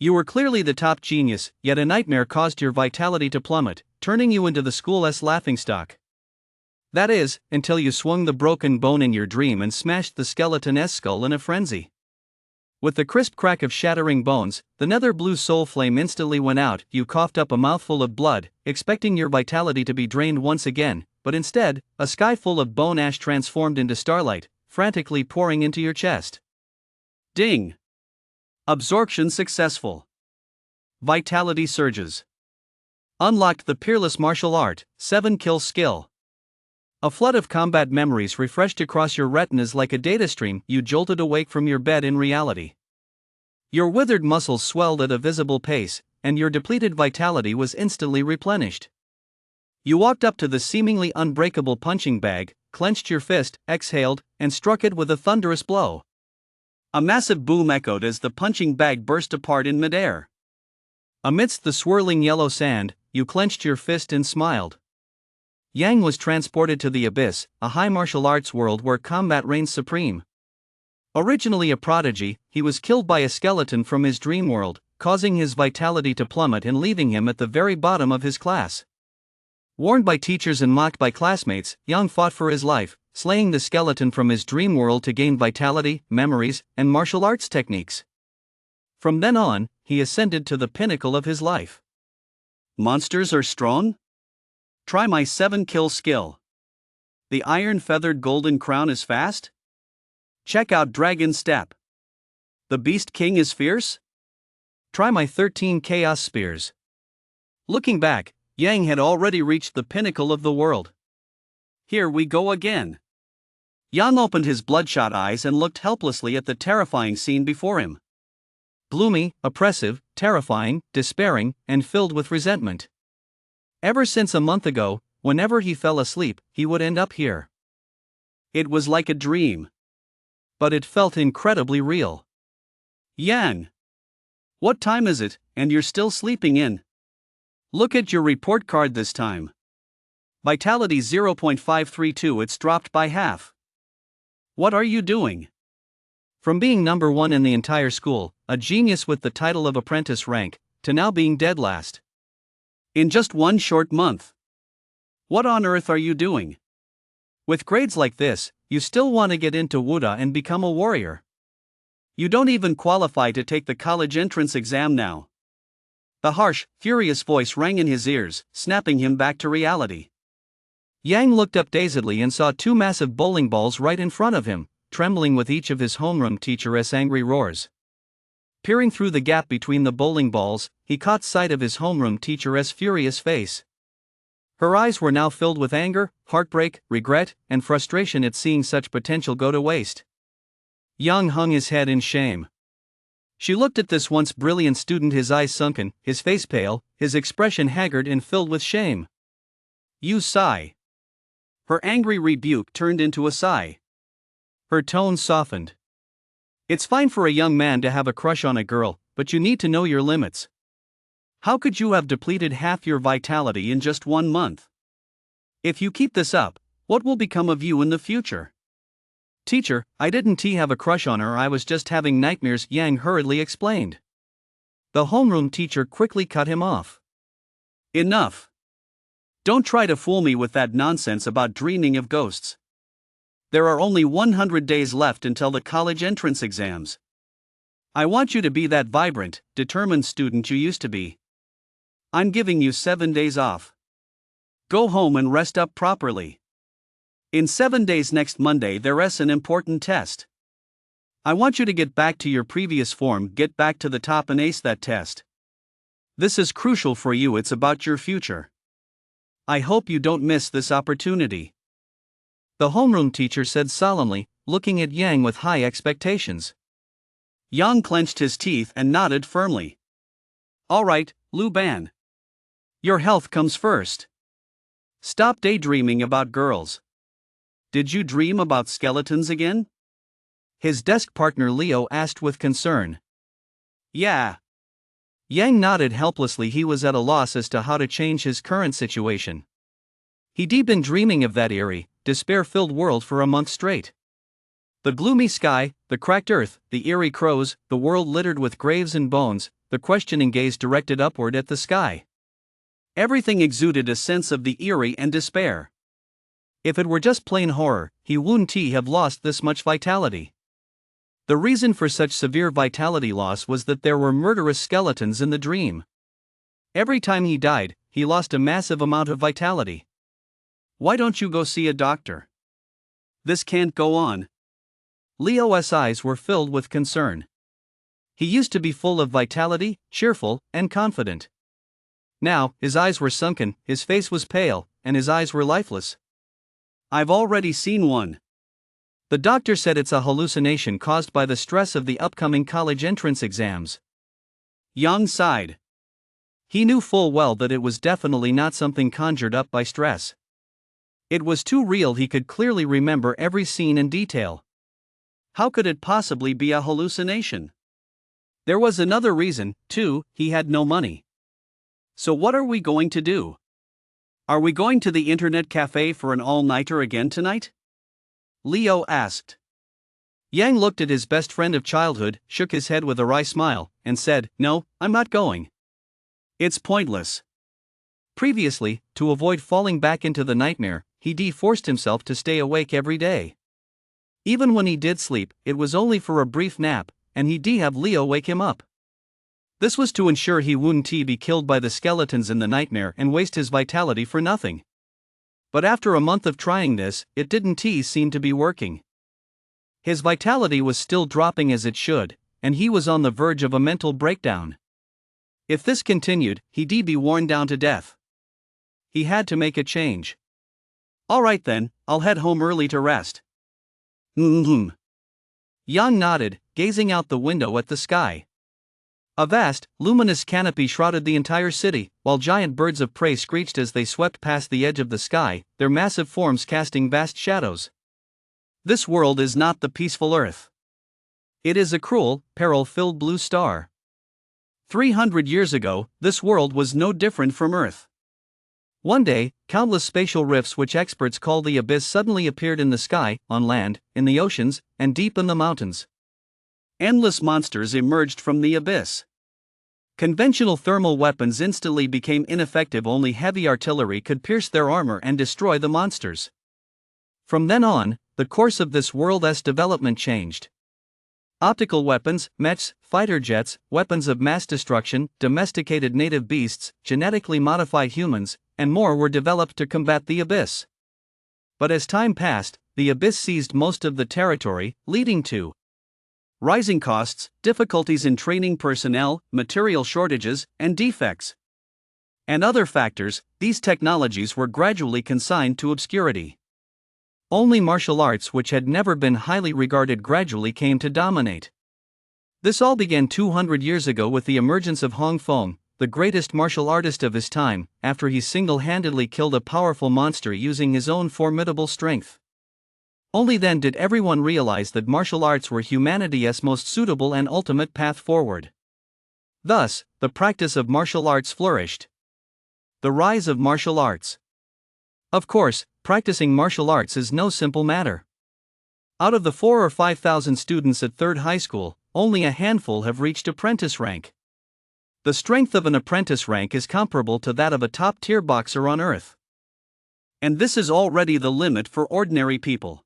You were clearly the top genius, yet a nightmare caused your vitality to plummet, turning you into the school's laughingstock. That is, until you swung the broken bone in your dream and smashed the skeleton's skull in a frenzy. With the crisp crack of shattering bones, the nether blue soul flame instantly went out. You coughed up a mouthful of blood, expecting your vitality to be drained once again, but instead, a sky full of bone ash transformed into starlight, frantically pouring into your chest. Ding! Absorption successful. Vitality surges. Unlocked the peerless martial art, 7-kill skill. A flood of combat memories refreshed across your retinas like a data stream. You jolted awake from your bed in reality. Your withered muscles swelled at a visible pace, and your depleted vitality was instantly replenished. You walked up to the seemingly unbreakable punching bag, clenched your fist, exhaled, and struck it with a thunderous blow. A massive boom echoed as the punching bag burst apart in midair. Amidst the swirling yellow sand, you clenched your fist and smiled. Yang was transported to the Abyss, a high martial arts world where combat reigns supreme. Originally a prodigy, he was killed by a skeleton from his dream world, causing his vitality to plummet and leaving him at the very bottom of his class. Warned by teachers and mocked by classmates, Yang fought for his life, slaying the skeleton from his dream world to gain vitality, memories, and martial arts techniques. From then on, he ascended to the pinnacle of his life. Monsters are strong? Try my 7-kill skill. The iron-feathered golden crown is fast? Check out Dragon Step. The Beast King is fierce? Try my 13 Chaos Spears. Looking back, Yang had already reached the pinnacle of the world. Here we go again. Yang opened his bloodshot eyes and looked helplessly at the terrifying scene before him. Gloomy, oppressive, terrifying, despairing, and filled with resentment. Ever since a month ago, whenever he fell asleep, he would end up here. It was like a dream. But it felt incredibly real. Yang! What time is it, and you're still sleeping in? Look at your report card this time. Vitality 0.532, it's dropped by half. What are you doing? From being number 1 in the entire school, a genius with the title of apprentice rank, to now being dead last. In just one short month. What on earth are you doing? With grades like this, you still want to get into Wuda and become a warrior. You don't even qualify to take the college entrance exam now. The harsh, furious voice rang in his ears, snapping him back to reality. Yang looked up dazedly and saw 2 massive bowling balls right in front of him, trembling with each of his homeroom teacher's angry roars. Peering through the gap between the bowling balls, he caught sight of his homeroom teacher's furious face. Her eyes were now filled with anger, heartbreak, regret, and frustration at seeing such potential go to waste. Yang hung his head in shame. She looked at this once brilliant student, his eyes sunken, his face pale, his expression haggard and filled with shame. You sigh. Her angry rebuke turned into a sigh. Her tone softened. It's fine for a young man to have a crush on a girl, but you need to know your limits. How could you have depleted half your vitality in just 1 month? If you keep this up, what will become of you in the future? Teacher, I didn't have a crush on her, I was just having nightmares, Yang hurriedly explained. The homeroom teacher quickly cut him off. Enough. Don't try to fool me with that nonsense about dreaming of ghosts. There are only 100 days left until the college entrance exams. I want you to be that vibrant, determined student you used to be. I'm giving you 7 days off. Go home and rest up properly. In 7 days next Monday there's an important test. I want you to get back to your previous form, get back to the top and ace that test. This is crucial for you, it's about your future. I hope you don't miss this opportunity. The homeroom teacher said solemnly, looking at Yang with high expectations. Yang clenched his teeth and nodded firmly. All right, Lu Ban. Your health comes first. Stop daydreaming about girls. Did you dream about skeletons again? His desk partner Leo asked with concern. Yeah. Yang nodded helplessly. He was at a loss as to how to change his current situation. He'd been dreaming of that eerie, despair-filled world for a month straight. The gloomy sky, the cracked earth, the eerie crows, the world littered with graves and bones, the questioning gaze directed upward at the sky. Everything exuded a sense of the eerie and despair. If it were just plain horror, he wouldn't have lost this much vitality. The reason for such severe vitality loss was that there were murderous skeletons in the dream. Every time he died, he lost a massive amount of vitality. Why don't you go see a doctor? This can't go on. Leo's eyes were filled with concern. He used to be full of vitality, cheerful, and confident. Now, his eyes were sunken, his face was pale, and his eyes were lifeless. I've already seen one. The doctor said it's a hallucination caused by the stress of the upcoming college entrance exams. Yang sighed. He knew full well that it was definitely not something conjured up by stress. It was too real. He could clearly remember every scene in detail. How could it possibly be a hallucination? There was another reason, too: he had no money. So what are we going to do? Are we going to the internet cafe for an all-nighter again tonight? Leo asked. Yang looked at his best friend of childhood, shook his head with a wry smile, and said, "No, I'm not going. It's pointless." Previously, to avoid falling back into the nightmare, he forced himself to stay awake every day. Even when he did sleep, it was only for a brief nap, and he'd have Leo wake him up. This was to ensure he wouldn't be killed by the skeletons in the nightmare and waste his vitality for nothing. But after a month of trying this, it didn't seem to be working. His vitality was still dropping as it should, and he was on the verge of a mental breakdown. If this continued, he'd be worn down to death. He had to make a change. All right then, I'll head home early to rest. Yang nodded, gazing out the window at the sky. A vast, luminous canopy shrouded the entire city, while giant birds of prey screeched as they swept past the edge of the sky, their massive forms casting vast shadows. This world is not the peaceful Earth. It is a cruel, peril-filled blue star. 300 years ago, this world was no different from Earth. One day, countless spatial rifts which experts call the abyss suddenly appeared in the sky, on land, in the oceans, and deep in the mountains. Endless monsters emerged from the abyss. Conventional thermal weapons instantly became ineffective. Only heavy artillery could pierce their armor and destroy the monsters. From then on, the course of this world's development changed. Optical weapons, mechs, fighter jets, weapons of mass destruction, domesticated native beasts, genetically modified humans, and more were developed to combat the abyss. But as time passed, the abyss seized most of the territory, leading to rising costs, difficulties in training personnel, material shortages, and defects. And other factors. These technologies were gradually consigned to obscurity. Only martial arts, which had never been highly regarded, gradually came to dominate. This all began 200 years ago with the emergence of Hong Feng, the greatest martial artist of his time, after he single-handedly killed a powerful monster using his own formidable strength. Only then did everyone realize that martial arts were humanity's most suitable and ultimate path forward. Thus, the practice of martial arts flourished. The rise of martial arts. Of course, practicing martial arts is no simple matter. Out of the 4,000 or 5,000 students at Third High School, only a handful have reached apprentice rank. The strength of an apprentice rank is comparable to that of a top-tier boxer on Earth. And this is already the limit for ordinary people.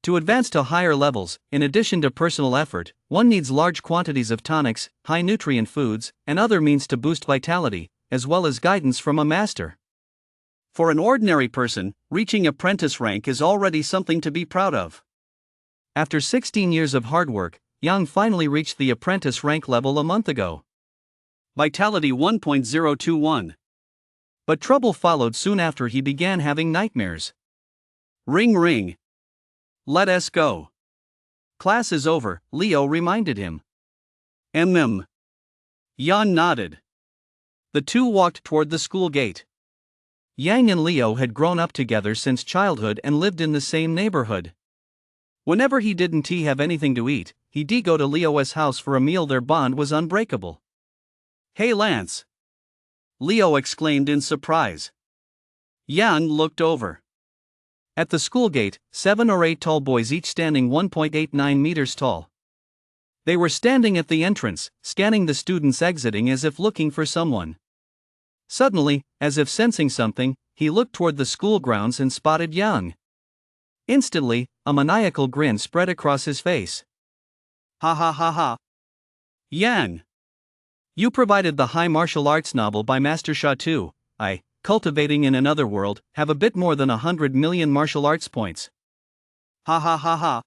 To advance to higher levels, in addition to personal effort, one needs large quantities of tonics, high-nutrient foods, and other means to boost vitality, as well as guidance from a master. For an ordinary person, reaching apprentice rank is already something to be proud of. After 16 years of hard work, Yang finally reached the apprentice rank level a month ago. Vitality 1.021. But trouble followed soon after. He began having nightmares. Ring ring. Let us go. Class is over, Leo reminded him. Yan nodded. The two walked toward the school gate. Yang and Leo had grown up together since childhood and lived in the same neighborhood. Whenever he didn't have anything to eat, he'd go to Leo's house for a meal. Their bond was unbreakable. Hey Lance! Leo exclaimed in surprise. Yang looked over. At the school gate, 7 or 8 tall boys, each standing 1.89 meters tall. They were standing at the entrance, scanning the students exiting as if looking for someone. Suddenly, as if sensing something, he looked toward the school grounds and spotted Yang. Instantly, a maniacal grin spread across his face. Ha ha ha ha. Yang! You provided the high martial arts novel by Master Sha too. I, cultivating in another world, have a bit more than 100 million martial arts points. Ha ha ha ha.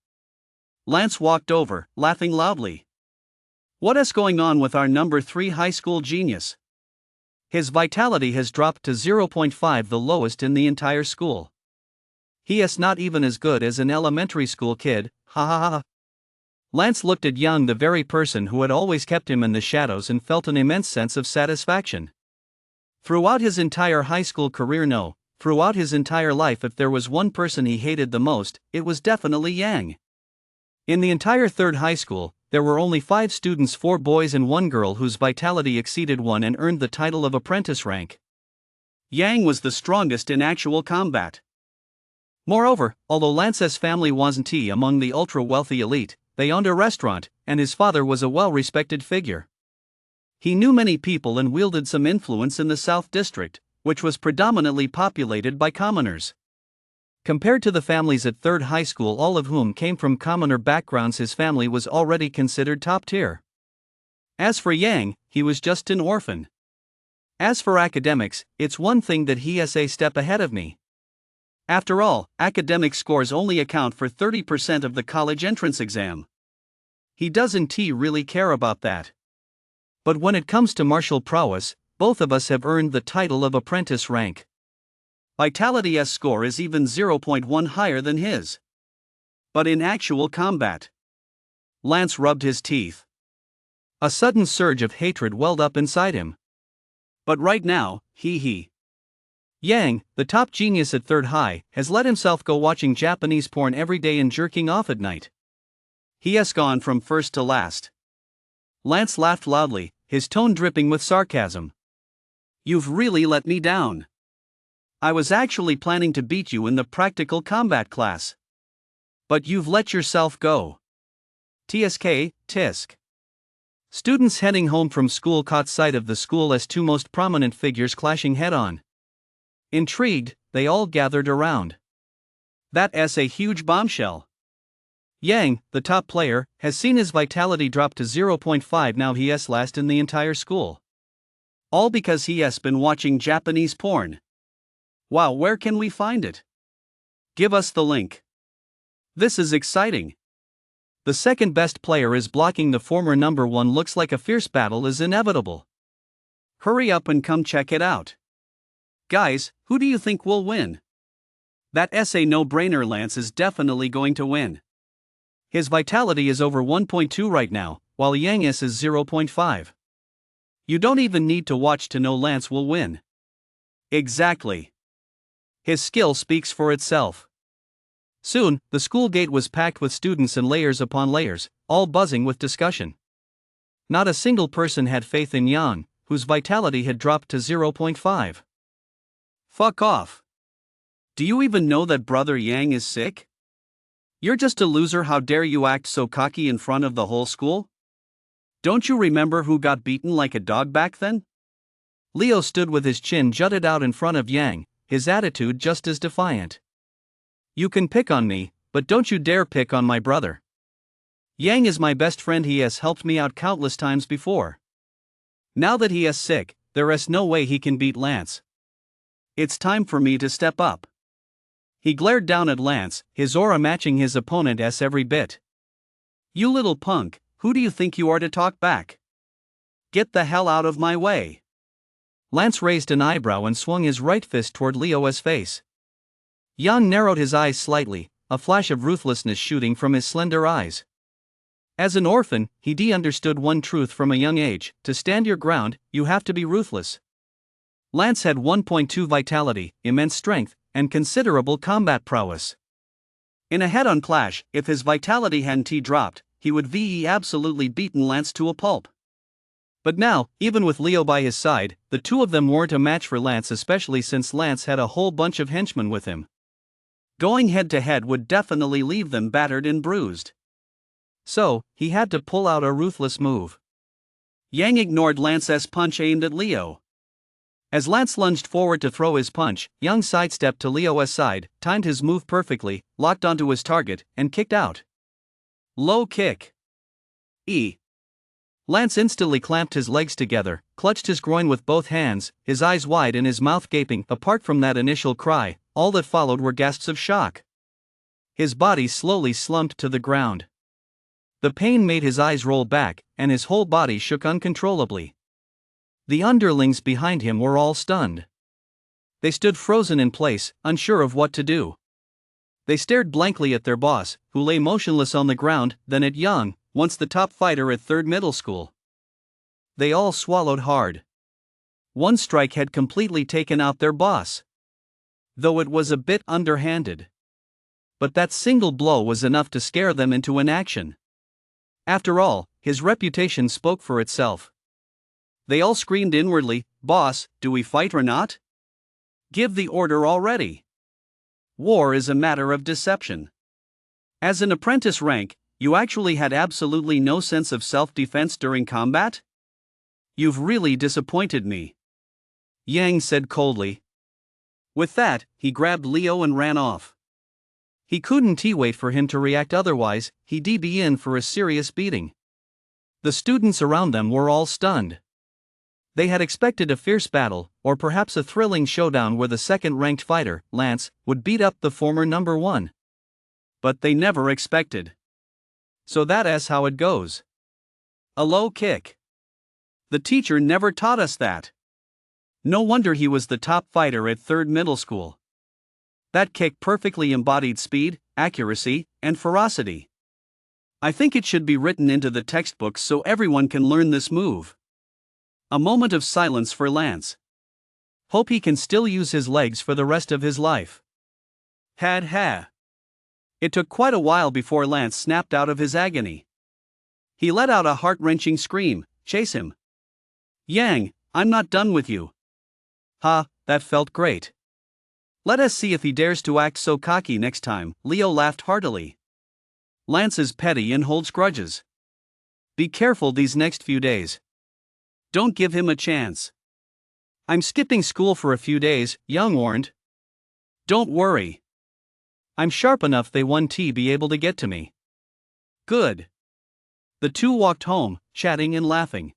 Lance walked over, laughing loudly. What is going on with our number 3 high school genius? His vitality has dropped to 0.5, the lowest in the entire school. He is not even as good as an elementary school kid, ha ha ha. Lance looked at Yang, the very person who had always kept him in the shadows, and felt an immense sense of satisfaction. Throughout his entire high school career, no, throughout his entire life, if there was one person he hated the most, it was definitely Yang. In the entire third high school, there were only 5 students, 4 boys and 1 girl, whose vitality exceeded 1 and earned the title of apprentice rank. Yang was the strongest in actual combat. Moreover, although Lance's family wasn't among the ultra-wealthy elite, they owned a restaurant, and his father was a well-respected figure. He knew many people and wielded some influence in the South District, which was predominantly populated by commoners. Compared to the families at third high school, all of whom came from commoner backgrounds, his family was already considered top tier. As for Yang, he was just an orphan. As for academics, it's one thing that he is a step ahead of me. After all, academic scores only account for 30% of the college entrance exam. He doesn't really care about that. But when it comes to martial prowess, both of us have earned the title of apprentice rank. Vitality's score is even 0.1 higher than his. But in actual combat, Lance rubbed his teeth. A sudden surge of hatred welled up inside him. But right now, Yang, the top genius at third high, has let himself go watching Japanese porn every day and jerking off at night. He has gone from first to last. Lance laughed loudly, his tone dripping with sarcasm. You've really let me down. I was actually planning to beat you in the practical combat class. But you've let yourself go. TSK, tisk. Students heading home from school caught sight of the school's 2 most prominent figures clashing head-on. Intrigued, they all gathered around. That's a huge bombshell. Yang, the top player, has seen his vitality drop to 0.5 now. He is last in the entire school. All because he has been watching Japanese porn. Wow, where can we find it? Give us the link. This is exciting. The second best player is blocking the former number 1. Looks like a fierce battle is inevitable. Hurry up and come check it out. Guys, who do you think will win? That's a no-brainer. Lance is definitely going to win. His vitality is over 1.2 right now, while Yang's is 0.5. You don't even need to watch to know Lance will win. Exactly. His skill speaks for itself. Soon, the school gate was packed with students in layers upon layers, all buzzing with discussion. Not a single person had faith in Yang, whose vitality had dropped to 0.5. Fuck off. Do you even know that brother Yang is sick? You're just a loser. How dare you act so cocky in front of the whole school? Don't you remember who got beaten like a dog back then? Leo stood with his chin jutted out in front of Yang, his attitude just as defiant. You can pick on me, but don't you dare pick on my brother. Yang is my best friend. He has helped me out countless times before. Now that he is sick, there is no way he can beat Lance. It's time for me to step up. He glared down at Lance, his aura matching his opponent's every bit. You little punk, who do you think you are to talk back? Get the hell out of my way. Lance raised an eyebrow and swung his right fist toward Leo's face. Yang narrowed his eyes slightly, a flash of ruthlessness shooting from his slender eyes. As an orphan, he understood one truth from a young age: to stand your ground, you have to be ruthless. Lance had 1.2 vitality, immense strength, and considerable combat prowess. In a head-on clash, if his vitality hadn't dropped, he would absolutely beaten Lance to a pulp. But now, even with Leo by his side, the two of them weren't a match for Lance, especially since Lance had a whole bunch of henchmen with him. Going head-to-head would definitely leave them battered and bruised. So, he had to pull out a ruthless move. Yang ignored Lance's punch aimed at Leo. As Lance lunged forward to throw his punch, Yang sidestepped to Leo's side, timed his move perfectly, locked onto his target, and kicked out. Low kick. E. Lance instantly clamped his legs together, clutched his groin with both hands, his eyes wide and his mouth gaping. Apart from that initial cry, all that followed were gasps of shock. His body slowly slumped to the ground. The pain made his eyes roll back, and his whole body shook uncontrollably. The underlings behind him were all stunned. They stood frozen in place, unsure of what to do. They stared blankly at their boss, who lay motionless on the ground, then at Yang, once the top fighter at 3rd Middle School. They all swallowed hard. One strike had completely taken out their boss. Though it was a bit underhanded. But that single blow was enough to scare them into inaction. After all, his reputation spoke for itself. They all screamed inwardly, "Boss, do we fight or not? Give the order already." War is a matter of deception. As an apprentice rank, you actually had absolutely no sense of self-defense during combat? You've really disappointed me, Yang said coldly. With that, he grabbed Leo and ran off. He couldn't wait for him to react, otherwise, he'd be in for a serious beating. The students around them were all stunned. They had expected a fierce battle, or perhaps a thrilling showdown where the second-ranked fighter, Lance, would beat up the former number 1. But they never expected. So that's how it goes. A low kick. The teacher never taught us that. No wonder he was the top fighter at 3rd Middle School. That kick perfectly embodied speed, accuracy, and ferocity. I think it should be written into the textbooks so everyone can learn this move. A moment of silence for Lance. Hope he can still use his legs for the rest of his life. Ha. It took quite a while before Lance snapped out of his agony. He let out a heart-wrenching scream, "Chase him! Yang, I'm not done with you." Ha, that felt great. Let us see if he dares to act so cocky next time, Leo laughed heartily. Lance is petty and holds grudges. Be careful these next few days. Don't give him a chance. I'm skipping school for a few days, Yang warned. Don't worry. I'm sharp enough they won't be able to get to me. Good. The two walked home, chatting and laughing.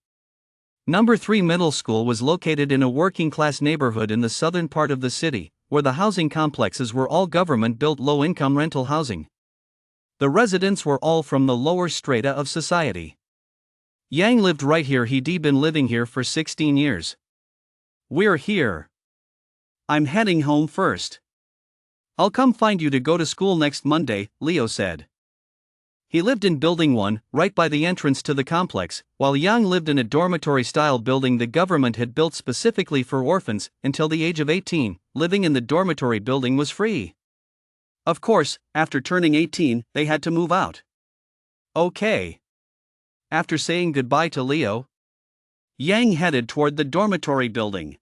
Number 3 Middle School was located in a working-class neighborhood in the southern part of the city, where the housing complexes were all government-built low-income rental housing. The residents were all from the lower strata of society. Yang lived right here. He'd been living here for 16 years. We're here. I'm heading home first. I'll come find you to go to school next Monday, Leo said. He lived in Building 1, right by the entrance to the complex, while Yang lived in a dormitory-style building the government had built specifically for orphans. Until the age of 18, living in the dormitory building was free. Of course, after turning 18, they had to move out. Okay. After saying goodbye to Leo, Yang headed toward the dormitory building.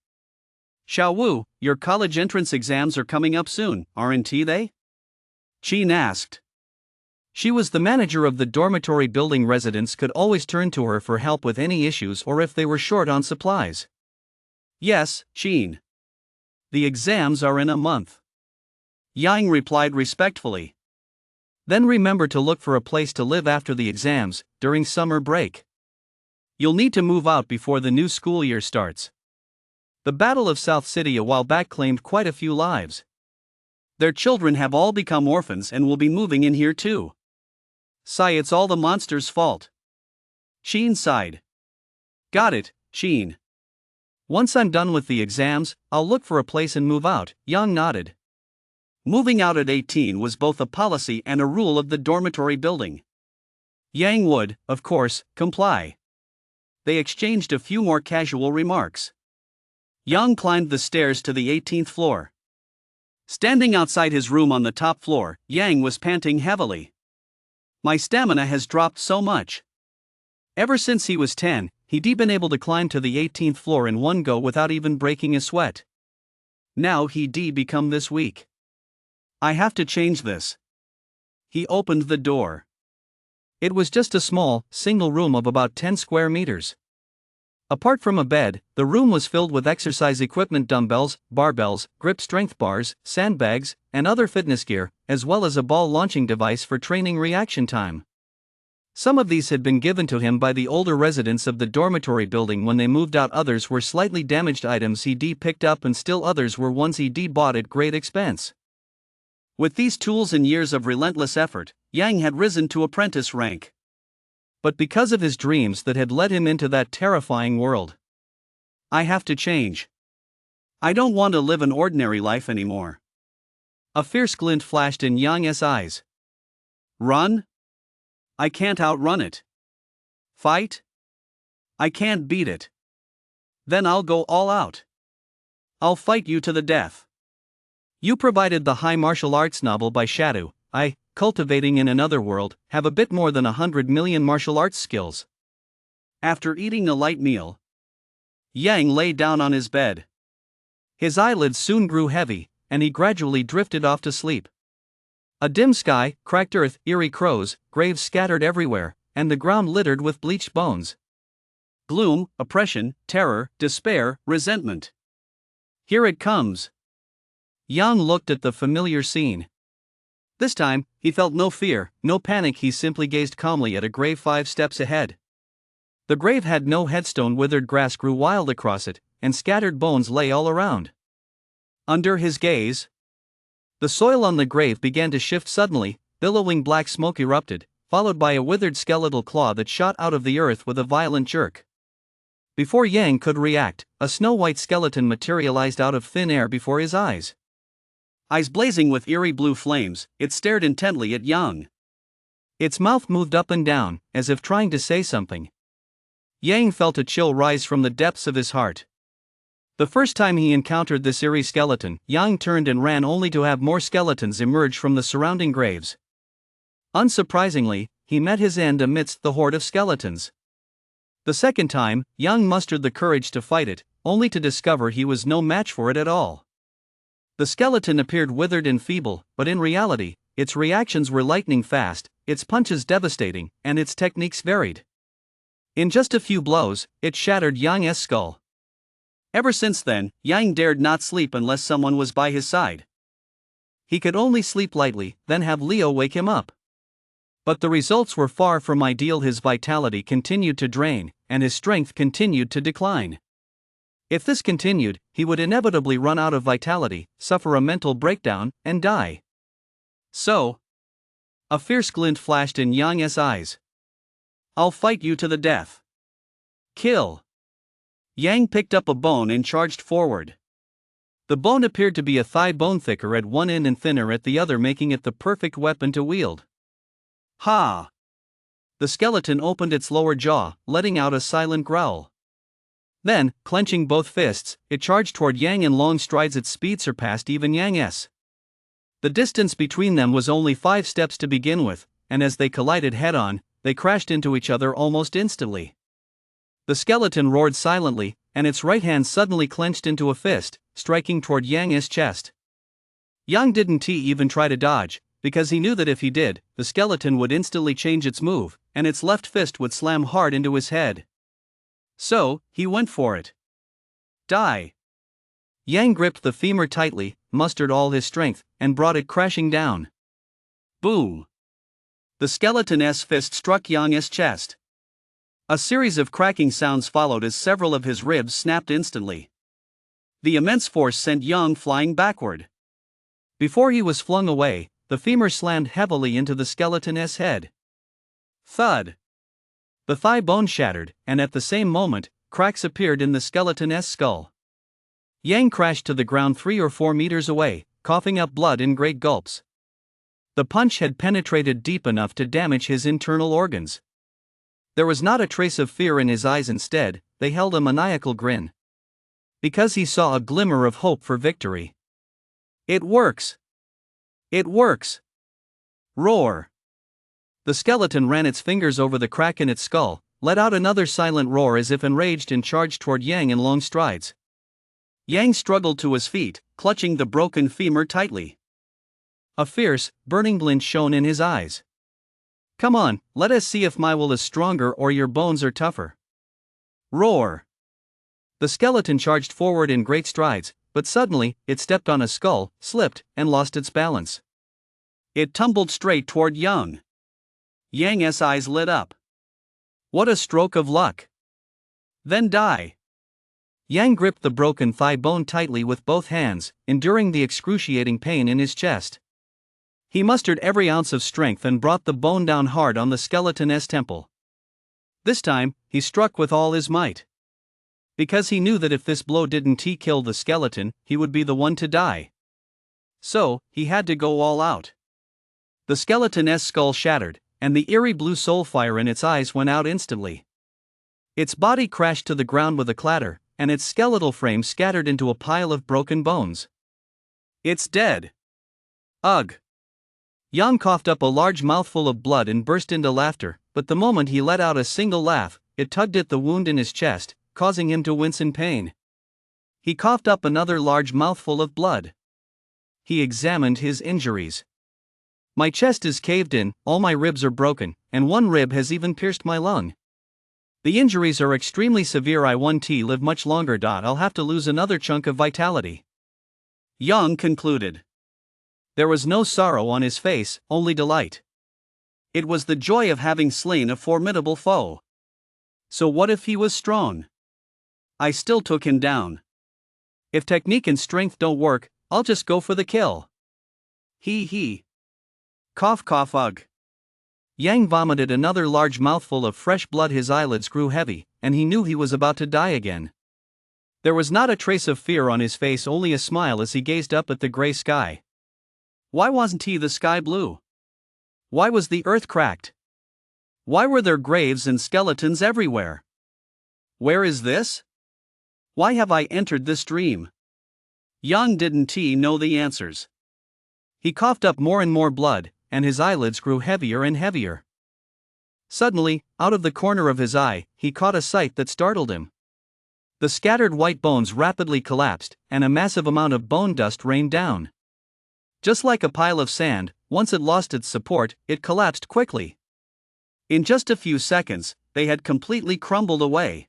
Xiaowu, your college entrance exams are coming up soon, aren't they? Qin asked. She was the manager of the dormitory building. Residents could always turn to her for help with any issues or if they were short on supplies. Yes, Qin. The exams are in a month. Yang replied respectfully. Then remember to look for a place to live after the exams, during summer break. You'll need to move out before the new school year starts. The Battle of South City a while back claimed quite a few lives. Their children have all become orphans and will be moving in here too. Sigh, it's all the monster's fault. Qin sighed. Got it, Qin. Once I'm done with the exams, I'll look for a place and move out, Yang nodded. Moving out at 18 was both a policy and a rule of the dormitory building. Yang would, of course, comply. They exchanged a few more casual remarks. Yang climbed the stairs to the 18th floor. Standing outside his room on the top floor, Yang was panting heavily. My stamina has dropped so much. Ever since he was 10, he'd been able to climb to the 18th floor in one go without even breaking a sweat. Now he'd become this weak. I have to change this. He opened the door. It was just a small, single room of about 10 square meters. Apart from a bed, the room was filled with exercise equipment, dumbbells, barbells, grip strength bars, sandbags, and other fitness gear, as well as a ball launching device for training reaction time. Some of these had been given to him by the older residents of the dormitory building when they moved out. Others were slightly damaged items he'd picked up, and still others were ones he'd bought at great expense. With these tools and years of relentless effort, Yang had risen to apprentice rank. But because of his dreams that had led him into that terrifying world. I have to change. I don't want to live an ordinary life anymore. A fierce glint flashed in Yang's eyes. Run? I can't outrun it. Fight? I can't beat it. Then I'll go all out. I'll fight you to the death. You provided the high martial arts novel by Shadow. I, cultivating in another world, have a bit more than 100 million martial arts skills. After eating a light meal, Yang lay down on his bed. His eyelids soon grew heavy, and he gradually drifted off to sleep. A dim sky, cracked earth, eerie crows, graves scattered everywhere, and the ground littered with bleached bones. Gloom, oppression, terror, despair, resentment. Here it comes. Yang looked at the familiar scene. This time, he felt no fear, no panic. He simply gazed calmly at a grave 5 steps ahead. The grave had no headstone. Withered grass grew wild across it, and scattered bones lay all around. Under his gaze, the soil on the grave began to shift suddenly. Billowing black smoke erupted, followed by a withered skeletal claw that shot out of the earth with a violent jerk. Before Yang could react, a snow-white skeleton materialized out of thin air before his eyes. Eyes blazing with eerie blue flames, it stared intently at Yang. Its mouth moved up and down, as if trying to say something. Yang felt a chill rise from the depths of his heart. The first time he encountered this eerie skeleton, Yang turned and ran, only to have more skeletons emerge from the surrounding graves. Unsurprisingly, he met his end amidst the horde of skeletons. The second time, Yang mustered the courage to fight it, only to discover he was no match for it at all. The skeleton appeared withered and feeble, but in reality, its reactions were lightning fast, its punches devastating, and its techniques varied. In just a few blows, it shattered Yang's skull. Ever since then, Yang dared not sleep unless someone was by his side. He could only sleep lightly, then have Leo wake him up. But the results were far from ideal. His vitality continued to drain, and his strength continued to decline. If this continued, he would inevitably run out of vitality, suffer a mental breakdown, and die. So, a fierce glint flashed in Yang's eyes. I'll fight you to the death. Kill. Yang picked up a bone and charged forward. The bone appeared to be a thigh bone, thicker at one end and thinner at the other, making it the perfect weapon to wield. Ha! The skeleton opened its lower jaw, letting out a silent growl. Then, clenching both fists, it charged toward Yang in long strides. Its speed surpassed even Yang's. The distance between them was only 5 steps to begin with, and as they collided head-on, they crashed into each other almost instantly. The skeleton roared silently, and its right hand suddenly clenched into a fist, striking toward Yang's chest. Yang didn't even try to dodge, because he knew that if he did, the skeleton would instantly change its move, and its left fist would slam hard into his head. So, he went for it. Die! Yang gripped the femur tightly, mustered all his strength, and brought it crashing down. Boom! The skeleton's fist struck Yang's chest. A series of cracking sounds followed as several of his ribs snapped instantly. The immense force sent Yang flying backward. Before he was flung away, the femur slammed heavily into the skeleton's head. Thud! The thigh bone shattered, and at the same moment, cracks appeared in the skeleton's skull. Yang crashed to the ground 3 or 4 meters away, coughing up blood in great gulps. The punch had penetrated deep enough to damage his internal organs. There was not a trace of fear in his eyes. Instead, they held a maniacal grin. Because he saw a glimmer of hope for victory. It works! It works! Roar! The skeleton ran its fingers over the crack in its skull, let out another silent roar as if enraged, and charged toward Yang in long strides. Yang struggled to his feet, clutching the broken femur tightly. A fierce, burning glint shone in his eyes. Come on, let us see if my will is stronger or your bones are tougher. Roar! The skeleton charged forward in great strides, but suddenly, it stepped on a skull, slipped, and lost its balance. It tumbled straight toward Yang. Yang's eyes lit up. What a stroke of luck! Then die! Yang gripped the broken thigh bone tightly with both hands, enduring the excruciating pain in his chest. He mustered every ounce of strength and brought the bone down hard on the skeleton's temple. This time, he struck with all his might. Because he knew that if this blow didn't kill the skeleton, he would be the one to die. So, he had to go all out. The skeleton's skull shattered, and the eerie blue soul fire in its eyes went out instantly. Its body crashed to the ground with a clatter, and its skeletal frame scattered into a pile of broken bones. It's dead. Ugh. Yang coughed up a large mouthful of blood and burst into laughter, but the moment he let out a single laugh, it tugged at the wound in his chest, causing him to wince in pain. He coughed up another large mouthful of blood. He examined his injuries. My chest is caved in, all my ribs are broken, and one rib has even pierced my lung. The injuries are extremely severe. I won't live much longer. I'll have to lose another chunk of vitality. Yang concluded. There was no sorrow on his face, only delight. It was the joy of having slain a formidable foe. So what if he was strong? I still took him down. If technique and strength don't work, I'll just go for the kill. He. Cough cough ugh. Yang vomited another large mouthful of fresh blood. His eyelids grew heavy, and he knew he was about to die again. There was not a trace of fear on his face, only a smile as he gazed up at the gray sky. Why wasn't the sky blue? Why was the earth cracked? Why were there graves and skeletons everywhere? Where is this? Why have I entered this dream? Yang didn't know the answers. He coughed up more and more blood, and his eyelids grew heavier and heavier. Suddenly, out of the corner of his eye, he caught a sight that startled him. The scattered white bones rapidly collapsed, and a massive amount of bone dust rained down. Just like a pile of sand, once it lost its support, it collapsed quickly. In just a few seconds, they had completely crumbled away.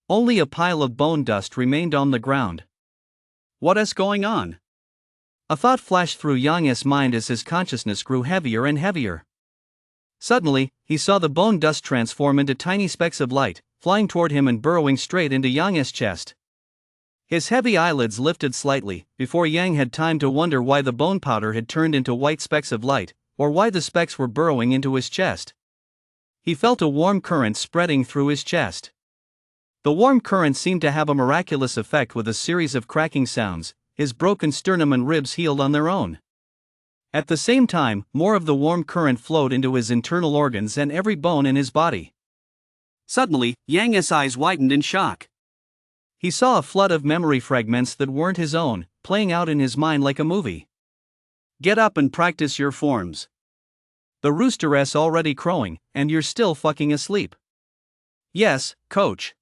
Only a pile of bone dust remained on the ground. What is going on? A thought flashed through Yang's mind as his consciousness grew heavier and heavier. Suddenly, he saw the bone dust transform into tiny specks of light, flying toward him and burrowing straight into Yang's chest. His heavy eyelids lifted slightly, before Yang had time to wonder why the bone powder had turned into white specks of light, or why the specks were burrowing into his chest. He felt a warm current spreading through his chest. The warm current seemed to have a miraculous effect. With a series of cracking sounds, his broken sternum and ribs healed on their own. At the same time, more of the warm current flowed into his internal organs and every bone in his body. Suddenly, Yang's eyes widened in shock. He saw a flood of memory fragments that weren't his own, playing out in his mind like a movie. Get up and practice your forms. The rooster's already crowing, and you're still fucking asleep. Yes, coach.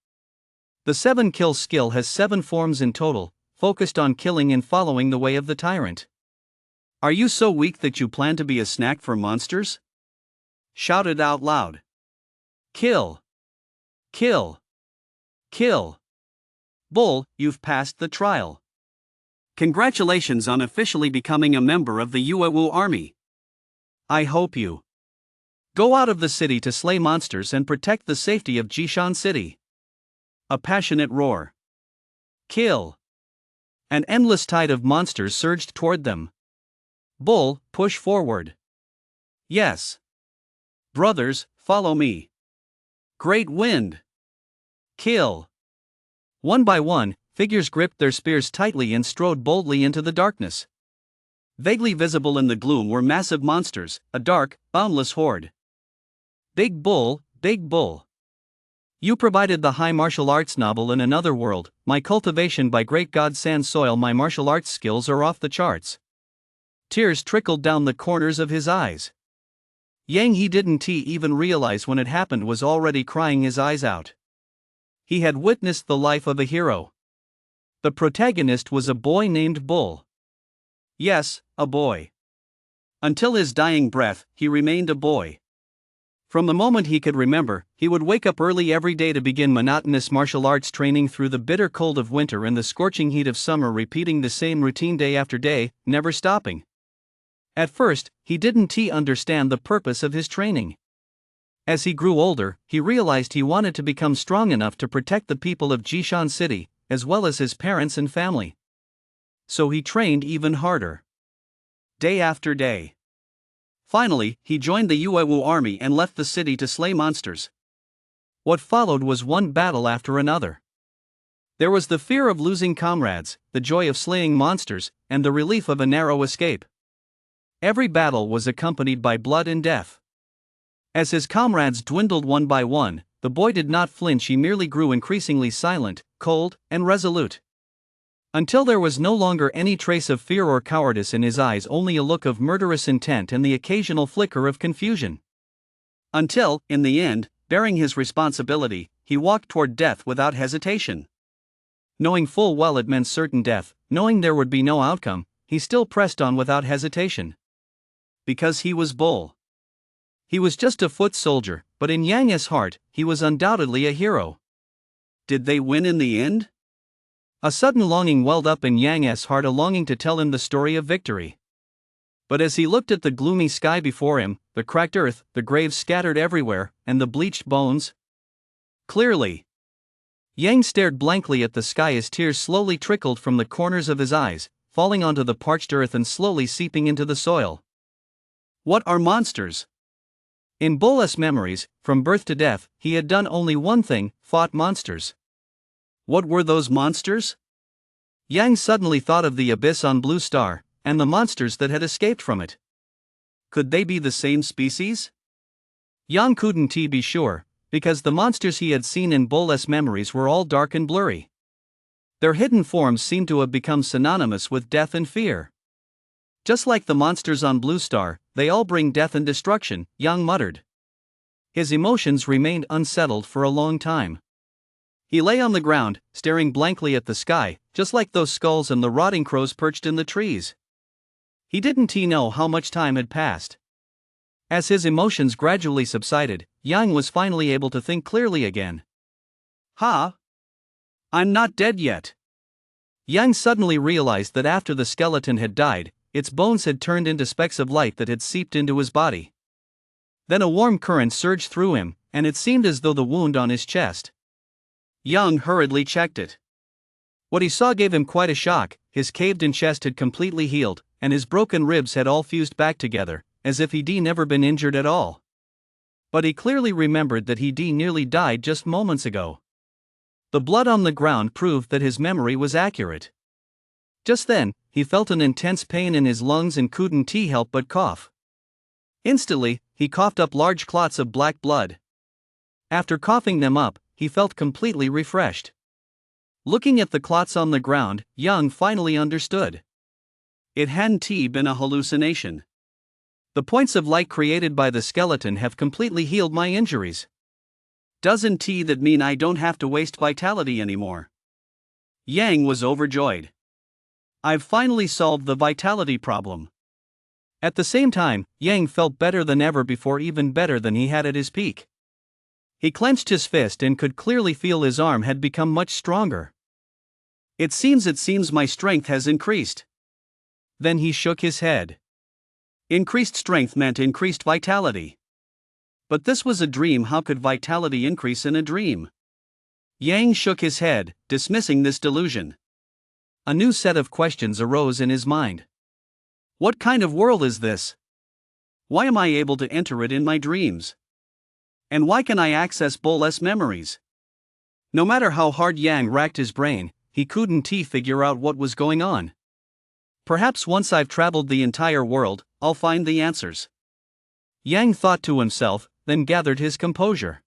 The 7 kill skill has 7 forms in total, focused on killing and following the way of the tyrant. Are you so weak that you plan to be a snack for monsters? Shout it out loud. Kill. Kill. Kill. Bull, you've passed the trial. Congratulations on officially becoming a member of the Yuewu army. I hope you go out of the city to slay monsters and protect the safety of Jishan City. A passionate roar. Kill. An endless tide of monsters surged toward them. Bull, push forward. Yes. Brothers, follow me. Great wind. Kill. One by one, figures gripped their spears tightly and strode boldly into the darkness. Vaguely visible in the gloom were massive monsters, a dark, boundless horde. Big Bull, Big Bull. You provided the high martial arts novel in another world, my cultivation by great god sand soil. My martial arts skills are off the charts. Tears trickled down the corners of his eyes. Yang he didn't even realize when it happened was already crying his eyes out. He had witnessed the life of a hero. The protagonist was a boy named Bull. Yes, a boy. Until his dying breath, he remained a boy. From the moment he could remember, he would wake up early every day to begin monotonous martial arts training through the bitter cold of winter and the scorching heat of summer, repeating the same routine day after day, never stopping. At first, he didn't understand the purpose of his training. As he grew older, he realized he wanted to become strong enough to protect the people of Jishan City, as well as his parents and family. So he trained even harder. Day after day. Finally, he joined the Yuewu army and left the city to slay monsters. What followed was one battle after another. There was the fear of losing comrades, the joy of slaying monsters, and the relief of a narrow escape. Every battle was accompanied by blood and death. As his comrades dwindled one by one, the boy did not flinch. He merely grew increasingly silent, cold, and resolute. Until there was no longer any trace of fear or cowardice in his eyes, only a look of murderous intent and the occasional flicker of confusion. Until, in the end, bearing his responsibility, he walked toward death without hesitation. Knowing full well it meant certain death, knowing there would be no outcome, he still pressed on without hesitation. Because he was Bull. He was just a foot soldier, but in Yang's heart, he was undoubtedly a hero. Did they win in the end? A sudden longing welled up in Yang's heart, a longing to tell him the story of victory. But as he looked at the gloomy sky before him, the cracked earth, the graves scattered everywhere, and the bleached bones, clearly, Yang stared blankly at the sky as tears slowly trickled from the corners of his eyes, falling onto the parched earth and slowly seeping into the soil. What are monsters? In Bull's memories, from birth to death, he had done only one thing: fought monsters. What were those monsters? Yang suddenly thought of the abyss on Blue Star, and the monsters that had escaped from it. Could they be the same species? Yang couldn't be sure, because the monsters he had seen in Bull's memories were all dark and blurry. Their hidden forms seemed to have become synonymous with death and fear. Just like the monsters on Blue Star, they all bring death and destruction, Yang muttered. His emotions remained unsettled for a long time. He lay on the ground, staring blankly at the sky, just like those skulls and the rotting crows perched in the trees. He didn't know how much time had passed. As his emotions gradually subsided, Yang was finally able to think clearly again. Ha! I'm not dead yet. Yang suddenly realized that after the skeleton had died, its bones had turned into specks of light that had seeped into his body. Then a warm current surged through him, and it seemed as though the wound on his chest. Yang hurriedly checked it. What he saw gave him quite a shock. His caved-in chest had completely healed, and his broken ribs had all fused back together, as if he'd never been injured at all. But he clearly remembered that he'd nearly died just moments ago. The blood on the ground proved that his memory was accurate. Just then, he felt an intense pain in his lungs and couldn't help but cough. Instantly, he coughed up large clots of black blood. After coughing them up, he felt completely refreshed. Looking at the clots on the ground, Yang finally understood. It hadn't been a hallucination. The points of light created by the skeleton have completely healed my injuries. Doesn't that mean I don't have to waste vitality anymore? Yang was overjoyed. I've finally solved the vitality problem. At the same time, Yang felt better than ever before, even better than he had at his peak. He clenched his fist and could clearly feel his arm had become much stronger. It seems my strength has increased. Then he shook his head. Increased strength meant increased vitality. But this was a dream. How could vitality increase in a dream? Yang shook his head, dismissing this delusion. A new set of questions arose in his mind. What kind of world is this? Why am I able to enter it in my dreams? And why can I access Bull's memories? No matter how hard Yang racked his brain, he couldn't figure out what was going on. Perhaps once I've traveled the entire world, I'll find the answers. Yang thought to himself, then gathered his composure.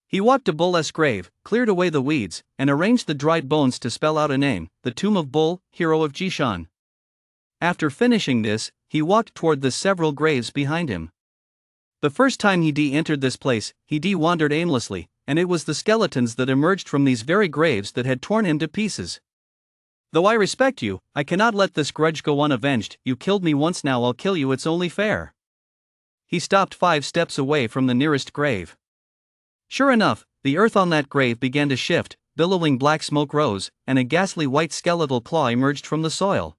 He walked to Bull's grave, cleared away the weeds, and arranged the dried bones to spell out a name: the tomb of Bull, hero of Jishan. After finishing this, he walked toward the several graves behind him. The first time he entered this place, he wandered aimlessly, and it was the skeletons that emerged from these very graves that had torn him to pieces. Though I respect you, I cannot let this grudge go unavenged. You killed me once, now I'll kill you, it's only fair. he stopped 5 steps away from the nearest grave. Sure enough, the earth on that grave began to shift, billowing black smoke rose, and a ghastly white skeletal claw emerged from the soil.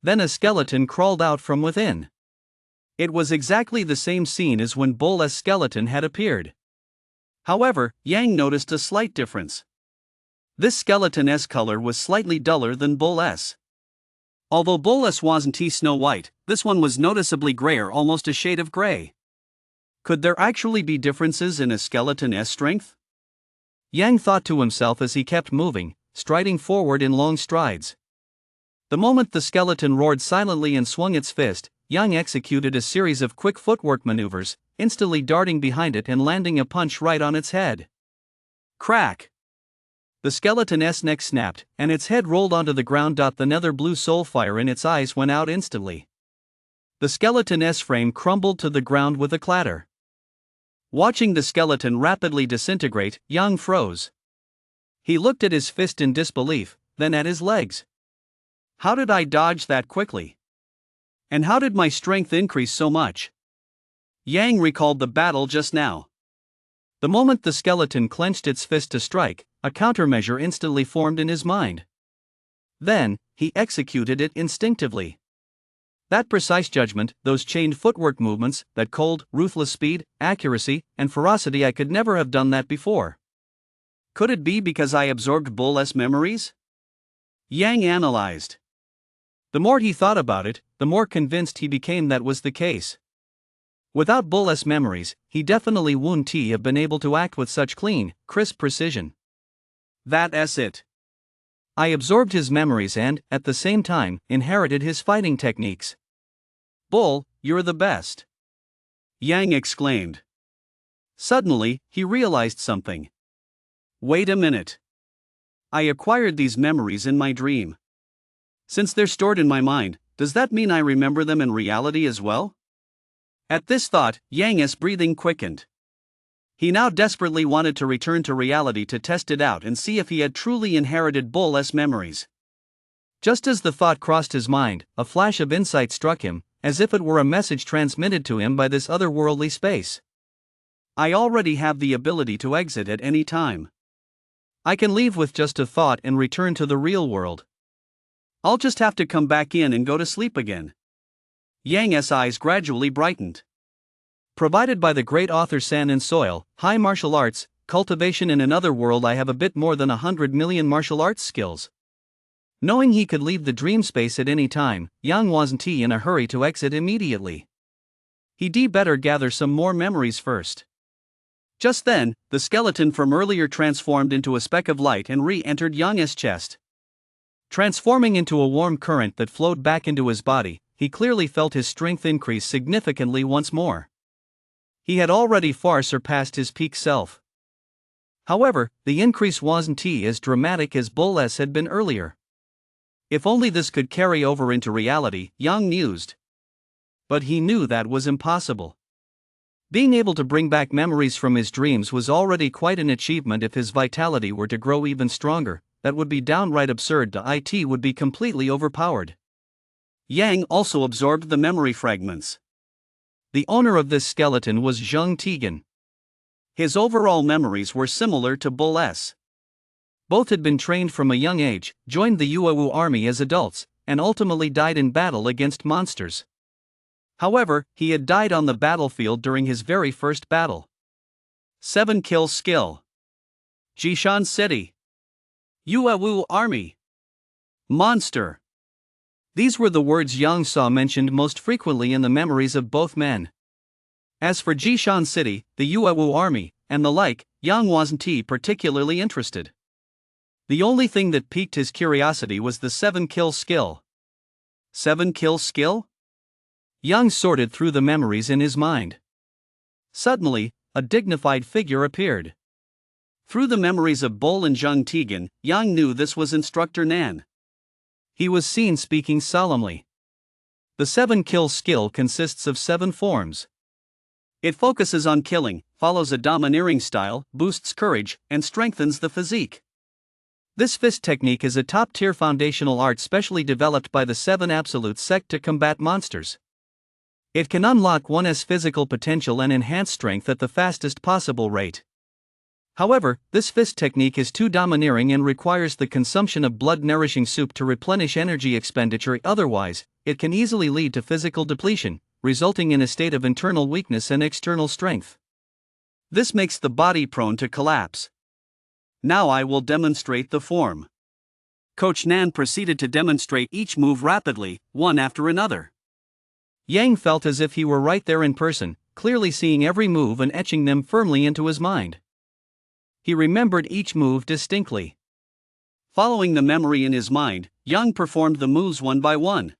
Then a skeleton crawled out from within. It was exactly the same scene as when Bull's skeleton had appeared. However, Yang noticed a slight difference. This skeleton's color was slightly duller than Bull's. Although Bull's wasn't snow white, this one was noticeably grayer, almost a shade of gray. Could there actually be differences in a skeleton's strength? Yang thought to himself as he kept moving, striding forward in long strides. The moment the skeleton roared silently and swung its fist, Yang executed a series of quick footwork maneuvers, instantly darting behind it and landing a punch right on its head. Crack! The skeleton's neck snapped, and its head rolled onto the ground. The nether blue soul fire in its eyes went out instantly. The skeleton's frame crumbled to the ground with a clatter. Watching the skeleton rapidly disintegrate, Yang froze. He looked at his fist in disbelief, then at his legs. How did I dodge that quickly? And how did my strength increase so much? Yang recalled the battle just now. The moment the skeleton clenched its fist to strike, a countermeasure instantly formed in his mind. Then, he executed it instinctively. That precise judgment, those chained footwork movements, that cold, ruthless speed, accuracy, and ferocity, I could never have done that before. Could it be because I absorbed Bull's memories? Yang analyzed. The more he thought about it, the more convinced he became that was the case. Without Bull's memories, he definitely wouldn't have been able to act with such clean, crisp precision. That's it. I absorbed his memories and, at the same time, inherited his fighting techniques. Bull, you're the best. Yang exclaimed. Suddenly, he realized something. Wait a minute. I acquired these memories in my dream. Since they're stored in my mind, does that mean I remember them in reality as well? At this thought, Yang's breathing quickened. He now desperately wanted to return to reality to test it out and see if he had truly inherited Bull's memories. Just as the thought crossed his mind, a flash of insight struck him, as if it were a message transmitted to him by this otherworldly space. I already have the ability to exit at any time. I can leave with just a thought and return to the real world. I'll just have to come back in and go to sleep again. Yang's eyes gradually brightened. Provided by the great author San and Soil, high martial arts, cultivation in another world, I have a bit more than 100 million martial arts skills. Knowing he could leave the dream space at any time, Yang wasn't in a hurry to exit immediately. He'd better gather some more memories first. Just then, the skeleton from earlier transformed into a speck of light and re-entered Yang's chest. Transforming into a warm current that flowed back into his body, he clearly felt his strength increase significantly once more. He had already far surpassed his peak self. However, the increase wasn't as dramatic as Bull's had been earlier. If only this could carry over into reality, Yang mused. But he knew that was impossible. Being able to bring back memories from his dreams was already quite an achievement. If his vitality were to grow even stronger, that would be downright absurd. It would be completely overpowered. Yang also absorbed the memory fragments. The owner of this skeleton was Zheng Tigan. His overall memories were similar to Bull's. Both had been trained from a young age, joined the Yuewu army as adults, and ultimately died in battle against monsters. However, he had died on the battlefield during his very first battle. 7-kill skill. Jishan City. Yuewu army. Monster. These were the words Yang saw mentioned most frequently in the memories of both men. As for Jishan City, the Yuewu army, and the like, Yang wasn't particularly interested. The only thing that piqued his curiosity was the 7-kill skill. 7-kill skill? Yang sorted through the memories in his mind. Suddenly, a dignified figure appeared. Through the memories of Bull and Zheng Tigan, Yang knew this was Instructor Nan. He was seen speaking solemnly. The 7-kill skill consists of 7 forms. It focuses on killing, follows a domineering style, boosts courage, and strengthens the physique. This fist technique is a top-tier foundational art specially developed by the 7 Absolute sect to combat monsters. It can unlock one's physical potential and enhance strength at the fastest possible rate. However, this fist technique is too domineering and requires the consumption of blood-nourishing soup to replenish energy expenditure. Otherwise, it can easily lead to physical depletion, resulting in a state of internal weakness and external strength. This makes the body prone to collapse. Now I will demonstrate the form. Coach Nan proceeded to demonstrate each move rapidly, one after another. Yang felt as if he were right there in person, clearly seeing every move and etching them firmly into his mind. He remembered each move distinctly. Following the memory in his mind, Yang performed the moves one by one.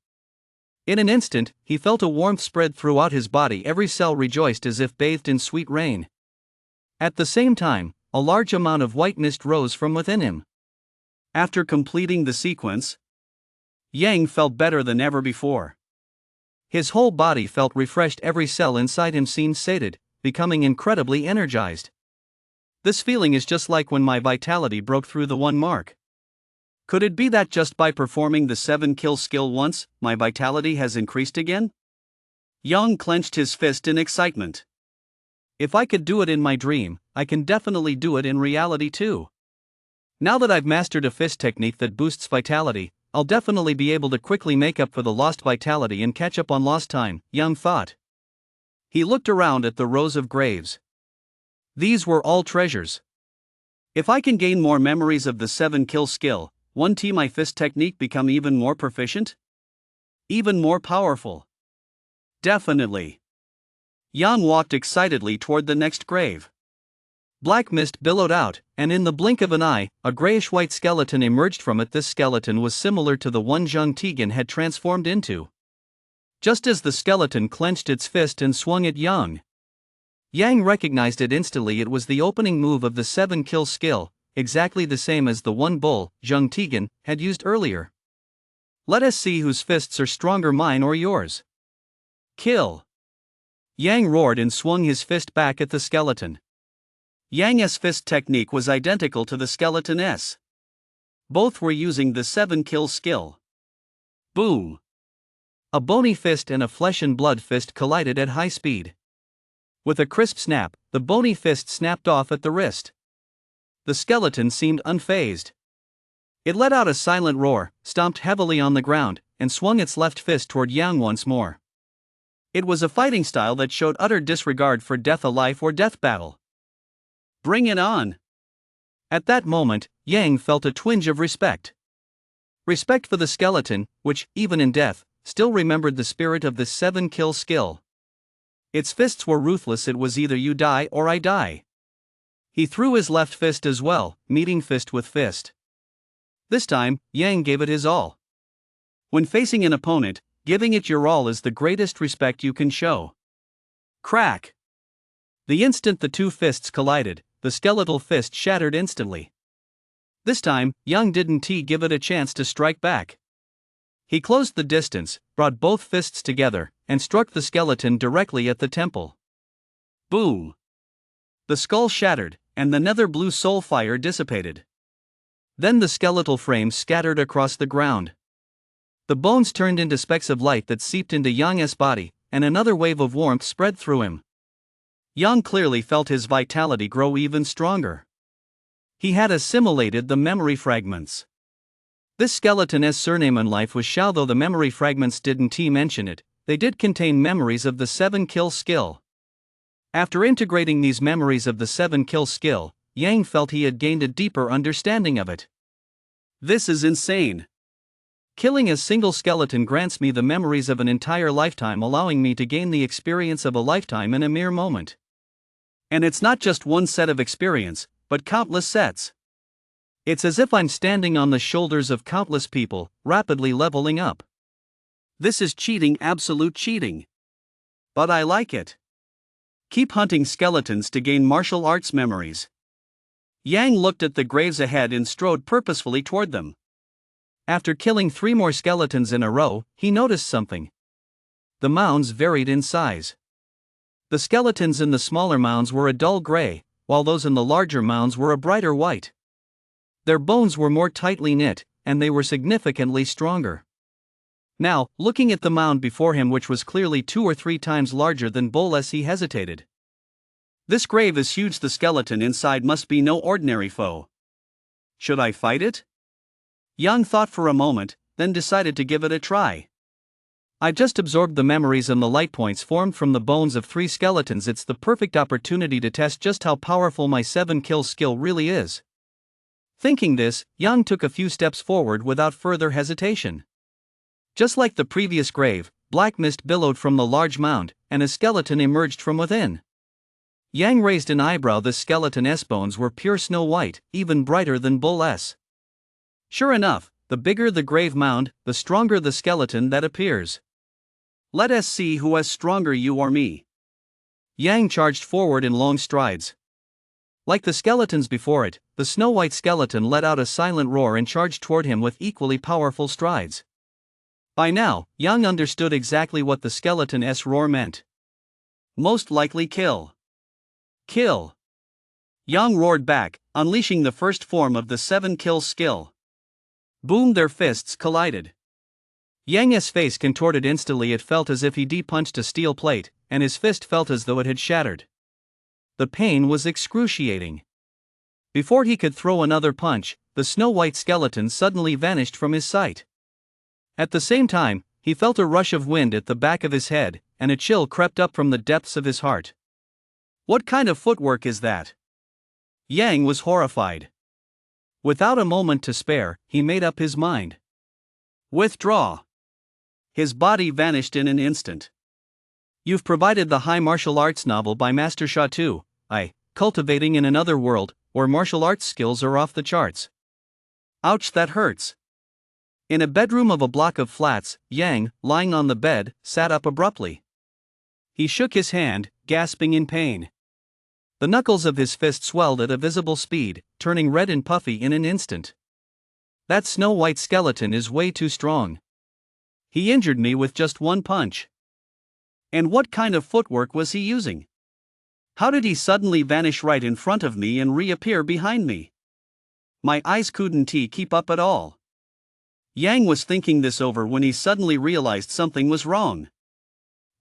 In an instant, he felt a warmth spread throughout his body. Every cell rejoiced as if bathed in sweet rain. At the same time, a large amount of white mist rose from within him. After completing the sequence, Yang felt better than ever before. His whole body felt refreshed, every cell inside him seemed sated, becoming incredibly energized. This feeling is just like when my vitality broke through the 1 mark. Could it be that just by performing the 7-kill skill once, my vitality has increased again? Yang clenched his fist in excitement. If I could do it in my dream, I can definitely do it in reality too. Now that I've mastered a fist technique that boosts vitality, I'll definitely be able to quickly make up for the lost vitality and catch up on lost time, Yang thought. He looked around at the rows of graves. These were all treasures. If I can gain more memories of the 7-kill skill, won't my fist technique become even more proficient? Even more powerful? Definitely. Yang walked excitedly toward the next grave. Black mist billowed out, and in the blink of an eye, a grayish-white skeleton emerged from it. This skeleton was similar to the one Zhang Tigan had transformed into. Just as the skeleton clenched its fist and swung at Yang recognized it instantly. It was the opening move of the 7-kill skill, exactly the same as the one bull, Zhang Tigan, had used earlier. Let us see whose fists are stronger, mine or yours. Kill! Yang roared and swung his fist back at the skeleton. Yang's fist technique was identical to the skeleton's. Both were using the 7-kill skill. Boom! A bony fist and a flesh and blood fist collided at high speed. With a crisp snap, the bony fist snapped off at the wrist. The skeleton seemed unfazed. It let out a silent roar, stomped heavily on the ground, and swung its left fist toward Yang once more. It was a fighting style that showed utter disregard for death, a life or death battle. Bring it on! At that moment, Yang felt a twinge of respect. Respect for the skeleton, which, even in death, still remembered the spirit of the 7-kill skill. Its fists were ruthless. It was either you die or I die. He threw his left fist as well, meeting fist with fist. This time, Yang gave it his all. When facing an opponent, giving it your all is the greatest respect you can show. Crack! The instant the two fists collided, the skeletal fist shattered instantly. This time, Yang didn't give it a chance to strike back. He closed the distance, brought both fists together, and struck the skeleton directly at the temple. Boom! The skull shattered, and the nether blue soul fire dissipated. Then the skeletal frame scattered across the ground. The bones turned into specks of light that seeped into Yang's body, and another wave of warmth spread through him. Yang clearly felt his vitality grow even stronger. He had assimilated the memory fragments. This skeleton's surname in life was Xiao. Though the memory fragments didn't mention it, they did contain memories of the 7-kill skill. After integrating these memories of the 7-kill skill, Yang felt he had gained a deeper understanding of it. This is insane. Killing a single skeleton grants me the memories of an entire lifetime, allowing me to gain the experience of a lifetime in a mere moment. And it's not just one set of experience, but countless sets. It's as if I'm standing on the shoulders of countless people, rapidly leveling up. This is cheating, absolute cheating. But I like it. Keep hunting skeletons to gain martial arts memories. Yang looked at the graves ahead and strode purposefully toward them. After killing 3 more skeletons in a row, he noticed something. The mounds varied in size. The skeletons in the smaller mounds were a dull gray, while those in the larger mounds were a brighter white. Their bones were more tightly knit, and they were significantly stronger. Now, looking at the mound before him, which was clearly 2 or 3 times larger than Boles, he hesitated. This grave is huge. The skeleton inside must be no ordinary foe. Should I fight it? Yang thought for a moment, then decided to give it a try. I just absorbed the memories and the light points formed from the bones of 3 skeletons. It's the perfect opportunity to test just how powerful my 7-kill skill really is. Thinking this, Yang took a few steps forward without further hesitation. Just like the previous grave, black mist billowed from the large mound, and a skeleton emerged from within. Yang raised an eyebrow. The skeleton's bones were pure snow white, even brighter than Boles. Sure enough, the bigger the grave mound, the stronger the skeleton that appears. Let us see who is stronger, you or me. Yang charged forward in long strides. Like the skeletons before it, the snow-white skeleton let out a silent roar and charged toward him with equally powerful strides. By now, Yang understood exactly what the skeleton's roar meant. Most likely kill. Kill. Yang roared back, unleashing the first form of the 7-kill skill. Boom! Their fists collided. Yang's face contorted instantly. It felt as if he de-punched a steel plate, and his fist felt as though it had shattered. The pain was excruciating. Before he could throw another punch, the snow-white skeleton suddenly vanished from his sight. At the same time, he felt a rush of wind at the back of his head, and a chill crept up from the depths of his heart. What kind of footwork is that? Yang was horrified. Without a moment to spare, he made up his mind. Withdraw. His body vanished in an instant. You've provided the high martial arts novel by Master Sha Tu, cultivating in another world, where martial arts skills are off the charts. Ouch, that hurts. In a bedroom of a block of flats, Yang, lying on the bed, sat up abruptly. He shook his hand, gasping in pain. The knuckles of his fist swelled at a visible speed, turning red and puffy in an instant. That snow-white skeleton is way too strong. He injured me with just one punch. And what kind of footwork was he using? How did he suddenly vanish right in front of me and reappear behind me? My eyes couldn't keep up at all. Yang was thinking this over when he suddenly realized something was wrong.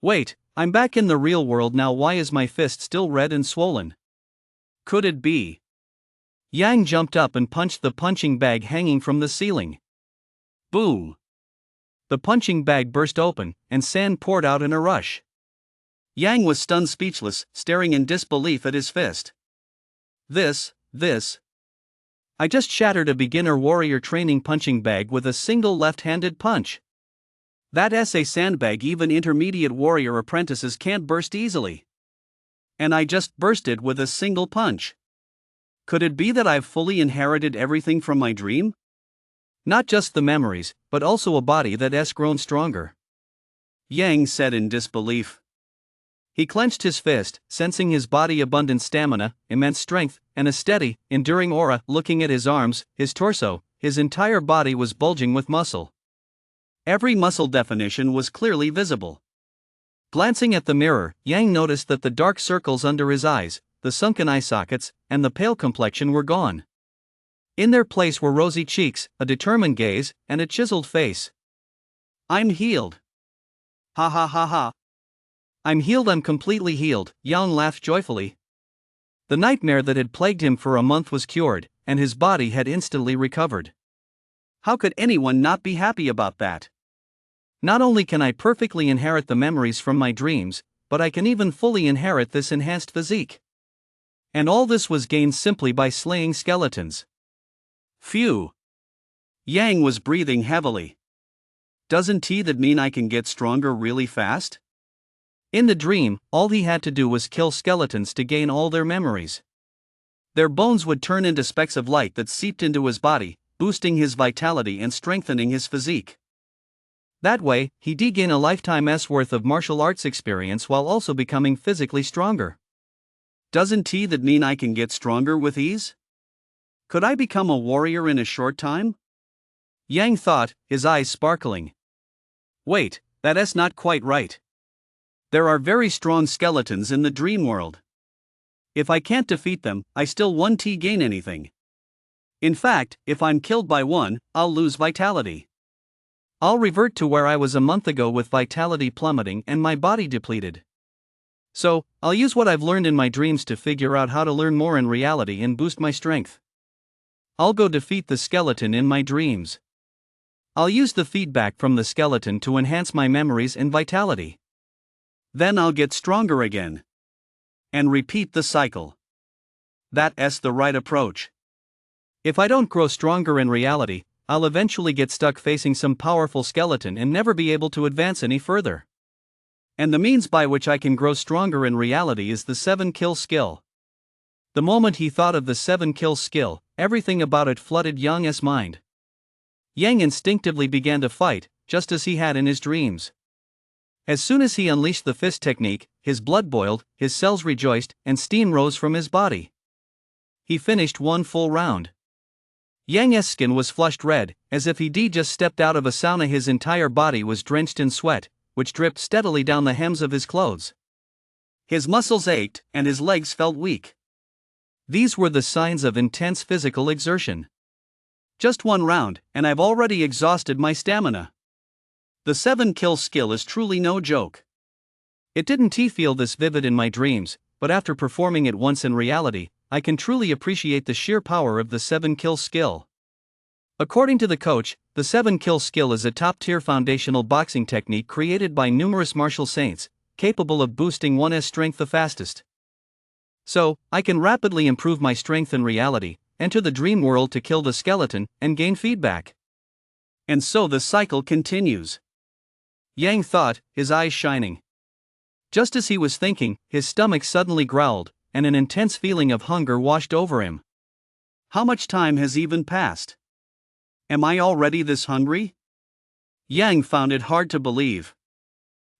Wait, I'm back in the real world now. Why is my fist still red and swollen? Could it be? Yang jumped up and punched the punching bag hanging from the ceiling. Boom! The punching bag burst open, and sand poured out in a rush. Yang was stunned, speechless, staring in disbelief at his fist. This. I just shattered a beginner warrior training punching bag with a single left-handed punch. That's a sandbag even intermediate warrior apprentices can't burst easily. And I just burst it with a single punch. Could it be that I've fully inherited everything from my dream? Not just the memories, but also a body that's grown stronger. Yang said in disbelief. He clenched his fist, sensing his body abundant stamina, immense strength, and a steady, enduring aura. Looking at his arms, his torso, his entire body was bulging with muscle. Every muscle definition was clearly visible. Glancing at the mirror, Yang noticed that the dark circles under his eyes, the sunken eye sockets, and the pale complexion were gone. In their place were rosy cheeks, a determined gaze, and a chiseled face. I'm healed. Ha ha ha ha. I'm healed, I'm completely healed, Yang laughed joyfully. The nightmare that had plagued him for a month was cured, and his body had instantly recovered. How could anyone not be happy about that? Not only can I perfectly inherit the memories from my dreams, but I can even fully inherit this enhanced physique. And all this was gained simply by slaying skeletons. Phew. Yang was breathing heavily. Doesn't that mean I can get stronger really fast? In the dream, all he had to do was kill skeletons to gain all their memories. Their bones would turn into specks of light that seeped into his body, boosting his vitality and strengthening his physique. That way, he'd gain a lifetime's worth of martial arts experience while also becoming physically stronger. Doesn't that mean I can get stronger with ease? Could I become a warrior in a short time? Yang thought, his eyes sparkling. Wait, that's not quite right. There are very strong skeletons in the dream world. If I can't defeat them, I still won't gain anything. In fact, if I'm killed by one, I'll lose vitality. I'll revert to where I was a month ago with vitality plummeting and my body depleted. So, I'll use what I've learned in my dreams to figure out how to learn more in reality and boost my strength. I'll go defeat the skeleton in my dreams. I'll use the feedback from the skeleton to enhance my memories and vitality. Then I'll get stronger again. And repeat the cycle. That's the right approach. If I don't grow stronger in reality, I'll eventually get stuck facing some powerful skeleton and never be able to advance any further. And the means by which I can grow stronger in reality is the 7-kill skill. The moment he thought of the 7-kill skill, everything about it flooded Yang's mind. Yang instinctively began to fight, just as he had in his dreams. As soon as he unleashed the fist technique, his blood boiled, his cells rejoiced, and steam rose from his body. He finished one full round. Yang's skin was flushed red, as if he'd just stepped out of a sauna. His entire body was drenched in sweat, which dripped steadily down the hems of his clothes. His muscles ached, and his legs felt weak. These were the signs of intense physical exertion. Just one round, and I've already exhausted my stamina. The 7-kill skill is truly no joke. It didn't feel this vivid in my dreams, but after performing it once in reality, I can truly appreciate the sheer power of the 7-kill skill. According to the coach, the 7-kill skill is a top-tier foundational boxing technique created by numerous martial saints, capable of boosting one's strength the fastest. So, I can rapidly improve my strength in reality, enter the dream world to kill the skeleton, and gain feedback. And so the cycle continues. Yang thought, his eyes shining. Just as he was thinking, his stomach suddenly growled, and an intense feeling of hunger washed over him. How much time has even passed? Am I already this hungry? Yang found it hard to believe.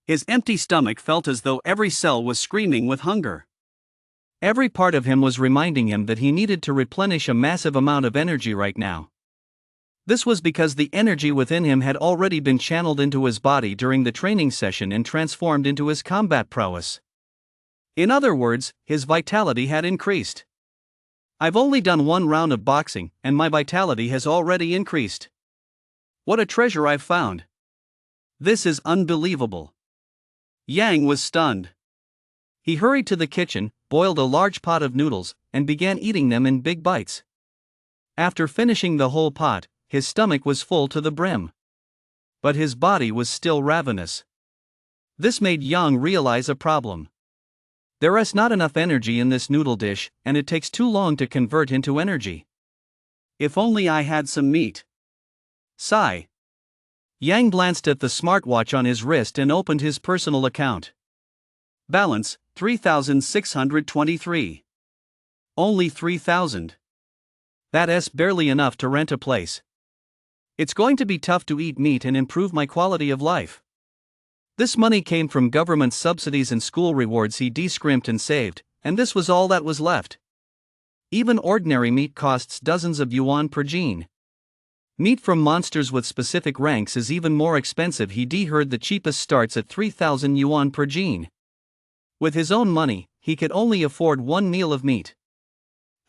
His empty stomach felt as though every cell was screaming with hunger. Every part of him was reminding him that he needed to replenish a massive amount of energy right now. This was because the energy within him had already been channeled into his body during the training session and transformed into his combat prowess. In other words, his vitality had increased. I've only done one round of boxing, and my vitality has already increased. What a treasure I've found. This is unbelievable. Yang was stunned. He hurried to the kitchen, boiled a large pot of noodles, and began eating them in big bites. After finishing the whole pot, his stomach was full to the brim. But his body was still ravenous. This made Yang realize a problem. There is not enough energy in this noodle dish, and it takes too long to convert into energy. If only I had some meat. Sigh. Yang glanced at the smartwatch on his wrist and opened his personal account. Balance, 3,623. Only 3,000. That's barely enough to rent a place. It's going to be tough to eat meat and improve my quality of life. This money came from government subsidies and school rewards he de-scrimped and saved, and this was all that was left. Even ordinary meat costs dozens of yuan per gene. Meat from monsters with specific ranks is even more expensive. He heard the cheapest starts at 3,000 yuan per gene. With his own money, he could only afford one meal of meat.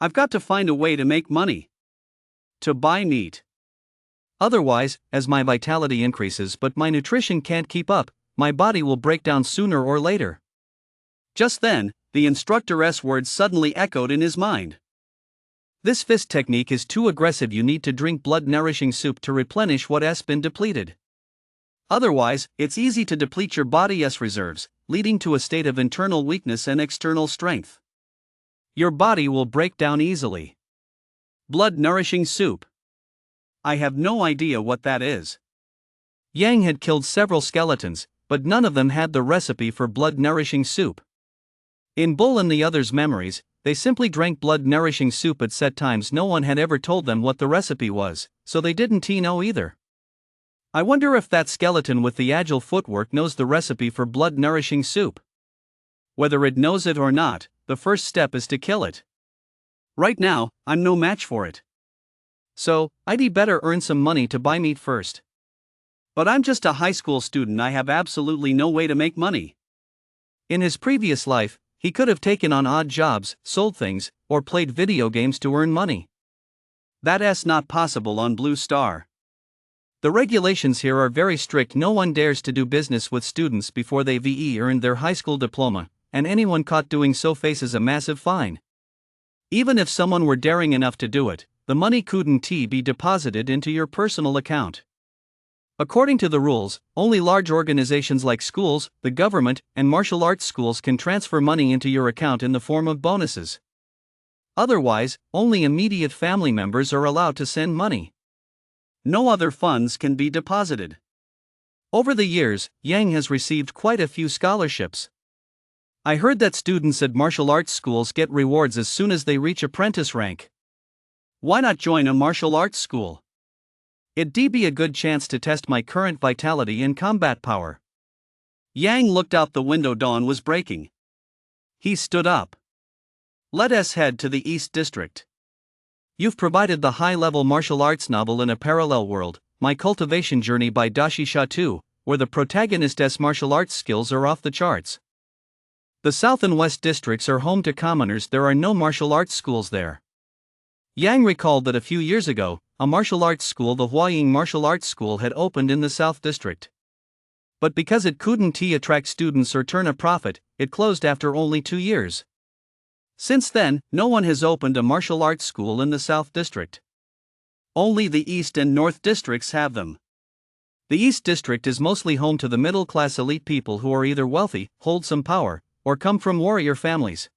I've got to find a way to make money. To buy meat. Otherwise, as my vitality increases but my nutrition can't keep up, my body will break down sooner or later. Just then, the instructor's words suddenly echoed in his mind. This fist technique is too aggressive. You need to drink blood-nourishing soup to replenish what has been depleted. Otherwise, it's easy to deplete your body's reserves, leading to a state of internal weakness and external strength. Your body will break down easily. Blood-nourishing soup. I have no idea what that is. Yang had killed several skeletons, but none of them had the recipe for blood-nourishing soup. In Bull and the others' memories, they simply drank blood-nourishing soup at set times. No one had ever told them what the recipe was, so they didn't know either. I wonder if that skeleton with the agile footwork knows the recipe for blood-nourishing soup. Whether it knows it or not, the first step is to kill it. Right now, I'm no match for it. So, I'd better earn some money to buy meat first. But I'm just a high school student. I have absolutely no way to make money. In his previous life, he could have taken on odd jobs, sold things, or played video games to earn money. That's not possible on Blue Star. The regulations here are very strict. No one dares to do business with students before they've earned their high school diploma, and anyone caught doing so faces a massive fine. Even if someone were daring enough to do it, the money couldn't be deposited into your personal account. According to the rules, only large organizations like schools, the government, and martial arts schools can transfer money into your account in the form of bonuses. Otherwise, only immediate family members are allowed to send money. No other funds can be deposited. Over the years, Yang has received quite a few scholarships. I heard that students at martial arts schools get rewards as soon as they reach apprentice rank. Why not join a martial arts school? It'd be a good chance to test my current vitality and combat power. Yang looked out the window. Dawn was breaking. He stood up. Let us head to the East District. You've provided the high-level martial arts novel in a parallel world, My Cultivation Journey by Dashi Shatu, where the protagonist's martial arts skills are off the charts. The South and West districts are home to commoners. There are no martial arts schools there. Yang recalled that a few years ago, a martial arts school, the Huaying Martial Arts School, had opened in the South District. But because it couldn't attract students or turn a profit, it closed after only 2 years. Since then, no one has opened a martial arts school in the South District. Only the East and North districts have them. The East District is mostly home to the middle-class elite people who are either wealthy, hold some power, or come from warrior families.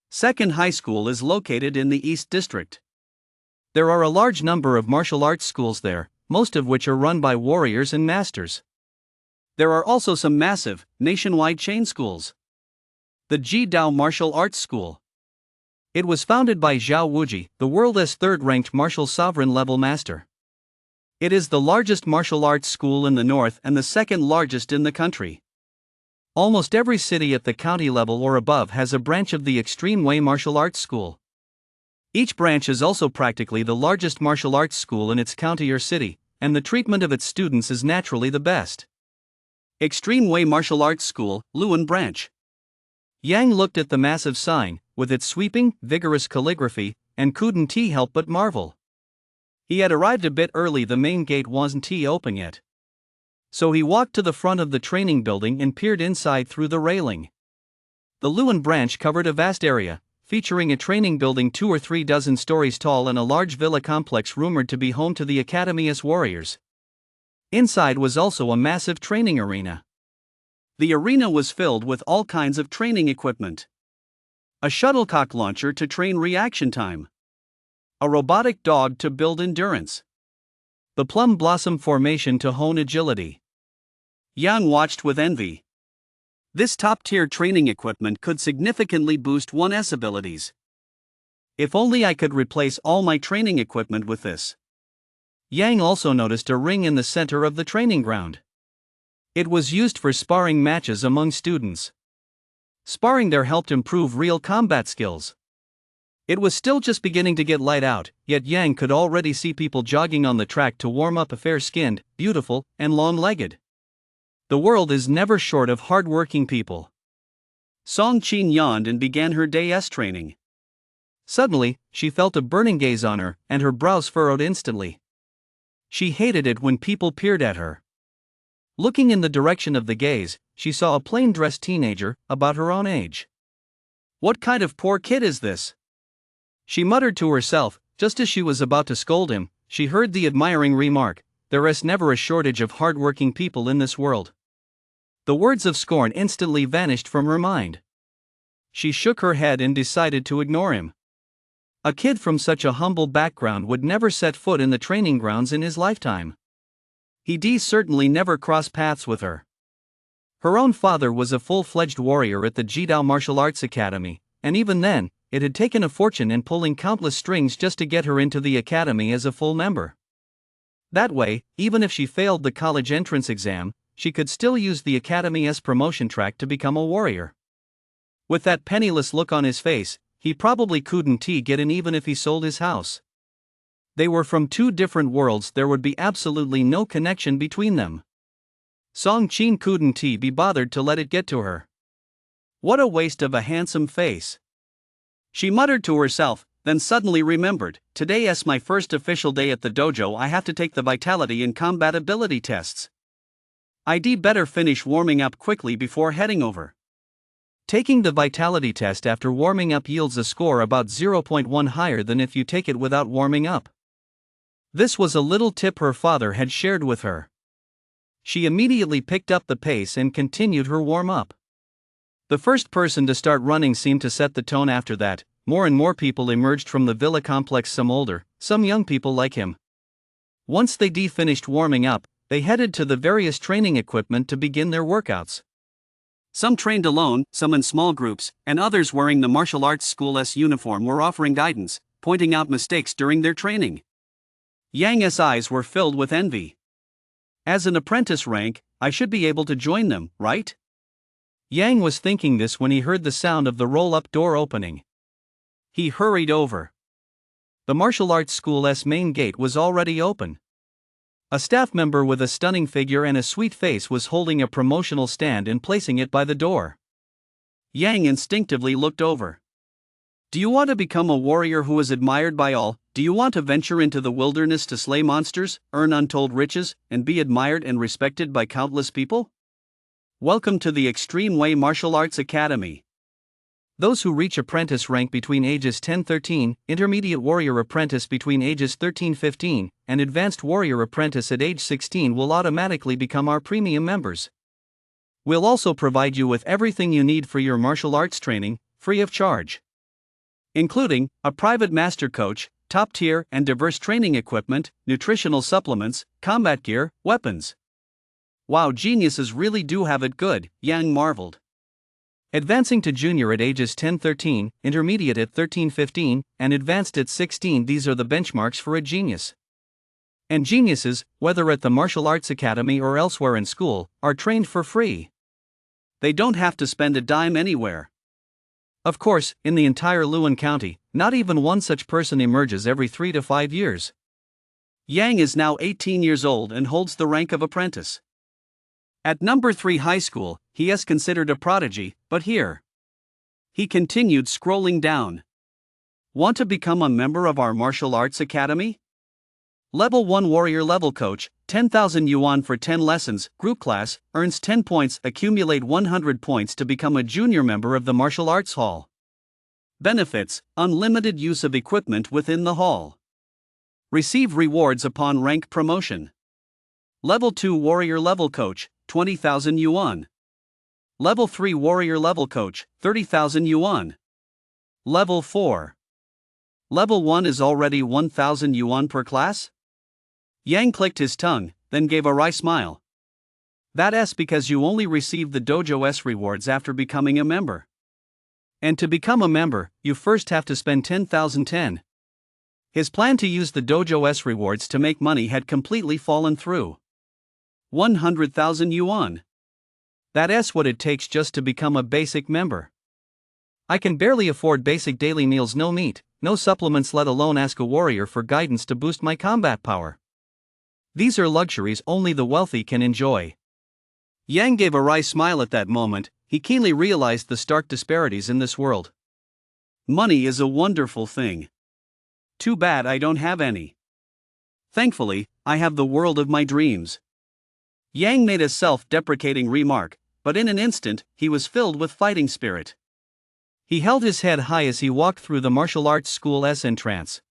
Second High School is located in the East District. There are a large number of martial arts schools there, most of which are run by warriors and masters. There are also some massive, nationwide chain schools. The Ji-Dao Martial Arts School. It was founded by Zhao Wuji, the world's third-ranked martial sovereign-level master. It is the largest martial arts school in the north and the second largest in the country. Almost every city at the county level or above has a branch of the Extreme Way Martial Arts School. Each branch is also practically the largest martial arts school in its county or city, and the treatment of its students is naturally the best. Extreme Way Martial Arts School, Luan Branch. Yang looked at the massive sign, with its sweeping, vigorous calligraphy, and couldn't help but marvel. He had arrived a bit early. The main gate wasn't open yet. So he walked to the front of the training building and peered inside through the railing. The Luan branch covered a vast area, featuring a training building 2 or 3 dozen stories tall and a large villa complex rumored to be home to the academies warriors. Inside was also a massive training arena. The arena was filled with all kinds of training equipment. A shuttlecock launcher to train reaction time. A robotic dog to build endurance. The plum blossom formation to hone agility. Yang watched with envy. This top-tier training equipment could significantly boost one's abilities. If only I could replace all my training equipment with this. Yang also noticed a ring in the center of the training ground. It was used for sparring matches among students. Sparring there helped improve real combat skills. It was still just beginning to get light out, yet Yang could already see people jogging on the track to warm up, fair-skinned, beautiful, and long-legged. The world is never short of hard-working people. Song Qin yawned and began her day's training. Suddenly, she felt a burning gaze on her, and her brows furrowed instantly. She hated it when people peered at her. Looking in the direction of the gaze, she saw a plain-dressed teenager, about her own age. What kind of poor kid is this? She muttered to herself. Just as she was about to scold him, she heard the admiring remark, "There is never a shortage of hard-working people in this world." The words of scorn instantly vanished from her mind. She shook her head and decided to ignore him. A kid from such a humble background would never set foot in the training grounds in his lifetime. He'd certainly never cross paths with her. Her own father was a full-fledged warrior at the Ji-Dao Martial Arts Academy, and even then, it had taken a fortune and pulling countless strings just to get her into the academy as a full member. That way, even if she failed the college entrance exam, she could still use the academy's promotion track to become a warrior. With that penniless look on his face, he probably couldn't get in even if he sold his house. They were from 2 different worlds. There would be absolutely no connection between them. Song Qin couldn't be bothered to let it get to her. What a waste of a handsome face. She muttered to herself, then suddenly remembered, today's my first official day at the dojo, I have to take the vitality and combat ability tests. I'd better finish warming up quickly before heading over. Taking the vitality test after warming up yields a score about 0.1 higher than if you take it without warming up. This was a little tip her father had shared with her. She immediately picked up the pace and continued her warm-up. The first person to start running seemed to set the tone. After that, more and more people emerged from the villa complex, some older, some young people like him. Once they finished warming up, they headed to the various training equipment to begin their workouts. Some trained alone, some in small groups, and others wearing the martial arts school's uniform were offering guidance, pointing out mistakes during their training. Yang's eyes were filled with envy. As an apprentice rank, I should be able to join them, right? Yang was thinking this when he heard the sound of the roll-up door opening. He hurried over. The martial arts school's main gate was already open. A staff member with a stunning figure and a sweet face was holding a promotional stand and placing it by the door. Yang instinctively looked over. Do you want to become a warrior who is admired by all? Do you want to venture into the wilderness to slay monsters, earn untold riches, and be admired and respected by countless people? Welcome to the Extreme Way Martial Arts Academy. Those who reach apprentice rank between ages 10-13, intermediate warrior apprentice between ages 13-15, and advanced warrior apprentice at age 16 will automatically become our premium members. We'll also provide you with everything you need for your martial arts training, free of charge, including a private master coach, top-tier and diverse training equipment, nutritional supplements, combat gear, weapons. Wow, geniuses really do have it good, Yang marveled. Advancing to junior at ages 10-13, intermediate at 13-15, and advanced at 16, these are the benchmarks for a genius. And geniuses, whether at the Martial Arts Academy or elsewhere in school, are trained for free. They don't have to spend a dime anywhere. Of course, in the entire Luan County, not even one such person emerges every 3 to 5 years. Yang is now 18 years old and holds the rank of apprentice. At number 3 high school, he is considered a prodigy, but here. He continued scrolling down. Want to become a member of our martial arts academy? Level 1 warrior level coach, 10,000 yuan for 10 lessons, group class, earns 10 points, accumulate 100 points to become a junior member of the martial arts hall. Benefits, unlimited use of equipment within the hall. Receive rewards upon rank promotion. Level 2 warrior level coach, 20,000 yuan. Level 3 warrior level coach, 30,000 yuan. Level 4. Level 1 is already 1,000 yuan per class? Yang clicked his tongue, then gave a wry smile. That's because you only receive the dojo's rewards after becoming a member. And to become a member, you first have to spend 10,010. His plan to use the dojo's rewards to make money had completely fallen through. 100,000 yuan. That's what it takes just to become a basic member. I can barely afford basic daily meals, no meat, no supplements, let alone ask a warrior for guidance to boost my combat power. These are luxuries only the wealthy can enjoy. Yang gave a wry smile at that moment. He keenly realized the stark disparities in this world. Money is a wonderful thing. Too bad I don't have any. Thankfully, I have the world of my dreams. Yang made a self-deprecating remark, but in an instant, he was filled with fighting spirit. He held his head high as he walked through the martial arts school's entrance.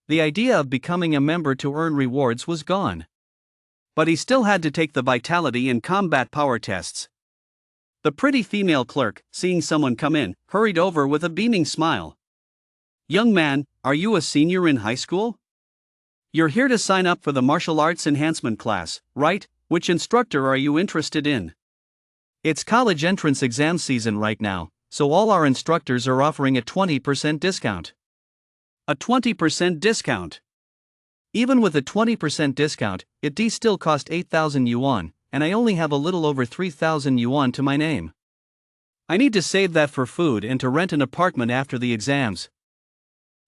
The idea of becoming a member to earn rewards was gone. But he still had to take the vitality and combat power tests. The pretty female clerk, seeing someone come in, hurried over with a beaming smile. Young man, are you a senior in high school? You're here to sign up for the martial arts enhancement class, right? Which instructor are you interested in? It's college entrance exam season right now, so all our instructors are offering a 20% discount. A 20% discount? Even with a 20% discount, it still cost 8,000 yuan, and I only have a little over 3,000 yuan to my name. I need to save that for food and to rent an apartment after the exams.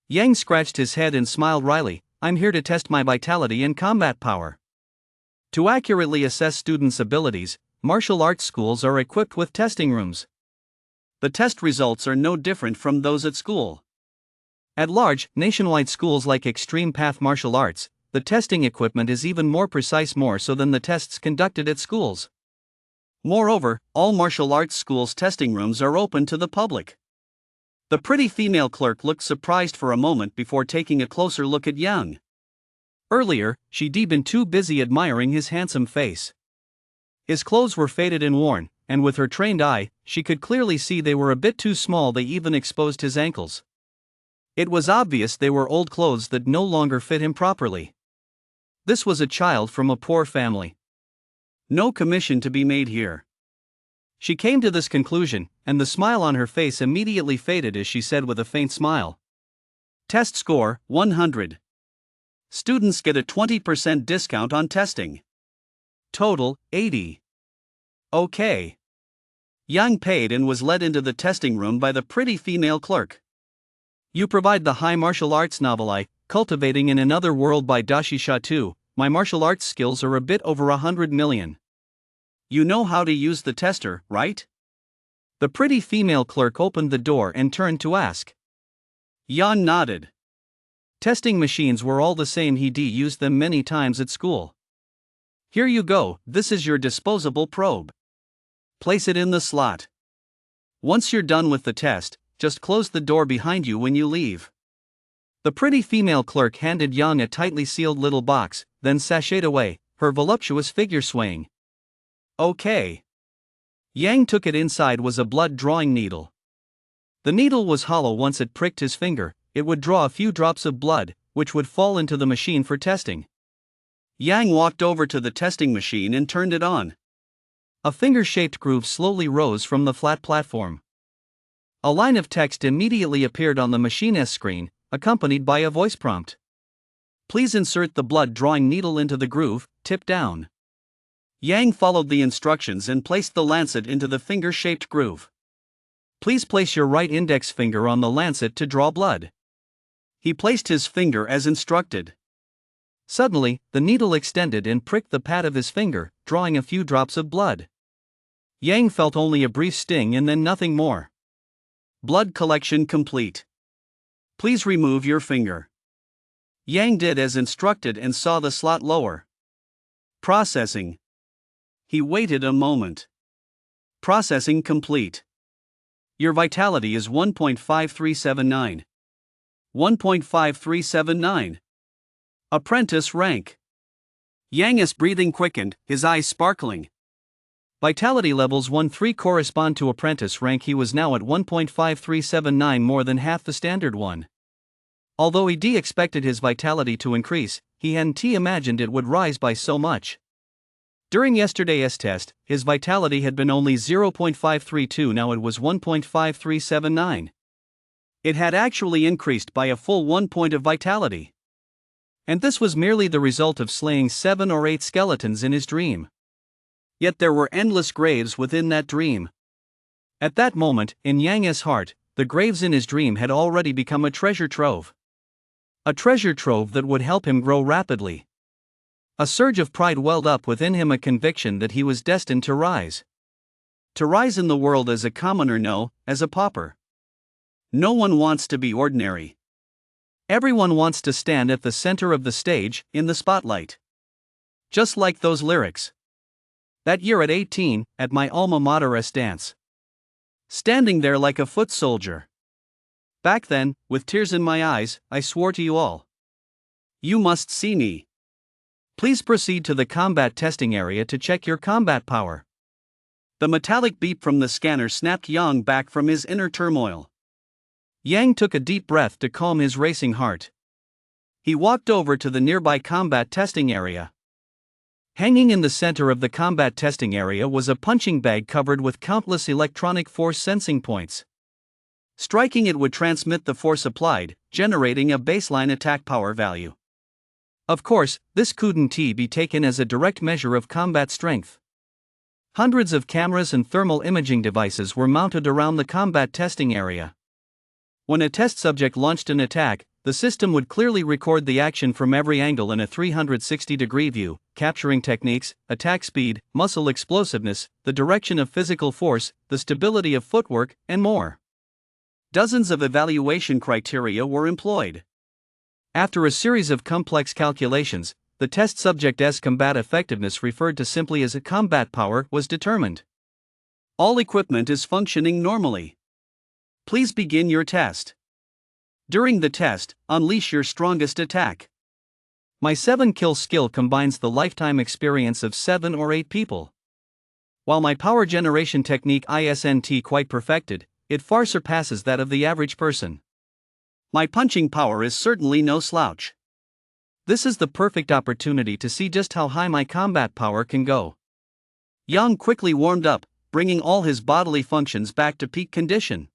Yang scratched his head and smiled wryly. I'm here to test my vitality and combat power. To accurately assess students' abilities, martial arts schools are equipped with testing rooms. The test results are no different from those at school. At large, nationwide schools like Extreme Path Martial Arts, the testing equipment is even more precise, more so than the tests conducted at schools. Moreover, all martial arts schools' testing rooms are open to the public. The pretty female clerk looked surprised for a moment before taking a closer look at Yang. Earlier, she'd been too busy admiring his handsome face. His clothes were faded and worn, and with her trained eye, she could clearly see they were a bit too small, they even exposed his ankles. It was obvious they were old clothes that no longer fit him properly. This was a child from a poor family. No commission to be made here. She came to this conclusion, and the smile on her face immediately faded as she said with a faint smile. Test score, 100. Students get a 20% discount on testing. Total, 80. Okay. Yang paid and was led into the testing room by the pretty female clerk. You provide the high martial arts novel I, Cultivating in Another World by Dashi Shatu. My martial arts skills are a bit over 100 million. You know how to use the tester, right? The pretty female clerk opened the door and turned to ask. Yan nodded. Testing machines were all the same, he'd used them many times at school. Here you go, this is your disposable probe. Place it in the slot. Once you're done with the test, just close the door behind you when you leave. The pretty female clerk handed Yang a tightly sealed little box, then sashayed away, her voluptuous figure swaying. Okay. Yang took it. Inside was a blood-drawing needle. The needle was hollow. Once it pricked his finger, it would draw a few drops of blood, which would fall into the machine for testing. Yang walked over to the testing machine and turned it on. A finger-shaped groove slowly rose from the flat platform. A line of text immediately appeared on the machine's screen, accompanied by a voice prompt. Please insert the blood-drawing needle into the groove, tip down. Yang followed the instructions and placed the lancet into the finger-shaped groove. Please place your right index finger on the lancet to draw blood. He placed his finger as instructed. Suddenly, the needle extended and pricked the pad of his finger, drawing a few drops of blood. Yang felt only a brief sting and then nothing more. Blood collection complete. Please remove your finger. Yang did as instructed and saw the slot lower. Processing. He waited a moment. Processing complete. Your vitality is 1.5379. 1.5379. Apprentice rank. Yang's breathing quickened, his eyes sparkling. Vitality levels 1-3 correspond to apprentice rank. He was now at 1.5379, more than half the standard one. Although he'd expected his vitality to increase, he hadn't imagined it would rise by so much. During yesterday's test, his vitality had been only 0.532, now it was 1.5379. It had actually increased by a full 1 point of vitality. And this was merely the result of slaying 7 or 8 skeletons in his dream. Yet there were endless graves within that dream. At that moment, in Yang's heart, the graves in his dream had already become a treasure trove. A treasure trove that would help him grow rapidly. A surge of pride welled up within him, a conviction that he was destined to rise. To rise in the world as a commoner, no, as a pauper. No one wants to be ordinary. Everyone wants to stand at the center of the stage, in the spotlight. Just like those lyrics. That year at 18, at my alma mater's dance. Standing there like a foot soldier. Back then, with tears in my eyes, I swore to you all. You must see me. Please proceed to the combat testing area to check your combat power. The metallic beep from the scanner snapped Yang back from his inner turmoil. Yang took a deep breath to calm his racing heart. He walked over to the nearby combat testing area. Hanging in the center of the combat testing area was a punching bag covered with countless electronic force sensing points. Striking it would transmit the force applied, generating a baseline attack power value. Of course, this couldn't be taken as a direct measure of combat strength. Hundreds of cameras and thermal imaging devices were mounted around the combat testing area. When a test subject launched an attack, the system would clearly record the action from every angle in a 360-degree view, capturing techniques, attack speed, muscle explosiveness, the direction of physical force, the stability of footwork, and more. Dozens of evaluation criteria were employed. After a series of complex calculations, the test subject's combat effectiveness, referred to simply as a combat power, was determined. All equipment is functioning normally. Please begin your test. During the test, unleash your strongest attack. My 7-kill skill combines the lifetime experience of 7 or 8 people. While my power generation technique isn't quite perfected, it far surpasses that of the average person. My punching power is certainly no slouch. This is the perfect opportunity to see just how high my combat power can go. Yang quickly warmed up, bringing all his bodily functions back to peak condition.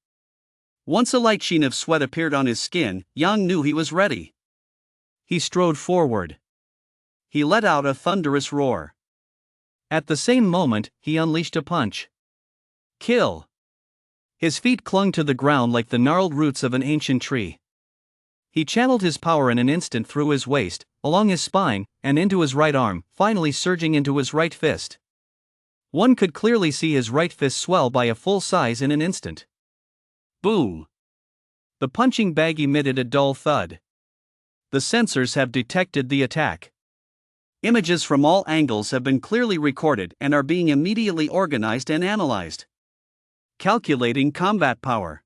Once a light sheen of sweat appeared on his skin, Yang knew he was ready. He strode forward. He let out a thunderous roar. At the same moment, he unleashed a punch. Kill! His feet clung to the ground like the gnarled roots of an ancient tree. He channeled his power in an instant through his waist, along his spine, and into his right arm, finally surging into his right fist. One could clearly see his right fist swell by a full size in an instant. Boom! The punching bag emitted a dull thud. The sensors have detected the attack. Images from all angles have been clearly recorded and are being immediately organized and analyzed. Calculating combat power.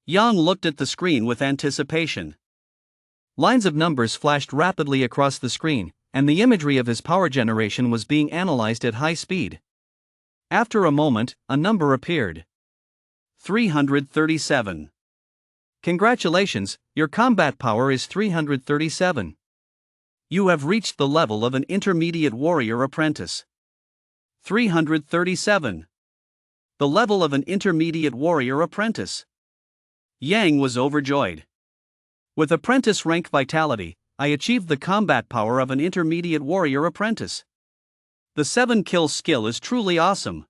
Yang looked at the screen with anticipation. Lines of numbers flashed rapidly across the screen, and the imagery of his power generation was being analyzed at high speed. After a moment, a number appeared. 337. Congratulations, your combat power is 337. You have reached the level of an intermediate warrior apprentice. 337. The level of an intermediate warrior apprentice. Yang was overjoyed. With apprentice rank vitality, I achieved the combat power of an intermediate warrior apprentice. The 7-kill skill is truly awesome.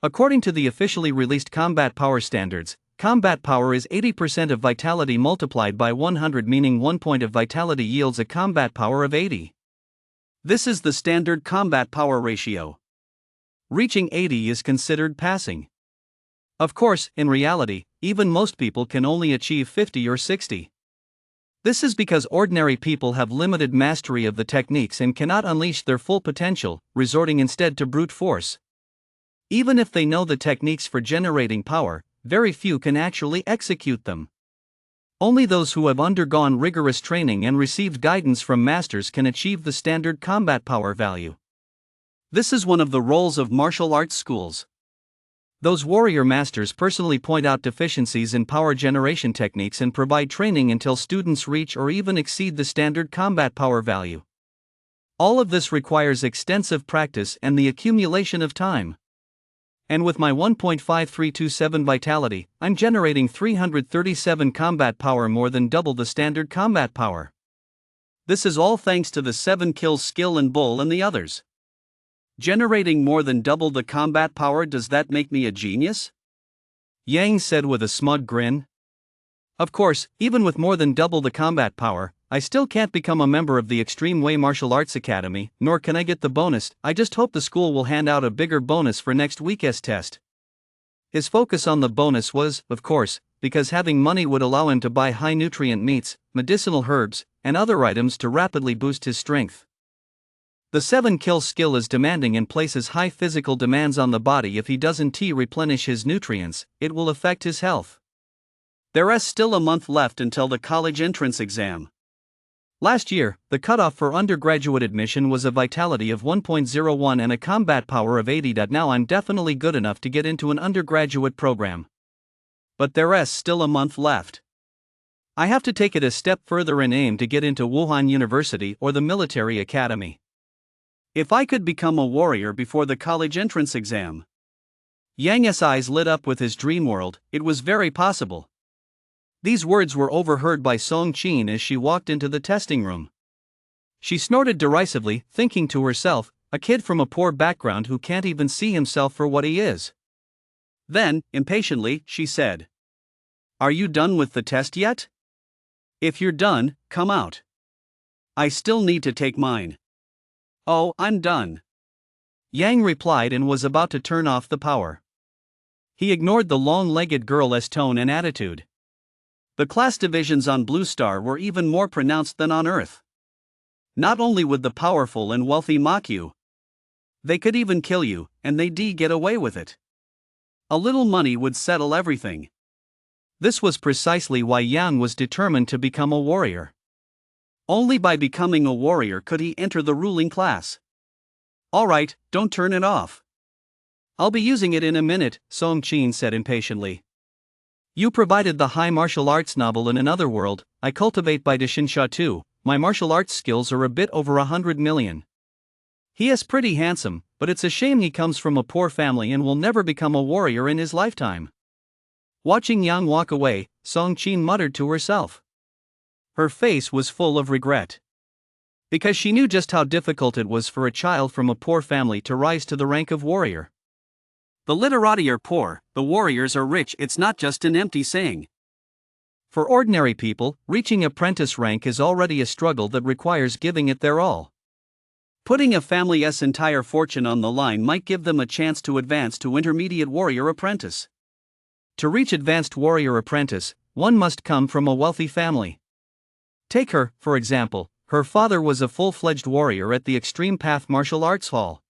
According to the officially released combat power standards, combat power is 80% of vitality multiplied by 100, meaning 1 point of vitality yields a combat power of 80. This is the standard combat power ratio. Reaching 80 is considered passing. Of course, in reality, even most people can only achieve 50 or 60. This is because ordinary people have limited mastery of the techniques and cannot unleash their full potential, resorting instead to brute force. Even if they know the techniques for generating power, very few can actually execute them. Only those who have undergone rigorous training and received guidance from masters can achieve the standard combat power value. This is one of the roles of martial arts schools. Those warrior masters personally point out deficiencies in power generation techniques and provide training until students reach or even exceed the standard combat power value. All of this requires extensive practice and the accumulation of time. And with my 1.5327 vitality, I'm generating 337 combat power, more than double the standard combat power. This is all thanks to the 7-kill skill and bull and the others. Generating more than double the combat power, does that make me a genius? Yang said with a smug grin. Of course, even with more than double the combat power, I still can't become a member of the Extreme Way Martial Arts Academy, nor can I get the bonus. I just hope the school will hand out a bigger bonus for next week's test. His focus on the bonus was, of course, because having money would allow him to buy high-nutrient meats, medicinal herbs, and other items to rapidly boost his strength. The 7-kill skill is demanding and places high physical demands on the body. If he doesn't replenish his nutrients, it will affect his health. There's still a month left until the college entrance exam. Last year, the cutoff for undergraduate admission was a vitality of 1.01 and a combat power of 80. Now I'm definitely good enough to get into an undergraduate program. But there's still a month left. I have to take it a step further and aim to get into Wuhan University or the military academy. If I could become a warrior before the college entrance exam. Yang's eyes lit up with his dream world. It was very possible. These words were overheard by Song Qin as she walked into the testing room. She snorted derisively, thinking to herself, a kid from a poor background who can't even see himself for what he is. Then, impatiently, she said, "Are you done with the test yet? If you're done, come out. I still need to take mine." "Oh, I'm done," Yang replied and was about to turn off the power. He ignored the long-legged girl's tone and attitude. The class divisions on Blue Star were even more pronounced than on Earth. Not only would the powerful and wealthy mock you, they could even kill you, and they'd get away with it. A little money would settle everything. This was precisely why Yang was determined to become a warrior. Only by becoming a warrior could he enter the ruling class. Alright, don't turn it off. I'll be using it in a minute, Song Qin said impatiently. You provided the high martial arts novel in another world. I cultivate by Deshinsha too. My martial arts skills are a bit over 100 million. He is pretty handsome, but it's a shame he comes from a poor family and will never become a warrior in his lifetime. Watching Yang walk away, Song Qin muttered to herself. Her face was full of regret. Because she knew just how difficult it was for a child from a poor family to rise to the rank of warrior. The literati are poor, the warriors are rich. It's not just an empty saying. For ordinary people, reaching apprentice rank is already a struggle that requires giving it their all. Putting a family's entire fortune on the line might give them a chance to advance to intermediate warrior apprentice. To reach advanced warrior apprentice, one must come from a wealthy family. Take her, for example. Her father was a full-fledged warrior at the Extreme Path Martial Arts Hall.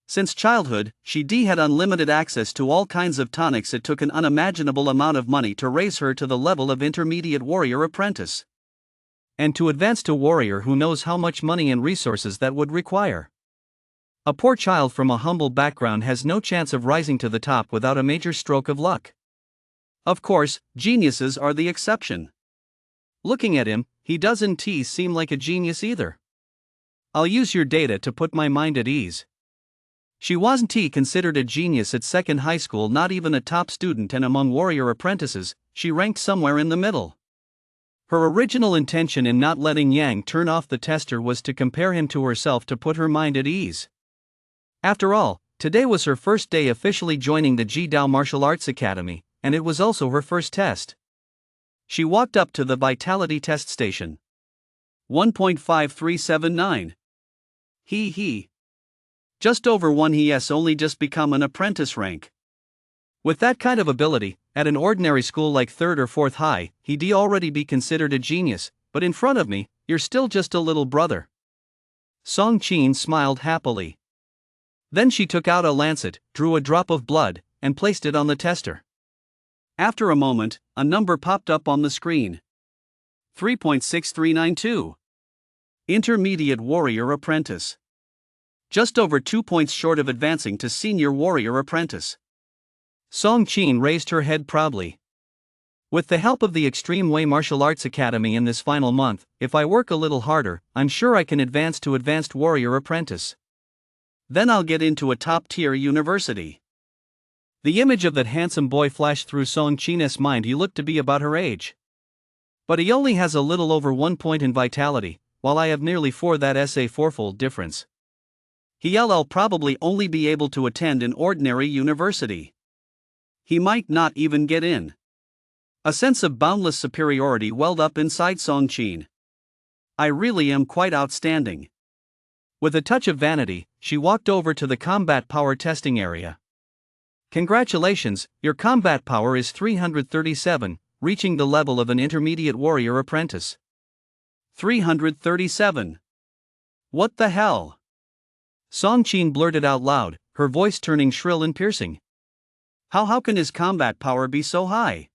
Since childhood, she had unlimited access to all kinds of tonics. It took an unimaginable amount of money to raise her to the level of intermediate warrior apprentice. And to advance to warrior, who knows how much money and resources that would require. A poor child from a humble background has no chance of rising to the top without a major stroke of luck. Of course, geniuses are the exception. Looking at him, he doesn't seem like a genius either. I'll use your data to put my mind at ease. She wasn't considered a genius at second high school, not even a top student, and among warrior apprentices, she ranked somewhere in the middle. Her original intention in not letting Yang turn off the tester was to compare him to herself to put her mind at ease. After all, today was her first day officially joining the Jidao Martial Arts Academy, and it was also her first test. She walked up to the vitality test station. 1.5379. He. Just over 1. He has only just become an apprentice rank. With that kind of ability, at an ordinary school like 3rd or 4th high, he'd already be considered a genius, but in front of me, you're still just a little brother. Song Qin smiled happily. Then she took out a lancet, drew a drop of blood, and placed it on the tester. After a moment, a number popped up on the screen. 3.6392. Intermediate Warrior Apprentice. Just over 2 points short of advancing to Senior Warrior Apprentice. Song Qin raised her head proudly. With the help of the Extreme Way Martial Arts Academy in this final month, if I work a little harder, I'm sure I can advance to Advanced Warrior Apprentice. Then I'll get into a top-tier university. The image of that handsome boy flashed through Song Qin's mind. He looked to be about her age. But he only has a little over 1 point in vitality, while I have nearly 4. That's a fourfold difference. He'll probably only be able to attend an ordinary university. He might not even get in. A sense of boundless superiority welled up inside Song Qin. I really am quite outstanding. With a touch of vanity, she walked over to the combat power testing area. Congratulations, your combat power is 337, reaching the level of an intermediate warrior apprentice. 337. What the hell? Song Qin blurted out loud, her voice turning shrill and piercing. How can his combat power be so high?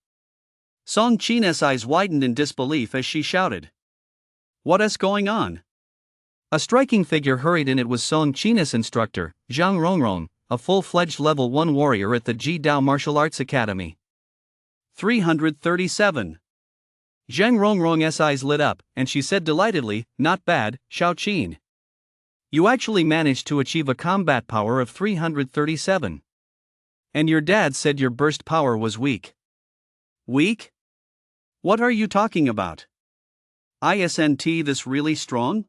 Song Qin's eyes widened in disbelief as she shouted. What is going on? A striking figure hurried in. It was Song Qin's instructor, Zhang Rongrong, a full-fledged level 1 warrior at the Jidao Martial Arts Academy. 337. Zhang Rongrong's eyes lit up, and she said delightedly, not bad, Xiao Qin. You actually managed to achieve a combat power of 337. And your dad said your burst power was weak. Weak? What are you talking about? Isn't this really strong?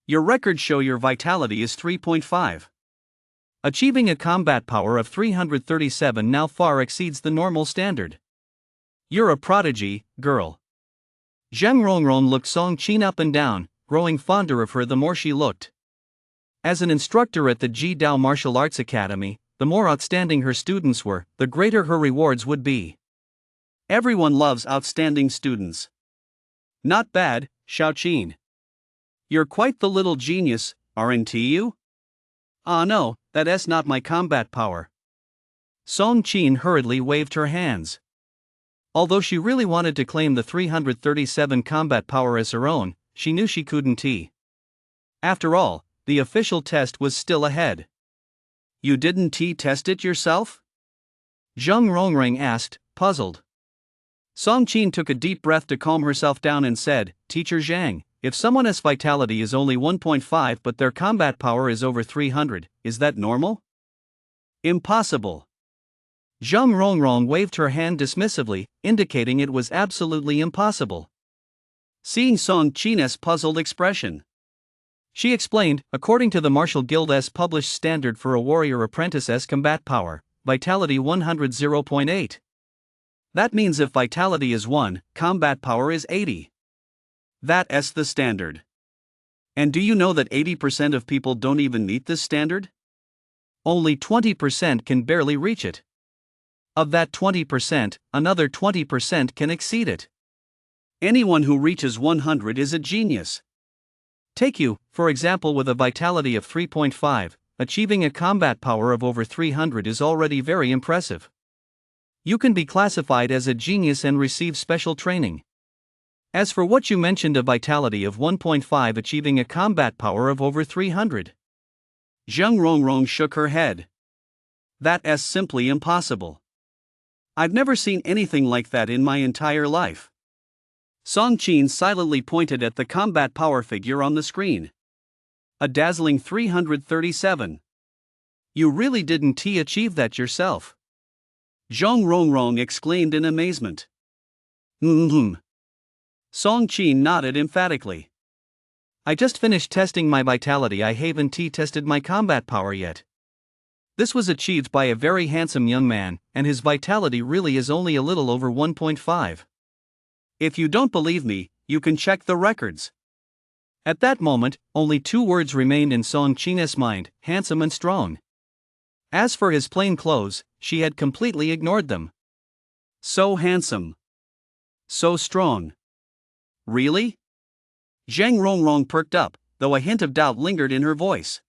Your records show your vitality is 3.5. Achieving a combat power of 337 now far exceeds the normal standard. You're a prodigy, girl. Zhang Rongrong looked Song Qin up and down, growing fonder of her the more she looked. As an instructor at the Jidao Martial Arts Academy, the more outstanding her students were, the greater her rewards would be. Everyone loves outstanding students. Not bad, Xiaoqin. You're quite the little genius, aren't you? Ah no, that's not my combat power. Song Qin hurriedly waved her hands. Although she really wanted to claim the 337 combat power as her own, she knew she couldn't. After all, the official test was still ahead. You didn't test it yourself? Zheng Rongrang asked, puzzled. Song Qin took a deep breath to calm herself down and said, Teacher Zhang, if someone's vitality is only 1.5 but their combat power is over 300, is that normal? Impossible. Zheng Rongrang waved her hand dismissively, indicating it was absolutely impossible. Seeing Song Qin's puzzled expression, she explained, according to the Martial Guild's published standard for a warrior apprentice's combat power, vitality 100 0.8. That means if vitality is 1, combat power is 80. That's the standard. And do you know that 80% of people don't even meet this standard? Only 20% can barely reach it. Of that 20%, another 20% can exceed it. Anyone who reaches 100 is a genius. Take you, for example, with a vitality of 3.5, achieving a combat power of over 300 is already very impressive. You can be classified as a genius and receive special training. As for what you mentioned, a vitality of 1.5 achieving a combat power of over 300. Zheng Rongrang shook her head. That's simply impossible. I've never seen anything like that in my entire life. Song Qin silently pointed at the combat power figure on the screen. A dazzling 337. You really didn't achieve that yourself? Zheng Rongrang exclaimed in amazement. Song Qin nodded emphatically. I just finished testing my vitality. I haven't tested my combat power yet. This was achieved by a very handsome young man, and his vitality really is only a little over 1.5. If you don't believe me, you can check the records. At that moment, only two words remained in Song Qin's mind, handsome and strong. As for his plain clothes, she had completely ignored them. So handsome. So strong. Really? Zheng Rongrang perked up, though a hint of doubt lingered in her voice.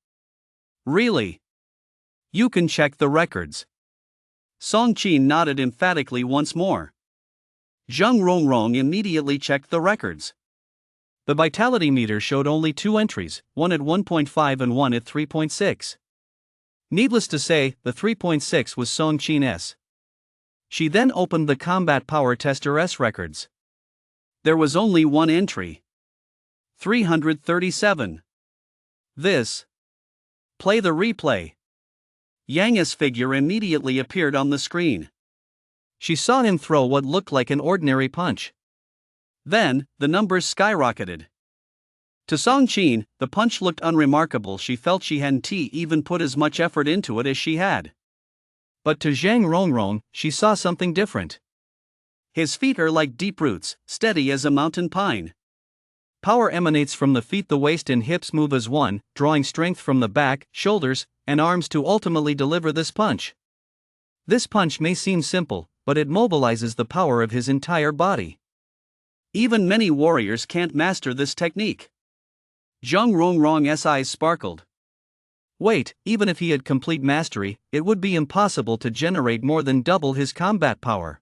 Really? You can check the records. Song Qin nodded emphatically once more. Zheng Rongrang immediately checked the records. The vitality meter showed only two entries, one at 1.5 and one at 3.6. Needless to say, the 3.6 was Song Qin's. She then opened the combat power tester's records. There was only one entry. 337. This. Play the replay. Yang's figure immediately appeared on the screen. She saw him throw what looked like an ordinary punch. Then, the numbers skyrocketed. To Song Qin, the punch looked unremarkable. She felt she hadn't even put as much effort into it as she had. But to Zheng Rongrang, she saw something different. His feet are like deep roots, steady as a mountain pine. Power emanates from the feet. The waist and hips move as one, drawing strength from the back, shoulders, and arms to ultimately deliver this punch. This punch may seem simple, but it mobilizes the power of his entire body. Even many warriors can't master this technique. Zheng Rongrang's eyes sparkled. Wait, even if he had complete mastery, it would be impossible to generate more than double his combat power.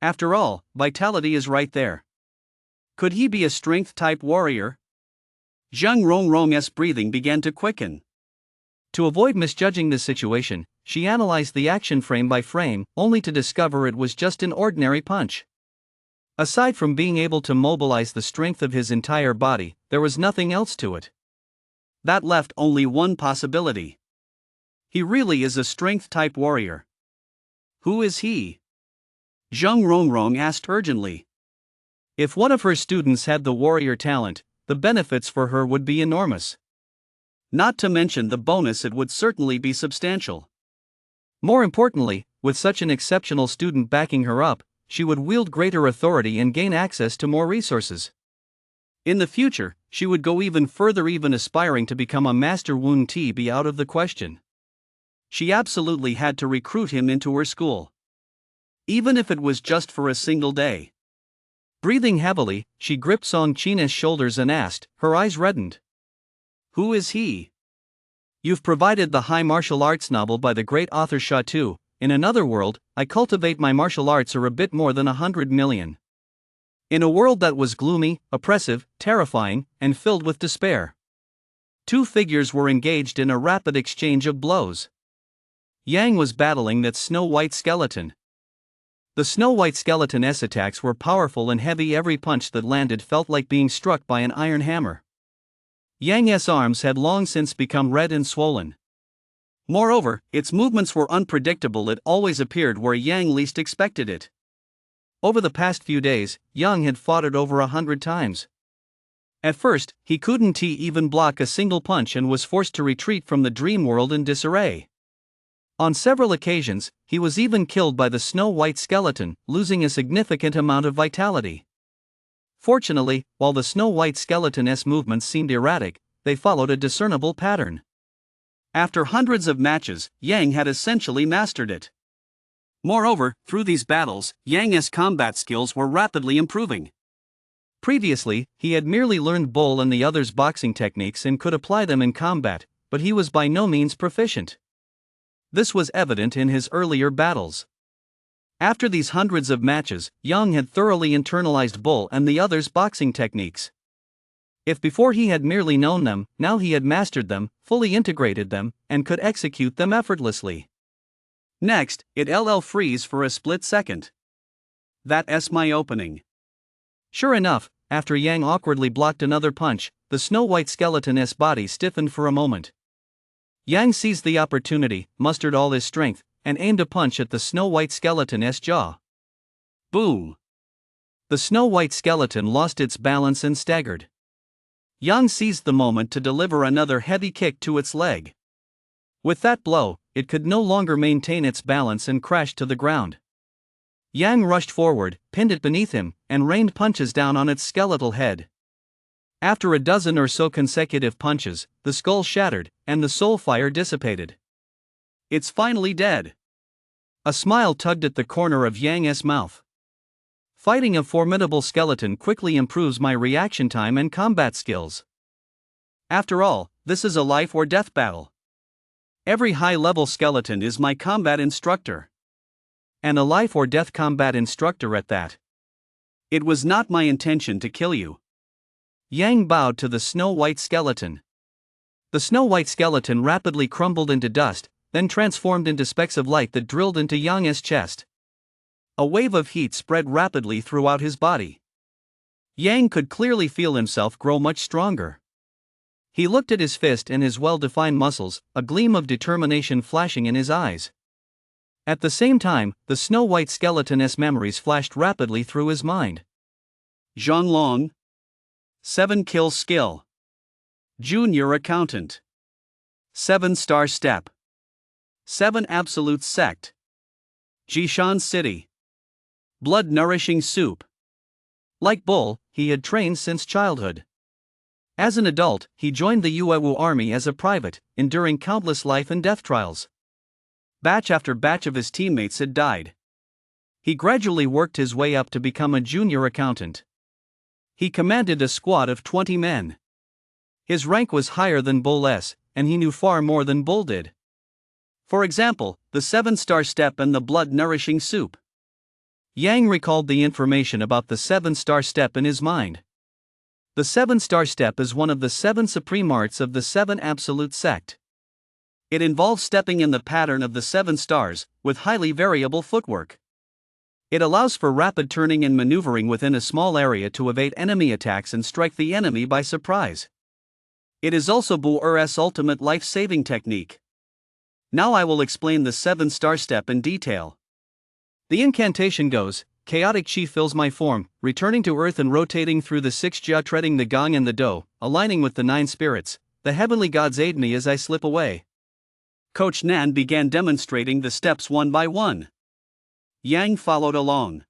After all, vitality is right there. Could he be a strength-type warrior? Zheng Rongrang's breathing began to quicken. To avoid misjudging the situation, she analyzed the action frame by frame, only to discover it was just an ordinary punch. Aside from being able to mobilize the strength of his entire body, there was nothing else to it. That left only one possibility. He really is a strength-type warrior. Who is he? Zheng Rongrang asked urgently. If one of her students had the warrior talent, the benefits for her would be enormous. Not to mention the bonus, it would certainly be substantial. More importantly, with such an exceptional student backing her up, she would wield greater authority and gain access to more resources. In the future, she would go even further. Even aspiring to become a master wouldn't be out of the question. She absolutely had to recruit him into her school. Even if it was just for a single day. Breathing heavily, she gripped Song China's shoulders and asked, her eyes reddened. Who is he? You've provided the high martial arts novel by the great author Sha Tu. In another world, I cultivate my martial arts are a bit more than 100 million. In a world that was gloomy, oppressive, terrifying, and filled with despair. Two figures were engaged in a rapid exchange of blows. Yang was battling that snow-white skeleton. The snow-white skeleton's attacks were powerful and heavy. Every punch that landed felt like being struck by an iron hammer. Yang's arms had long since become red and swollen. Moreover, its movements were unpredictable. It always appeared where Yang least expected it. Over the past few days, Yang had fought it over 100 times. At first, he couldn't even block a single punch and was forced to retreat from the dream world in disarray. On several occasions, he was even killed by the snow-white skeleton, losing a significant amount of vitality. Fortunately, while the snow-white skeleton's movements seemed erratic, they followed a discernible pattern. After hundreds of matches, Yang had essentially mastered it. Moreover, through these battles, Yang's combat skills were rapidly improving. Previously, he had merely learned Bull and the others' boxing techniques and could apply them in combat, but he was by no means proficient. This was evident in his earlier battles. After these hundreds of matches, Yang had thoroughly internalized Bull and the others' boxing techniques. If before he had merely known them, now he had mastered them, fully integrated them, and could execute them effortlessly. Next, it LL freeze for a split second. That's my opening. Sure enough, after Yang awkwardly blocked another punch, the snow-white skeleton's body stiffened for a moment. Yang seized the opportunity, mustered all his strength, and aimed a punch at the snow-white skeleton's jaw. Boom! The snow-white skeleton lost its balance and staggered. Yang seized the moment to deliver another heavy kick to its leg. With that blow, it could no longer maintain its balance and crashed to the ground. Yang rushed forward, pinned it beneath him, and rained punches down on its skeletal head. After a dozen or so consecutive punches, the skull shattered, and the soul fire dissipated. It's finally dead. A smile tugged at the corner of Yang's mouth. Fighting a formidable skeleton quickly improves my reaction time and combat skills. After all, this is a life or death battle. Every high-level skeleton is my combat instructor. And a life or death combat instructor at that. It was not my intention to kill you. Yang bowed to the snow-white skeleton. The snow-white skeleton rapidly crumbled into dust, then transformed into specks of light that drilled into Yang's chest. A wave of heat spread rapidly throughout his body. Yang could clearly feel himself grow much stronger. He looked at his fist and his well-defined muscles, a gleam of determination flashing in his eyes. At the same time, the snow-white skeleton's memories flashed rapidly through his mind. Zhonglong. 7-kill skill. Junior accountant. 7-star step. 7 absolute sect. Jishan City. Blood-nourishing soup. Like Bull, he had trained since childhood. As an adult, he joined the Yuewu army as a private, enduring countless life and death trials. Batch after batch of his teammates had died. He gradually worked his way up to become a junior accountant. He commanded a squad of 20 men. His rank was higher than Bull's, and he knew far more than Bull did. For example, the 7-star step and the blood-nourishing soup. Yang recalled the information about the 7-star step in his mind. The 7-star step is one of the 7 supreme arts of the 7 absolute sect. It involves stepping in the pattern of the 7 stars, with highly variable footwork. It allows for rapid turning and maneuvering within a small area to evade enemy attacks and strike the enemy by surprise. It is also Bu'er's ultimate life-saving technique. Now I will explain the 7-star step in detail. The incantation goes, chaotic chi fills my form, returning to earth and rotating through the 6 jia, treading the gong and the do, aligning with the 9 spirits. The heavenly gods aid me as I slip away. Coach Nan began demonstrating the steps one by one. Yang followed along.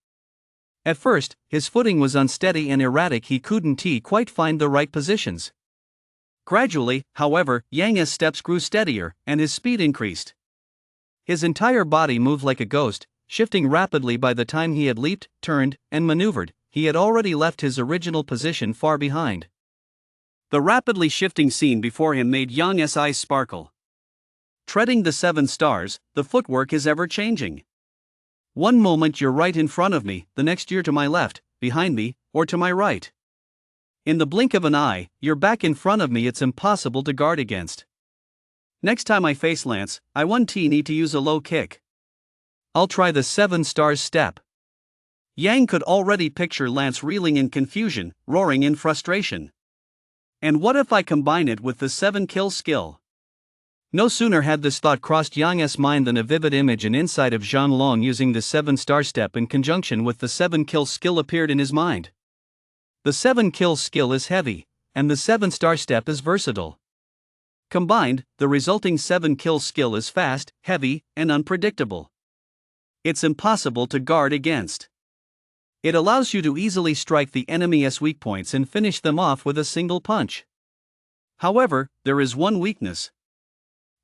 At first, his footing was unsteady and erratic. He couldn't quite find the right positions. Gradually, however, Yang's steps grew steadier, and his speed increased. His entire body moved like a ghost, shifting rapidly. By the time he had leaped, turned, and maneuvered, he had already left his original position far behind. The rapidly shifting scene before him made Yang's eyes sparkle. Treading the 7 stars, the footwork is ever changing. One moment you're right in front of me, the next you're to my left, behind me, or to my right. In the blink of an eye, you're back in front of me. It's impossible to guard against. Next time I face Lance, I need to use a low kick. I'll try the 7 stars step. Yang could already picture Lance reeling in confusion, roaring in frustration. And what if I combine it with the 7 kill skill? No sooner had this thought crossed Yang's mind than a vivid image and insight of Zhang Long using the 7 star step in conjunction with the 7 kill skill appeared in his mind. The 7 kill skill is heavy, and the 7 star step is versatile. Combined, the resulting 7 kill skill is fast, heavy, and unpredictable. It's impossible to guard against. It allows you to easily strike the enemy's weak points and finish them off with a single punch. However, there is one weakness.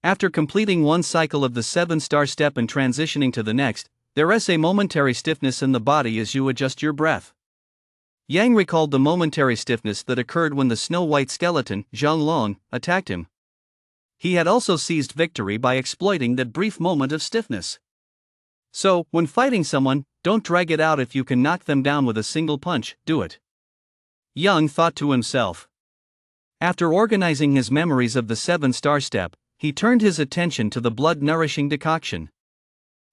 After completing one cycle of the 7 star step and transitioning to the next, there is a momentary stiffness in the body as you adjust your breath. Yang recalled the momentary stiffness that occurred when the snow-white skeleton, Zhang Long, attacked him. He had also seized victory by exploiting that brief moment of stiffness. So, when fighting someone, don't drag it out. If you can knock them down with a single punch, do it. Yang thought to himself. After organizing his memories of the 7 star step, he turned his attention to the blood-nourishing decoction.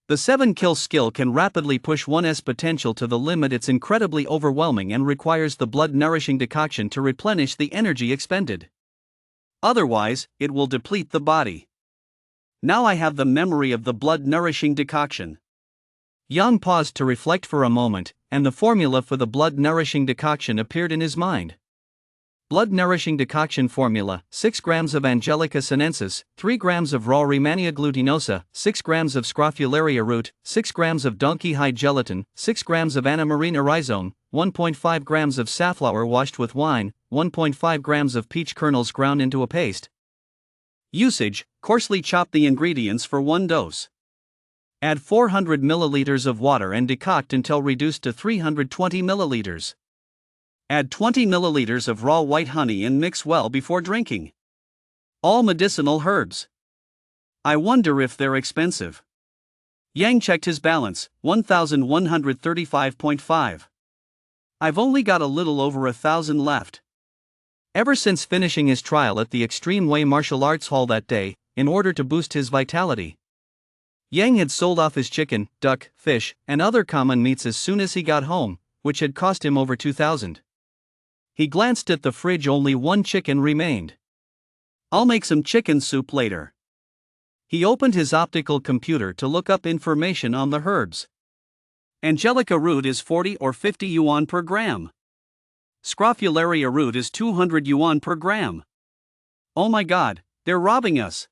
The 7 kill skill can rapidly push one's potential to the limit. It's incredibly overwhelming and requires the blood-nourishing decoction to replenish the energy expended. Otherwise, it will deplete the body. Now I have the memory of the blood-nourishing decoction. Yang paused to reflect for a moment, and the formula for the blood-nourishing decoction appeared in his mind. Blood-nourishing decoction formula: 6 grams of Angelica sinensis, 3 grams of raw Rehmannia glutinosa, 6 grams of Scrophularia root, 6 grams of donkey hide gelatin, 6 grams of Anna marina rhizome, 1.5 grams of safflower washed with wine, 1.5 grams of peach kernels ground into a paste. Usage: coarsely chop the ingredients for 1 dose. Add 400 milliliters of water and decoct until reduced to 320 milliliters. Add 20 milliliters of raw white honey and mix well before drinking. All medicinal herbs. I wonder if they're expensive. Yang checked his balance, 1,135.5. I've only got a little over 1,000 left. Ever since finishing his trial at the Extreme Way Martial Arts Hall that day, in order to boost his vitality, Yang had sold off his chicken, duck, fish, and other common meats as soon as he got home, which had cost him over 2,000. He glanced at the fridge. Only 1 chicken remained. I'll make some chicken soup later. He opened his optical computer to look up information on the herbs. Angelica root is 40 or 50 yuan per gram. Scrophularia root is 200 yuan per gram. Oh my god, they're robbing us.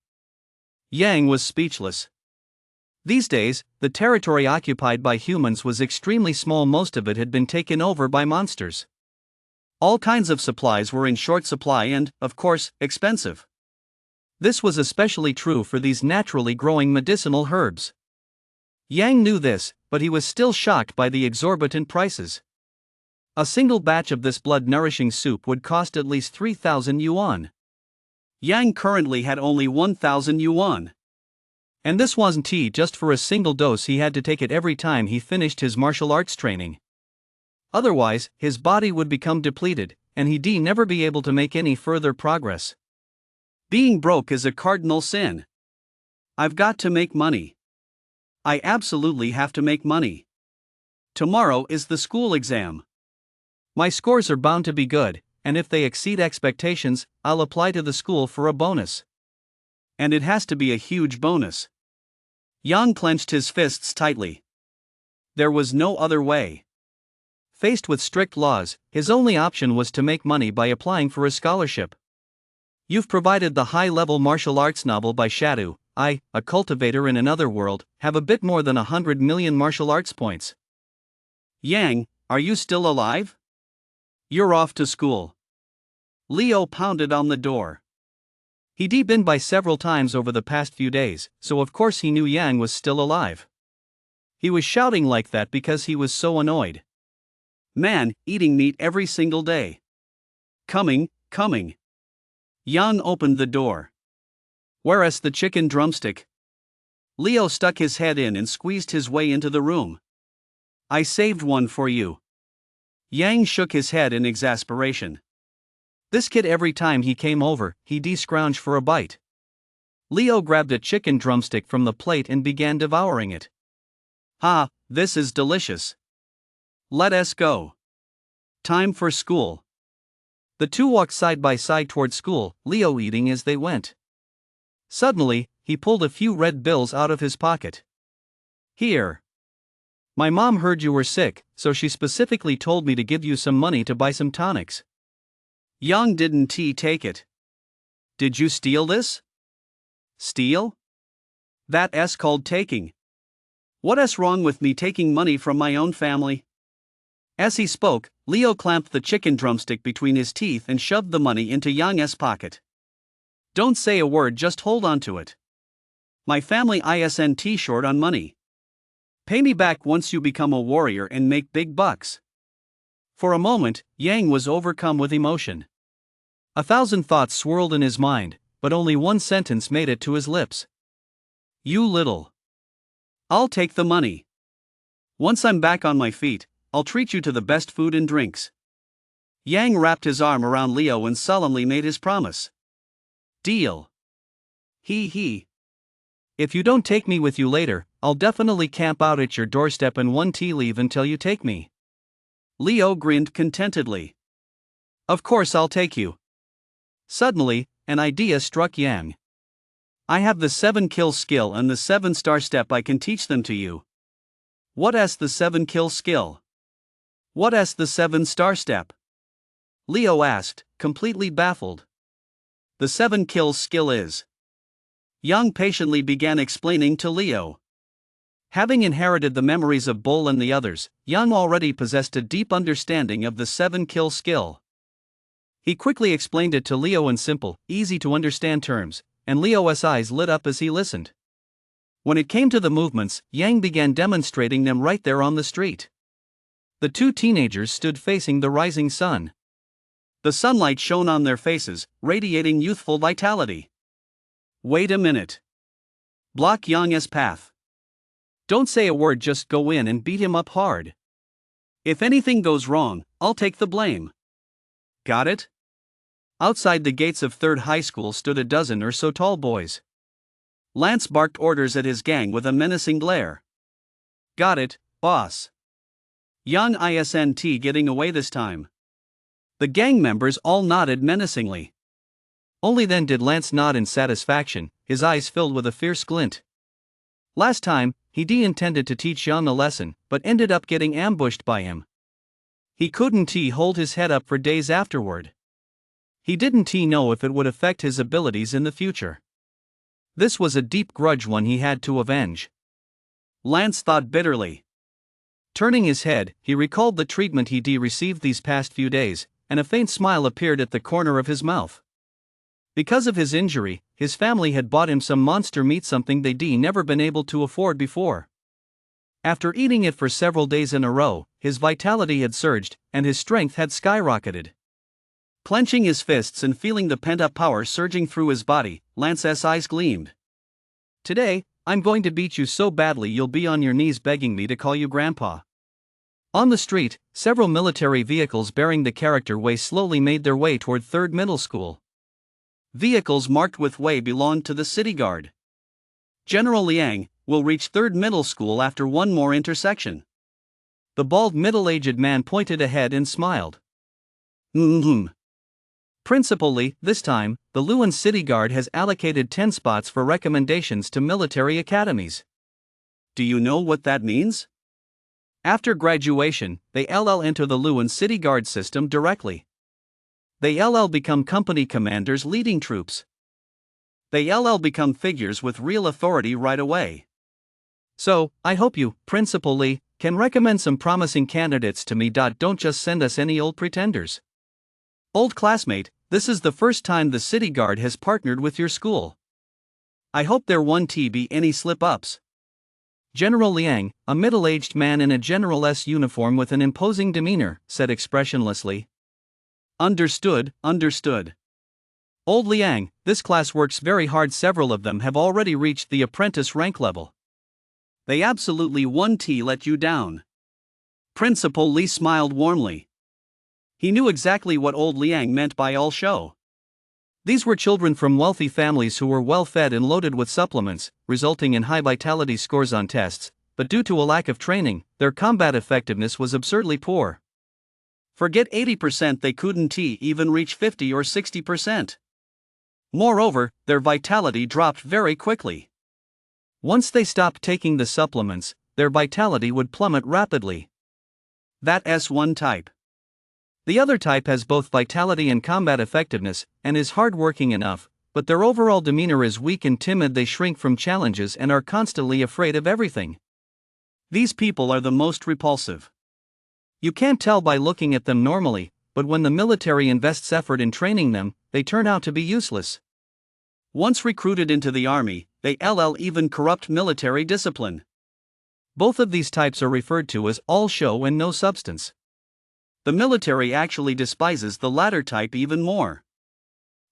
Yang was speechless. These days, the territory occupied by humans was extremely small. Most of it had been taken over by monsters. All kinds of supplies were in short supply and, of course, expensive. This was especially true for these naturally growing medicinal herbs. Yang knew this, but he was still shocked by the exorbitant prices. A single batch of this blood-nourishing soup would cost at least 3,000 yuan. Yang currently had only 1,000 yuan. And this wasn't tea. Just for a single dose he had to take it every time he finished his martial arts training. Otherwise, his body would become depleted, and he'd never be able to make any further progress. Being broke is a cardinal sin. I've got to make money. I absolutely have to make money. Tomorrow is the school exam. My scores are bound to be good, and if they exceed expectations, I'll apply to the school for a bonus. And it has to be a huge bonus. Yang clenched his fists tightly. There was no other way. Faced with strict laws, his only option was to make money by applying for a scholarship. You've provided the high-level martial arts novel by Shadow. I, a cultivator in another world, have a bit more than 100 million martial arts points. Yang, are you still alive? You're off to school. Leo pounded on the door. He'd been by several times over the past few days, so of course he knew Yang was still alive. He was shouting like that because he was so annoyed. Man, eating meat every single day. Coming. Yang opened the door. Where's the chicken drumstick? Leo stuck his head in and squeezed his way into the room. I saved one for you. Yang shook his head in exasperation. This kid, every time he came over, he'd scrounge for a bite. Leo grabbed a chicken drumstick from the plate and began devouring it. Ha, this is delicious. Let us go. Time for school. The two walked side by side toward school, Leo eating as they went. Suddenly, he pulled a few red bills out of his pocket. Here. My mom heard you were sick, so she specifically told me to give you some money to buy some tonics. Yang didn't take it. Did you steal this? Steal? That's called taking. What's wrong with me taking money from my own family? As he spoke, Leo clamped the chicken drumstick between his teeth and shoved the money into Yang's pocket. Don't say a word, just hold on to it. My family isn't short on money. Pay me back once you become a warrior and make big bucks. For a moment, Yang was overcome with emotion. 1,000 thoughts swirled in his mind, but only one sentence made it to his lips. You little. I'll take the money. Once I'm back on my feet, I'll treat you to the best food and drinks. Yang wrapped his arm around Leo and solemnly made his promise. Deal. He. If you don't take me with you later, I'll definitely camp out at your doorstep and one tea leave until you take me. Leo grinned contentedly. Of course I'll take you. Suddenly, an idea struck Yang. I have the 7-kill skill and the 7-star step. I can teach them to you. What's the 7-kill skill? What's the 7-star step? Leo asked, completely baffled. The 7-kill skill is. Yang patiently began explaining to Leo. Having inherited the memories of Bull and the others, Yang already possessed a deep understanding of the 7-kill skill. He quickly explained it to Leo in simple, easy-to-understand terms, and Leo's eyes lit up as he listened. When it came to the movements, Yang began demonstrating them right there on the street. The two teenagers stood facing the rising sun. The sunlight shone on their faces, radiating youthful vitality. Wait a minute. Block Yang's path. Don't say a word, just go in and beat him up hard. If anything goes wrong, I'll take the blame. Got it? Outside the gates of 3rd High School stood a dozen or so tall boys. Lance barked orders at his gang with a menacing glare. Got it, boss. Yang isn't getting away this time. The gang members all nodded menacingly. Only then did Lance nod in satisfaction, his eyes filled with a fierce glint. Last time, he intended to teach Yang a lesson, but ended up getting ambushed by him. He couldn't hold his head up for days afterward. He didn't know if it would affect his abilities in the future. This was a deep grudge one he had to avenge. Lance thought bitterly. Turning his head, he recalled the treatment he'd received these past few days, and a faint smile appeared at the corner of his mouth. Because of his injury, his family had bought him some monster meat, something they'd never been able to afford before. After eating it for several days in a row, his vitality had surged, and his strength had skyrocketed. Clenching his fists and feeling the pent-up power surging through his body, Lance's eyes gleamed. Today, I'm going to beat you so badly you'll be on your knees begging me to call you Grandpa. On the street, several military vehicles bearing the character Wei slowly made their way toward 3rd Middle School. Vehicles marked with Wei belonged to the City Guard. General Liang will reach 3rd Middle School after one more intersection. The bald middle-aged man pointed ahead and smiled. Principal Li, this time, the Luan City Guard has allocated 10 spots for recommendations to military academies. Do you know what that means? After graduation, they enter the Luan City Guard system directly. They become company commanders leading troops. They become figures with real authority right away. So, I hope you, Principal Li, can recommend some promising candidates to me. Don't just send us any old pretenders. Old classmate, This is the first time the City Guard has partnered with your school. I hope there won't be any slip-ups. General Liang, a middle-aged man in a general's uniform with an imposing demeanor, said expressionlessly. Understood, understood. Old Liang, this class works very hard. Several of them have already reached the apprentice rank level. They absolutely won't let you down. Principal Li smiled warmly. He knew exactly what old Liang meant by all show. These were children from wealthy families who were well fed and loaded with supplements, resulting in high vitality scores on tests, but due to a lack of training, their combat effectiveness was absurdly poor. Forget 80%, they couldn't even reach 50 or 60%. Moreover, their vitality dropped very quickly. Once they stopped taking the supplements, their vitality would plummet rapidly. That's one type. The other type has both vitality and combat effectiveness, and is hardworking enough, but their overall demeanor is weak and timid. They shrink from challenges and are constantly afraid of everything. These people are the most repulsive. You can't tell by looking at them normally, but when the military invests effort in training them, they turn out to be useless. Once recruited into the army, they even corrupt military discipline. Both of these types are referred to as all show and no substance. The military actually despises the latter type even more.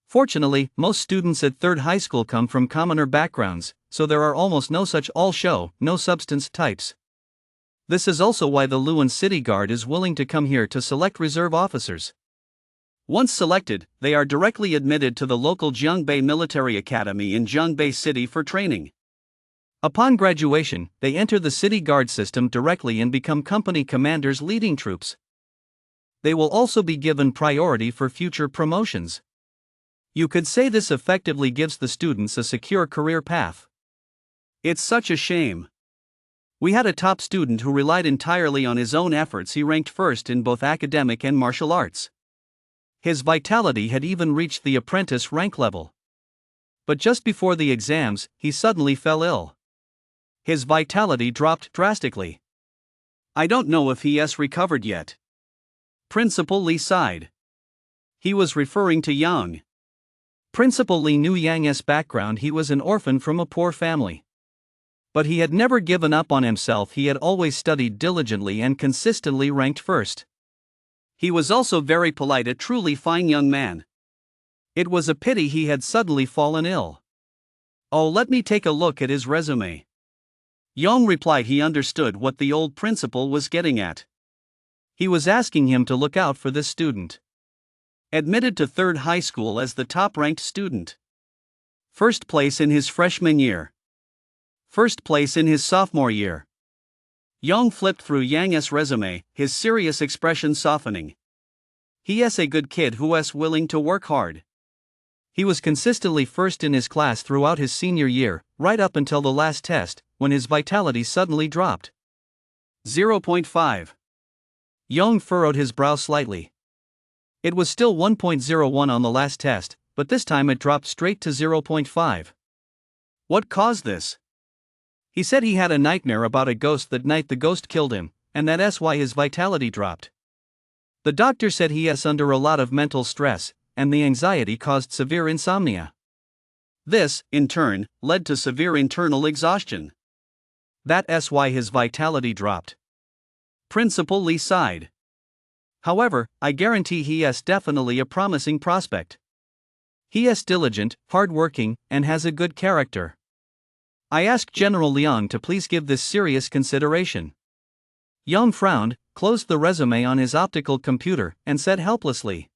Fortunately, most students at third high school come from commoner backgrounds, so there are almost no such all show, no substance types. This is also why the Luan City Guard is willing to come here to select reserve officers. Once selected, they are directly admitted to the local Jiangbei Military Academy in Jiangbei City for training. Upon graduation, they enter the City Guard system directly and become company commanders leading troops. They will also be given priority for future promotions. You could say this effectively gives the students a secure career path. It's such a shame. We had a top student who relied entirely on his own efforts. He ranked first in both academic and martial arts. His vitality had even reached the apprentice rank level. But just before the exams, he suddenly fell ill. His vitality dropped drastically. I don't know if he has recovered yet. Principal Li sighed. He was referring to Yang. Principal Li knew Yang's background. He was an orphan from a poor family. But he had never given up on himself. He had always studied diligently and consistently ranked first. He was also very polite, a truly fine young man. It was a pity he had suddenly fallen ill. Oh, let me take a look at his resume. Yang replied. He understood what the old principal was getting at. He was asking him to look out for this student. Admitted to third high school as the top-ranked student. First place in his freshman year. First place in his sophomore year. Yang flipped through Yang's resume, his serious expression softening. He is a good kid who is willing to work hard. He was consistently first in his class throughout his senior year, right up until the last test, when his vitality suddenly dropped. 0.5. Yang furrowed his brow slightly. It was still 1.01 on the last test, but this time it dropped straight to 0.5. What caused this? He said he had a nightmare about a ghost. That night the ghost killed him, and that's why his vitality dropped. The doctor said he is under a lot of mental stress, and the anxiety caused severe insomnia. This, in turn, led to severe internal exhaustion. That's why his vitality dropped. Principal Li sighed. However, I guarantee he is definitely a promising prospect. He is diligent, hardworking, and has a good character. I ask General Liang to please give this serious consideration. Yang frowned, closed the resume on his optical computer, and said helplessly.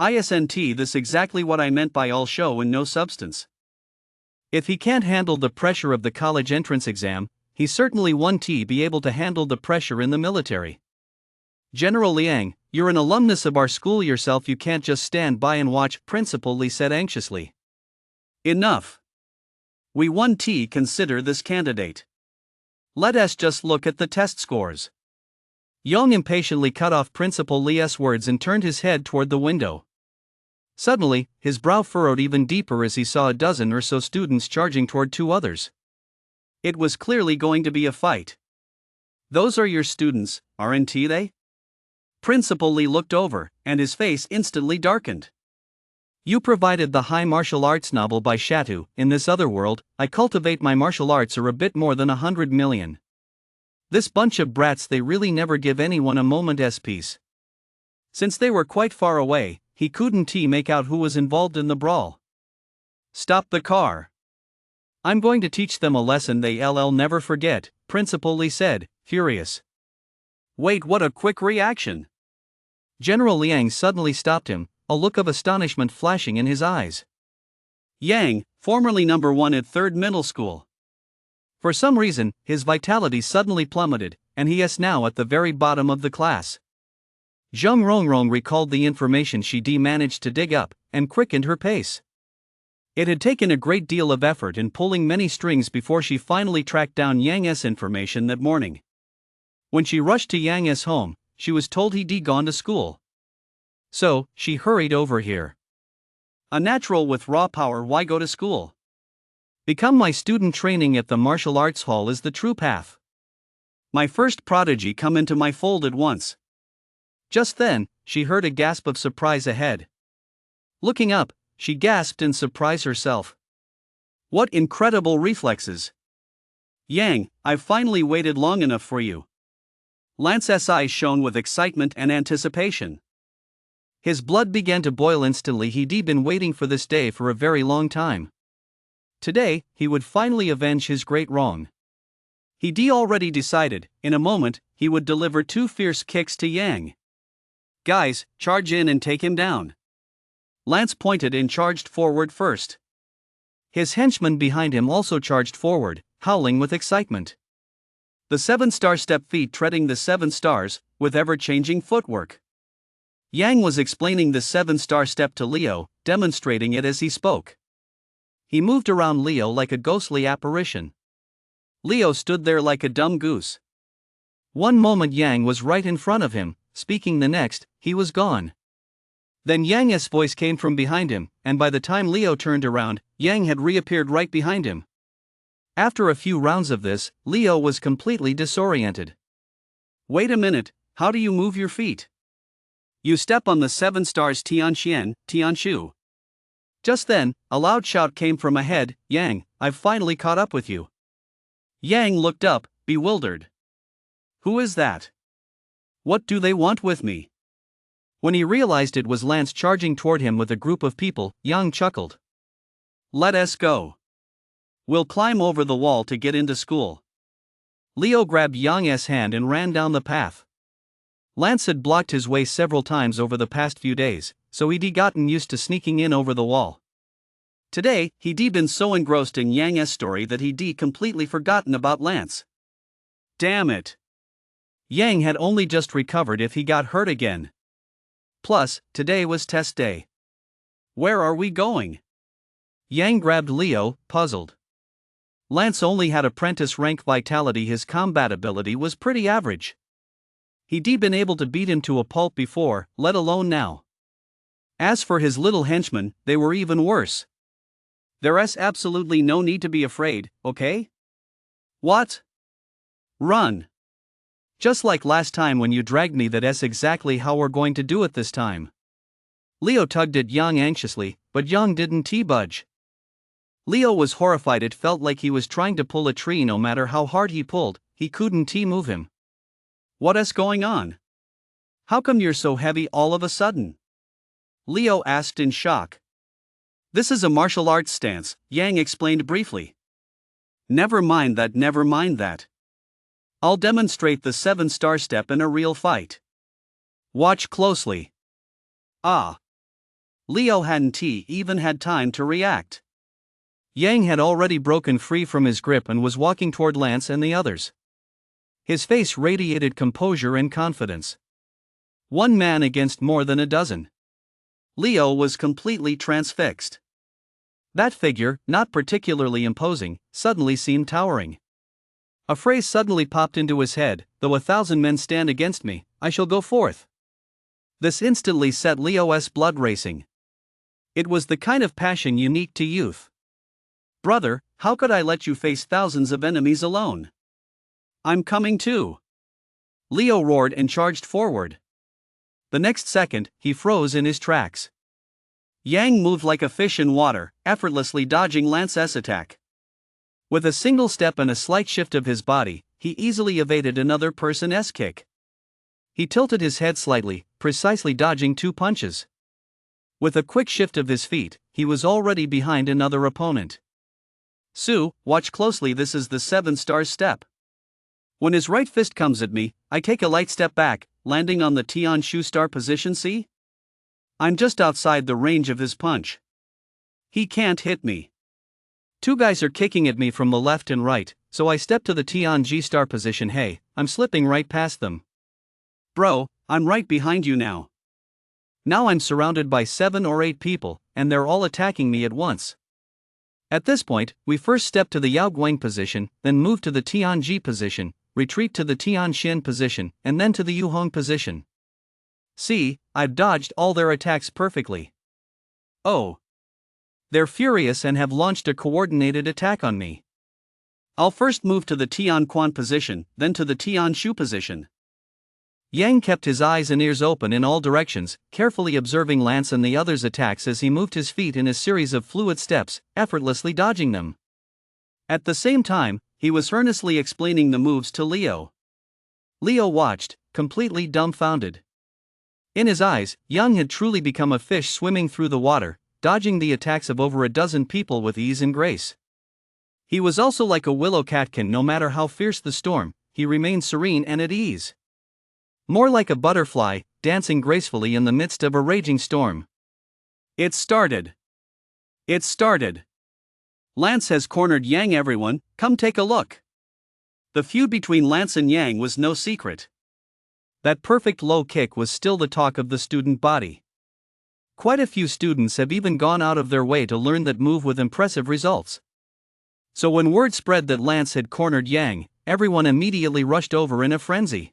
Isn't this exactly what I meant by all show and no substance? If he can't handle the pressure of the college entrance exam, he certainly won't be able to handle the pressure in the military. General Liang, you're an alumnus of our school yourself. You can't just stand by and watch, Principal Li said anxiously. Enough. We won't consider this candidate. Let us just look at the test scores. Yang impatiently cut off Principal Li's words and turned his head toward the window. Suddenly, his brow furrowed even deeper as he saw a dozen or so students charging toward two others. It was clearly going to be a fight. Those are your students, aren't they? Principal Li looked over, and his face instantly darkened. You provided the high martial arts novel by Shatu. In this other world, I cultivate my martial arts are a bit more than 100 million. This bunch of brats, they really never give anyone a moment's peace. Since they were quite far away, he couldn't make out who was involved in the brawl. Stop the car. I'm going to teach them a lesson they'll never forget, Principal Li said, furious. Wait, what a quick reaction! General Liang suddenly stopped him, a look of astonishment flashing in his eyes. Yang, formerly number 1 at 3rd middle school. For some reason, his vitality suddenly plummeted, and he is now at the very bottom of the class. Zheng Rongrong recalled the information she managed to dig up, and quickened her pace. It had taken a great deal of effort and pulling many strings before she finally tracked down Yang's information that morning. When she rushed to Yang's home, she was told he'd gone to school. So, she hurried over here. A natural with raw power, why go to school? Become my student. Training at the martial arts hall is the true path. My first prodigy come into my fold at once. Just then, she heard a gasp of surprise ahead. Looking up, she gasped in surprise herself. What incredible reflexes! Yang, I've finally waited long enough for you. Lance's eyes shone with excitement and anticipation. His blood began to boil instantly. He'd been waiting for this day for a very long time. Today, he would finally avenge his great wrong. He'd already decided, in a moment, he would deliver 2 fierce kicks to Yang. Guys, charge in and take him down. Lance pointed and charged forward first. His henchmen behind him also charged forward, howling with excitement. The 7-star step feet treading the 7 stars, with ever-changing footwork. Yang was explaining the 7-star step to Leo, demonstrating it as he spoke. He moved around Leo like a ghostly apparition. Leo stood there like a dumb goose. One moment Yang was right in front of him, speaking, the next, he was gone. Then Yang's voice came from behind him, and by the time Leo turned around, Yang had reappeared right behind him. After a few rounds of this, Leo was completely disoriented. Wait a minute, how do you move your feet? You step on the 7 stars Tianxian, Tianshu. Just then, a loud shout came from ahead, Yang, I've finally caught up with you. Yang looked up, bewildered. Who is that? What do they want with me? When he realized it was Lance charging toward him with a group of people, Yang chuckled. Let us go. We'll climb over the wall to get into school. Leo grabbed Yang's hand and ran down the path. Lance had blocked his way several times over the past few days, so he'd gotten used to sneaking in over the wall. Today, he'd been so engrossed in Yang's story that he'd completely forgotten about Lance. Damn it! Yang had only just recovered if he got hurt again. Plus, today was test day. Where are we going? Yang grabbed Leo, puzzled. Lance only had apprentice rank vitality. His combat ability was pretty average. He'd been able to beat him to a pulp before, let alone now. As for his little henchmen, they were even worse. There's absolutely no need to be afraid, okay? What? Run. Just like last time when you dragged me, that's exactly how we're going to do it this time. Leo tugged at Yang anxiously, but Yang didn't budge. Leo was horrified. It felt like he was trying to pull a tree. No matter how hard he pulled, he couldn't move him. What's going on? How come you're so heavy all of a sudden? Leo asked in shock. This is a martial arts stance, Yang explained briefly. Never mind that. I'll demonstrate the 7-star step in a real fight. Watch closely. Ah. Leo hadn't even had time to react. Yang had already broken free from his grip and was walking toward Lance and the others. His face radiated composure and confidence. One man against more than a dozen. Leo was completely transfixed. That figure, not particularly imposing, suddenly seemed towering. A phrase suddenly popped into his head, though 1,000 men stand against me, I shall go forth. This instantly set Leo's blood racing. It was the kind of passion unique to youth. Brother, how could I let you face thousands of enemies alone? I'm coming too. Leo roared and charged forward. The next second, he froze in his tracks. Yang moved like a fish in water, effortlessly dodging Lance's attack. With a single step and a slight shift of his body, he easily evaded another person's kick. He tilted his head slightly, precisely dodging 2 punches. With a quick shift of his feet, he was already behind another opponent. Sue, watch closely, this is the 7-star step. When his right fist comes at me, I take a light step back, landing on the Tian Shu star position. See? I'm just outside the range of his punch. He can't hit me. 2 guys are kicking at me from the left and right, so I step to the Tian G star position. Hey, I'm slipping right past them. Bro, I'm right behind you now. Now I'm surrounded by 7 or 8 people, and they're all attacking me at once. At this point, we first step to the Yao Guang position, then move to the Tian Ji position, retreat to the Tian Xin position, and then to the Yu Hong position. See, I've dodged all their attacks perfectly. Oh. They're furious and have launched a coordinated attack on me. I'll first move to the Tian Quan position, then to the Tian Shu position. Yang kept his eyes and ears open in all directions, carefully observing Lance and the others' attacks as he moved his feet in a series of fluid steps, effortlessly dodging them. At the same time, he was earnestly explaining the moves to Leo. Leo watched, completely dumbfounded. In his eyes, Yang had truly become a fish swimming through the water, dodging the attacks of over a dozen people with ease and grace. He was also like a willow catkin. No matter how fierce the storm, he remained serene and at ease. More like a butterfly, dancing gracefully in the midst of a raging storm. It started. It started. Lance has cornered Yang. Everyone, come take a look. The feud between Lance and Yang was no secret. That perfect low kick was still the talk of the student body. Quite a few students have even gone out of their way to learn that move with impressive results. So when word spread that Lance had cornered Yang, everyone immediately rushed over in a frenzy.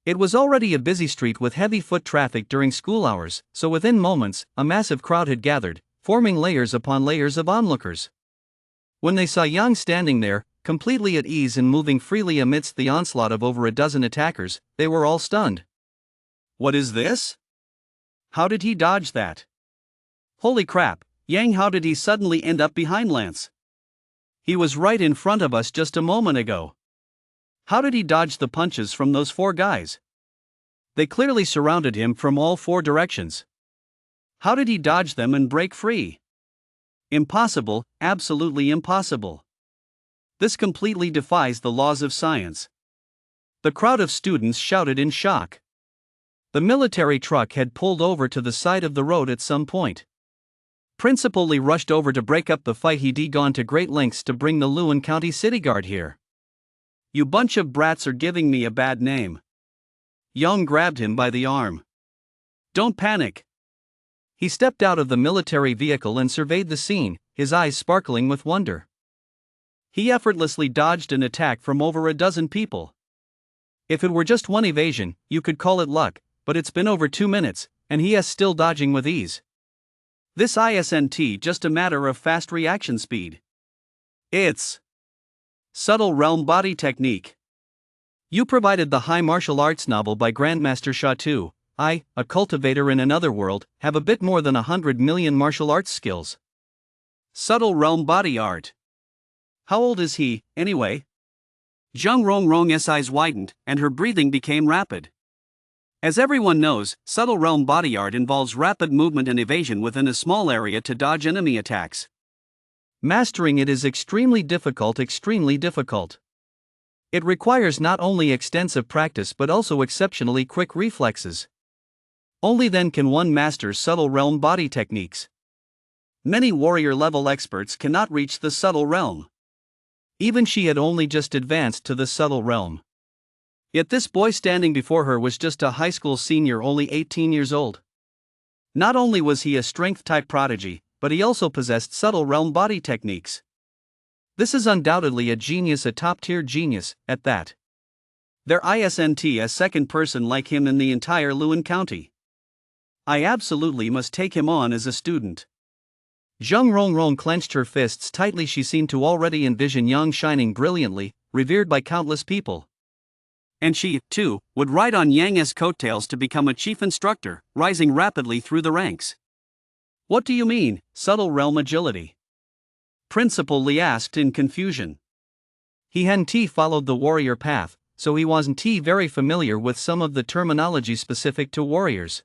It was already a busy street with heavy foot traffic during school hours, so within moments, a massive crowd had gathered, forming layers upon layers of onlookers. When they saw Yang standing there, completely at ease and moving freely amidst the onslaught of over a dozen attackers, they were all stunned. What is this? How did he dodge that? Holy crap, Yang, how did he suddenly end up behind Lance? He was right in front of us just a moment ago. How did he dodge the punches from those 4 guys? They clearly surrounded him from all 4 directions. How did he dodge them and break free? Impossible, absolutely impossible. This completely defies the laws of science. The crowd of students shouted in shock. The military truck had pulled over to the side of the road at some point. Principal Lee rushed over to break up the fight. He'd gone to great lengths to bring the Lewin County City Guard here. You bunch of brats are giving me a bad name. Young grabbed him by the arm. Don't panic. He stepped out of the military vehicle and surveyed the scene, his eyes sparkling with wonder. He effortlessly dodged an attack from over a dozen people. If it were just one evasion, you could call it luck, but it's been over 2 minutes, and he is still dodging with ease. This isn't just a matter of fast reaction speed. It's subtle realm body technique. You provided the high martial arts novel by Grandmaster Sha Tu. I, a cultivator in another world, have a bit more than 100 million martial arts skills. Subtle realm body art. How old is he, anyway? Zhang Rongrong's eyes widened, and her breathing became rapid. As everyone knows, subtle realm body art involves rapid movement and evasion within a small area to dodge enemy attacks. Mastering it is extremely difficult. It requires not only extensive practice but also exceptionally quick reflexes. Only then can one master subtle realm body techniques. Many warrior-level experts cannot reach the subtle realm. Even she had only just advanced to the subtle realm. Yet this boy standing before her was just a high school senior, only 18 years old. Not only was he a strength-type prodigy, but he also possessed subtle realm body techniques. This is undoubtedly a genius, a top-tier genius, at that. There isn't a second person like him in the entire Lewin County. I absolutely must take him on as a student. Zhang Rongrong clenched her fists tightly. She seemed to already envision Yang shining brilliantly, revered by countless people. And she, too, would ride on Yang's coattails to become a chief instructor, rising rapidly through the ranks. What do you mean, subtle realm agility? Principal Lee asked in confusion. He hadn't followed the warrior path, so he wasn't very familiar with some of the terminology specific to warriors.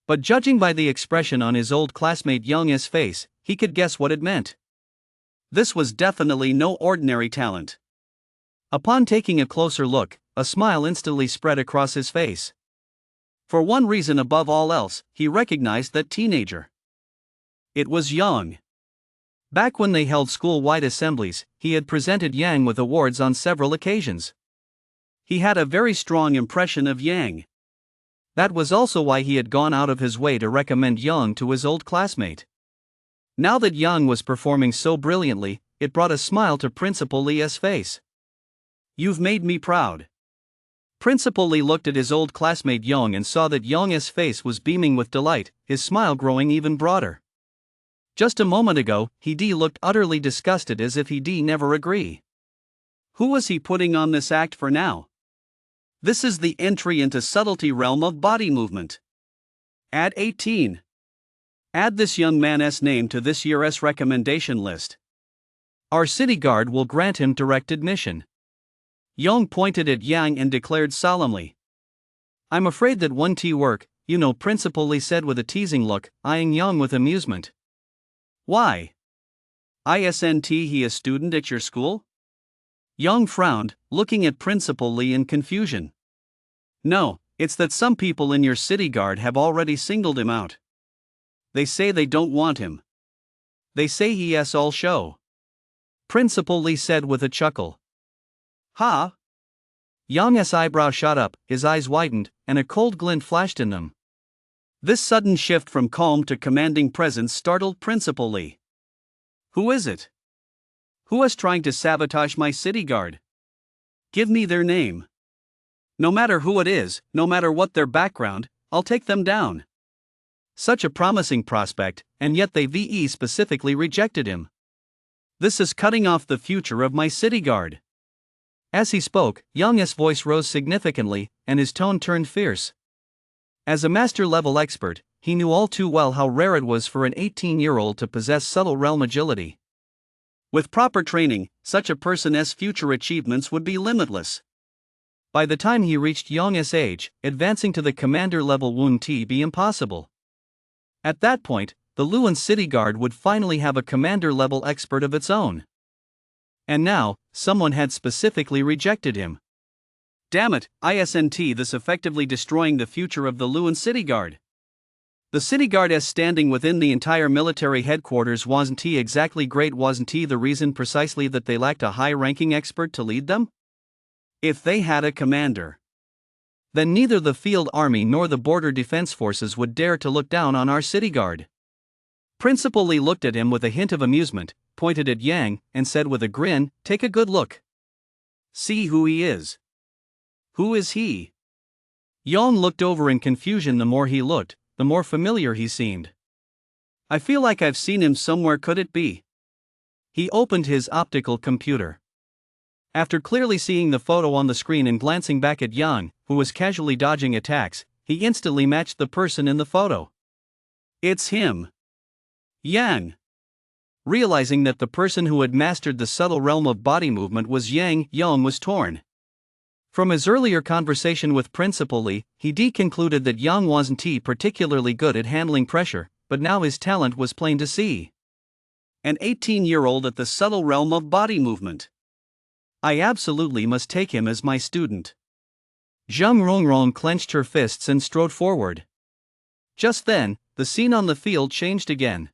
But judging by the expression on his old classmate Young's face, he could guess what it meant. This was definitely no ordinary talent. Upon taking a closer look, a smile instantly spread across his face. For one reason above all else, he recognized that teenager. It was Yang. Back when they held school-wide assemblies, he had presented Yang with awards on several occasions. He had a very strong impression of Yang. That was also why he had gone out of his way to recommend Yang to his old classmate. Now that Yang was performing so brilliantly, it brought a smile to Principal Lee's face. "You've made me proud." Principal Lee looked at his old classmate Yang and saw that Yang's face was beaming with delight, his smile growing even broader. Just a moment ago, he looked utterly disgusted as if he never agree. Who was he putting on this act for now? This is the entry into subtlety realm of body movement. Add 18. Add this young man's name to this year's recommendation list. Our city guard will grant him direct admission. Yang pointed at Yang and declared solemnly. "I'm afraid that won't work, Principal Lee said with a teasing look, eyeing Yang with amusement. "Why? Isn't he a student at your school?" Yang frowned, looking at Principal Lee in confusion. "No, it's that some people in your city guard have already singled him out. They say they don't want him. They say he's all show," Principal Lee said with a chuckle. "Ha?" Yang's eyebrow shot up, his eyes widened, and a cold glint flashed in them. This sudden shift from calm to commanding presence startled Principal Lee. "Who is it? Who is trying to sabotage my city guard? Give me their name. No matter who it is, no matter what their background, I'll take them down." Such a promising prospect, and yet they specifically rejected him. "This is cutting off the future of my city guard." As he spoke, Yang's voice rose significantly, and his tone turned fierce. As a master-level expert, he knew all too well how rare it was for an 18-year-old to possess subtle realm agility. With proper training, such a person's future achievements would be limitless. By the time he reached Yang's age, advancing to the commander level wouldn't be impossible. At that point, the Luan City Guard would finally have a commander-level expert of its own. And now, someone had specifically rejected him. Damn it, isn't this effectively destroying the future of the Luan City Guard? The City Guard's standing within the entire military headquarters wasn't exactly great. Wasn't the reason precisely that they lacked a high-ranking expert to lead them? If they had a commander, then neither the field army nor the border defense forces would dare to look down on our City Guard. Principal Lee looked at him with a hint of amusement, pointed at Yang, and said with a grin, "Take a good look. See who he is." "Who is he?" Yang looked over in confusion. The more he looked, the more familiar he seemed. "I feel like I've seen him somewhere. Could it be?" He opened his optical computer. After clearly seeing the photo on the screen and glancing back at Yang, who was casually dodging attacks, he instantly matched the person in the photo. "It's him. Yang." Realizing that the person who had mastered the subtle realm of body movement was Yang was torn. From his earlier conversation with Principal Lee, he concluded that Yang wasn't particularly good at handling pressure, but now his talent was plain to see. An 18-year-old at the subtle realm of body movement. I absolutely must take him as my student. Zhang Rongrong clenched her fists and strode forward. Just then, the scene on the field changed again.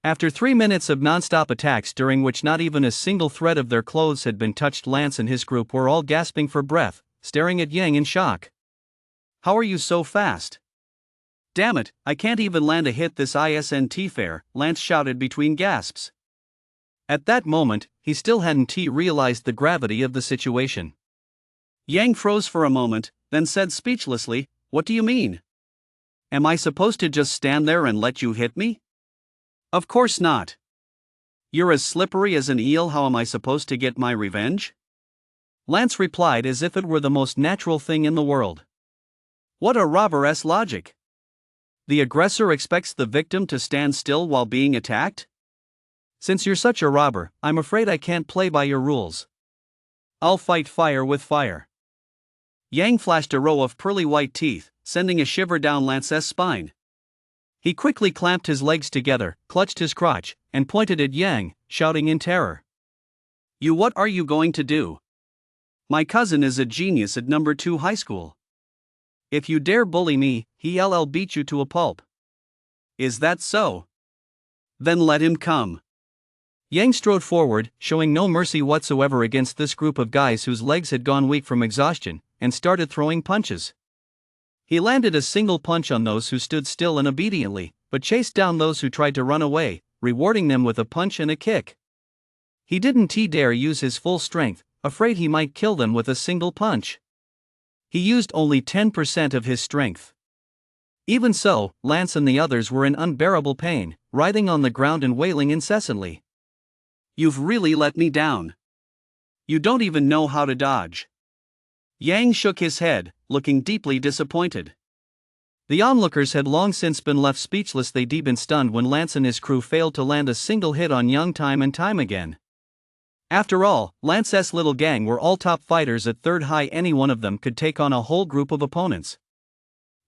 After 3 minutes of non-stop attacks during which not even a single thread of their clothes had been touched, Lance and his group were all gasping for breath, staring at Yang in shock. "How are you so fast? Damn it, I can't even land a hit this isn't fair," Lance shouted between gasps. At that moment, he still hadn't realized the gravity of the situation. Yang froze for a moment, then said speechlessly, "What do you mean? Am I supposed to just stand there and let you hit me?" "Of course not. You're as slippery as an eel. How am I supposed to get my revenge?" Lance replied as if it were the most natural thing in the world. What a robber-esque logic. The aggressor expects the victim to stand still while being attacked? Since you're such a robber, I'm afraid I can't play by your rules. I'll fight fire with fire. Yang flashed a row of pearly white teeth, sending a shiver down Lance's spine. He quickly clamped his legs together, clutched his crotch, and pointed at Yang, shouting in terror. What are you going to do? My cousin is a genius at number 2 high school. If you dare bully me, he'll beat you to a pulp. Is that so? Then let him come. Yang strode forward, showing no mercy whatsoever against this group of guys whose legs had gone weak from exhaustion, and started throwing punches. He landed a single punch on those who stood still and obediently, but chased down those who tried to run away, rewarding them with a punch and a kick. He didn't dare use his full strength, afraid he might kill them with a single punch. He used only 10% of his strength. Even so, Lance and the others were in unbearable pain, writhing on the ground and wailing incessantly. You've really let me down. You don't even know how to dodge. Yang shook his head, looking deeply disappointed. The onlookers had long since been left speechless. They'd been stunned when Lance and his crew failed to land a single hit on Yang time and time again. After all, Lance's little gang were all top fighters at 3rd high. Any one of them could take on a whole group of opponents.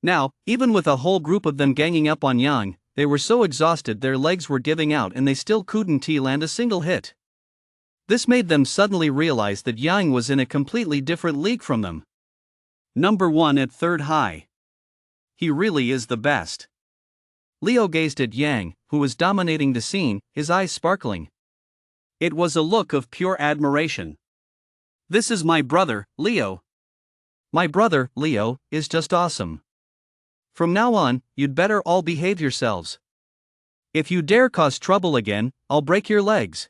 Now, even with a whole group of them ganging up on Yang, they were so exhausted their legs were giving out and they still couldn't land a single hit. This made them suddenly realize that Yang was in a completely different league from them. Number 1 at 3rd high. He really is the best. Leo gazed at Yang, who was dominating the scene, his eyes sparkling. It was a look of pure admiration. This is my brother, Leo. My brother, Leo, is just awesome. From now on, you'd better all behave yourselves. If you dare cause trouble again, I'll break your legs.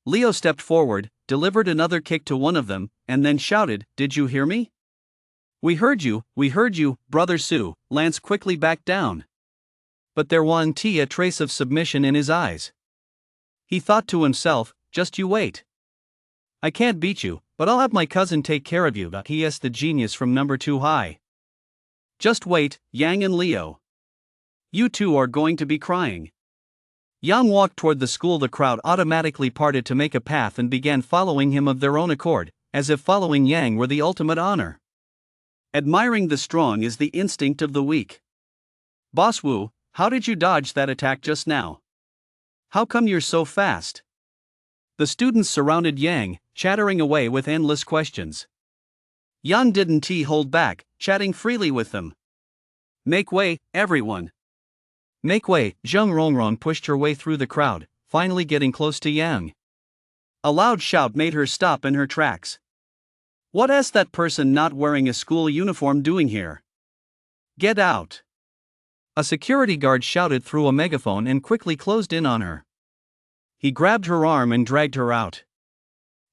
Leo stepped forward, delivered another kick to one of them, and then shouted, Did you hear me? We heard you, Brother Sue. Lance quickly backed down. But there wasn't a trace of submission in his eyes. He thought to himself, just you wait. I can't beat you, but I'll have my cousin take care of you. He is the genius from number 2 high. Just wait, Yang and Leo. You two are going to be crying. Yang walked toward the school. The crowd automatically parted to make a path and began following him of their own accord, as if following Yang were the ultimate honor. Admiring the strong is the instinct of the weak. Boss Wu, how did you dodge that attack just now? How come you're so fast? The students surrounded Yang, chattering away with endless questions. Yang didn't hold back, chatting freely with them. Make way, everyone. Make way. Zheng Rongrong pushed her way through the crowd, finally getting close to Yang. A loud shout made her stop in her tracks. What is that person not wearing a school uniform doing here? Get out. A security guard shouted through a megaphone and quickly closed in on her. He grabbed her arm and dragged her out.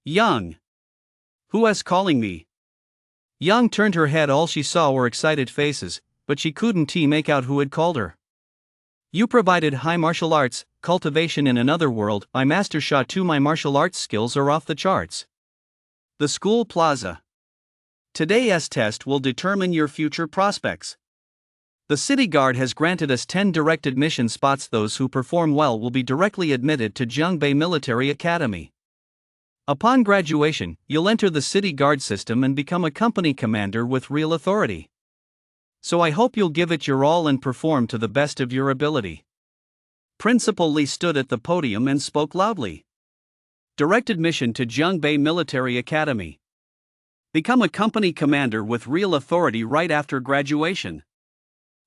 Yang! Who is calling me? Yang turned her head. All she saw were excited faces, but she couldn't make out who had called her. You provided high martial arts, cultivation in another world. I master shot 2. My martial arts skills are off the charts. The school plaza. Today's test will determine your future prospects. The city guard has granted us 10 direct admission spots. Those who perform well will be directly admitted to Jiangbei Military Academy. Upon graduation, you'll enter the city guard system and become a company commander with real authority. So I hope you'll give it your all and perform to the best of your ability. Principal Li stood at the podium and spoke loudly. Direct admission to Jiangbei Military Academy. Become a company commander with real authority right after graduation.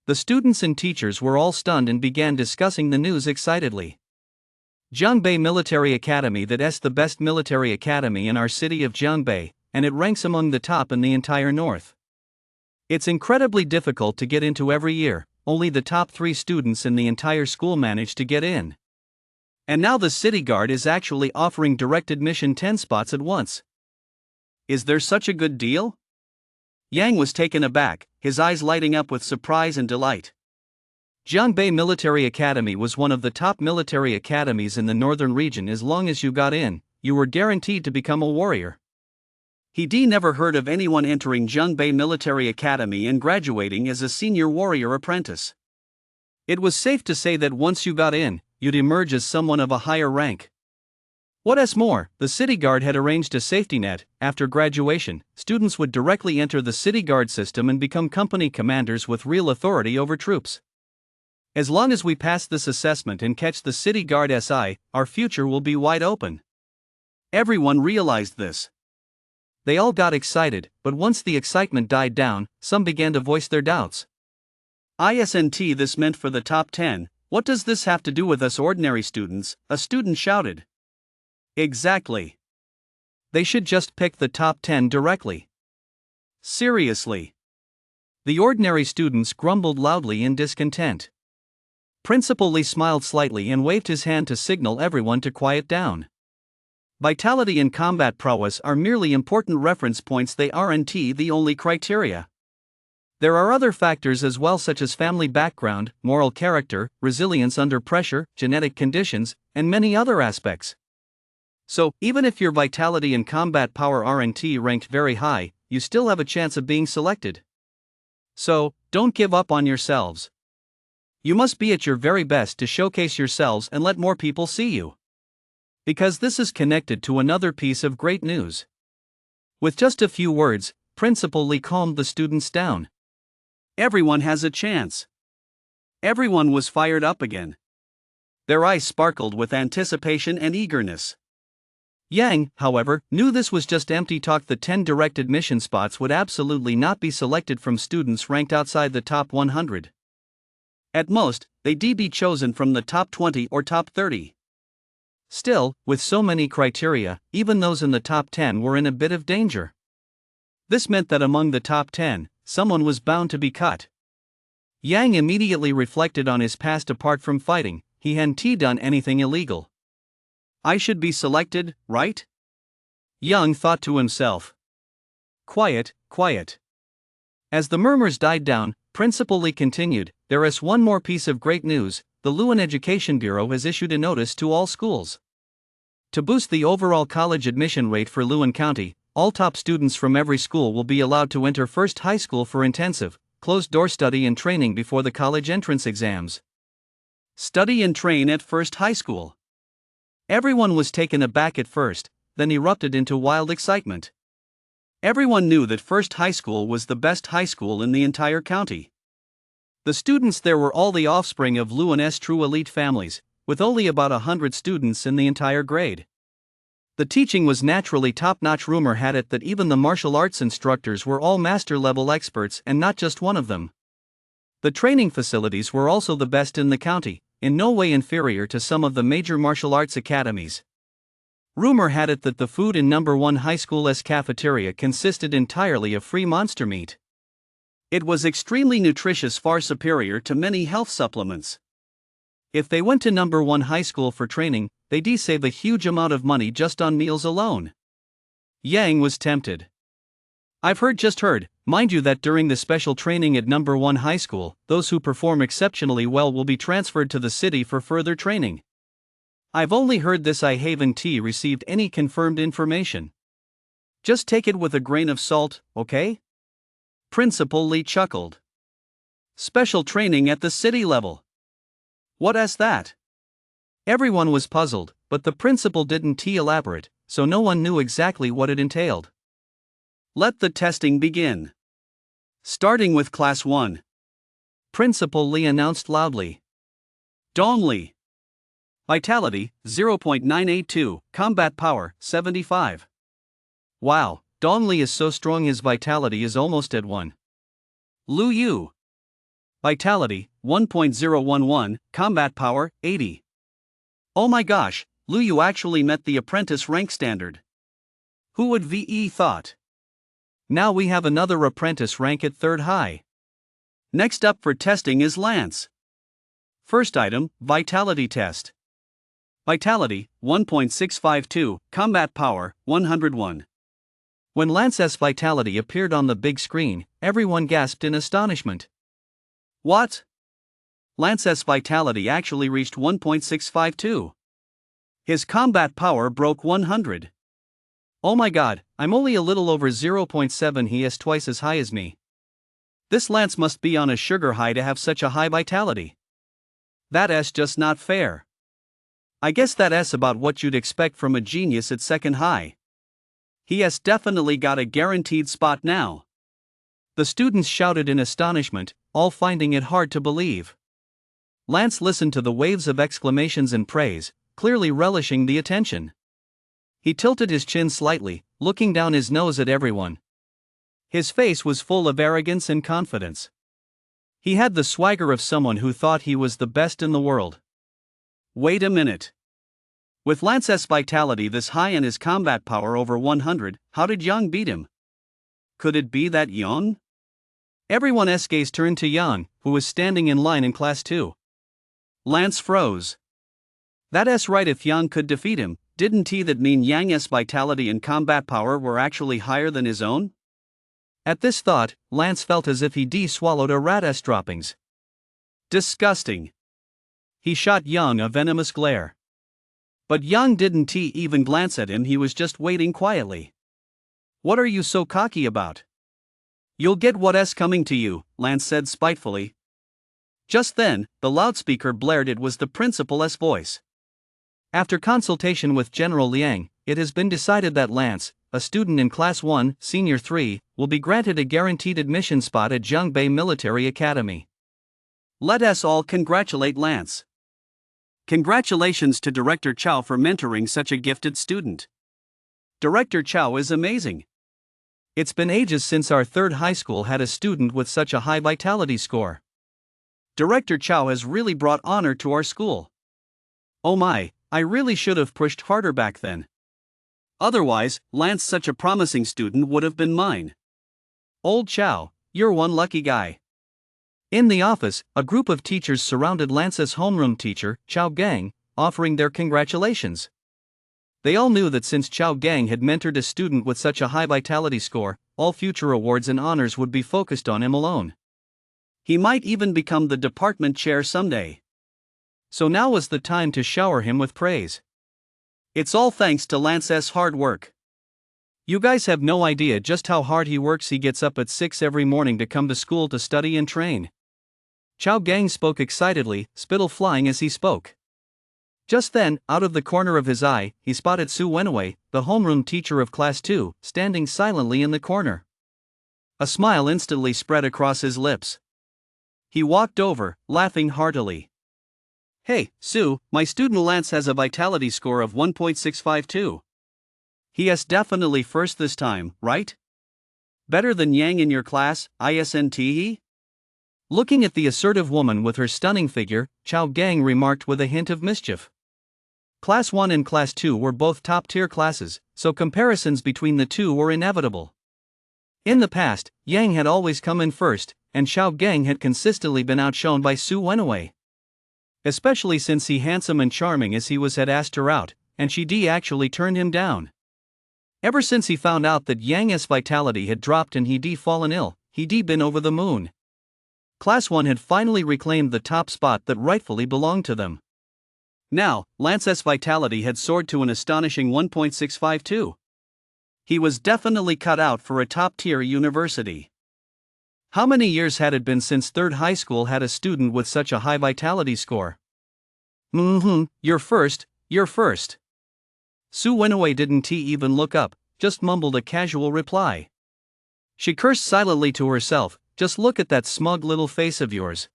The students and teachers were all stunned and began discussing the news excitedly. Jiangbei Military Academy, that's the best military academy in our city of Jiangbei, and it ranks among the top in the entire north. It's incredibly difficult to get into every year. Only the top 3 students in the entire school manage to get in. And now the city guard is actually offering direct admission 10 spots at once. Is there such a good deal? Yang was taken aback, his eyes lighting up with surprise and delight. Jiangbei Military Academy was one of the top military academies in the northern region. As long as you got in, you were guaranteed to become a warrior. He never heard of anyone entering Jiangbei Military Academy and graduating as a senior warrior apprentice. It was safe to say that once you got in, you'd emerge as someone of a higher rank. What's more, the city guard had arranged a safety net. After graduation, students would directly enter the city guard system and become company commanders with real authority over troops. As long as we pass this assessment and catch the city guard SI, our future will be wide open. Everyone realized this. They all got excited, but once the excitement died down, some began to voice their doubts. "Isn't this meant for the top 10? What does this have to do with us ordinary students?" a student shouted. Exactly. They should just pick the top 10 directly. Seriously. The ordinary students grumbled loudly in discontent. Principal Lee smiled slightly and waved his hand to signal everyone to quiet down. Vitality and combat prowess are merely important reference points, they aren't the only criteria. There are other factors as well, such as family background, moral character, resilience under pressure, genetic conditions, and many other aspects. So, even if your vitality and combat power aren't ranked very high, you still have a chance of being selected. So, don't give up on yourselves. You must be at your very best to showcase yourselves and let more people see you. Because this is connected to another piece of great news. With just a few words, Principal Lee calmed the students down. Everyone has a chance. Everyone was fired up again. Their eyes sparkled with anticipation and eagerness. Yang, however, knew this was just empty talk. The 10 direct admission spots would absolutely not be selected from students ranked outside the top 100. At most, they'd be chosen from the top 20 or top 30. Still, with so many criteria, even those in the top 10 were in a bit of danger. This meant that among the top 10, someone was bound to be cut. Yang immediately reflected on his past. Apart from fighting, he hadn't done anything illegal. I should be selected, right? Yang thought to himself. Quiet, quiet. As the murmurs died down, Principal Lee continued, there is one more piece of great news. The Luan Education Bureau has issued a notice to all schools. To boost the overall college admission rate for Luan County, all top students from every school will be allowed to enter First High School for intensive, closed-door study and training before the college entrance exams. Study and train at First High School. Everyone was taken aback at first, then erupted into wild excitement. Everyone knew that First High School was the best high school in the entire county. The students there were all the offspring of Luan's true elite families, with only about 100 students in the entire grade. The teaching was naturally top-notch. Rumor had it that even the martial arts instructors were all master-level experts and not just one of them. The training facilities were also the best in the county, in no way inferior to some of the major martial arts academies. Rumor had it that the food in number 1 high school's cafeteria consisted entirely of free monster meat. It was extremely nutritious, far superior to many health supplements. If they went to number 1 high school for training, they'd save a huge amount of money just on meals alone. Yang was tempted. I've heard, mind you, that during the special training at number 1 high school, those who perform exceptionally well will be transferred to the city for further training. I've only heard this. I haven't received any confirmed information. Just take it with a grain of salt, okay? Principal Lee chuckled. Special training at the city level. What's that? Everyone was puzzled, but the principal didn't elaborate, so no one knew exactly what it entailed. Let the testing begin. Starting with Class 1. Principal Lee announced loudly. Dong Lee. Vitality, 0.982, combat power, 75. Wow, Dong Lee is so strong his vitality is almost at 1. Lu Yu. Vitality, 1.011, combat power, 80. Oh my gosh, Lu Yu actually met the apprentice rank standard. Who would VE thought? Now we have another apprentice rank at 3rd high. Next up for testing is Lance. First item, Vitality Test. Vitality, 1.652, combat power, 101. When Lance's vitality appeared on the big screen, everyone gasped in astonishment. What? Lance's vitality actually reached 1.652. His combat power broke 100. Oh my god, I'm only a little over 0.7, he is twice as high as me. This Lance must be on a sugar high to have such a high vitality. That S just not fair. I guess that S about what you'd expect from a genius at second high. He has definitely got a guaranteed spot now. The students shouted in astonishment, all finding it hard to believe. Lance listened to the waves of exclamations and praise, clearly relishing the attention. He tilted his chin slightly, looking down his nose at everyone. His face was full of arrogance and confidence. He had the swagger of someone who thought he was the best in the world. Wait a minute. With Lance's vitality this high and his combat power over 100, how did Yang beat him? Could it be that Yang? Everyone's gaze turned to Yang, who was standing in line in class 2. Lance froze. That's right, if Yang could defeat him, didn't that mean Yang's vitality and combat power were actually higher than his own? At this thought, Lance felt as if he swallowed a rat's droppings. Disgusting. He shot Yang a venomous glare. But Yang didn't even glance at him, he was just waiting quietly. What are you so cocky about? You'll get what's coming to you, Lance said spitefully. Just then, the loudspeaker blared. It was the principal's voice. After consultation with General Liang, it has been decided that Lance, a student in Class 1, Senior 3, will be granted a guaranteed admission spot at Zhongbei Military Academy. Let us all congratulate Lance. Congratulations to Director Chow for mentoring such a gifted student. Director Chow is amazing. It's been ages since our third high school had a student with such a high vitality score. Director Chow has really brought honor to our school. Oh my, I really should have pushed harder back then. Otherwise, Lance, such a promising student, would have been mine. Old Chow, you're one lucky guy. In the office, a group of teachers surrounded Lance's homeroom teacher, Chao Gang, offering their congratulations. They all knew that since Chao Gang had mentored a student with such a high vitality score, all future awards and honors would be focused on him alone. He might even become the department chair someday. So now was the time to shower him with praise. It's all thanks to Lance's hard work. You guys have no idea just how hard he works. He gets up at 6 every morning to come to school to study and train. Chao Gang spoke excitedly, spittle flying as he spoke. Just then, out of the corner of his eye, he spotted Su Wenwei, the homeroom teacher of Class 2, standing silently in the corner. A smile instantly spread across his lips. He walked over, laughing heartily. Hey, Su, my student Lance has a vitality score of 1.652. He is definitely first this time, right? Better than Yang in your class, isn't? Looking at the assertive woman with her stunning figure, Chao Gang remarked with a hint of mischief. Class 1 and Class 2 were both top-tier classes, so comparisons between the two were inevitable. In the past, Yang had always come in first, and Chao Gang had consistently been outshone by Su Wenwei. Especially since he handsome and charming as he was had asked her out, and she actually turned him down. Ever since he found out that Yang's vitality had dropped and he'd fallen ill, he'd been over the moon. Class 1 had finally reclaimed the top spot that rightfully belonged to them. Now, Lance's vitality had soared to an astonishing 1.652. He was definitely cut out for a top-tier university. How many years had it been since third high school had a student with such a high vitality score? You're first, you're first. Su Wenwei didn't even look up, just mumbled a casual reply. She cursed silently to herself, just look at that smug little face of yours.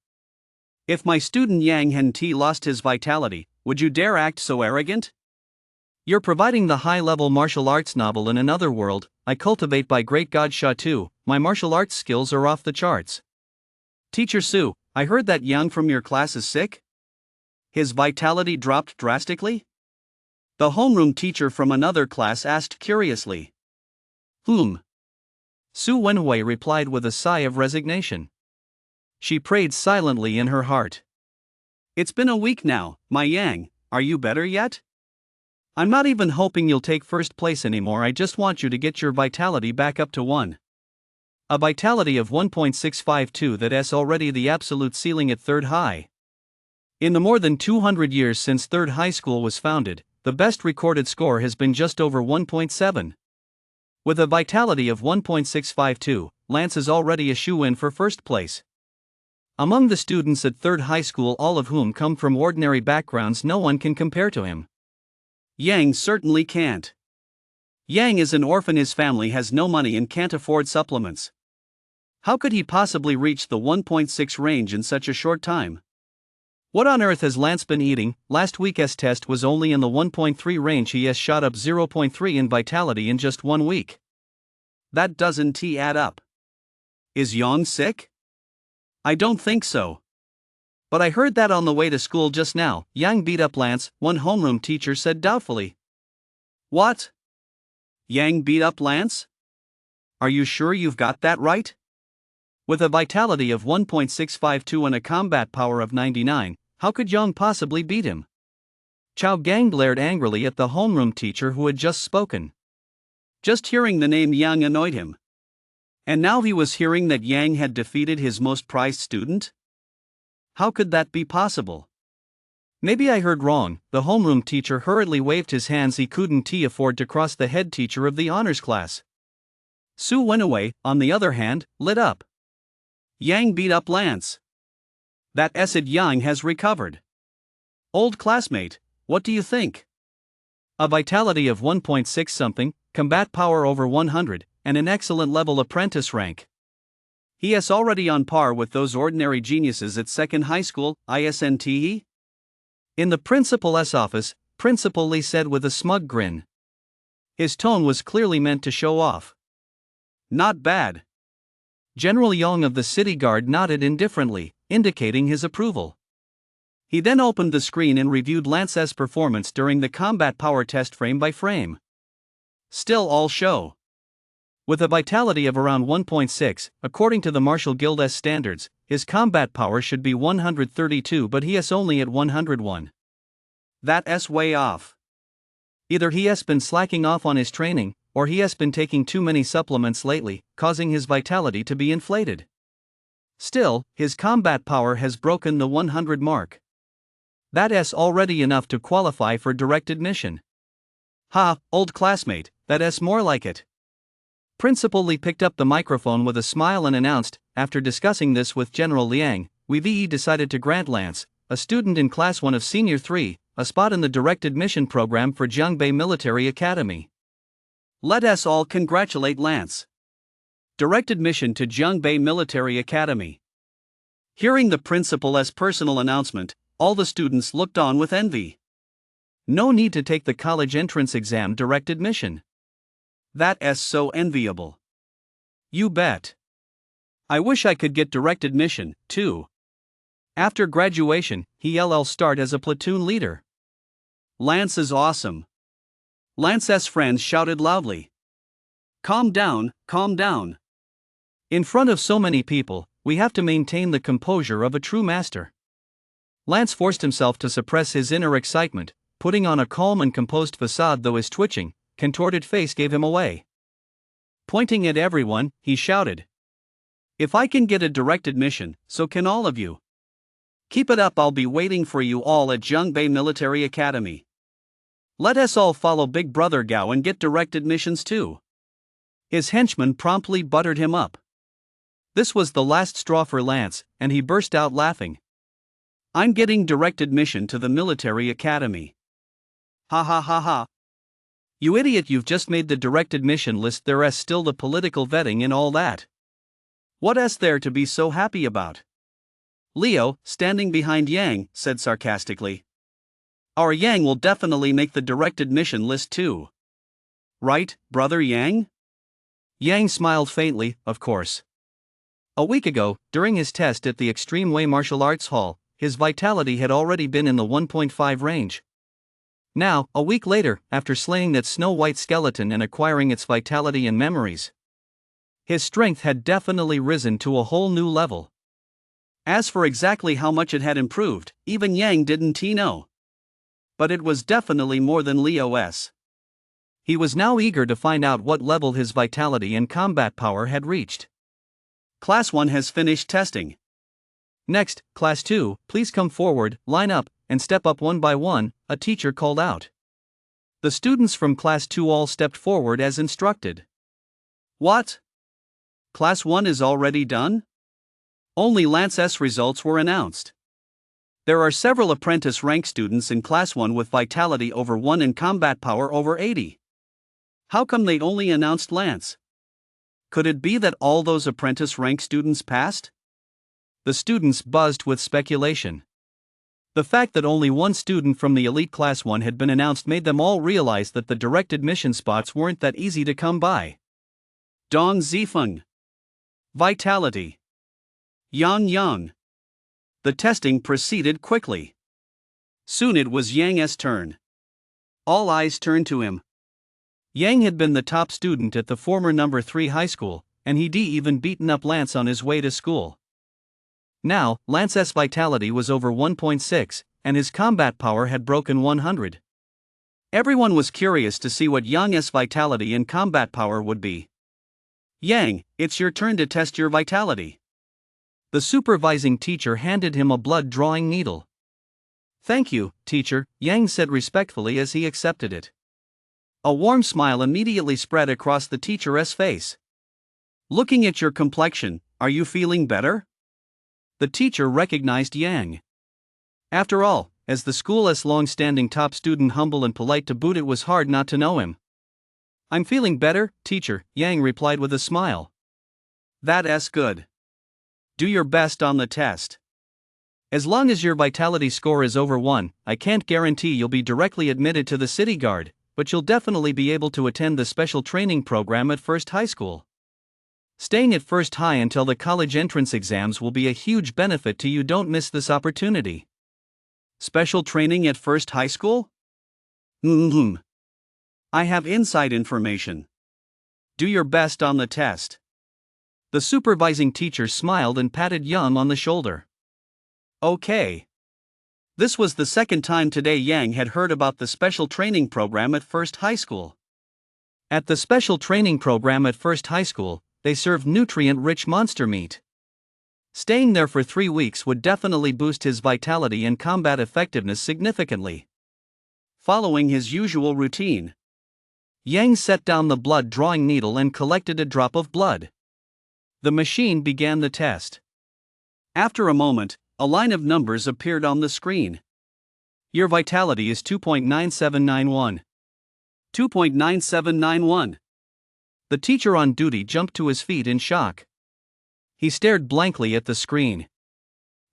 If my student Yang hadn't lost his vitality, would you dare act so arrogant? You're providing the high-level martial arts novel in another world, I cultivate by great God Sha Tu, my martial arts skills are off the charts. Teacher Su, I heard that Yang from your class is sick? His vitality dropped drastically? The homeroom teacher from another class asked curiously. Su Wenwei replied with a sigh of resignation. She prayed silently in her heart. It's been a week now, my Yang, are you better yet? I'm not even hoping you'll take first place anymore, I just want you to get your vitality back up to 1. A vitality of 1.652, that's already the absolute ceiling at third high. In the more than 200 years since third high school was founded, the best recorded score has been just over 1.7. With a vitality of 1.652, Lance is already a shoo-in for first place. Among the students at third high school, all of whom come from ordinary backgrounds, no one can compare to him. Yang certainly can't. Yang is an orphan, his family has no money and can't afford supplements. How could he possibly reach the 1.6 range in such a short time? What on earth has Lance been eating? Last week's test was only in the 1.3 range. He has shot up 0.3 in vitality in just 1 week. That doesn't add up. Is Yang sick? I don't think so. But I heard that on the way to school just now. Yang beat up Lance, one homeroom teacher said doubtfully. What? Yang beat up Lance? Are you sure you've got that right? With a vitality of 1.652 and a combat power of 99, how could Yang possibly beat him? Chao Gang glared angrily at the homeroom teacher who had just spoken. Just hearing the name Yang annoyed him. And now he was hearing that Yang had defeated his most prized student? How could that be possible? Maybe I heard wrong. The homeroom teacher hurriedly waved his hands. He couldn't afford to cross the head teacher of the honors class. Su Wenwei, on the other hand, lit up. Yang beat up Lance. That acid Yang has recovered. Old classmate, what do you think? A vitality of 1.6 something, combat power over 100, and an excellent level apprentice rank. He is already on par with those ordinary geniuses at second high school, isn't? In the principal's office, Principal Lee said with a smug grin. His tone was clearly meant to show off. Not bad. General Yong of the City Guard nodded indifferently, indicating his approval. He then opened the screen and reviewed Lance's performance during the combat power test frame by frame. Still all show. With a vitality of around 1.6, according to the Martial Guild's standards, his combat power should be 132, but he is only at 101. That's way off. Either he has been slacking off on his training, or he has been taking too many supplements lately, causing his vitality to be inflated. Still, his combat power has broken the 100 mark. That is already enough to qualify for direct admission. Ha, old classmate, that is more like it. Principal Lee picked up the microphone with a smile and announced, after discussing this with General Liang, we've decided to grant Lance, a student in Class 1 of Senior 3, a spot in the direct admission program for Jiangbei Military Academy. Let us all congratulate Lance. Direct admission to Jiangbei Military Academy. Hearing the principal's personal announcement, all the students looked on with envy. No need to take the college entrance exam, direct admission. That is so enviable. You bet. I wish I could get direct admission, too. After graduation, he'll start as a platoon leader. Lance is awesome. Lance's friends shouted loudly. Calm down, calm down. In front of so many people, we have to maintain the composure of a true master. Lance forced himself to suppress his inner excitement, putting on a calm and composed facade, though his twitching, contorted face gave him away. Pointing at everyone, he shouted. If I can get a direct admission, so can all of you. Keep it up, I'll be waiting for you all at Jiangbei Military Academy. Let us all follow Big Brother Gao and get direct admissions too. His henchmen promptly buttered him up. This was the last straw for Lance, and he burst out laughing. I'm getting direct admission to the military academy. Ha ha ha ha. You idiot, you've just made the direct admission list. There is still the political vetting and all that. What is there to be so happy about? Leo, standing behind Yang, said sarcastically. Our Yang will definitely make the direct admission list too. Right, brother Yang? Yang smiled faintly, of course. A week ago, during his test at the Extreme Way Martial Arts Hall, his vitality had already been in the 1.5 range. Now, a week later, after slaying that snow-white skeleton and acquiring its vitality and memories, his strength had definitely risen to a whole new level. As for exactly how much it had improved, even Yang didn't know. But it was definitely more than Leo's. He was now eager to find out what level his vitality and combat power had reached. Class 1 has finished testing. Next, Class 2, please come forward, line up, and step up one by one, a teacher called out. The students from Class 2 all stepped forward as instructed. What? Class 1 is already done? Only Lance's results were announced. There are several apprentice rank students in Class 1 with vitality over 1 and combat power over 80. How come they only announced Lance? Could it be that all those apprentice rank students passed? The students buzzed with speculation. The fact that only one student from the elite Class 1 had been announced made them all realize that the direct admission spots weren't that easy to come by. Dong Zifeng. Vitality. Yang. The testing proceeded quickly. Soon it was Yang's turn. All eyes turned to him. Yang had been the top student at the former number 3 high school, and he'd even beaten up Lance on his way to school. Now, Lance's vitality was over 1.6, and his combat power had broken 100. Everyone was curious to see what Yang's vitality and combat power would be. Yang, it's your turn to test your vitality. The supervising teacher handed him a blood drawing needle. Thank you, teacher, Yang said respectfully as he accepted it. A warm smile immediately spread across the teacher's face. Looking at your complexion, are you feeling better? The teacher recognized Yang. After all, as the school's long-standing top student, humble and polite to boot, it was hard not to know him. I'm feeling better, teacher, Yang replied with a smile. That's good. Do your best on the test. As long as your vitality score is over 1, I can't guarantee you'll be directly admitted to the City Guard, but you'll definitely be able to attend the special training program at First High School. Staying at First High until the college entrance exams will be a huge benefit to you. Don't miss this opportunity. Special training at First High School? I have inside information. Do your best on the test. The supervising teacher smiled and patted Yang on the shoulder. Okay. This was the second time today Yang had heard about the special training program at First High School. At the special training program at First High School, they served nutrient-rich monster meat. Staying there for 3 weeks would definitely boost his vitality and combat effectiveness significantly. Following his usual routine, Yang set down the blood drawing needle and collected a drop of blood. The machine began the test. After a moment, a line of numbers appeared on the screen. Your vitality is 2.9791. 2.9791. The teacher on duty jumped to his feet in shock. He stared blankly at the screen.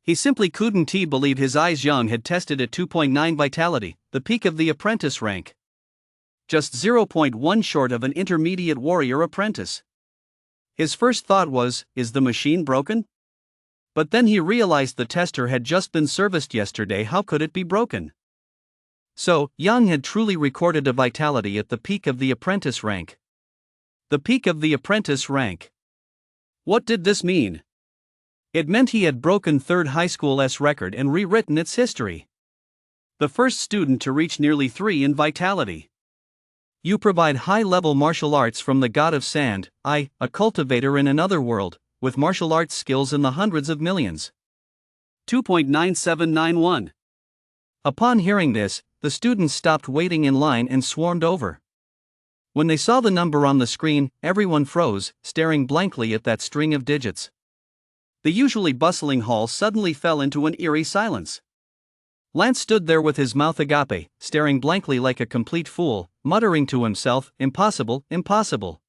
He simply couldn't believe his eyes. Yang had tested at 2.9 vitality, the peak of the apprentice rank. Just 0.1 short of an intermediate warrior apprentice. His first thought was, is the machine broken? But then he realized the tester had just been serviced yesterday. How could it be broken? So, Yang had truly recorded a vitality at the peak of the apprentice rank. The peak of the apprentice rank. What did this mean? It meant he had broken Third High School's record and rewritten its history. The first student to reach nearly 3 in vitality. You provide high-level martial arts from the god of sand, a cultivator in another world, with martial arts skills in the hundreds of millions. 2.9791. Upon hearing this, the students stopped waiting in line and swarmed over. When they saw the number on the screen, everyone froze, staring blankly at that string of digits. The usually bustling hall suddenly fell into an eerie silence. Lance stood there with his mouth agape, staring blankly like a complete fool, muttering to himself, impossible, impossible.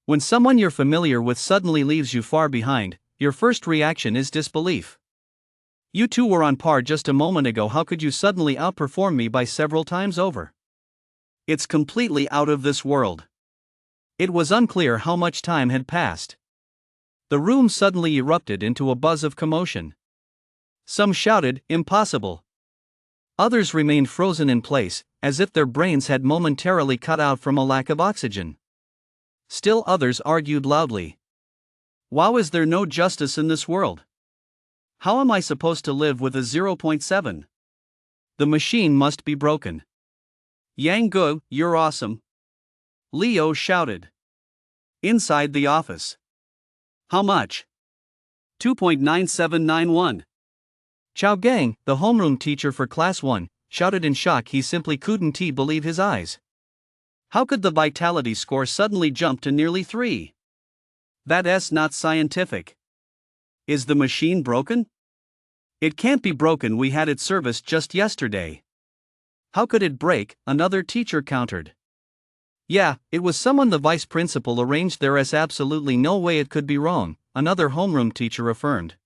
When someone you're familiar with suddenly leaves you far behind, your first reaction is disbelief. You two were on par just a moment ago. How could you suddenly outperform me by several times over? It's completely out of this world. It was unclear how much time had passed. The room suddenly erupted into a buzz of commotion. Some shouted, impossible. Others remained frozen in place, as if their brains had momentarily cut out from a lack of oxygen. Still others argued loudly. Wow, is there no justice in this world? How am I supposed to live with a 0.7? The machine must be broken. Yang Gu, you're awesome. Leo shouted. Inside the office. How much? 2.9791. Chao Gang, the homeroom teacher for Class 1, shouted in shock. He simply couldn't believe his eyes. How could the vitality score suddenly jump to nearly 3? That's not scientific. Is the machine broken? It can't be broken, we had it serviced just yesterday. How could it break? Another teacher countered. Yeah, it was someone the vice principal arranged. There is absolutely no way it could be wrong, another homeroom teacher affirmed.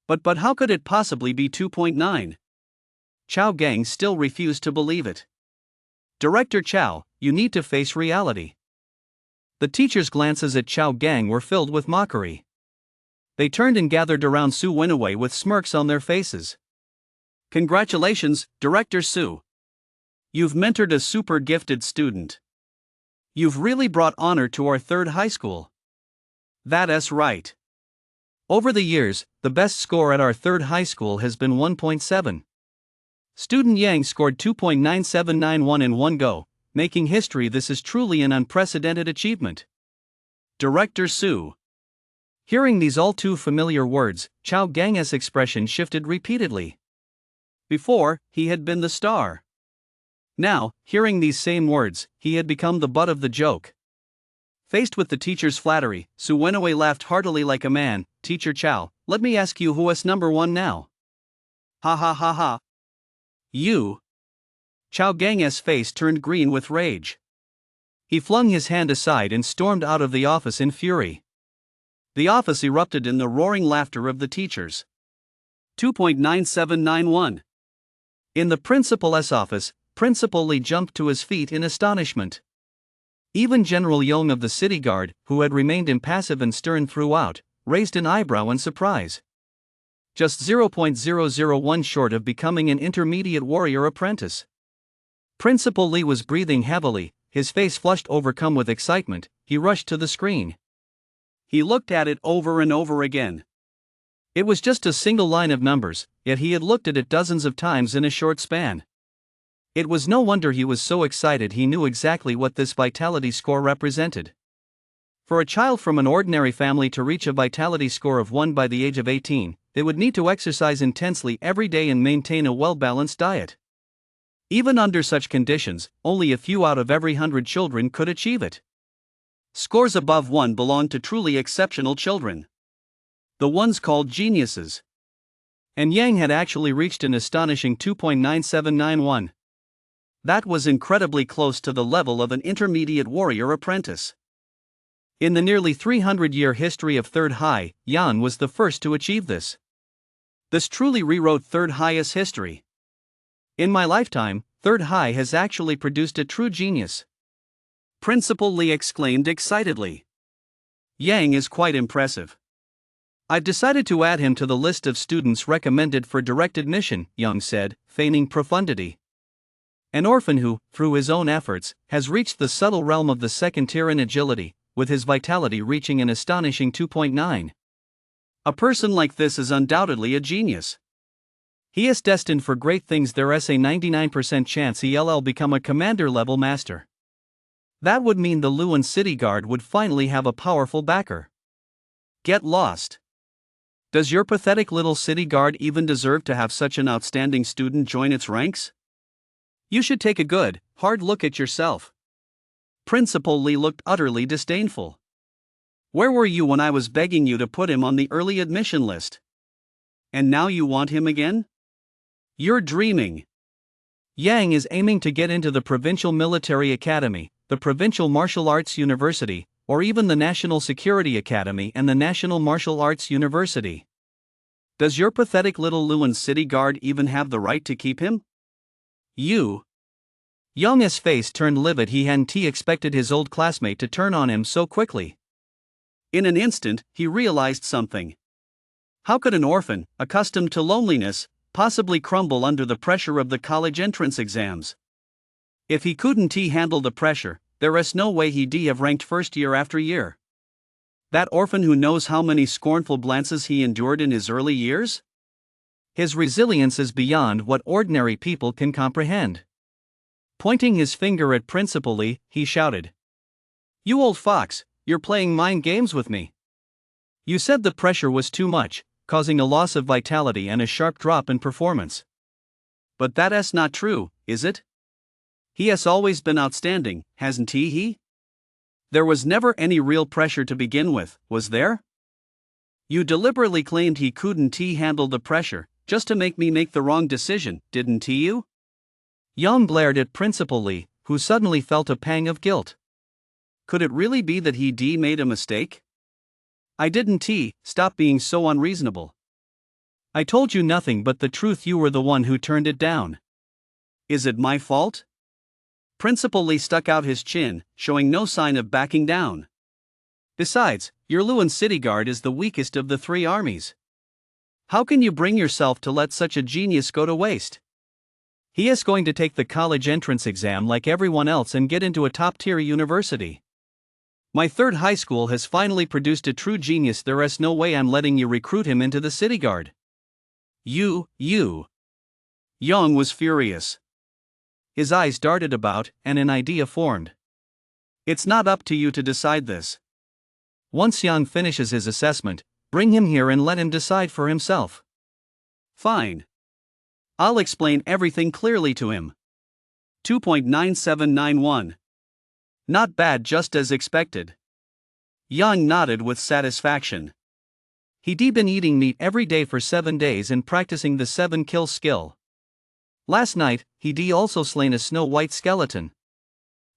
But how could it possibly be 2.9? Chao Gang still refused to believe it. Director Chao, you need to face reality. The teachers' glances at Chao Gang were filled with mockery. They turned and gathered around Su Wenwei with smirks on their faces. Congratulations, Director Su. You've mentored a super gifted student. You've really brought honor to our third high school. That's right. Over the years, the best score at our third high school has been 1.7. Student Yang scored 2.9791 in one go, making history. This is truly an unprecedented achievement. Director Su. Hearing these all too familiar words, Chao Gang's expression shifted repeatedly. Before, he had been the star. Now, hearing these same words, he had become the butt of the joke. Faced with the teacher's flattery, Su Wenwei laughed heartily like a man. Teacher Chao, let me ask you, who is number one now? Ha ha ha ha. You. Chao Gang's face turned green with rage. He flung his hand aside and stormed out of the office in fury. The office erupted in the roaring laughter of the teachers. 2.9791. In the principal's office, Principal Li jumped to his feet in astonishment. Even General Yong of the City Guard, who had remained impassive and stern throughout, raised an eyebrow in surprise. Just 0.001 short of becoming an intermediate warrior apprentice. Principal Li was breathing heavily, his face flushed, overcome with excitement. He rushed to the screen. He looked at it over and over again. It was just a single line of numbers, yet he had looked at it dozens of times in a short span. It was no wonder he was so excited. He knew exactly what this vitality score represented. For a child from an ordinary family to reach a vitality score of 1 by the age of 18, they would need to exercise intensely every day and maintain a well-balanced diet. Even under such conditions, only a few out of every 100 children could achieve it. Scores above 1 belong to truly exceptional children. The ones called geniuses. And Yang had actually reached an astonishing 2.9791. That was incredibly close to the level of an intermediate warrior apprentice. In the nearly 300-year history of Third High, Yan was the first to achieve this. This truly rewrote Third High's history. In my lifetime, Third High has actually produced a true genius. Principal Li exclaimed excitedly. Yang is quite impressive. I've decided to add him to the list of students recommended for direct admission, Young said, feigning profundity. An orphan who, through his own efforts, has reached the subtle realm of the second tier in agility, with his vitality reaching an astonishing 2.9. A person like this is undoubtedly a genius. He is destined for great things. There is a 99% chance he'll become a commander-level master. That would mean the Luan City Guard would finally have a powerful backer. Get lost. Does your pathetic little city guard even deserve to have such an outstanding student join its ranks? You should take a good, hard look at yourself. Principal Li looked utterly disdainful. Where were you when I was begging you to put him on the early admission list? And now you want him again? You're dreaming. Yang is aiming to get into the Provincial Military Academy, the Provincial Martial Arts University, or even the National Security Academy and the National Martial Arts University. Does your pathetic little Luan City Guard even have the right to keep him? You. Young's face turned livid. He hadn't expected his old classmate to turn on him so quickly. In an instant, he realized something. How could an orphan, accustomed to loneliness, possibly crumble under the pressure of the college entrance exams? If he couldn't handle the pressure, there is no way he'd have ranked first year after year. That orphan who knows how many scornful glances he endured in his early years? His resilience is beyond what ordinary people can comprehend. Pointing his finger at Principal Li, he shouted. You old fox, you're playing mind games with me. You said the pressure was too much, causing a loss of vitality and a sharp drop in performance. But that's not true, is it? He has always been outstanding, hasn't he? There was never any real pressure to begin with, was there? You deliberately claimed he couldn't handle the pressure, just to make me make the wrong decision, didn't you? Yang glared at Principal Lee, who suddenly felt a pang of guilt. Could it really be that he made a mistake? I didn't stop being so unreasonable. I told you nothing but the truth. You were the one who turned it down. Is it my fault? Principal Lee stuck out his chin, showing no sign of backing down. Besides, your Luan city guard is the weakest of the three armies. How can you bring yourself to let such a genius go to waste? He is going to take the college entrance exam like everyone else and get into a top-tier university. My third high school has finally produced a true genius. There is no way I'm letting you recruit him into the city guard. You. Yang was furious. His eyes darted about, and an idea formed. It's not up to you to decide this. Once Yang finishes his assessment, bring him here and let him decide for himself. Fine. I'll explain everything clearly to him. 2.9791. Not bad, just as expected. Yang nodded with satisfaction. He'd been eating meat every day for 7 days and practicing the 7-kill skill. Last night, he'd also slain a snow-white skeleton.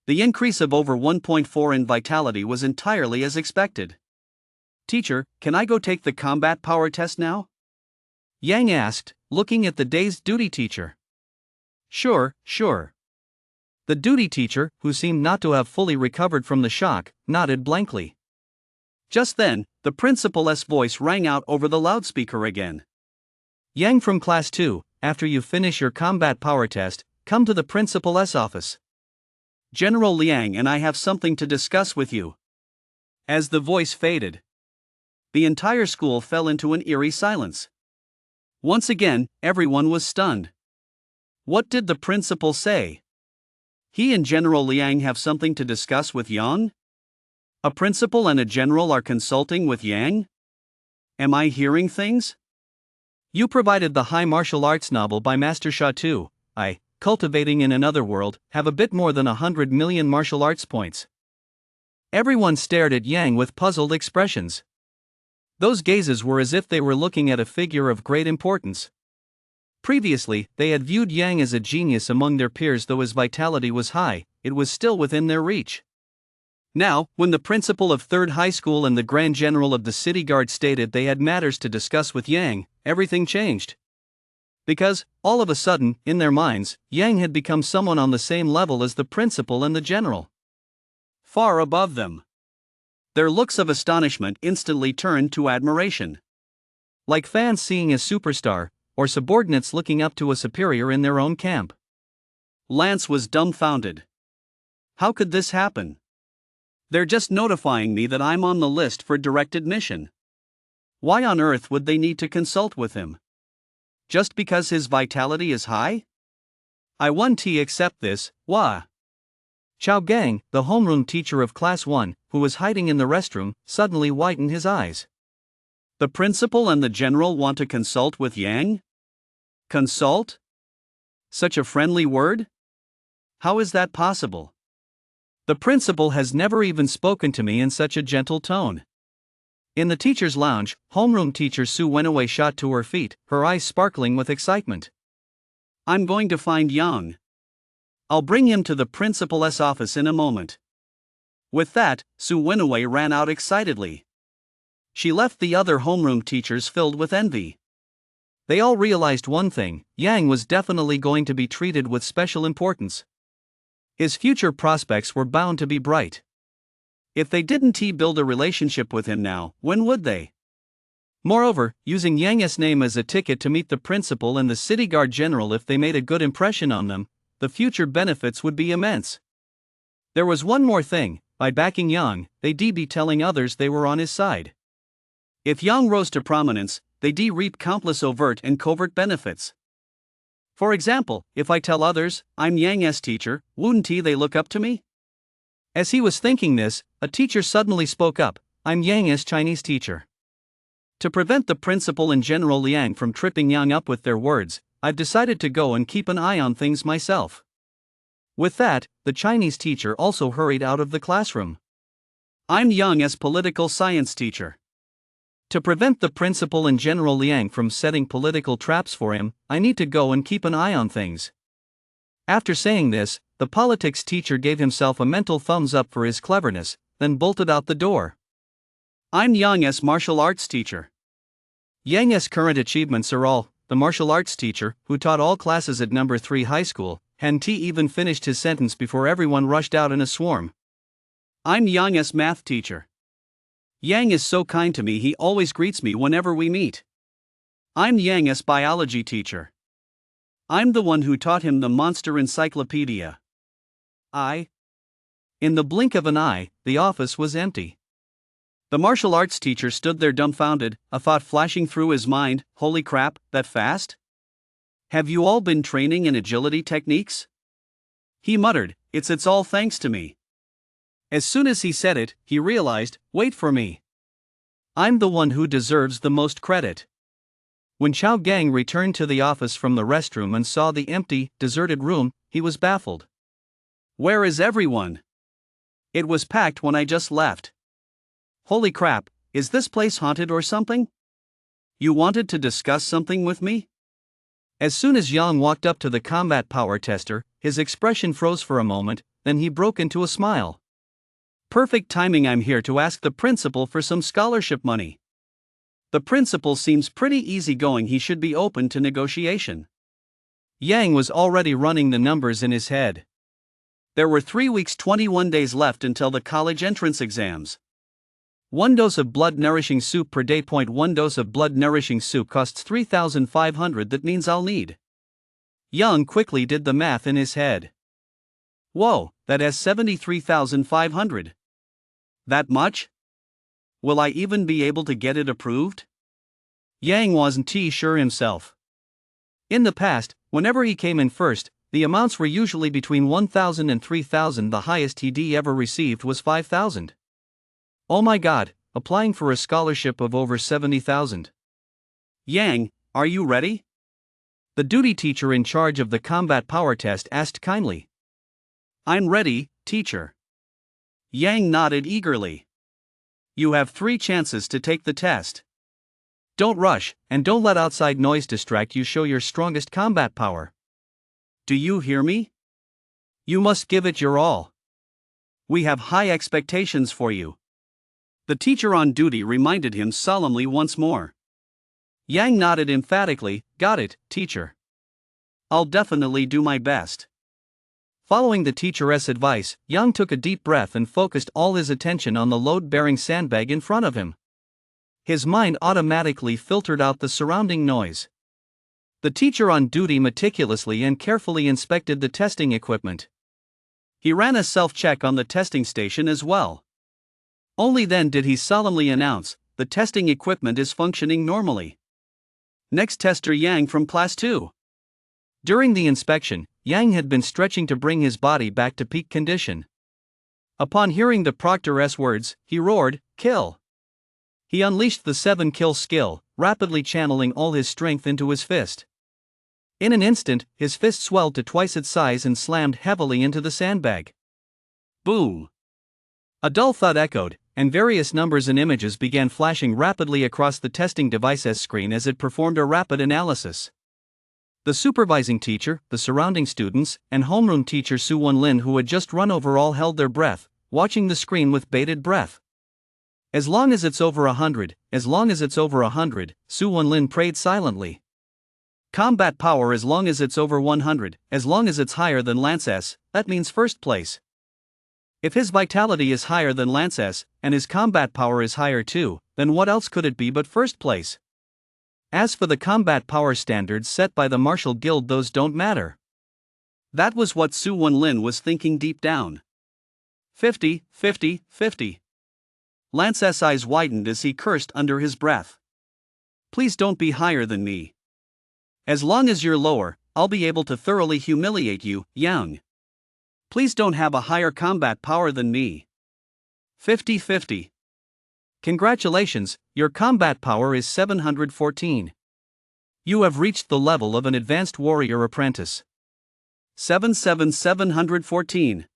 The increase of over 1.4 in vitality was entirely as expected. Teacher, can I go take the combat power test now? Yang asked, looking at the dazed duty teacher. Sure. The duty teacher, who seemed not to have fully recovered from the shock, nodded blankly. Just then, the principal's voice rang out over the loudspeaker again. Yang from Class 2, after you finish your combat power test, come to the principal's office. General Liang and I have something to discuss with you. As the voice faded, the entire school fell into an eerie silence. Once again, everyone was stunned. What did the principal say? He and General Liang have something to discuss with Yang? A principal and a general are consulting with Yang? Am I hearing things? You provided the high martial arts novel by Master Sha Tu. I, cultivating in another world, have a bit more than 100 million martial arts points. Everyone stared at Yang with puzzled expressions. Those gazes were as if they were looking at a figure of great importance. Previously, they had viewed Yang as a genius among their peers. Though his vitality was high, it was still within their reach. Now, when the principal of Third High School and the Grand General of the City Guard stated they had matters to discuss with Yang, everything changed. Because, all of a sudden, in their minds, Yang had become someone on the same level as the principal and the general. Far above them. Their looks of astonishment instantly turned to admiration. Like fans seeing a superstar, or subordinates looking up to a superior in their own camp. Lance was dumbfounded. How could this happen? They're just notifying me that I'm on the list for direct admission. Why on earth would they need to consult with him? Just because his vitality is high? I won't accept this. Wah. Chao Gang, the homeroom teacher of Class 1, who was hiding in the restroom, suddenly whitened his eyes. The principal and the general want to consult with Yang? Consult? Such a friendly word? How is that possible? The principal has never even spoken to me in such a gentle tone. In the teacher's lounge, homeroom teacher Su Wenaway shot to her feet, her eyes sparkling with excitement. I'm going to find Yang. I'll bring him to the principal's office in a moment. With that, Su Wenaway ran out excitedly. She left the other homeroom teachers filled with envy. They all realized one thing: Yang was definitely going to be treated with special importance. His future prospects were bound to be bright. If they didn't build a relationship with him now, when would they? Moreover, using Yang's name as a ticket to meet the principal and the city guard general, if they made a good impression on them, the future benefits would be immense. There was one more thing: by backing Yang, they'd be telling others they were on his side. If Yang rose to prominence, they'd reap countless overt and covert benefits. For example, if I tell others I'm Yang's teacher, wouldn't they look up to me? As he was thinking this, a teacher suddenly spoke up: I'm Yang's Chinese teacher. To prevent the principal and General Liang from tripping Yang up with their words, I've decided to go and keep an eye on things myself. With that, the Chinese teacher also hurried out of the classroom. I'm Yang's political science teacher. To prevent the principal and General Liang from setting political traps for him, I need to go and keep an eye on things. After saying this, the politics teacher gave himself a mental thumbs up for his cleverness, then bolted out the door. I'm Yang's martial arts teacher. Yang's current achievements are all, the martial arts teacher, who taught all classes at number 3 high school. Han Ti even finished his sentence before everyone rushed out in a swarm. I'm Yang's math teacher. Yang is so kind to me, he always greets me whenever we meet. I'm Yang's biology teacher. I'm the one who taught him the monster encyclopedia. In the blink of an eye, the office was empty. The martial arts teacher stood there dumbfounded, a thought flashing through his mind, holy crap, that fast? Have you all been training in agility techniques? He muttered, it's all thanks to me. As soon as he said it, he realized, wait for me. I'm the one who deserves the most credit. When Chao Gang returned to the office from the restroom and saw the empty, deserted room, he was baffled. Where is everyone? It was packed when I just left. Holy crap, is this place haunted or something? You wanted to discuss something with me? As soon as Yang walked up to the combat power tester, his expression froze for a moment, then he broke into a smile. Perfect timing, I'm here to ask the principal for some scholarship money. The principal seems pretty easygoing, he should be open to negotiation. Yang was already running the numbers in his head. There were 3 weeks 21 days left until the college entrance exams. 1 dose of blood-nourishing soup per day. 1 dose of blood-nourishing soup costs 3,500, that means I'll need. Yang quickly did the math in his head. Whoa, that has 73,500. That much? Will I even be able to get it approved? Yang wasn't sure himself. In the past, whenever he came in first, the amounts were usually between 1,000 and 3,000. The highest he ever received was 5,000. Oh my god, applying for a scholarship of over 70,000. Yang, are you ready? The duty teacher in charge of the combat power test asked kindly. I'm ready, teacher. Yang nodded eagerly. You have 3 chances to take the test. Don't rush, and don't let outside noise distract you. Show your strongest combat power. Do you hear me? You must give it your all. We have high expectations for you. The teacher on duty reminded him solemnly once more. Yang nodded emphatically, got it, teacher. I'll definitely do my best. Following the teacher's advice, Yang took a deep breath and focused all his attention on the load-bearing sandbag in front of him. His mind automatically filtered out the surrounding noise. The teacher on duty meticulously and carefully inspected the testing equipment. He ran a self-check on the testing station as well. Only then did he solemnly announce, the testing equipment is functioning normally. Next tester Yang from class 2. During the inspection, Yang had been stretching to bring his body back to peak condition. Upon hearing the proctor's words, he roared, kill. He unleashed the 7-kill skill, rapidly channeling all his strength into his fist. In an instant, his fist swelled to twice its size and slammed heavily into the sandbag. Boom! A dull thud echoed, and various numbers and images began flashing rapidly across the testing device's screen as it performed a rapid analysis. The supervising teacher, the surrounding students, and homeroom teacher Su Wenlin, who had just run over, all held their breath, watching the screen with bated breath. As long as it's over 100, as long as it's over 100, Su Wenlin prayed silently. Combat power as long as it's over 100, as long as it's higher than Lance S, that means first place. If his vitality is higher than Lance S, and his combat power is higher too, then what else could it be but first place? As for the combat power standards set by the Martial Guild, those don't matter. That was what Su Wenlin was thinking deep down. 50, 50, 50. Lance's eyes widened as he cursed under his breath. Please don't be higher than me. As long as you're lower, I'll be able to thoroughly humiliate you, Yang. Please don't have a higher combat power than me. 50-50. Congratulations, your combat power is 714. You have reached the level of an advanced warrior apprentice. 714.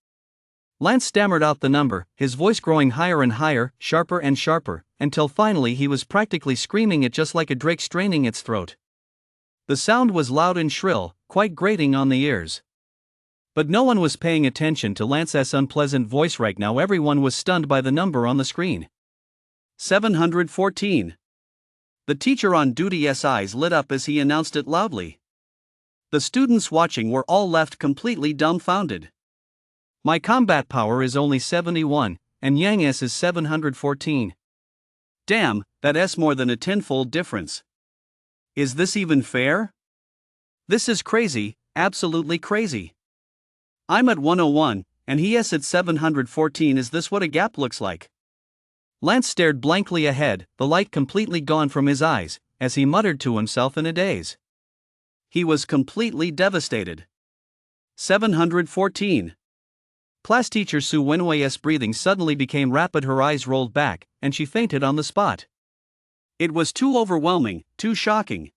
Lance stammered out the number, his voice growing higher and higher, sharper and sharper, until finally he was practically screaming it just like a drake straining its throat. The sound was loud and shrill, quite grating on the ears. But no one was paying attention to Lance's unpleasant voice right now. Everyone was stunned by the number on the screen. 714. The teacher on duty's eyes lit up as he announced it loudly. The students watching were all left completely dumbfounded. My combat power is only 71, and Yang's is 714. Damn, that's more than a tenfold difference. Is this even fair? This is crazy, absolutely crazy. I'm at 101, and he's at 714. Is this what a gap looks like? Lance stared blankly ahead, the light completely gone from his eyes, as he muttered to himself in a daze. He was completely devastated. 714. Class teacher Su Wenwei's breathing suddenly became rapid. Her eyes rolled back, and she fainted on the spot. It was too overwhelming, too shocking.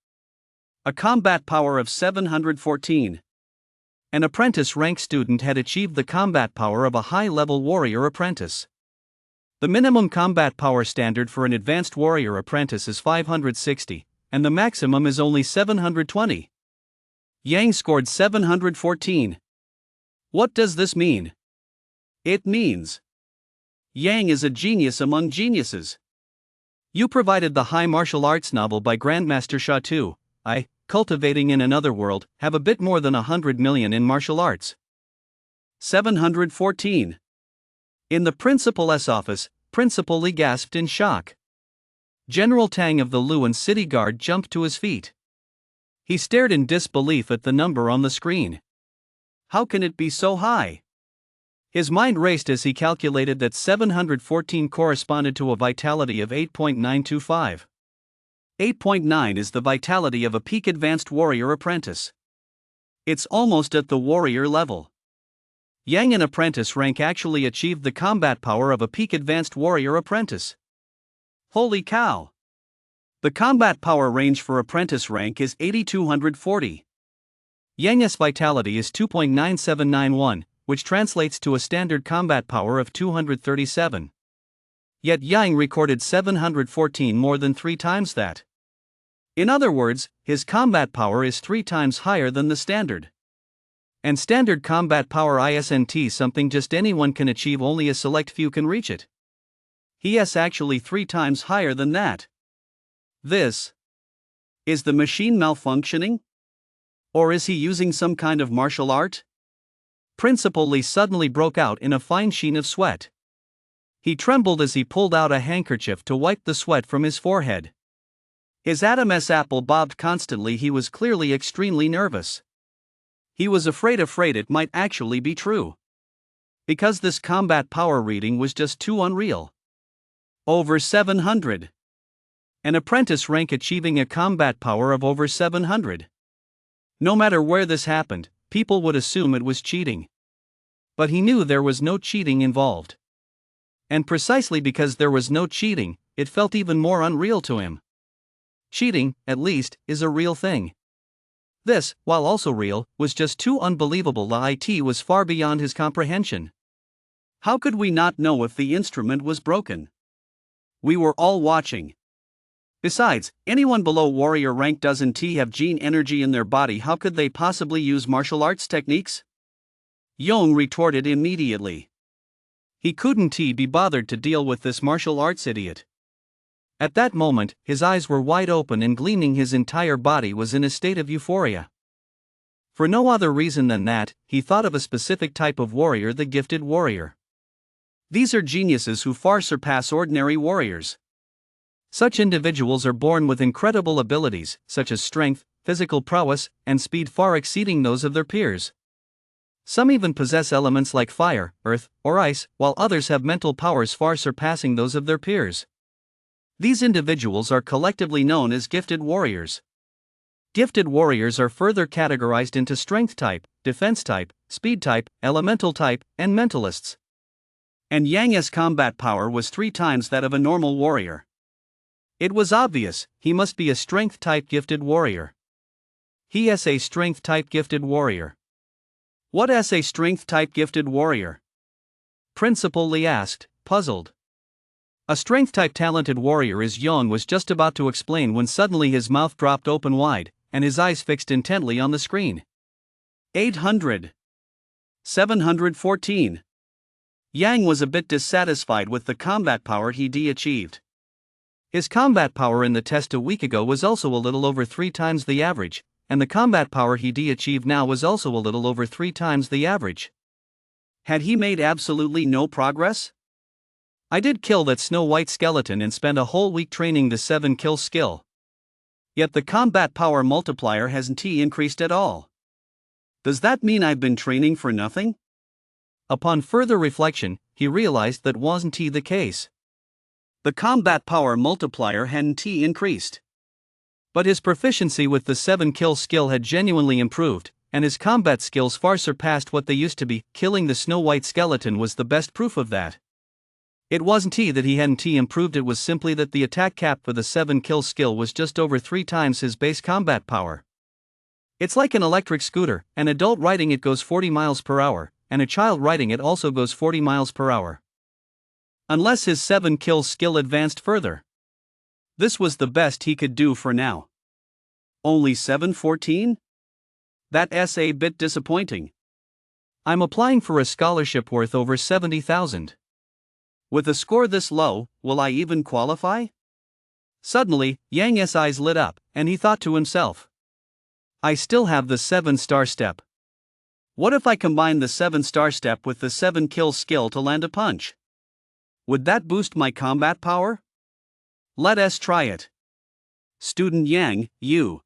A combat power of 714. An apprentice rank student had achieved the combat power of a high-level warrior apprentice. The minimum combat power standard for an advanced warrior apprentice is 560, and the maximum is only 720. Yang scored 714. What does this mean? It means Yang is a genius among geniuses. You provided the high martial arts novel by Grandmaster Sha Tu. I, cultivating in another world, have a bit more than 100 million in martial arts. 714. In the principal's office, Principal Li gasped in shock. General Tang of the Luan City Guard jumped to his feet. He stared in disbelief at the number on the screen. How can it be so high? His mind raced as he calculated that 714 corresponded to a vitality of 8.925. 8.9 is the vitality of a peak advanced warrior apprentice. It's almost at the warrior level. Yang in apprentice rank actually achieved the combat power of a peak advanced warrior apprentice. Holy cow! The combat power range for apprentice rank is 8240. Yang's vitality is 2.9791, which translates to a standard combat power of 237. Yet Yang recorded 714, more than 3 times that. In other words, his combat power is 3 times higher than the standard. And standard combat power isn't something just anyone can achieve, only a select few can reach it. He is actually 3 times higher than that. This. Is the machine malfunctioning? Or is he using some kind of martial art? Principal Li suddenly broke out in a fine sheen of sweat. He trembled as he pulled out a handkerchief to wipe the sweat from his forehead. His Adam's apple bobbed constantly. He was clearly extremely nervous. He was afraid it might actually be true. Because this combat power reading was just too unreal. Over 700. An apprentice rank achieving a combat power of over 700. No matter where this happened, people would assume it was cheating. But he knew there was no cheating involved. And precisely because there was no cheating, it felt even more unreal to him. Cheating, at least, is a real thing. This, while also real, was just too unbelievable. It was far beyond his comprehension. How could we not know if the instrument was broken? We were all watching. Besides, anyone below warrior rank doesn't have gene energy in their body. How could they possibly use martial arts techniques? Yong retorted immediately. He couldn't be bothered to deal with this martial arts idiot. At that moment, his eyes were wide open and gleaming. His entire body was in a state of euphoria. For no other reason than that, he thought of a specific type of warrior, the gifted warrior. These are geniuses who far surpass ordinary warriors. Such individuals are born with incredible abilities, such as strength, physical prowess, and speed far exceeding those of their peers. Some even possess elements like fire, earth, or ice, while others have mental powers far surpassing those of their peers. These individuals are collectively known as gifted warriors. Gifted warriors are further categorized into strength type, defense type, speed type, elemental type, and mentalists. And Yang's combat power was 3 times that of a normal warrior. It was obvious, he must be a strength type gifted warrior. He is a strength type gifted warrior. What is a strength type gifted warrior? Principal Li asked, puzzled. A strength-type talented warrior is Yang was just about to explain when suddenly his mouth dropped open wide, and his eyes fixed intently on the screen. 800. 714. Yang was a bit dissatisfied with the combat power he achieved. His combat power in the test a week ago was also a little over 3 times the average, and the combat power he achieved now was also a little over 3 times the average. Had he made absolutely no progress? I did kill that Snow White skeleton and spent a whole week training the 7 kill skill. Yet the combat power multiplier hasn't increased at all. Does that mean I've been training for nothing? Upon further reflection, he realized that wasn't the case. The combat power multiplier hadn't increased. But his proficiency with the 7 kill skill had genuinely improved, and his combat skills far surpassed what they used to be. Killing the Snow White skeleton was the best proof of that. It wasn't that he hadn't improved, it was simply that the attack cap for the 7 kill skill was just over 3 times his base combat power. It's like an electric scooter, an adult riding it goes 40 miles per hour, and a child riding it also goes 40 miles per hour. Unless his 7 kill skill advanced further. This was the best he could do for now. Only 714? That's a bit disappointing. I'm applying for a scholarship worth over 70,000. With a score this low, will I even qualify? Suddenly, Yang's eyes lit up, and he thought to himself, I still have the 7-star step. What if I combine the 7-star step with the 7 kill skill to land a punch? Would that boost my combat power? Let us try it. Student Yang, you.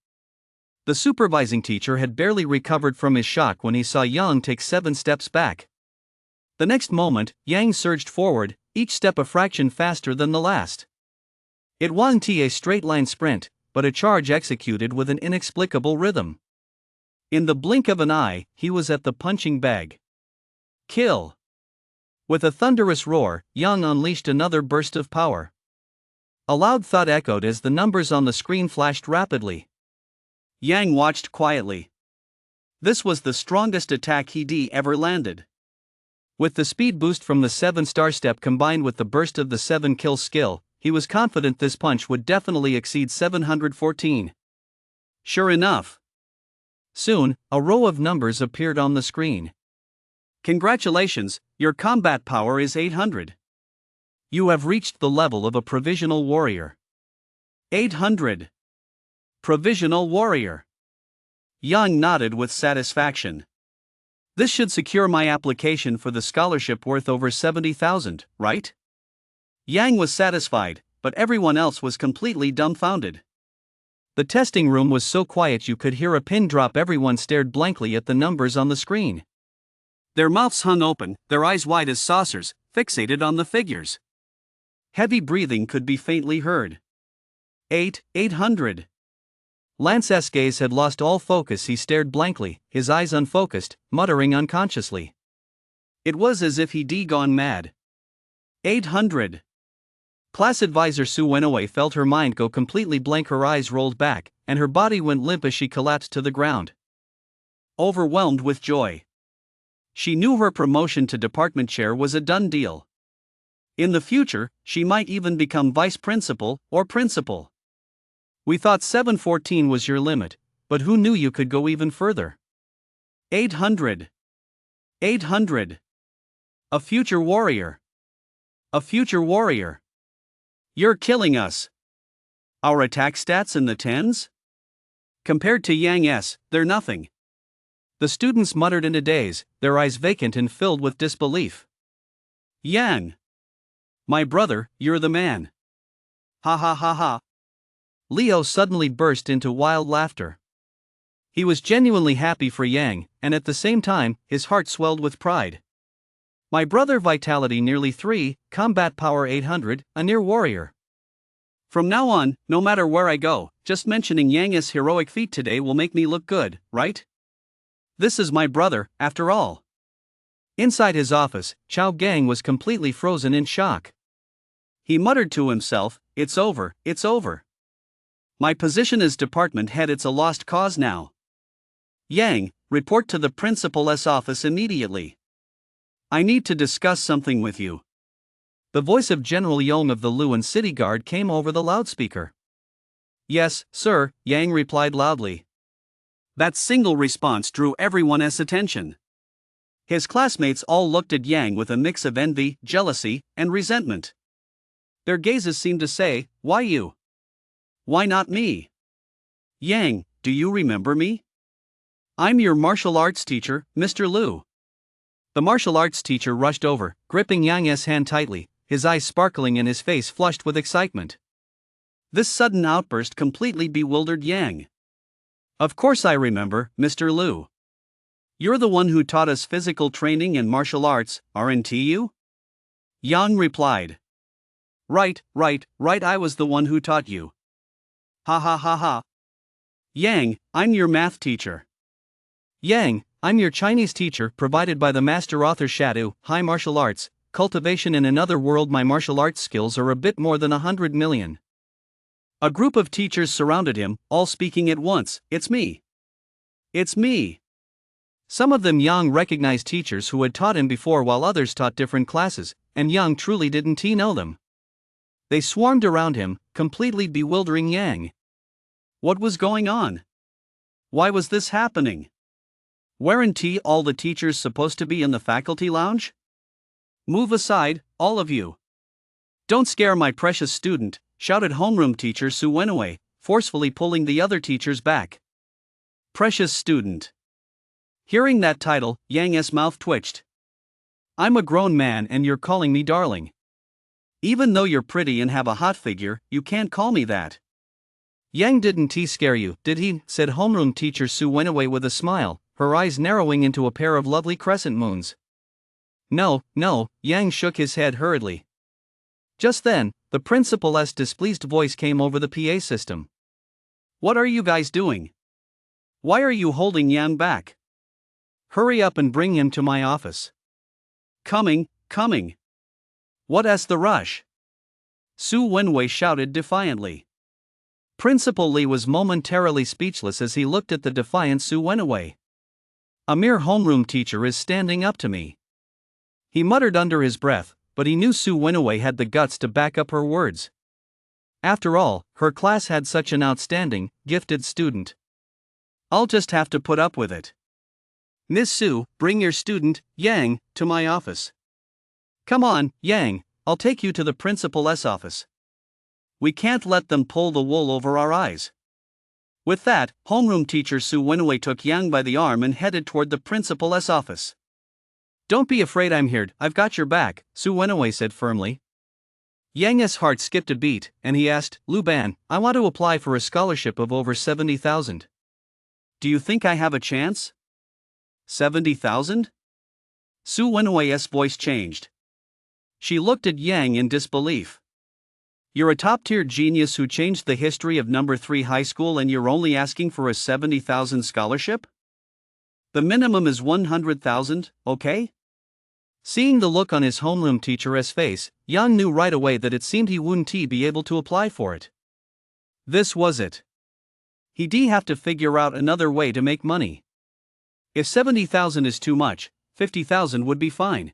The supervising teacher had barely recovered from his shock when he saw Yang take 7 steps back. The next moment, Yang surged forward, each step a fraction faster than the last. It wasn't a straight-line sprint, but a charge executed with an inexplicable rhythm. In the blink of an eye, he was at the punching bag. Kill! With a thunderous roar, Yang unleashed another burst of power. A loud thud echoed as the numbers on the screen flashed rapidly. Yang watched quietly. This was the strongest attack he ever landed. With the speed boost from the 7-star step combined with the burst of the 7 kill skill, he was confident this punch would definitely exceed 714. Sure enough. Soon, a row of numbers appeared on the screen. Congratulations, your combat power is 800. You have reached the level of a provisional warrior. 800. Provisional warrior. Yang nodded with satisfaction. This should secure my application for the scholarship worth over 70,000, right? Yang was satisfied, but everyone else was completely dumbfounded. The testing room was so quiet you could hear a pin drop. Everyone stared blankly at the numbers on the screen. Their mouths hung open, their eyes wide as saucers, fixated on the figures. Heavy breathing could be faintly heard. 800. Lance's gaze had lost all focus. He stared blankly, his eyes unfocused, muttering unconsciously. It was as if he'd gone mad. 800. Class advisor Su Wenaway felt her mind go completely blank. Her eyes rolled back, and her body went limp as she collapsed to the ground. Overwhelmed with joy. She knew her promotion to department chair was a done deal. In the future, she might even become vice principal or principal. We thought 714 was your limit, but who knew you could go even further? 800. 800. A future warrior. A future warrior. You're killing us. Our attack stats in the tens? Compared to Yang's, they're nothing. The students muttered in a daze, their eyes vacant and filled with disbelief. Yang. My brother, you're the man. Ha ha ha ha. Leo suddenly burst into wild laughter. He was genuinely happy for Yang, and at the same time, his heart swelled with pride. My brother, vitality nearly 3, combat power 800, a near warrior. From now on, no matter where I go, just mentioning Yang's heroic feat today will make me look good, right? This is my brother, after all. Inside his office, Chao Gang was completely frozen in shock. He muttered to himself, it's over, it's over. My position as department head, it's a lost cause now. Yang, report to the principal's office immediately. I need to discuss something with you. The voice of General Yong of the Luan City Guard came over the loudspeaker. Yes, sir, Yang replied loudly. That single response drew everyone's attention. His classmates all looked at Yang with a mix of envy, jealousy, and resentment. Their gazes seemed to say, "Why you? Why not me? Yang, do you remember me? I'm your martial arts teacher, Mr. Liu." The martial arts teacher rushed over, gripping Yang's hand tightly, his eyes sparkling and his face flushed with excitement. This sudden outburst completely bewildered Yang. "Of course I remember, Mr. Liu. You're the one who taught us physical training and martial arts, aren't you?" Yang replied. Right, I was the one who taught you. Ha ha ha ha. Yang, I'm your math teacher. Yang, I'm your Chinese teacher provided by the master author Shadow, High Martial Arts, Cultivation in another world. My martial arts skills are a bit more than 100 million. A group of teachers surrounded him, all speaking at once. It's me. It's me. Some of them Yang recognized teachers who had taught him before while others taught different classes, and Yang truly didn't know them. They swarmed around him, completely bewildering Yang. What was going on? Why was this happening? Weren't all the teachers supposed to be in the faculty lounge? Move aside, all of you. Don't scare my precious student, shouted homeroom teacher Su Wenwei, forcefully pulling the other teachers back. Precious student. Hearing that title, Yang's mouth twitched. I'm a grown man and you're calling me darling. Even though you're pretty and have a hot figure, you can't call me that. Yang didn't scare you, did he? Said homeroom teacher Su Wenwei with a smile, her eyes narrowing into a pair of lovely crescent moons. No, Yang shook his head hurriedly. Just then, the principal's displeased voice came over the PA system. What are you guys doing? Why are you holding Yang back? Hurry up and bring him to my office. Coming. What's the rush? Su Wenwei shouted defiantly. Principal Li was momentarily speechless as he looked at the defiant Su Wenwei. A mere homeroom teacher is standing up to me. He muttered under his breath, but he knew Su Wenwei had the guts to back up her words. After all, her class had such an outstanding, gifted student. I'll just have to put up with it. Miss Su, bring your student, Yang, to my office. Come on, Yang, I'll take you to the principal's office. We can't let them pull the wool over our eyes. With that, homeroom teacher Su Wenwei took Yang by the arm and headed toward the principal's office. Don't be afraid, I'm here, I've got your back, Su Wenwei said firmly. Yang's heart skipped a beat, and he asked, Lu Ban, I want to apply for a scholarship of over 70,000. Do you think I have a chance? 70,000? Su Wenwei's voice changed. She looked at Yang in disbelief. You're a top-tier genius who changed the history of number 3 high school and you're only asking for a 70,000 scholarship? The minimum is 100,000, okay? Seeing the look on his homeroom teacher's face, Yang knew right away that it seemed he wouldn't be able to apply for it. This was it. He'd have to figure out another way to make money. If 70,000 is too much, 50,000 would be fine.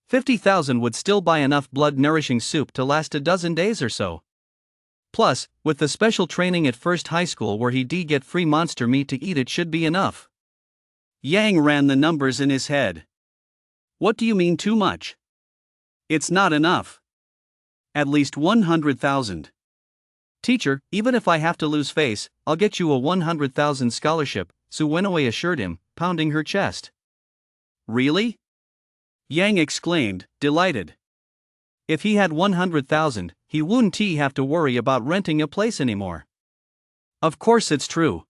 50,000 would still buy enough blood-nourishing soup to last a dozen days or so. Plus, with the special training at First High School where he'd get free monster meat to eat, it should be enough. Yang ran the numbers in his head. What do you mean too much? It's not enough. At least 100,000. Teacher, even if I have to lose face, I'll get you a 100,000 scholarship, Su Wenwei assured him, pounding her chest. Really? Yang exclaimed, delighted. If he had 100,000, he wouldn't have to worry about renting a place anymore. Of course it's true.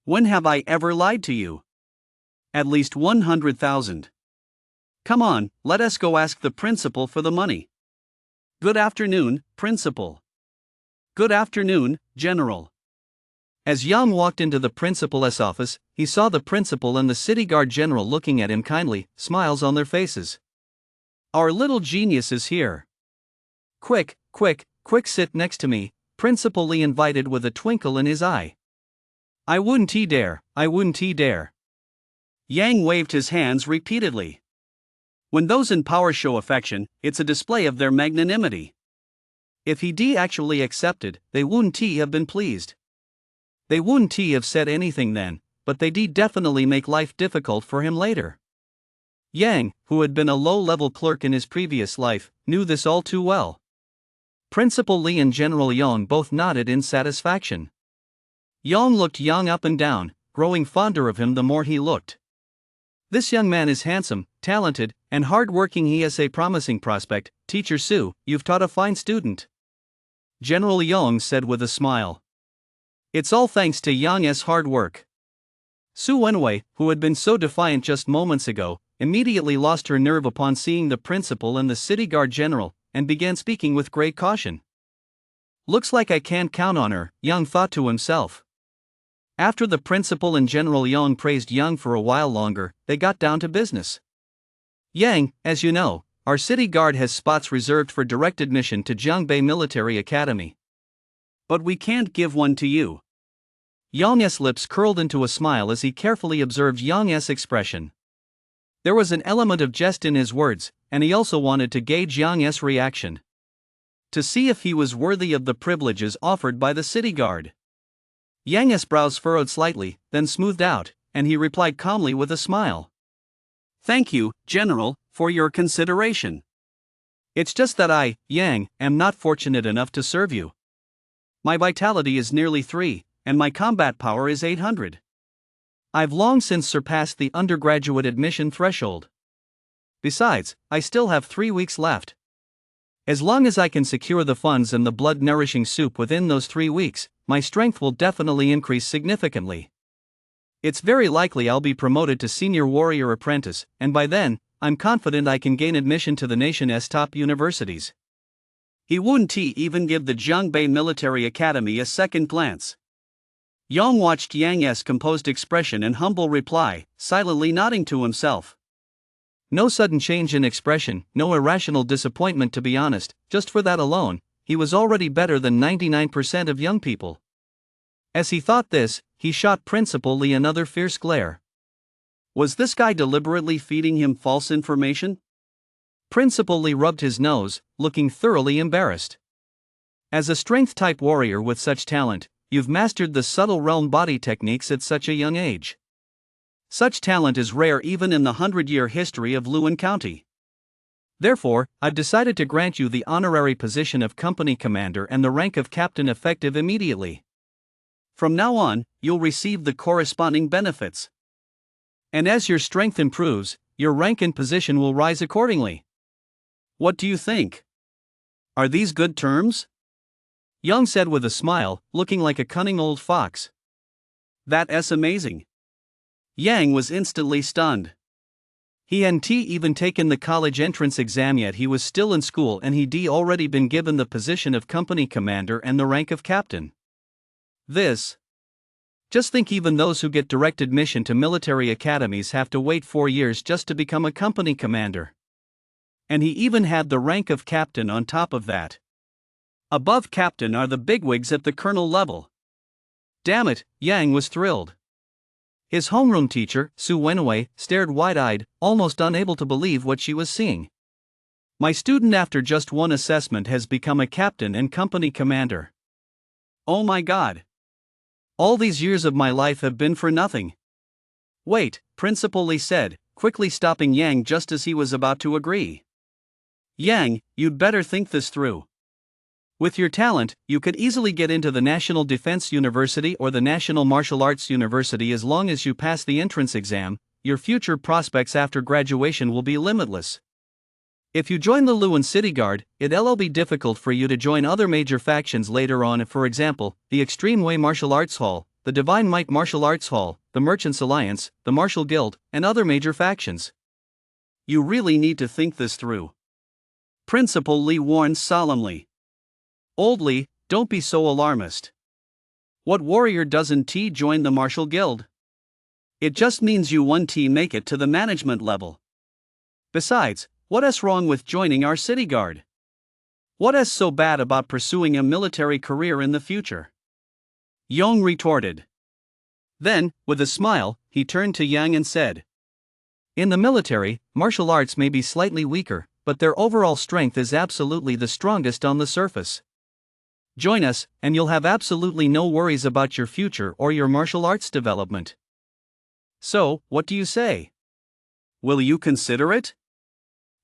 When have I ever lied to you? At least 100,000. Come on, let us go ask the principal for the money. Good afternoon, principal. Good afternoon, general. As Yang walked into the principal's office, he saw the principal and the city guard general looking at him kindly, smiles on their faces. Our little genius is here. Quick, sit next to me, Principal Li invited with a twinkle in his eye. I wouldn't dare. Yang waved his hands repeatedly. When those in power show affection, it's a display of their magnanimity. If he actually accepted, they wouldn't have been pleased. They wouldn't have said anything then, but they definitely make life difficult for him later. Yang, who had been a low-level clerk in his previous life, knew this all too well. Principal Li and General Yang both nodded in satisfaction. Yang looked Yang up and down, growing fonder of him the more he looked. This young man is handsome, talented, and hard-working. He has a promising prospect. Teacher Su, you've taught a fine student. General Yang said with a smile. It's all thanks to Yang's hard work. Su Wenwei, who had been so defiant just moments ago, immediately lost her nerve upon seeing the principal and the city guard general, and began speaking with great caution. Looks like I can't count on her, Yang thought to himself. After the principal and General Yang praised Yang for a while longer, they got down to business. Yang, as you know, our city guard has spots reserved for direct admission to Jiangbei Military Academy. But we can't give one to you. Yang's lips curled into a smile as he carefully observed Yang's expression. There was an element of jest in his words, and he also wanted to gauge Yang's reaction. To see if he was worthy of the privileges offered by the city guard. Yang's brows furrowed slightly, then smoothed out, and he replied calmly with a smile. Thank you, General, for your consideration. It's just that I, Yang, am not fortunate enough to serve you. My vitality is nearly 3, and my combat power is 800. I've long since surpassed the undergraduate admission threshold. Besides, I still have 3 weeks left. As long as I can secure the funds and the blood-nourishing soup within those 3 weeks, my strength will definitely increase significantly. It's very likely I'll be promoted to senior warrior apprentice, and by then, I'm confident I can gain admission to the nation's top universities. He wouldn't even give the Jiangbei Military Academy a second glance. Yang watched Yang's composed expression and humble reply, silently nodding to himself. No sudden change in expression, no irrational disappointment, to be honest. Just for that alone, he was already better than 99% of young people. As he thought this, he shot Principal Li another fierce glare. Was this guy deliberately feeding him false information? Principal Li rubbed his nose, looking thoroughly embarrassed. As a strength-type warrior with such talent, you've mastered the subtle realm body techniques at such a young age. Such talent is rare even in the 100-year history of Luan County. Therefore, I've decided to grant you the honorary position of company commander and the rank of captain effective immediately. From now on, you'll receive the corresponding benefits. And as your strength improves, your rank and position will rise accordingly. What do you think? Are these good terms? Yang said with a smile, looking like a cunning old fox. That's amazing. Yang was instantly stunned. He hadn't even taken the college entrance exam yet. He was still in school and he'd already been given the position of company commander and the rank of captain. Just think, even those who get direct admission to military academies have to wait 4 years just to become a company commander. And he even had the rank of captain on top of that. Above captain are the bigwigs at the colonel level. Damn it, Yang was thrilled. His homeroom teacher, Su Wenwei, stared wide-eyed, almost unable to believe what she was seeing. My student after just one assessment has become a captain and company commander. Oh my God. All these years of my life have been for nothing. Wait, Principal Li said, quickly stopping Yang just as he was about to agree. Yang, you'd better think this through. With your talent, you could easily get into the National Defense University or the National Martial Arts University. As long as you pass the entrance exam, your future prospects after graduation will be limitless. If you join the Luan City Guard, it'll be difficult for you to join other major factions later on, for example, the Extreme Way Martial Arts Hall, the Divine Might Martial Arts Hall, the Merchants Alliance, the Martial Guild, and other major factions. You really need to think this through. Principal Li warned solemnly. Old Li, don't be so alarmist. What warrior doesn't join the Martial Guild? It just means you won't make it to the management level. Besides, what's wrong with joining our city guard? What's so bad about pursuing a military career in the future? Yang retorted. Then, with a smile, he turned to Yang and said, In the military, martial arts may be slightly weaker, but their overall strength is absolutely the strongest on the surface. Join us, and you'll have absolutely no worries about your future or your martial arts development. So, what do you say? Will you consider it?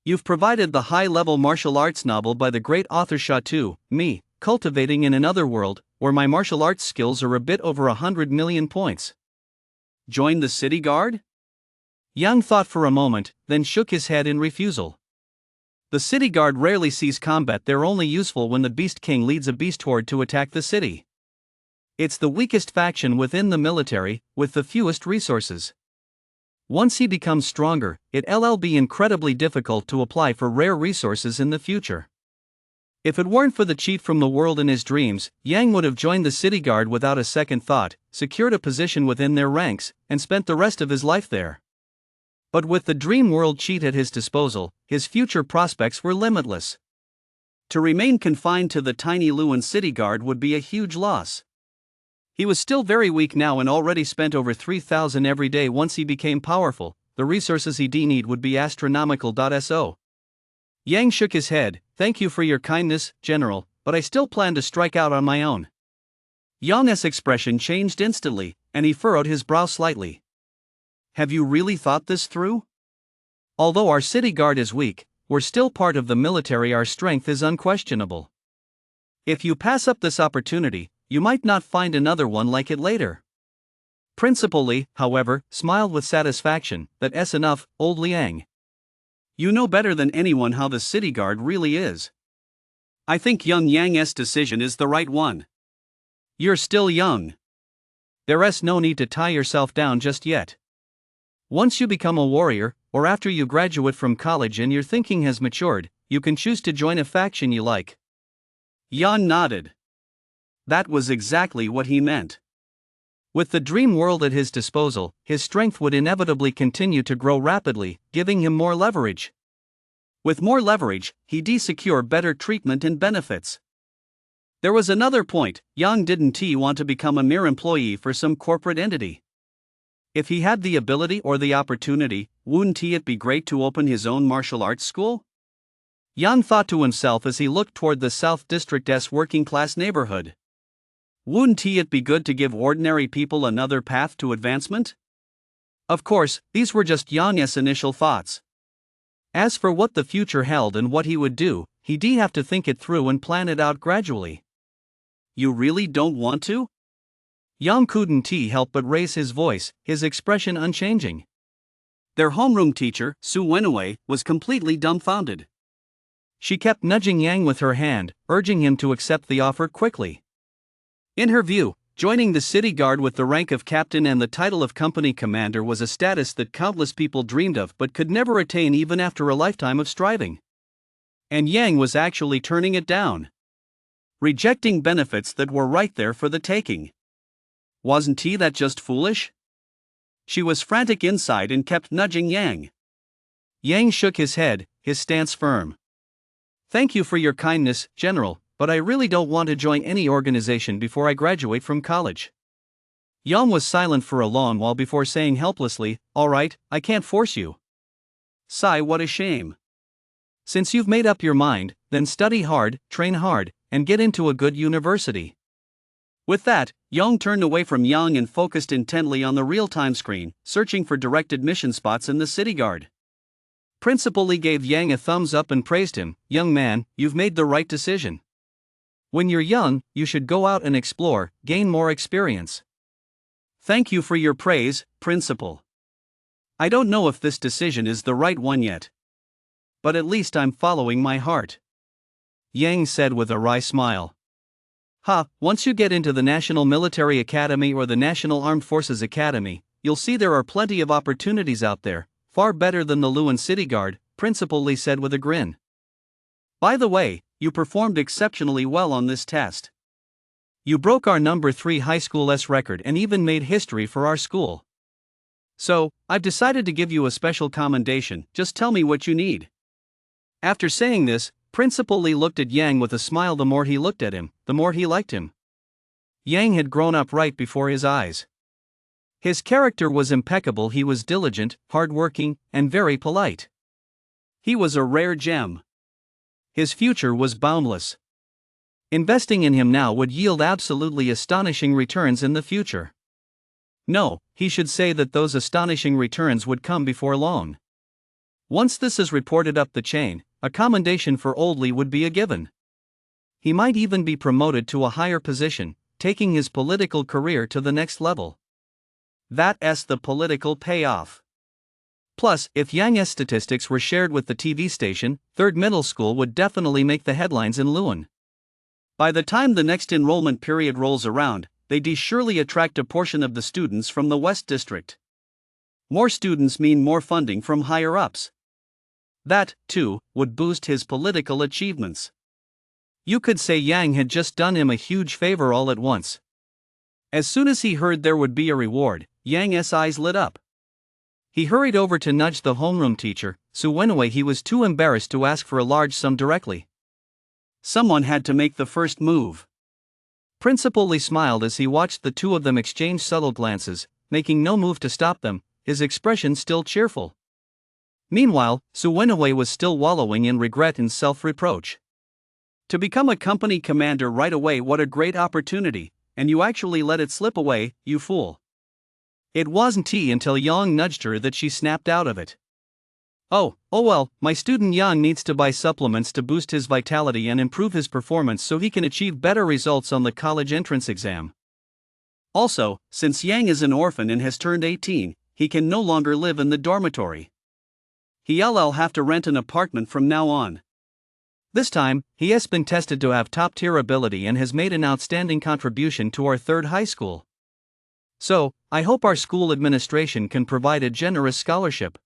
You've provided the high-level martial arts novel by the great author Shatu, me, cultivating in another world, where my martial arts skills are a bit over 100 million points. Join the city guard? Yang thought for a moment, then shook his head in refusal. The city guard rarely sees combat. They're only useful when the Beast King leads a beast horde to attack the city. It's the weakest faction within the military, with the fewest resources. Once he becomes stronger, it'll be incredibly difficult to apply for rare resources in the future. If it weren't for the cheat from the world in his dreams, Yang would have joined the city guard without a second thought, secured a position within their ranks, and spent the rest of his life there. But with the dream world cheat at his disposal, his future prospects were limitless. To remain confined to the tiny Luan city guard would be a huge loss. He was still very weak now and already spent over 3,000 every day. Once he became powerful, the resources he'd need would be astronomical. So. Yang shook his head. Thank you for your kindness, General, but I still plan to strike out on my own. Yang's expression changed instantly, and he furrowed his brow slightly. Have you really thought this through? Although our city guard is weak, we're still part of the military. Our strength is unquestionable. If you pass up this opportunity, you might not find another one like it later. Principal Li, however, smiled with satisfaction. That's enough, old Liang. You know better than anyone how the city guard really is. I think young Yang's decision is the right one. You're still young. There's no need to tie yourself down just yet. Once you become a warrior, or after you graduate from college and your thinking has matured, you can choose to join a faction you like. Yan nodded. That was exactly what he meant. With the dream world at his disposal, his strength would inevitably continue to grow rapidly, giving him more leverage. With more leverage, he'd secure better treatment and benefits. There was another point. Yang didn't want to become a mere employee for some corporate entity. If he had the ability or the opportunity, wouldn't it be great to open his own martial arts school? Yang thought to himself as he looked toward the South District's working-class neighborhood. Wouldn't it be good to give ordinary people another path to advancement? Of course, these were just Yang's initial thoughts. As for what the future held and what he would do, he'd have to think it through and plan it out gradually. You really don't want to? Yang couldn't help but raise his voice, his expression unchanging. Their homeroom teacher, Su Wenwei, was completely dumbfounded. She kept nudging Yang with her hand, urging him to accept the offer quickly. In her view, joining the city guard with the rank of captain and the title of company commander was a status that countless people dreamed of but could never attain even after a lifetime of striving. And Yang was actually turning it down. Rejecting benefits that were right there for the taking. Wasn't that just foolish? She was frantic inside and kept nudging Yang. Yang shook his head, his stance firm. Thank you for your kindness, General, but I really don't want to join any organization before I graduate from college. Yang was silent for a long while before saying helplessly, all right, I can't force you. Sigh, what a shame. Since you've made up your mind, then study hard, train hard, and get into a good university. With that, Yang turned away from Yang and focused intently on the real-time screen, searching for direct admission spots in the city guard. Principal Li gave Yang a thumbs up and praised him. Young man, you've made the right decision. When you're young, you should go out and explore, gain more experience. Thank you for your praise, Principal. I don't know if this decision is the right one yet. But at least I'm following my heart. Yang said with a wry smile. Once you get into the National Military Academy or the National Armed Forces Academy, you'll see there are plenty of opportunities out there, far better than the Luan City Guard, Principal Li said with a grin. By the way, you performed exceptionally well on this test. You broke our number 3 high school S record and even made history for our school. So, I've decided to give you a special commendation. Just tell me what you need. After saying this, Principal Li looked at Yang with a smile. The more he looked at him, the more he liked him. Yang had grown up right before his eyes. His character was impeccable. He was diligent, hardworking, and very polite. He was a rare gem. His future was boundless. Investing in him now would yield absolutely astonishing returns in the future. No, he should say that those astonishing returns would come before long. Once this is reported up the chain, a commendation for Old Lee would be a given. He might even be promoted to a higher position, taking his political career to the next level. That's the political payoff. Plus, if Yang's statistics were shared with the TV station, Third Middle School would definitely make the headlines in Lewin. By the time the next enrollment period rolls around, they'd surely attract a portion of the students from the West District. More students mean more funding from higher-ups. That, too, would boost his political achievements. You could say Yang had just done him a huge favor all at once. As soon as he heard there would be a reward, Yang's eyes lit up. He hurried over to nudge the homeroom teacher, Su Wenwei. He was too embarrassed to ask for a large sum directly. Someone had to make the first move. Principal Lee smiled as he watched the two of them exchange subtle glances, making no move to stop them, his expression still cheerful. Meanwhile, Su Wenwei was still wallowing in regret and self-reproach. To become a company commander right away, what a great opportunity, and you actually let it slip away, you fool. It wasn't until Yang nudged her that she snapped out of it. Oh well, my student Yang needs to buy supplements to boost his vitality and improve his performance so he can achieve better results on the college entrance exam. Also, since Yang is an orphan and has turned 18, he can no longer live in the dormitory. He'll have to rent an apartment from now on. This time, he has been tested to have top-tier ability and has made an outstanding contribution to our third high school. So, I hope our school administration can provide a generous scholarship.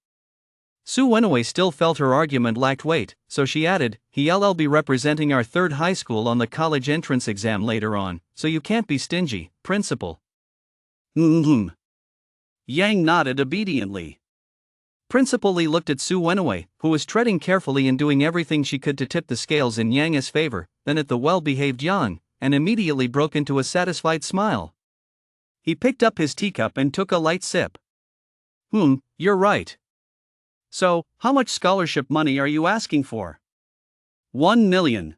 Su Wenwei still felt her argument lacked weight, so she added, he'll be representing our third high school on the college entrance exam later on, so you can't be stingy, principal. Yang nodded obediently. Principal Lee looked at Su Wenwei, who was treading carefully and doing everything she could to tip the scales in Yang's favor, then at the well-behaved Yang, and immediately broke into a satisfied smile. He picked up his teacup and took a light sip. You're right. So, how much scholarship money are you asking for? 1 million.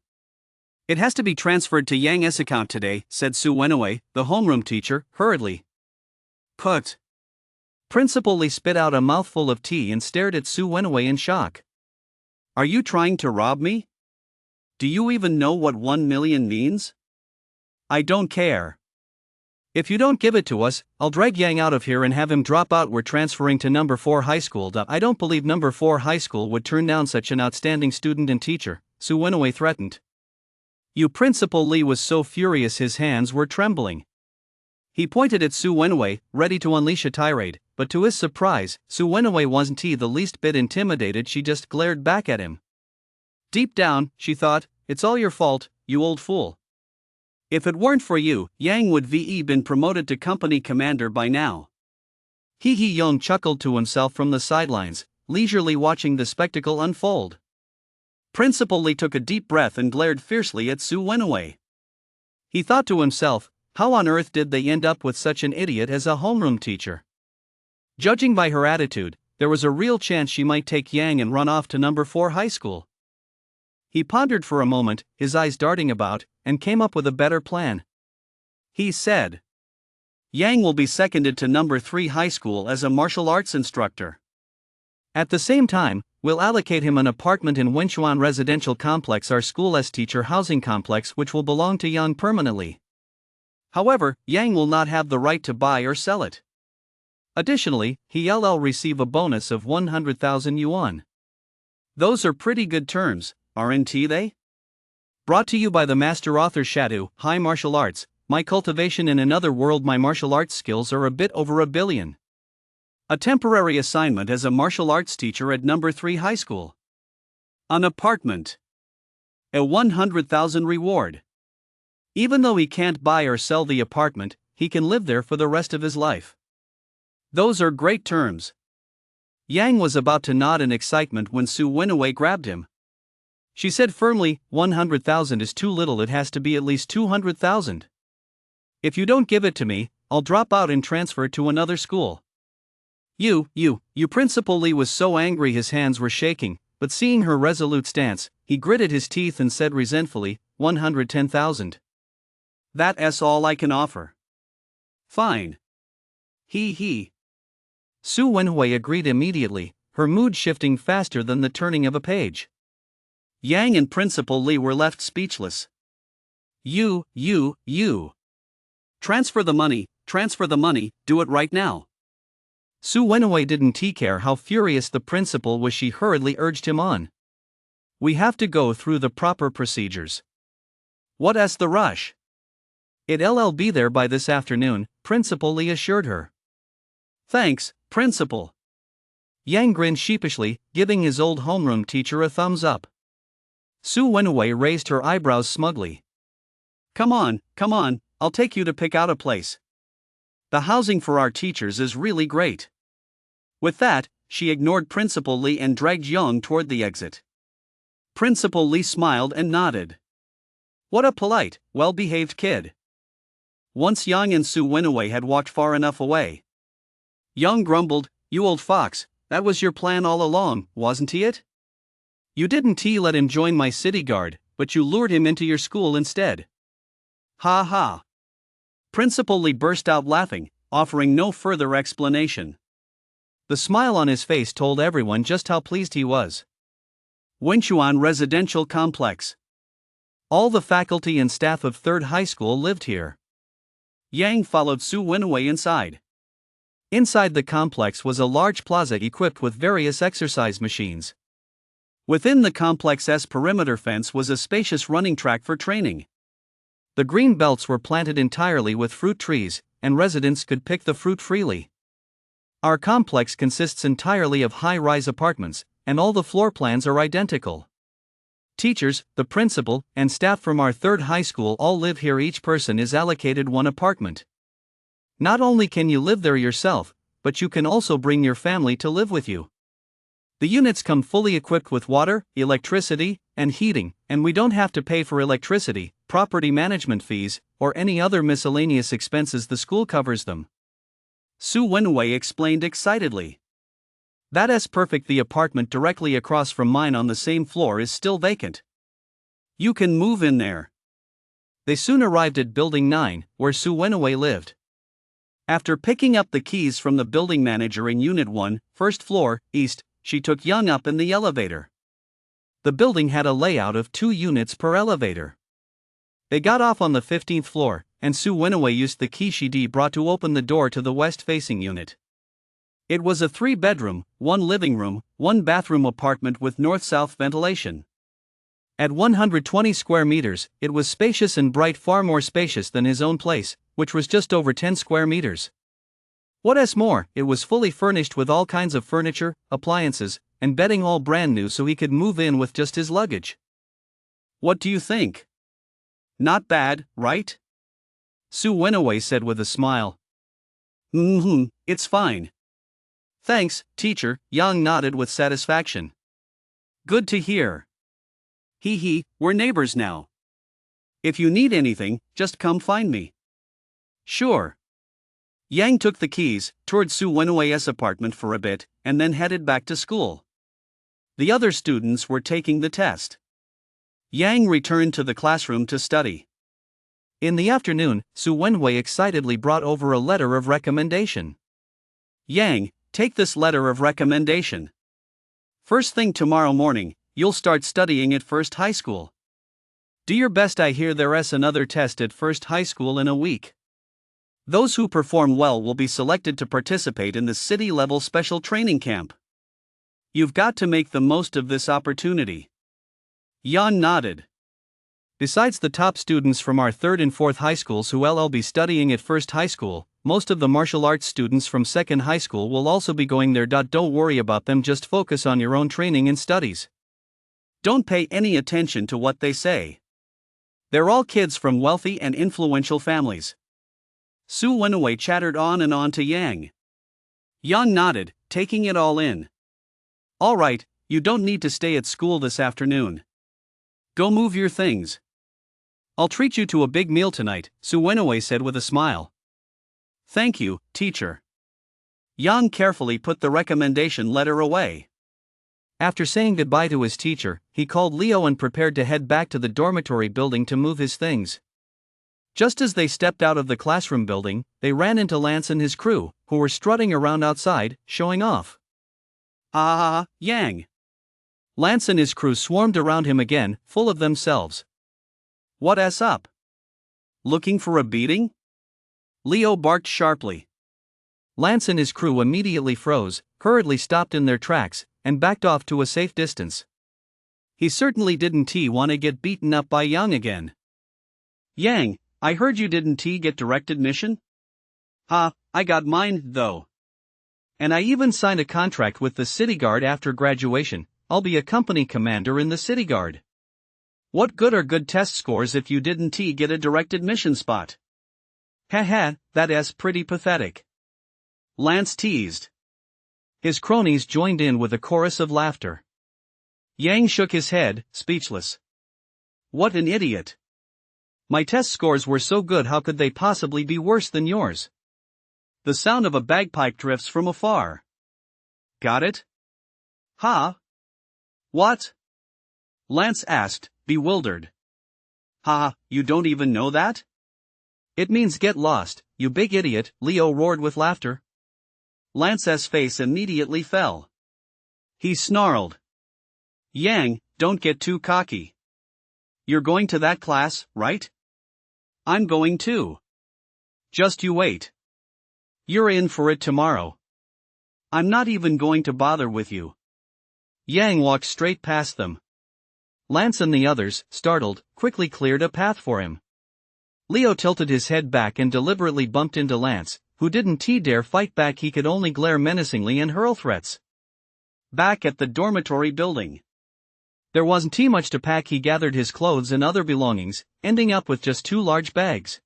It has to be transferred to Yang's account today, said Su Wenwei, the homeroom teacher, hurriedly. Put. Principal Lee spit out a mouthful of tea and stared at Su Wenwei in shock. Are you trying to rob me? Do you even know what 1 million means? I don't care. If you don't give it to us, I'll drag Yang out of here and have him drop out. We're transferring to number 4 high school. I don't believe number 4 high school would turn down such an outstanding student and teacher, Su Wenwei threatened. Principal Lee was so furious his hands were trembling. He pointed at Su Wenwei, ready to unleash a tirade, but to his surprise, Su Wenwei wasn't the least bit intimidated. She just glared back at him. Deep down, she thought, it's all your fault, you old fool. If it weren't for you, Yang would been promoted to company commander by now. Young chuckled to himself from the sidelines, leisurely watching the spectacle unfold. Principal Lee took a deep breath and glared fiercely at Su Wenwei. He thought to himself, how on earth did they end up with such an idiot as a homeroom teacher? Judging by her attitude, there was a real chance she might take Yang and run off to number 4 high school. He pondered for a moment, his eyes darting about, and came up with a better plan. He said, Yang will be seconded to number 3 high school as a martial arts instructor. At the same time, we'll allocate him an apartment in Wenchuan Residential Complex, our school's teacher housing complex, which will belong to Yang permanently. However, Yang will not have the right to buy or sell it. Additionally, he'll receive a bonus of 100,000 yuan. Those are pretty good terms, aren't they? Brought to you by the master author Shadow, High Martial Arts, my cultivation in another world. My martial arts skills are a bit over 1 billion. A temporary assignment as a martial arts teacher at number 3 high school. An apartment. A 100,000 reward. Even though he can't buy or sell the apartment, he can live there for the rest of his life. Those are great terms. Yang was about to nod in excitement when Su Wenwei grabbed him. She said firmly, 100,000 is too little, it has to be at least 200,000. If you don't give it to me, I'll drop out and transfer to another school. You. Principal Lee was so angry his hands were shaking, but seeing her resolute stance, he gritted his teeth and said resentfully, 110,000. That's all I can offer. Fine. He. Su Wenhui agreed immediately, her mood shifting faster than the turning of a page. Yang and Principal Lee were left speechless. You. Transfer the money, do it right now. Su Wenhui didn't care how furious the principal was. She hurriedly urged him on. We have to go through the proper procedures. What's the rush? It'll be there by this afternoon, Principal Lee assured her. Thanks, Principal. Yang grinned sheepishly, giving his old homeroom teacher a thumbs up. Su Wenhui raised her eyebrows smugly. Come on, I'll take you to pick out a place. The housing for our teachers is really great. With that, she ignored Principal Lee and dragged Young toward the exit. Principal Lee smiled and nodded. What a polite, well-behaved kid. Once Yang and Su Wenhui had walked far enough away, Young grumbled, You old fox, that was your plan all along, wasn't it? You didn't let him join my city guard, but you lured him into your school instead. Ha ha. Principal Lee burst out laughing, offering no further explanation. The smile on his face told everyone just how pleased he was. Wenchuan Residential Complex. All the faculty and staff of 3rd High School lived here. Yang followed Su Wenhui inside. Inside the complex was a large plaza equipped with various exercise machines. Within the complex's perimeter fence was a spacious running track for training. The green belts were planted entirely with fruit trees, and residents could pick the fruit freely. Our complex consists entirely of high-rise apartments, and all the floor plans are identical. Teachers, the principal, and staff from our 3rd high school all live here. Each person is allocated one apartment. Not only can you live there yourself, but you can also bring your family to live with you. The units come fully equipped with water, electricity, and heating, and we don't have to pay for electricity, property management fees, or any other miscellaneous expenses. The school covers them. Su Wenhui explained excitedly. That's perfect. The apartment directly across from mine on the same floor is still vacant. You can move in there. They soon arrived at Building 9, where Su Wenhui lived. After picking up the keys from the building manager in Unit 1, 1st floor, east, she took Young up in the elevator. The building had a layout of 2 units per elevator. They got off on the 15th floor, and Su Wenhui used the key she brought to open the door to the west-facing unit. It was a 3-bedroom, 1 living room, 1 bathroom apartment with north-south ventilation. At 120 square meters, it was spacious and bright, far more spacious than his own place, which was just over 10 square meters. What's more, it was fully furnished with all kinds of furniture, appliances, and bedding, all brand new, so he could move in with just his luggage. What do you think? Not bad, right? Su Wenhui said with a smile. It's fine. Thanks, teacher, Yang nodded with satisfaction. Good to hear. We're neighbors now. If you need anything, just come find me. Sure. Yang took the keys, toured Su Wenhui's apartment for a bit, and then headed back to school. The other students were taking the test. Yang returned to the classroom to study. In the afternoon, Su Wenhui excitedly brought over a letter of recommendation. Yang, take this letter of recommendation. First thing tomorrow morning, you'll start studying at 1st High School. Do your best. I hear there's another test at 1st High School in a week. Those who perform well will be selected to participate in the city-level special training camp. You've got to make the most of this opportunity. Yan nodded. Besides the top students from our 3rd and 4th high schools who will be studying at 1st High School, most of the martial arts students from 2nd High School will also be going there. Don't worry about them, just focus on your own training and studies. Don't pay any attention to what they say. They're all kids from wealthy and influential families. Su Wenhui chattered on and on to Yang. Yang nodded, taking it all in. All right, you don't need to stay at school this afternoon. Go move your things. I'll treat you to a big meal tonight, Su Wenhui said with a smile. Thank you, teacher. Yang carefully put the recommendation letter away. After saying goodbye to his teacher, he called Leo and prepared to head back to the dormitory building to move his things. Just as they stepped out of the classroom building, they ran into Lance and his crew, who were strutting around outside, showing off. Ah, Yang. Lance and his crew swarmed around him again, full of themselves. What's up? Looking for a beating? Leo barked sharply. Lance and his crew immediately froze, hurriedly stopped in their tracks, and backed off to a safe distance. He certainly didn't want to get beaten up by Yang again. Yang, I heard you didn't get direct admission? I got mine, though. And I even signed a contract with the City Guard after graduation. I'll be a company commander in the City Guard. What good are good test scores if you didn't get a direct admission spot? Haha, that's pretty pathetic. Lance teased. His cronies joined in with a chorus of laughter. Yang shook his head, speechless. What an idiot. My test scores were so good, how could they possibly be worse than yours? The sound of a bagpipe drifts from afar. Got it? Ha? What? Lance asked, bewildered. You don't even know that? It means get lost, you big idiot, Leo roared with laughter. Lance's face immediately fell. He snarled. Yang, don't get too cocky. You're going to that class, right? I'm going too. Just you wait. You're in for it tomorrow. I'm not even going to bother with you. Yang walked straight past them. Lance and the others, startled, quickly cleared a path for him. Leo tilted his head back and deliberately bumped into Lance, who didn't dare fight back. He could only glare menacingly and hurl threats. Back at the dormitory building. There wasn't much to pack. He gathered his clothes and other belongings, ending up with just 2 large bags.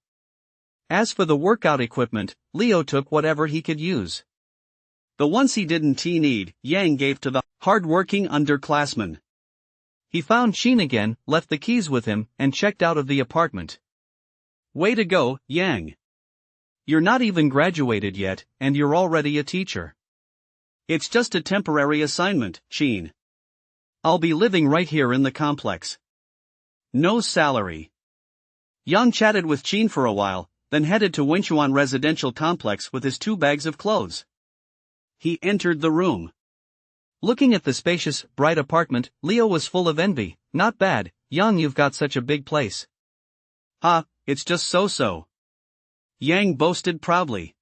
As for the workout equipment, Leo took whatever he could use. The ones he didn't need, Yang gave to the hard-working underclassmen. He found Sheen again, left the keys with him, and checked out of the apartment. Way to go, Yang. You're not even graduated yet, and you're already a teacher. It's just a temporary assignment, Sheen. I'll be living right here in the complex. No salary. Yang chatted with Sheen for a while, then headed to Wenchuan Residential Complex with his 2 bags of clothes. He entered the room. Looking at the spacious, bright apartment, Leo was full of envy. Not bad, Yang, you've got such a big place. It's just so. Yang boasted proudly.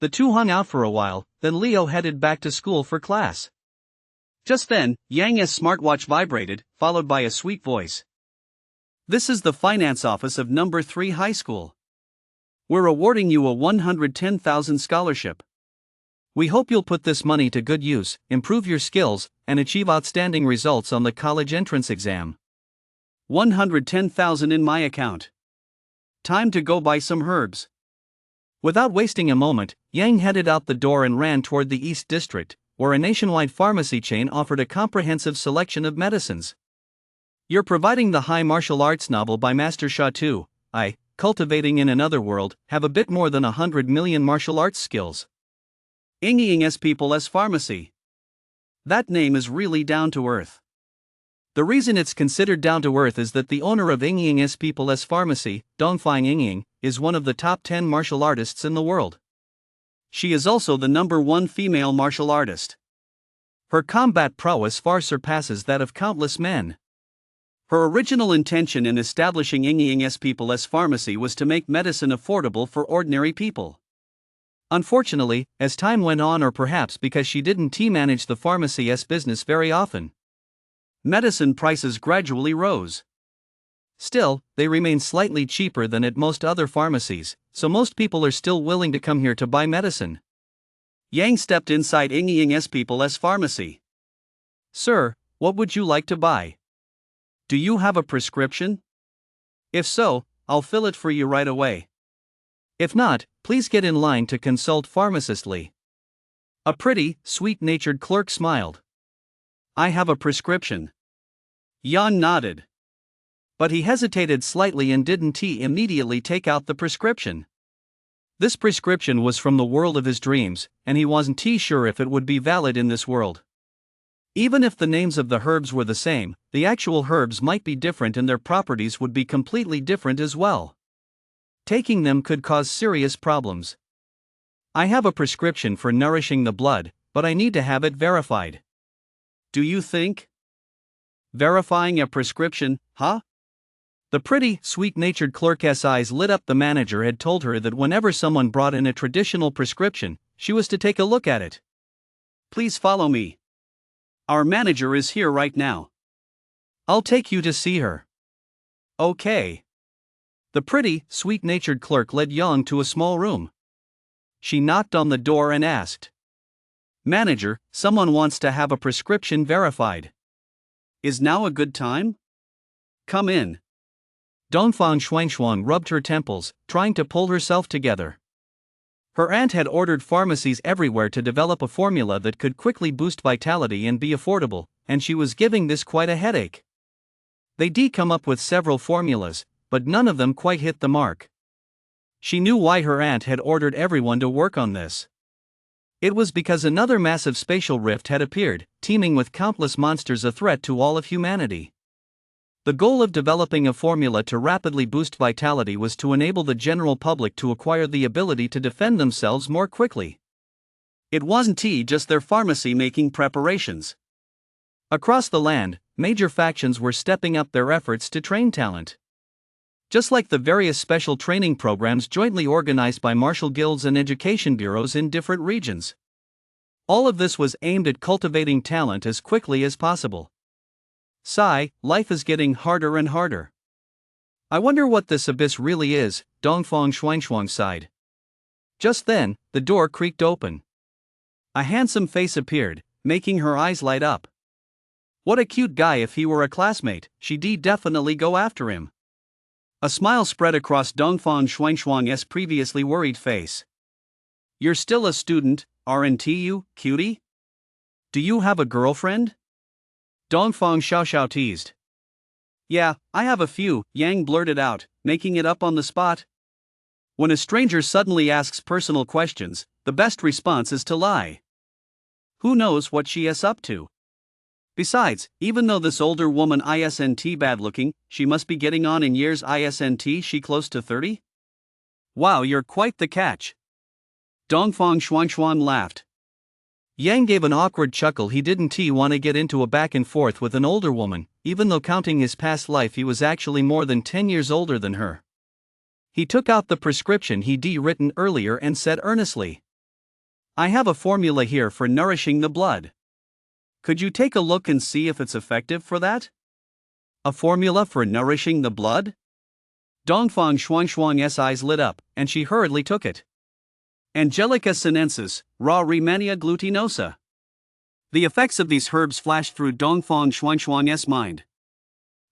The two hung out for a while, then Leo headed back to school for class. Just then, Yang's smartwatch vibrated, followed by a sweet voice. This is the finance office of number 3 high school. We're awarding you a 110,000 scholarship. We hope you'll put this money to good use, improve your skills, and achieve outstanding results on the college entrance exam. 110,000 in my account. Time to go buy some herbs. Without wasting a moment, Yang headed out the door and ran toward the East District, where a nationwide pharmacy chain offered a comprehensive selection of medicines. You're providing the high martial arts novel by Master Sha Tu. Cultivating in another world, have a bit more than 100 million martial arts skills. Ying's People's Pharmacy. That name is really down to earth. The reason it's considered down to earth is that the owner of Ying's People's Pharmacy, Dongfang Yingying, is one of the top 10 martial artists in the world. She is also the number 1 female martial artist. Her combat prowess far surpasses that of countless men. Her original intention in establishing Ying's People's Pharmacy was to make medicine affordable for ordinary people. Unfortunately, as time went on, or perhaps because she didn't manage the pharmacy's business very often, medicine prices gradually rose. Still, they remain slightly cheaper than at most other pharmacies, so most people are still willing to come here to buy medicine. Yang stepped inside Ying's People's Pharmacy. Sir, what would you like to buy? Do you have a prescription? If so, I'll fill it for you right away. If not, please get in line to consult Pharmacist Lee. A pretty, sweet-natured clerk smiled. I have a prescription. Yan nodded. But he hesitated slightly and didn't immediately take out the prescription. This prescription was from the world of his dreams, and he wasn't too sure if it would be valid in this world. Even if the names of the herbs were the same, the actual herbs might be different and their properties would be completely different as well. Taking them could cause serious problems. I have a prescription for nourishing the blood, but I need to have it verified. Do you think? Verifying a prescription, huh? The pretty, sweet-natured clerk's eyes lit up. The manager had told her that whenever someone brought in a traditional prescription, she was to take a look at it. Please follow me. Our manager is here right now. I'll take you to see her. Okay. The pretty, sweet-natured clerk led Yang to a small room. She knocked on the door and asked, "Manager, someone wants to have a prescription verified. Is now a good time? Come in." Dongfang Shuangshuang rubbed her temples, trying to pull herself together. Her aunt had ordered pharmacies everywhere to develop a formula that could quickly boost vitality and be affordable, and she was giving this quite a headache. They did come up with several formulas, but none of them quite hit the mark. She knew why her aunt had ordered everyone to work on this. It was because another massive spatial rift had appeared, teeming with countless monsters, a threat to all of humanity. The goal of developing a formula to rapidly boost vitality was to enable the general public to acquire the ability to defend themselves more quickly. It wasn't just their pharmacy making preparations. Across the land, major factions were stepping up their efforts to train talent. Just like the various special training programs jointly organized by martial guilds and education bureaus in different regions. All of this was aimed at cultivating talent as quickly as possible. Sigh, life is getting harder and harder. I wonder what this abyss really is, Dongfang Shuangshuang sighed. Just then, the door creaked open. A handsome face appeared, making her eyes light up. What a cute guy! If he were a classmate, she'd definitely go after him. A smile spread across Dongfang Shuangshuang's previously worried face. You're still a student, aren't you, cutie? Do you have a girlfriend? Dongfang Xiaoxiao teased. Yeah, I have a few, Yang blurted out, making it up on the spot. When a stranger suddenly asks personal questions, the best response is to lie. Who knows what she is up to? Besides, even though this older woman isn't bad looking, she must be getting on in years. Isn't she close to 30? Wow, you're quite the catch. Dongfang Shuangshuang laughed. Yang gave an awkward chuckle. He didn't want to get into a back and forth with an older woman, even though counting his past life he was actually more than 10 years older than her. He took out the prescription he'd written earlier and said earnestly, "I have a formula here for nourishing the blood. Could you take a look and see if it's effective for that?" A formula for nourishing the blood? Dongfang Shuangshuang's eyes lit up, and she hurriedly took it. Angelica sinensis, raw Rehmannia glutinosa. The effects of these herbs flashed through Dongfang Shuangshuang's mind.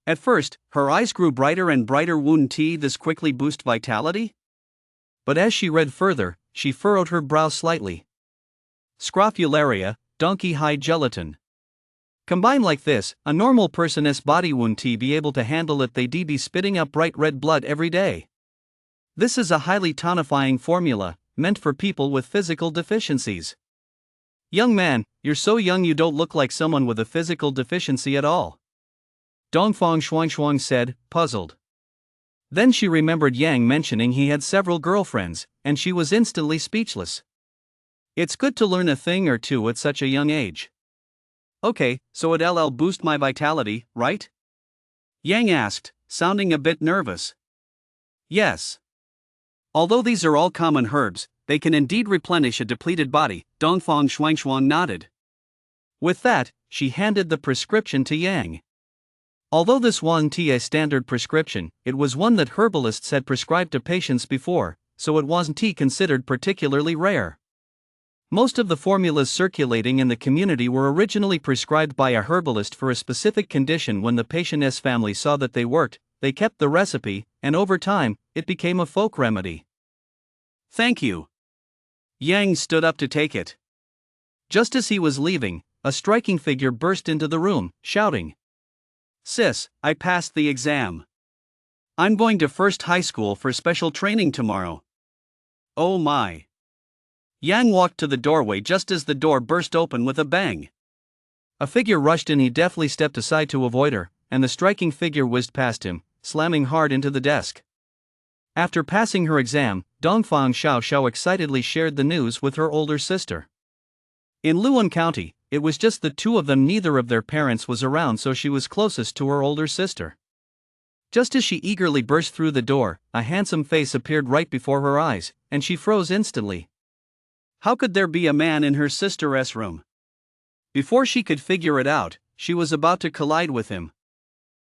At first, her eyes grew brighter and brighter. Wouldn't this quickly boost vitality? But as she read further, she furrowed her brow slightly. Scrofularia, donkey hide gelatin. Combined like this, a normal person's body wouldn't be able to handle it. They'd be spitting up bright red blood every day. This is a highly tonifying formula, meant for people with physical deficiencies. Young man, you're so young you don't look like someone with a physical deficiency at all. Dongfang Shuangshuang said, puzzled. Then she remembered Yang mentioning he had several girlfriends, and she was instantly speechless. It's good to learn a thing or two at such a young age. Okay, so it'll boost my vitality, right? Yang asked, sounding a bit nervous. Yes. Although these are all common herbs, they can indeed replenish a depleted body, Dongfang Shuangshuang nodded. With that, she handed the prescription to Yang. Although this wasn't a standard prescription, it was one that herbalists had prescribed to patients before, so it wasn't considered particularly rare. Most of the formulas circulating in the community were originally prescribed by a herbalist for a specific condition. When the patient's family saw that they worked, they kept the recipe, and over time, it became a folk remedy. Thank you. Yang stood up to take it. Just as he was leaving, a striking figure burst into the room, shouting, Sis, I passed the exam. I'm going to first high school for special training tomorrow. Oh my. Yang walked to the doorway just as the door burst open with a bang. A figure rushed in. He deftly stepped aside to avoid her, and the striking figure whizzed past him, slamming hard into the desk. After passing her exam, Dongfang Xiao excitedly shared the news with her older sister. In Luan County, it was just the two of them. Neither of their parents was around, so she was closest to her older sister. Just as she eagerly burst through the door, a handsome face appeared right before her eyes, and she froze instantly. How could there be a man in her sister's room? Before she could figure it out, she was about to collide with him.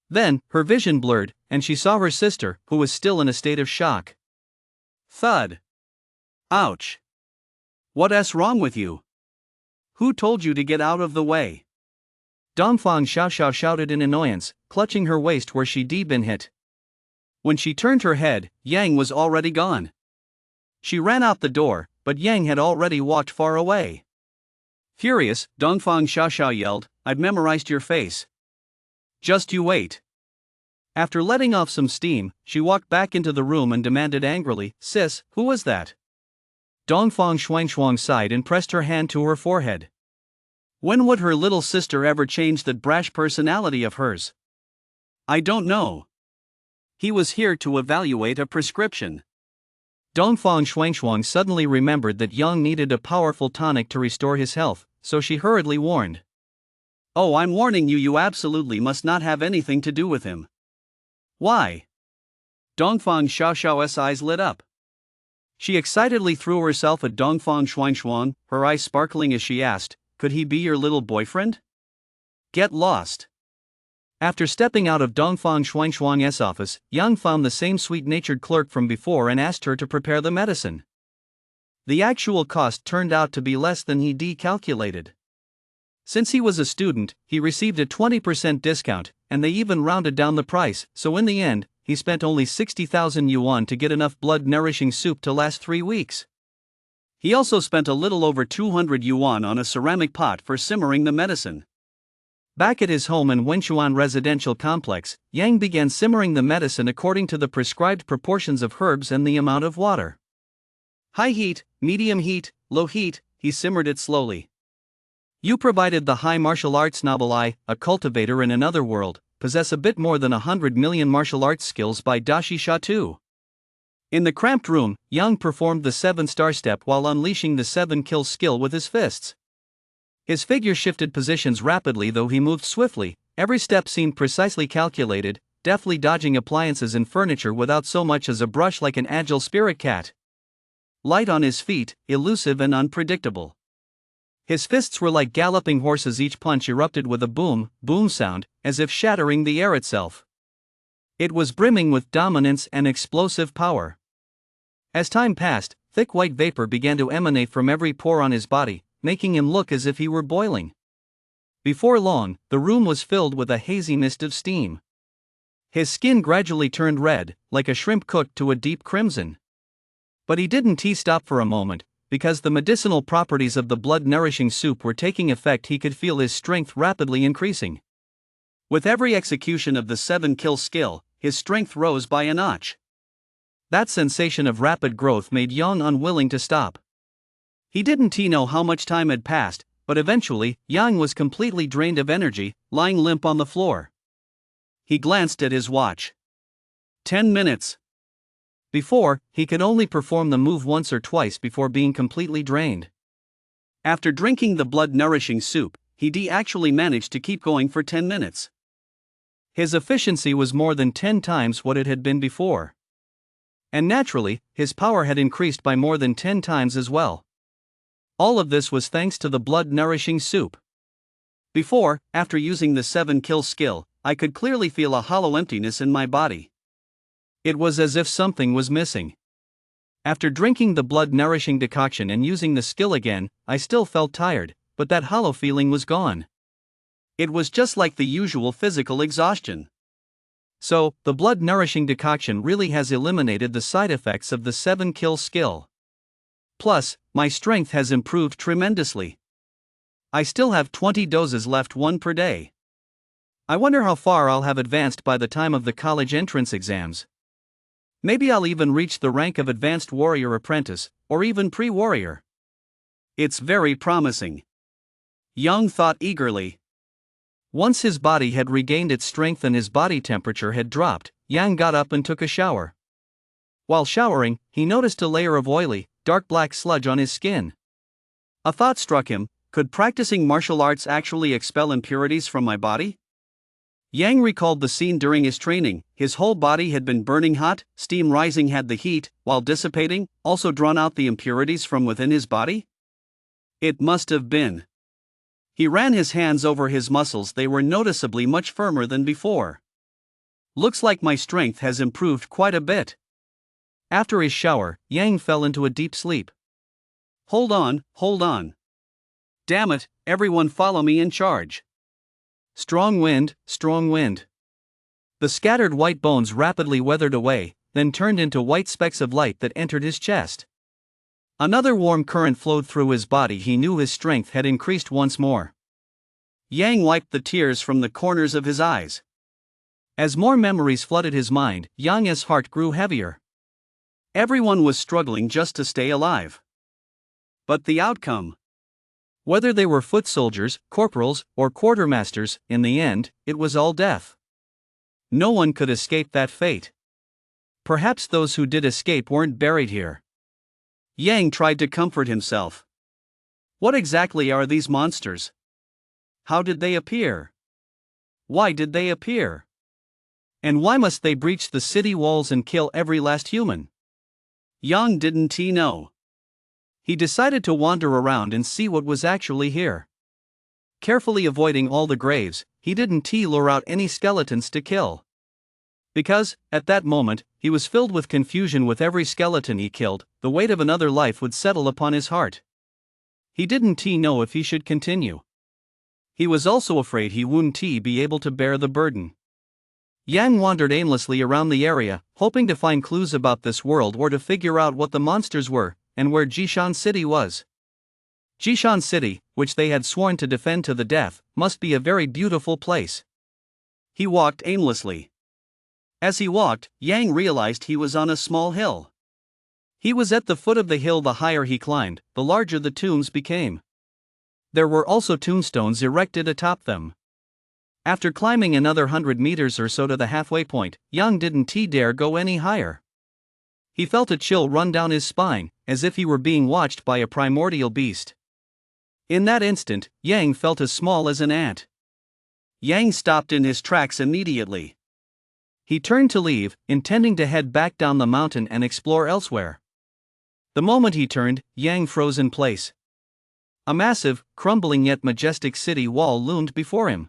Then, her vision blurred, and she saw her sister, who was still in a state of shock. Thud. Ouch. What's wrong with you? Who told you to get out of the way? Dongfang Xiao shouted in annoyance, clutching her waist where she'd been hit. When she turned her head, Yang was already gone. She ran out the door, but Yang had already walked far away. Furious, Dongfang Xiao yelled, "I've memorized your face. Just you wait." After letting off some steam, she walked back into the room and demanded angrily, "Sis, who was that?" Dongfang Shuang sighed and pressed her hand to her forehead. When would her little sister ever change that brash personality of hers? I don't know. He was here to evaluate a prescription. Dongfang Shuang suddenly remembered that Yang needed a powerful tonic to restore his health, so she hurriedly warned. Oh, I'm warning you, you absolutely must not have anything to do with him. Why? Dongfang Xiao's eyes lit up. She excitedly threw herself at Dongfang Shuang, her eyes sparkling as she asked, "Could he be your little boyfriend?" Get lost. After stepping out of Dongfang Shuang's office, Yang found the same sweet-natured clerk from before and asked her to prepare the medicine. The actual cost turned out to be less than he calculated. Since he was a student, he received a 20% discount, and they even rounded down the price, so in the end, he spent only 60,000 yuan to get enough blood-nourishing soup to last 3 weeks. He also spent a little over 200 yuan on a ceramic pot for simmering the medicine. Back at his home in Wenchuan residential complex, Yang began simmering the medicine according to the prescribed proportions of herbs and the amount of water. High heat, medium heat, low heat, he simmered it slowly. You provided the high martial arts novel. I, a cultivator in another world, possess a bit more than 100 million martial arts skills by Dashi Sha too. In the cramped room, Yang performed the 7-star step while unleashing the 7-kill skill with his fists. His figure shifted positions rapidly. Though he moved swiftly, every step seemed precisely calculated, deftly dodging appliances and furniture without so much as a brush, like an agile spirit cat. Light on his feet, elusive and unpredictable. His fists were like galloping horses. Each punch erupted with a boom, boom sound, as if shattering the air itself. It was brimming with dominance and explosive power. As time passed, thick white vapor began to emanate from every pore on his body, making him look as if he were boiling. Before long, the room was filled with a hazy mist of steam. His skin gradually turned red, like a shrimp cooked to a deep crimson. But he didn't stop for a moment, because the medicinal properties of the blood-nourishing soup were taking effect. He could feel his strength rapidly increasing. With every execution of the 7-kill skill, his strength rose by a notch. That sensation of rapid growth made Yang unwilling to stop. He didn't know how much time had passed, but eventually, Yang was completely drained of energy, lying limp on the floor. He glanced at his watch. 10 minutes. Before, he could only perform the move once or twice before being completely drained. After drinking the blood-nourishing soup, he actually managed to keep going for 10 minutes. His efficiency was more than 10 times what it had been before. And naturally, his power had increased by more than 10 times as well. All of this was thanks to the blood-nourishing soup. Before, after using the 7-kill skill, I could clearly feel a hollow emptiness in my body. It was as if something was missing. After drinking the blood-nourishing decoction and using the skill again, I still felt tired, but that hollow feeling was gone. It was just like the usual physical exhaustion. So, the blood-nourishing decoction really has eliminated the side effects of the 7-kill skill. Plus, my strength has improved tremendously. I still have 20 doses left, 1 per day. I wonder how far I'll have advanced by the time of the college entrance exams. Maybe I'll even reach the rank of advanced warrior apprentice, or even pre-warrior. It's very promising. Yang thought eagerly. Once his body had regained its strength and his body temperature had dropped, Yang got up and took a shower. While showering, he noticed a layer of oily, dark black sludge on his skin. A thought struck him: could practicing martial arts actually expel impurities from my body? Yang recalled the scene during his training. His whole body had been burning hot, steam rising had the heat, while dissipating, also drawn out the impurities from within his body? It must have been. He ran his hands over his muscles, they were noticeably much firmer than before. Looks like my strength has improved quite a bit. After his shower, Yang fell into a deep sleep. Hold on. Damn it, everyone follow me in charge. Strong wind, strong wind. The scattered white bones rapidly weathered away, then turned into white specks of light that entered his chest. Another warm current flowed through his body. He knew his strength had increased once more. Yang wiped the tears from the corners of his eyes. As more memories flooded his mind, Yang's heart grew heavier. Everyone was struggling just to stay alive. But the outcome? Whether they were foot soldiers, corporals, or quartermasters, in the end, it was all death. No one could escape that fate. Perhaps those who did escape weren't buried here. Yang tried to comfort himself. What exactly are these monsters? How did they appear? Why did they appear? And why must they breach the city walls and kill every last human? Yang didn't know. He decided to wander around and see what was actually here. Carefully avoiding all the graves, he didn't lure out any skeletons to kill. Because, at that moment, he was filled with confusion. With every skeleton he killed, the weight of another life would settle upon his heart. He didn't know if he should continue. He was also afraid he wouldn't be able to bear the burden. Yang wandered aimlessly around the area, hoping to find clues about this world or to figure out what the monsters were, and where Jishan City was. Jishan City, which they had sworn to defend to the death, must be a very beautiful place. He walked aimlessly. As he walked, Yang realized he was on a small hill. He was at the foot of the hill. The higher he climbed, the larger the tombs became. There were also tombstones erected atop them. After climbing another 100 meters or so to the halfway point, Yang didn't dare go any higher. He felt a chill run down his spine, as if he were being watched by a primordial beast. In that instant, Yang felt as small as an ant. Yang stopped in his tracks immediately. He turned to leave, intending to head back down the mountain and explore elsewhere. The moment he turned, Yang froze in place. A massive, crumbling yet majestic city wall loomed before him.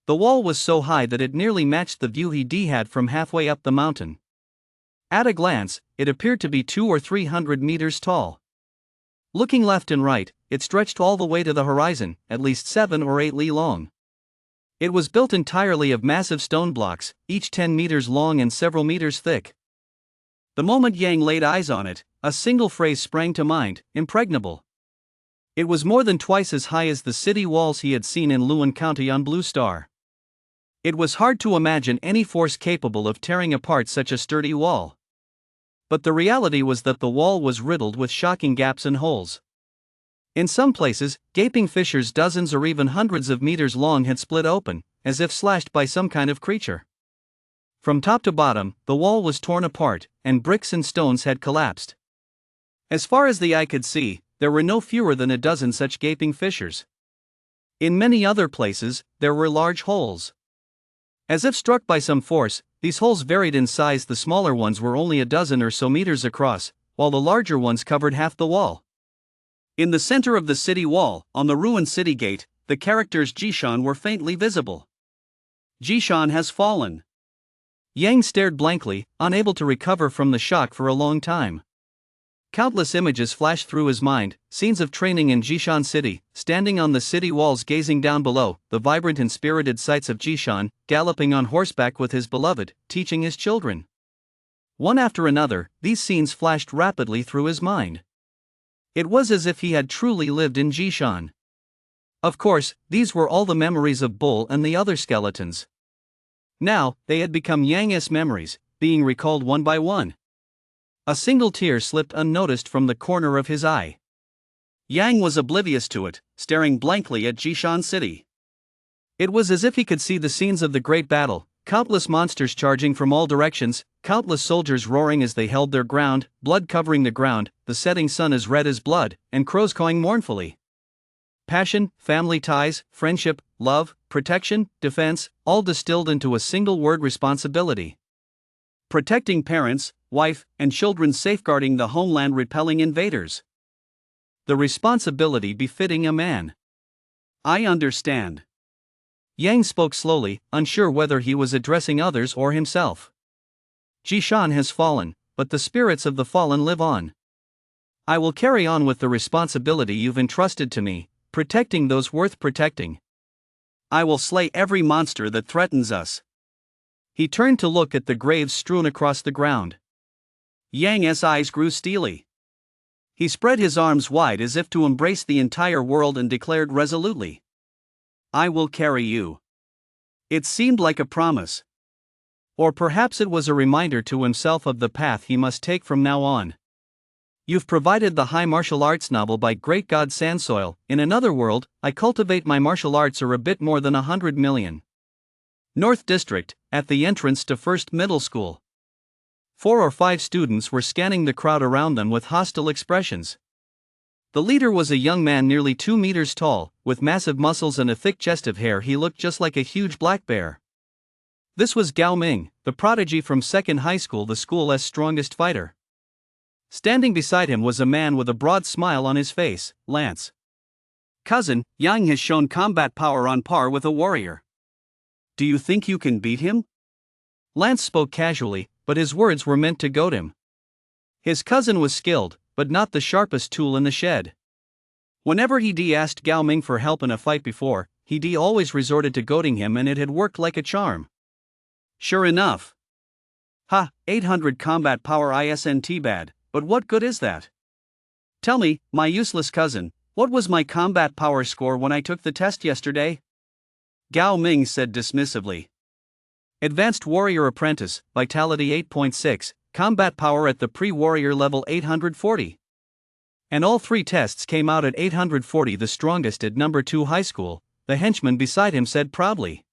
The wall was so high that it nearly matched the view he had from halfway up the mountain. At a glance, it appeared to be 200 or 300 meters tall. Looking left and right, it stretched all the way to the horizon, at least 7 or 8 li long. It was built entirely of massive stone blocks, each 10 meters long and several meters thick. The moment Yang laid eyes on it, a single phrase sprang to mind: impregnable. It was more than twice as high as the city walls he had seen in Luan County on Blue Star. It was hard to imagine any force capable of tearing apart such a sturdy wall. But the reality was that the wall was riddled with shocking gaps and holes. In some places, gaping fissures dozens or even hundreds of meters long had split open, as if slashed by some kind of creature. From top to bottom, the wall was torn apart, and bricks and stones had collapsed. As far as the eye could see, there were no fewer than a dozen such gaping fissures. In many other places, there were large holes. As if struck by some force, these holes varied in size. The smaller ones were only a dozen or so meters across, while the larger ones covered half the wall. In the center of the city wall, on the ruined city gate, the characters Jishan were faintly visible. Jishan has fallen. Yang stared blankly, unable to recover from the shock for a long time. Countless images flashed through his mind, scenes of training in Jishan City, standing on the city walls gazing down below, the vibrant and spirited sights of Jishan, galloping on horseback with his beloved, teaching his children. One after another, these scenes flashed rapidly through his mind. It was as if he had truly lived in Jishan. Of course, these were all the memories of Bull and the other skeletons. Now, they had become Yang's memories, being recalled one by one. A single tear slipped unnoticed from the corner of his eye. Yang was oblivious to it, staring blankly at Jishan City. It was as if he could see the scenes of the great battle, countless monsters charging from all directions, countless soldiers roaring as they held their ground, blood covering the ground, the setting sun as red as blood, and crows cawing mournfully. Passion, family ties, friendship, love, protection, defense, all distilled into a single word: responsibility. Protecting parents, wife, and children, safeguarding the homeland, repelling invaders. The responsibility befitting a man. I understand. Yang spoke slowly, unsure whether he was addressing others or himself. Jishan has fallen, but the spirits of the fallen live on. I will carry on with the responsibility you've entrusted to me, protecting those worth protecting. I will slay every monster that threatens us. He turned to look at the graves strewn across the ground. Yang's eyes grew steely. He spread his arms wide as if to embrace the entire world and declared resolutely, I will carry you. It seemed like a promise. Or perhaps it was a reminder to himself of the path he must take from now on. You've provided the high martial arts novel by great god Sansoil. In another world, I cultivate my martial arts are a bit more than 100 million. North District, at the entrance to First Middle School. 4 or 5 students were scanning the crowd around them with hostile expressions. The leader was a young man nearly 2 meters tall, with massive muscles and a thick chest of hair. He looked just like a huge black bear. This was Gao Ming, the prodigy from Second High School, the school's strongest fighter. Standing beside him was a man with a broad smile on his face, Lance. Cousin, Yang has shown combat power on par with a warrior. Do you think you can beat him? Lance spoke casually, but his words were meant to goad him. His cousin was skilled, but not the sharpest tool in the shed. Whenever he asked Gao Ming for help in a fight before, he always resorted to goading him, and it had worked like a charm. Sure enough. 800 combat power isn't bad, but what good is that? Tell me, my useless cousin, what was my combat power score when I took the test yesterday? Gao Ming said dismissively. Advanced Warrior Apprentice, Vitality 8.6, Combat Power at the Pre-Warrior level 840. And all 3 tests came out at 840, the strongest at number 2 high school, the henchman beside him said proudly.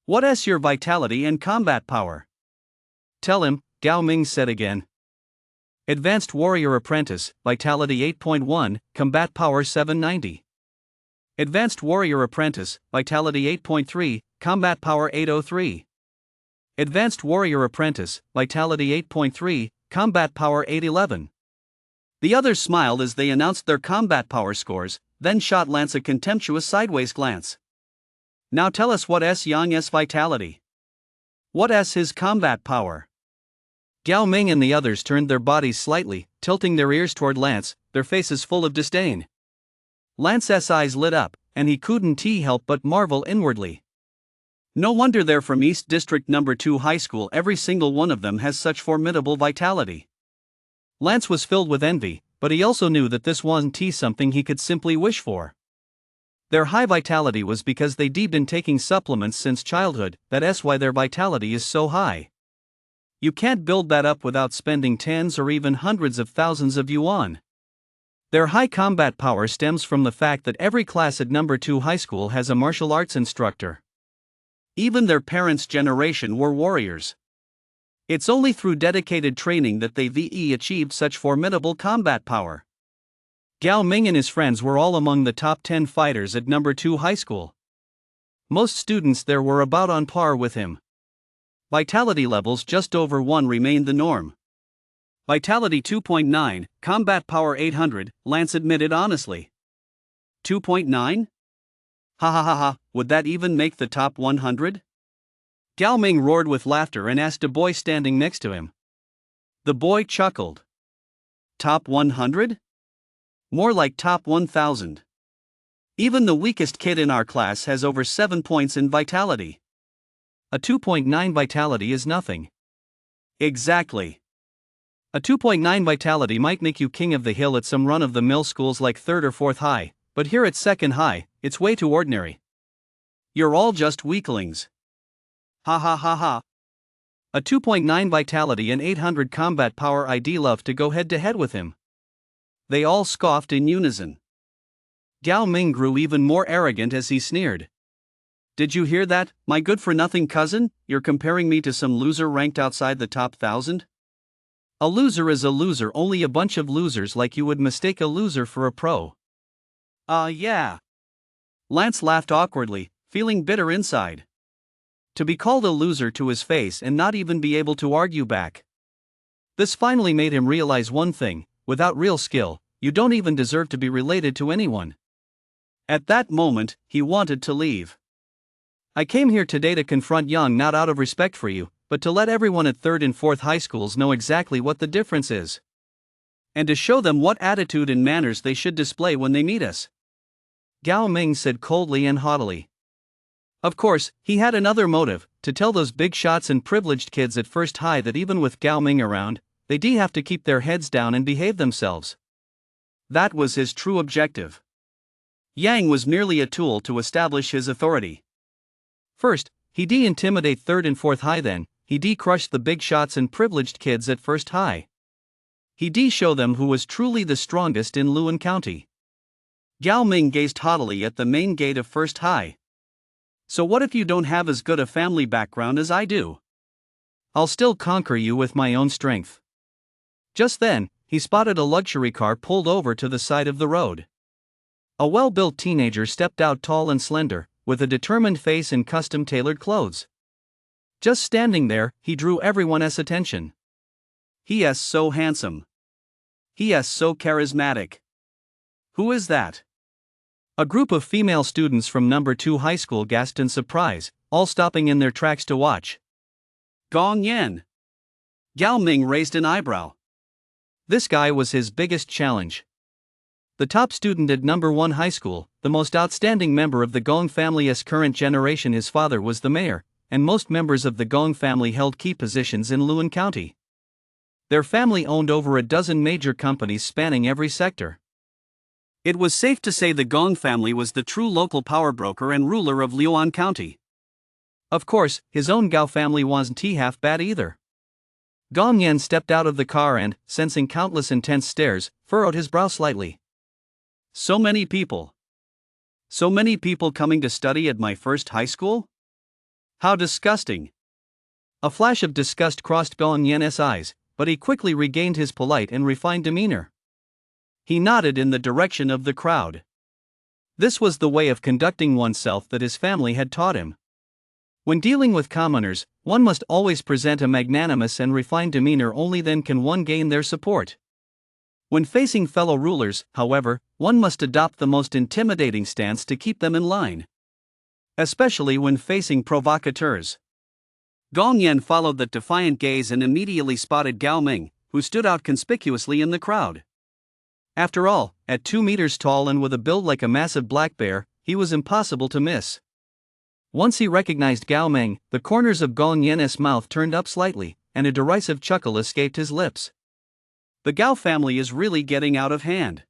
What's your vitality and combat power? Tell him, Gao Ming said again. Advanced Warrior Apprentice, Vitality 8.1, Combat Power 790. Advanced Warrior Apprentice, Vitality 8.3, Combat Power 803. Advanced Warrior Apprentice, Vitality 8.3, Combat Power 811. The others smiled as they announced their combat power scores, then shot Lance a contemptuous sideways glance. Now tell us what's Yang's vitality. What's his combat power? Gao Ming and the others turned their bodies slightly, tilting their ears toward Lance, their faces full of disdain. Lance's eyes lit up, and he couldn't help but marvel inwardly. No wonder they're from East District number 2 high school. Every single one of them has such formidable vitality. Lance was filled with envy, but he also knew that this wasn't something he could simply wish for. Their high vitality was because they'd been taking supplements since childhood. That's why their vitality is so high. You can't build that up without spending tens or even hundreds of thousands of yuan. Their high combat power stems from the fact that every class at number 2 high school has a martial arts instructor. Even their parents' generation were warriors. It's only through dedicated training that they've achieved such formidable combat power. Gao Ming and his friends were all among the top 10 fighters at number 2 high school. Most students there were about on par with him. Vitality levels just over 1 remained the norm. Vitality 2.9, combat power 800, Lance admitted honestly. 2.9? Would that even make the top 100? Gao Ming roared with laughter and asked a boy standing next to him. The boy chuckled. Top 100? More like top 1000. Even the weakest kid in our class has over 7 points in vitality. A 2.9 vitality is nothing. Exactly. A 2.9 vitality might make you king of the hill at some run-of-the-mill schools like 3rd or 4th high, but here at 2nd high, it's way too ordinary. You're all just weaklings. Ha. A 2.9 vitality and 800 combat power. I'd love to go head to head with him. They all scoffed in unison. Gao Ming grew even more arrogant as he sneered. Did you hear that, my good-for-nothing cousin? You're comparing me to some loser ranked outside the top 1,000? A loser is a loser, only a bunch of losers like you would mistake a loser for a pro. Yeah. Lance laughed awkwardly, feeling bitter inside. To be called a loser to his face and not even be able to argue back. This finally made him realize one thing: without real skill, you don't even deserve to be related to anyone. At that moment, he wanted to leave. I came here today to confront Young, not out of respect for you, but to let everyone at 3rd and 4th high schools know exactly what the difference is. And to show them what attitude and manners they should display when they meet us. Gao Ming said coldly and haughtily. Of course, he had another motive: to tell those big shots and privileged kids at First High that even with Gao Ming around, they'd have to keep their heads down and behave themselves. That was his true objective. Yang was merely a tool to establish his authority. First, he'd intimidate 3rd and 4th High, then he'd crush the big shots and privileged kids at First High. He'd show them who was truly the strongest in Luan County. Gao Ming gazed haughtily at the main gate of First High. So what if you don't have as good a family background as I do? I'll still conquer you with my own strength. Just then, he spotted a luxury car pulled over to the side of the road. A well-built teenager stepped out, tall and slender, with a determined face and custom-tailored clothes. Just standing there, he drew everyone's attention. He is so handsome. He is so charismatic. Who is that? A group of female students from No. 2 high school gasped in surprise, all stopping in their tracks to watch. Gong Yan. Gao Ming raised an eyebrow. This guy was his biggest challenge. The top student at No. 1 high school, the most outstanding member of the Gong family's current generation. His father was the mayor, and most members of the Gong family held key positions in Luan County. Their family owned over a dozen major companies spanning every sector. It was safe to say the Gong family was the true local power broker and ruler of Luan County. Of course, his own Gao family wasn't half bad either. Gong Yan stepped out of the car and, sensing countless intense stares, furrowed his brow slightly. So many people. So many people coming to study at my first high school? How disgusting. A flash of disgust crossed Gong Yan's eyes, but he quickly regained his polite and refined demeanor. He nodded in the direction of the crowd. This was the way of conducting oneself that his family had taught him. When dealing with commoners, one must always present a magnanimous and refined demeanor, only then can one gain their support. When facing fellow rulers, however, one must adopt the most intimidating stance to keep them in line. Especially when facing provocateurs. Gong Yan followed that defiant gaze and immediately spotted Gao Ming, who stood out conspicuously in the crowd. After all, at 2 meters tall and with a build like a massive black bear, he was impossible to miss. Once he recognized Gao Ming, the corners of Gong Yan's mouth turned up slightly, and a derisive chuckle escaped his lips. The Gao family is really getting out of hand.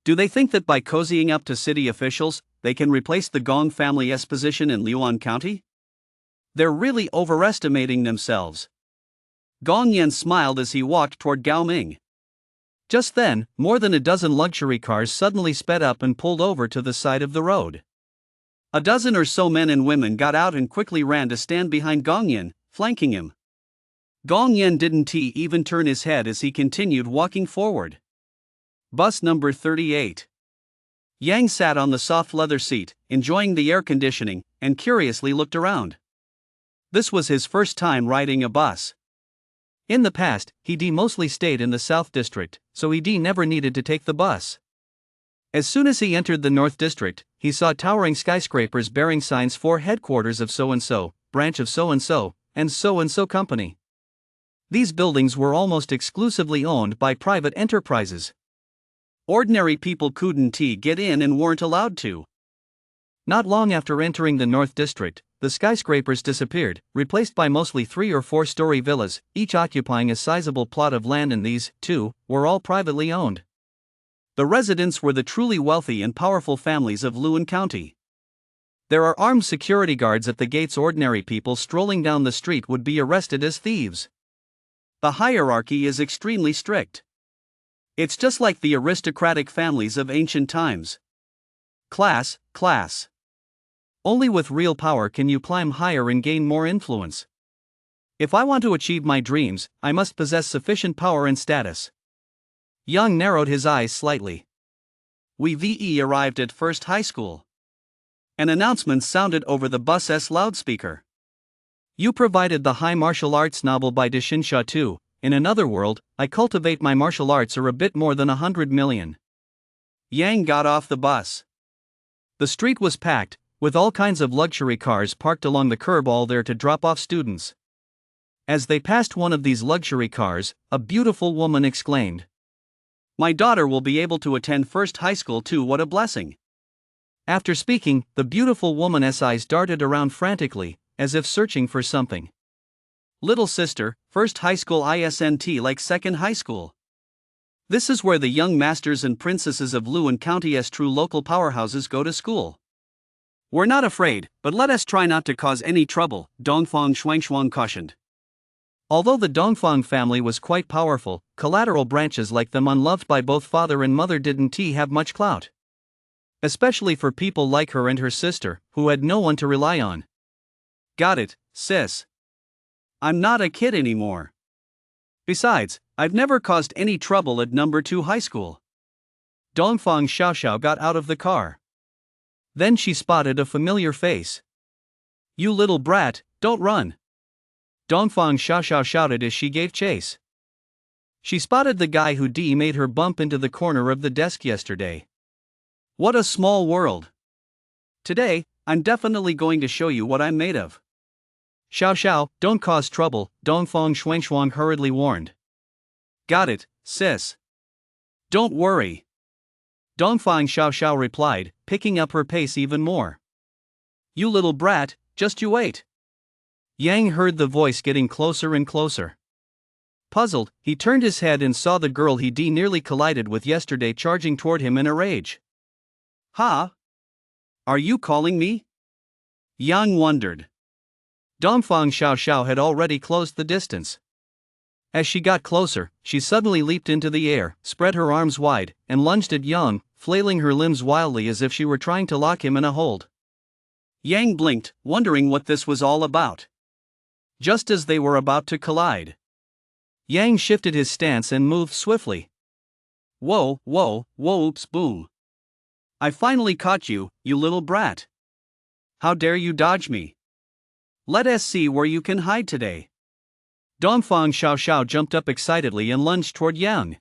Do they think that by cozying up to city officials, they can replace the Gong family's position in Luan County? They're really overestimating themselves. Gong Yan smiled as he walked toward Gao Ming. Just then, more than a dozen luxury cars suddenly sped up and pulled over to the side of the road. A dozen or so men and women got out and quickly ran to stand behind Gong Yan, flanking him. Gong Yan didn't even turn his head as he continued walking forward. Bus number 38. Yang sat on the soft leather seat, enjoying the air conditioning, and curiously looked around. This was his first time riding a bus. In the past, he'd mostly stayed in the South District, so he'd never needed to take the bus. As soon as he entered the North District, he saw towering skyscrapers bearing signs for headquarters of so-and-so, branch of so-and-so, and so-and-so company. These buildings were almost exclusively owned by private enterprises. Ordinary people couldn't get in and weren't allowed to. Not long after entering the North District, the skyscrapers disappeared, replaced by mostly 3- or 4-story villas, each occupying a sizable plot of land, and these, too, were all privately owned. The residents were the truly wealthy and powerful families of Luan County. There are armed security guards at the gates. Ordinary people strolling down the street would be arrested as thieves. The hierarchy is extremely strict. It's just like the aristocratic families of ancient times. Class, class. Only with real power can you climb higher and gain more influence. If I want to achieve my dreams, I must possess sufficient power and status. Yang narrowed his eyes slightly. We arrived at First High School. An announcement sounded over the bus's loudspeaker. You provided the high martial arts novel by Deshinsha too. In another world, I cultivate my martial arts are a bit more than 100 million. Yang got off the bus. The street was packed, with all kinds of luxury cars parked along the curb, all there to drop off students. As they passed one of these luxury cars, a beautiful woman exclaimed, "My daughter will be able to attend First High School too, what a blessing." After speaking, the beautiful woman's eyes darted around frantically, as if searching for something. "Little sister, First High School isn't like Second High School. This is where the young masters and princesses of Luan County's true local powerhouses go to school. We're not afraid, but let us try not to cause any trouble," Dongfang Shuangshuang cautioned. Although the Dongfang family was quite powerful, collateral branches like them, unloved by both father and mother, didn't have much clout. Especially for people like her and her sister, who had no one to rely on. "Got it, sis. I'm not a kid anymore. Besides, I've never caused any trouble at number 2 high school." Dongfang Xiaoxiao got out of the car. Then she spotted a familiar face. "You little brat, don't run!" Dongfang Xiaoxiao shouted as she gave chase. She spotted the guy who made her bump into the corner of the desk yesterday. What a small world. Today, I'm definitely going to show you what I'm made of. Xiao, don't cause trouble, Dongfang Shuangshuang hurriedly warned. "Got it, sis. Don't worry," Dongfang Xiao replied, picking up her pace even more. "You little brat, just you wait." Yang heard the voice getting closer and closer. Puzzled, he turned his head and saw the girl he nearly collided with yesterday charging toward him in a rage. "Huh? Are you calling me?" Yang wondered. Dongfang Xiao had already closed the distance. As she got closer, she suddenly leaped into the air, spread her arms wide, and lunged at Yang, flailing her limbs wildly as if she were trying to lock him in a hold. Yang blinked, wondering what this was all about. Just as they were about to collide, Yang shifted his stance and moved swiftly. Whoa, oops, boom. I finally caught you, you little brat. How dare you dodge me? Let us see where you can hide today." Dongfang Xiao jumped up excitedly and lunged toward Yang.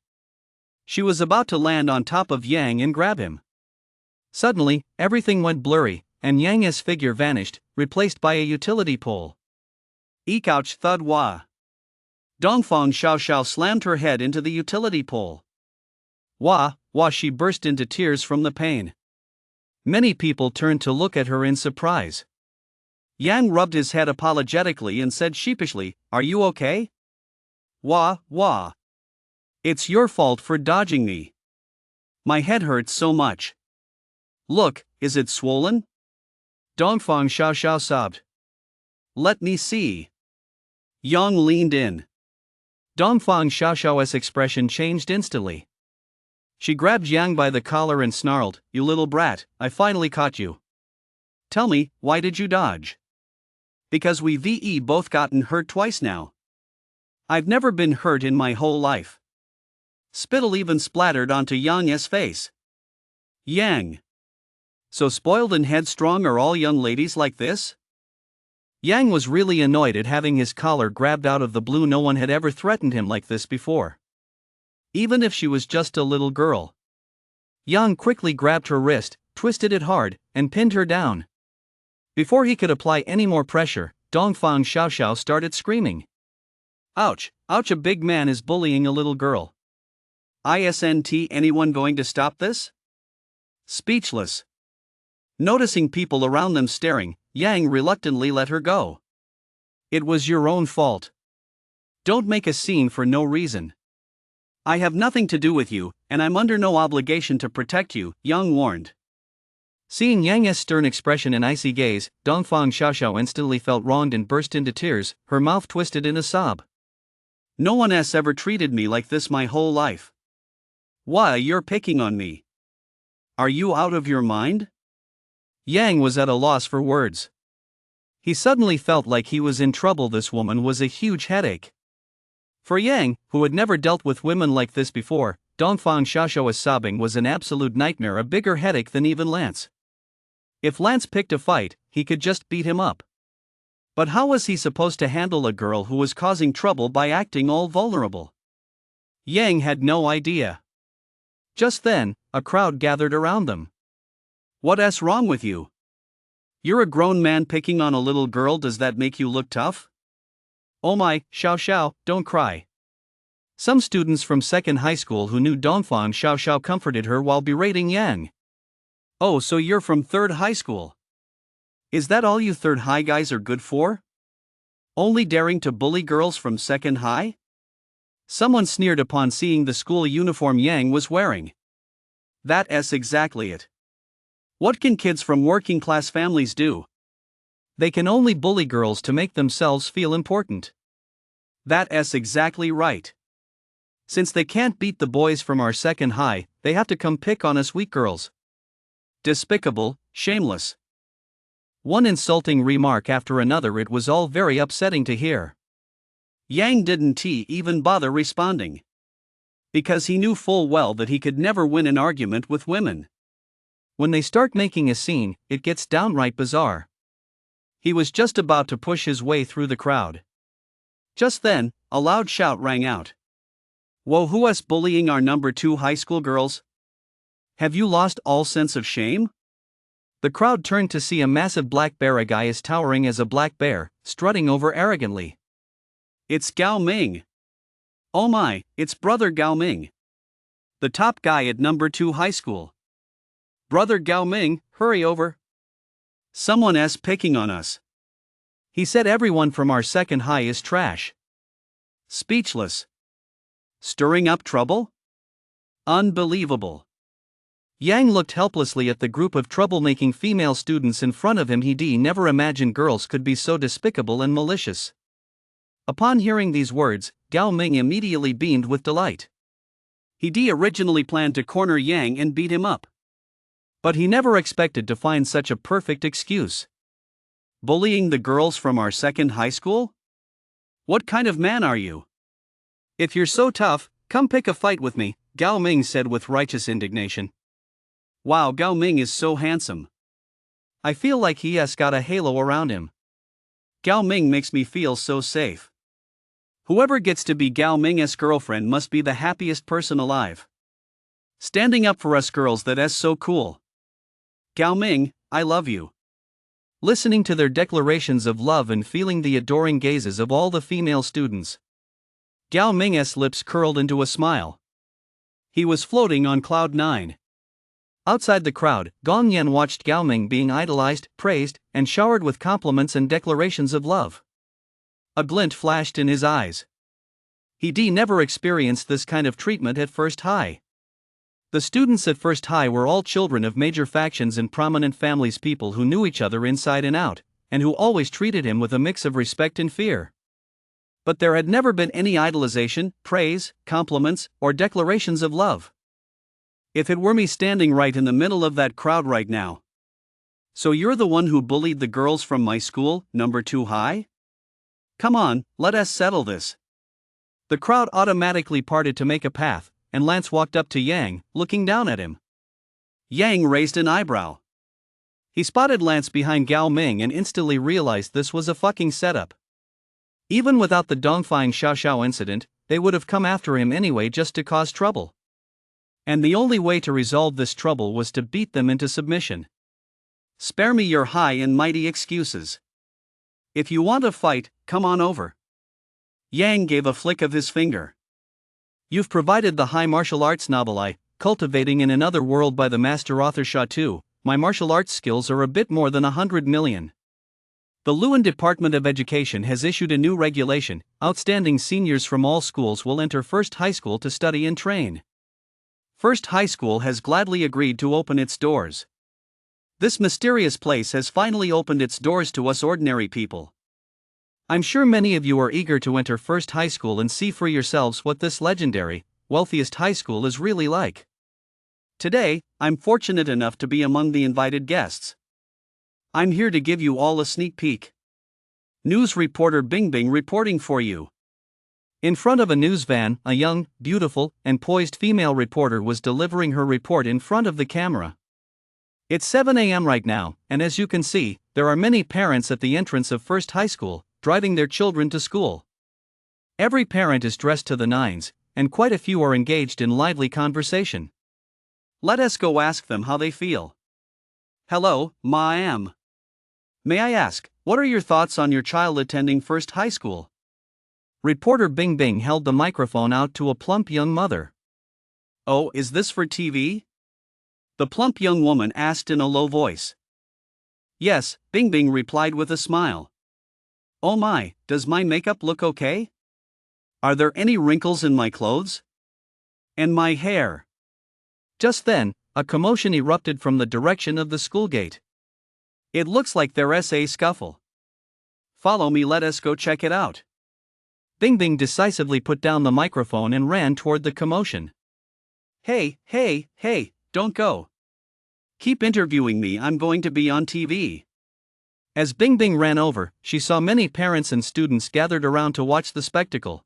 She was about to land on top of Yang and grab him. Suddenly, everything went blurry, and Yang's figure vanished, replaced by a utility pole. Eek ouch, thud wah. Dongfang Xiao slammed her head into the utility pole. Wah, she burst into tears from the pain. Many people turned to look at her in surprise. Yang rubbed his head apologetically and said sheepishly, "Are you okay?" Wah. It's your fault for dodging me. My head hurts so much. Look, is it swollen? Dongfang Xiao sobbed. Let me see. Yang leaned in. Dongfang Xiao's expression changed instantly. She grabbed Yang by the collar and snarled, "You little brat, I finally caught you. Tell me, why did you dodge?" "Because we both gotten hurt twice now. I've never been hurt in my whole life." Spittle even splattered onto Yang's face. Yang. So spoiled and headstrong are all young ladies like this? Yang was really annoyed at having his collar grabbed out of the blue. No one had ever threatened him like this before. Even if she was just a little girl. Yang quickly grabbed her wrist, twisted it hard, and pinned her down. Before he could apply any more pressure, Dongfang Xiao started screaming. Ouch, a big man is bullying a little girl. Isn't anyone going to stop this? Speechless. Noticing people around them staring, Yang reluctantly let her go. It was your own fault. Don't make a scene for no reason. I have nothing to do with you, and I'm under no obligation to protect you, Yang warned. Seeing Yang's stern expression and icy gaze, Dongfang Xiaoxiao instantly felt wronged and burst into tears, her mouth twisted in a sob. No one has ever treated me like this my whole life. Why you're picking on me? Are you out of your mind? Yang was at a loss for words. He suddenly felt like he was in trouble. This woman was a huge headache. For Yang, who had never dealt with women like this before, Dongfang Xiaoxiao's sobbing was an absolute nightmare, a bigger headache than even Lance. If Lance picked a fight, he could just beat him up. But how was he supposed to handle a girl who was causing trouble by acting all vulnerable? Yang had no idea. Just then, a crowd gathered around them. What's wrong with you? You're a grown man picking on a little girl, does that make you look tough? Oh my, Xiaoxiao, don't cry. Some students from second high school who knew Dongfang Xiaoxiao comforted her while berating Yang. Oh, so you're from third high school. Is that all you third high guys are good for? Only daring to bully girls from second high? Someone sneered upon seeing the school uniform Yang was wearing. That's exactly it. What can kids from working class families do? They can only bully girls to make themselves feel important. That's exactly right. Since they can't beat the boys from our second high, they have to come pick on us weak girls. Despicable, shameless. One insulting remark after another, it was all very upsetting to hear. Yang didn't even bother responding. Because he knew full well that he could never win an argument with women. When they start making a scene, it gets downright bizarre. He was just about to push his way through the crowd. Just then, a loud shout rang out. Whoa, who's bullying our number 2 high school girls? Have you lost all sense of shame? The crowd turned to see a massive black bear, a guy as towering as a black bear, strutting over arrogantly. It's Gao Ming. Oh my, it's brother Gao Ming. The top guy at number 2 high school. Brother Gao Ming, hurry over. Someone's picking on us. He said everyone from our second high is trash. Speechless. Stirring up trouble? Unbelievable. Yang looked helplessly at the group of troublemaking female students in front of him. He never imagined girls could be so despicable and malicious. Upon hearing these words, Gao Ming immediately beamed with delight. He originally planned to corner Yang and beat him up. But he never expected to find such a perfect excuse. Bullying the girls from our second high school? What kind of man are you? If you're so tough, come pick a fight with me, Gao Ming said with righteous indignation. Wow, Gao Ming is so handsome. I feel like he has got a halo around him. Gao Ming makes me feel so safe. Whoever gets to be Gao Ming's girlfriend must be the happiest person alive. Standing up for us girls, that's so cool. Gao Ming, I love you. Listening to their declarations of love and feeling the adoring gazes of all the female students, Gao Ming's lips curled into a smile. He was floating on cloud 9. Outside the crowd, Gong Yan watched Gao Ming being idolized, praised, and showered with compliments and declarations of love. A glint flashed in his eyes. He never experienced this kind of treatment at First High. The students at First High were all children of major factions and prominent families, people who knew each other inside and out, and who always treated him with a mix of respect and fear. But there had never been any idolization, praise, compliments, or declarations of love. If it were me standing right in the middle of that crowd right now. So you're the one who bullied the girls from my school, number 2 high? Come on, let us settle this. The crowd automatically parted to make a path, and Lance walked up to Yang, looking down at him. Yang raised an eyebrow. He spotted Lance behind Gao Ming and instantly realized this was a fucking setup. Even without the Dongfang Xiaoxiao incident, they would have come after him anyway just to cause trouble. And the only way to resolve this trouble was to beat them into submission. Spare me your high and mighty excuses. If you want a fight, come on over. Yang gave a flick of his finger. You've provided the high martial arts novel I, Cultivating in Another World by the master author Sha Tu. My martial arts skills are a bit more than 100 million. The Luan Department of Education has issued a new regulation. Outstanding seniors from all schools will enter First High School to study and train. First High School has gladly agreed to open its doors. This mysterious place has finally opened its doors to us ordinary people. I'm sure many of you are eager to enter First High School and see for yourselves what this legendary, wealthiest high school is really like. Today, I'm fortunate enough to be among the invited guests. I'm here to give you all a sneak peek. News reporter Bing Bing reporting for you. In front of a news van, a young, beautiful, and poised female reporter was delivering her report in front of the camera. It's 7 a.m. right now, and as you can see, there are many parents at the entrance of First High School, driving their children to school. Every parent is dressed to the nines, and quite a few are engaged in lively conversation. Let us go ask them how they feel. Hello, ma'am. May I ask, what are your thoughts on your child attending First High School? Reporter Bing Bing held the microphone out to a plump young mother. Oh, is this for TV? The plump young woman asked in a low voice. Yes, Bing Bing replied with a smile. Oh my, does my makeup look okay? Are there any wrinkles in my clothes? And my hair? Just then, a commotion erupted from the direction of the school gate. It looks like there's a scuffle. Follow me, let us go check it out. Bing Bing decisively put down the microphone and ran toward the commotion. Hey, don't go. Keep interviewing me, I'm going to be on TV. As Bing Bing ran over, she saw many parents and students gathered around to watch the spectacle.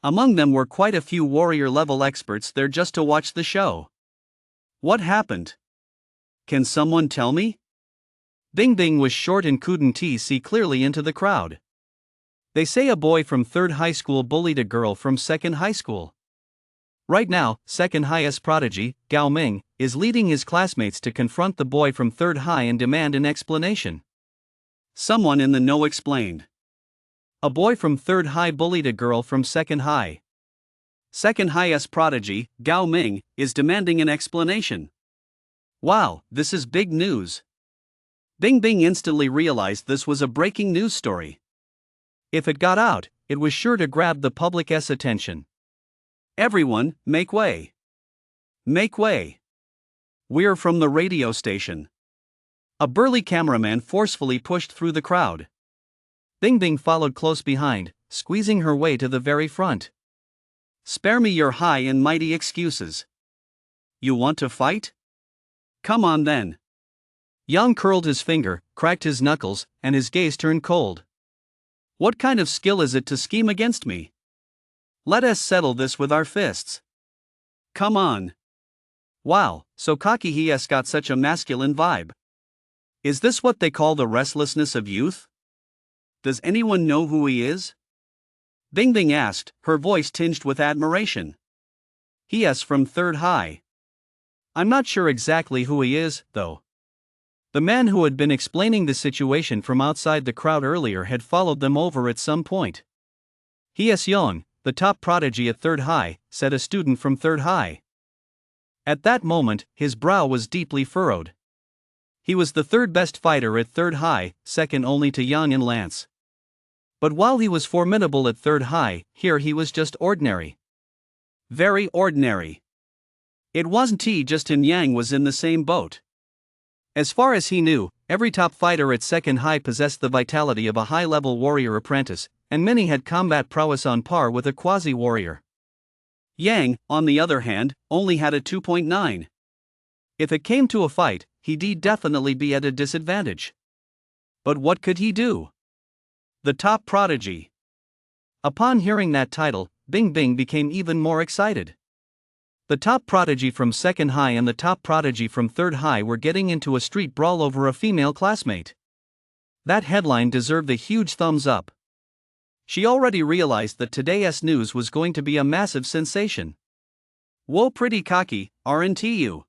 Among them were quite a few warrior-level experts there just to watch the show. What happened? Can someone tell me? Bing Bing was short and couldn't see clearly into the crowd. They say a boy from 3rd high school bullied a girl from 2nd high school. Right now, 2nd high's prodigy, Gao Ming, is leading his classmates to confront the boy from 3rd high and demand an explanation. Someone in the know explained. A boy from 3rd high bullied a girl from 2nd high. 2nd high's prodigy, Gao Ming, is demanding an explanation. Wow, this is big news. Bing Bing instantly realized this was a breaking news story. If it got out, it was sure to grab the public's attention. Everyone, make way. Make way. We're from the radio station. A burly cameraman forcefully pushed through the crowd. Bing Bing followed close behind, squeezing her way to the very front. Spare me your high and mighty excuses. You want to fight? Come on then. Yang curled his finger, cracked his knuckles, and his gaze turned cold. What kind of skill is it to scheme against me? Let us settle this with our fists. Come on. Wow, so cocky he has got such a masculine vibe. Is this what they call the restlessness of youth? Does anyone know who he is? Bing Bing asked, her voice tinged with admiration. He is from 3rd high. I'm not sure exactly who he is, though. The man who had been explaining the situation from outside the crowd earlier had followed them over at some point. He is young, the top prodigy at 3rd high, said a student from 3rd high. At that moment, his brow was deeply furrowed. He was the 3rd best fighter at 3rd high, second only to Yang and Lance. But while he was formidable at 3rd high, here he was just ordinary. Very ordinary. It wasn't he just and Yang was in the same boat. As far as he knew, every top fighter at 2nd high possessed the vitality of a high-level warrior apprentice, and many had combat prowess on par with a quasi-warrior. Yang, on the other hand, only had a 2.9. If it came to a fight, he'd definitely be at a disadvantage. But what could he do? The top prodigy. Upon hearing that title, Bing Bing became even more excited. The top prodigy from 2nd high and the top prodigy from 3rd high were getting into a street brawl over a female classmate. That headline deserved a huge thumbs up. She already realized that today's news was going to be a massive sensation. Whoa, pretty cocky, aren't you?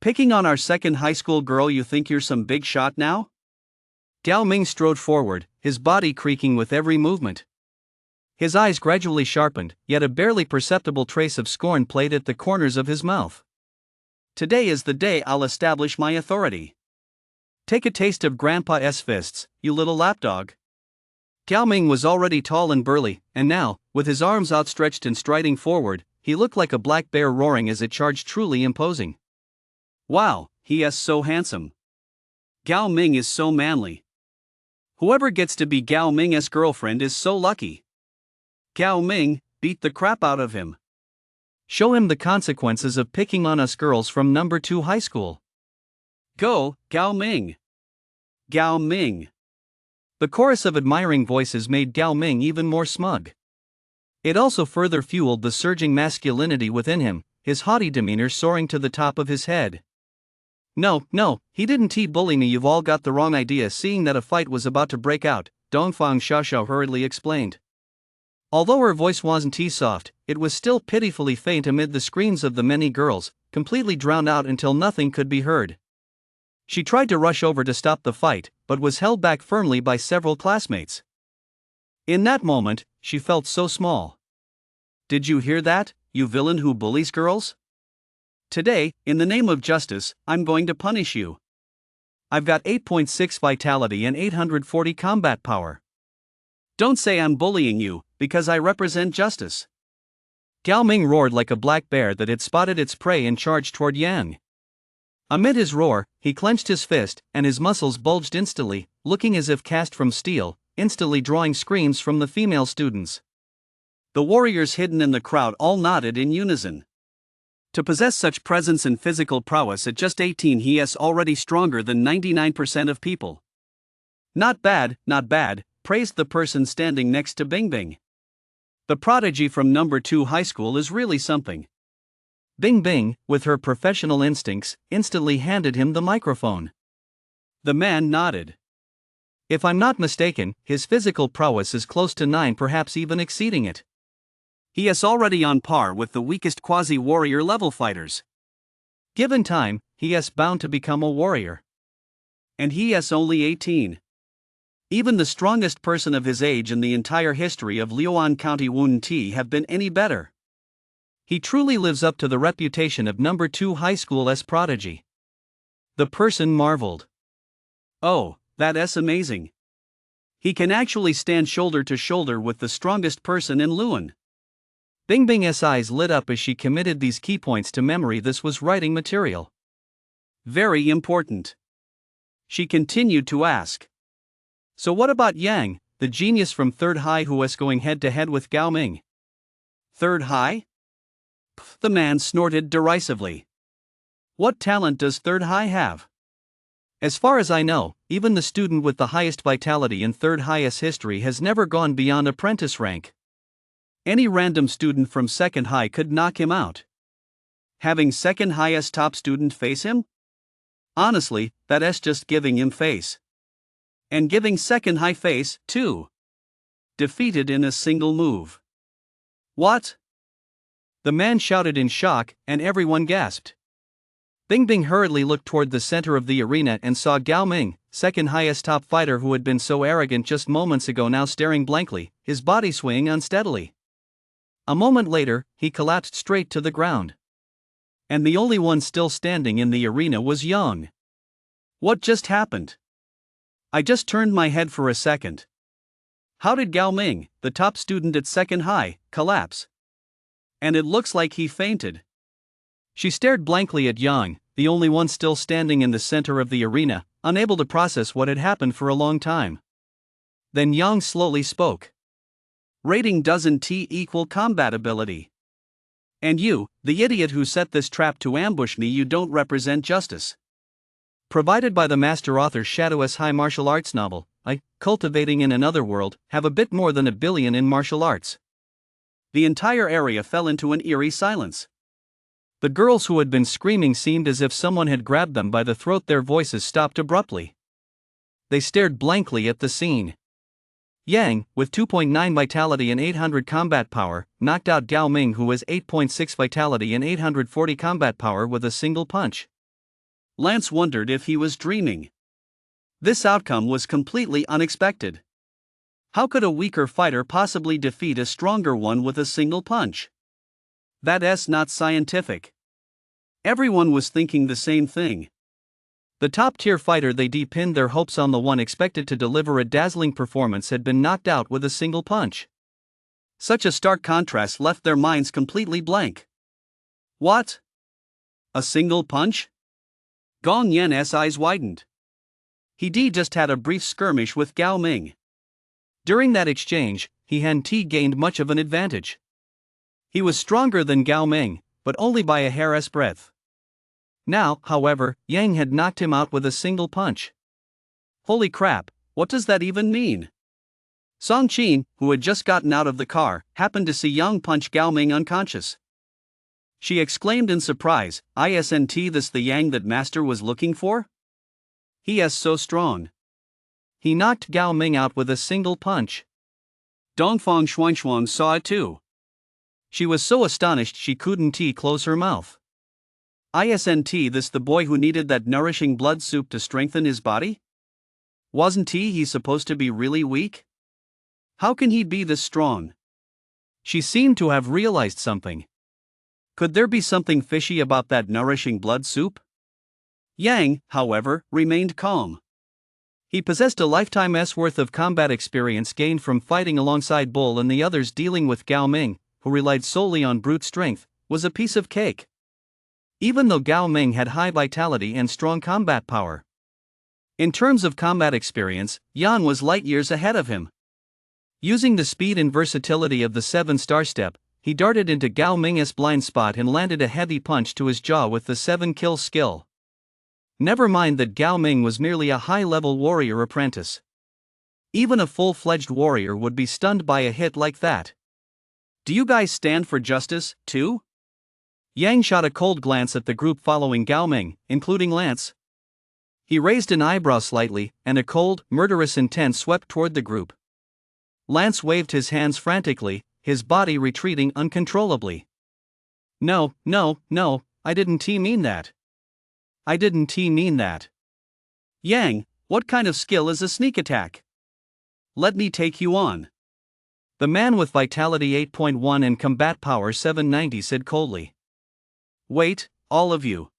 Picking on our 2nd high school girl, you think you're some big shot now? Gao Ming strode forward, his body creaking with every movement. His eyes gradually sharpened, yet a barely perceptible trace of scorn played at the corners of his mouth. Today is the day I'll establish my authority. Take a taste of Grandpa's fists, you little lapdog. Gao Ming was already tall and burly, and now, with his arms outstretched and striding forward, he looked like a black bear roaring as it charged, truly imposing. Wow, he is so handsome. Gao Ming is so manly. Whoever gets to be Gao Ming's girlfriend is so lucky. Gao Ming, beat the crap out of him. Show him the consequences of picking on us girls from number 2 high school. Go, Gao Ming. Gao Ming. The chorus of admiring voices made Gao Ming even more smug. It also further fueled the surging masculinity within him, his haughty demeanor soaring to the top of his head. No, he didn't bully me, you've all got the wrong idea. Seeing that a fight was about to break out, Dongfang Xiaoxiao hurriedly explained. Although her voice wasn't soft, it was still pitifully faint amid the screams of the many girls, completely drowned out until nothing could be heard. She tried to rush over to stop the fight, but was held back firmly by several classmates. In that moment, she felt so small. Did you hear that, you villain who bullies girls? Today, in the name of justice, I'm going to punish you. I've got 8.6 vitality and 840 combat power. Don't say I'm bullying you, because I represent justice. Gao Ming roared like a black bear that had spotted its prey and charged toward Yang. Amid his roar, he clenched his fist, and his muscles bulged instantly, looking as if cast from steel, instantly drawing screams from the female students. The warriors hidden in the crowd all nodded in unison. To possess such presence and physical prowess at just 18, he is already stronger than 99% of people. Not bad, praised the person standing next to Bing Bing. The prodigy from number 2 high school is really something. Bing Bing, with her professional instincts, instantly handed him the microphone. The man nodded. If I'm not mistaken, his physical prowess is close to 9, perhaps even exceeding it. He is already on par with the weakest quasi-warrior level fighters. Given time, he is bound to become a warrior. And he is only 18. Even the strongest person of his age in the entire history of Liuan County wouldn't have been any better. He truly lives up to the reputation of number 2 high school's prodigy. The person marveled. Oh, that is amazing. He can actually stand shoulder to shoulder with the strongest person in Luan. Bing Bing's eyes lit up as she committed these key points to memory. This was writing material. Very important. She continued to ask. So what about Yang, the genius from 3rd High who is going head to head with Gao Ming? 3rd High? The man snorted derisively. What talent does 3rd High have? As far as I know, even the student with the highest vitality in 3rd High's history has never gone beyond apprentice rank. Any random student from 2nd High could knock him out. Having 2nd High's top student face him? Honestly, that is just giving him face. And giving 2nd High face, too. Defeated in a single move. What? The man shouted in shock, and everyone gasped. Bing Bing hurriedly looked toward the center of the arena and saw Gao Ming, 2nd High's top fighter who had been so arrogant just moments ago, now staring blankly, his body swaying unsteadily. A moment later, he collapsed straight to the ground. And the only one still standing in the arena was Yang. What just happened? I just turned my head for a second. How did Gao Ming, the top student at 2nd High, collapse? And it looks like he fainted. She stared blankly at Yang, the only one still standing in the center of the arena, unable to process what had happened for a long time. Then Yang slowly spoke. Rating doesn't equal combat ability. And you, the idiot who set this trap to ambush me, you don't represent justice. Provided by the master author's Shadow's high martial arts novel, I, cultivating in another world, have a bit more than 1 billion in martial arts. The entire area fell into an eerie silence. The girls who had been screaming seemed as if someone had grabbed them by the throat. Their voices stopped abruptly. They stared blankly at the scene. Yang, with 2.9 vitality and 800 combat power, knocked out Gao Ming, who was 8.6 vitality and 840 combat power, with a single punch. Lance wondered if he was dreaming. This outcome was completely unexpected. How could a weaker fighter possibly defeat a stronger one with a single punch? That is not scientific. Everyone was thinking the same thing. The top-tier fighter they pinned their hopes on, the one expected to deliver a dazzling performance, had been knocked out with a single punch. Such a stark contrast left their minds completely blank. What? A single punch? Gong Yan's eyes widened. He just had a brief skirmish with Gao Ming. During that exchange, he Han Ti gained much of an advantage. He was stronger than Gao Ming, but only by a hair's breadth. Now, however, Yang had knocked him out with a single punch. Holy crap, what does that even mean? Song Qin, who had just gotten out of the car, happened to see Yang punch Gao Ming unconscious. She exclaimed in surprise, "Isn't this the Yang that Master was looking for? He is so strong." He knocked Gao Ming out with a single punch. Dongfang Xuanxuan saw it too. She was so astonished she couldn't close her mouth. Isn't this the boy who needed that nourishing blood soup to strengthen his body? Wasn't he supposed to be really weak? How can he be this strong? She seemed to have realized something. Could there be something fishy about that nourishing blood soup? Yang, however, remained calm. He possessed a lifetime's worth of combat experience gained from fighting alongside Bull, and the others dealing with Gao Ming, who relied solely on brute strength, was a piece of cake. Even though Gao Ming had high vitality and strong combat power. In terms of combat experience, Yan was light years ahead of him. Using the speed and versatility of the 7-star step, he darted into Gao Ming's blind spot and landed a heavy punch to his jaw with the 7-kill skill. Never mind that Gao Ming was merely a high-level warrior apprentice. Even a full-fledged warrior would be stunned by a hit like that. Do you guys stand for justice, too? Yang shot a cold glance at the group following Gao Ming, including Lance. He raised an eyebrow slightly, and a cold, murderous intent swept toward the group. Lance waved his hands frantically, his body retreating uncontrollably. No, I didn't mean that. I didn't mean that. Yang, what kind of skill is a sneak attack? Let me take you on. The man with Vitality 8.1 and Combat Power 790 said coldly. Wait, all of you.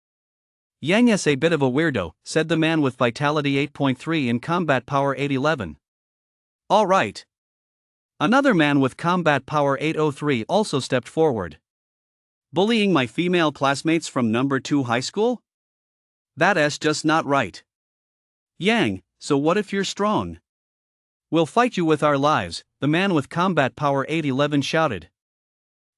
Yang is a bit of a weirdo, said the man with Vitality 8.3 and Combat Power 811. All right. Another man with Combat Power 803 also stepped forward. Bullying my female classmates from number 2 high school? That's just not right. Yang, so what if you're strong? We'll fight you with our lives, the man with Combat Power 811 shouted.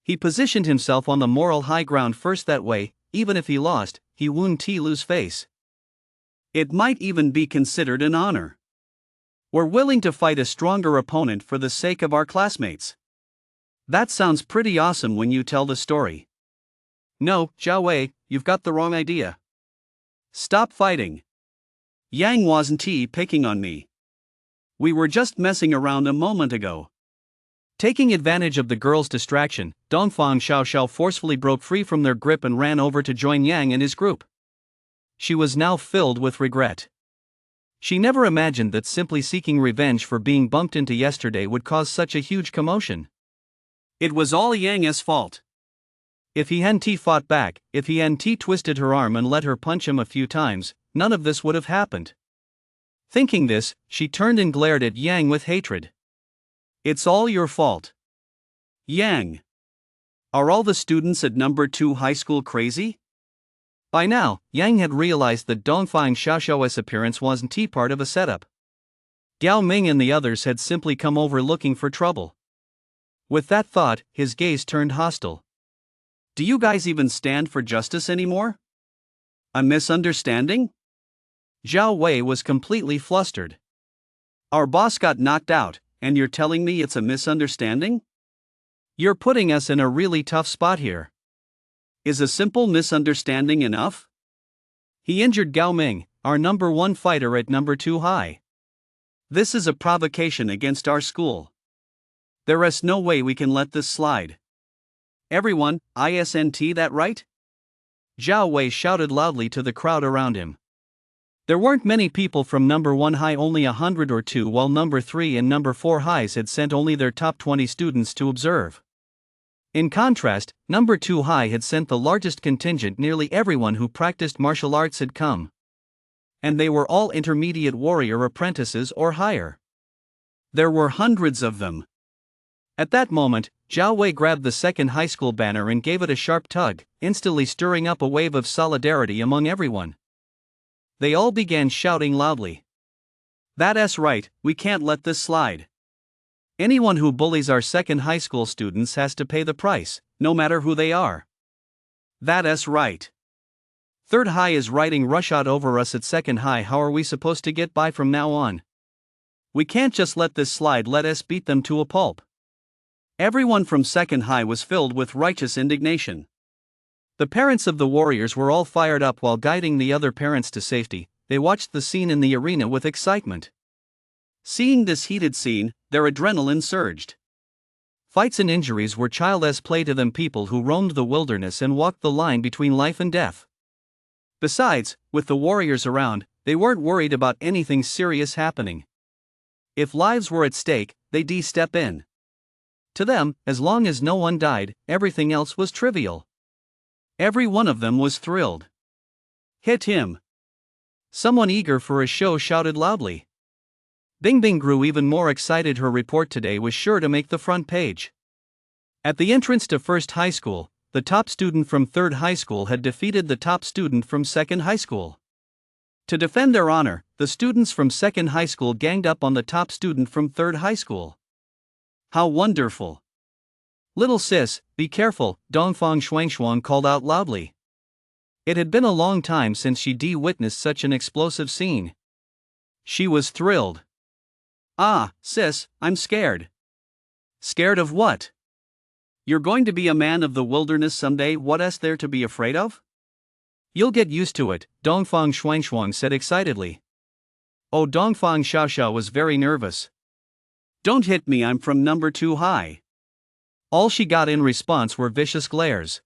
He positioned himself on the moral high ground first, that way, even if he lost, he wouldn't lose face. It might even be considered an honor. We're willing to fight a stronger opponent for the sake of our classmates. That sounds pretty awesome when you tell the story. No, Zhao Wei, you've got the wrong idea. Stop fighting. Yang wasn't picking on me. We were just messing around a moment ago. Taking advantage of the girl's distraction, Dongfang Xiao forcefully broke free from their grip and ran over to join Yang and his group. She was now filled with regret. She never imagined that simply seeking revenge for being bumped into yesterday would cause such a huge commotion. It was all Yang's fault. If he hadn't fought back, if he hadn't twisted her arm and let her punch him a few times, none of this would have happened. Thinking this, she turned and glared at Yang with hatred. It's all your fault. Yang. Are all the students at number 2 high school crazy? By now, Yang had realized that Dongfang Xiao's appearance wasn't part of a setup. Gao Ming and the others had simply come over looking for trouble. With that thought, his gaze turned hostile. Do you guys even stand for justice anymore? A misunderstanding? Zhao Wei was completely flustered. Our boss got knocked out, and you're telling me it's a misunderstanding? You're putting us in a really tough spot here. Is a simple misunderstanding enough? He injured Gao Ming, our number 1 fighter at number 2 high. This is a provocation against our school. There is no way we can let this slide. Everyone, isn't that right? Zhao Wei shouted loudly to the crowd around him. There weren't many people from number 1 high, only 100 or 2, while number 3 and number 4 highs had sent only their top 20 students to observe. In contrast, number 2 high had sent the largest contingent. Nearly everyone who practiced martial arts had come. And they were all intermediate warrior apprentices or higher. There were hundreds of them. At that moment, Zhao Wei grabbed the second high school banner and gave it a sharp tug, instantly stirring up a wave of solidarity among everyone. They all began shouting loudly. That's right, we can't let this slide. Anyone who bullies our second high school students has to pay the price, no matter who they are. That's right. Third high is riding rushhour over us at second high. How are we supposed to get by from now on? We can't just let this slide. Let us beat them to a pulp. Everyone from second high was filled with righteous indignation. The parents of the warriors were all fired up. While guiding the other parents to safety, they watched the scene in the arena with excitement. Seeing this heated scene, their adrenaline surged. Fights and injuries were child's play to them, people who roamed the wilderness and walked the line between life and death. Besides, with the warriors around, they weren't worried about anything serious happening. If lives were at stake, they'd step in. To them, as long as no one died, everything else was trivial. Every one of them was thrilled. Hit him! Someone eager for a show shouted loudly. Bing Bing grew even more excited. Her report today was sure to make the front page. At the entrance to First High School, the top student from Third High School had defeated the top student from Second High School. To defend their honor, the students from Second High School ganged up on the top student from Third High School. How wonderful! Little sis, be careful, Dongfang Shuangshuang called out loudly. It had been a long time since she'd witnessed such an explosive scene. She was thrilled. Ah, sis, I'm scared. Scared of what? You're going to be a man of the wilderness someday. What's there to be afraid of? You'll get used to it, Dongfang Shuangshuang said excitedly. Oh, Dongfang Xiaoxiao was very nervous. Don't hit me, I'm from number 2 high. All she got in response were vicious glares.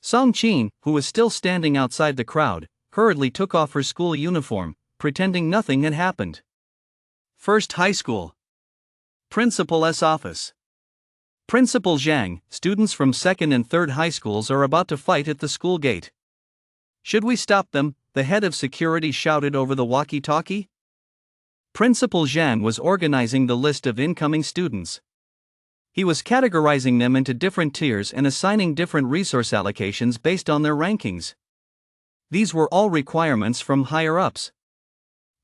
Song Qin, who was still standing outside the crowd, hurriedly took off her school uniform, pretending nothing had happened. First High School. Principal's office. Principal Zhang, students from second and third high schools are about to fight at the school gate. Should we stop them? The head of security shouted over the walkie-talkie. Principal Zhang was organizing the list of incoming students. He was categorizing them into different tiers and assigning different resource allocations based on their rankings. These were all requirements from higher-ups.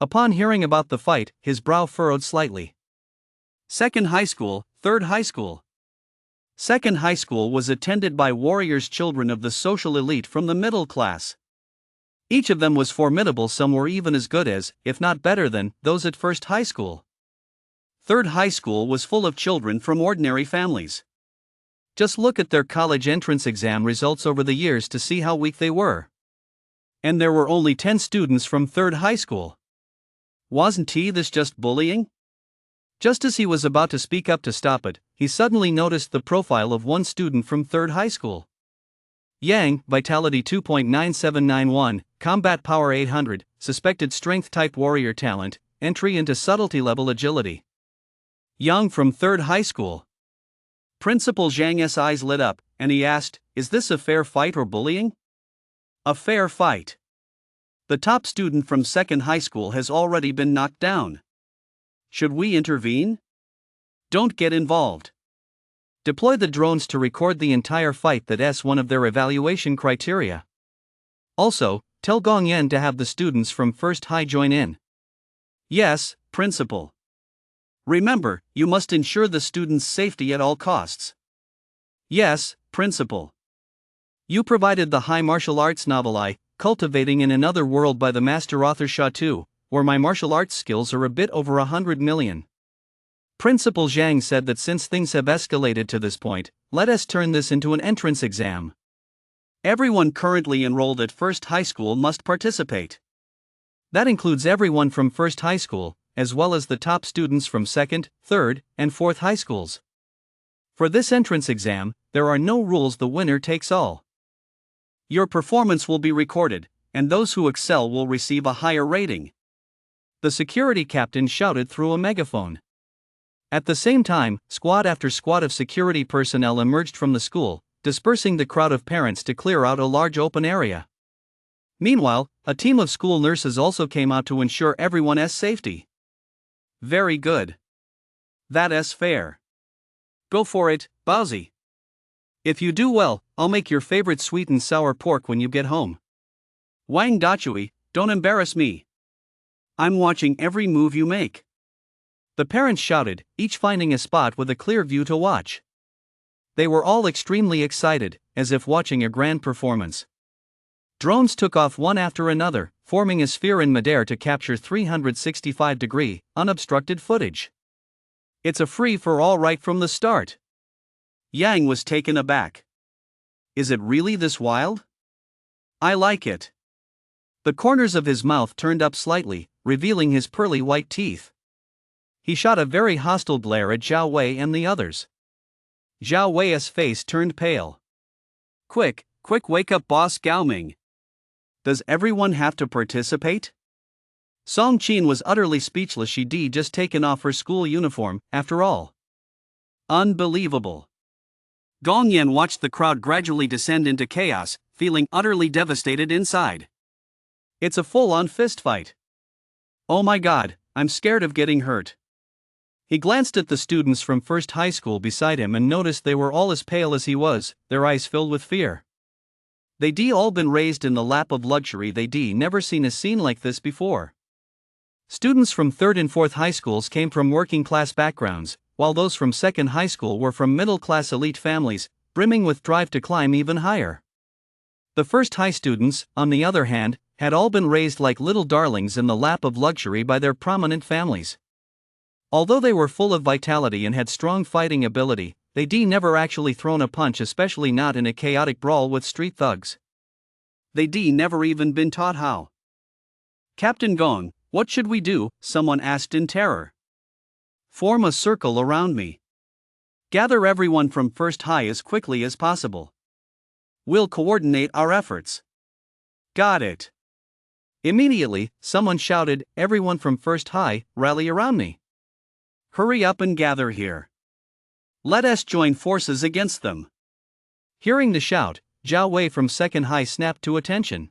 Upon hearing about the fight, his brow furrowed slightly. Second High School, Third High School. Second High School was attended by warriors, children of the social elite from the middle class. Each of them was formidable. Some were even as good as, if not better than, those at First High School. Third High School was full of children from ordinary families. Just look at their college entrance exam results over the years to see how weak they were. And there were only 10 students from Third High School. Wasn't this just bullying? Just as he was about to speak up to stop it, he suddenly noticed the profile of one student from Third High School. Yang, Vitality 2.9791, Combat Power 800, Suspected Strength Type Warrior Talent, Entry into Subtlety Level Agility. Yang from Third High School. Principal Zhang's eyes lit up, and he asked, "Is this a fair fight or bullying?" A fair fight. The top student from Second High School has already been knocked down. Should we intervene? Don't get involved. Deploy the drones to record the entire fight. That's one of their evaluation criteria. Also, tell Gong Yan to have the students from First High join in. Yes, Principal. Remember, you must ensure the students' safety at all costs. Yes, Principal. You provided the high martial arts novel Cultivating in Another World by the master author Sha Tu, where my martial arts skills are a bit over 100 million. Principal Zhang said that since things have escalated to this point, let us turn this into an entrance exam. Everyone currently enrolled at First High School must participate. That includes everyone from First High School, as well as the top students from Second, Third, and Fourth High Schools. For this entrance exam, there are no rules. The winner takes all. Your performance will be recorded, and those who excel will receive a higher rating. The security captain shouted through a megaphone. At the same time, squad after squad of security personnel emerged from the school, dispersing the crowd of parents to clear out a large open area. Meanwhile, a team of school nurses also came out to ensure everyone's safety. Very good. That's fair. Go for it, Baozi. If you do well, I'll make your favorite sweet and sour pork when you get home. Wang Dachui, don't embarrass me. I'm watching every move you make. The parents shouted, each finding a spot with a clear view to watch. They were all extremely excited, as if watching a grand performance. Drones took off one after another, forming a sphere in midair to capture 365-degree, unobstructed footage. It's a free-for-all right from the start. Yang was taken aback. Is it really this wild? I like it. The corners of his mouth turned up slightly, revealing his pearly white teeth. He shot a very hostile glare at Zhao Wei and the others. Zhao Wei's face turned pale. Quick, wake up boss Gao Ming. Does everyone have to participate? Song Qin was utterly speechless. She'd just taken off her school uniform, after all. Unbelievable. Gong Yan watched the crowd gradually descend into chaos, feeling utterly devastated inside. It's a full-on fistfight. Oh my god, I'm scared of getting hurt. He glanced at the students from First High School beside him and noticed they were all as pale as he was, their eyes filled with fear. They'd all been raised in the lap of luxury. They'd never seen a scene like this before. Students from 3rd and 4th high schools came from working-class backgrounds, while those from 2nd high school were from middle-class elite families, brimming with drive to climb even higher. The first high students, on the other hand, had all been raised like little darlings in the lap of luxury by their prominent families. Although they were full of vitality and had strong fighting ability, they'd never actually thrown a punch, especially not in a chaotic brawl with street thugs. They'd never even been taught how. Captain Gong, what should we do? Someone asked in terror. Form a circle around me. Gather everyone from First High as quickly as possible. We'll coordinate our efforts. Got it. Immediately, someone shouted, everyone from First High, rally around me. Hurry up and gather here. Let us join forces against them. Hearing the shout, Zhao Wei from 2nd High snapped to attention.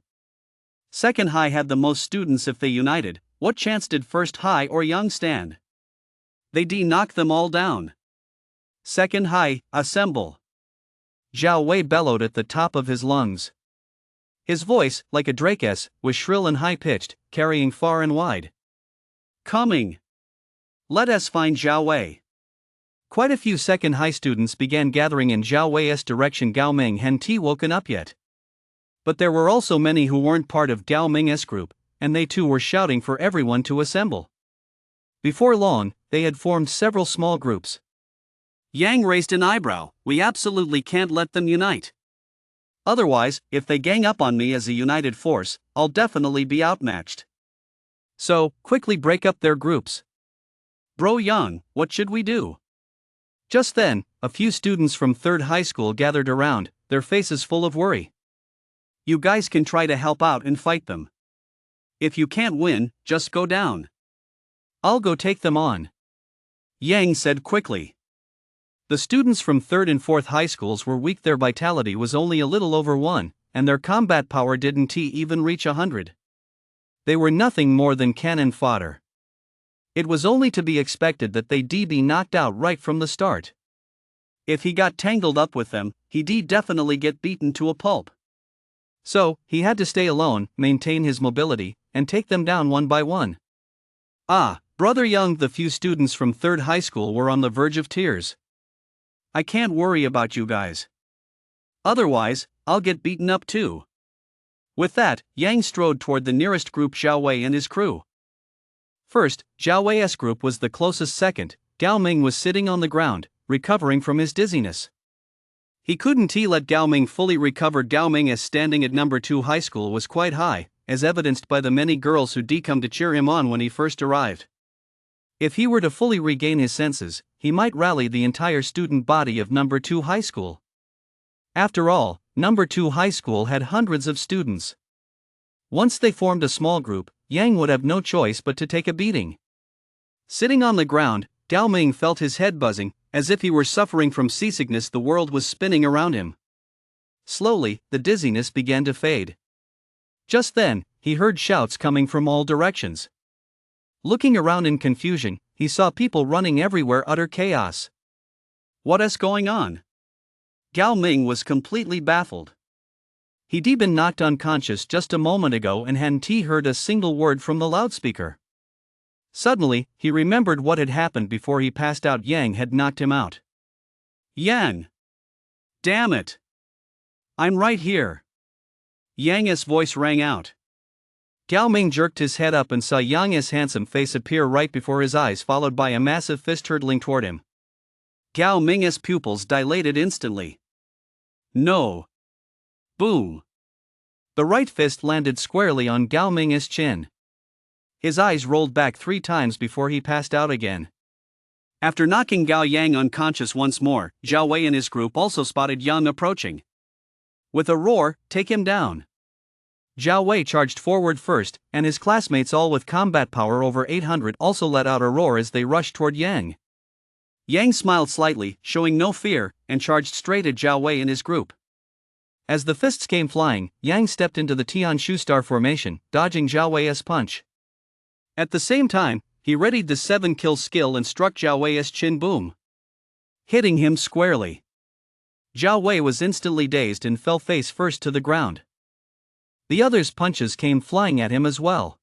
2nd High had the most students. If they united, what chance did First High or Young stand? They'd knock them all down. 2nd High, assemble. Zhao Wei bellowed at the top of his lungs. His voice, like a drake's, was shrill and high-pitched, carrying far and wide. Coming. Let us find Zhao Wei. Quite a few 2nd High students began gathering in Zhao Wei's direction. Gao Ming hadn't woken up yet. But there were also many who weren't part of Gao Ming's group, and they too were shouting for everyone to assemble. Before long, they had formed several small groups. Yang raised an eyebrow. We absolutely can't let them unite. Otherwise, if they gang up on me as a united force, I'll definitely be outmatched. So, quickly break up their groups. Bro Yang, what should we do? Just then, a few students from 3rd high school gathered around, their faces full of worry. You guys can try to help out and fight them. If you can't win, just go down. I'll go take them on. Yang said quickly. The students from 3rd and 4th high schools were weak. Their vitality was only a little over 1, and their combat power didn't even reach 100. They were nothing more than cannon fodder. It was only to be expected that they'd be knocked out right from the start. If he got tangled up with them, he'd definitely get beaten to a pulp. So, he had to stay alone, maintain his mobility, and take them down one by one. Ah, Brother Young, the few students from 3rd high school were on the verge of tears. I can't worry about you guys. Otherwise, I'll get beaten up too. With that, Yang strode toward the nearest group, Zhao Wei and his crew. First, Zhao Wei's group was the closest. Second, Gao Ming was sitting on the ground, recovering from his dizziness. He couldn't let Gao Ming fully recover. Gao Ming, as standing at number 2 high school, was quite high, as evidenced by the many girls who'd come to cheer him on when he first arrived. If he were to fully regain his senses, he might rally the entire student body of number 2 high school. After all, number 2 high school had hundreds of students. Once they formed a small group, Yang would have no choice but to take a beating. Sitting on the ground, Gao Ming felt his head buzzing, as if he were suffering from seasickness. The world was spinning around him. Slowly, the dizziness began to fade. Just then, he heard shouts coming from all directions. Looking around in confusion, he saw people running everywhere. Utter chaos. What is going on? Gao Ming was completely baffled. He'd been knocked unconscious just a moment ago and hadn't heard a single word from the loudspeaker. Suddenly, he remembered what had happened before he passed out. Yang had knocked him out. Yang! Damn it! I'm right here! Yang's voice rang out. Gao Ming jerked his head up and saw Yang's handsome face appear right before his eyes, followed by a massive fist hurtling toward him. Gao Ming's pupils dilated instantly. No! Boom! The right fist landed squarely on Gao Ming's chin. His eyes rolled back 3 times before he passed out again. After knocking Gao Yang unconscious once more, Zhao Wei and his group also spotted Yang approaching. With a roar, "Take him down!" Zhao Wei charged forward first, and his classmates, all with combat power over 800, also let out a roar as they rushed toward Yang. Yang smiled slightly, showing no fear, and charged straight at Zhao Wei and his group. As the fists came flying, Yang stepped into the Tianshu star formation, dodging Zhao Wei's punch. At the same time, he readied the 7-kill skill and struck Zhao Wei's chin, boom, hitting him squarely. Zhao Wei was instantly dazed and fell face first to the ground. The others' punches came flying at him as well.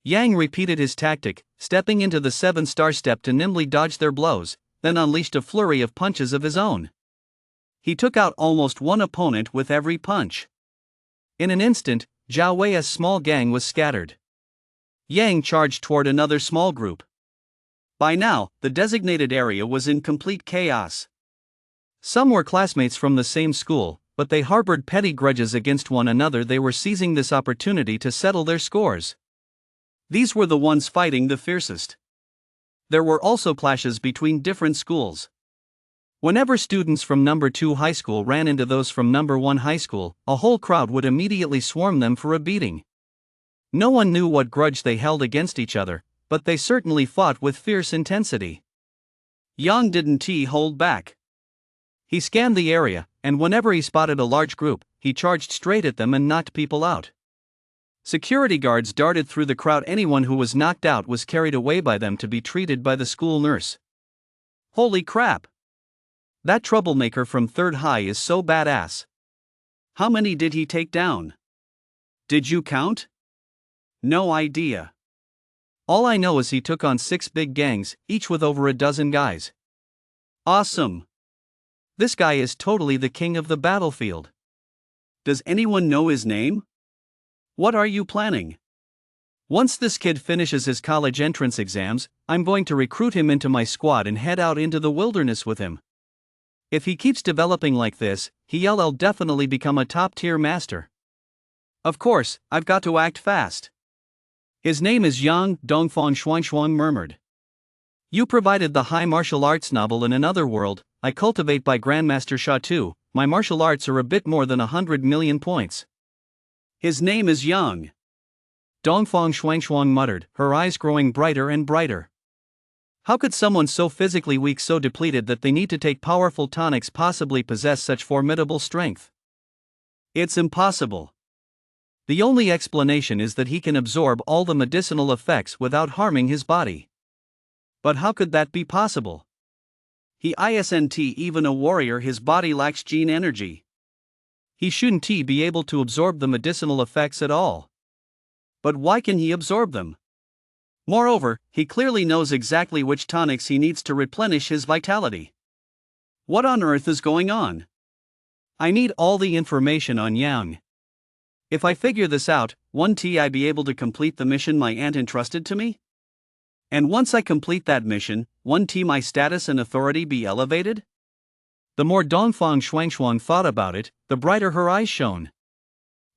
Yang repeated his tactic, stepping into the 7-star step to nimbly dodge their blows, then unleashed a flurry of punches of his own. He took out almost one opponent with every punch. In an instant, Zhao Wei's small gang was scattered. Yang charged toward another small group. By now, the designated area was in complete chaos. Some were classmates from the same school, but they harbored petty grudges against one another. They were seizing this opportunity to settle their scores. These were the ones fighting the fiercest. There were also clashes between different schools. Whenever students from number 2 high school ran into those from number 1 high school, a whole crowd would immediately swarm them for a beating. No one knew what grudge they held against each other, but they certainly fought with fierce intensity. Yang didn't hold back. He scanned the area, and whenever he spotted a large group, he charged straight at them and knocked people out. Security guards darted through the crowd. Anyone who was knocked out was carried away by them to be treated by the school nurse. Holy crap! That troublemaker from 3rd High is so badass. How many did he take down? Did you count? No idea. All I know is he took on 6 big gangs, each with over a dozen guys. Awesome! This guy is totally the king of the battlefield. Does anyone know his name? What are you planning? Once this kid finishes his college entrance exams, I'm going to recruit him into my squad and head out into the wilderness with him. If he keeps developing like this, he'll definitely become a top-tier master. Of course, I've got to act fast. His name is Yang, Dongfang Xuanshuang murmured. You provided the high martial arts novel in another world. I cultivate by Grandmaster Sha Tu. My martial arts are a bit more than 100 million points. His name is Yang. Dongfang Xuanshuang muttered, her eyes growing brighter and brighter. How could someone so physically weak, so depleted that they need to take powerful tonics, possibly possess such formidable strength? It's impossible. The only explanation is that he can absorb all the medicinal effects without harming his body. But how could that be possible? He isn't even a warrior. His body lacks gene energy. He shouldn't be able to absorb the medicinal effects at all. But why can he absorb them? Moreover, he clearly knows exactly which tonics he needs to replenish his vitality. What on earth is going on? I need all the information on Yang. If I figure this out, won't I be able to complete the mission my aunt entrusted to me? And once I complete that mission, won't my status and authority be elevated? The more Dongfang Xuanshuang thought about it, the brighter her eyes shone.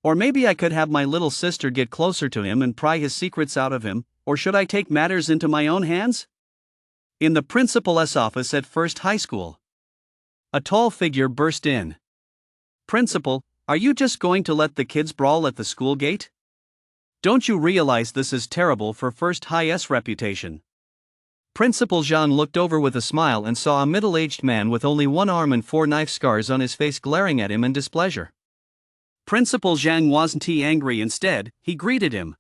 Or maybe I could have my little sister get closer to him and pry his secrets out of him, or should I take matters into my own hands? In the principal's office at First High School, a tall figure burst in. Principal, are you just going to let the kids brawl at the school gate? Don't you realize this is terrible for First High's reputation? Principal Zhang looked over with a smile and saw a middle-aged man with only one arm and 4 knife scars on his face glaring at him in displeasure. Principal Zhang wasn't angry. Instead, he greeted him.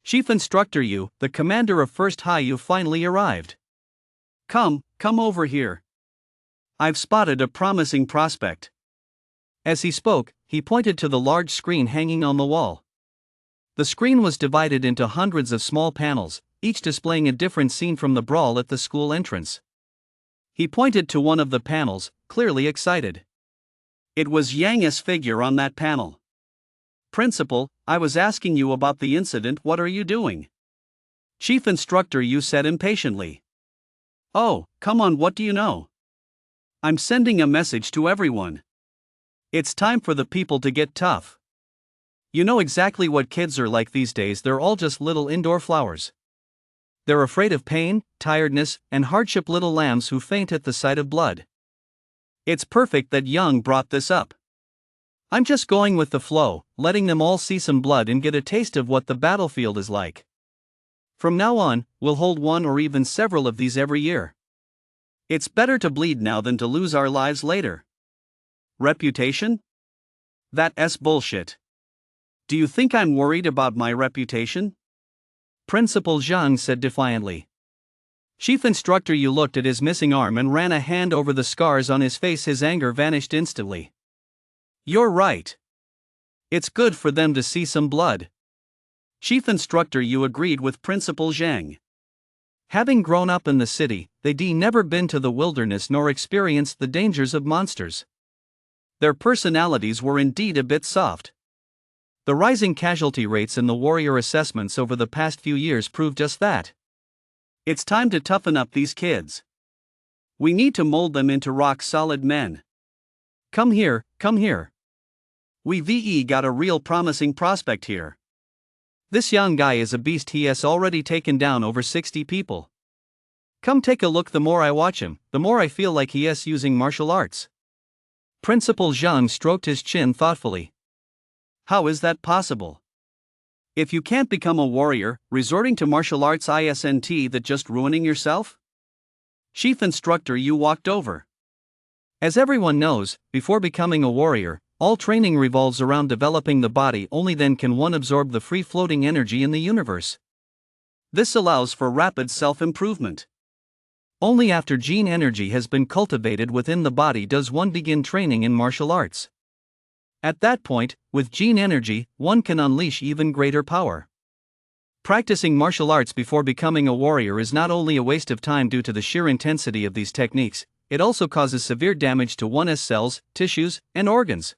Chief Instructor Yu, the commander of First High, you finally arrived. Come over here. I've spotted a promising prospect. As he spoke, he pointed to the large screen hanging on the wall. The screen was divided into hundreds of small panels, each displaying a different scene from the brawl at the school entrance. He pointed to one of the panels, clearly excited. It was Yang's figure on that panel. "Principal, I was asking you about the incident. What are you doing?" Chief Instructor Yu said impatiently. "Oh, come on, what do you know?" "I'm sending a message to everyone. It's time for the people to get tough. You know exactly what kids are like these days. They're all just little indoor flowers. They're afraid of pain, tiredness, and hardship, little lambs who faint at the sight of blood. It's perfect that Young brought this up. I'm just going with the flow, letting them all see some blood and get a taste of what the battlefield is like. From now on, we'll hold one or even several of these every year. It's better to bleed now than to lose our lives later." Reputation? That's bullshit. Do you think I'm worried about my reputation? Principal Zhang said defiantly. Chief Instructor Yu looked at his missing arm and ran a hand over the scars on his face. His anger vanished instantly. "You're right. It's good for them to see some blood." Chief Instructor Yu agreed with Principal Zhang. Having grown up in the city, they'd never been to the wilderness nor experienced the dangers of monsters. Their personalities were indeed a bit soft. The rising casualty rates in the warrior assessments over the past few years prove just that. It's time to toughen up these kids. We need to mold them into rock-solid men. Come here, come here. We've got a real promising prospect here. This young guy is a beast. He has already taken down over 60 people. Come take a look. The more I watch him, the more I feel like he is using martial arts. Principal Zhang stroked his chin thoughtfully. How is that possible? If you can't become a warrior, resorting to martial arts isn't that just ruining yourself? Chief Instructor Yu walked over. As everyone knows, before becoming a warrior, all training revolves around developing the body. Only then can one absorb the free-floating energy in the universe. This allows for rapid self-improvement. Only after gene energy has been cultivated within the body does one begin training in martial arts. At that point, with gene energy, one can unleash even greater power. Practicing martial arts before becoming a warrior is not only a waste of time due to the sheer intensity of these techniques, it also causes severe damage to one's cells, tissues, and organs.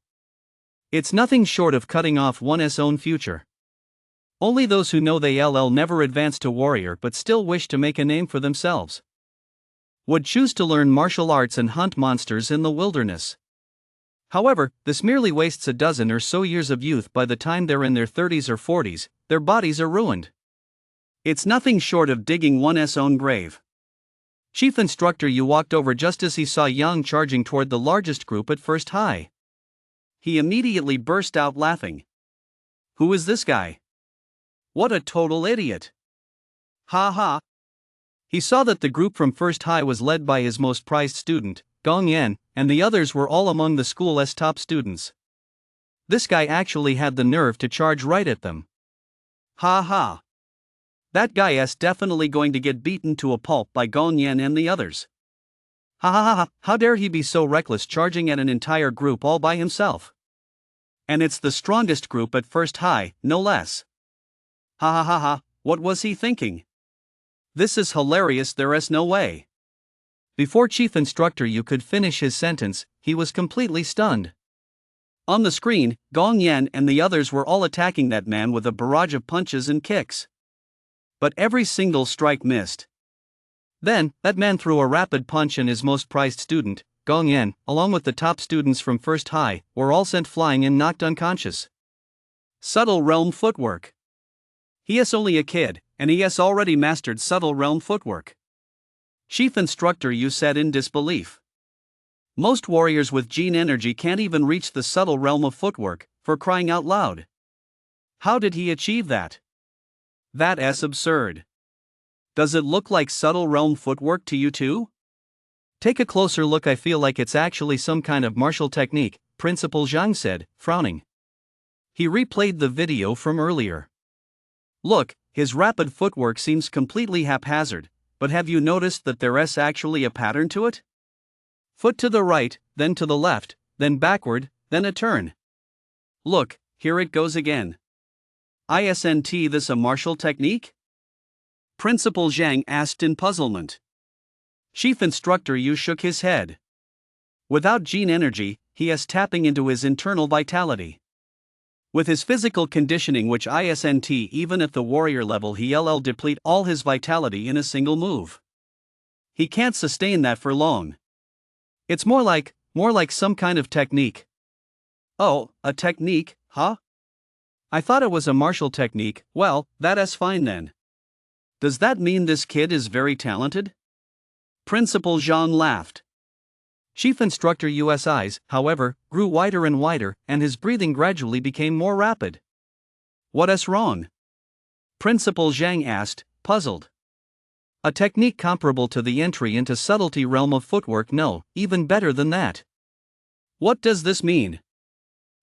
It's nothing short of cutting off one's own future. Only those who know they'll never advance to warrior but still wish to make a name for themselves would choose to learn martial arts and hunt monsters in the wilderness. However, this merely wastes a dozen or so years of youth. By the time they're in their 30s or 40s, their bodies are ruined. It's nothing short of digging one's own grave. Chief Instructor Yu walked over just as he saw Yang charging toward the largest group at First High. He immediately burst out laughing. Who is this guy? What a total idiot! Ha ha! He saw that the group from First High was led by his most prized student, Gong Yan, and the others were all among the school's top students. This guy actually had the nerve to charge right at them. Ha ha! That guy is definitely going to get beaten to a pulp by Gong Yan and the others. Ha ha ha ha! How dare he be so reckless, charging at an entire group all by himself? And it's the strongest group at First High, no less. Ha ha ha ha! What was he thinking? This is hilarious. There is no way. Before Chief Instructor Yu could finish his sentence, he was completely stunned. On the screen, Gong Yan and the others were all attacking that man with a barrage of punches and kicks. But every single strike missed. Then, that man threw a rapid punch and his most prized student, Gong Yan, along with the top students from First High, were all sent flying and knocked unconscious. Subtle realm footwork. He is only a kid, and he has already mastered subtle realm footwork. Chief Instructor Yu said in disbelief. Most warriors with gene energy can't even reach the subtle realm of footwork, for crying out loud. How did he achieve that? That's absurd. Does it look like subtle realm footwork to you too? Take a closer look. I feel like it's actually some kind of martial technique, Principal Zhang said, frowning. He replayed the video from earlier. Look, his rapid footwork seems completely haphazard, but have you noticed that there is actually a pattern to it? Foot to the right, then to the left, then backward, then a turn. Look, here it goes again. Isn't this a martial technique? Principal Zhang asked in puzzlement. Chief Instructor Yu shook his head. Without gene energy, he is tapping into his internal vitality. With his physical conditioning, which isn't even at the warrior level, he'll deplete all his vitality in a single move. He can't sustain that for long. It's more like some kind of technique. Oh, a technique, huh? I thought it was a martial technique. Well, that's fine then. Does that mean this kid is very talented? Principal Zhang laughed. Chief Instructor Yu's eyes, however, grew wider and wider, and his breathing gradually became more rapid. What's wrong? Principal Zhang asked, puzzled. A technique comparable to the entry into subtlety realm of footwork. No, even better than that. What does this mean?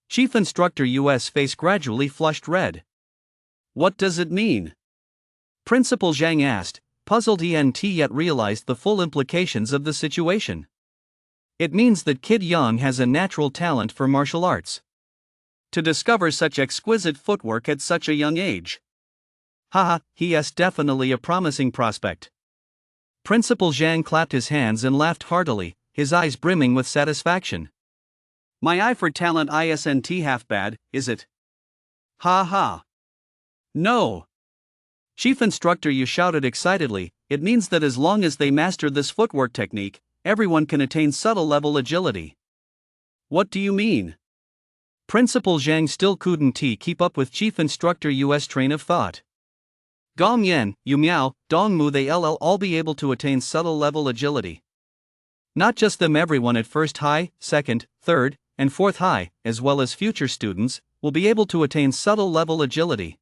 Chief Instructor Yu's face gradually flushed red. What does it mean? Principal Zhang asked, puzzled yet realized the full implications of the situation. It means that Kid Young has a natural talent for martial arts. To discover such exquisite footwork at such a young age. Haha, he is definitely a promising prospect. Principal Zhang clapped his hands and laughed heartily, his eyes brimming with satisfaction. My eye for talent isn't half bad, is it? Ha ha. No. Chief Instructor Yu shouted excitedly, it means that as long as they master this footwork technique, everyone can attain subtle level agility. What do you mean? Principal Zhang still couldn't keep up with Chief Instructor Yu's train of thought. Gong Yan, Yu Miao, Dong Mu, they'll all be able to attain subtle level agility. Not just them, everyone at first high, second, third, and fourth high, as well as future students, will be able to attain subtle level agility.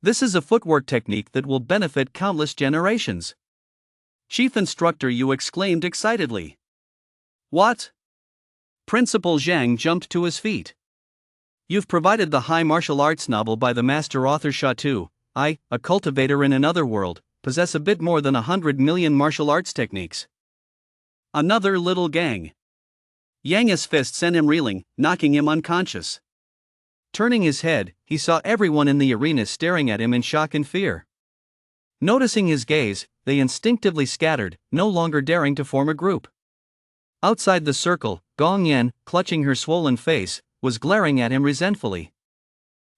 This is a footwork technique that will benefit countless generations. Chief Instructor Yu exclaimed excitedly. What? Principal Zhang jumped to his feet. You've provided the high martial arts novel by the master author Sha Tu. I, a cultivator in another world, possess a bit more than 100 million martial arts techniques. Another little gang. Yang's fist sent him reeling, knocking him unconscious. Turning his head, he saw everyone in the arena staring at him in shock and fear. Noticing his gaze, they instinctively scattered, no longer daring to form a group. Outside the circle, Gong Yan, clutching her swollen face, was glaring at him resentfully.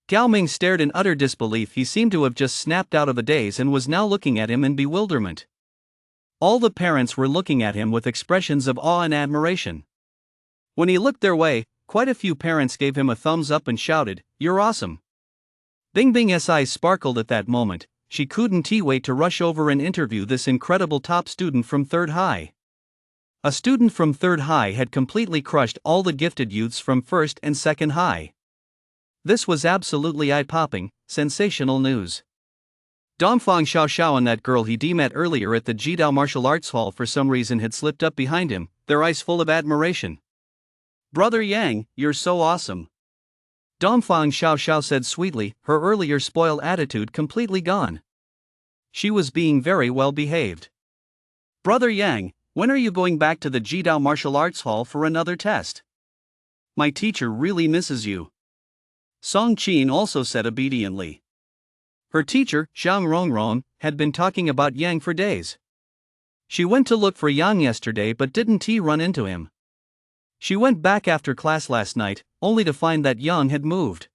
Gao Ming stared in utter disbelief. He seemed to have just snapped out of a daze and was now looking at him in bewilderment. All the parents were looking at him with expressions of awe and admiration. When he looked their way, quite a few parents gave him a thumbs up and shouted, "You're awesome." Bing Bing's eyes sparkled at that moment. She couldn't wait to rush over and interview this incredible top student from third high. A student from third high had completely crushed all the gifted youths from first and second high. This was absolutely eye-popping, sensational news. Dongfang Xiao and that girl he met earlier at the Jidao Martial Arts Hall for some reason had slipped up behind him, their eyes full of admiration. Brother Yang, you're so awesome. Dongfang Xiao said sweetly, her earlier spoiled attitude completely gone. She was being very well behaved. Brother Yang, when are you going back to the Jidao Martial Arts Hall for another test? My teacher really misses you. Song Qin also said obediently. Her teacher, Zhang Rongrong, had been talking about Yang for days. She went to look for Yang yesterday but didn't run into him. She went back after class last night, only to find that Yang had moved.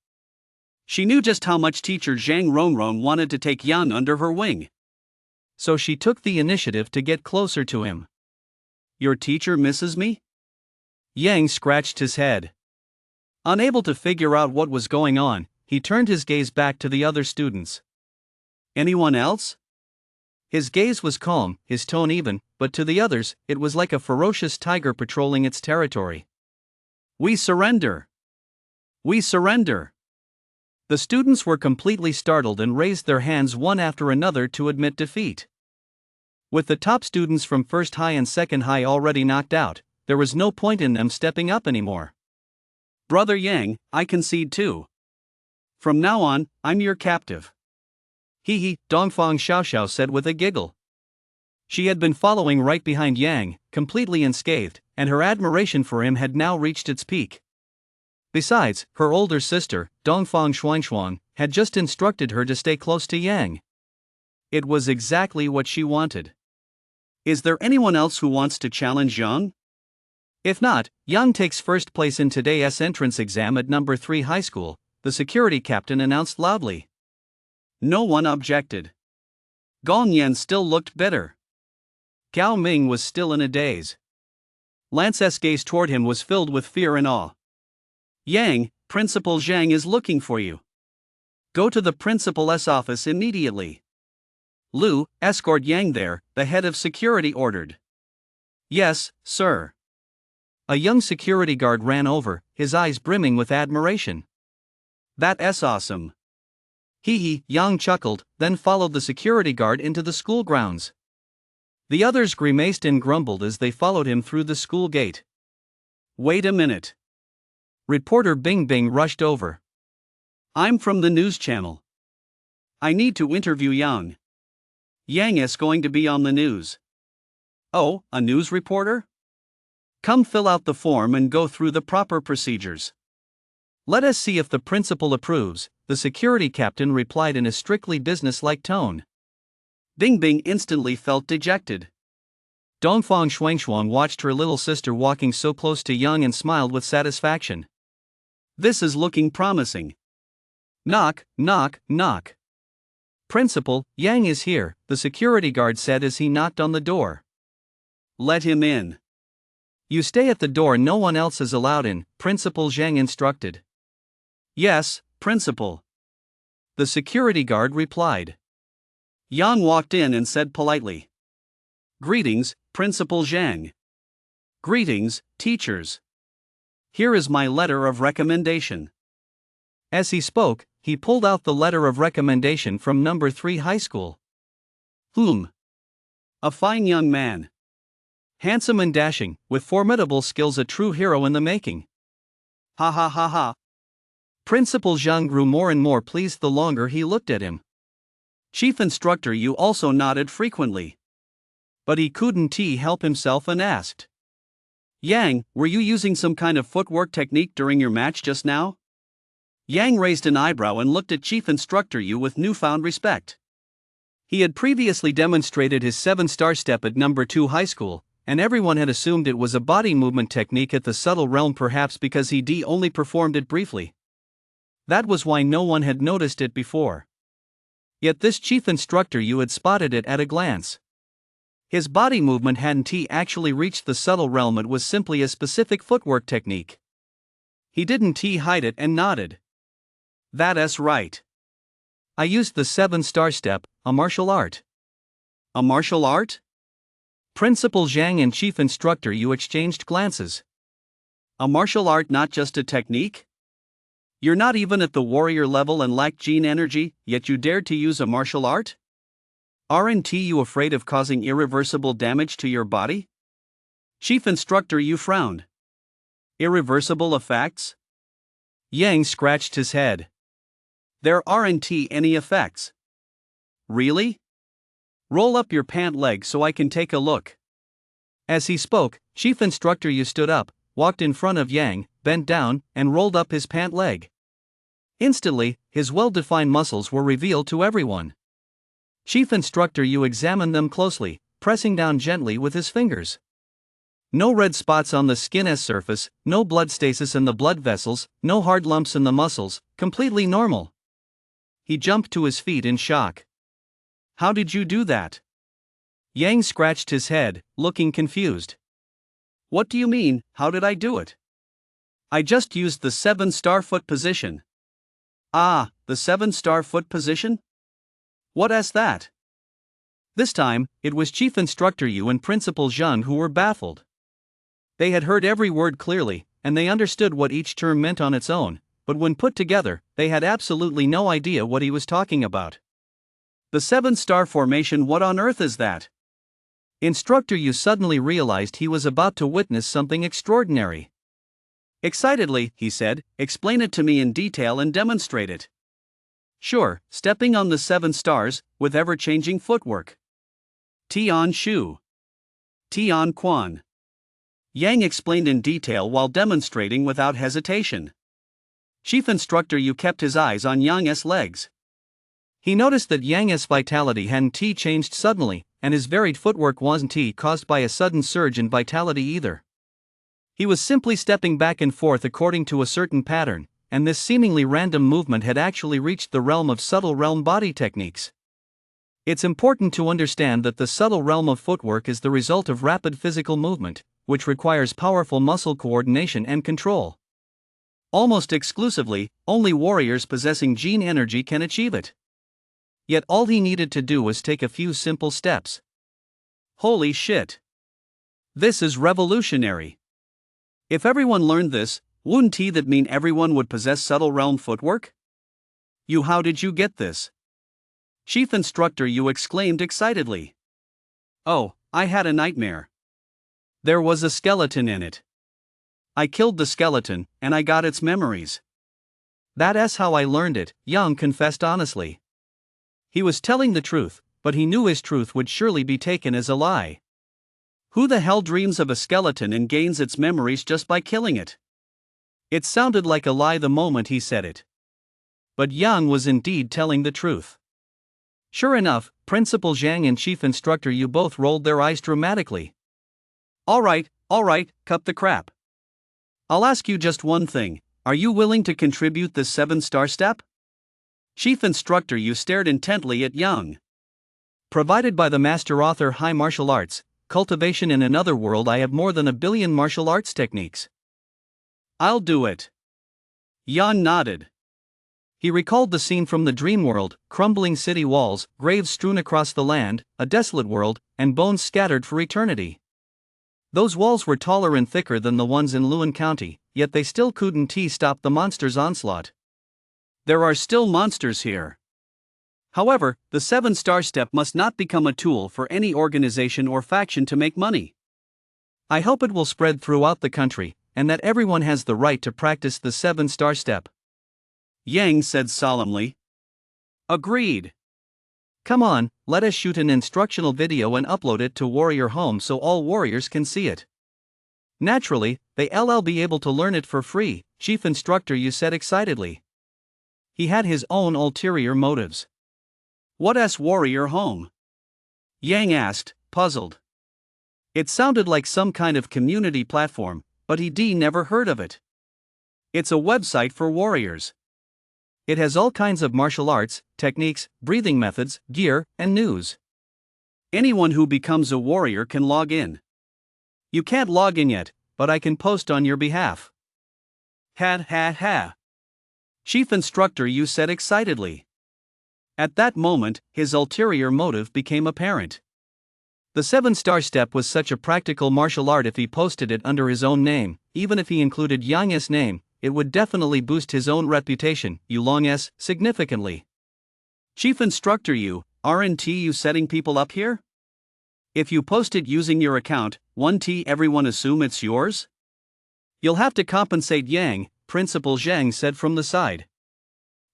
She knew just how much teacher Zhang Rongrong wanted to take Yang under her wing. So she took the initiative to get closer to him. Your teacher misses me? Yang scratched his head. Unable to figure out what was going on, he turned his gaze back to the other students. Anyone else? His gaze was calm, his tone even, but to the others, it was like a ferocious tiger patrolling its territory. We surrender! We surrender! The students were completely startled and raised their hands one after another to admit defeat. With the top students from first high and second high already knocked out, there was no point in them stepping up anymore. Brother Yang, I concede too. From now on, I'm your captive. Hee, Dongfang Xiao said with a giggle. She had been following right behind Yang, completely unscathed, and her admiration for him had now reached its peak. Besides, her older sister, Dongfang Xuanshuang, had just instructed her to stay close to Yang. It was exactly what she wanted. Is there anyone else who wants to challenge Yang? If not, Yang takes first place in today's entrance exam at number 3 high school, the security captain announced loudly. No one objected. Gong Yan still looked bitter. Gao Ming was still in a daze. Lance's gaze toward him was filled with fear and awe. Yang, Principal Zhang is looking for you. Go to the principal's office immediately. Lu, escort Yang there, the head of security ordered. Yes, sir. A young security guard ran over, his eyes brimming with admiration. That's awesome. Hee, Yang chuckled, then followed the security guard into the school grounds. The others grimaced and grumbled as they followed him through the school gate. Wait a minute. Reporter Bing Bing rushed over. I'm from the news channel. I need to interview Yang. Yang is going to be on the news. Oh, a news reporter? Come fill out the form and go through the proper procedures. Let us see if the principal approves, the security captain replied in a strictly business-like tone. Bing Bing instantly felt dejected. Dongfang Xuanshuang watched her little sister walking so close to Yang and smiled with satisfaction. This is looking promising. Knock, knock, knock. Principal, Yang is here, the security guard said as he knocked on the door. Let him in. You stay at the door, no one else is allowed in, Principal Zhang instructed. Yes, Principal. The security guard replied. Yang walked in and said politely. Greetings, Principal Zhang. Greetings, teachers. Here is my letter of recommendation. As he spoke, he pulled out the letter of recommendation from number 3 high school. A fine young man. Handsome and dashing, with formidable skills, a true hero in the making. Ha ha ha ha. Principal Zhang grew more and more pleased the longer he looked at him. Chief Instructor Yu also nodded frequently. But he couldn't help himself and asked. Yang, were you using some kind of footwork technique during your match just now? Yang raised an eyebrow and looked at Chief Instructor Yu with newfound respect. He had previously demonstrated his 7-star step at number 2 high school, and everyone had assumed it was a body movement technique at the subtle realm, perhaps because he only performed it briefly. That was why no one had noticed it before. Yet this Chief Instructor Yu had spotted it at a glance. His body movement hadn't actually reached the subtle realm, it was simply a specific footwork technique. He didn't hide it and nodded. That's right. I used the 7-star step, a martial art. A martial art? Principal Zhang and Chief Instructor Yu exchanged glances. A martial art, not just a technique? You're not even at the warrior level and lack gene energy, yet you dared to use a martial art? Aren't you afraid of causing irreversible damage to your body? Chief Instructor Yu frowned. Irreversible effects? Yang scratched his head. There aren't any effects. Really? Roll up your pant leg so I can take a look. As he spoke, Chief Instructor Yu stood up, walked in front of Yang, bent down, and rolled up his pant leg. Instantly, his well-defined muscles were revealed to everyone. Chief Instructor Yu examined them closely, pressing down gently with his fingers. No red spots on the skin's surface, no blood stasis in the blood vessels, no hard lumps in the muscles, completely normal. He jumped to his feet in shock. How did you do that? Yang scratched his head, looking confused. What do you mean, how did I do it? I just used the 7-star foot position. Ah, the 7-star foot position? What is that? This time, it was Chief Instructor Yu and Principal Zhang who were baffled. They had heard every word clearly, and they understood what each term meant on its own, but when put together, they had absolutely no idea what he was talking about. The 7-star formation, what on earth is that? Instructor Yu suddenly realized he was about to witness something extraordinary. Excitedly, he said, explain it to me in detail and demonstrate it. Sure, stepping on the 7 stars, with ever-changing footwork. Tian Shu. Tian Quan. Yang explained in detail while demonstrating without hesitation. Chief Instructor Yu kept his eyes on Yang's legs. He noticed that Yang's vitality hadn't changed suddenly, and his varied footwork wasn't caused by a sudden surge in vitality either. He was simply stepping back and forth according to a certain pattern, and this seemingly random movement had actually reached the realm of subtle realm body techniques. It's important to understand that the subtle realm of footwork is the result of rapid physical movement, which requires powerful muscle coordination and control. Almost exclusively, only warriors possessing gene energy can achieve it. Yet all he needed to do was take a few simple steps. Holy shit! This is revolutionary. If everyone learned this, wouldn't that mean everyone would possess subtle realm footwork? You, how did you get this? Chief Instructor Yu exclaimed excitedly. Oh, I had a nightmare. There was a skeleton in it. I killed the skeleton, and I got its memories. That's how I learned it, Yang confessed honestly. He was telling the truth, but he knew his truth would surely be taken as a lie. Who the hell dreams of a skeleton and gains its memories just by killing it? It sounded like a lie the moment he said it. But Yang was indeed telling the truth. Sure enough, Principal Zhang and Chief Instructor Yu both rolled their eyes dramatically. All right, cut the crap. I'll ask you just one thing, are you willing to contribute this 7-star step? Chief Instructor Yu stared intently at Yang. Provided by the master author High Martial Arts, Cultivation in Another World, I have more than 1 billion martial arts techniques. I'll do it. Yang nodded. He recalled the scene from the dream world, crumbling city walls, graves strewn across the land, a desolate world, and bones scattered for eternity. Those walls were taller and thicker than the ones in Luan County, yet they still couldn't stop the monster's onslaught. There are still monsters here. However, the 7-star step must not become a tool for any organization or faction to make money. I hope it will spread throughout the country, and that everyone has the right to practice the 7-star step. Yang said solemnly. Agreed. Come on, let us shoot an instructional video and upload it to Warrior Home so all warriors can see it. Naturally, they'll be able to learn it for free, Chief Instructor Yu said excitedly. He had his own ulterior motives. What's Warrior Home? Yang asked, puzzled. It sounded like some kind of community platform, but he never heard of it. It's a website for warriors. It has all kinds of martial arts, techniques, breathing methods, gear, and news. Anyone who becomes a warrior can log in. You can't log in yet, but I can post on your behalf. Ha. Chief Instructor Yu said excitedly. At that moment, his ulterior motive became apparent. The 7-star step was such a practical martial art. If he posted it under his own name, even if he included Yang's name, it would definitely boost his own reputation, Yulong's, significantly. Chief Instructor Yu, aren't you setting people up here? If you post it using your account, won't everyone assume it's yours? You'll have to compensate Yang, Principal Zhang said from the side.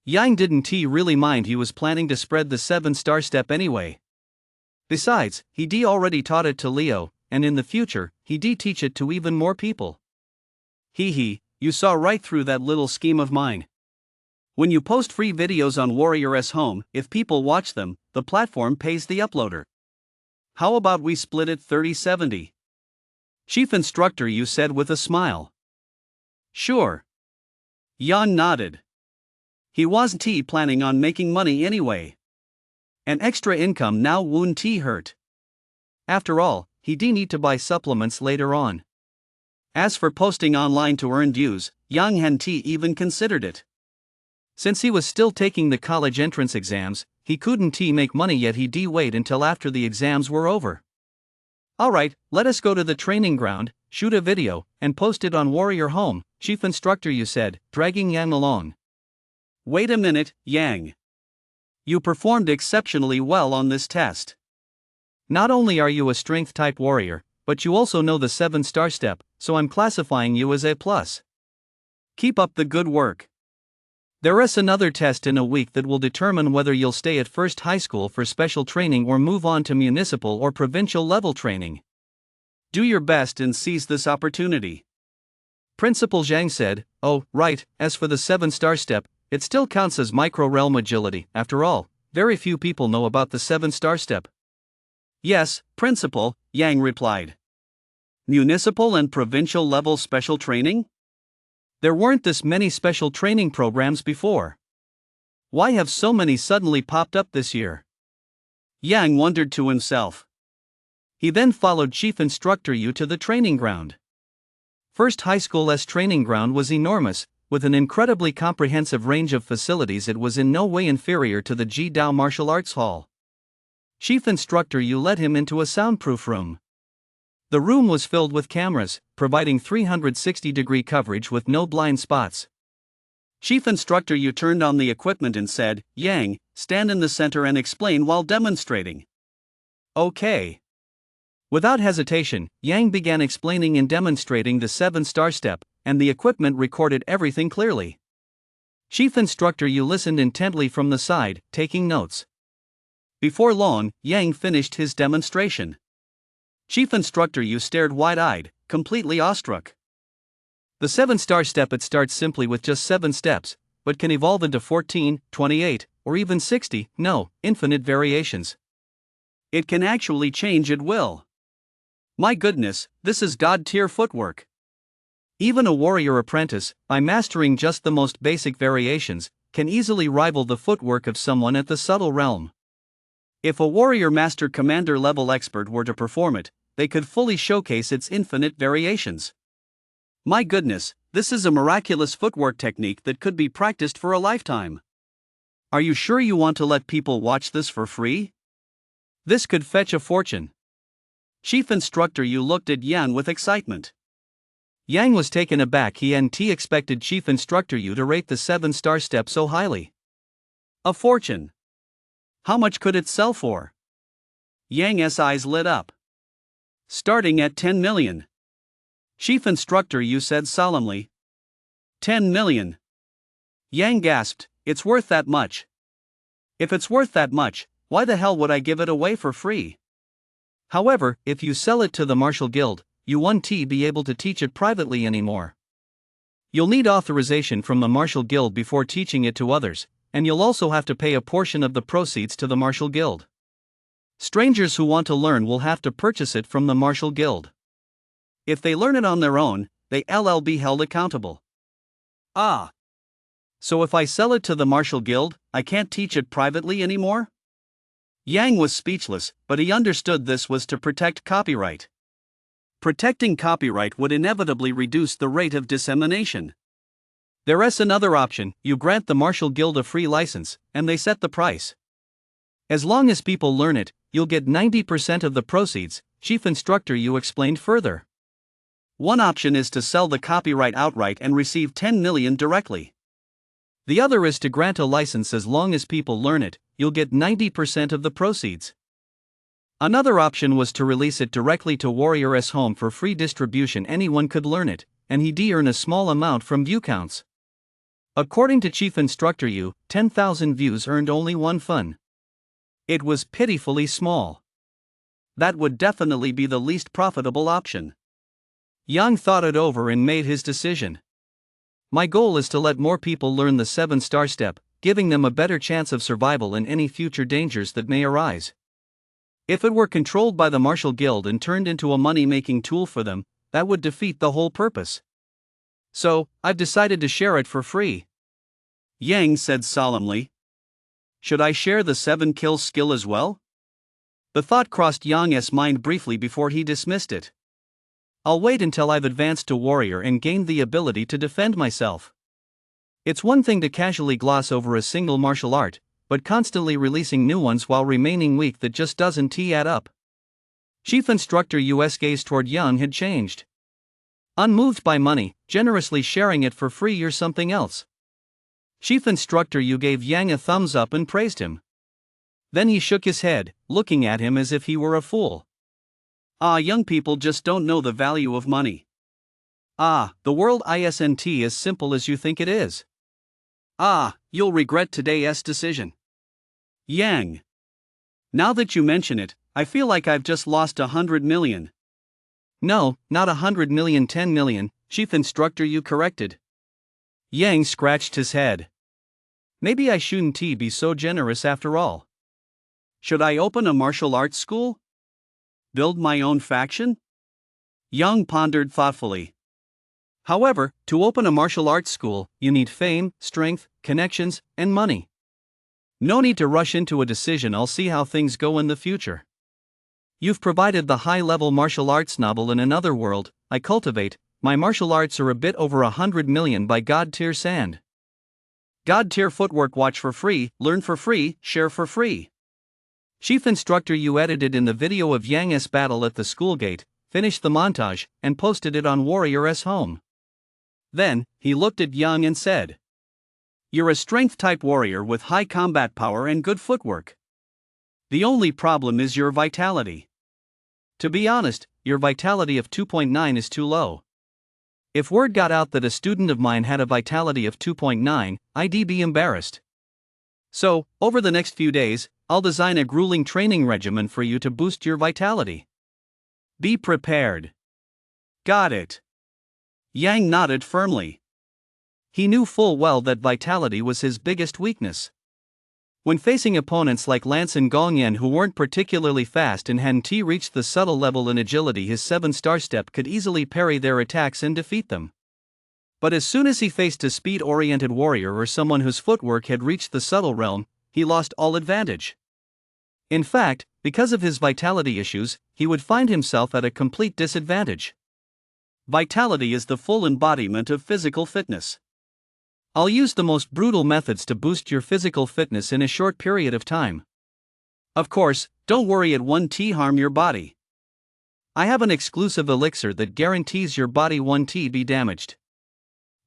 Yang didn't really mind. He was planning to spread the 7-star step anyway. Besides, he already taught it to Leo, and in the future, he teach it to even more people. You saw right through that little scheme of mine. When you post free videos on Warrior's Home, if people watch them, the platform pays the uploader. How about we split it 30-70? Chief Instructor Yu said with a smile. Sure. Yan nodded. He wasn't planning on making money anyway. An extra income now wouldn't hurt. After all, he need to buy supplements later on. As for posting online to earn dues, Yang hadn't even considered it. Since he was still taking the college entrance exams, he couldn't make money yet. He'd wait until after the exams were over. Alright, let us go to the training ground, shoot a video, and post it on Warrior Home, Chief Instructor Yu said, dragging Yang along. Wait a minute, Yang. You performed exceptionally well on this test. Not only are you a strength-type warrior, but you also know the 7-star step, so I'm classifying you as A+. Keep up the good work. There is another test in a week that will determine whether you'll stay at first high school for special training or move on to municipal or provincial level training. Do your best and seize this opportunity. Principal Zhang said, "Oh, right, as for the 7-star step, it still counts as micro-realm agility. After all, very few people know about the 7-star step." "Yes, Principal," Yang replied. "Municipal and provincial level special training? There weren't this many special training programs before. Why have so many suddenly popped up this year?" Yang wondered to himself. He then followed Chief Instructor Yu to the training ground. First High School's training ground was enormous, with an incredibly comprehensive range of facilities. It was in no way inferior to the Ji Dao Martial Arts Hall. Chief Instructor Yu led him into a soundproof room. The room was filled with cameras, providing 360-degree coverage with no blind spots. Chief Instructor Yu turned on the equipment and said, "Yang, stand in the center and explain while demonstrating." Okay. Without hesitation, Yang began explaining and demonstrating the 7-star step, and the equipment recorded everything clearly. Chief Instructor Yu listened intently from the side, taking notes. Before long, Yang finished his demonstration. Chief Instructor Yu stared wide-eyed, completely awestruck. The 7-star step, it starts simply with just 7 steps, but can evolve into 14, 28, or even 60, infinite variations. It can actually change at will. My goodness, this is God-tier footwork. Even a warrior apprentice, by mastering just the most basic variations, can easily rival the footwork of someone at the subtle realm. If a warrior master commander level expert were to perform it, they could fully showcase its infinite variations. My goodness, this is a miraculous footwork technique that could be practiced for a lifetime. Are you sure you want to let people watch this for free? This could fetch a fortune. Chief Instructor Yu looked at Yang with excitement. Yang was taken aback. He hadn't expected Chief Instructor Yu to rate the 7-star step so highly. A fortune. How much could it sell for? Yang's eyes lit up. Starting at 10 million. Chief Instructor Yu said solemnly. 10 million. Yang gasped, "It's worth that much." "If it's worth that much, why the hell would I give it away for free?" However, if you sell it to the Martial Guild, you won't be able to teach it privately anymore. You'll need authorization from the Martial Guild before teaching it to others, and you'll also have to pay a portion of the proceeds to the Martial Guild. Strangers who want to learn will have to purchase it from the Martial Guild. If they learn it on their own, they'll be held accountable. Ah. So if I sell it to the Martial Guild, I can't teach it privately anymore? Yang was speechless, but he understood this was to protect copyright. Protecting copyright would inevitably reduce the rate of dissemination. There's another option: you grant the Martial Guild a free license, and they set the price. As long as people learn it, you'll get 90% of the proceeds, Chief Instructor Yu explained further. One option is to sell the copyright outright and receive 10 million directly. The other is to grant a license. As long as people learn it, you'll get 90% of the proceeds. Another option was to release it directly to Warrior's home for free distribution. Anyone could learn it, and he'd earn a small amount from view counts. According to Chief Instructor Yu, 10,000 views earned only 1 fun. It was pitifully small. That would definitely be the least profitable option. Yang thought it over and made his decision. My goal is to let more people learn the 7-star step, giving them a better chance of survival in any future dangers that may arise. If it were controlled by the Martial Guild and turned into a money-making tool for them, that would defeat the whole purpose. So, I've decided to share it for free. Yang said solemnly. Should I share the 7-kill skill as well? The thought crossed Yang's mind briefly before he dismissed it. I'll wait until I've advanced to warrior and gained the ability to defend myself. It's one thing to casually gloss over a single martial art, but constantly releasing new ones while remaining weak, that just doesn't add up. Chief Instructor Yu's gaze toward Yang had changed. Unmoved by money, generously sharing it for free or something else. Chief Instructor Yu gave Yang a thumbs up and praised him. Then he shook his head, looking at him as if he were a fool. Young people just don't know the value of money. The world isn't as simple as you think it is. You'll regret today's decision. Yang. Now that you mention it, I feel like I've just lost 100 million. No, not 100 million, 10 million, Chief Instructor Yu corrected. Yang scratched his head. Maybe I shouldn't be so generous after all. Should I open a martial arts school? Build my own faction? Yang pondered thoughtfully. However, to open a martial arts school, you need fame, strength, connections, and money. No need to rush into a decision. I'll see how things go in the future. You've provided the high-level martial arts novel in another world. I cultivate. My martial arts are a bit over 100 million by God-tier sand. God-tier footwork. Watch for free, learn for free, share for free. Chief Instructor Yu edited in the video of Yang's battle at the school gate, finished the montage, and posted it on Warrior's home. Then, he looked at Yang and said, "You're a strength-type warrior with high combat power and good footwork. The only problem is your vitality. To be honest, your vitality of 2.9 is too low. If word got out that a student of mine had a vitality of 2.9, I'd be embarrassed. So, over the next few days, I'll design a grueling training regimen for you to boost your vitality. Be prepared." Got it. Yang nodded firmly. He knew full well that vitality was his biggest weakness. When facing opponents like Lance and Gongyan who weren't particularly fast and hadn't reached the subtle level in agility, his 7-star step could easily parry their attacks and defeat them. But as soon as he faced a speed-oriented warrior or someone whose footwork had reached the subtle realm, he lost all advantage. In fact, because of his vitality issues, he would find himself at a complete disadvantage. Vitality is the full embodiment of physical fitness. I'll use the most brutal methods to boost your physical fitness in a short period of time. Of course, don't worry, it won't harm your body. I have an exclusive elixir that guarantees your body won't be damaged.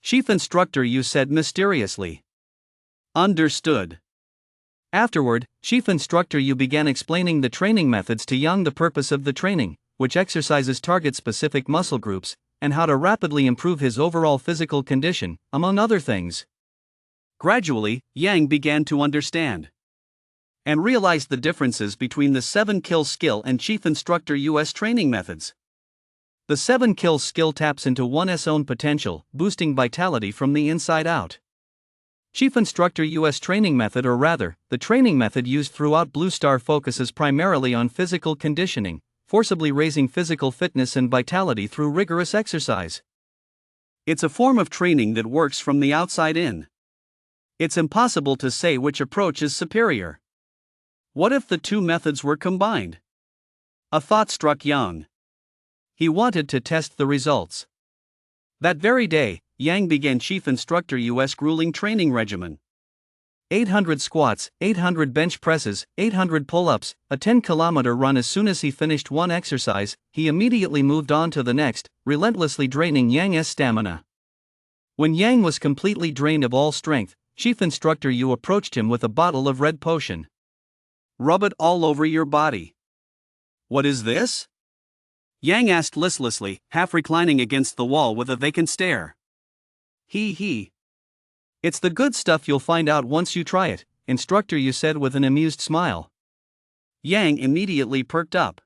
Chief Instructor Yu said mysteriously. Understood. Afterward, Chief Instructor Yu began explaining the training methods to Yang, the purpose of the training, which exercises target specific muscle groups, and how to rapidly improve his overall physical condition, among other things. Gradually, Yang began to understand and realized the differences between the 7-kill skill and Chief Instructor Yu's training methods. The 7-kill skill taps into one's own potential, boosting vitality from the inside out. Chief Instructor Yu's training method, or rather, the training method used throughout Blue Star, focuses primarily on physical conditioning, forcibly raising physical fitness and vitality through rigorous exercise. It's a form of training that works from the outside in. It's impossible to say which approach is superior. What if the two methods were combined? A thought struck Yang. He wanted to test the results. That very day, Yang began Chief Instructor Yu's grueling training regimen. 800 squats, 800 bench presses, 800 pull-ups, a 10-kilometer run. As soon as he finished one exercise, he immediately moved on to the next, relentlessly draining Yang's stamina. When Yang was completely drained of all strength, Chief Instructor Yu approached him with a bottle of red potion. "Rub it all over your body." "What is this?" Yang asked listlessly, half reclining against the wall with a vacant stare. He. It's the good stuff. You'll find out once you try it, Instructor Yu said with an amused smile. Yang immediately perked up.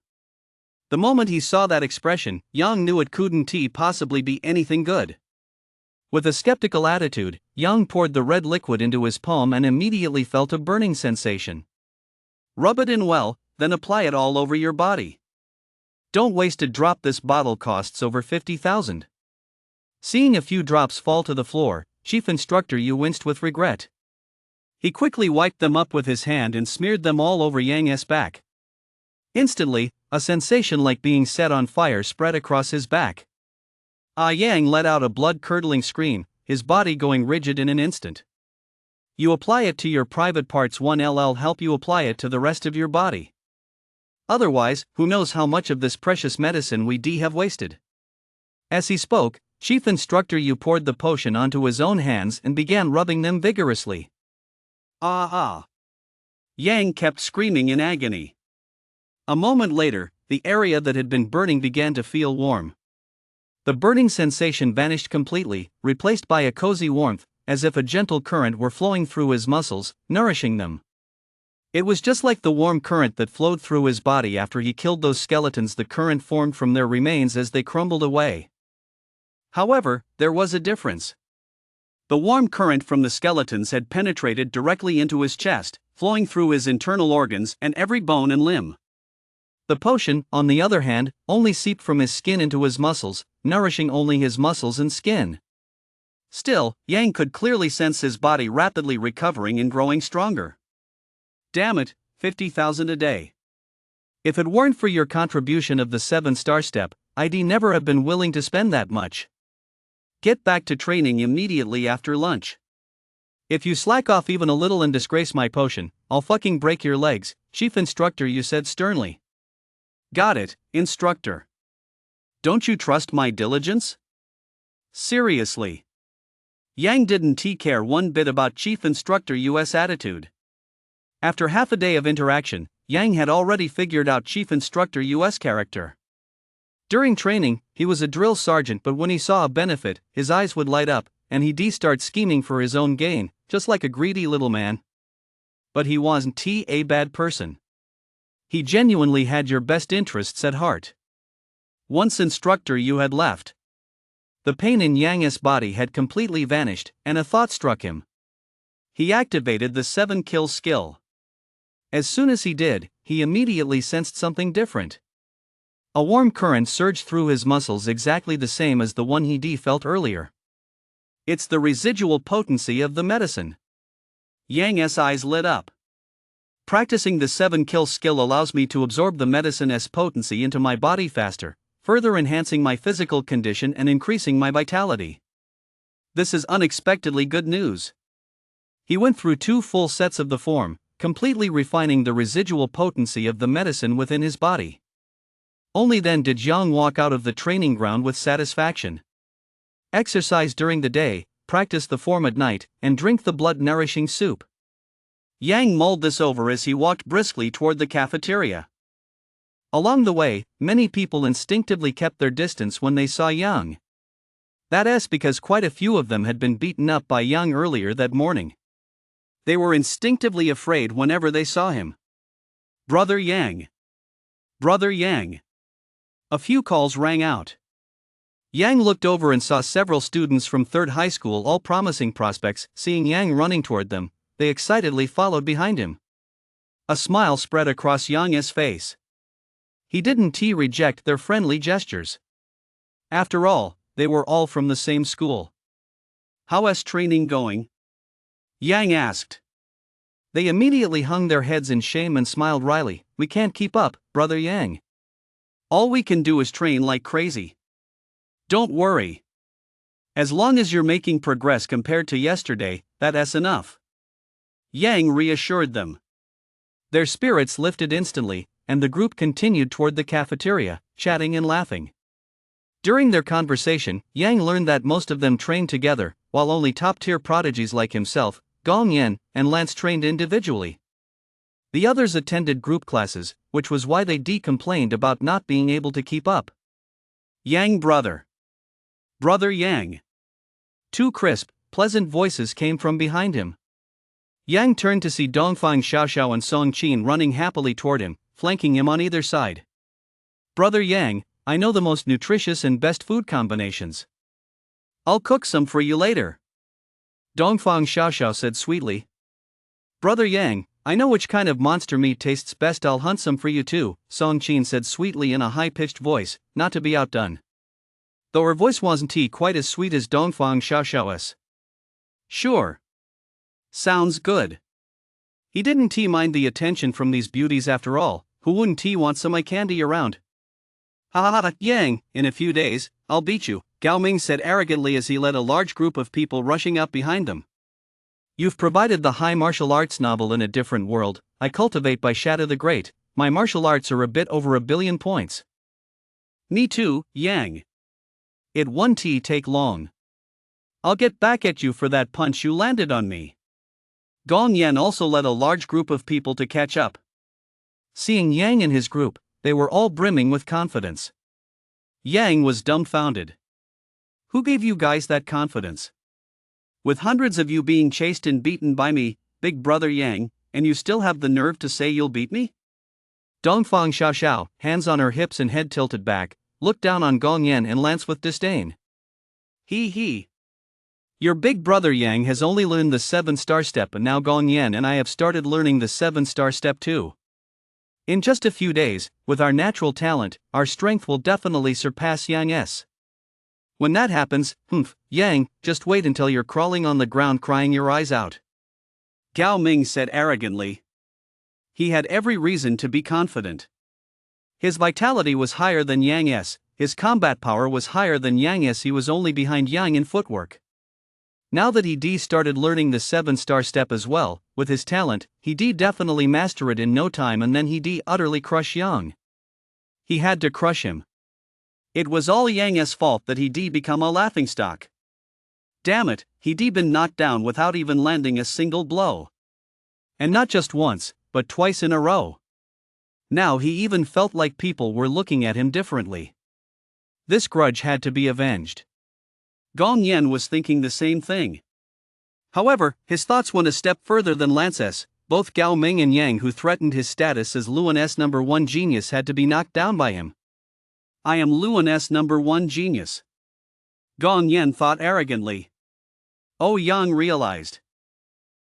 The moment he saw that expression, Yang knew it couldn't possibly be anything good. With a skeptical attitude, Yang poured the red liquid into his palm and immediately felt a burning sensation. "Rub it in well, then apply it all over your body. Don't waste a drop. This bottle costs over 50,000. Seeing a few drops fall to the floor, Chief Instructor Yu winced with regret. He quickly wiped them up with his hand and smeared them all over Yang's back. Instantly, a sensation like being set on fire spread across his back. Yang let out a blood-curdling scream, his body going rigid in an instant. You apply it to your private parts, 1I'll help you apply it to the rest of your body. Otherwise, who knows how much of this precious medicine we have wasted. As he spoke, Chief Instructor Yu poured the potion onto his own hands and began rubbing them vigorously. Yang kept screaming in agony. A moment later, the area that had been burning began to feel warm. The burning sensation vanished completely, replaced by a cozy warmth, as if a gentle current were flowing through his muscles, nourishing them. It was just like the warm current that flowed through his body after he killed those skeletons. The current formed from their remains as they crumbled away. However, there was a difference. The warm current from the skeletons had penetrated directly into his chest, flowing through his internal organs and every bone and limb. The potion, on the other hand, only seeped from his skin into his muscles, nourishing only his muscles and skin. Still, Yang could clearly sense his body rapidly recovering and growing stronger. Damn it, 50,000 a day. If it weren't for your contribution of the 7-star step, I'd never have been willing to spend that much. Get back to training immediately after lunch. If you slack off even a little and disgrace my potion, I'll fucking break your legs, Chief Instructor, you said sternly. Got it, Instructor. Don't you trust my diligence? Seriously. Yang didn't care one bit about Chief Instructor Yu's attitude. After half a day of interaction, Yang had already figured out Chief Instructor Yu's character. During training, he was a drill sergeant, but when he saw a benefit, his eyes would light up, and he'd start scheming for his own gain, just like a greedy little man. But he wasn't a bad person. He genuinely had your best interests at heart. Once Instructor Yu had left, the pain in Yang's body had completely vanished, and a thought struck him. He activated the 7-kill skill. As soon as he did, he immediately sensed something different. A warm current surged through his muscles, exactly the same as the one he felt earlier. It's the residual potency of the medicine. Yang's eyes lit up. Practicing the 7-kill skill allows me to absorb the medicine's potency into my body faster, further enhancing my physical condition and increasing my vitality. This is unexpectedly good news. He went through 2 full sets of the form, completely refining the residual potency of the medicine within his body. Only then did Yang walk out of the training ground with satisfaction. Exercise during the day, practice the form at night, and drink the blood-nourishing soup. Yang mulled this over as he walked briskly toward the cafeteria. Along the way, many people instinctively kept their distance when they saw Yang. That's because quite a few of them had been beaten up by Yang earlier that morning. They were instinctively afraid whenever they saw him. Brother Yang. Brother Yang. A few calls rang out. Yang looked over and saw several students from 3rd high school, all promising prospects. Seeing Yang running toward them, they excitedly followed behind him. A smile spread across Yang's face. He didn't reject their friendly gestures. After all, they were all from the same school. How's training going? Yang asked. They immediately hung their heads in shame and smiled wryly. We can't keep up, Brother Yang. All we can do is train like crazy. Don't worry. As long as you're making progress compared to yesterday, that's enough. Yang reassured them. Their spirits lifted instantly, and the group continued toward the cafeteria, chatting and laughing. During their conversation, Yang learned that most of them trained together, while only top-tier prodigies like himself, Gong Yan, and Lance trained individually. The others attended group classes, which was why they complained about not being able to keep up. Yang brother. Brother Yang. 2 crisp, pleasant voices came from behind him. Yang turned to see Dongfang Xiaoxiao and Song Qin running happily toward him, flanking him on either side. Brother Yang, I know the most nutritious and best food combinations. I'll cook some for you later. Dongfang Xiaoxiao said sweetly. Brother Yang, I know which kind of monster meat tastes best, I'll hunt some for you too, Song Qin said sweetly in a high-pitched voice, not to be outdone. Though her voice wasn't quite as sweet as Dongfang Xiaoxiao's. Sure. Sounds good. He didn't mind the attention from these beauties after all. Who wouldn't want some eye candy around? Ha ha ha, Yang, in a few days, I'll beat you, Gao Ming said arrogantly as he led a large group of people rushing up behind them. You've provided the high martial arts novel in a different world, I cultivate by Shadow the Great. My martial arts are a bit over 1 billion points. Me too, Yang. It won't take long. I'll get back at you for that punch you landed on me. Gong Yan also led a large group of people to catch up. Seeing Yang and his group, they were all brimming with confidence. Yang was dumbfounded. Who gave you guys that confidence? With hundreds of you being chased and beaten by me, Big Brother Yang, and you still have the nerve to say you'll beat me? Dongfang Xiaoxiao, hands on her hips and head tilted back, looked down on Gong Yan and Lance with disdain. He he. Your big brother Yang has only learned the 7-star step, and now Gong Yan and I have started learning the 7-star step too. In just a few days, with our natural talent, our strength will definitely surpass Yang's. When that happens, Yang, just wait until you're crawling on the ground crying your eyes out. Gao Ming said arrogantly. He had every reason to be confident. His vitality was higher than Yang's, his combat power was higher than Yang's, he was only behind Yang in footwork. Now that he started learning the 7-star step as well, with his talent, he definitely master it in no time, and then he utterly crush Yang. He had to crush him. It was all Yang's fault that he become a laughingstock. Damn it, he been knocked down without even landing a single blow. And not just once, but twice in a row. Now he even felt like people were looking at him differently. This grudge had to be avenged. Gong Yan was thinking the same thing. However, his thoughts went a step further than Lance's. Both Gao Ming and Yang, who threatened his status as Luan's #1 genius, had to be knocked down by him. I am Luan's #1 genius, Gong Yan thought arrogantly. Oh, Yang realized.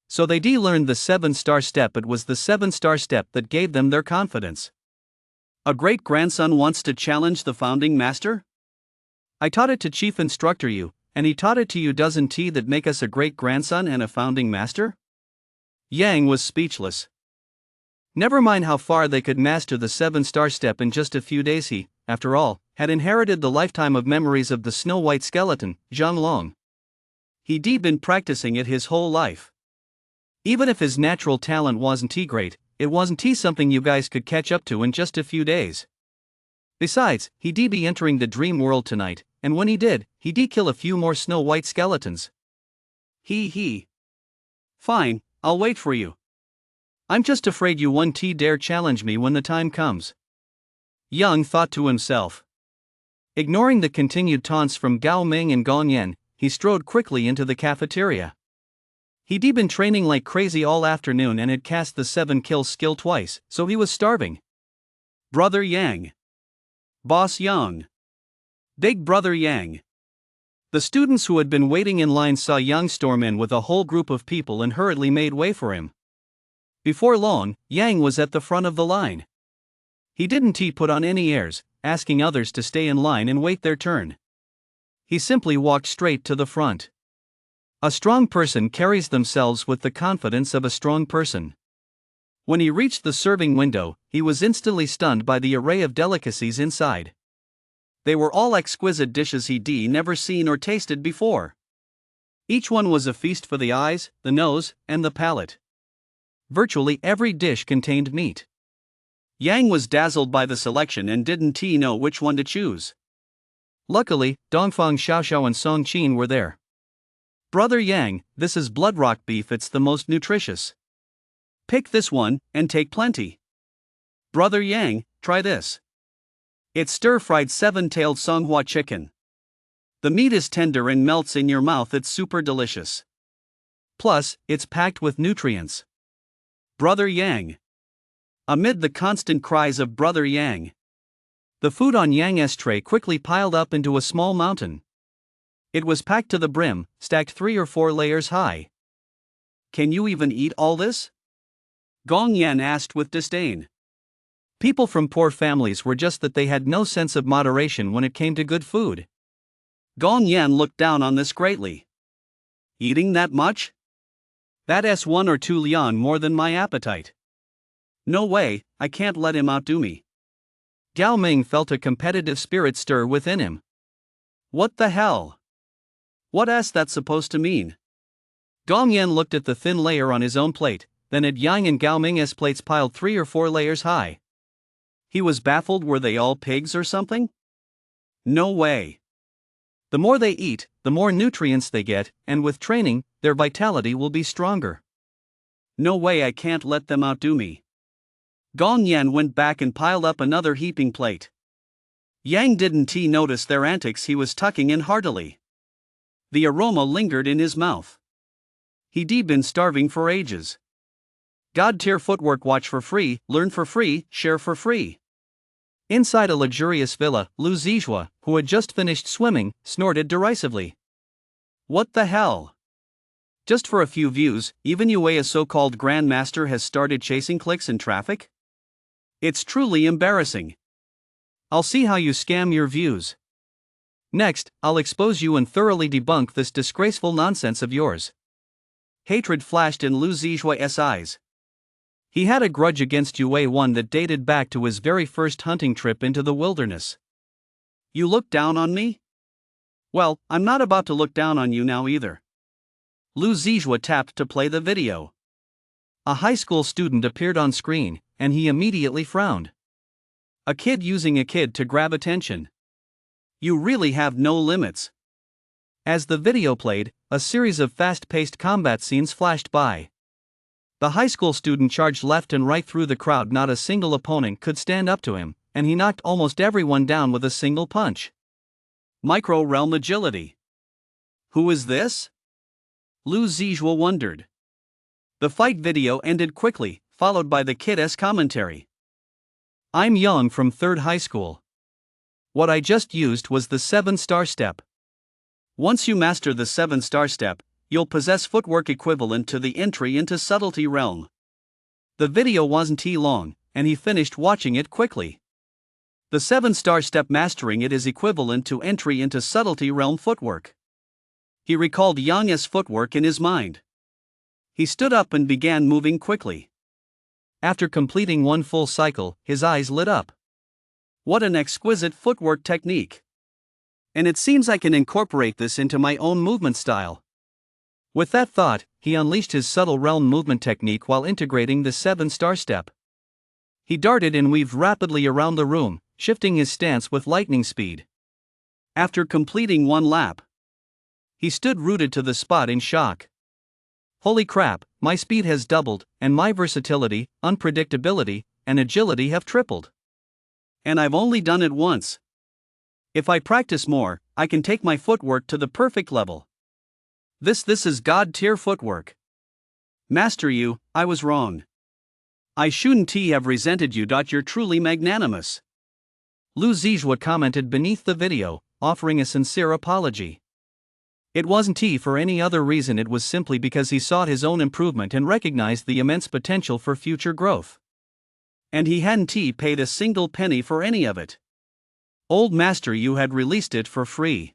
So they learned the 7-star step. It was the 7-star step that gave them their confidence. A great-grandson wants to challenge the founding master? I taught it to Chief Instructor Yu, and he taught it to you. Doesn't that make us a great-grandson and a founding master? Yang was speechless. Never mind how far they could master the 7-star step in just a few days, he, after all, had inherited the lifetime of memories of the Snow White skeleton, Zhang Long. He'd been practicing it his whole life. Even if his natural talent wasn't great, it wasn't something you guys could catch up to in just a few days. Besides, he'd be entering the dream world tonight, and when he did, he'd kill a few more Snow White skeletons. He. Fine, I'll wait for you. I'm just afraid you won't dare challenge me when the time comes. Yang thought to himself. Ignoring the continued taunts from Gao Ming and Gong Yan, he strode quickly into the cafeteria. He'd been training like crazy all afternoon and had cast the 7-kill skill twice, so he was starving. Brother Yang. Boss Yang. Big Brother Yang. The students who had been waiting in line saw Yang storm in with a whole group of people and hurriedly made way for him. Before long, Yang was at the front of the line. He didn't put on any airs, asking others to stay in line and wait their turn. He simply walked straight to the front. A strong person carries themselves with the confidence of a strong person. When he reached the serving window, he was instantly stunned by the array of delicacies inside. They were all exquisite dishes he'd never seen or tasted before. Each one was a feast for the eyes, the nose, and the palate. Virtually every dish contained meat. Yang was dazzled by the selection and didn't know which one to choose. Luckily, Dongfang Xiaoxiao and Song Qin were there. Brother Yang, this is bloodrock beef, it's the most nutritious. Pick this one, and take plenty. Brother Yang, try this. It's stir-fried 7-tailed Songhua chicken. The meat is tender and melts in your mouth, it's super delicious. Plus, it's packed with nutrients. Brother Yang. Amid the constant cries of Brother Yang, the food on Yang's tray quickly piled up into a small mountain. It was packed to the brim, stacked 3 or 4 layers high. Can you even eat all this? Gong Yan asked with disdain. People from poor families were just that they had no sense of moderation when it came to good food. Gong Yan looked down on this greatly. Eating that much? That's 1 or 2 lian more than my appetite. No way, I can't let him outdo me. Gao Ming felt a competitive spirit stir within him. What the hell? What's that supposed to mean? Gong Yan looked at the thin layer on his own plate, then at Yang and Gao Ming's plates piled 3 or 4 layers high. He was baffled. Were they all pigs or something? No way. The more they eat, the more nutrients they get, and with training, their vitality will be stronger. No way, I can't let them outdo me. Gong Yan went back and piled up another heaping plate. Yang didn't notice their antics. He was tucking in heartily. The aroma lingered in his mouth. He'd been starving for ages. God-tier footwork, watch for free, learn for free, share for free. Inside a luxurious villa, Lu Zizhua, who had just finished swimming, snorted derisively. What the hell? Just for a few views, even you, a so-called grandmaster, has started chasing clicks in traffic? It's truly embarrassing. I'll see how you scam your views. Next, I'll expose you and thoroughly debunk this disgraceful nonsense of yours. Hatred flashed in Lu Zijue's eyes. He had a grudge against Yue, one that dated back to his very first hunting trip into the wilderness. You look down on me? Well, I'm not about to look down on you now either. Lu Zijue tapped to play the video. A high school student appeared on screen, and he immediately frowned. A kid using a kid to grab attention. You really have no limits. As the video played, a series of fast-paced combat scenes flashed by. The high school student charged left and right through the crowd. Not a single opponent could stand up to him, and he knocked almost everyone down with a single punch. Micro-realm agility. Who is this? Lu Zijue wondered. The fight video ended quickly, followed by the kid's commentary. I'm Yang from 3rd high school. What I just used was the 7-star step. Once you master the 7-star step, you'll possess footwork equivalent to the entry into subtlety realm. The video wasn't too long, and he finished watching it quickly. The 7-star step, mastering it is equivalent to entry into subtlety realm footwork. He recalled Yang's footwork in his mind. He stood up and began moving quickly. After completing one full cycle, his eyes lit up. What an exquisite footwork technique! And it seems I can incorporate this into my own movement style. With that thought, he unleashed his subtle realm movement technique while integrating the 7-star step. He darted and weaved rapidly around the room, shifting his stance with lightning speed. After completing one lap, he stood rooted to the spot in shock. Holy crap, my speed has doubled, and my versatility, unpredictability, and agility have tripled. And I've only done it once. If I practice more, I can take my footwork to the perfect level. This is God-tier footwork. Master you, I was wrong. I shouldn't have resented you. You're truly magnanimous. Lu Zijue commented beneath the video, offering a sincere apology. It wasn't for any other reason, it was simply because he sought his own improvement and recognized the immense potential for future growth. And he hadn't paid a single penny for any of it. Old Master Yu had released it for free.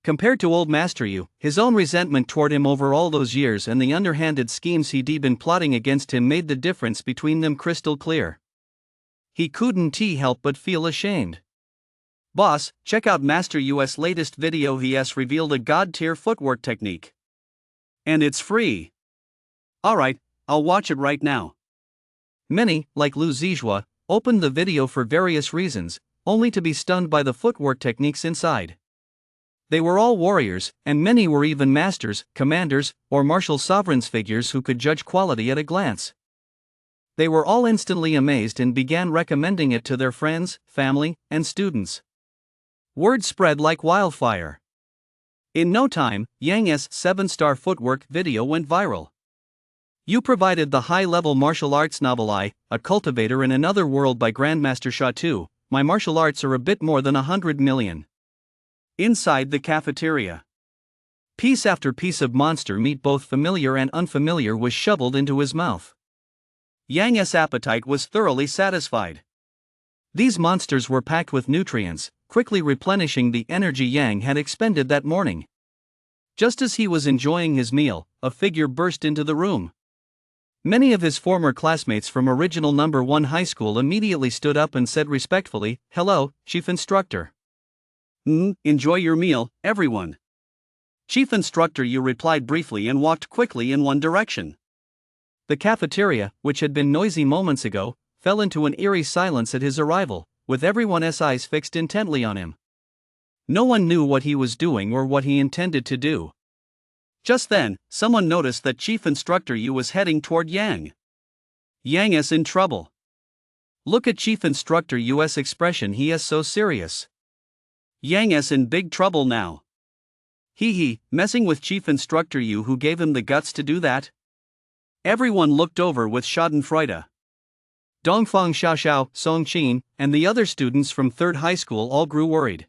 Compared to Old Master Yu, his own resentment toward him over all those years and the underhanded schemes he'd been plotting against him made the difference between them crystal clear. He couldn't help but feel ashamed. Boss, check out Master Yu's latest video. He has revealed a god-tier footwork technique. And it's free. Alright, I'll watch it right now. Many, like Lu Zijue, opened the video for various reasons, only to be stunned by the footwork techniques inside. They were all warriors, and many were even masters, commanders, or martial sovereigns, figures who could judge quality at a glance. They were all instantly amazed and began recommending it to their friends, family, and students. Word spread like wildfire. In no time, Yang's 7-star footwork video went viral. You provided the high-level martial arts novel a cultivator in another world by Grandmaster Sha 2. My martial arts are a bit more than 100 million. Inside the cafeteria, piece after piece of monster meat, both familiar and unfamiliar, was shoveled into his mouth. Yang's appetite was thoroughly satisfied. These monsters were packed with nutrients, quickly replenishing the energy Yang had expended that morning. Just as he was enjoying his meal, a figure burst into the room. Many of his former classmates from original number 1 high school immediately stood up and said respectfully, "Hello, Chief Instructor." Enjoy your meal, everyone." Chief Instructor Yu replied briefly and walked quickly in one direction. The cafeteria, which had been noisy moments ago, fell into an eerie silence at his arrival, with everyone's eyes fixed intently on him. No one knew what he was doing or what he intended to do. Just then, someone noticed that Chief Instructor Yu was heading toward Yang. Yang is in trouble. Look at Chief Instructor Yu's expression, he is so serious. Yang is in big trouble now. Messing with Chief Instructor Yu, who gave him the guts to do that? Everyone looked over with schadenfreude. Dongfang Xiaoxiao, Song Qin, and the other students from 3rd high school all grew worried.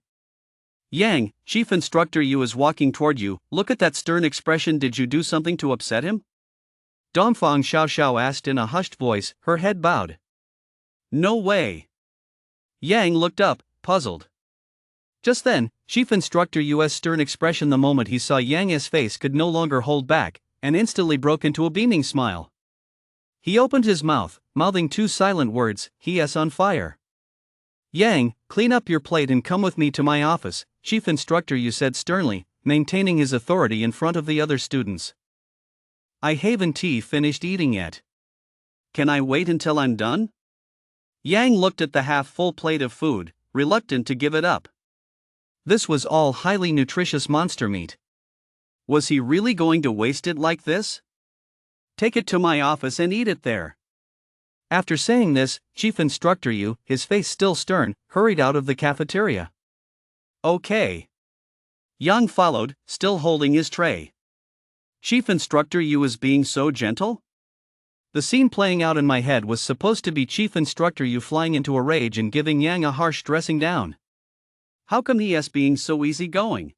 Yang, chief instructor Yu is walking toward you, look at that stern expression, did you do something to upset him? Dongfang Xiao asked in a hushed voice, her head bowed. No way. Yang looked up, puzzled. Just then, Chief Instructor Yu's stern expression the moment he saw Yang's face could no longer hold back, and instantly broke into a beaming smile. He opened his mouth, mouthing two silent words, "He is on fire." "Yang, clean up your plate and come with me to my office," Chief Instructor Yu said sternly, maintaining his authority in front of the other students. "I haven't finished eating yet. Can I wait until I'm done?" Yang looked at the half-full plate of food, reluctant to give it up. This was all highly nutritious monster meat. Was he really going to waste it like this? Take it to my office and eat it there. After saying this, Chief Instructor Yu, his face still stern, hurried out of the cafeteria. Okay. Yang followed, still holding his tray. Chief Instructor Yu is being so gentle? The scene playing out in my head was supposed to be Chief Instructor Yu flying into a rage and giving Yang a harsh dressing down. How come he is being so easygoing?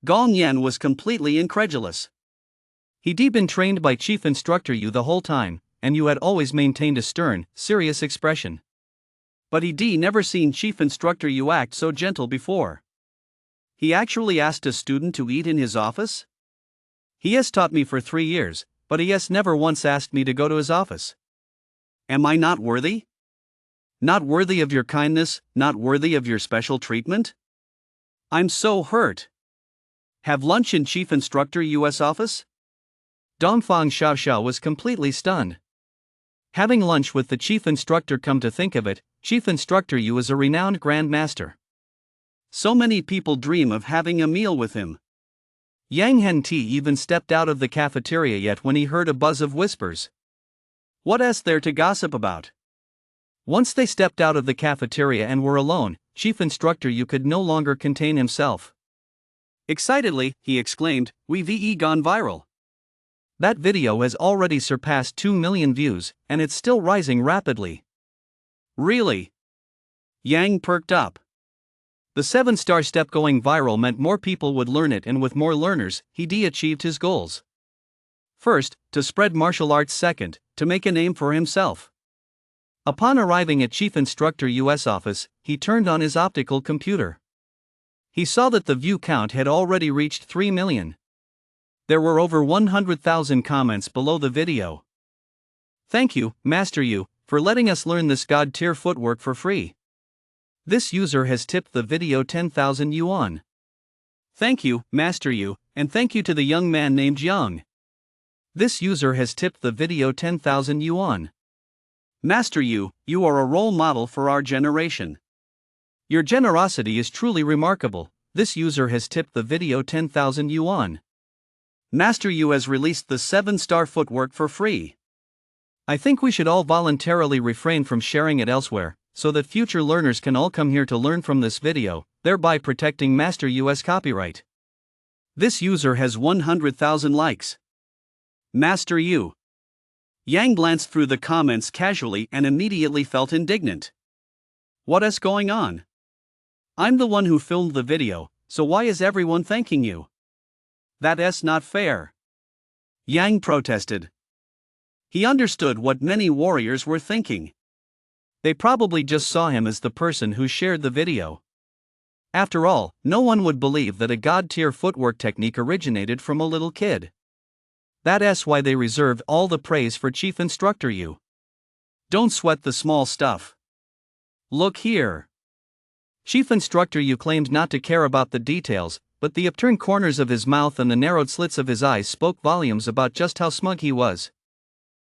Gong Yan was completely incredulous. He'd been trained by Chief Instructor Yu the whole time, and Yu had always maintained a stern, serious expression. But he'd never seen Chief Instructor Yu act so gentle before. He actually asked a student to eat in his office? He has taught me for 3 years, but he has never once asked me to go to his office. Am I not worthy? Not worthy of your kindness, not worthy of your special treatment? I'm so hurt. Have lunch in Chief Instructor Yu's office? Dongfang Xiao was completely stunned. Having lunch with the chief instructor, come to think of it, Chief Instructor Yu is a renowned Grand Master. So many people dream of having a meal with him. Yang Henti even stepped out of the cafeteria yet when he heard a buzz of whispers. What is there to gossip about? Once they stepped out of the cafeteria and were alone, Chief Instructor Yu could no longer contain himself. Excitedly, he exclaimed, "We've gone viral." That video has already surpassed 2 million views, and it's still rising rapidly. Really? Yang perked up. The 7-star step going viral meant more people would learn it, and with more learners, he achieved his goals. First, to spread martial arts. Second, to make a name for himself. Upon arriving at Chief Instructor Yu's office, he turned on his optical computer. He saw that the view count had already reached 3 million. There were over 100,000 comments below the video. "Thank you, Master Yu, for letting us learn this god-tier footwork for free. This user has tipped the video 10,000 yuan. Thank you, Master Yu, and thank you to the young man named Yang. This user has tipped the video 10,000 yuan. Master Yu, you are a role model for our generation. Your generosity is truly remarkable. This user has tipped the video 10,000 yuan. Master Yu has released the 7-star footwork for free. I think we should all voluntarily refrain from sharing it elsewhere, so that future learners can all come here to learn from this video, thereby protecting Master Yu's copyright. This user has 100,000 likes. Master Yu." Yang glanced through the comments casually and immediately felt indignant. What is going on? I'm the one who filmed the video, so why is everyone thanking you? That is not fair. Yang protested. He understood what many warriors were thinking. They probably just saw him as the person who shared the video. After all, no one would believe that a god-tier footwork technique originated from a little kid. That is why they reserved all the praise for Chief Instructor Yu. Don't sweat the small stuff. Look here. Chief Instructor Yu claimed not to care about the details, but the upturned corners of his mouth and the narrowed slits of his eyes spoke volumes about just how smug he was.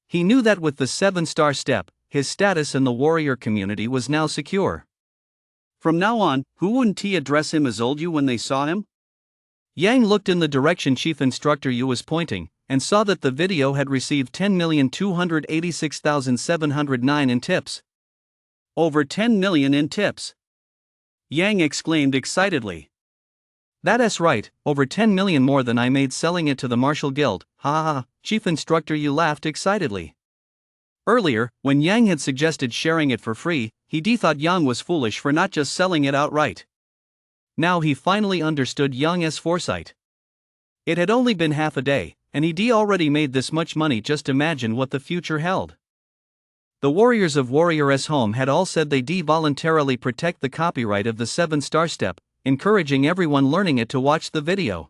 He knew that with the 7-star step, his status in the warrior community was now secure. From now on, who wouldn't he address him as Old Yu when they saw him? Yang looked in the direction Chief Instructor Yu was pointing, and saw that the video had received 10,286,709 in tips. Over 10 million in tips. Yang exclaimed excitedly. That is right, over 10 million more than I made selling it to the Martial Guild, ha ha ha, Chief Instructor Yu laughed excitedly. Earlier, when Yang had suggested sharing it for free, he thought Yang was foolish for not just selling it outright. Now he finally understood Yang's foresight. It had only been half a day, and he'd already made this much money. Just imagine what the future held. The warriors of Warrior's home had all said they'd voluntarily protect the copyright of the 7-star step, encouraging everyone learning it to watch the video.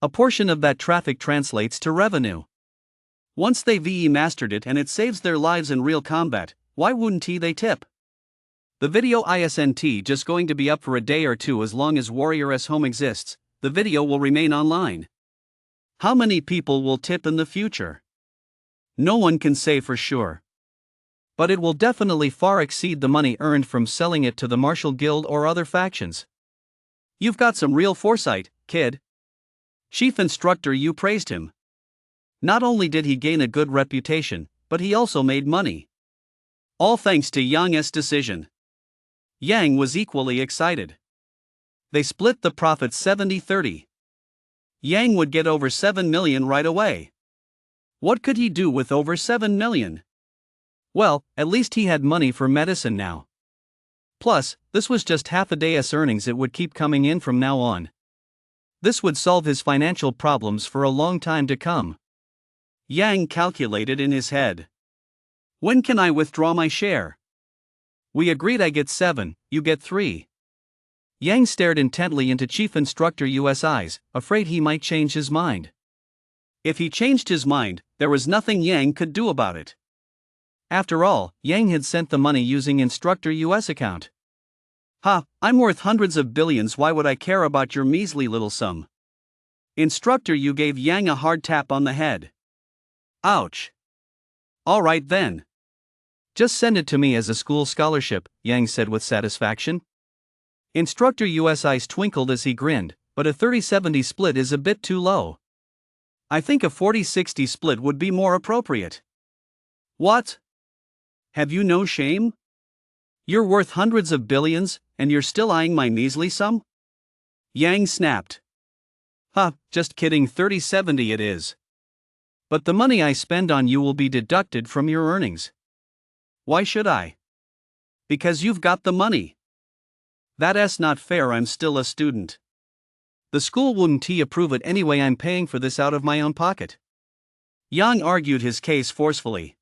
A portion of that traffic translates to revenue. Once they've mastered it and it saves their lives in real combat, why wouldn't they tip? The video isn't just going to be up for a day or two. As long as Warrior's home exists, the video will remain online. How many people will tip in the future? No one can say for sure. But it will definitely far exceed the money earned from selling it to the Martial Guild or other factions. You've got some real foresight, kid. Chief Instructor Yu praised him. Not only did he gain a good reputation, but he also made money. All thanks to Yang's decision. Yang was equally excited. They split the profits 70-30. Yang would get over 7 million right away. What could he do with over 7 million? Well, at least he had money for medicine now. Plus, this was just half a day's earnings. It would keep coming in from now on. This would solve his financial problems for a long time to come. Yang calculated in his head. When can I withdraw my share? We agreed I get 7, you get 3. Yang stared intently into Chief Instructor Yu's eyes, afraid he might change his mind. If he changed his mind, there was nothing Yang could do about it. After all, Yang had sent the money using Instructor Yu's account. I'm worth hundreds of billions. Why would I care about your measly little sum? Instructor Yu gave Yang a hard tap on the head. Ouch. All right then. Just send it to me as a school scholarship, Yang said with satisfaction. Instructor Yu's eyes twinkled as he grinned, but a 30-70 split is a bit too low. I think a 40-60 split would be more appropriate. What? Have you no shame? You're worth hundreds of billions, and you're still eyeing my measly sum? Yang snapped. Just kidding, 30-70 it is. But the money I spend on you will be deducted from your earnings. Why should I? Because you've got the money. That's not fair. I'm still a student. The school wouldn't approve it anyway. I'm paying for this out of my own pocket. Yang argued his case forcefully.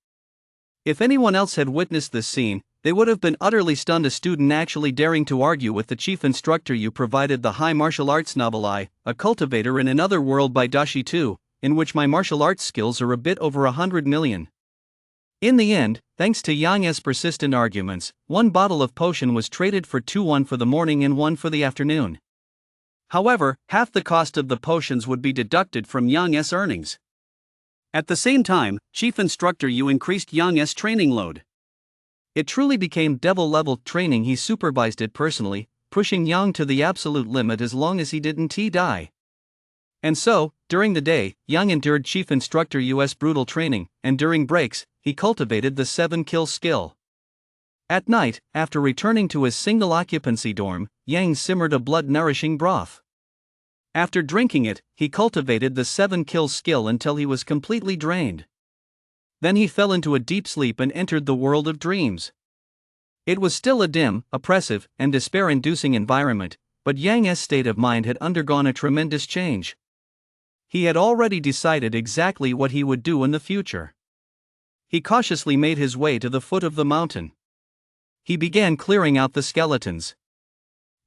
If anyone else had witnessed this scene, they would have been utterly stunned. A student actually daring to argue with the chief instructor. You provided the high martial arts novel A Cultivator in Another World by Dashi 2, in which my martial arts skills are a bit over 100 million. In the end, thanks to Yang's persistent arguments, one bottle of potion was traded for 2, one for the morning and one for the afternoon. However, half the cost of the potions would be deducted from Yang's earnings. At the same time, Chief Instructor Yu increased Yang's training load. It truly became devil-level training. He supervised it personally, pushing Yang to the absolute limit as long as he didn't die. And so, during the day, Yang endured Chief Instructor Yu's brutal training, and during breaks, he cultivated the 7-kill skill. At night, after returning to his single-occupancy dorm, Yang simmered a blood-nourishing broth. After drinking it, he cultivated the 7-kill skill until he was completely drained. Then he fell into a deep sleep and entered the world of dreams. It was still a dim, oppressive, and despair-inducing environment, but Yang's state of mind had undergone a tremendous change. He had already decided exactly what he would do in the future. He cautiously made his way to the foot of the mountain. He began clearing out the skeletons.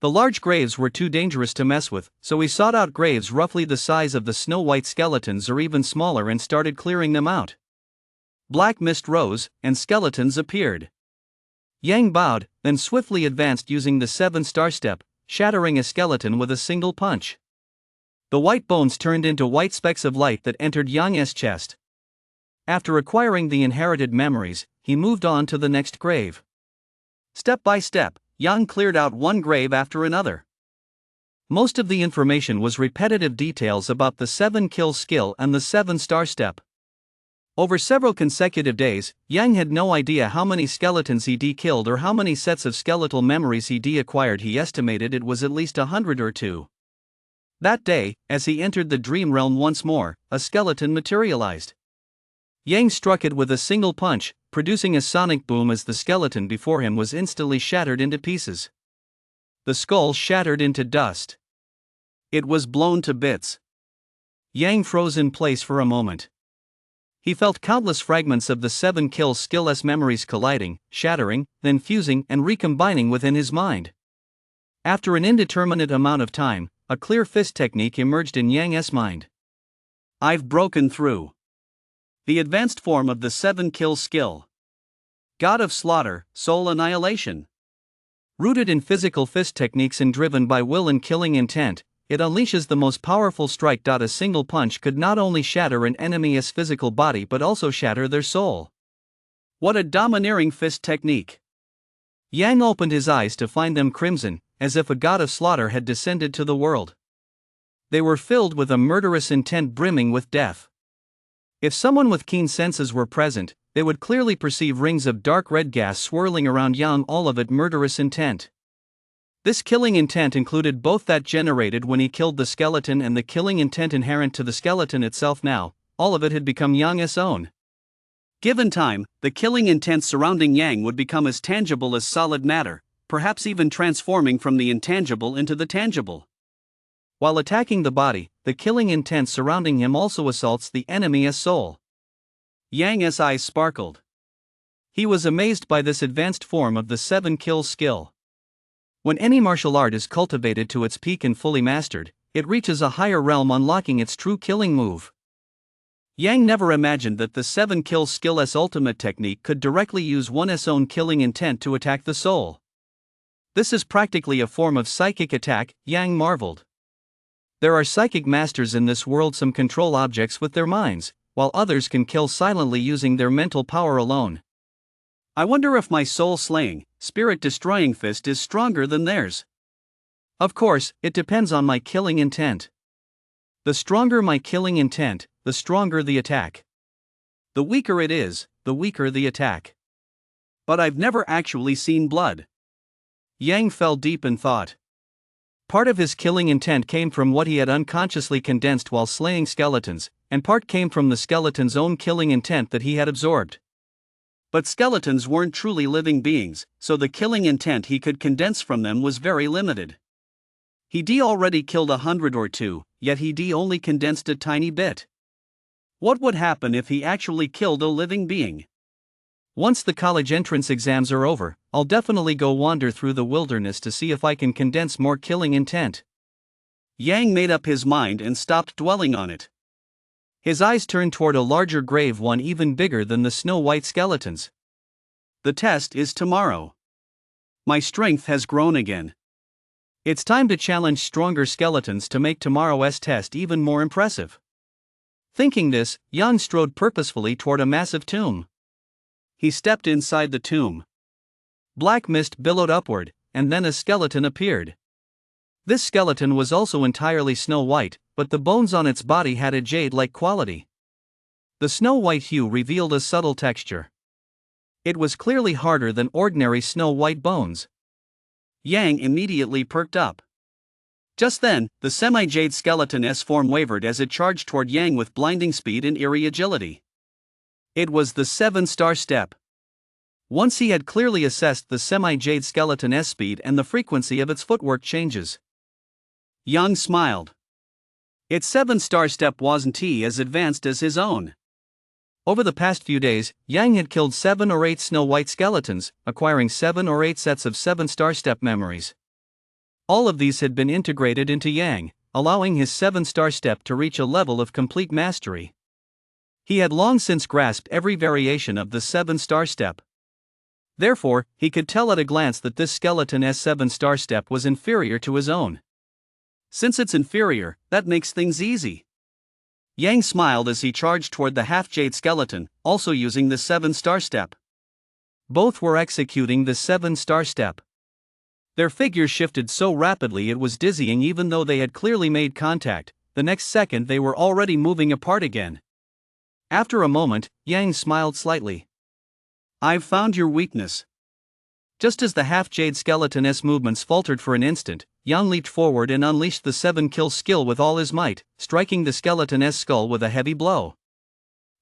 The large graves were too dangerous to mess with, so he sought out graves roughly the size of the snow-white skeletons or even smaller and started clearing them out. Black mist rose, and skeletons appeared. Yang bowed, then swiftly advanced using the 7-star step, shattering a skeleton with a single punch. The white bones turned into white specks of light that entered Yang's chest. After acquiring the inherited memories, he moved on to the next grave. Step by step, Yang cleared out one grave after another. Most of the information was repetitive details about the 7-kill skill and the 7-star step. Over several consecutive days, Yang had no idea how many skeletons he'd killed or how many sets of skeletal memories he'd acquired. He estimated it was at least 100 or 2. That day, as he entered the dream realm once more, a skeleton materialized. Yang struck it with a single punch, producing a sonic boom as the skeleton before him was instantly shattered into pieces. the skull shattered into dust. It was blown to bits. Yang froze in place for a moment. He felt countless fragments of the 7-kill skill-less memories colliding, shattering, then fusing and recombining within his mind. After an indeterminate amount of time, a clear fist technique emerged in Yang's mind. I've broken through. The advanced form of the 7-kill skill. God of slaughter, soul annihilation. Rooted in physical fist techniques and driven by will and killing intent, it unleashes the most powerful strike. A single punch could not only shatter an enemy's physical body but also shatter their soul. What a domineering fist technique! Yang opened his eyes to find them crimson, as if a god of slaughter had descended to the world. They were filled with a murderous intent brimming with death. If someone with keen senses were present, they would clearly perceive rings of dark red gas swirling around Yang, all of it murderous intent. This killing intent included both that generated when he killed the skeleton and the killing intent inherent to the skeleton itself. Now, all of it had become Yang's own. Given time, the killing intent surrounding Yang would become as tangible as solid matter, perhaps even transforming from the intangible into the tangible. While attacking the body, the killing intent surrounding him also assaults the enemy's soul. Yang's eyes sparkled. He was amazed by this advanced form of the 7-kill skill. When any martial art is cultivated to its peak and fully mastered, it reaches a higher realm, unlocking its true killing move. Yang never imagined that the 7-kill skill-less ultimate technique could directly use one's own killing intent to attack the soul. This is practically a form of psychic attack, Yang marveled. There are psychic masters in this world. Some control objects with their minds, while others can kill silently using their mental power alone. I wonder if my soul-slaying, spirit-destroying fist is stronger than theirs. Of course, it depends on my killing intent. The stronger my killing intent, the stronger the attack. The weaker it is, the weaker the attack. But I've never actually seen blood. Yang fell deep in thought. Part of his killing intent came from what he had unconsciously condensed while slaying skeletons, and part came from the skeleton's own killing intent that he had absorbed. But skeletons weren't truly living beings, so the killing intent he could condense from them was very limited. He'd already killed 100 or 2, yet he'd only condensed a tiny bit. What would happen if he actually killed a living being? Once the college entrance exams are over, I'll definitely go wander through the wilderness to see if I can condense more killing intent. Yang made up his mind and stopped dwelling on it. His eyes turned toward a larger grave, one even bigger than the snow-white skeletons. The test is tomorrow. My strength has grown again. It's time to challenge stronger skeletons to make tomorrow's test even more impressive. Thinking this, Yang strode purposefully toward a massive tomb. He stepped inside the tomb. Black mist billowed upward, and then a skeleton appeared. This skeleton was also entirely snow-white, but the bones on its body had a jade-like quality. The snow-white hue revealed a subtle texture. It was clearly harder than ordinary snow-white bones. Yang immediately perked up. Just then, the semi-jade skeleton's form wavered as it charged toward Yang with blinding speed and eerie agility. It was the 7-star step. Once he had clearly assessed the semi-jade skeleton's speed and the frequency of its footwork changes, Yang smiled. Its 7-star step wasn't as advanced as his own. Over the past few days, Yang had killed 7 or 8 snow-white skeletons, acquiring 7 or 8 sets of 7-star step memories. All of these had been integrated into Yang, allowing his 7-star step to reach a level of complete mastery. He had long since grasped every variation of the 7-star step. Therefore, he could tell at a glance that this skeleton's 7-star step was inferior to his own. Since it's inferior, that makes things easy. Yang smiled as he charged toward the half-jade skeleton, also using the 7-star step. Both were executing the 7-star step. Their figures shifted so rapidly it was dizzying. Even though they had clearly made contact, the next second they were already moving apart again. After a moment, Yang smiled slightly. I've found your weakness. Just as the half-jade skeleton's movements faltered for an instant, Yang leaped forward and unleashed the 7-kill skill with all his might, striking the skeleton's skull with a heavy blow.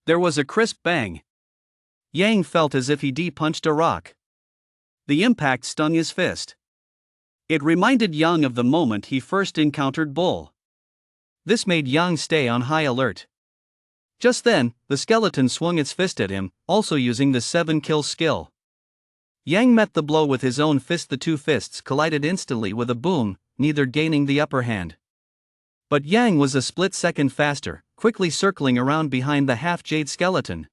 There was a crisp bang. Yang felt as if he'd punched a rock. The impact stung his fist. It reminded Yang of the moment he first encountered Bull. This made Yang stay on high alert. Just then, the skeleton swung its fist at him, also using the 7-kill skill. Yang met the blow with his own fist. The two fists collided instantly with a boom, neither gaining the upper hand. But Yang was a split second faster, quickly circling around behind the half-jade skeleton.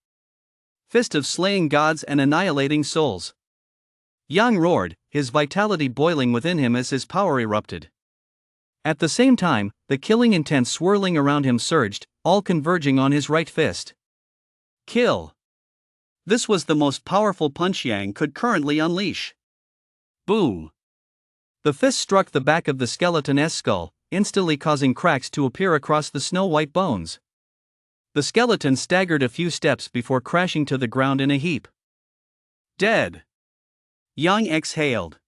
Fist of slaying gods and annihilating souls. Yang roared, his vitality boiling within him as his power erupted. At the same time, the killing intent swirling around him surged, all converging on his right fist. Kill. This was the most powerful punch Yang could currently unleash. Boom. The fist struck the back of the skeleton's skull, instantly causing cracks to appear across the snow-white bones. The skeleton staggered a few steps before crashing to the ground in a heap. Dead. Yang exhaled.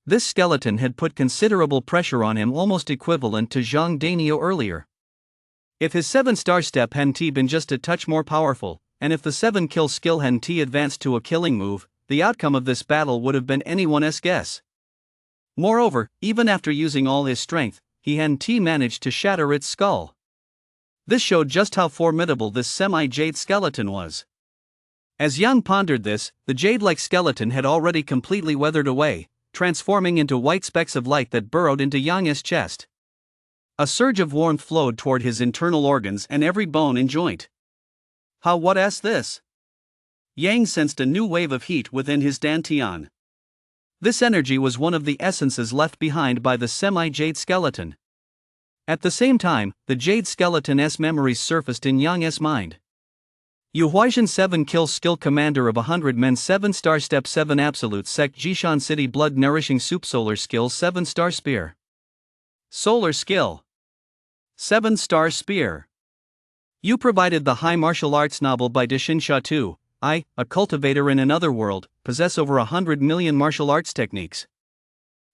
This skeleton had put considerable pressure on him, almost equivalent to Zhang Dainio earlier. If his 7-star step hadn't been just a touch more powerful, and if the 7-kill skill hadn't advanced to a killing move, the outcome of this battle would have been anyone's guess. Moreover, even after using all his strength, he hadn't managed to shatter its skull. This showed just how formidable this semi-jade skeleton was. As Yang pondered this, the jade-like skeleton had already completely weathered away, transforming into white specks of light that burrowed into Yang's chest. A surge of warmth flowed toward his internal organs and every bone and joint. What's this? Yang sensed a new wave of heat within his dantian. This energy was one of the essences left behind by the semi-jade skeleton. At the same time, the jade skeleton's memories surfaced in Yang's mind. Yu Huaixin 7-kill skill commander of 100 men 7-star step 7 absolute sect Jishan city blood nourishing soup solar skill 7-star spear. Solar skill 7-star spear. You provided the high martial arts novel by Deshin Shatu. I, a cultivator in another world, possess over 100 million martial arts techniques.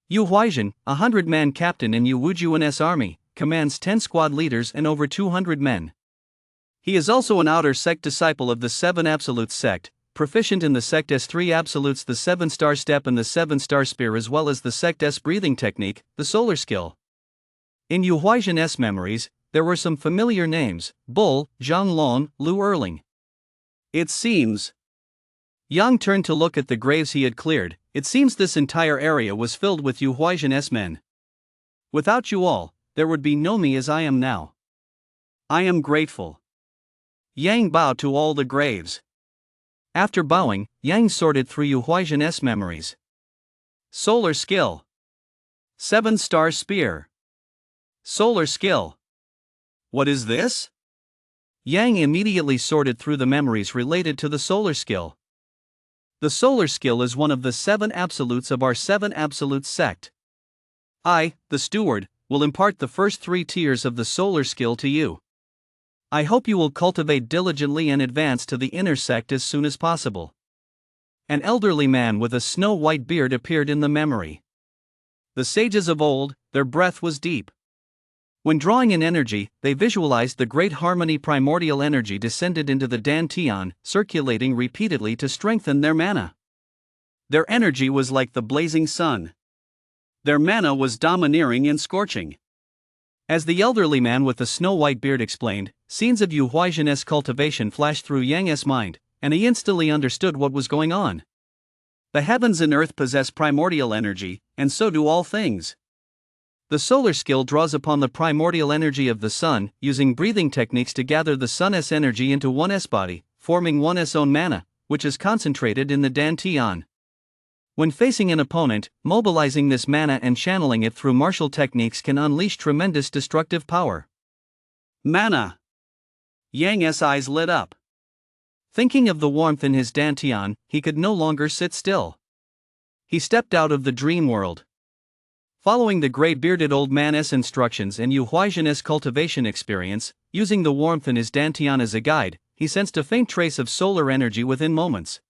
Yu Huaixin, a 100-man captain in Yu Wujuan's army, commands 10 squad leaders and over 200 men. He is also an outer sect disciple of the 7 Absolutes sect, proficient in the sect's 3 Absolutes, the 7-star step and the 7-star spear, as well as the sect's breathing technique, the solar skill. In Yu Huaixin's memories, there were some familiar names: Bull, Zhang Lon, Lu Erling. It seems. Yang turned to look at the graves he had cleared. It seems this entire area was filled with Yu Huaixin's men. Without you all, there would be no me as I am now. I am grateful. Yang bowed to all the graves. After bowing, Yang sorted through Yu Huaixin's memories. Solar skill. 7-star spear. Solar skill. What is this? Yang immediately sorted through the memories related to the solar skill. The solar skill is one of the 7 absolutes of our 7 absolutes sect. I, the steward, will impart the first 3 tiers of the solar skill to you. I hope you will cultivate diligently and advance to the inner sect as soon as possible. An elderly man with a snow-white beard appeared in the memory. The sages of old, their breath was deep. When drawing in energy, they visualized the great harmony. Primordial energy descended into the dantian, circulating repeatedly to strengthen their mana. Their energy was like the blazing sun. Their mana was domineering and scorching. As the elderly man with the snow-white beard explained, scenes of Yu Huaixin's cultivation flashed through Yang's mind, and he instantly understood what was going on. The heavens and earth possess primordial energy, and so do all things. The solar skill draws upon the primordial energy of the sun, using breathing techniques to gather the sun's energy into one's body, forming one's own mana, which is concentrated in the dantian. When facing an opponent, mobilizing this mana and channeling it through martial techniques can unleash tremendous destructive power. Mana. Yang's eyes lit up. Thinking of the warmth in his dantian, he could no longer sit still. He stepped out of the dream world. Following the gray-bearded old man's instructions and Yu Huaixin's cultivation experience, using the warmth in his dantian as a guide, he sensed a faint trace of solar energy within moments.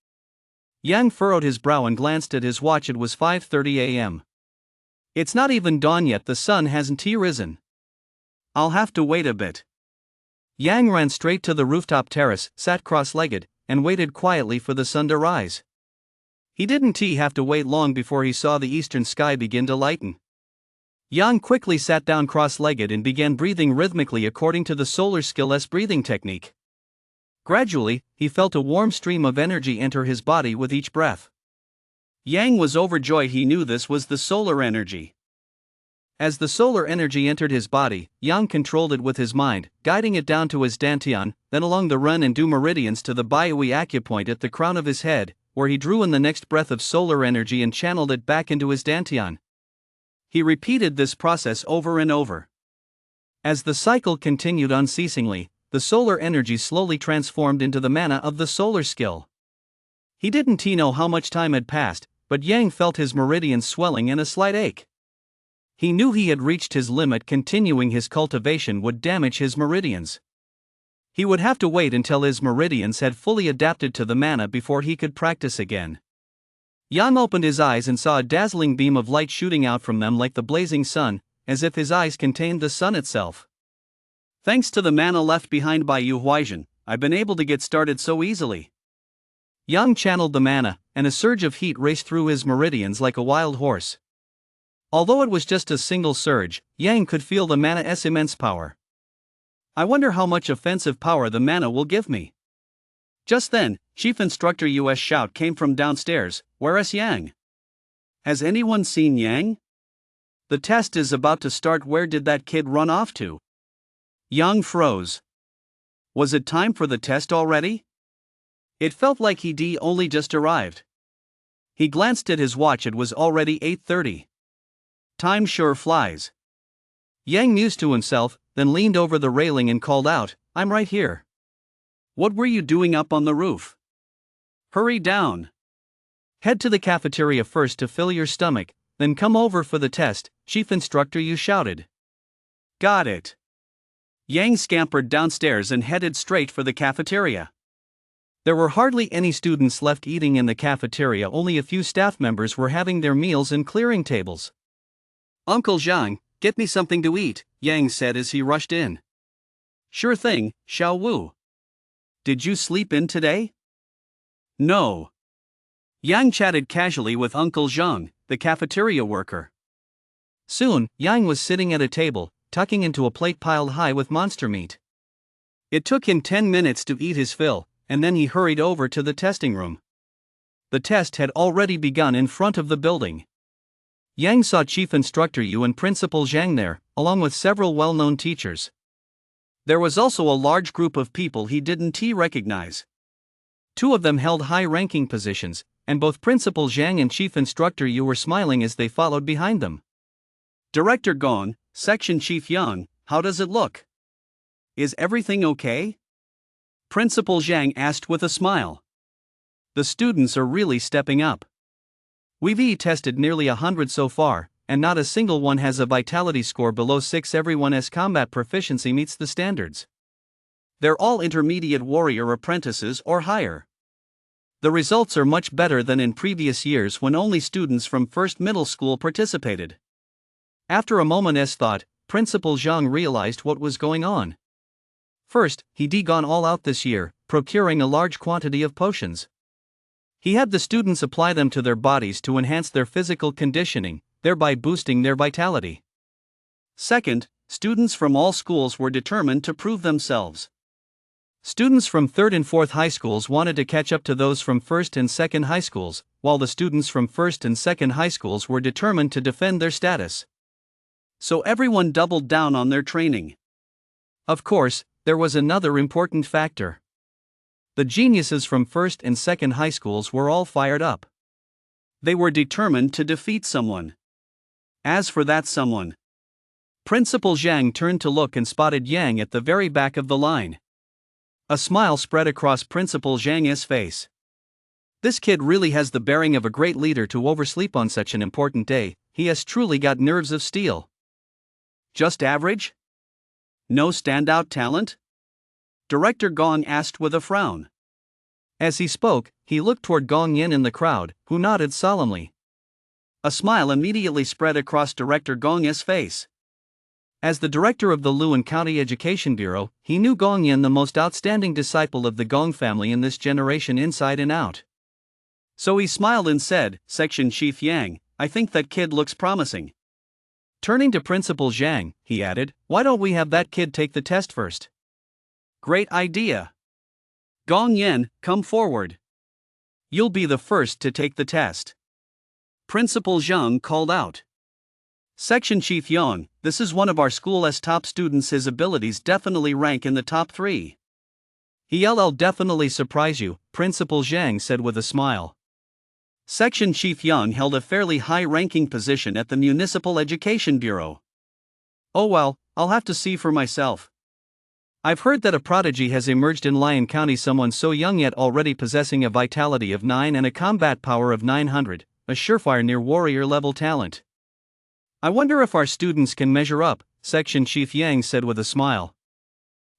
Yang furrowed his brow and glanced at his watch. It was 5:30 a.m. It's not even dawn yet, the sun hasn't risen. I'll have to wait a bit. Yang ran straight to the rooftop terrace, sat cross-legged, and waited quietly for the sun to rise. He didn't have to wait long before he saw the eastern sky begin to lighten. Yang quickly sat down cross-legged and began breathing rhythmically according to the solar skill's breathing technique. Gradually, he felt a warm stream of energy enter his body with each breath. Yang was overjoyed. He knew this was the solar energy. As the solar energy entered his body, Yang controlled it with his mind, guiding it down to his dantian, then along the Ren and Du meridians to the Biui acupoint at the crown of his head, where he drew in the next breath of solar energy and channeled it back into his dantian. He repeated this process over and over. As the cycle continued unceasingly, the solar energy slowly transformed into the mana of the solar skill. He didn't know how much time had passed, but Yang felt his meridians swelling and a slight ache. He knew he had reached his limit. Continuing his cultivation would damage his meridians. He would have to wait until his meridians had fully adapted to the mana before he could practice again. Yang opened his eyes and saw a dazzling beam of light shooting out from them like the blazing sun, as if his eyes contained the sun itself. Thanks to the mana left behind by Yu Huaizhen, I've been able to get started so easily. Yang channeled the mana, and a surge of heat raced through his meridians like a wild horse. Although it was just a single surge, Yang could feel the mana's immense power. I wonder how much offensive power the mana will give me. Just then, Chief Instructor Yu's shout came from downstairs, "Where's Yang? Has anyone seen Yang? The test is about to start. Where did that kid run off to?" Yang froze. Was it time for the test already? It felt like he'd only just arrived. He glanced at his watch. It was already 8:30. Time sure flies. Yang mused to himself, then leaned over the railing and called out, "I'm right here." "What were you doing up on the roof? Hurry down. Head to the cafeteria first to fill your stomach, then come over for the test," Chief Instructor Yu shouted. "Got it." Yang scampered downstairs and headed straight for the cafeteria. There were hardly any students left eating in the cafeteria. Only a few staff members were having their meals in clearing tables. "Uncle Zhang, get me something to eat," Yang said as he rushed in. "Sure thing, Xiao Wu. Did you sleep in today?" "No." Yang chatted casually with Uncle Zhang, the cafeteria worker. Soon, Yang was sitting at a table, tucking into a plate piled high with monster meat. It took him 10 minutes to eat his fill, and then he hurried over to the testing room. The test had already begun in front of the building. Yang saw Chief Instructor Yu and Principal Zhang there, along with several well-known teachers. There was also a large group of people he didn't recognize. 2 of them held high-ranking positions, and both Principal Zhang and Chief Instructor Yu were smiling as they followed behind them. "Director Gong, Section Chief Yang, how does it look? Is everything okay?" Principal Zhang asked with a smile. "The students are really stepping up. We've tested nearly 100 so far, and not a single one has a vitality score below 6. Everyone's combat proficiency meets the standards. They're all intermediate warrior apprentices or higher. The results are much better than in previous years when only students from first middle school participated." After a moment's thought, Principal Zhang realized what was going on. First, he'd gone all out this year, procuring a large quantity of potions. He had the students apply them to their bodies to enhance their physical conditioning, thereby boosting their vitality. Second, students from all schools were determined to prove themselves. Students from 3rd and 4th high schools wanted to catch up to those from 1st and 2nd high schools, while the students from 1st and 2nd high schools were determined to defend their status. So everyone doubled down on their training. Of course, there was another important factor. The geniuses from 1st and 2nd high schools were all fired up. They were determined to defeat someone. As for that someone, Principal Zhang turned to look and spotted Yang at the very back of the line. A smile spread across Principal Zhang's face. This kid really has the bearing of a great leader to oversleep on such an important day. He has truly got nerves of steel. Just average? No standout talent? Director Gong asked with a frown. As he spoke, he looked toward Gong Yin in the crowd, who nodded solemnly. A smile immediately spread across Director Gong's face. As the director of the Luan County Education Bureau, he knew Gong Yin, the most outstanding disciple of the Gong family in this generation, inside and out. So he smiled and said, Section Chief Yang, I think that kid looks promising. Turning to Principal Zhang, he added, why don't we have that kid take the test first? Great idea. Gong Yan, come forward. You'll be the first to take the test. Principal Zhang called out. Section Chief Yang, this is one of our school's top students. His abilities definitely rank in the top 3. He'll definitely surprise you, Principal Zhang said with a smile. Section Chief Yang held a fairly high-ranking position at the Municipal Education Bureau. Oh well, I'll have to see for myself. I've heard that a prodigy has emerged in Lion County, someone so young yet already possessing a vitality of 9 and a combat power of 900, a surefire near warrior level talent. I wonder if our students can measure up, Section Chief Yang said with a smile.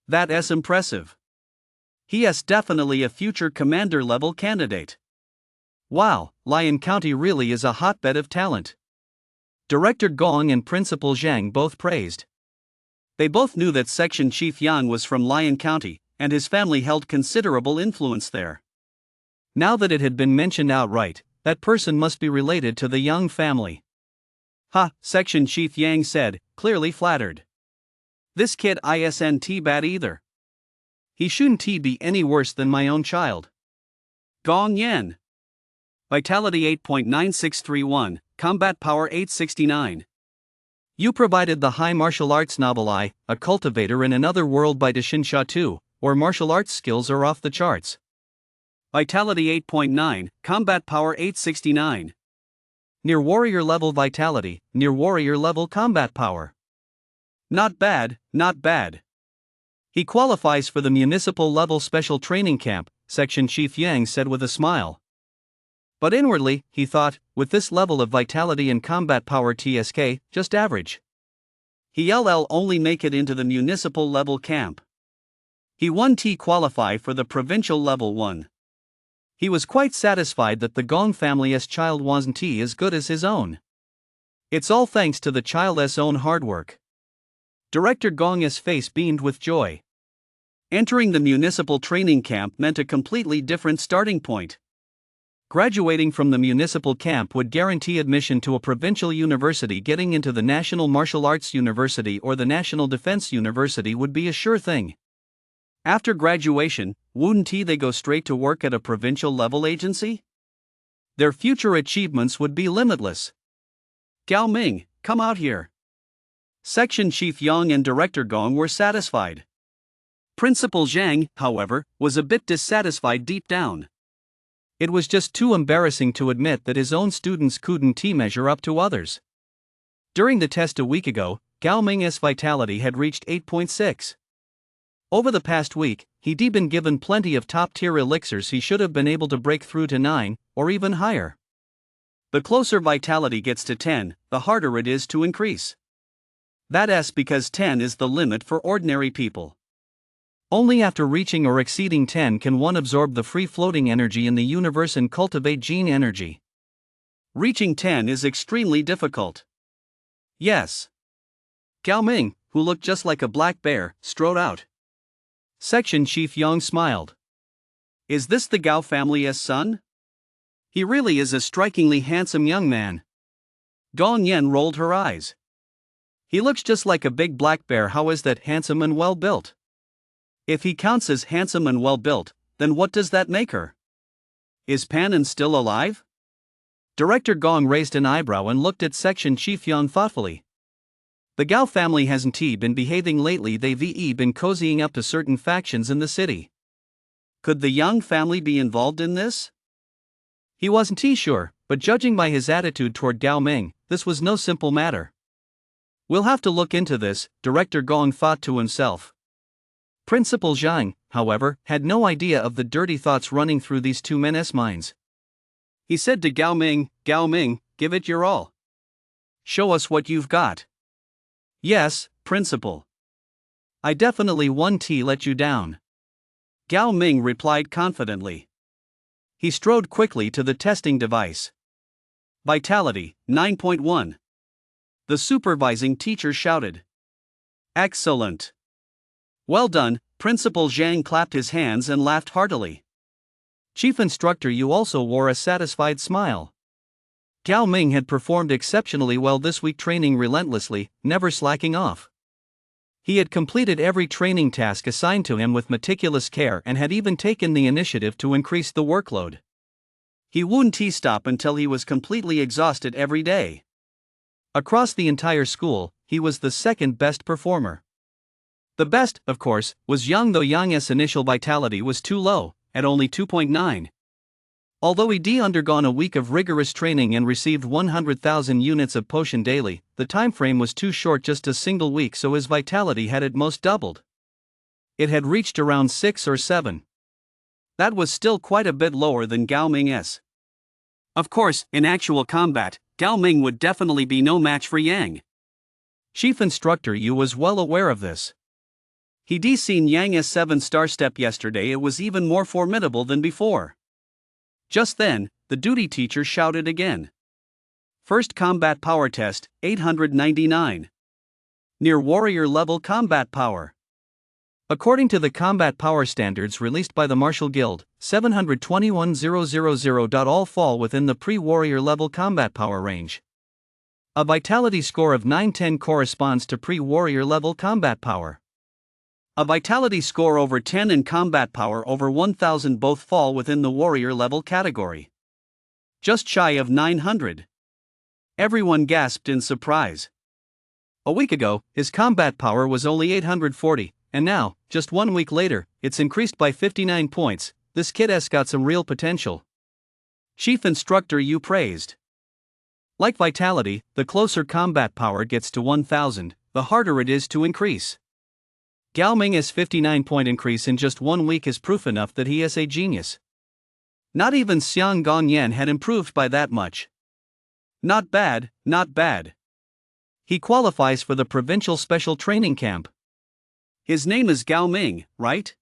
That's impressive. He is definitely a future commander level candidate. Wow, Lion County really is a hotbed of talent. Director Gong and Principal Zhang both praised. They both knew that Section Chief Yang was from Lion County, and his family held considerable influence there. Now that it had been mentioned outright, that person must be related to the Yang family. Ha, Section Chief Yang said, clearly flattered. This kid isn't bad either. He shouldn't be any worse than my own child. Gong Yan. Vitality 8.9631, Combat Power 869. You provided the high martial arts novel A Cultivator in Another World by Deshin Sha 2, or martial arts skills are off the charts. Vitality 8.9, Combat Power 869. Near warrior level vitality, near warrior level combat power. Not bad, not bad. He qualifies for the municipal level special training camp, Section Chief Yang said with a smile. But inwardly, he thought, with this level of vitality and combat power TSK, just average. He'll only make it into the municipal level camp. He won qualify for the provincial level 1. He was quite satisfied that the Gong family's child wasn't as good as his own. It's all thanks to the child's own hard work. Director Gong's face beamed with joy. Entering the municipal training camp meant a completely different starting point. Graduating from the municipal camp would guarantee admission to a provincial university. Getting into the National Martial Arts University or the National Defense University would be a sure thing. After graduation, wouldn't they go straight to work at a provincial level agency? Their future achievements would be limitless. Gao Ming, come out here. Section Chief Yang and Director Gong were satisfied. Principal Zhang, however, was a bit dissatisfied deep down. It was just too embarrassing to admit that his own students couldn't measure up to others. During the test a week ago, Gao Ming's vitality had reached 8.6. Over the past week, he'd been given plenty of top-tier elixirs. He should have been able to break through to 9, or even higher. The closer vitality gets to 10, the harder it is to increase. That's because 10 is the limit for ordinary people. Only after reaching or exceeding 10 can one absorb the free-floating energy in the universe and cultivate gene energy. Reaching 10 is extremely difficult. Yes. Gao Ming, who looked just like a black bear, strode out. Section Chief Yang smiled. Is this the Gao family's son? He really is a strikingly handsome young man. Gong Yan rolled her eyes. He looks just like a big black bear. How is that handsome and well-built? If he counts as handsome and well-built, then what does that make her? Is Panan still alive? Director Gong raised an eyebrow and looked at Section Chief Yang thoughtfully. The Gao family hasn't been behaving lately. They've been cozying up to certain factions in the city. Could the Yang family be involved in this? He wasn't sure, but judging by his attitude toward Gao Ming, this was no simple matter. We'll have to look into this, Director Gong thought to himself. Principal Zhang, however, had no idea of the dirty thoughts running through these two men's minds. He said to Gao Ming, give it your all. Show us what you've got. Yes, Principal. I definitely won't let you down. Gao Ming replied confidently. He strode quickly to the testing device. Vitality, 9.1. The supervising teacher shouted. Excellent. Well done, Principal Zhang clapped his hands and laughed heartily. Chief Instructor Yu also wore a satisfied smile. Gao Ming had performed exceptionally well this week, training relentlessly, never slacking off. He had completed every training task assigned to him with meticulous care and had even taken the initiative to increase the workload. He wouldn't stop until he was completely exhausted every day. Across the entire school, he was the second best performer. The best, of course, was Yang, though Yang's initial vitality was too low, at only 2.9. Although he'd undergone a week of rigorous training and received 100,000 units of potion daily, the time frame was too short, just a single week, so his vitality had at most doubled. It had reached around 6 or 7. That was still quite a bit lower than Gao Ming's. Of course, in actual combat, Gao Ming would definitely be no match for Yang. Chief Instructor Yu was well aware of this. He'd seen Yang's 7-star step yesterday. It was even more formidable than before. Just then, the duty teacher shouted again. First combat power test, 899. Near warrior level combat power. According to the combat power standards released by the Martial Guild, 721,000. All fall within the pre-warrior level combat power range. A vitality score of 910 corresponds to pre-warrior level combat power. A vitality score over 10 and combat power over 1000 both fall within the warrior level category. Just shy of 900. Everyone gasped in surprise. A week ago, his combat power was only 840, and now, just 1 week later, it's increased by 59 points. This kid's got some real potential. Chief Instructor Yu praised. Like vitality, the closer combat power gets to 1000, the harder it is to increase. Gao Ming's 59-point increase in just 1 week is proof enough that he is a genius. Not even Xiang Gongyan had improved by that much. Not bad, not bad. He qualifies for the provincial special training camp. His name is Gao Ming, right?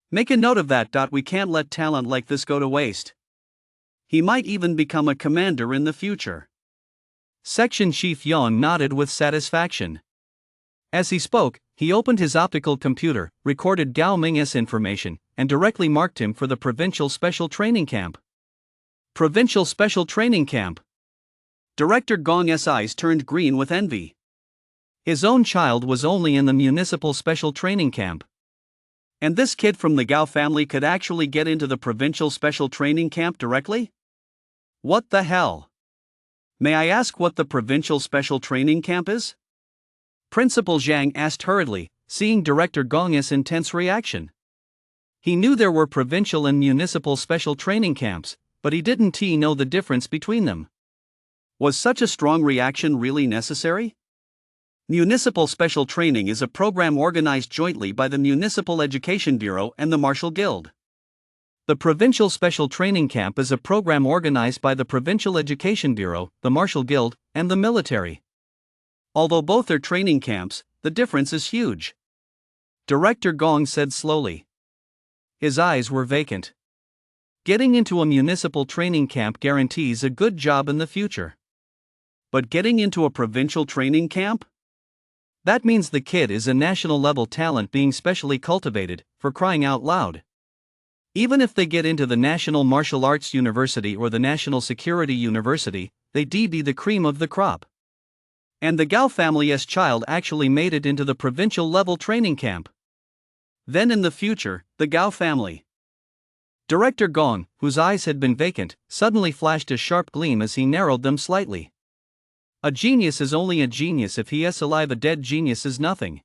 Make a note of that. We can't let talent like this go to waste. He might even become a commander in the future. Section Chief Yon nodded with satisfaction. As he spoke, he opened his optical computer, recorded Gao Ming's information, and directly marked him for the Provincial Special Training Camp. Provincial Special Training Camp. Director Gong's eyes turned green with envy. His own child was only in the Municipal Special Training Camp. And this kid from the Gao family could actually get into the Provincial Special Training Camp directly? What the hell? May I ask what the Provincial Special Training Camp is? Principal Zhang asked hurriedly, seeing Director Gong's intense reaction. He knew there were provincial and municipal special training camps, but he didn't know the difference between them. Was such a strong reaction really necessary? Municipal Special Training is a program organized jointly by the Municipal Education Bureau and the Martial Guild. The Provincial Special Training Camp is a program organized by the Provincial Education Bureau, the Martial Guild, and the military. Although both are training camps, the difference is huge. Director Gong said slowly. His eyes were vacant. Getting into a municipal training camp guarantees a good job in the future. But getting into a provincial training camp? That means the kid is a national-level talent being specially cultivated, for crying out loud. Even if they get into the National Martial Arts University or the National Security University, they'd be the cream of the crop. And the Gao family's child actually made it into the provincial-level training camp. Then in the future, the Gao family. Director Gong, whose eyes had been vacant, suddenly flashed a sharp gleam as he narrowed them slightly. A genius is only a genius if he is alive. A dead genius is nothing.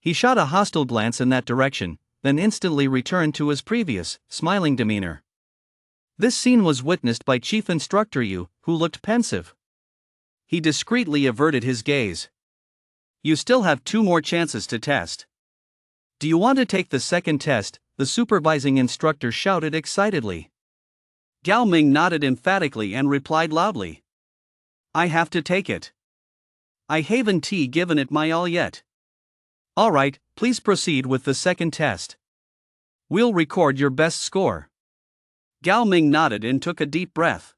He shot a hostile glance in that direction, then instantly returned to his previous, smiling demeanor. This scene was witnessed by Chief Instructor Yu, who looked pensive. He discreetly averted his gaze. You still have 2 more chances to test. Do you want to take the second test? The supervising instructor shouted excitedly. Gao Ming nodded emphatically and replied loudly. I have to take it. I haven't given it my all yet. All right, please proceed with the second test. We'll record your best score. Gao Ming nodded and took a deep breath.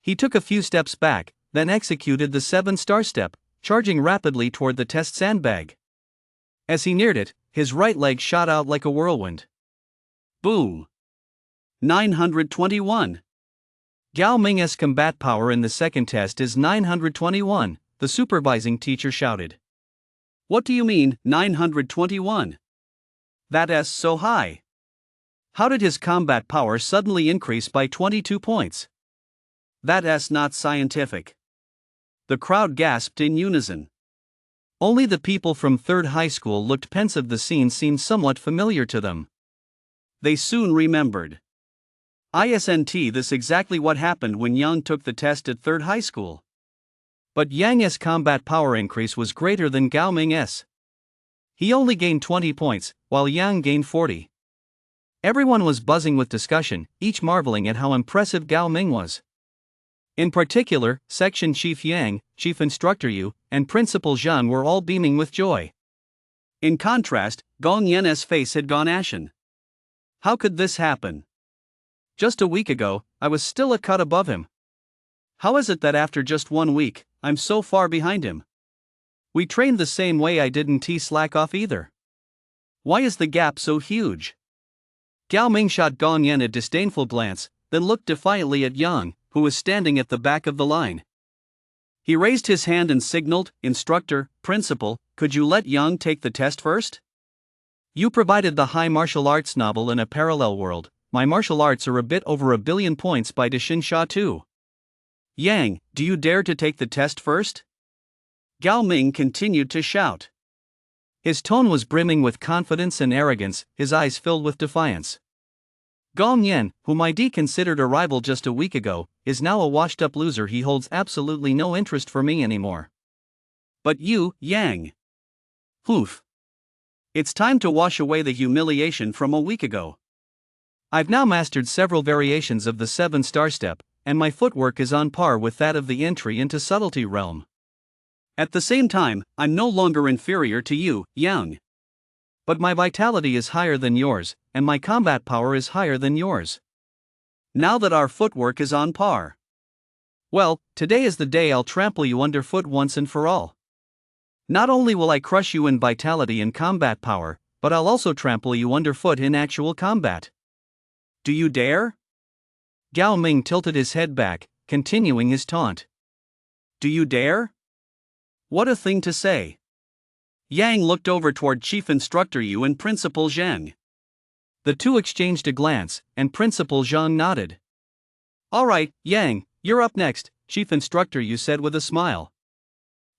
He took a few steps back, then executed the 7-star step, charging rapidly toward the test sandbag. As he neared it, his right leg shot out like a whirlwind. Boom! 921. Gao Ming's combat power in the second test is 921, the supervising teacher shouted. What do you mean, 921? That's so high. How did his combat power suddenly increase by 22 points? That's not scientific. The crowd gasped in unison. Only the people from third high school looked pensive. The scene seemed somewhat familiar to them. They soon remembered. Isn't this exactly what happened when Yang took the test at third high school? But Yang's combat power increase was greater than Gao Ming's. He only gained 20 points, while Yang gained 40. Everyone was buzzing with discussion, each marveling at how impressive Gao Ming was. In particular, Section Chief Yang, Chief Instructor Yu, and Principal Zhang were all beaming with joy. In contrast, Gong Yan's face had gone ashen. How could this happen? Just a week ago, I was still a cut above him. How is it that after just 1 week, I'm so far behind him? We trained the same way. I didn't slack off either. Why is the gap so huge? Gao Ming shot Gong Yan a disdainful glance, then looked defiantly at Yang, who was standing at the back of the line. He raised his hand and signaled, "Instructor, Principal, could you let Yang take the test first?" You provided the high martial arts novel in a parallel world. My martial arts are a bit over 1 billion points by Deshin Sha too. Yang, do you dare to take the test first? Gao Ming continued to shout. His tone was brimming with confidence and arrogance, his eyes filled with defiance. Gong Yan, whom I considered a rival just a week ago, is now a washed-up loser. He holds absolutely no interest for me anymore. But you, Yang. Oof. It's time to wash away the humiliation from a week ago. I've now mastered several variations of the 7-star step, and my footwork is on par with that of the entry into subtlety realm. At the same time, I'm no longer inferior to you, Yang. But my vitality is higher than yours, and my combat power is higher than yours. Now that our footwork is on par. Well, today is the day I'll trample you underfoot once and for all. Not only will I crush you in vitality and combat power, but I'll also trample you underfoot in actual combat. Do you dare? Gao Ming tilted his head back, continuing his taunt. Do you dare? What a thing to say. Yang looked over toward Chief Instructor Yu and Principal Zhang. The two exchanged a glance, and Principal Zhang nodded. All right, Yang, you're up next, Chief Instructor Yu said with a smile.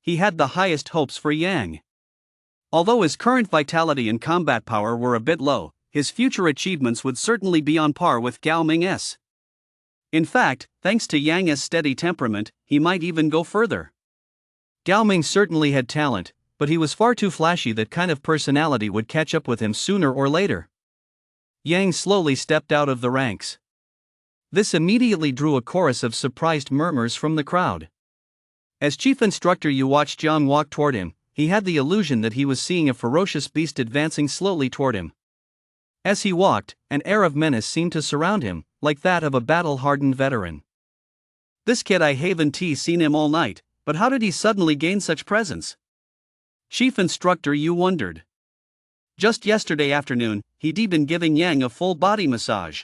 He had the highest hopes for Yang. Although his current vitality and combat power were a bit low, his future achievements would certainly be on par with Gao Ming's. In fact, thanks to Yang's steady temperament, he might even go further. Gao Ming certainly had talent, but he was far too flashy. That kind of personality would catch up with him sooner or later. Yang slowly stepped out of the ranks. This immediately drew a chorus of surprised murmurs from the crowd. As Chief Instructor Yu watched Yang walk toward him, he had the illusion that he was seeing a ferocious beast advancing slowly toward him. As he walked, an air of menace seemed to surround him, like that of a battle-hardened veteran. This kid, I haven't seen him all night, but how did he suddenly gain such presence? Chief Instructor Yu wondered. Just yesterday afternoon, he'd been giving Yang a full body massage.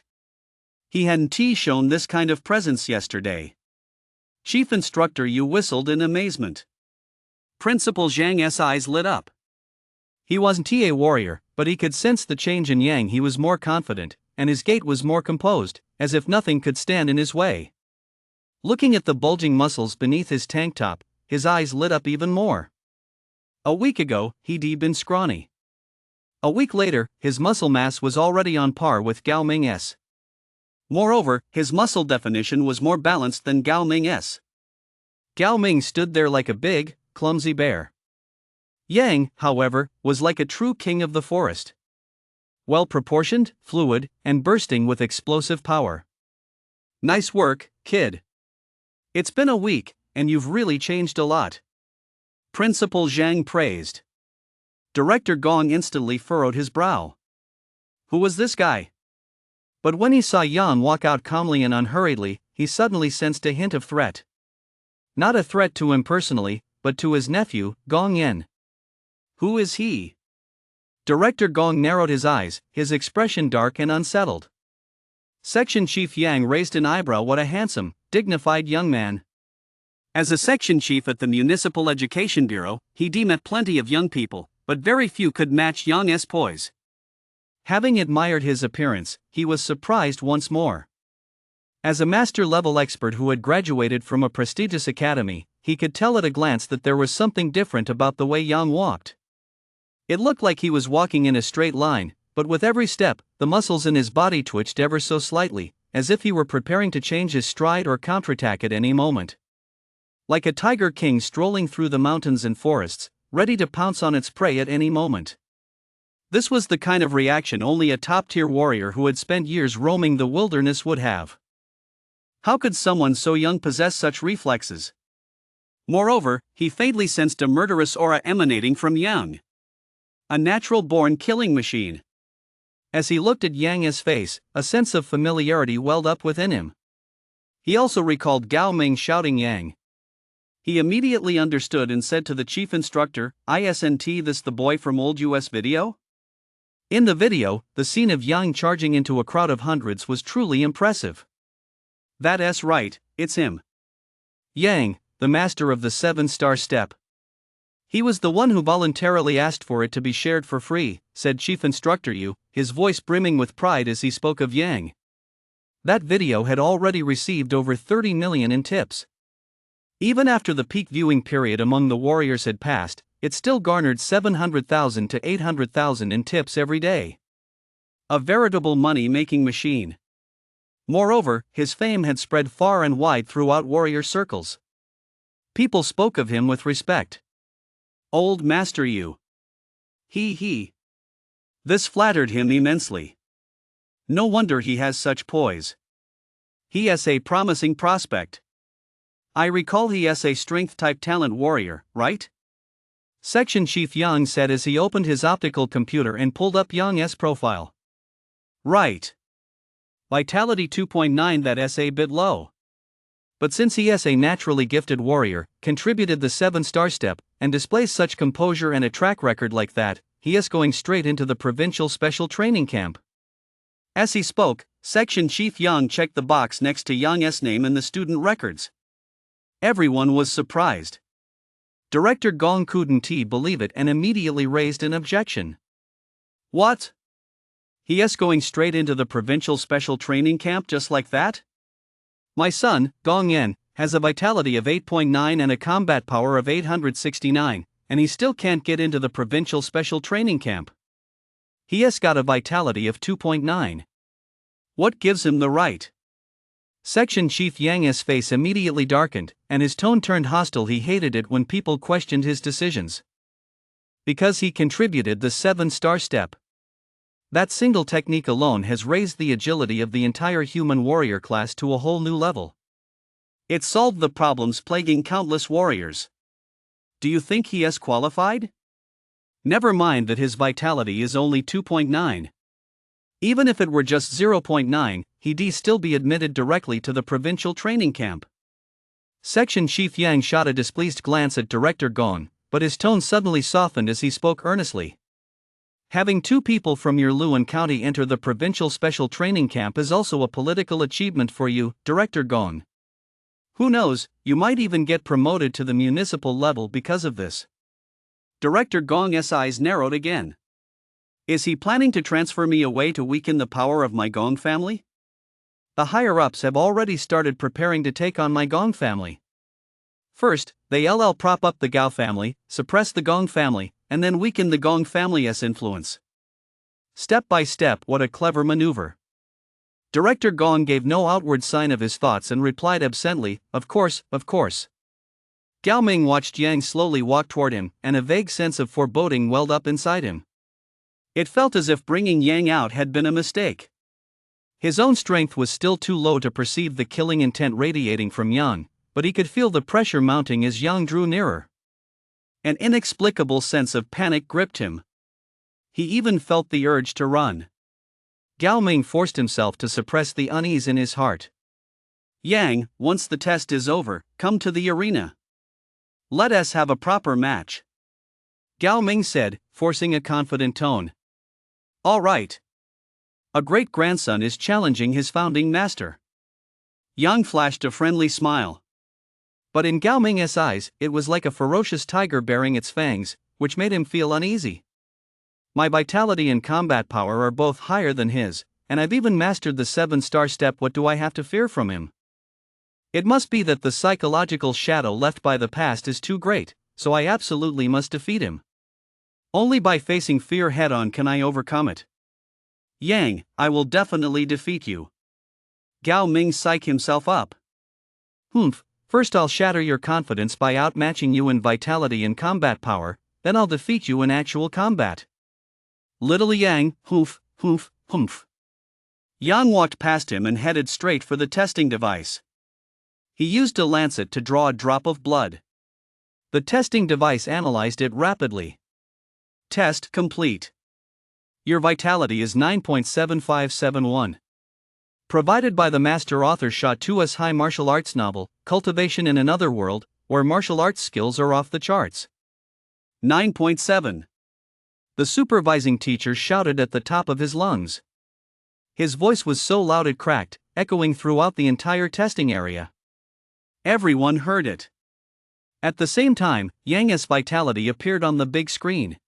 He hadn't shown this kind of presence yesterday. Chief Instructor Yu whistled in amazement. Principal Zhang's eyes lit up. He wasn't a warrior, but he could sense the change in Yang. He was more confident, and his gait was more composed, as if nothing could stand in his way. Looking at the bulging muscles beneath his tank top, his eyes lit up even more. A week ago, he'd been scrawny. A week later, his muscle mass was already on par with Gao Ming's. Moreover, his muscle definition was more balanced than Gao Ming's. Gao Ming stood there like a big, clumsy bear. Yang, however, was like a true king of the forest. Well-proportioned, fluid, and bursting with explosive power. Nice work, kid. It's been a week, and you've really changed a lot. Principal Zhang praised. Director Gong instantly furrowed his brow. Who was this guy? But when he saw Yang walk out calmly and unhurriedly, he suddenly sensed a hint of threat. Not a threat to him personally, but to his nephew, Gong Yan. Who is he? Director Gong narrowed his eyes, his expression dark and unsettled. Section Chief Yang raised an eyebrow. What a handsome, dignified young man. As a section chief at the Municipal Education Bureau, he met plenty of young people, but very few could match Yang's poise. Having admired his appearance, he was surprised once more. As a master-level expert who had graduated from a prestigious academy, he could tell at a glance that there was something different about the way Yang walked. It looked like he was walking in a straight line, but with every step, the muscles in his body twitched ever so slightly, as if he were preparing to change his stride or counterattack at any moment. Like a tiger king strolling through the mountains and forests, ready to pounce on its prey at any moment. This was the kind of reaction only a top-tier warrior who had spent years roaming the wilderness would have. How could someone so young possess such reflexes? Moreover, he faintly sensed a murderous aura emanating from Yang. A natural-born killing machine. As he looked at Yang's face, a sense of familiarity welled up within him. He also recalled Gao Ming shouting Yang. He immediately understood and said to the chief instructor, "Isn't this the boy from old US video?" In the video, the scene of Yang charging into a crowd of hundreds was truly impressive. "That's right, it's him." Yang, the master of the 7-star step. "He was the one who voluntarily asked for it to be shared for free," said Chief Instructor Yu, his voice brimming with pride as he spoke of Yang. That video had already received over 30 million in tips. Even after the peak viewing period among the warriors had passed, it still garnered 700,000 to 800,000 in tips every day. A veritable money-making machine. Moreover, his fame had spread far and wide throughout warrior circles. People spoke of him with respect. "Old Master Yu." He. This flattered him immensely. No wonder he has such poise. He is a promising prospect. I recall he is a strength-type talent warrior, right? Section Chief Yang said as he opened his optical computer and pulled up Yang's profile. Right. Vitality 2.9. That's a bit low. But since he is a naturally gifted warrior, contributed the 7-star step, and displays such composure and a track record like that, he is going straight into the provincial special training camp. As he spoke, Section Chief Yang checked the box next to Yang's name in the student records. Everyone was surprised. Director Gong couldn't believe it and immediately raised an objection. What? He is going straight into the provincial special training camp just like that? My son, Gong Yan, has a vitality of 8.9 and a combat power of 869, and he still can't get into the provincial special training camp. He has got a vitality of 2.9. What gives him the right? Section Chief Yang's face immediately darkened, and his tone turned hostile. He hated it when people questioned his decisions. Because he contributed the 7-star step. That single technique alone has raised the agility of the entire human warrior class to a whole new level. It solved the problems plaguing countless warriors. Do you think he is qualified? Never mind that his vitality is only 2.9. Even if it were just 0.9, he'd still be admitted directly to the provincial training camp. Section Chief Yang shot a displeased glance at Director Gong, but his tone suddenly softened as he spoke earnestly. Having 2 people from your Luan County enter the provincial special training camp is also a political achievement for you, Director Gong. Who knows, you might even get promoted to the municipal level because of this. Director Gong's eyes narrowed again. Is he planning to transfer me away to weaken the power of my Gong family? The higher-ups have already started preparing to take on my Gong family. First, they'll prop up the Gao family, suppress the Gong family, and then weaken the Gong family's influence. Step by step, what a clever maneuver. Director Gong gave no outward sign of his thoughts and replied absently, Of course. Gao Ming watched Yang slowly walk toward him, and a vague sense of foreboding welled up inside him. It felt as if bringing Yang out had been a mistake. His own strength was still too low to perceive the killing intent radiating from Yang, but he could feel the pressure mounting as Yang drew nearer. An inexplicable sense of panic gripped him. He even felt the urge to run. Gao Ming forced himself to suppress the unease in his heart. Yang, once the test is over, come to the arena. Let us have a proper match. Gao Ming said, forcing a confident tone. All right. A great-grandson is challenging his founding master. Yang flashed a friendly smile. But in Gao Ming's eyes, it was like a ferocious tiger baring its fangs, which made him feel uneasy. My vitality and combat power are both higher than his, and I've even mastered the 7-star step. What do I have to fear from him? It must be that the psychological shadow left by the past is too great, so I absolutely must defeat him. Only by facing fear head-on can I overcome it. Yang, I will definitely defeat you. Gao Ming psyched himself up. First I'll shatter your confidence by outmatching you in vitality and combat power, then I'll defeat you in actual combat. Little Yang, humph. Yang walked past him and headed straight for the testing device. He used a lancet to draw a drop of blood. The testing device analyzed it rapidly. Test complete. Your vitality is 9.7571. Provided by the master author Sha Tua's high martial arts novel, Cultivation in Another World, where martial arts skills are off the charts. 9.7. The supervising teacher shouted at the top of his lungs. His voice was so loud it cracked, echoing throughout the entire testing area. Everyone heard it. At the same time, Yang's vitality appeared on the big screen.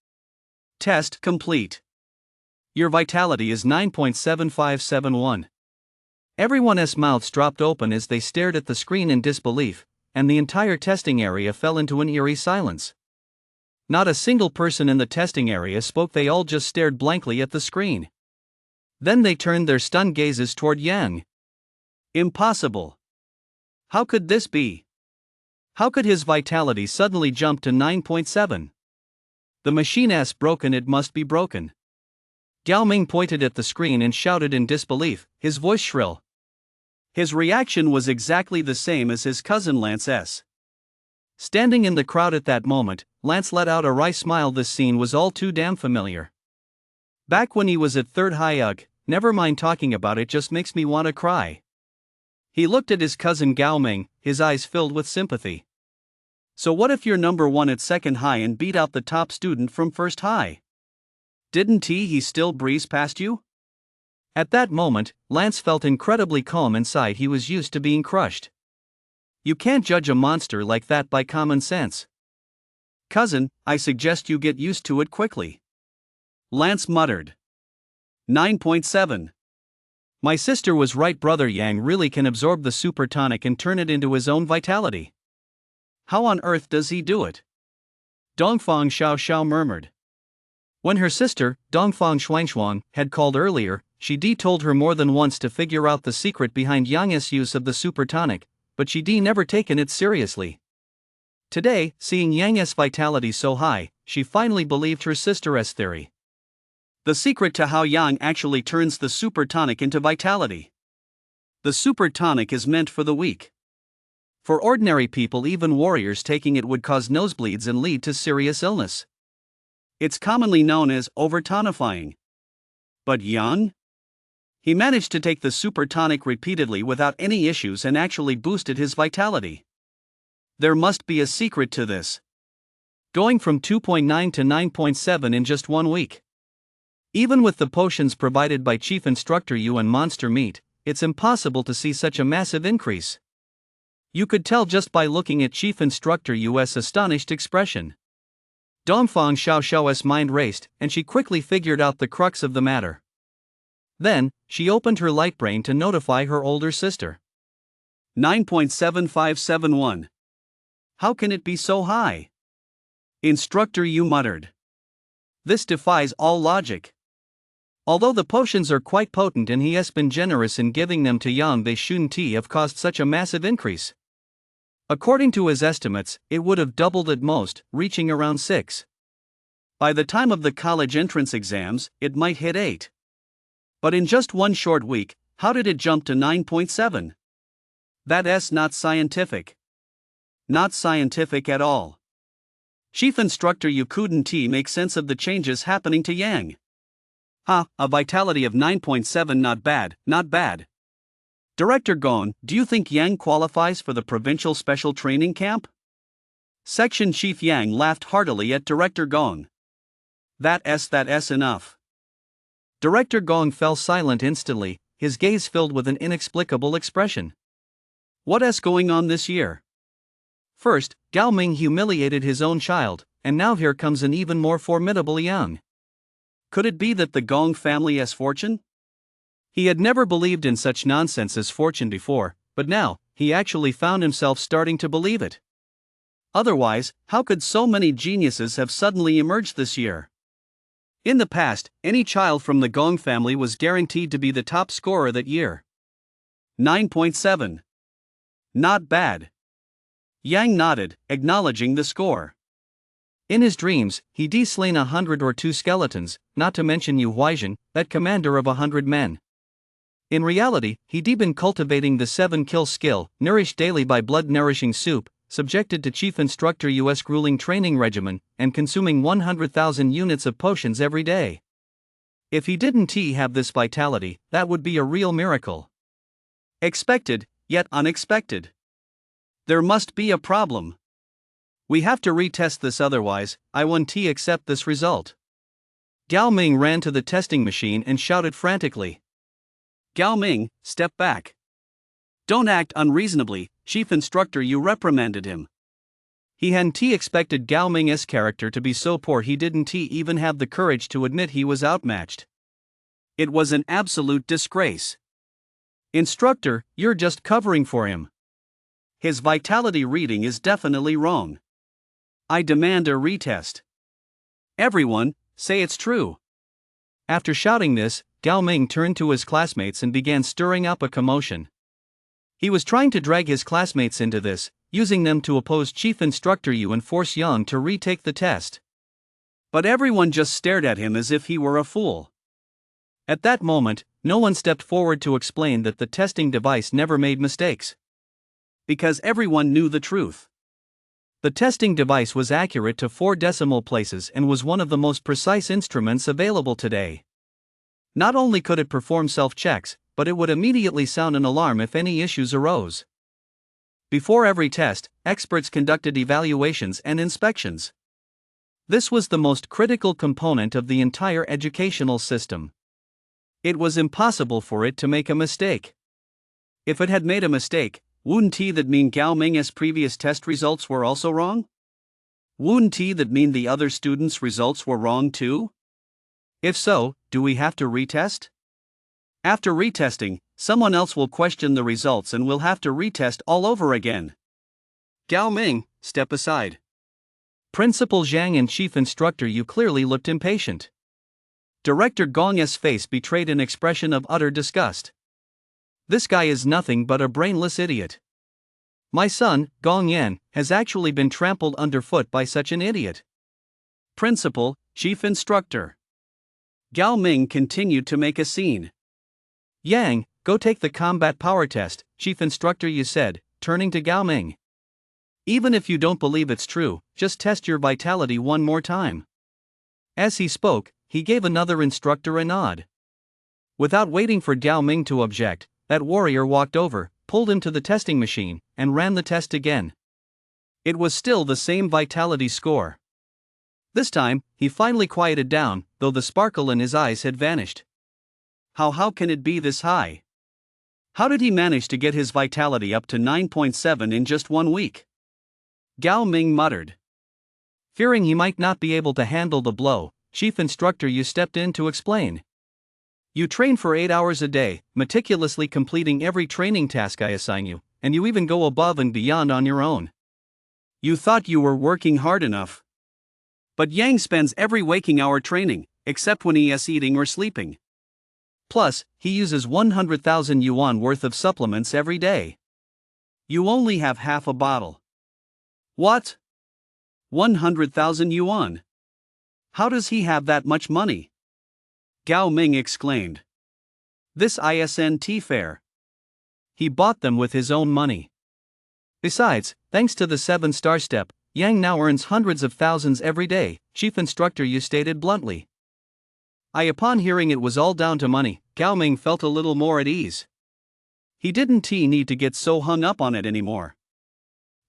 Test complete. Your vitality is 9.7571. Everyone's mouths dropped open as they stared at the screen in disbelief, and the entire testing area fell into an eerie silence. Not a single person in the testing area spoke, they all just stared blankly at the screen. Then they turned their stunned gazes toward Yang. Impossible. How could this be? How could his vitality suddenly jump to 9.7? The machine's broken, it must be broken. Gao Ming pointed at the screen and shouted in disbelief, his voice shrill. His reaction was exactly the same as his cousin Lance's. Standing in the crowd at that moment, Lance let out a wry smile. This scene was all too damn familiar. Back when he was at 3rd High. Ugh, never mind talking about it, just makes me want to cry. He looked at his cousin Gao Ming, his eyes filled with sympathy. So what if you're number 1 at 2nd High and beat out the top student from 1st High? Didn't he still breeze past you? At that moment, Lance felt incredibly calm inside. He was used to being crushed. You can't judge a monster like that by common sense. Cousin, I suggest you get used to it quickly. Lance muttered. 9.7. My sister was right. Brother Yang really can absorb the super tonic and turn it into his own vitality. How on earth does he do it? Dongfang Xiao murmured. When her sister, Dongfang Shuangshuang, had called earlier, she told her more than once to figure out the secret behind Yang's use of the super tonic, but she never taken it seriously. Today, seeing Yang's vitality so high, she finally believed her sister's theory. The secret to how Yang actually turns the super tonic into vitality. The super tonic is meant for the weak. For ordinary people, even warriors, taking it would cause nosebleeds and lead to serious illness. It's commonly known as overtonifying. But Yang? He managed to take the super tonic repeatedly without any issues and actually boosted his vitality. There must be a secret to this. Going from 2.9 to 9.7 in just 1 week. Even with the potions provided by Chief Instructor Yu and Monster Meat, it's impossible to see such a massive increase. You could tell just by looking at Chief Instructor Yu's astonished expression. Dongfang Xiao's mind raced, and she quickly figured out the crux of the matter. Then, she opened her light brain to notify her older sister. 9.7571. How can it be so high? Instructor Yu muttered. This defies all logic. Although the potions are quite potent and he has been generous in giving them to Yang, they shouldn't have caused such a massive increase. According to his estimates, it would have doubled at most, reaching around 6. By the time of the college entrance exams, it might hit 8. But in just 1 short week, how did it jump to 9.7? That's not scientific. Not scientific at all. Chief Instructor Yu couldn't make sense of the changes happening to Yang. A vitality of 9.7, not bad, not bad. Director Gong, do you think Yang qualifies for the provincial special training camp? Section Chief Yang laughed heartily at Director Gong. That's enough. Director Gong fell silent instantly, his gaze filled with an inexplicable expression. What's going on this year? First, Gao Ming humiliated his own child, and now here comes an even more formidable Yang. Could it be that the Gong family has fortune? He had never believed in such nonsense as fortune before, but now, he actually found himself starting to believe it. Otherwise, how could so many geniuses have suddenly emerged this year? In the past, any child from the Gong family was guaranteed to be the top scorer that year. 9.7. Not bad. Yang nodded, acknowledging the score. In his dreams, he'd slain 100 or 2 skeletons, not to mention Yu Huaizhen, that commander of 100 men. In reality, he'd been cultivating the 7-kill skill, nourished daily by blood-nourishing soup, subjected to Chief Instructor U.S. grueling training regimen, and consuming 100,000 units of potions every day. If he didn't have this vitality, that would be a real miracle. Expected, yet unexpected. There must be a problem. We have to retest this, otherwise, I won't accept this result. Gao Ming ran to the testing machine and shouted frantically. Gao Ming, step back. Don't act unreasonably, Chief Instructor, you reprimanded him. He hadn't expected Gao Ming's character to be so poor he didn't even have the courage to admit he was outmatched. It was an absolute disgrace. Instructor, you're just covering for him. His vitality reading is definitely wrong. I demand a retest. Everyone, say it's true. After shouting this, Gao Ming turned to his classmates and began stirring up a commotion. He was trying to drag his classmates into this, using them to oppose Chief Instructor Yu and force Yang to retake the test. But everyone just stared at him as if he were a fool. At that moment, no one stepped forward to explain that the testing device never made mistakes. Because everyone knew the truth. The testing device was accurate to 4 decimal places and was one of the most precise instruments available today. Not only could it perform self-checks, but it would immediately sound an alarm if any issues arose. Before every test, experts conducted evaluations and inspections. This was the most critical component of the entire educational system. It was impossible for it to make a mistake. If it had made a mistake, wouldn't that mean Gao Ming's previous test results were also wrong? Wouldn't that mean the other students' results were wrong too? If so, do we have to retest? After retesting, someone else will question the results and we'll have to retest all over again. Gao Ming, step aside. Principal Zhang and Chief Instructor Yu clearly looked impatient. Director Gong's face betrayed an expression of utter disgust. This guy is nothing but a brainless idiot. My son, Gong Yan, has actually been trampled underfoot by such an idiot. Principal, Chief Instructor. Gao Ming continued to make a scene. Yang, go take the combat power test, Chief Instructor Yu said, turning to Gao Ming. Even if you don't believe it's true, just test your vitality one more time. As he spoke, he gave another instructor a nod. Without waiting for Gao Ming to object, that warrior walked over, pulled him to the testing machine, and ran the test again. It was still the same vitality score. This time, he finally quieted down, though the sparkle in his eyes had vanished. How can it be this high? How did he manage to get his vitality up to 9.7 in just 1 week? Gao Ming muttered. Fearing he might not be able to handle the blow, Chief Instructor Yu stepped in to explain. You train for 8 hours a day, meticulously completing every training task I assign you, and you even go above and beyond on your own. You thought you were working hard enough. But Yang spends every waking hour training, except when he is eating or sleeping. Plus, he uses 100,000 yuan worth of supplements every day. You only have half a bottle. What? 100,000 yuan? How does he have that much money? Gao Ming exclaimed. This isn't fair. He bought them with his own money. Besides, thanks to the 7-star step, Yang now earns hundreds of thousands every day, Chief Instructor Yu stated bluntly. Upon hearing it was all down to money, Gao Ming felt a little more at ease. He didn't need to get so hung up on it anymore.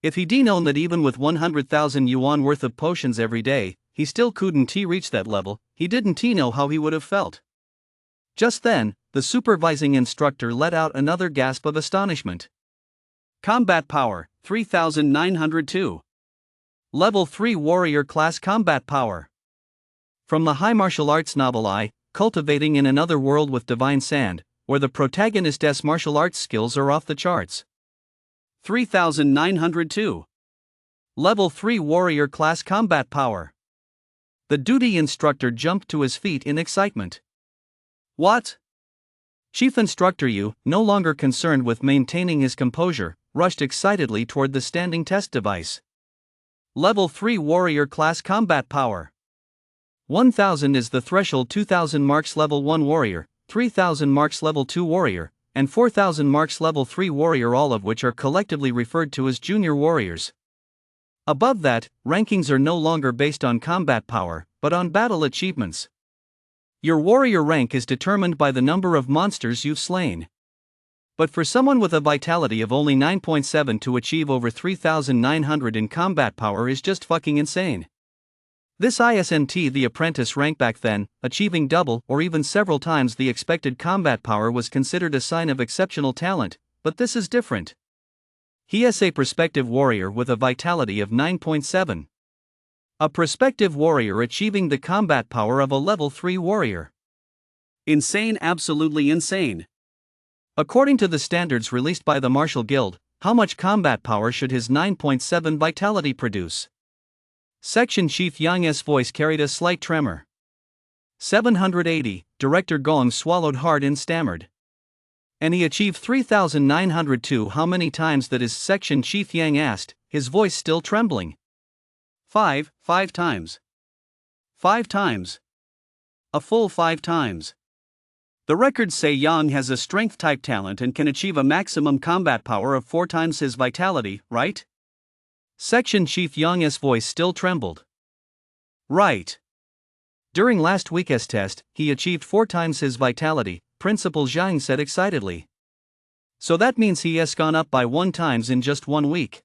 If he'd known that even with 100,000 yuan worth of potions every day, he still couldn't reach that level, he didn't know how he would have felt. Just then, the supervising instructor let out another gasp of astonishment. Combat Power, 3902. Level 3 Warrior Class Combat Power. From the high martial arts novel Cultivating in Another World with Divine Sand, where the protagonist's martial arts skills are off the charts. 3902. Level 3 Warrior Class Combat Power. The duty instructor jumped to his feet in excitement. What? Chief Instructor Yu, no longer concerned with maintaining his composure, rushed excitedly toward the standing test device. Level 3 Warrior Class Combat Power. 1000 is the threshold. 2000 marks Level 1 Warrior, 3000 marks Level 2 Warrior, and 4000 marks Level 3 Warrior, all of which are collectively referred to as Junior Warriors. Above that, rankings are no longer based on combat power, but on battle achievements. Your warrior rank is determined by the number of monsters you've slain. But for someone with a vitality of only 9.7 to achieve over 3,900 in combat power is just fucking insane. This isn't the apprentice rank back then. Achieving double or even several times the expected combat power was considered a sign of exceptional talent, but this is different. He is a prospective warrior with a vitality of 9.7. A prospective warrior achieving the combat power of a level 3 warrior. Insane, absolutely insane. According to the standards released by the Martial Guild, how much combat power should his 9.7 vitality produce? Section Chief Yang's voice carried a slight tremor. 780, Director Gong swallowed hard and stammered. And he achieved 3,902. How many times that is? Section Chief Yang asked, his voice still trembling. 5 times. 5 times. A full 5 times. The records say Yang has a strength-type talent and can achieve a maximum combat power of 4 times his vitality, right? Section Chief Yang's voice still trembled. Right. During last week's test, he achieved 4 times his vitality, Principal Zhang said excitedly. So that means he has gone up by 1 times in just 1 week.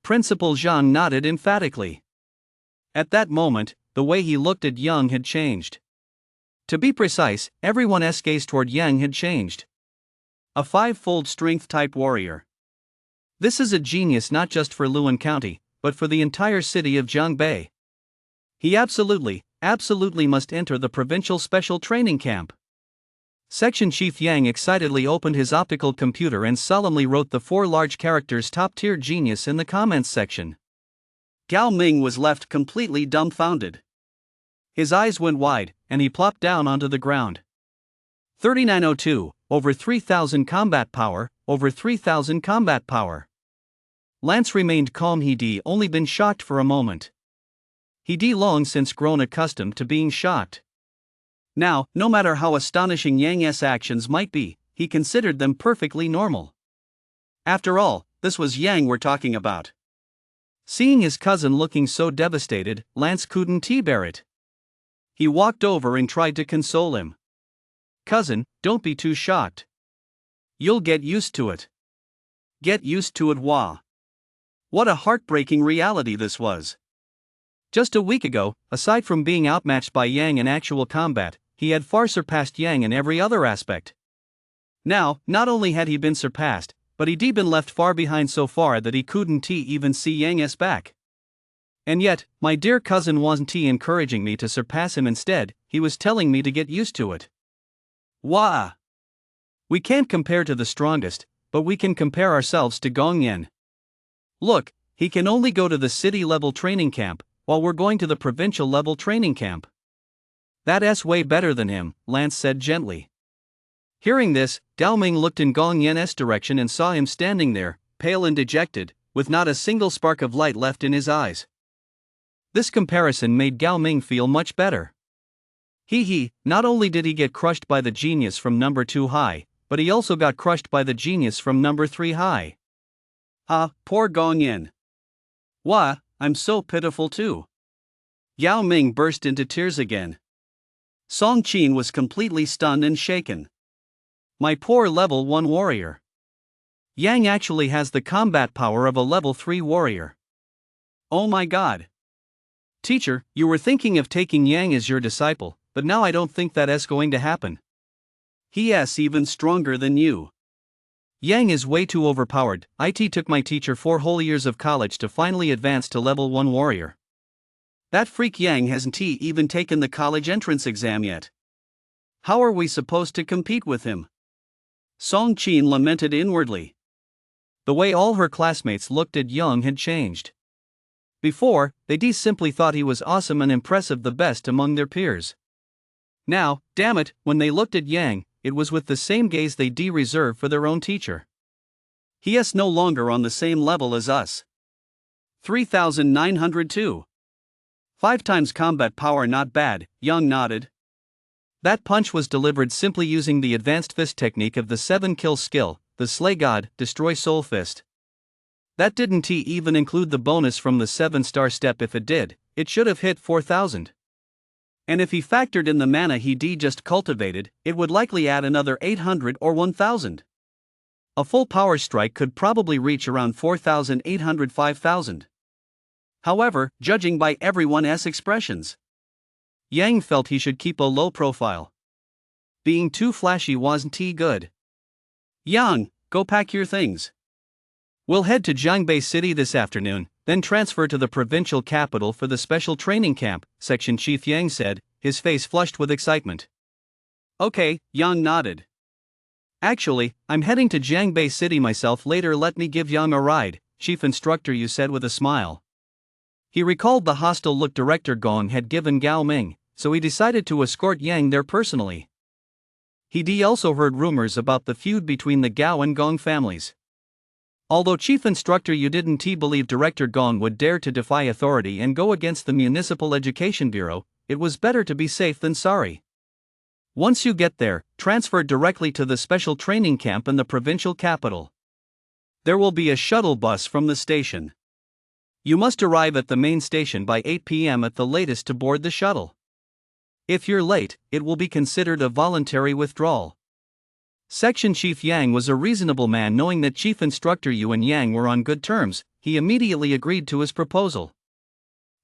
Principal Zhang nodded emphatically. At that moment, the way he looked at Yang had changed. To be precise, everyone's gaze toward Yang had changed. A 5-fold strength-type warrior. This is a genius not just for Luan County, but for the entire city of Zhangbei. He absolutely must enter the provincial special training camp. Section Chief Yang excitedly opened his optical computer and solemnly wrote the 4 large characters "top-tier genius" in the comments section. Gao Ming was left completely dumbfounded. His eyes went wide, and he plopped down onto the ground. 3902, over 3,000 combat power, over 3,000 combat power. Lance remained calm. He'd only been shocked for a moment. He'd long since grown accustomed to being shocked. Now, no matter how astonishing Yang's actions might be, he considered them perfectly normal. After all, this was Yang we're talking about. Seeing his cousin looking so devastated, Lance couldn't bear it. He walked over and tried to console him. "Cousin, don't be too shocked. You'll get used to it." Get used to it, wah. What a heartbreaking reality this was. Just a week ago, aside from being outmatched by Yang in actual combat, he had far surpassed Yang in every other aspect. Now, not only had he been surpassed, but he'd been left far behind so far that he couldn't even see Yang's back. And yet, my dear cousin wasn't encouraging me to surpass him. Instead, he was telling me to get used to it. Wah! We can't compare to the strongest, but we can compare ourselves to Gong Yan. Look, he can only go to the city-level training camp, while we're going to the provincial-level training camp. That's way better than him, Lance said gently. Hearing this, Gao Ming looked in Gong Yan's direction and saw him standing there, pale and dejected, with not a single spark of light left in his eyes. This comparison made Gao Ming feel much better. Not only did he get crushed by the genius from number 2 high, but he also got crushed by the genius from number 3 high. Poor Gong Yan. Wah, I'm so pitiful too. Yao Ming burst into tears again. Song Qin was completely stunned and shaken. My poor level 1 warrior. Yang actually has the combat power of a level 3 warrior. Oh my god. Teacher, you were thinking of taking Yang as your disciple, but now I don't think that's going to happen. He's even stronger than you. Yang is way too overpowered. It took my teacher 4 whole years of college to finally advance to level 1 warrior. That freak Yang hasn't even taken the college entrance exam yet. How are we supposed to compete with him? Song Qin lamented inwardly. The way all her classmates looked at Yang had changed. Before, they simply thought he was awesome and impressive, the best among their peers. Now, damn it, when they looked at Yang, it was with the same gaze they reserved for their own teacher. He is no longer on the same level as us. 3,902. 5 times combat power, not bad, Yang nodded. That punch was delivered simply using the advanced fist technique of the 7-kill skill, the Slay God, Destroy Soul Fist. That didn't even include the bonus from the 7-star step. If it did, it should have hit 4,000. And if he factored in the mana he just cultivated, it would likely add another 800 or 1,000. A full power strike could probably reach around 4,800, 5,000. However, judging by everyone's expressions, Yang felt he should keep a low profile. Being too flashy wasn't good. Yang, go pack your things. We'll head to Jiangbei City this afternoon, then transfer to the provincial capital for the special training camp, Section Chief Yang said, his face flushed with excitement. Okay, Yang nodded. Actually, I'm heading to Jiangbei City myself later. Let me give Yang a ride, Chief Instructor Yu said with a smile. He recalled the hostile look Director Gong had given Gao Ming, so he decided to escort Yang there personally. He also heard rumors about the feud between the Gao and Gong families. Although Chief Instructor Yu didn't believe Director Gong would dare to defy authority and go against the Municipal Education Bureau, it was better to be safe than sorry. Once you get there, transfer directly to the special training camp in the provincial capital. There will be a shuttle bus from the station. You must arrive at the main station by 8 p.m. at the latest to board the shuttle. If you're late, it will be considered a voluntary withdrawal. Section Chief Yang was a reasonable man. Knowing that Chief Instructor Yu and Yang were on good terms, he immediately agreed to his proposal.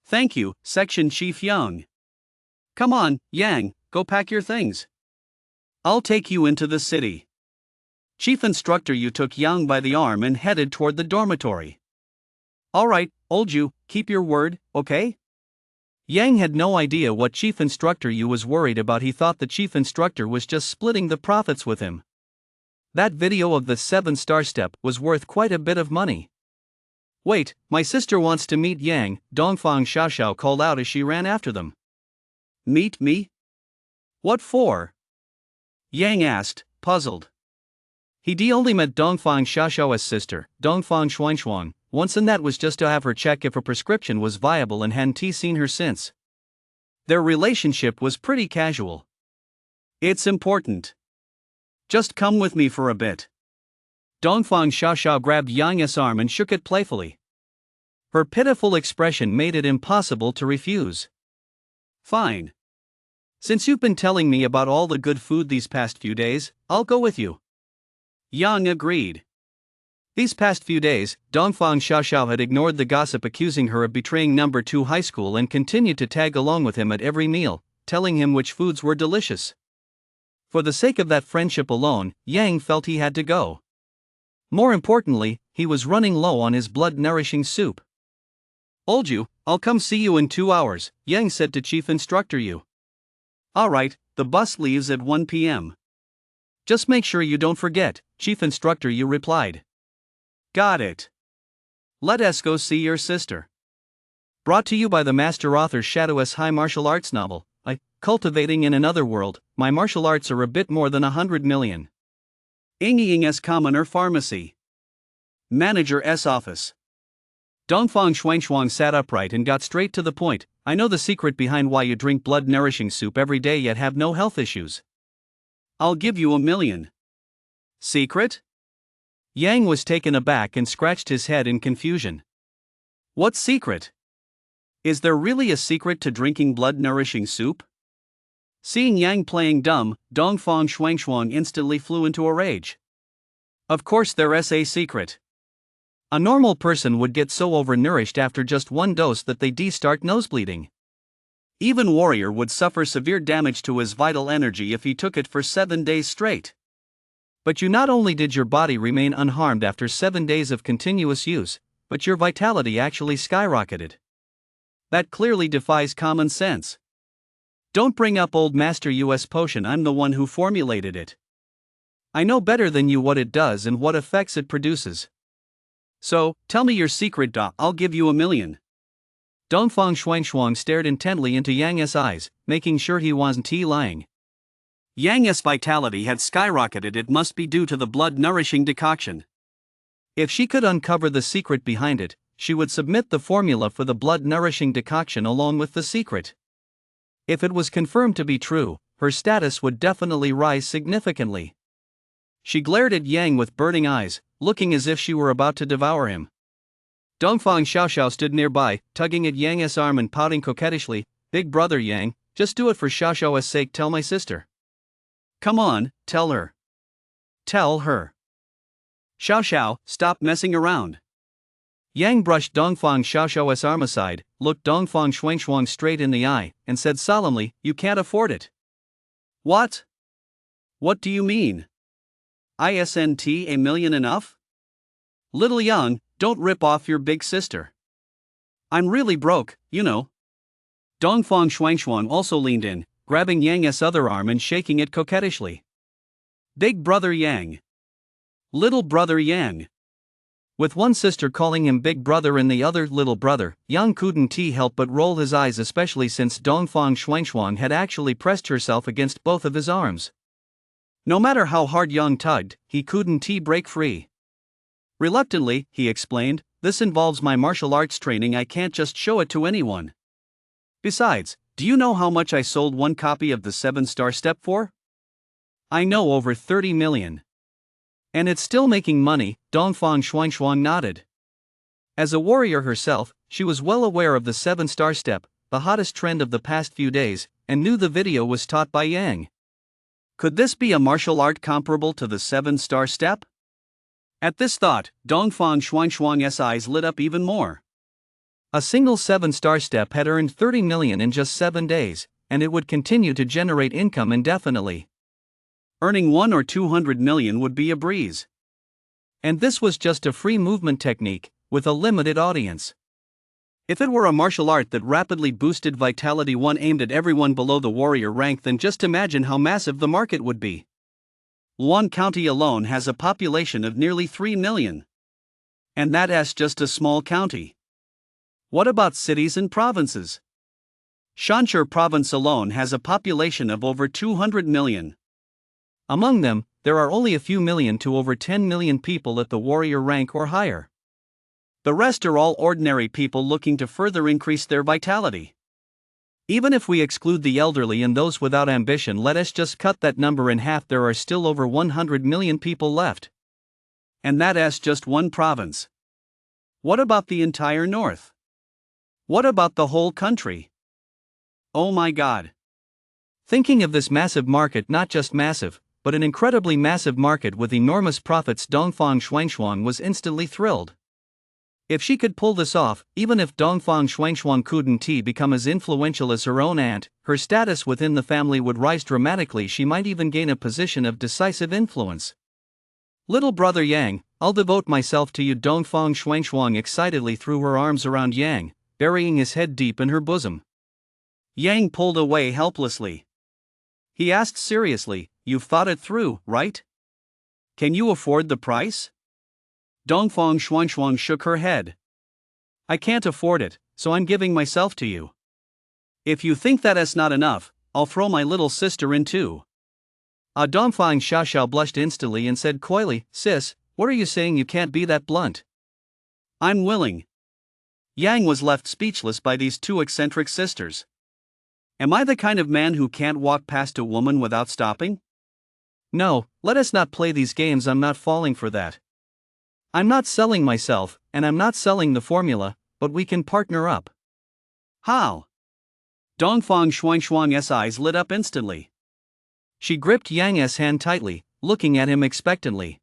Thank you, Section Chief Yang. Come on, Yang, go pack your things. I'll take you into the city. Chief Instructor Yu took Yang by the arm and headed toward the dormitory. Alright, old Yu, keep your word, okay? Yang had no idea what Chief Instructor Yu was worried about. He thought the Chief Instructor was just splitting the profits with him. That video of the 7-star step was worth quite a bit of money. Wait, my sister wants to meet Yang, Dongfang Xiaoxiao called out as she ran after them. Meet me? What for? Yang asked, puzzled. He only met Dongfang Xiaoxiao's sister, Dongfang Xuanshuang, once, and that was just to have her check if her prescription was viable, and hadn't seen her since. Their relationship was pretty casual. It's important. Just come with me for a bit. Dongfang Xiaoxiao grabbed Yang's arm and shook it playfully. Her pitiful expression made it impossible to refuse. Fine. Since you've been telling me about all the good food these past few days, I'll go with you. Yang agreed. These past few days, Dongfang Xiaoxiao had ignored the gossip accusing her of betraying number 2 high school and continued to tag along with him at every meal, telling him which foods were delicious. For the sake of that friendship alone, Yang felt he had to go. More importantly, he was running low on his blood-nourishing soup. Old Yu, I'll come see you in 2 hours, Yang said to Chief Instructor Yu. Alright, the bus leaves at 1 p.m. Just make sure you don't forget, Chief Instructor Yu replied. Got it. Let us go see your sister. Brought to you by the master author's Shadow's high martial arts novel, Cultivating in Another World. My martial arts are a bit more than 100 million. Ying's Commoner Pharmacy. Manager's office. Dongfang Xuanshuang sat upright and got straight to the point. I know the secret behind why you drink blood-nourishing soup every day yet have no health issues. I'll give you 1 million. Secret? Yang was taken aback and scratched his head in confusion. What secret? Is there really a secret to drinking blood-nourishing soup? Seeing Yang playing dumb, Dongfang Xuanshuang instantly flew into a rage. Of course there's a secret. A normal person would get so overnourished after just 1 dose that they start nosebleeding. Even warrior would suffer severe damage to his vital energy if he took it for 7 days straight. But you not only did your body remain unharmed after 7 days of continuous use, but your vitality actually skyrocketed. That clearly defies common sense. Don't bring up old Master US potion, I'm the one who formulated it. I know better than you what it does and what effects it produces. So, tell me your secret, I'll give you $1 million. Dongfang Shuangshuang stared intently into Yang's eyes, making sure he wasn't lying. Yang's vitality had skyrocketed. It must be due to the blood-nourishing decoction. If she could uncover the secret behind it, she would submit the formula for the blood-nourishing decoction along with the secret. If it was confirmed to be true, her status would definitely rise significantly. She glared at Yang with burning eyes, looking as if she were about to devour him. Dongfang Xiaoxiao stood nearby, tugging at Yang's arm and pouting coquettishly. Big brother Yang, just do it for Xiaoxiao's sake, tell my sister. Come on, tell her. Tell her. Xiaoxiao, stop messing around. Yang brushed Dongfang Xiaoxiao's arm aside, looked Dongfang Shuangshuang straight in the eye, and said solemnly, you can't afford it. What? What do you mean? Isn't $1 million enough? Little Yang, don't rip off your big sister. I'm really broke, you know. Dongfang Shuangshuang also leaned in, grabbing Yang's other arm and shaking it coquettishly. Big brother Yang. Little brother Yang. With one sister calling him big brother and the other little brother, Yang couldn't help but roll his eyes, especially since Dongfang Shuangshuang had actually pressed herself against both of his arms. No matter how hard Yang tugged, he couldn't break free. Reluctantly, he explained, this involves my martial arts training. I can't just show it to anyone. Besides, do you know how much I sold one copy of the 7-star step for? I know, over 30 million. And it's still making money, Dongfang Shuangshuang nodded. As a warrior herself, she was well aware of the 7-star step, the hottest trend of the past few days, and knew the video was taught by Yang. Could this be a martial art comparable to the 7-star step? At this thought, Dongfang Shuangshuang's eyes lit up even more. A single 7-star step had earned 30 million in just 7 days, and it would continue to generate income indefinitely. Earning 1 or 200 million would be a breeze. And this was just a free movement technique, with a limited audience. If it were a martial art that rapidly boosted vitality, one aimed at everyone below the warrior rank, then just imagine how massive the market would be. Luan County alone has a population of nearly 3 million. And that's just a small county. What about cities and provinces? Shanxi province alone has a population of over 200 million. Among them, there are only a few million to over 10 million people at the warrior rank or higher. The rest are all ordinary people looking to further increase their vitality. Even if we exclude the elderly and those without ambition, let us just cut that number in half, there are still over 100 million people left. And that's just one province. What about the entire north? What about the whole country? Oh my God. Thinking of this massive market, not just massive, but an incredibly massive market with enormous profits, Dongfang Shuangshuang was instantly thrilled. If she could pull this off, even if Dongfang Shuangshuang couldn't become as influential as her own aunt, her status within the family would rise dramatically. She might even gain a position of decisive influence. Little brother Yang, I'll devote myself to you. Dongfang Shuangshuang excitedly threw her arms around Yang, burying his head deep in her bosom. Yang pulled away helplessly. He asked seriously, you've thought it through, right? Can you afford the price? Dongfang Shuangshuang shook her head. I can't afford it, so I'm giving myself to you. If you think that's not enough, I'll throw my little sister in too. Dongfang Xiaoxiao blushed instantly and said coyly, sis, what are you saying? You can't be that blunt. I'm willing. Yang was left speechless by these two eccentric sisters. Am I the kind of man who can't walk past a woman without stopping? No, let us not play these games. I'm not falling for that. I'm not selling myself, and I'm not selling the formula, but we can partner up. How? Dongfang Shuangshuang's eyes lit up instantly. She gripped Yang's hand tightly, looking at him expectantly.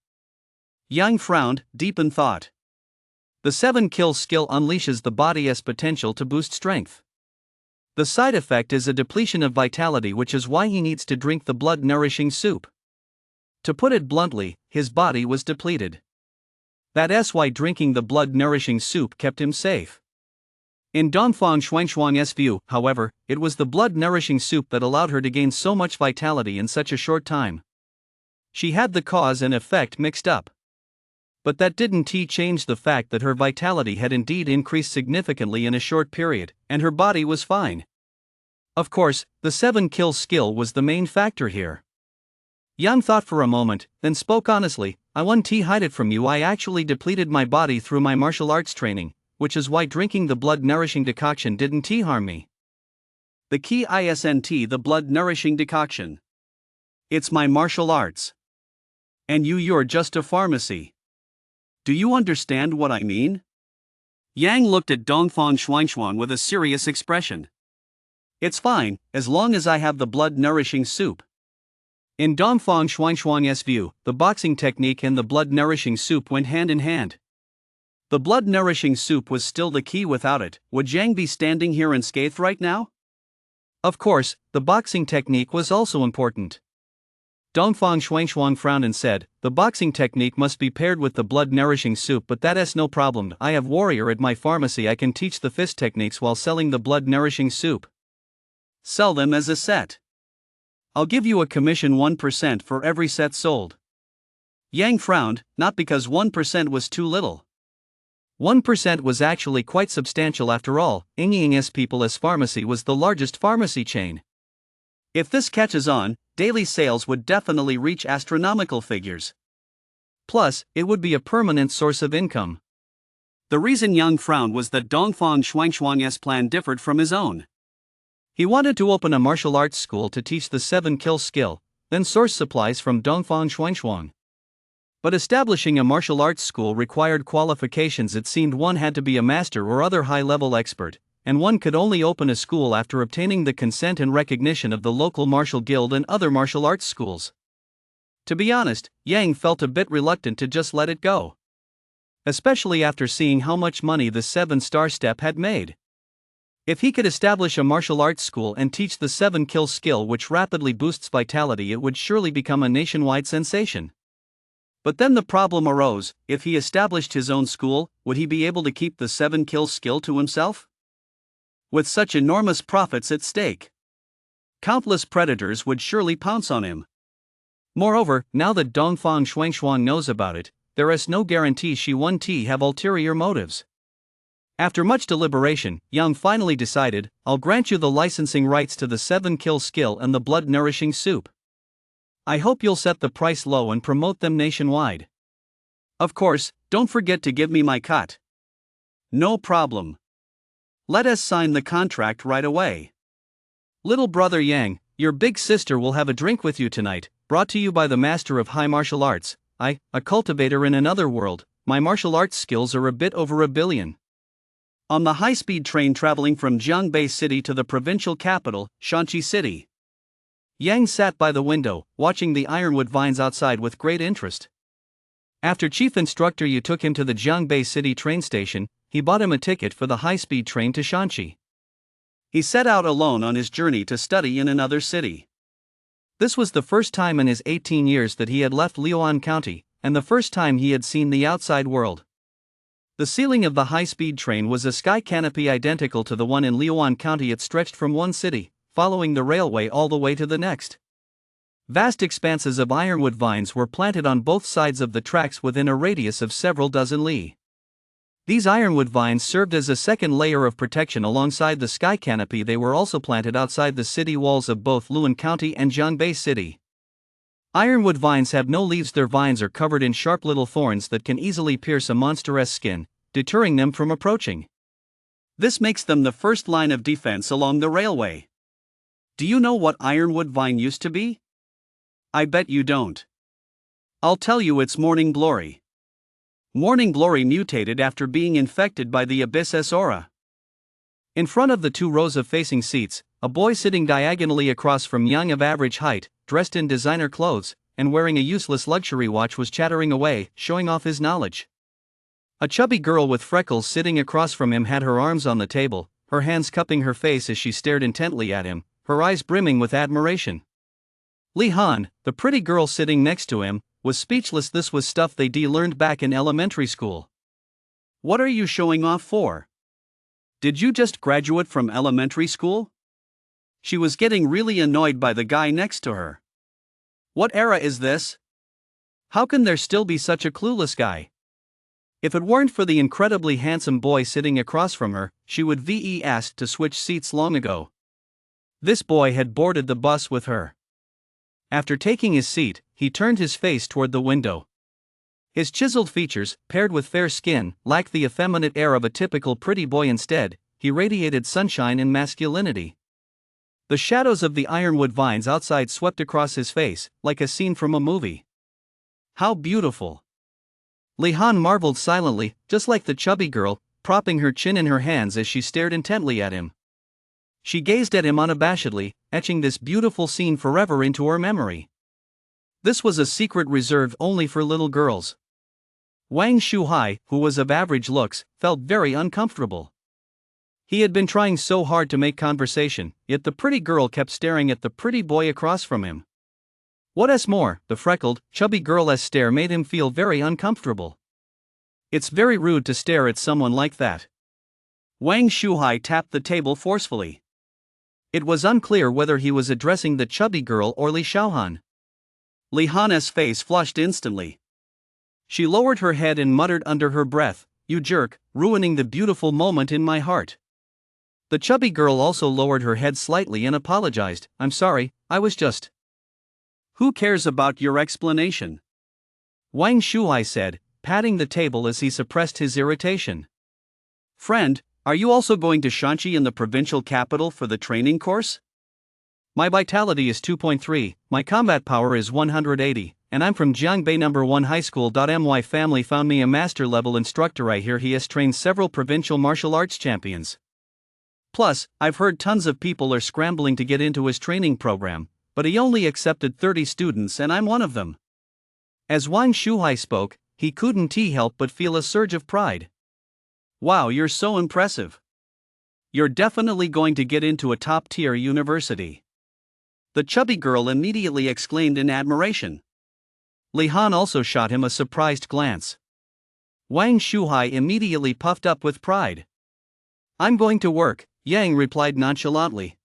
Yang frowned, deep in thought. The 7 kill skill unleashes the body's potential to boost strength. The side effect is a depletion of vitality, which is why he needs to drink the blood-nourishing soup. To put it bluntly, his body was depleted. That's why drinking the blood-nourishing soup kept him safe. In Dongfang Xuanxuang's view, however, it was the blood-nourishing soup that allowed her to gain so much vitality in such a short time. She had the cause and effect mixed up. But that didn't change the fact that her vitality had indeed increased significantly in a short period, and her body was fine. Of course, the 7-kill skill was the main factor here. Yang thought for a moment, then spoke honestly. I won't hide it from you, I actually depleted my body through my martial arts training, which is why drinking the blood-nourishing decoction didn't harm me. The key isn't the blood-nourishing decoction. It's my martial arts. And you're just a pharmacy. Do you understand what I mean? Yang looked at Dongfang Xuanxuang with a serious expression. It's fine, as long as I have the blood-nourishing soup. In Dongfang Xuanxuang's view, the boxing technique and the blood-nourishing soup went hand in hand. The blood-nourishing soup was still the key. Without it, would Yang be standing here unscathed right now? Of course, the boxing technique was also important. Dongfang Xuanxuang frowned and said, the boxing technique must be paired with the blood-nourishing soup, but that's no problem. I have warrior at my pharmacy, I can teach the fist techniques while selling the blood-nourishing soup. Sell them as a set. I'll give you a commission 1% for every set sold. Yang frowned, not because 1% was too little. 1% was actually quite substantial after all. Yingying's People's Pharmacy was the largest pharmacy chain. If this catches on, daily sales would definitely reach astronomical figures. Plus, it would be a permanent source of income. The reason Yang frowned was that Dongfang Xuanxuang's plan differed from his own. He wanted to open a martial arts school to teach the 7-kill skill, then source supplies from Dongfang Xuanxuang. But establishing a martial arts school required qualifications. It seemed one had to be a master or other high-level expert, and one could only open a school after obtaining the consent and recognition of the local martial guild and other martial arts schools. To be honest, Yang felt a bit reluctant to just let it go. Especially after seeing how much money the 7-star step had made. If he could establish a martial arts school and teach the 7-kill skill, which rapidly boosts vitality, it would surely become a nationwide sensation. But then the problem arose: if he established his own school, would he be able to keep the 7-kill skill to himself? With such enormous profits at stake, countless predators would surely pounce on him. Moreover, now that Dongfang Xuanxuang knows about it, there is no guarantee she won't have ulterior motives. After much deliberation, Yang finally decided, I'll grant you the licensing rights to the 7-kill skill and the blood-nourishing soup. I hope you'll set the price low and promote them nationwide. Of course, don't forget to give me my cut. No problem. Let us sign the contract right away. Little brother Yang, your big sister will have a drink with you tonight, brought to you by the master of high martial arts. I, a cultivator in another world, my martial arts skills are a bit over 1 billion. On the high-speed train traveling from Jiangbei City to the provincial capital, Shanxi City. Yang sat by the window, watching the ironwood vines outside with great interest. After Chief Instructor Yu took him to the Jiangbei City train station, he bought him a ticket for the high-speed train to Shanxi. He set out alone on his journey to study in another city. This was the first time in his 18 years that he had left Liuan County, and the first time he had seen the outside world. The ceiling of the high-speed train was a sky canopy identical to the one in Liuan County. It stretched from one city, following the railway all the way to the next. Vast expanses of ironwood vines were planted on both sides of the tracks within a radius of several dozen li. These ironwood vines served as a second layer of protection alongside the sky canopy. They were also planted outside the city walls of both Luan County and Jiangbei City. Ironwood vines have no leaves. Their vines are covered in sharp little thorns that can easily pierce a monster's skin, deterring them from approaching. This makes them the first line of defense along the railway. Do you know what ironwood vine used to be? I bet you don't. I'll tell you, it's morning glory. Morning glory mutated after being infected by the abyss's aura. In front of the 2 rows of facing seats, a boy sitting diagonally across from Yang of average height, dressed in designer clothes, and wearing a useless luxury watch was chattering away, showing off his knowledge. A chubby girl with freckles sitting across from him had her arms on the table, her hands cupping her face as she stared intently at him, her eyes brimming with admiration. Li Han, the pretty girl sitting next to him, was speechless. This was stuff they learned back in elementary school. What are you showing off for? Did you just graduate from elementary school? She was getting really annoyed by the guy next to her. What era is this? How can there still be such a clueless guy? If it weren't for the incredibly handsome boy sitting across from her, she would be asked to switch seats long ago. This boy had boarded the bus with her. After taking his seat, he turned his face toward the window. His chiseled features, paired with fair skin, lacked the effeminate air of a typical pretty boy. Instead, he radiated sunshine and masculinity. The shadows of the ironwood vines outside swept across his face, like a scene from a movie. How beautiful! Li Han marveled silently, just like the chubby girl, propping her chin in her hands as she stared intently at him. She gazed at him unabashedly, etching this beautiful scene forever into her memory. This was a secret reserved only for little girls. Wang Shuhai, who was of average looks, felt very uncomfortable. He had been trying so hard to make conversation, yet the pretty girl kept staring at the pretty boy across from him. What's more, the freckled, chubby girl's stare made him feel very uncomfortable. It's very rude to stare at someone like that. Wang Shuhai tapped the table forcefully. It was unclear whether he was addressing the chubby girl or Li Xiaohan. Li Han's face flushed instantly. She lowered her head and muttered under her breath, "You jerk, ruining the beautiful moment in my heart." The chubby girl also lowered her head slightly and apologized, "I'm sorry, I was just..." "Who cares about your explanation?" Wang Shuhai said, patting the table as he suppressed his irritation. "Friend, are you also going to Shanxi in the provincial capital for the training course?" My vitality is 2.3, my combat power is 180, and I'm from Jiangbei No. 1 High School. My family found me a master level instructor. I hear he has trained several provincial martial arts champions. Plus, I've heard tons of people are scrambling to get into his training program, but he only accepted 30 students and I'm one of them. As Wang Shuhai spoke, he couldn't help but feel a surge of pride. Wow, you're so impressive. You're definitely going to get into a top-tier university. The chubby girl immediately exclaimed in admiration. Li Han also shot him a surprised glance. Wang Shuhai immediately puffed up with pride. I'm going to work, Yang replied nonchalantly.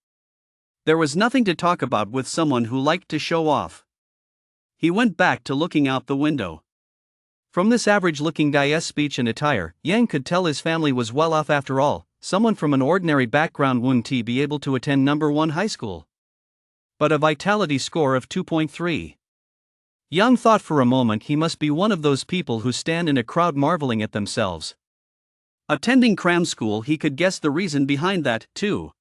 There was nothing to talk about with someone who liked to show off. He went back to looking out the window. From this average-looking guy's speech and attire, Yang could tell his family was well off. After all, someone from an ordinary background wouldn't be able to attend No. 1 high school. But a vitality score of 2.3. Yang thought for a moment he must be one of those people who stand in a crowd marveling at themselves. Attending cram school, he could guess the reason behind that, too.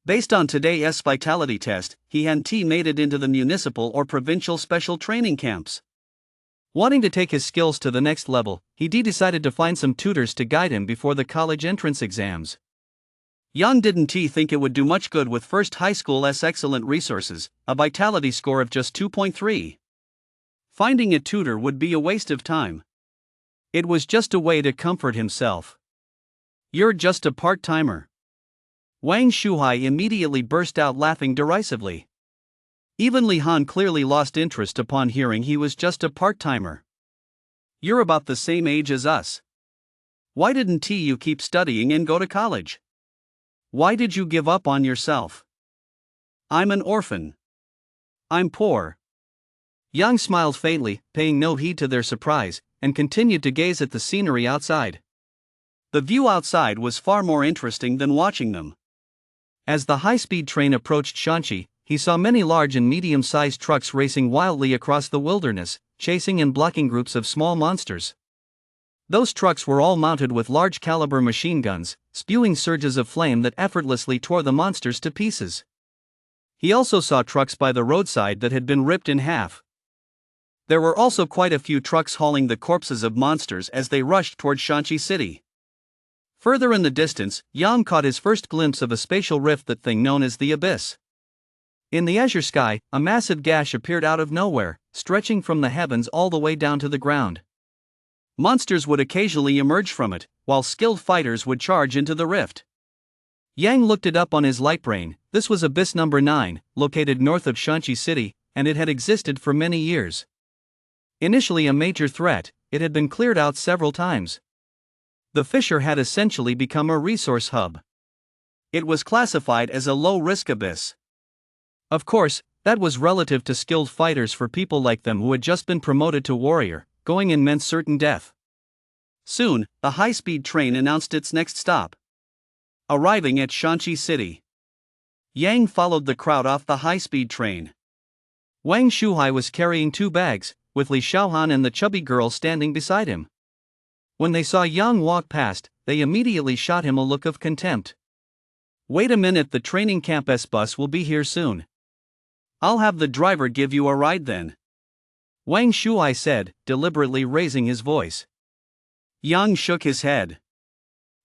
Based on today's vitality test, he hadn't made it into the municipal or provincial special training camps. Wanting to take his skills to the next level, he decided to find some tutors to guide him before the college entrance exams. Yang didn't think it would do much good with first high school's excellent resources, a vitality score of just 2.3. Finding a tutor would be a waste of time. It was just a way to comfort himself. You're just a part-timer. Wang Shuhai immediately burst out laughing derisively. Even Li Han clearly lost interest upon hearing he was just a part-timer. You're about the same age as us. Why didn't you keep studying and go to college? Why did you give up on yourself? I'm an orphan. I'm poor. Yang smiled faintly, paying no heed to their surprise, and continued to gaze at the scenery outside. The view outside was far more interesting than watching them. As the high-speed train approached Shanxi, he saw many large and medium-sized trucks racing wildly across the wilderness, chasing and blocking groups of small monsters. Those trucks were all mounted with large-caliber machine guns, spewing surges of flame that effortlessly tore the monsters to pieces. He also saw trucks by the roadside that had been ripped in half. There were also quite a few trucks hauling the corpses of monsters as they rushed toward Shanxi City. Further in the distance, Yang caught his first glimpse of a spatial rift, that thing known as the Abyss. In the azure sky, a massive gash appeared out of nowhere, stretching from the heavens all the way down to the ground. Monsters would occasionally emerge from it, while skilled fighters would charge into the rift. Yang looked it up on his light brain. This was Abyss number 9, located north of Shanxi City, and it had existed for many years. Initially a major threat, it had been cleared out several times. The fissure had essentially become a resource hub. It was classified as a low-risk abyss. Of course, that was relative to skilled fighters for people like them who had just been promoted to warrior. Going in meant certain death. Soon, the high-speed train announced its next stop. Arriving at Shanxi City, Yang followed the crowd off the high-speed train. Wang Shuhai was carrying 2 bags, with Li Xiaohan and the chubby girl standing beside him. When they saw Yang walk past, they immediately shot him a look of contempt. "Wait a minute, the training campus bus will be here soon. I'll have the driver give you a ride then," Wang Shuhai said, deliberately raising his voice. Yang shook his head.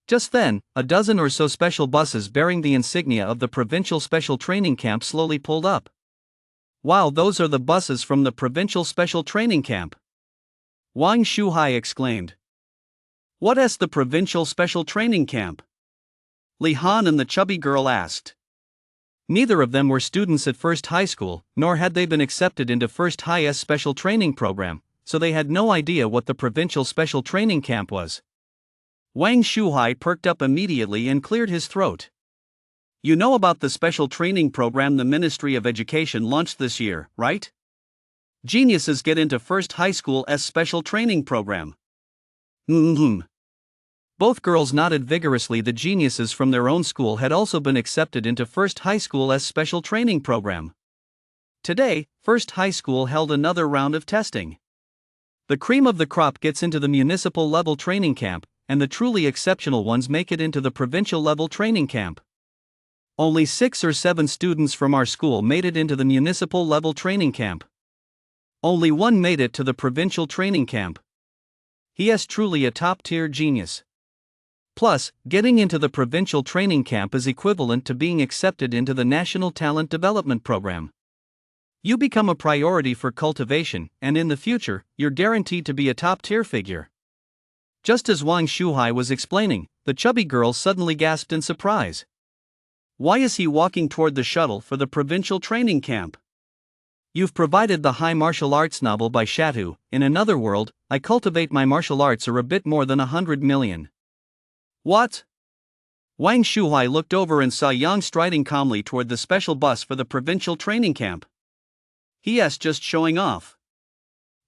Just then, a dozen or so special buses bearing the insignia of the Provincial Special Training Camp slowly pulled up. "Wow, those are the buses from the Provincial Special Training Camp," Wang Shuhai exclaimed. "What is the Provincial Special Training Camp?" Li Han and the chubby girl asked. Neither of them were students at First High School, nor had they been accepted into First High's special training program, so they had no idea what the Provincial Special Training Camp was. Wang Shuhai perked up immediately and cleared his throat. "You know about the special training program the Ministry of Education launched this year, right? Geniuses get into First High School's special training program." Both girls nodded vigorously. The geniuses from their own school had also been accepted into First High School's special training program. Today, First High School held another round of testing. The cream of the crop gets into the municipal level training camp, and the truly exceptional ones make it into the provincial level training camp. Only 6 or 7 students from our school made it into the municipal level training camp. Only one made it to the provincial training camp. He is truly a top-tier genius. Plus, getting into the provincial training camp is equivalent to being accepted into the National Talent Development Program. You become a priority for cultivation, and in the future, you're guaranteed to be a top-tier figure. Just as Wang Shuhai was explaining, the chubby girl suddenly gasped in surprise. "Why is he walking toward the shuttle for the provincial training camp?" "You've provided the high martial arts novel by Shatu. In another world, I cultivate my martial arts are a bit more than 100 million. "What?" Wang Shuhai looked over and saw Yang striding calmly toward the special bus for the provincial training camp. He is just showing off.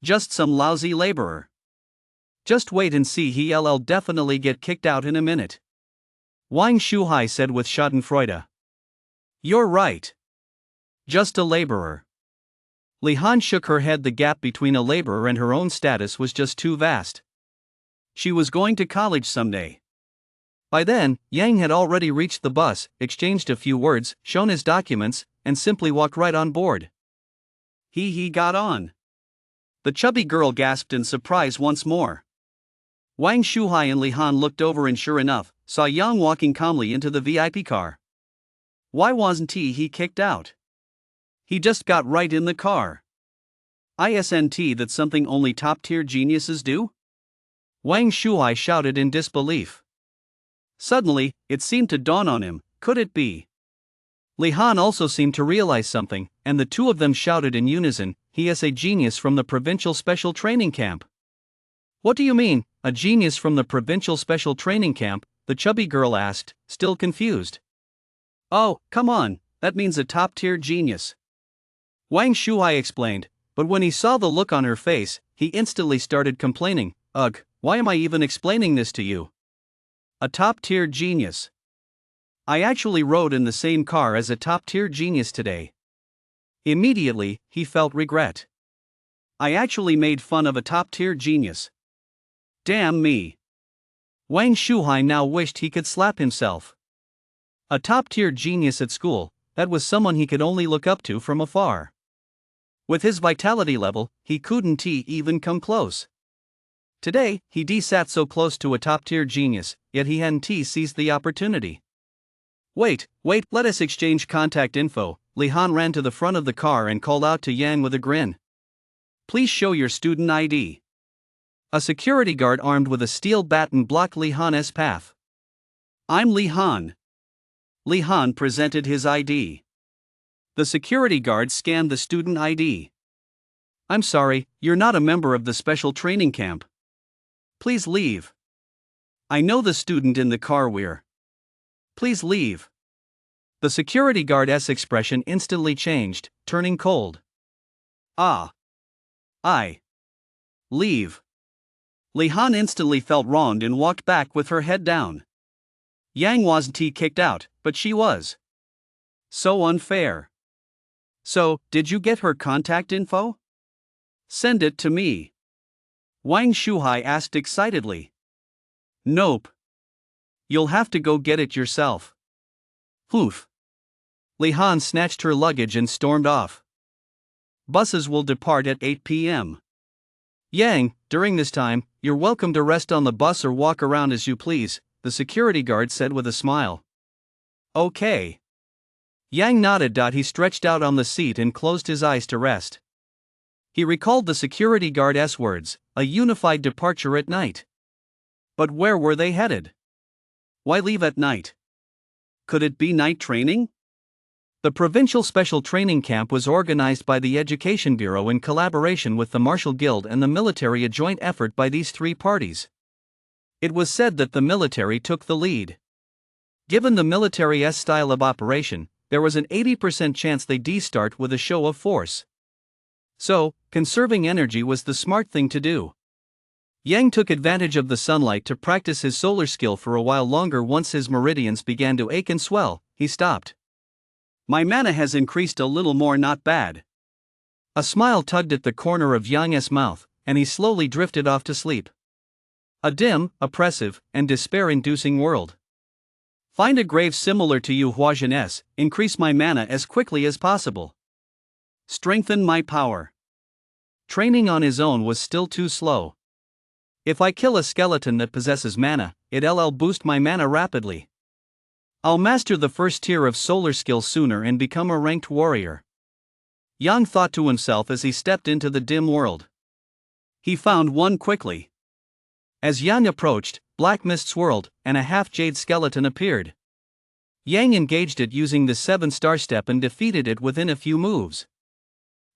Just some lousy laborer. Just wait and see, he'll definitely get kicked out in a minute," Wang Shuhai said with schadenfreude. "You're right. Just a laborer." Li Han shook her head. The gap between a laborer and her own status was just too vast. She was going to college someday. By then, Yang had already reached the bus, exchanged a few words, shown his documents, and simply walked right on board. He got on. The chubby girl gasped in surprise once more. Wang Shuhai and Li Han looked over and sure enough, saw Yang walking calmly into the VIP car. Why wasn't he kicked out? He just got right in the car. Isn't that something only top-tier geniuses do? Wang Shuhai shouted in disbelief. Suddenly, it seemed to dawn on him, could it be? Li Han also seemed to realize something, and the two of them shouted in unison, "He is a genius from the Provincial Special Training Camp." "What do you mean, a genius from the Provincial Special Training Camp?" the chubby girl asked, still confused. "Oh, come on, that means a top-tier genius," Wang Shuhai explained, but when he saw the look on her face, he instantly started complaining. "Ugh, why am I even explaining this to you? A top-tier genius. I actually rode in the same car as a top-tier genius today." Immediately, he felt regret. "I actually made fun of a top-tier genius. Damn me." Wang Shuhai now wished he could slap himself. A top-tier genius at school, that was someone he could only look up to from afar. With his vitality level, he couldn't even come close. Today, he sat so close to a top-tier genius, yet he hadn't seized the opportunity. Wait, let us exchange contact info." Li Han ran to the front of the car and called out to Yang with a grin. "Please show your student ID." A security guard armed with a steel baton blocked Li Han's path. "I'm Li Han." Li Han presented his ID. The security guard scanned the student ID. "I'm sorry, you're not a member of the special training camp. Please leave." "I know the student in the car we're." "Please leave." The security guard's expression instantly changed, turning cold. "Ah. I. Leave." Li Han instantly felt wronged and walked back with her head down. Yang wasn't kicked out, but she was. So unfair. "So, did you get her contact info? Send it to me." Wang Shuhai asked excitedly. "Nope. You'll have to go get it yourself." "Oof." Li Han snatched her luggage and stormed off. "Buses will depart at 8 p.m. Yang, during this time, you're welcome to rest on the bus or walk around as you please," the security guard said with a smile. "Okay." Yang nodded. He stretched out on the seat and closed his eyes to rest. He recalled the security guard's words, a unified departure at night. But where were they headed? Why leave at night? Could it be night training? The Provincial Special Training Camp was organized by the Education Bureau in collaboration with the Martial Guild and the military, a joint effort by these three parties. It was said that the military took the lead. Given the military's style of operation, there was an 80% chance they'd start with a show of force. So, conserving energy was the smart thing to do. Yang took advantage of the sunlight to practice his solar skill for a while longer. Once his meridians began to ache and swell, he stopped. "My mana has increased a little more, not bad." A smile tugged at the corner of Yang's mouth, and he slowly drifted off to sleep. A dim, oppressive, and despair-inducing world. "Find a grave similar to Yu Huajian's, increase my mana as quickly as possible. Strengthen my power." Training on his own was still too slow. "If I kill a skeleton that possesses mana, it'll boost my mana rapidly. I'll master the first tier of solar skill sooner and become a ranked warrior." Yang thought to himself as he stepped into the dim world. He found one quickly. As Yang approached, black mist swirled, and a half-jade skeleton appeared. Yang engaged it using the 7-star step and defeated it within a few moves.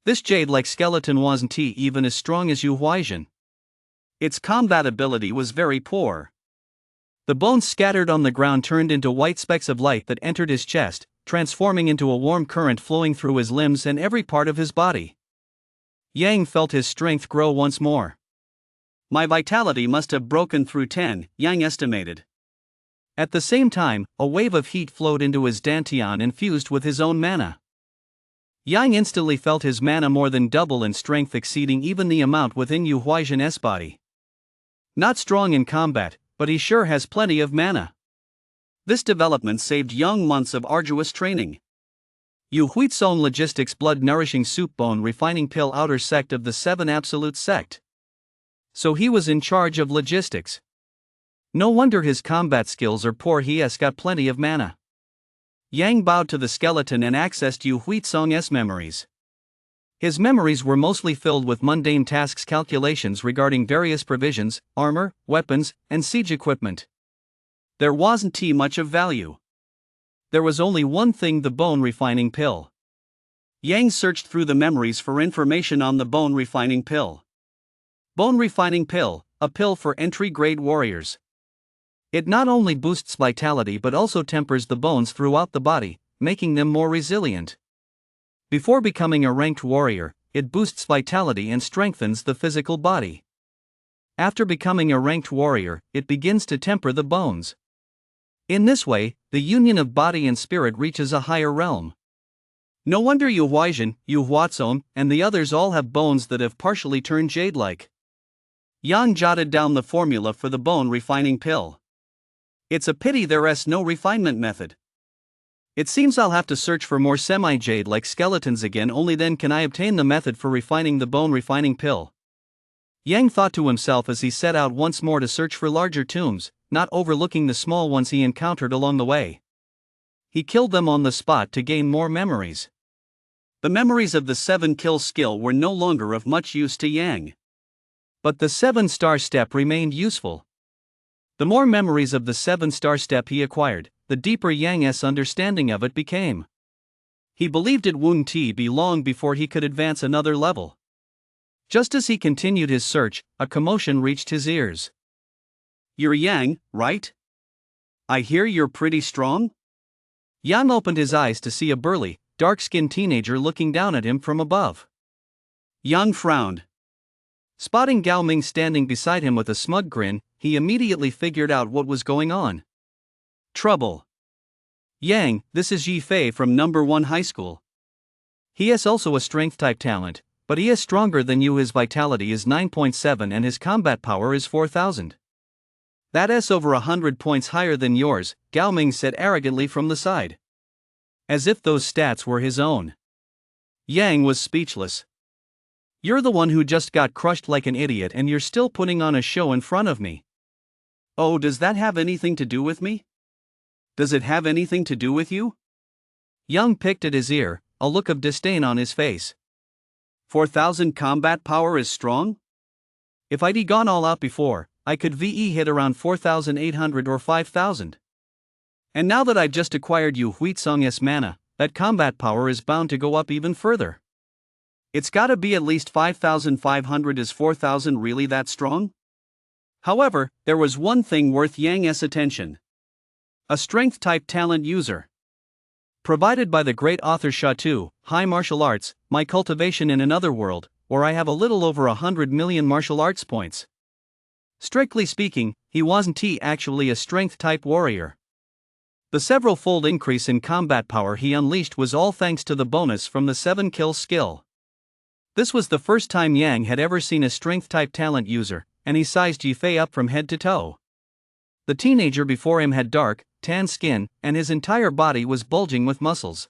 This jade-like skeleton wasn't even as strong as Yu Huajian. Its combat ability was very poor. The bones scattered on the ground turned into white specks of light that entered his chest, transforming into a warm current flowing through his limbs and every part of his body. Yang felt his strength grow once more. "My vitality must have broken through 10, Yang estimated. At the same time, a wave of heat flowed into his dantian and fused with his own mana. Yang instantly felt his mana more than double in strength, exceeding even the amount within Yu Huajian's body. Not strong in combat, but he sure has plenty of mana. This development saved Yang months of arduous training. Yu Huizong Logistics blood-nourishing soup bone refining pill outer sect of the 7 absolute sect. So he was in charge of logistics. No wonder his combat skills are poor, he has got plenty of mana. Yang bowed to the skeleton and accessed Yu Huizong's memories. His memories were mostly filled with mundane tasks, calculations regarding various provisions, armor, weapons, and siege equipment. There wasn't much of value. There was only one thing: the bone refining pill. Yang searched through the memories for information on the bone refining pill. Bone refining pill, a pill for entry-grade warriors. It not only boosts vitality but also tempers the bones throughout the body, making them more resilient. Before becoming a ranked warrior, it boosts vitality and strengthens the physical body. After becoming a ranked warrior, it begins to temper the bones. In this way, the union of body and spirit reaches a higher realm. No wonder Yu Huajian, Yu Huazong, and the others all have bones that have partially turned jade-like. Yang jotted down the formula for the bone refining pill. It's a pity there's no refinement method. It seems I'll have to search for more semi-jade-like skeletons again, only then can I obtain the method for refining the bone refining pill. Yang thought to himself as he set out once more to search for larger tombs, not overlooking the small ones he encountered along the way. He killed them on the spot to gain more memories. The memories of the 7-kill skill were no longer of much use to Yang. But the 7-star step remained useful. The more memories of the 7-star step he acquired, the deeper Yang's understanding of it became. He believed it wouldn't be long before he could advance another level. Just as he continued his search, a commotion reached his ears. "You're Yang, right? I hear you're pretty strong?" Yang opened his eyes to see a burly, dark-skinned teenager looking down at him from above. Yang frowned. Spotting Gao Ming standing beside him with a smug grin, he immediately figured out what was going on. "Trouble. Yang, this is Yi Fei from number 1 high school. He is also a strength-type talent, but he is stronger than you. His vitality is 9.7 and his combat power is 4,000. That is over 100 points higher than yours, Gao Ming said arrogantly from the side. As if those stats were his own. Yang was speechless. You're the one who just got crushed like an idiot and you're still putting on a show in front of me. Oh, does that have anything to do with me? Does it have anything to do with you? Yang picked at his ear, a look of disdain on his face. 4,000 combat power is strong? If I'd gone all out before, I could VE hit around 4,800 or 5,000. And now that I've just acquired Yu Huitsong's mana, that combat power is bound to go up even further. It's gotta be at least 5,500. Is 4,000 really that strong? However, there was one thing worth Yang's attention. A strength-type talent user. Provided by the great author Shatu, High Martial Arts, my cultivation in another world, where I have a little over 100 million martial arts points. Strictly speaking, he wasn't actually a strength-type warrior. The several-fold increase in combat power he unleashed was all thanks to the bonus from the 7-kill skill. This was the first time Yang had ever seen a strength-type talent user, and he sized Yi Fei up from head to toe. The teenager before him had dark, tan skin, and his entire body was bulging with muscles.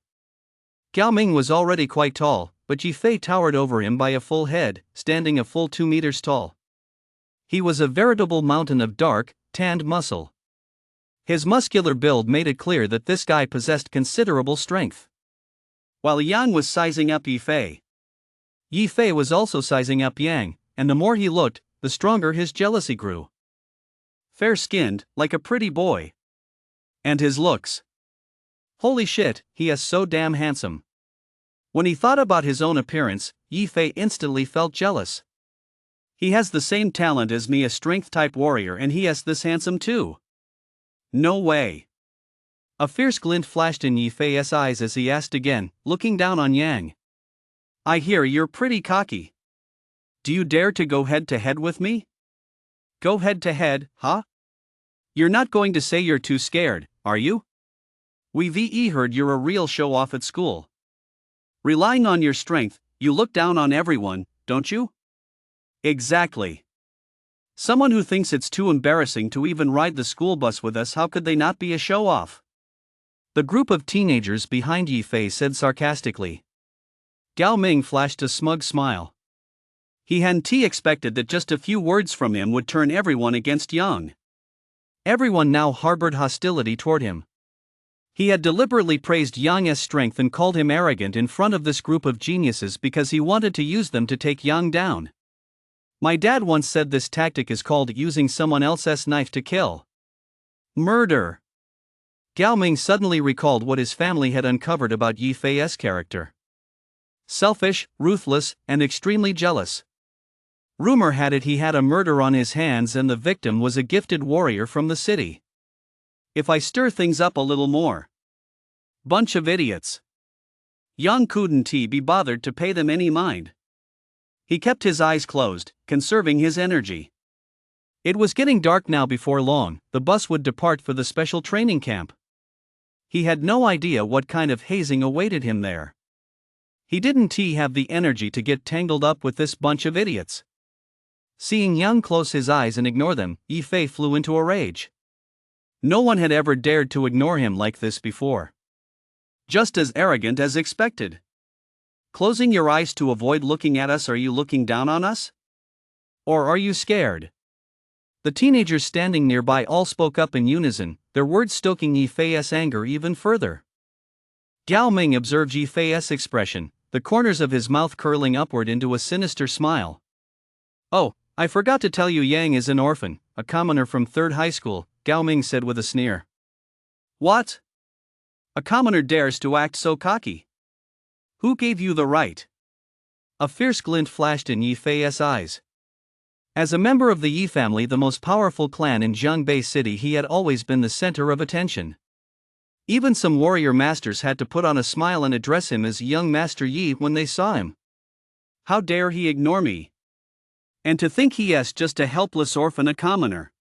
Gao Ming was already quite tall, but Yi Fei towered over him by a full head, standing a full 2 meters tall. He was a veritable mountain of dark, tanned muscle. His muscular build made it clear that this guy possessed considerable strength. While Yang was sizing up Yi Fei was also sizing up Yang, and the more he looked, the stronger his jealousy grew. Fair-skinned, like a pretty boy. And his looks. Holy shit, he is so damn handsome. When he thought about his own appearance, Yi Fei instantly felt jealous. He has the same talent as me, a strength-type warrior, and he is this handsome too. No way. A fierce glint flashed in Yi Fei's eyes as he asked again, looking down on Yang. I hear you're pretty cocky. Do you dare to go head-to-head with me? Go head-to-head, huh? You're not going to say you're too scared, are you? We heard you're a real show-off at school. Relying on your strength, you look down on everyone, don't you? Exactly. Someone who thinks it's too embarrassing to even ride the school bus with us, how could they not be a show-off? The group of teenagers behind Yi Fei said sarcastically. Gao Ming flashed a smug smile. He hadn't expected that just a few words from him would turn everyone against Yang. Everyone now harbored hostility toward him. He had deliberately praised Yang's strength and called him arrogant in front of this group of geniuses because he wanted to use them to take Yang down. My dad once said this tactic is called using someone else's knife to kill. Murder. Gao Ming suddenly recalled what his family had uncovered about Yi Fei's character. Selfish, ruthless, and extremely jealous. Rumor had it he had a murder on his hands and the victim was a gifted warrior from the city. If I stir things up a little more. Bunch of idiots. Yang couldn't be bothered to pay them any mind. He kept his eyes closed, conserving his energy. It was getting dark now. Before long, the bus would depart for the special training camp. He had no idea what kind of hazing awaited him there. He didn't have the energy to get tangled up with this bunch of idiots. Seeing Yang close his eyes and ignore them, Yi Fei flew into a rage. No one had ever dared to ignore him like this before. Just as arrogant as expected. Closing your eyes to avoid looking at us, are you looking down on us? Or are you scared? The teenagers standing nearby all spoke up in unison, their words stoking Yi Fei's anger even further. Gao Ming observed Yi Fei's expression, the corners of his mouth curling upward into a sinister smile. Oh, I forgot to tell you, Yang is an orphan, a commoner from 3rd high school, Gao Ming said with a sneer. What? A commoner dares to act so cocky? Who gave you the right? A fierce glint flashed in Yi Fei's eyes. As a member of the Yi family, the most powerful clan in Jiangbei City, he had always been the center of attention. Even some warrior masters had to put on a smile and address him as young Master Yi when they saw him. How dare he ignore me? And to think he is just a helpless orphan, a commoner.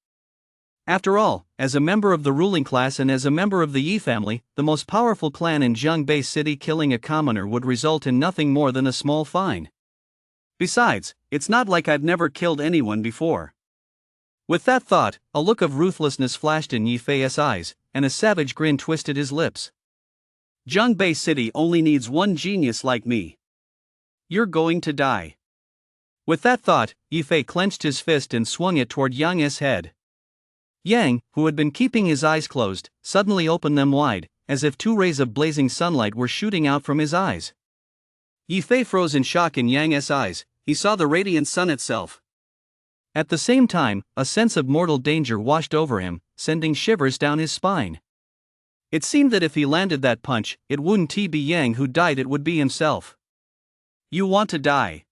After all, as a member of the ruling class and as a member of the Yi family, the most powerful clan in Jiangbei City, killing a commoner would result in nothing more than a small fine. Besides, it's not like I've never killed anyone before. With that thought, a look of ruthlessness flashed in Yi Fei's eyes, and a savage grin twisted his lips. Jiangbei City only needs one genius like me. You're going to die. With that thought, Yi Fei clenched his fist and swung it toward Yang's head. Yang, who had been keeping his eyes closed, suddenly opened them wide, as if 2 rays of blazing sunlight were shooting out from his eyes. Yi Fei froze in shock in Yang's eyes. He saw the radiant sun itself. At the same time, a sense of mortal danger washed over him, sending shivers down his spine. It seemed that if he landed that punch, it wouldn't be Yang who died, it would be himself. You want to die?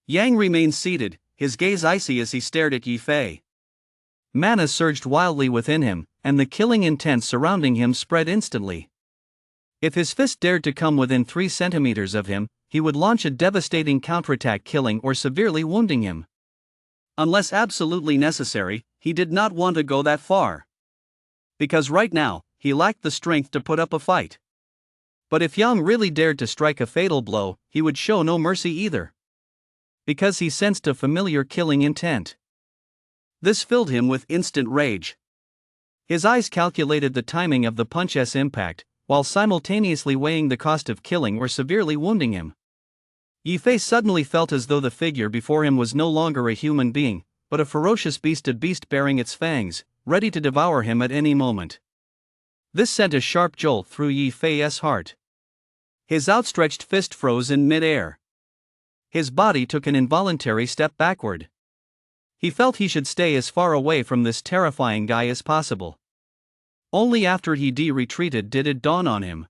Yang remained seated, his gaze icy as he stared at Yi Fei. Mana surged wildly within him, and the killing intent surrounding him spread instantly. If his fist dared to come within 3 centimeters of him, he would launch a devastating counterattack, killing or severely wounding him. Unless absolutely necessary, he did not want to go that far. Because right now, he lacked the strength to put up a fight. But if Yang really dared to strike a fatal blow, he would show no mercy either. Because he sensed a familiar killing intent. This filled him with instant rage. His eyes calculated the timing of the punch's impact, while simultaneously weighing the cost of killing or severely wounding him. Yi Fei suddenly felt as though the figure before him was no longer a human being, but a ferocious beast, a beast bearing its fangs, ready to devour him at any moment. This sent a sharp jolt through Yi Fei's heart. His outstretched fist froze in mid-air. His body took an involuntary step backward. He felt he should stay as far away from this terrifying guy as possible. Only after he retreated did it dawn on him.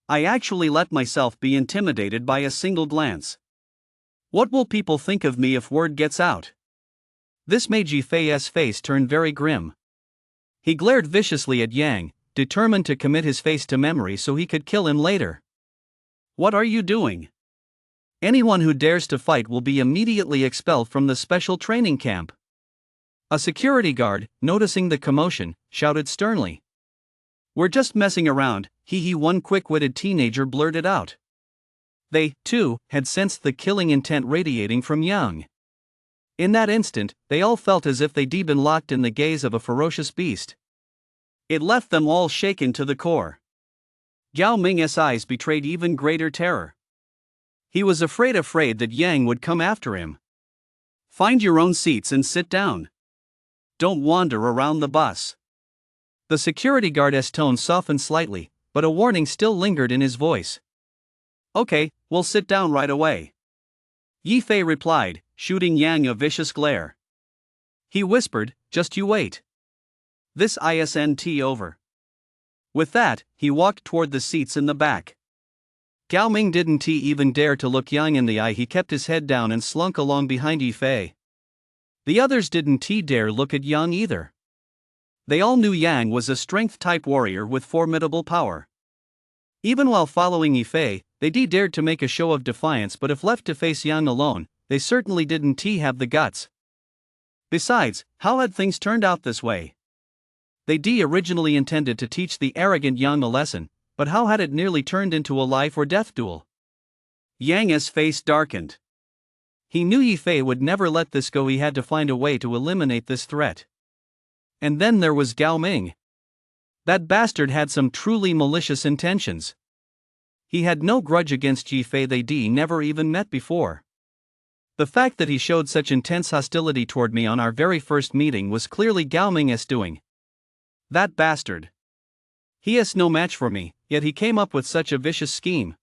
I actually let myself be intimidated by a single glance. What will people think of me if word gets out? This made Yi Fei's face turn very grim. He glared viciously at Yang, determined to commit his face to memory so he could kill him later. What are you doing? Anyone who dares to fight will be immediately expelled from the special training camp. A security guard, noticing the commotion, shouted sternly. We're just messing around, one quick-witted teenager blurted out. They, too, had sensed the killing intent radiating from Yang. In that instant, they all felt as if they'd been locked in the gaze of a ferocious beast. It left them all shaken to the core. Gao Ming's eyes betrayed even greater terror. He was afraid that Yang would come after him. Find your own seats and sit down. Don't wander around the bus. The security guard's tone softened slightly, but a warning still lingered in his voice. Okay, we'll sit down right away. Yi Fei replied, shooting Yang a vicious glare. He whispered, just you wait. This isn't over. With that, he walked toward the seats in the back. Gao Ming didn't even dare to look Yang in the eye. He kept his head down and slunk along behind Yi Fei. The others didn't dare look at Yang either. They all knew Yang was a strength-type warrior with formidable power. Even while following Yi Fei, they dared to make a show of defiance, but if left to face Yang alone, they certainly didn't have the guts. Besides, how had things turned out this way? They originally intended to teach the arrogant Yang a lesson, but how had it nearly turned into a life-or-death duel? Yang's face darkened. He knew Yi Fei would never let this go. He had to find a way to eliminate this threat. And then there was Gao Ming. That bastard had some truly malicious intentions. He had no grudge against Yi Fei. They never even met before. The fact that he showed such intense hostility toward me on our very first meeting was clearly Gao Ming's doing. That bastard. He is no match for me, yet he came up with such a vicious scheme.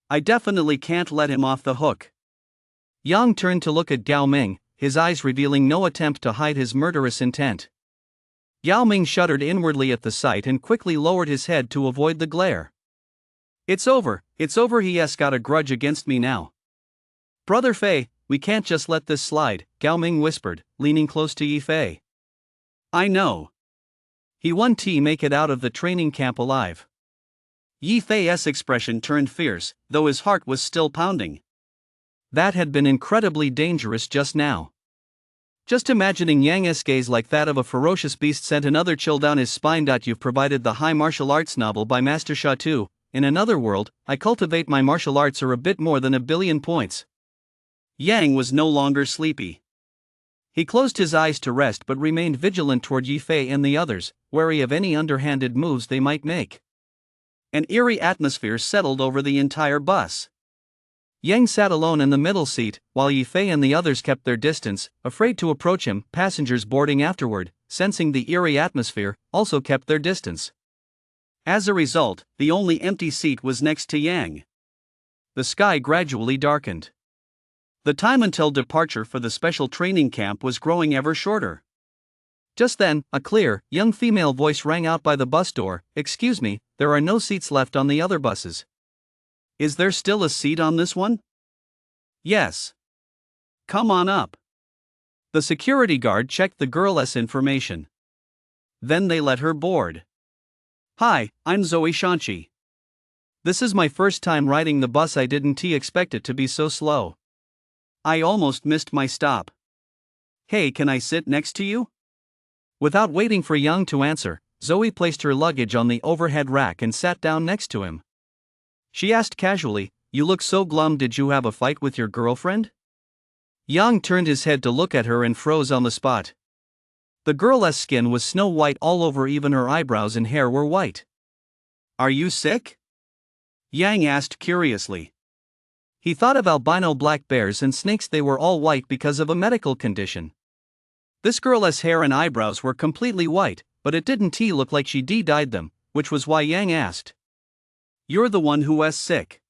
I definitely can't let him off the hook. Yang turned to look at Gao Ming, his eyes revealing no attempt to hide his murderous intent. Yao Ming shuddered inwardly at the sight and quickly lowered his head to avoid the glare. It's over, he's got a grudge against me now. Brother Fei, we can't just let this slide, Gao Ming whispered, leaning close to Yi Fei. I know. He won to make it out of the training camp alive. Yi Fei's expression turned fierce, though his heart was still pounding. That had been incredibly dangerous just now. Just imagining Yang's gaze like that of a ferocious beast sent another chill down his spine. You've provided the high martial arts novel by Master Sha Tu. In another world, I cultivate my martial arts are a bit more than 1,000,000,000 points. Yang was no longer sleepy. He closed his eyes to rest but remained vigilant toward Yi Fei and the others, wary of any underhanded moves they might make. An eerie atmosphere settled over the entire bus. Yang sat alone in the middle seat, while Yi Fei and the others kept their distance, afraid to approach him. Passengers boarding afterward, sensing the eerie atmosphere, also kept their distance. As a result, the only empty seat was next to Yang. The sky gradually darkened. The time until departure for the special training camp was growing ever shorter. Just then, a clear, young female voice rang out by the bus door. Excuse me, there are no seats left on the other buses. Is there still a seat on this one? Yes. Come on up. The security guard checked the girl's information. Then they let her board. Hi, I'm Zoe Shanchi. This is my first time riding the bus. I didn't expect it to be so slow. I almost missed my stop. Hey, can I sit next to you? Without waiting for Yang to answer, Zoe placed her luggage on the overhead rack and sat down next to him. She asked casually, You look so glum. Did you have a fight with your girlfriend? Yang turned his head to look at her and froze on the spot. The girl's skin was snow white all over, even her eyebrows and hair were white. Are you sick? Yang asked curiously. He thought of albino black bears and snakes. They were all white because of a medical condition. This girl's hair and eyebrows were completely white, but it didn't look like she dyed them, which was why Yang asked. You're the one who's sick.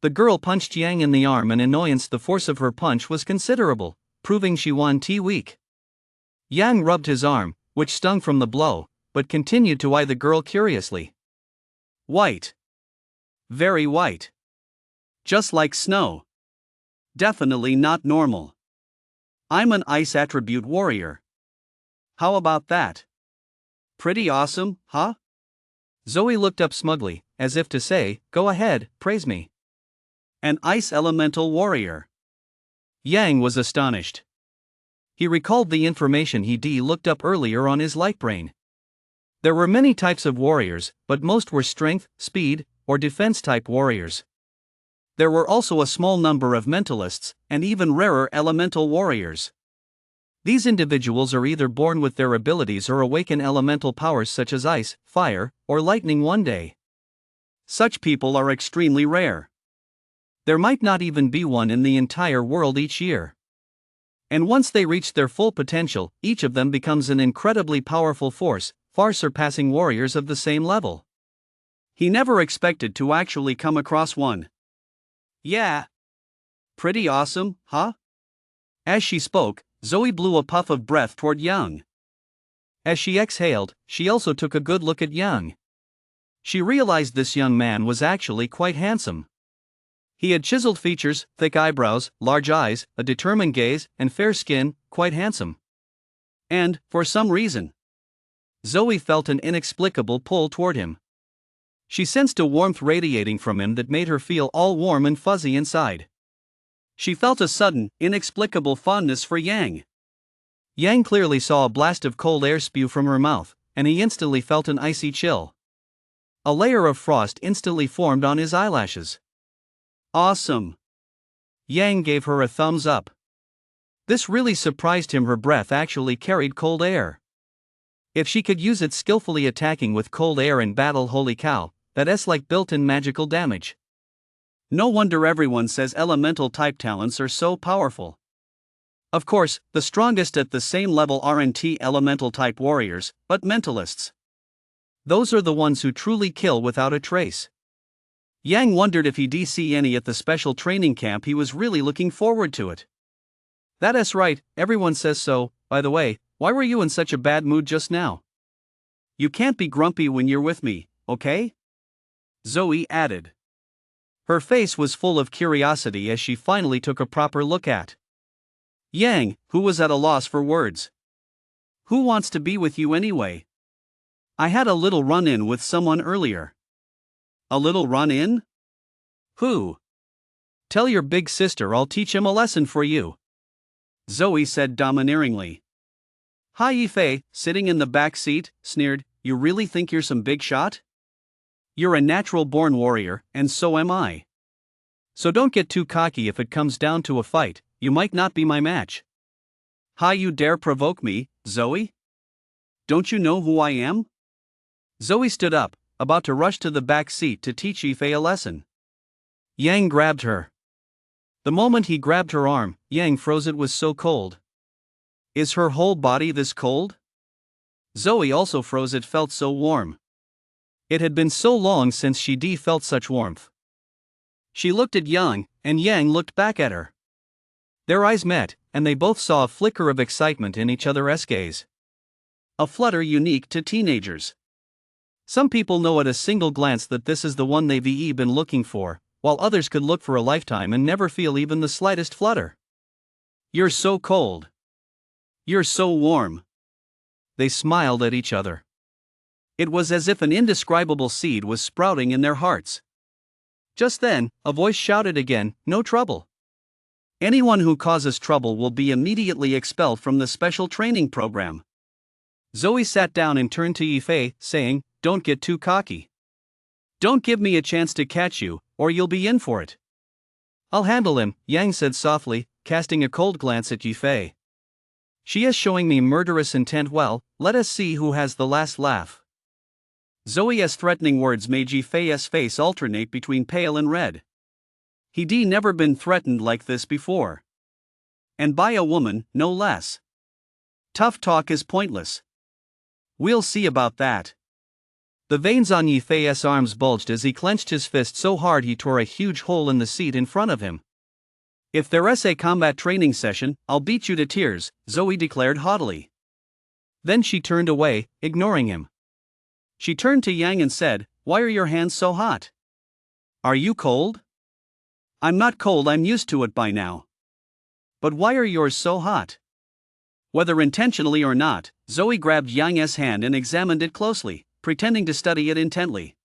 The girl punched Yang in the arm. In annoyance, the force of her punch was considerable, proving she was weak. Yang rubbed his arm, which stung from the blow, but continued to eye the girl curiously. White. Very white. Just like snow. Definitely not normal. I'm an ice attribute warrior. How about that? Pretty awesome, huh? Zoe looked up smugly, as if to say, Go ahead, praise me. An ice elemental warrior. Yang was astonished. He recalled the information he looked up earlier on his light brain. There were many types of warriors, but most were strength, speed, or defense type warriors. There were also a small number of mentalists, and even rarer elemental warriors. These individuals are either born with their abilities or awaken elemental powers such as ice, fire, or lightning one day. Such people are extremely rare. There might not even be one in the entire world each year. And once they reach their full potential, each of them becomes an incredibly powerful force, far surpassing warriors of the same level. He never expected to actually come across one. Yeah. Pretty awesome, huh? As she spoke, Zoe blew a puff of breath toward Yang. As she exhaled, she also took a good look at Yang. She realized this young man was actually quite handsome. He had chiseled features, thick eyebrows, large eyes, a determined gaze, and fair skin, quite handsome. And, for some reason, Zoe felt an inexplicable pull toward him. She sensed a warmth radiating from him that made her feel all warm and fuzzy inside. She felt a sudden, inexplicable fondness for Yang. Yang clearly saw a blast of cold air spew from her mouth, and he instantly felt an icy chill. A layer of frost instantly formed on his eyelashes. Awesome. Yang gave her a thumbs up. This really surprised him. Her breath actually carried cold air. If she could use it skillfully attacking with cold air in battle, holy cow, that's like built-in magical damage. No wonder everyone says elemental type talents are so powerful. Of course, the strongest at the same level aren't elemental type warriors, but mentalists. Those are the ones who truly kill without a trace. Yang wondered if he'd see any at the special training camp. He was really looking forward to it. That's right, everyone says so. By the way, why were you in such a bad mood just now? You can't be grumpy when you're with me, okay? Zoe added. Her face was full of curiosity as she finally took a proper look at Yang, who was at a loss for words. Who wants to be with you anyway? I had a little run-in with someone earlier. A little run-in? Who? Tell your big sister I'll teach him a lesson for you. Zoe said domineeringly. Hai Yifei, sitting in the back seat, sneered, You really think you're some big shot? You're a natural-born warrior, and so am I. So don't get too cocky if it comes down to a fight, you might not be my match. How you dare provoke me, Zoe? Don't you know who I am? Zoe stood up, about to rush to the back seat to teach Yifei a lesson. Yang grabbed her. The moment he grabbed her arm, Yang froze. It was so cold. Is her whole body this cold? Zoe also froze. It felt so warm. It had been so long since she felt such warmth. She looked at Yang, and Yang looked back at her. Their eyes met, and they both saw a flicker of excitement in each other's gaze. A flutter unique to teenagers. Some people know at a single glance that this is the one they've been looking for, while others could look for a lifetime and never feel even the slightest flutter. You're so cold. You're so warm. They smiled at each other. It was as if an indescribable seed was sprouting in their hearts. Just then, a voice shouted again, No trouble. Anyone who causes trouble will be immediately expelled from the special training program. Zoe sat down and turned to Yifei, saying, Don't get too cocky. Don't give me a chance to catch you, or you'll be in for it. I'll handle him, Yang said softly, casting a cold glance at Yifei. She is showing me murderous intent. Well, let us see who has the last laugh. Zoe's threatening words made Yifei's face alternate between pale and red. He'd never been threatened like this before. And by a woman, no less. Tough talk is pointless. We'll see about that. The veins on Yifei's arms bulged as he clenched his fist so hard he tore a huge hole in the seat in front of him. If there's a combat training session, I'll beat you to tears, Zoe declared haughtily. Then she turned away, ignoring him. She turned to Yang and said, Why are your hands so hot? Are you cold? I'm not cold, I'm used to it by now. But why are yours so hot? Whether intentionally or not, Zoe grabbed Yang's hand and examined it closely, pretending to study it intently.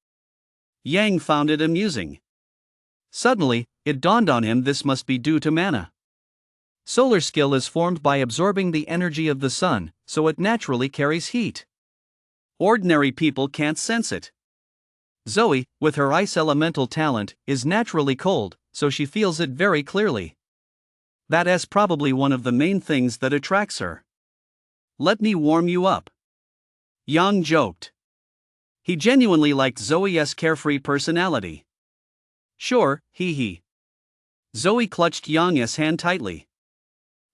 Yang found it amusing. Suddenly, it dawned on him this must be due to mana. Solar skill is formed by absorbing the energy of the sun, so it naturally carries heat. Ordinary people can't sense it. Zoe, with her ice elemental talent, is naturally cold, so she feels it very clearly. That is probably one of the main things that attracts her. Let me warm you up. Yang joked. He genuinely liked Zoe's carefree personality. Sure, hee. Zoe clutched Yang's hand tightly.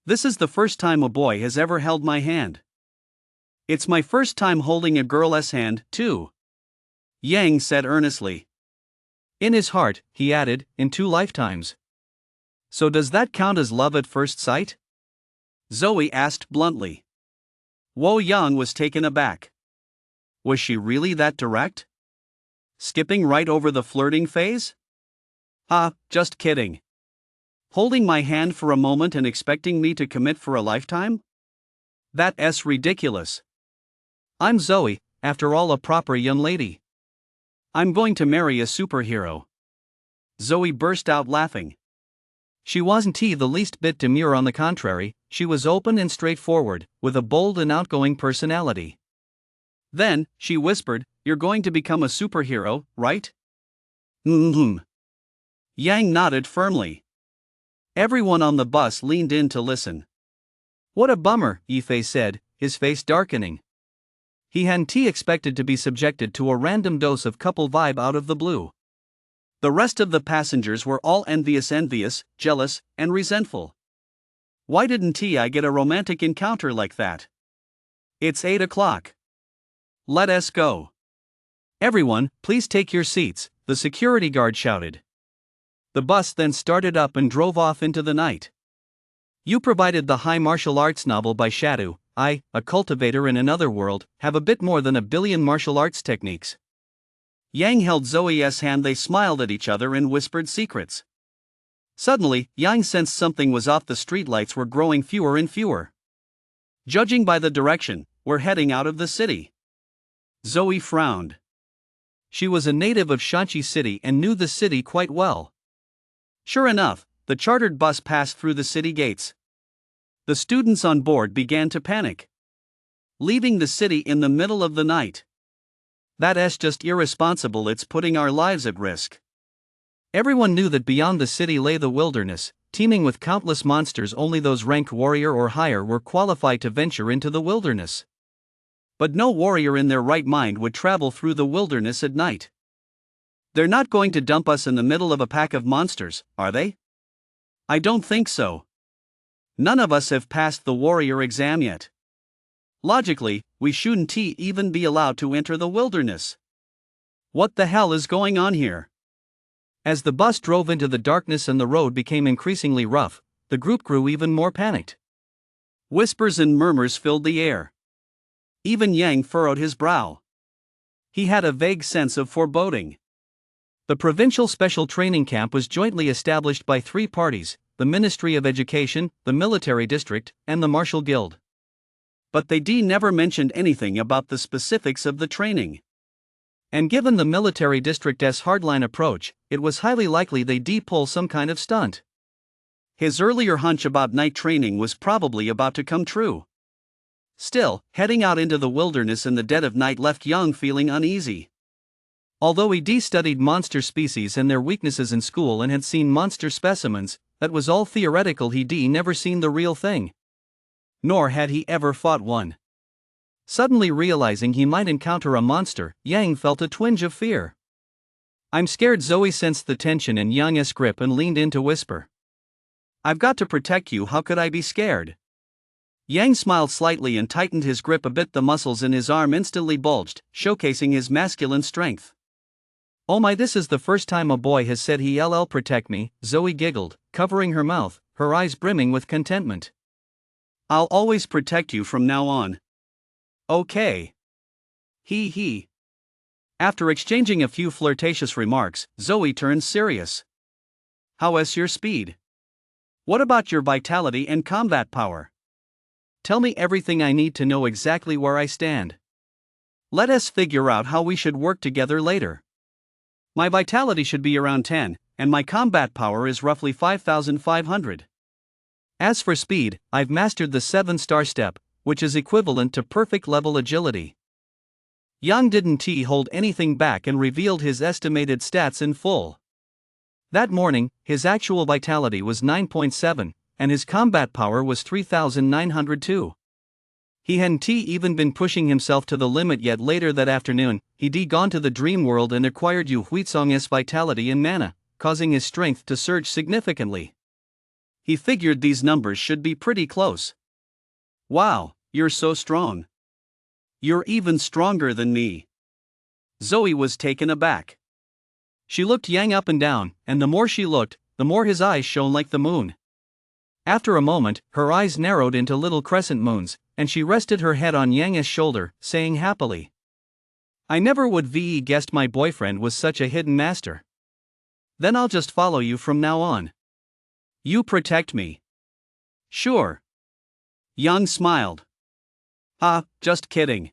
This is the first time a boy has ever held my hand. It's my first time holding a girl's hand, too. Yang said earnestly. In his heart, he added, in 2 lifetimes. So does that count as love at first sight? Zoe asked bluntly. Yang was taken aback. Was she really that direct? Skipping right over the flirting phase? Just kidding. Holding my hand for a moment and expecting me to commit for a lifetime? That's ridiculous. I'm Zoe, after all, a proper young lady. I'm going to marry a superhero. Zoe burst out laughing. She wasn't the least bit demure, on the contrary, she was open and straightforward, with a bold and outgoing personality. Then, she whispered, You're going to become a superhero, right? Yang nodded firmly. Everyone on the bus leaned in to listen. What a bummer, Yifei said, his face darkening. He hadn't expected to be subjected to a random dose of couple vibe out of the blue. The rest of the passengers were all envious, jealous, and resentful. Why didn't I get a romantic encounter like that? It's 8 o'clock. Let us go. Everyone, please take your seats, the security guard shouted. The bus then started up and drove off into the night. You provided the high martial arts novel by Shadow, I, a cultivator in another world, have a bit more than 1 billion martial arts techniques. Yang held Zoe's hand. They smiled at each other and whispered secrets. Suddenly, Yang sensed something was off. The streetlights were growing fewer and fewer. Judging by the direction, we're heading out of the city. Zoe frowned. She was a native of Shanxi City and knew the city quite well. Sure enough, the chartered bus passed through the city gates. The students on board began to panic. Leaving the city in the middle of the night. That's just irresponsible. It's putting our lives at risk. Everyone knew that beyond the city lay the wilderness, teeming with countless monsters. Only those ranked warrior or higher were qualified to venture into the wilderness. But no warrior in their right mind would travel through the wilderness at night. They're not going to dump us in the middle of a pack of monsters, are they? I don't think so. None of us have passed the warrior exam yet. Logically, we shouldn't even be allowed to enter the wilderness. What the hell is going on here? As the bus drove into the darkness and the road became increasingly rough, the group grew even more panicked. Whispers and murmurs filled the air. Even Yang furrowed his brow. He had a vague sense of foreboding. The provincial special training camp was jointly established by 3 parties: the Ministry of Education, the Military District, and the Martial Guild. But they never mentioned anything about the specifics of the training. And given the Military District's hardline approach, it was highly likely they'd pull some kind of stunt. His earlier hunch about night training was probably about to come true. Still, heading out into the wilderness in the dead of night left Yang feeling uneasy. Although he studied monster species and their weaknesses in school and had seen monster specimens, that was all theoretical. He'd never seen the real thing. Nor had he ever fought one. Suddenly realizing he might encounter a monster, Yang felt a twinge of fear. "I'm scared." Zoe sensed the tension in Yang's grip and leaned in to whisper. "I've got to protect you. How could I be scared?" Yang smiled slightly and tightened his grip a bit. The muscles in his arm instantly bulged, showcasing his masculine strength. "Oh my, this is the first time a boy has said he'll protect me," Zoe giggled, covering her mouth, her eyes brimming with contentment. "I'll always protect you from now on." "Okay." He. After exchanging a few flirtatious remarks, Zoe turned serious. "How is your speed? What about your vitality and combat power? Tell me everything I need to know exactly where I stand. Let us figure out how we should work together later. My vitality should be around 10, and my combat power is roughly 5,500. As for speed, I've mastered the 7-star step, which is equivalent to perfect level agility." Yang didn't hold anything back and revealed his estimated stats in full. That morning, his actual vitality was 9.7, and his combat power was 3,902. He hadn't even been pushing himself to the limit yet. Later that afternoon, he'd gone to the dream world and acquired Yu Huizong's vitality and mana, causing his strength to surge significantly. He figured these numbers should be pretty close. "Wow, you're so strong. You're even stronger than me." Zoe was taken aback. She looked Yang up and down, and the more she looked, the more his eyes shone like the moon. After a moment, her eyes narrowed into little crescent moons, and she rested her head on Yang's shoulder, saying happily, "I never would have guessed my boyfriend was such a hidden master. Then I'll just follow you from now on. You protect me." "Sure." Yang smiled. Just kidding.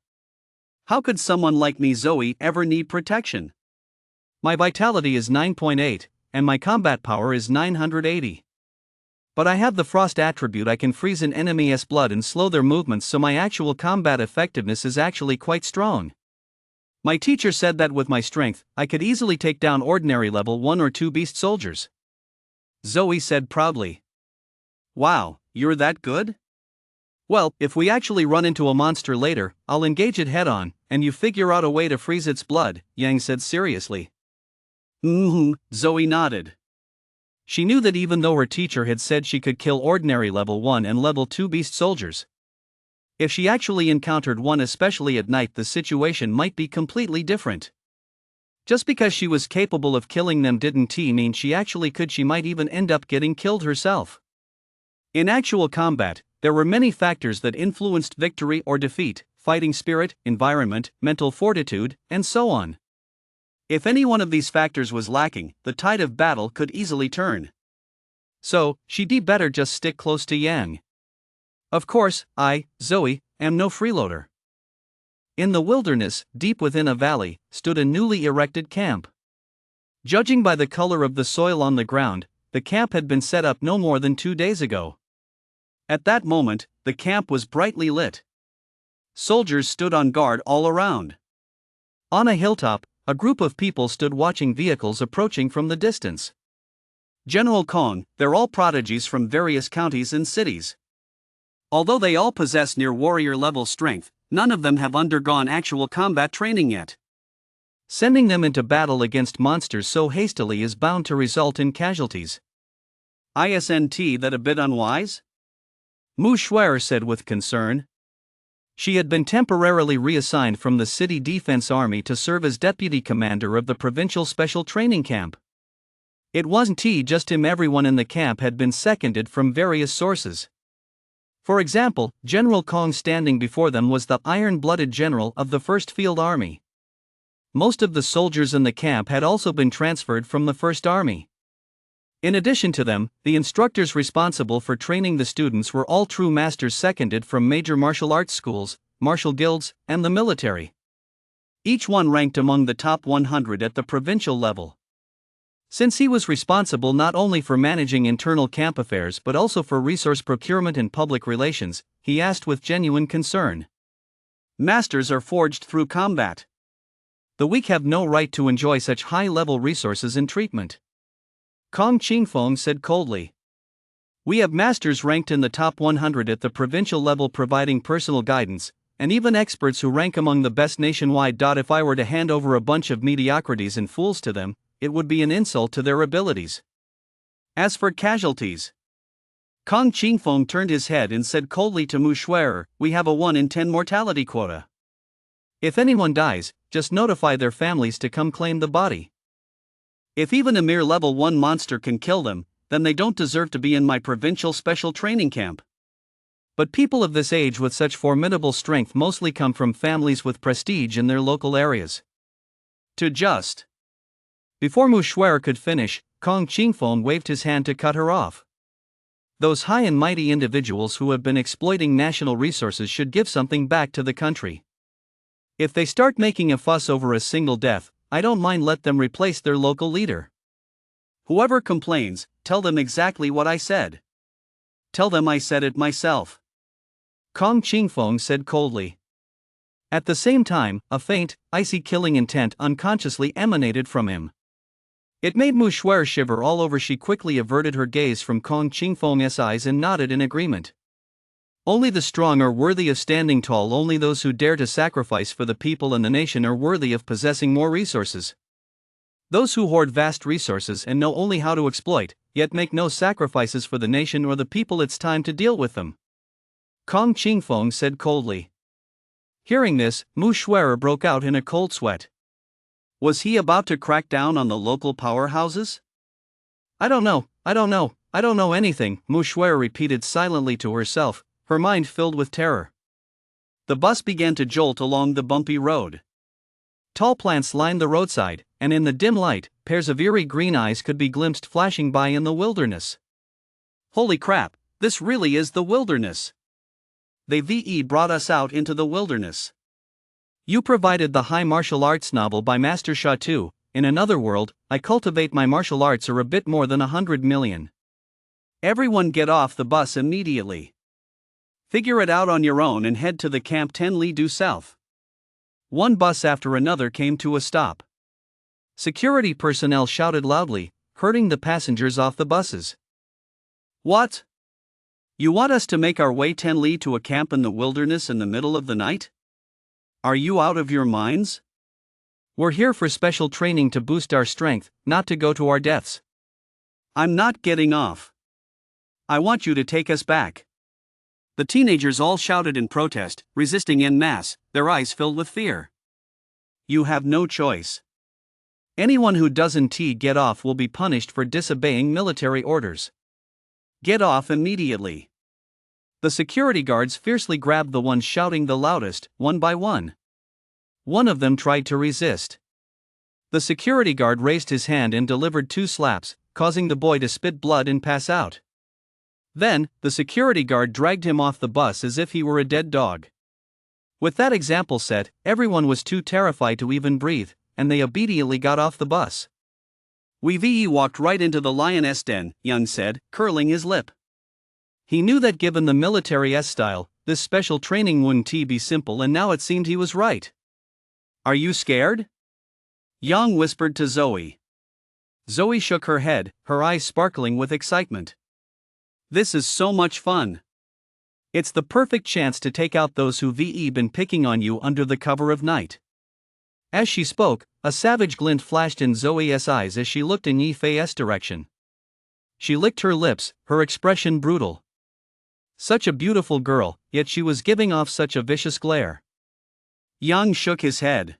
How could someone like me, Zoe, ever need protection? My vitality is 9.8, and my combat power is 980. But I have the frost attribute. I can freeze an enemy's blood and slow their movements, so my actual combat effectiveness is actually quite strong. My teacher said that with my strength, I could easily take down ordinary level 1 or 2 beast soldiers. Zoe said proudly. "Wow, you're that good?" "Well, if we actually run into a monster later, I'll engage it head on, and you figure out a way to freeze its blood," Yang said seriously. Zoe nodded. She knew that even though her teacher had said she could kill ordinary level 1 and level 2 beast soldiers, if she actually encountered one, especially at night, the situation might be completely different. Just because she was capable of killing them didn't mean she actually could. She might even end up getting killed herself. In actual combat, There were many factors that influenced victory or defeat: fighting spirit, environment, mental fortitude, and so on. If any one of these factors was lacking, the tide of battle could easily turn. So, she'd better just stick close to Yang. Of course, I, Zoe, am no freeloader. In the wilderness, deep within a valley, stood a newly erected camp. Judging by the color of the soil on the ground, the camp had been set up no more than 2 days ago. At that moment, the camp was brightly lit. Soldiers stood on guard all around. On a hilltop, a group of people stood watching vehicles approaching from the distance. General Kong, they're all prodigies from various counties and cities. Although they all possess near warrior level strength, none of them have undergone actual combat training yet. Sending them into battle against monsters so hastily is bound to result in casualties. Isn't that a bit unwise? Mu Shuer said with concern. She had been temporarily reassigned from the City Defense Army to serve as deputy commander of the provincial special training camp. It wasn't just him, everyone in the camp had been seconded from various sources. For example, General Kong standing before them was the iron-blooded general of the 1st Field Army. Most of the soldiers in the camp had also been transferred from the 1st Army. In addition to them, the instructors responsible for training the students were all true masters seconded from major martial arts schools, martial guilds, and the military. Each one ranked among the top 100 at the provincial level. Since he was responsible not only for managing internal camp affairs but also for resource procurement and public relations, he asked with genuine concern. Masters are forged through combat. The weak have no right to enjoy such high-level resources and treatment. Kong Qingfeng said coldly. We have masters ranked in the top 100 at the provincial level providing personal guidance, and even experts who rank among the best nationwide. If I were to hand over a bunch of mediocrities and fools to them, it would be an insult to their abilities. As for casualties, Kong Qingfeng turned his head and said coldly to Mu Shuer, we have a 1 in 10 mortality quota. If anyone dies, just notify their families to come claim the body. If even a mere level 1 monster can kill them, then they don't deserve to be in my provincial special training camp. But people of this age with such formidable strength mostly come from families with prestige in their local areas. Before Mu Shuer could finish, Kong Qingfeng waved his hand to cut her off. Those high and mighty individuals who have been exploiting national resources should give something back to the country. If they start making a fuss over a single death, I don't mind let them replace their local leader. Whoever complains, tell them exactly what I said. Tell them I said it myself. Kong Qingfeng said coldly. At the same time, a faint, icy killing intent unconsciously emanated from him. It made Mu Shuer shiver all over. She quickly averted her gaze from Kong Qingfeng's eyes and nodded in agreement. Only the strong are worthy of standing tall. Only those who dare to sacrifice for the people and the nation are worthy of possessing more resources. Those who hoard vast resources and know only how to exploit, yet make no sacrifices for the nation or the people, it's time to deal with them. Kong Qingfeng said coldly. Hearing this, Mu Shuer broke out in a cold sweat. Was he about to crack down on the local powerhouses? I don't know anything, Mu Shuer repeated silently to herself, her mind filled with terror. The bus began to jolt along the bumpy road. Tall plants lined the roadside, and in the dim light, pairs of eerie green eyes could be glimpsed flashing by in the wilderness. Holy crap, this really is the wilderness. They brought us out into the wilderness. You provided the high martial arts novel by Master Sha Tu. In another world, I cultivate my martial arts are a bit more than 100 million. Everyone get off the bus immediately. Figure it out on your own and head to the camp 10 li due south. One bus after another came to a stop. Security personnel shouted loudly, herding the passengers off the buses. What? You want us to make our way 10 li to a camp in the wilderness in the middle of the night? Are you out of your minds? We're here for special training to boost our strength, not to go to our deaths. I'm not getting off. I want you to take us back. The teenagers all shouted in protest, resisting en masse, their eyes filled with fear. You have no choice. Anyone who doesn't get off will be punished for disobeying military orders. Get off immediately. The security guards fiercely grabbed the ones shouting the loudest, one by one. One of them tried to resist. The security guard raised his hand and delivered 2 slaps, causing the boy to spit blood and pass out. Then, the security guard dragged him off the bus as if he were a dead dog. With that example set, everyone was too terrified to even breathe, and they obediently got off the bus. We walked right into the lioness den, Young said, curling his lip. He knew that given the military style, this special training wouldn't be simple, and now it seemed he was right. Are you scared? Young whispered to Zoe. Zoe shook her head, her eyes sparkling with excitement. This is so much fun. It's the perfect chance to take out those who've been picking on you under the cover of night. As she spoke, a savage glint flashed in Zoe's eyes as she looked in Yifei's direction. She licked her lips, her expression brutal. Such a beautiful girl, yet she was giving off such a vicious glare. Yang shook his head.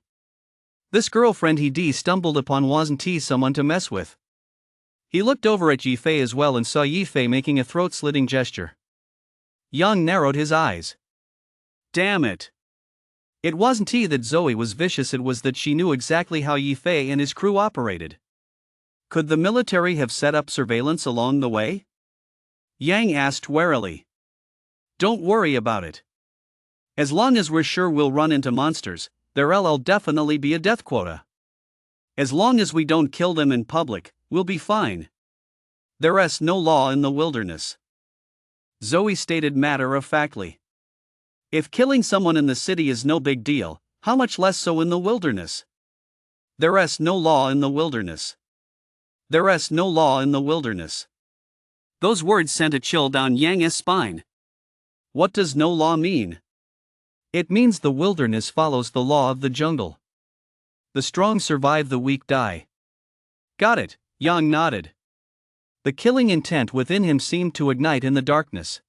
This girlfriend he stumbled upon wasn't someone to mess with. He looked over at Yifei as well and saw Yifei making a throat-slitting gesture. Yang narrowed his eyes. Damn it. It wasn't that Zoe was vicious, it was that she knew exactly how Yifei and his crew operated. Could the military have set up surveillance along the way? Yang asked warily. Don't worry about it. As long as we're sure we'll run into monsters, there'll definitely be a death quota. As long as we don't kill them in public, we'll be fine. There's no law in the wilderness. Zoe stated matter-of-factly. If killing someone in the city is no big deal, how much less so in the wilderness? There's no law in the wilderness. There's no law in the wilderness. Those words sent a chill down Yang's spine. What does no law mean? It means the wilderness follows the law of the jungle. The strong survive, the weak die. Got it, Yang nodded. The killing intent within him seemed to ignite in the darkness.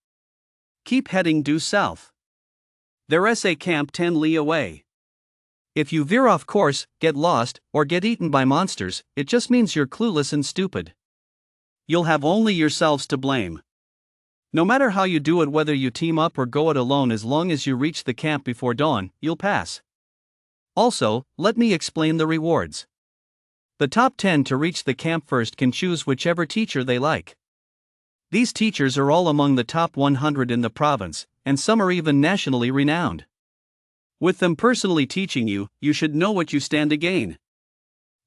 Keep heading due south. There's a camp 10 li away. If you veer off course, get lost, or get eaten by monsters, it just means you're clueless and stupid. You'll have only yourselves to blame. No matter how you do it, whether you team up or go it alone, as long as you reach the camp before dawn, you'll pass. Also, let me explain the rewards. The top 10 to reach the camp first can choose whichever teacher they like. These teachers are all among the top 100 in the province, and some are even nationally renowned. With them personally teaching you, you should know what you stand to gain.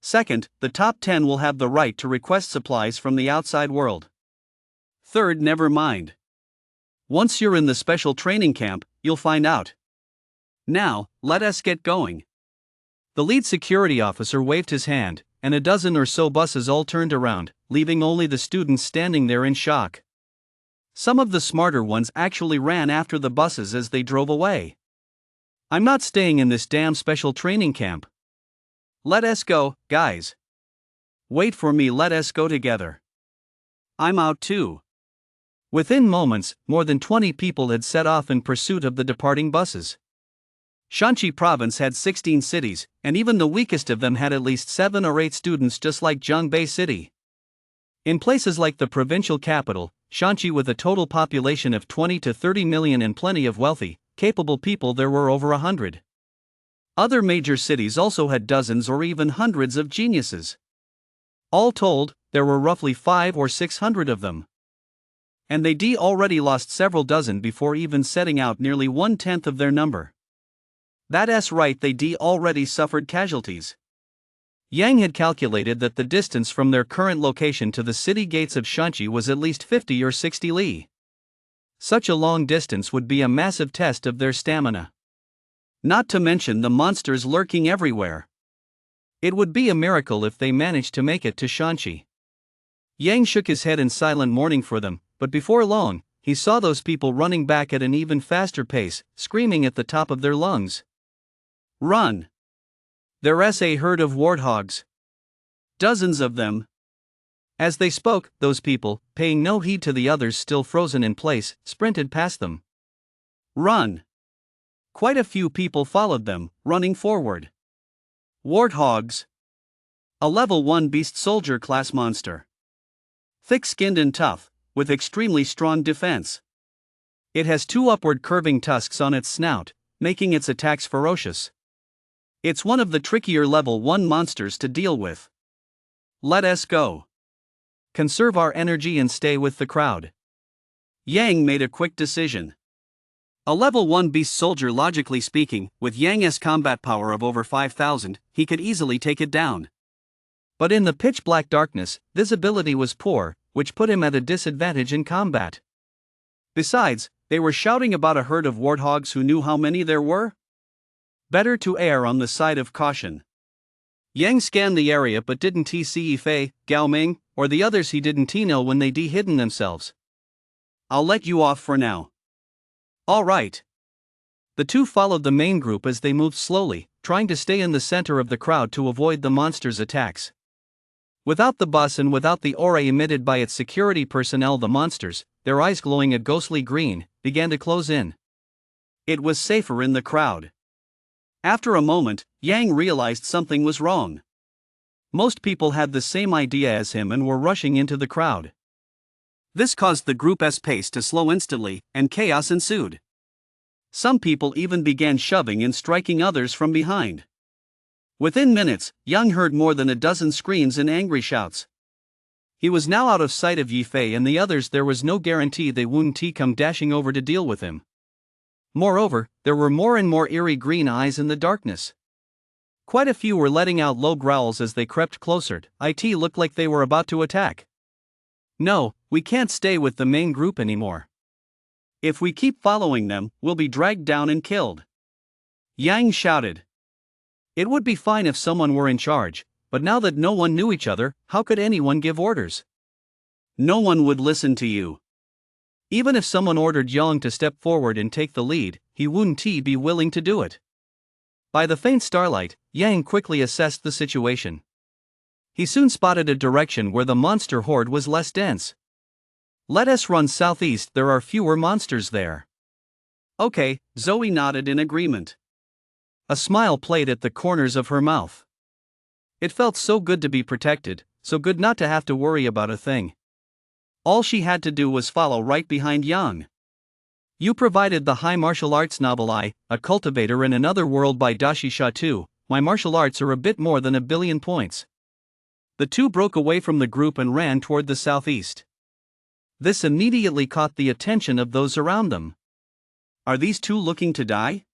Second, the top 10 will have the right to request supplies from the outside world. Third, never mind. Once you're in the special training camp, you'll find out. Now, let us get going. The lead security officer waved his hand, and a dozen or so buses all turned around, leaving only the students standing there in shock. Some of the smarter ones actually ran after the buses as they drove away. I'm not staying in this damn special training camp. Let us go, guys. Wait for me, let us go together. I'm out too. Within moments, more than 20 people had set off in pursuit of the departing buses. Shanxi province had 16 cities, and even the weakest of them had at least 7 or 8 students, just like Zhongbei City. In places like the provincial capital, Shanxi, with a total population of 20 to 30 million and plenty of wealthy, capable people, there were over 100. Other major cities also had dozens or even hundreds of geniuses. All told, there were roughly 500 or 600 of them. And they already lost several dozen before even setting out, nearly 1/10 of their number. That's right, they already suffered casualties. Yang had calculated that the distance from their current location to the city gates of Shanxi was at least 50 or 60 li. Such a long distance would be a massive test of their stamina. Not to mention the monsters lurking everywhere. It would be a miracle if they managed to make it to Shanxi. Yang shook his head in silent mourning for them, but before long, he saw those people running back at an even faster pace, screaming at the top of their lungs. Run! There's a herd of warthogs. Dozens of them. As they spoke, those people, paying no heed to the others still frozen in place, sprinted past them. Run! Quite a few people followed them, running forward. Warthogs. A level 1 beast soldier class monster. Thick-skinned and tough, with extremely strong defense. It has two upward curving tusks on its snout, making its attacks ferocious. It's one of the trickier level 1 monsters to deal with. Let us go. Conserve our energy and stay with the crowd. Yang made a quick decision. A level 1 beast soldier, logically speaking, with Yang's combat power of over 5,000, he could easily take it down. But in the pitch black darkness, visibility was poor, which put him at a disadvantage in combat. Besides, they were shouting about a herd of warthogs who knew how many there were. Better to err on the side of caution. Yang scanned the area but didn't see Yifei, Gao Ming, or the others he didn't know when they hidden themselves. I'll let you off for now. All right. The two followed the main group as they moved slowly, trying to stay in the center of the crowd to avoid the monster's attacks. Without the bus and without the aura emitted by its security personnel, the monsters, their eyes glowing a ghostly green, began to close in. It was safer in the crowd. After a moment, Yang realized something was wrong. Most people had the same idea as him and were rushing into the crowd. This caused the group's pace to slow instantly, and chaos ensued. Some people even began shoving and striking others from behind. Within minutes, Yang heard more than a dozen screams and angry shouts. He was now out of sight of Yifei and the others. There was no guarantee they wouldn't come dashing over to deal with him. Moreover, there were more and more eerie green eyes in the darkness. Quite a few were letting out low growls as they crept closer. It looked like they were about to attack. No, we can't stay with the main group anymore. If we keep following them, we'll be dragged down and killed. Yang shouted. It would be fine if someone were in charge, but now that no one knew each other, how could anyone give orders? No one would listen to you. Even if someone ordered Yang to step forward and take the lead, he wouldn't be willing to do it. By the faint starlight, Yang quickly assessed the situation. He soon spotted a direction where the monster horde was less dense. Let us run southeast, there are fewer monsters there. Okay, Zoe nodded in agreement. A smile played at the corners of her mouth. It felt so good to be protected, so good not to have to worry about a thing. All she had to do was follow right behind Yang. You provided the high martial arts novel A Cultivator in Another World by Dashi Shatu. My martial arts are a bit more than 1 billion points. The two broke away from the group and ran toward the southeast. This immediately caught the attention of those around them. Are these two looking to die?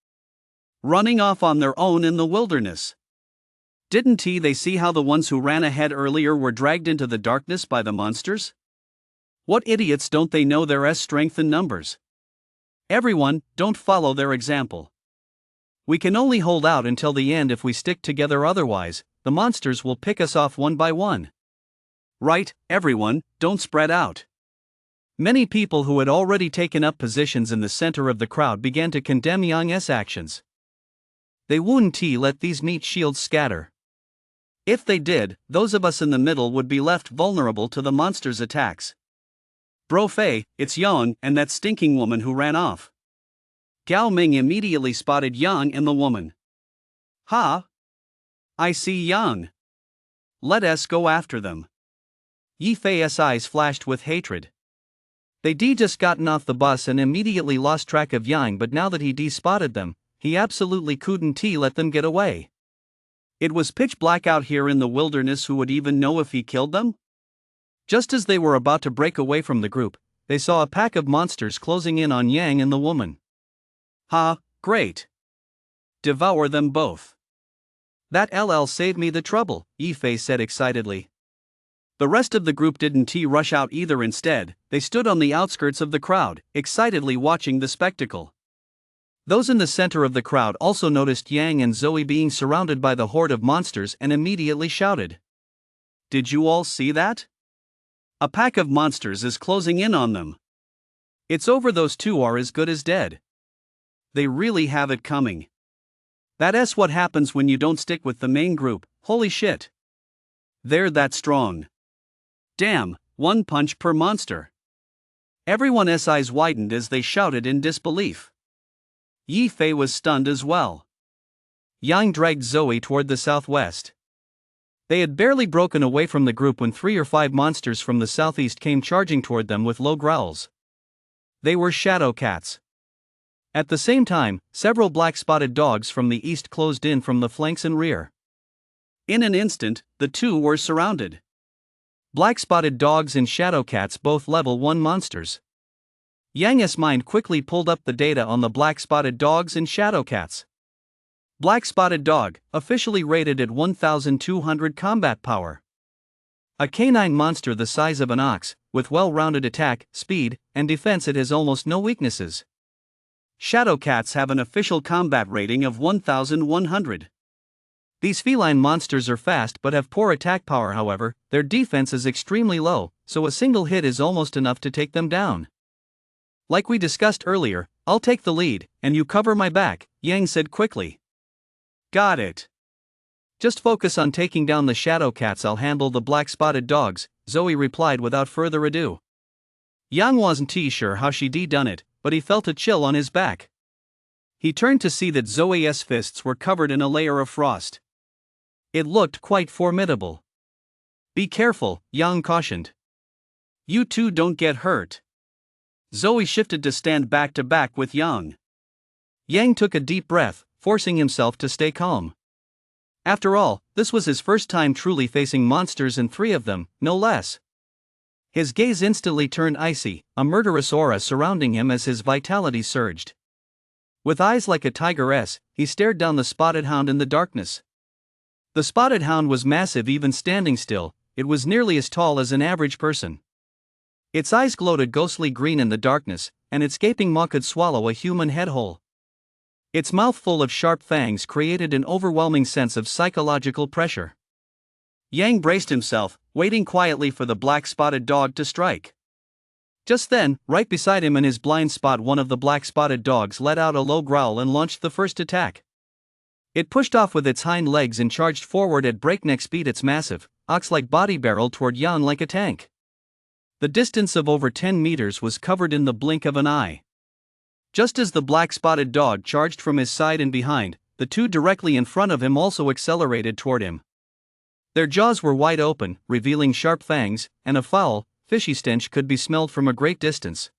Running off on their own in the wilderness. Didn't they see how the ones who ran ahead earlier were dragged into the darkness by the monsters? What idiots, don't they know there's strength in numbers? Everyone, don't follow their example. We can only hold out until the end if we stick together, otherwise, the monsters will pick us off one by one. Right, everyone, don't spread out. Many people who had already taken up positions in the center of the crowd began to condemn Yang's actions. They wouldn't let these meat shields scatter. If they did, those of us in the middle would be left vulnerable to the monster's attacks. Bro Fei, it's Yang and that stinking woman who ran off. Gao Ming immediately spotted Yang and the woman. Ha! I see Yang. Let us go after them. Yifei's eyes flashed with hatred. They just gotten off the bus and immediately lost track of Yang, but now that he spotted them, he absolutely couldn't let them get away. It was pitch black out here in the wilderness. Who would even know if he killed them? Just as they were about to break away from the group, they saw a pack of monsters closing in on Yang and the woman. Ha, great. Devour them both. That LL saved me the trouble, Yifei said excitedly. The rest of the group didn't rush out either. Instead, they stood on the outskirts of the crowd, excitedly watching the spectacle. Those in the center of the crowd also noticed Yang and Zoe being surrounded by the horde of monsters and immediately shouted. Did you all see that? A pack of monsters is closing in on them. It's over, those two are as good as dead. They really have it coming. That's what happens when you don't stick with the main group, holy shit. They're that strong. Damn, 1 punch per monster. Everyone's eyes widened as they shouted in disbelief. Yifei was stunned as well. Yang dragged Zoe toward the southwest. They had barely broken away from the group when 3 or 5 monsters from the southeast came charging toward them with low growls. They were shadow cats. At the same time, several black-spotted dogs from the east closed in from the flanks and rear. In an instant, the two were surrounded. Black-spotted dogs and shadow cats both level 1 monsters. Yang's mind quickly pulled up the data on the black-spotted dogs and shadow cats. Black-spotted dog, officially rated at 1200 combat power. A canine monster the size of an ox, with well-rounded attack, speed, and defense. It has almost no weaknesses. Shadow cats have an official combat rating of 1100. These feline monsters are fast but have poor attack power. However, their defense is extremely low, so a single hit is almost enough to take them down. Like we discussed earlier, I'll take the lead, and you cover my back, Yang said quickly. Got it. Just focus on taking down the shadow cats. I'll handle the black-spotted dogs, Zoe replied without further ado. Yang wasn't too sure how she'd done it, but he felt a chill on his back. He turned to see that Zoe's fists were covered in a layer of frost. It looked quite formidable. Be careful, Yang cautioned. You two don't get hurt. Zoe shifted to stand back to back with Yang. Yang took a deep breath, forcing himself to stay calm. After all, this was his first time truly facing monsters, and 3 of them, no less. His gaze instantly turned icy, a murderous aura surrounding him as his vitality surged. With eyes like a tigress, he stared down the spotted hound in the darkness. The spotted hound was massive. Even standing still, it was nearly as tall as an average person. Its eyes glowed a ghostly green in the darkness, and its gaping maw could swallow a human head whole. Its mouth full of sharp fangs created an overwhelming sense of psychological pressure. Yang braced himself, waiting quietly for the black-spotted dog to strike. Just then, right beside him in his blind spot, one of the black-spotted dogs let out a low growl and launched the first attack. It pushed off with its hind legs and charged forward at breakneck speed. Its massive, ox-like body barreled toward Yang like a tank. The distance of over 10 meters was covered in the blink of an eye. Just as the black-spotted dog charged from his side and behind, the two directly in front of him also accelerated toward him. Their jaws were wide open, revealing sharp fangs, and a foul, fishy stench could be smelled from a great distance.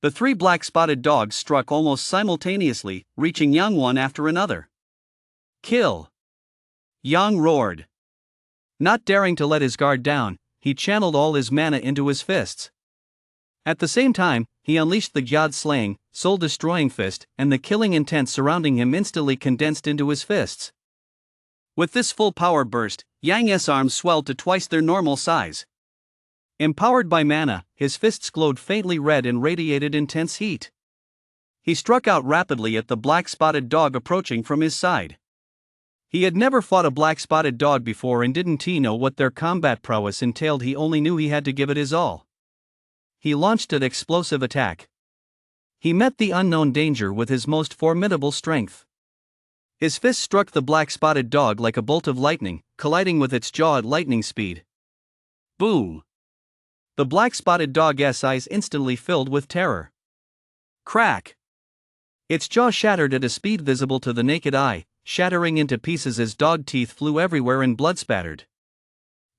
The 3 black-spotted dogs struck almost simultaneously, reaching Yang one after another. Kill! Yang roared. Not daring to let his guard down, he channeled all his mana into his fists. At the same time, he unleashed the god-slaying, soul-destroying fist, and the killing intent surrounding him instantly condensed into his fists. With this full power burst, Yang's arms swelled to twice their normal size. Empowered by mana, his fists glowed faintly red and radiated intense heat. He struck out rapidly at the black-spotted dog approaching from his side. He had never fought a black-spotted dog before and didn't know what their combat prowess entailed. He only knew he had to give it his all. He launched an explosive attack. He met the unknown danger with his most formidable strength. His fist struck the black-spotted dog like a bolt of lightning, colliding with its jaw at lightning speed. Boom! The black-spotted dog's eyes instantly filled with terror. Crack! Its jaw shattered at a speed visible to the naked eye, shattering into pieces as dog teeth flew everywhere and blood spattered.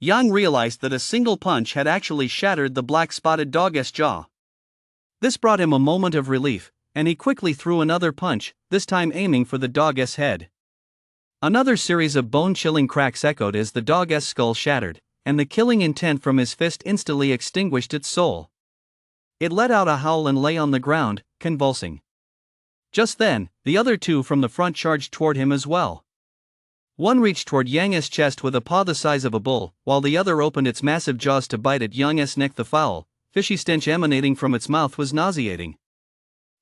Yang realized that a single punch had actually shattered the black-spotted dog's jaw. This brought him a moment of relief, and he quickly threw another punch, this time aiming for the dog's head. Another series of bone-chilling cracks echoed as the dog's skull shattered, and the killing intent from his fist instantly extinguished its soul. It let out a howl and lay on the ground, convulsing. Just then, the other 2 from the front charged toward him as well. One reached toward Yang's chest with a paw the size of a bull, while the other opened its massive jaws to bite at Yang's neck. The foul, fishy stench emanating from its mouth was nauseating.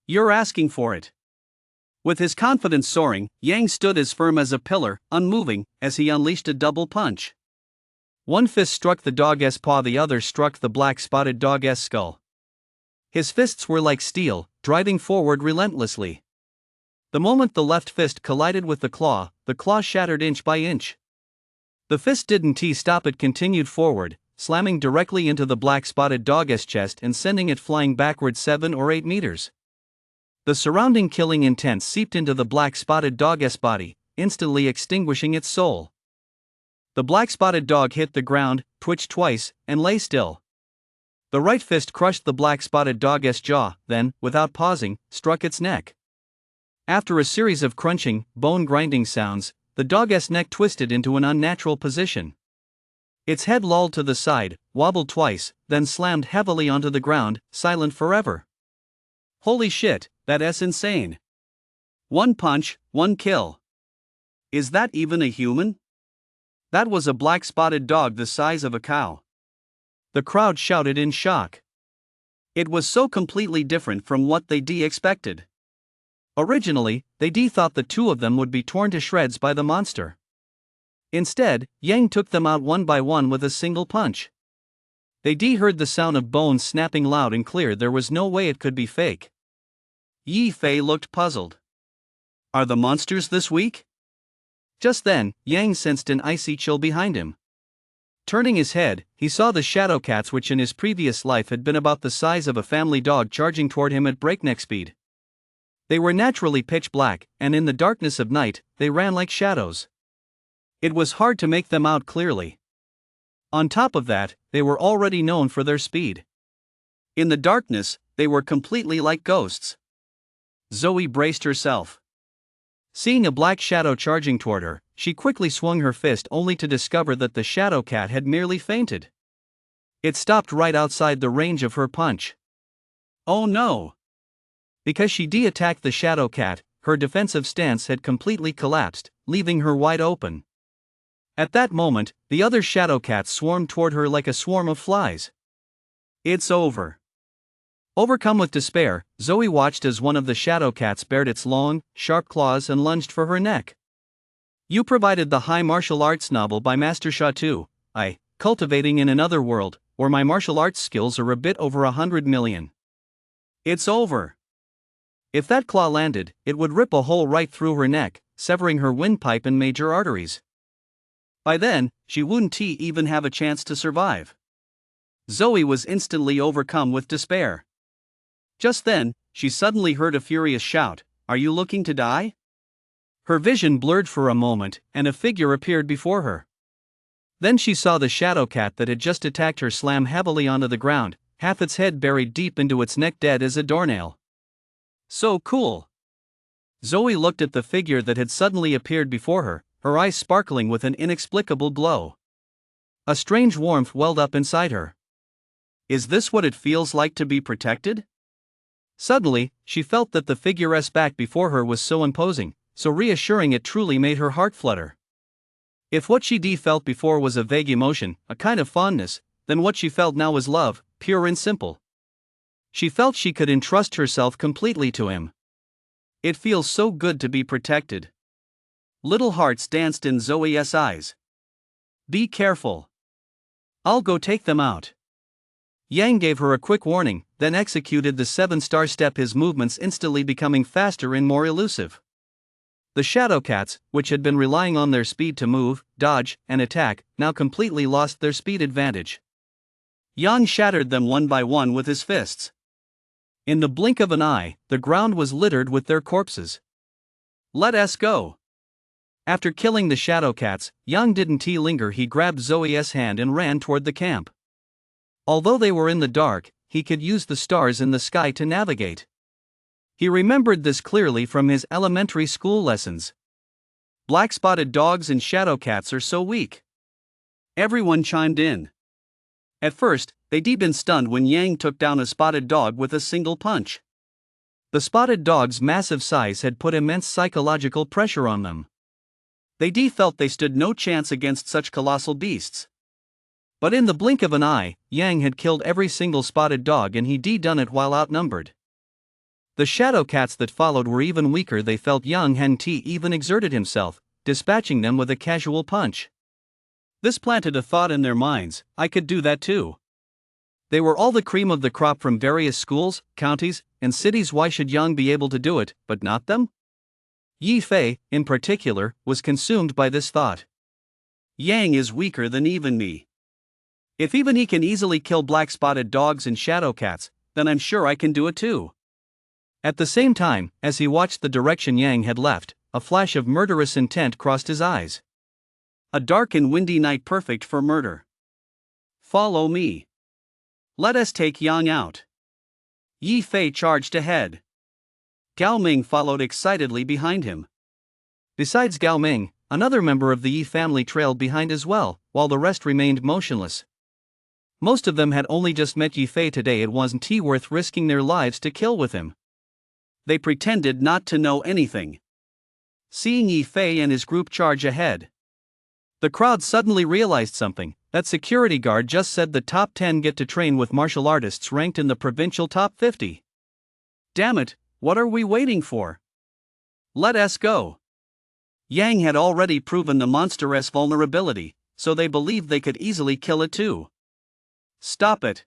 You're asking for it. With his confidence soaring, Yang stood as firm as a pillar, unmoving, as he unleashed a double punch. One fist struck the dog's paw, the other struck the black-spotted dog's skull. His fists were like steel, driving forward relentlessly. The moment the left fist collided with the claw shattered inch by inch. The fist didn't stop, it continued forward, slamming directly into the black-spotted dog's chest and sending it flying backward 7 or 8 meters. The surrounding killing intent seeped into the black-spotted dog's body, instantly extinguishing its soul. The black-spotted dog hit the ground, twitched twice, and lay still. The right fist crushed the black-spotted dog's jaw, then, without pausing, struck its neck. After a series of crunching, bone-grinding sounds, the dog's neck twisted into an unnatural position. Its head lolled to the side, wobbled twice, then slammed heavily onto the ground, silent forever. Holy shit, that's insane. One punch, one kill. Is that even a human? That was a black-spotted dog the size of a cow. The crowd shouted in shock. It was so completely different from what they expected. Originally, they thought the two of them would be torn to shreds by the monster. Instead, Yang took them out one by one with a single punch. They heard the sound of bones snapping loud and clear. There was no way it could be fake. Yi Fei looked puzzled. Are the monsters this weak? Just then, Yang sensed an icy chill behind him. Turning his head, he saw the shadow cats, which in his previous life had been about the size of a family dog, charging toward him at breakneck speed. They were naturally pitch black, and in the darkness of night, they ran like shadows. It was hard to make them out clearly. On top of that, they were already known for their speed. In the darkness, they were completely like ghosts. Zoe braced herself. Seeing a black shadow charging toward her, she quickly swung her fist, only to discover that the shadow cat had merely fainted. It stopped right outside the range of her punch. Oh no! Because she attacked the shadow cat, her defensive stance had completely collapsed, leaving her wide open. At that moment, the other shadow cats swarmed toward her like a swarm of flies. It's over. Overcome with despair, Zoe watched as one of the shadow cats bared its long, sharp claws and lunged for her neck. You provided the high martial arts novel by Master Sha Tu, cultivating in another world, where my martial arts skills are a bit over 100 million. It's over. If that claw landed, it would rip a hole right through her neck, severing her windpipe and major arteries. By then, she wouldn't even have a chance to survive. Zoe was instantly overcome with despair. Just then, she suddenly heard a furious shout, "Are you looking to die?" Her vision blurred for a moment, and a figure appeared before her. Then she saw the shadow cat that had just attacked her slam heavily onto the ground, half its head buried deep into its neck, dead as a doornail. So cool! Zoe looked at the figure that had suddenly appeared before her, her eyes sparkling with an inexplicable glow. A strange warmth welled up inside her. Is this what it feels like to be protected? Suddenly, she felt that the figure's back before her was so imposing, so reassuring, it truly made her heart flutter. If what she felt before was a vague emotion, a kind of fondness, then what she felt now was love, pure and simple. She felt she could entrust herself completely to him. It feels so good to be protected. Little hearts danced in Zoe's eyes. Be careful. I'll go take them out. Yang gave her a quick warning, then executed the 7-star step, his movements instantly becoming faster and more elusive. The shadow cats, which had been relying on their speed to move, dodge, and attack, now completely lost their speed advantage. Yang shattered them one by one with his fists. In the blink of an eye, the ground was littered with their corpses. Let us go. After killing the shadow cats, Yang didn't linger. He grabbed Zoe's hand and ran toward the camp. Although they were in the dark, he could use the stars in the sky to navigate. He remembered this clearly from his elementary school lessons. Black-spotted dogs and shadow cats are so weak. Everyone chimed in. At first, they'd been stunned when Yang took down a spotted dog with a single punch. The spotted dog's massive size had put immense psychological pressure on them. They felt they stood no chance against such colossal beasts. But in the blink of an eye, Yang had killed every single spotted dog, and he'd done it while outnumbered. The shadow cats that followed were even weaker. They felt Yang hadn't even exerted himself, dispatching them with a casual punch. This planted a thought in their minds: I could do that too. They were all the cream of the crop from various schools, counties, and cities. Why should Yang be able to do it, but not them? Yi Fei, in particular, was consumed by this thought. Yang is weaker than even me. If even he can easily kill black-spotted dogs and shadow cats, then I'm sure I can do it too. At the same time, as he watched the direction Yang had left, a flash of murderous intent crossed his eyes. A dark and windy night, perfect for murder. Follow me. Let us take Yang out. Yi Fei charged ahead. Gao Ming followed excitedly behind him. Besides Gao Ming, another member of the Yi family trailed behind as well, while the rest remained motionless. Most of them had only just met Yi Fei today. It wasn't worth risking their lives to kill with him. They pretended not to know anything. Seeing Yi Fei and his group charge ahead, the crowd suddenly realized something. That security guard just said the top 10 get to train with martial artists ranked in the provincial top 50. Damn it, what are we waiting for? Let us go. Yang had already proven the monster's vulnerability, so they believed they could easily kill it too. Stop it.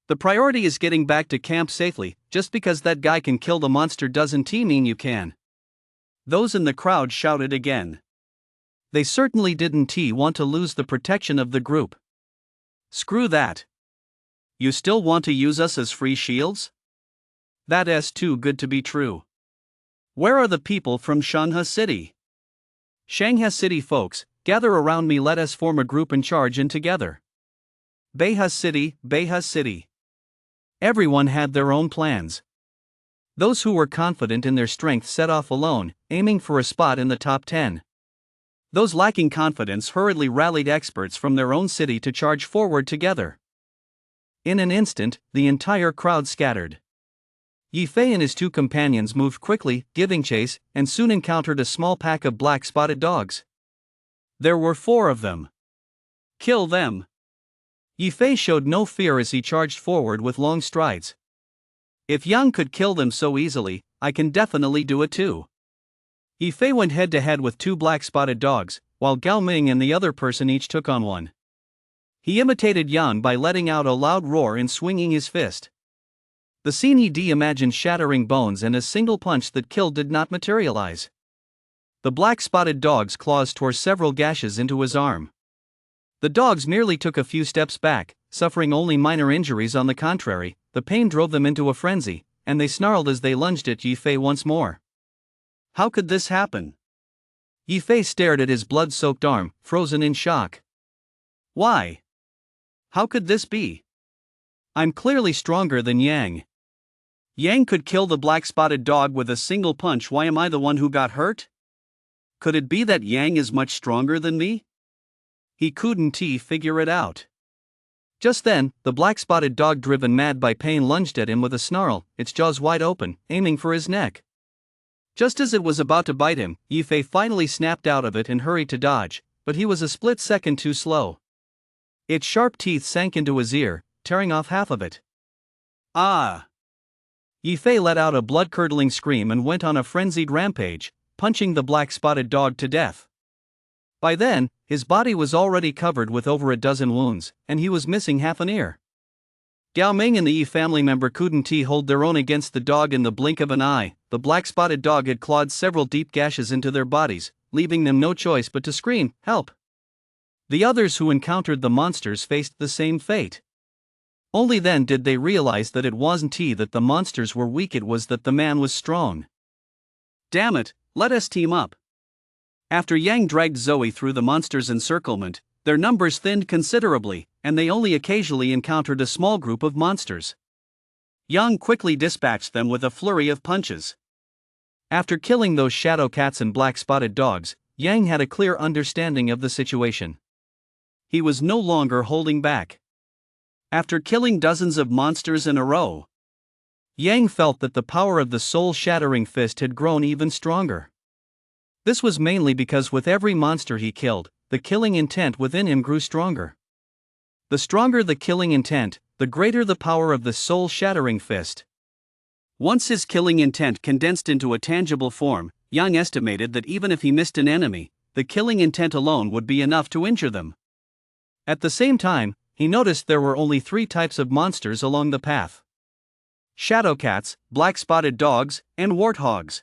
The priority is getting back to camp safely. Just because that guy can kill the monster doesn't mean you can. Those in the crowd shouted again. They certainly didn't want to lose the protection of the group. Screw that. You still want to use us as free shields? That's too good to be true. Where are the people from Shanghai City? Shanghai City folks, gather around me. Let us form a group and charge in together. Beihai City, Beihai City. Everyone had their own plans. Those who were confident in their strength set off alone, aiming for a spot in the top 10. Those lacking confidence hurriedly rallied experts from their own city to charge forward together. In an instant, the entire crowd scattered. Yi Fei and his two companions moved quickly, giving chase, and soon encountered a small pack of black-spotted dogs. There were 4 of them. Kill them. Yi Fei showed no fear as he charged forward with long strides. If Yang could kill them so easily, I can definitely do it too. Yi Fei went head-to-head with 2 black-spotted dogs, while Gao Ming and the other person each took on one. He imitated Yang by letting out a loud roar and swinging his fist. The scene imagined shattering bones, and a single punch that killed did not materialize. The black-spotted dog's claws tore several gashes into his arm. The dogs merely took a few steps back, suffering only minor injuries. On the contrary, the pain drove them into a frenzy, and they snarled as they lunged at Yi Fei once more. How could this happen? Yi Fei stared at his blood-soaked arm, frozen in shock. Why? How could this be? I'm clearly stronger than Yang. Yang could kill the black-spotted dog with a single punch. Why am I the one who got hurt? Could it be that Yang is much stronger than me? He couldn't figure it out. Just then, the black-spotted dog, driven mad by pain, lunged at him with a snarl, its jaws wide open, aiming for his neck. Just as it was about to bite him, Yi Fei finally snapped out of it and hurried to dodge, but he was a split second too slow. Its sharp teeth sank into his ear, tearing off half of it. Ah! Yi Fei let out a blood-curdling scream and went on a frenzied rampage, punching the black-spotted dog to death. By then, his body was already covered with over a dozen wounds, and he was missing half an ear. Gao Ming and the Yi family member couldn't hold their own against the dog in the blink of an eye. The black-spotted dog had clawed several deep gashes into their bodies, leaving them no choice but to scream, "Help!" The others who encountered the monsters faced the same fate. Only then did they realize that it wasn't that the monsters were weak, it was that the man was strong. Damn it, let us team up. After Yang dragged Zoe through the monsters' encirclement, their numbers thinned considerably, and they only occasionally encountered a small group of monsters. Yang quickly dispatched them with a flurry of punches. After killing those shadow cats and black-spotted dogs, Yang had a clear understanding of the situation. He was no longer holding back. After killing dozens of monsters in a row, Yang felt that the power of the soul-shattering fist had grown even stronger. This was mainly because with every monster he killed, the killing intent within him grew stronger. The stronger the killing intent, the greater the power of the soul-shattering fist. Once his killing intent condensed into a tangible form, Yang estimated that even if he missed an enemy, the killing intent alone would be enough to injure them. At the same time, he noticed there were only 3 types of monsters along the path: shadow cats, black-spotted dogs, and warthogs.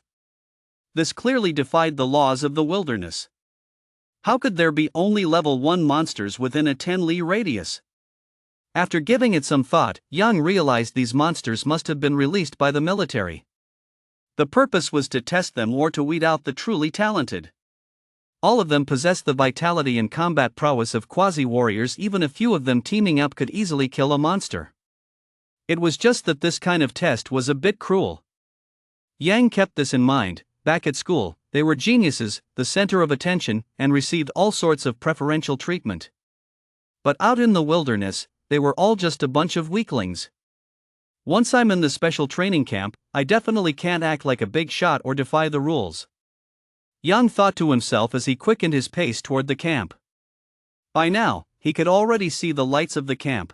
This clearly defied the laws of the wilderness. How could there be only level 1 monsters within a 10-li radius? After giving it some thought, Yang realized these monsters must have been released by the military. The purpose was to test them or to weed out the truly talented. All of them possessed the vitality and combat prowess of quasi-warriors. Even a few of them teaming up could easily kill a monster. It was just that this kind of test was a bit cruel. Yang kept this in mind. Back at school, they were geniuses, the center of attention, and received all sorts of preferential treatment. But out in the wilderness, they were all just a bunch of weaklings. Once I'm in the special training camp, I definitely can't act like a big shot or defy the rules. Yang thought to himself as he quickened his pace toward the camp. By now, he could already see the lights of the camp.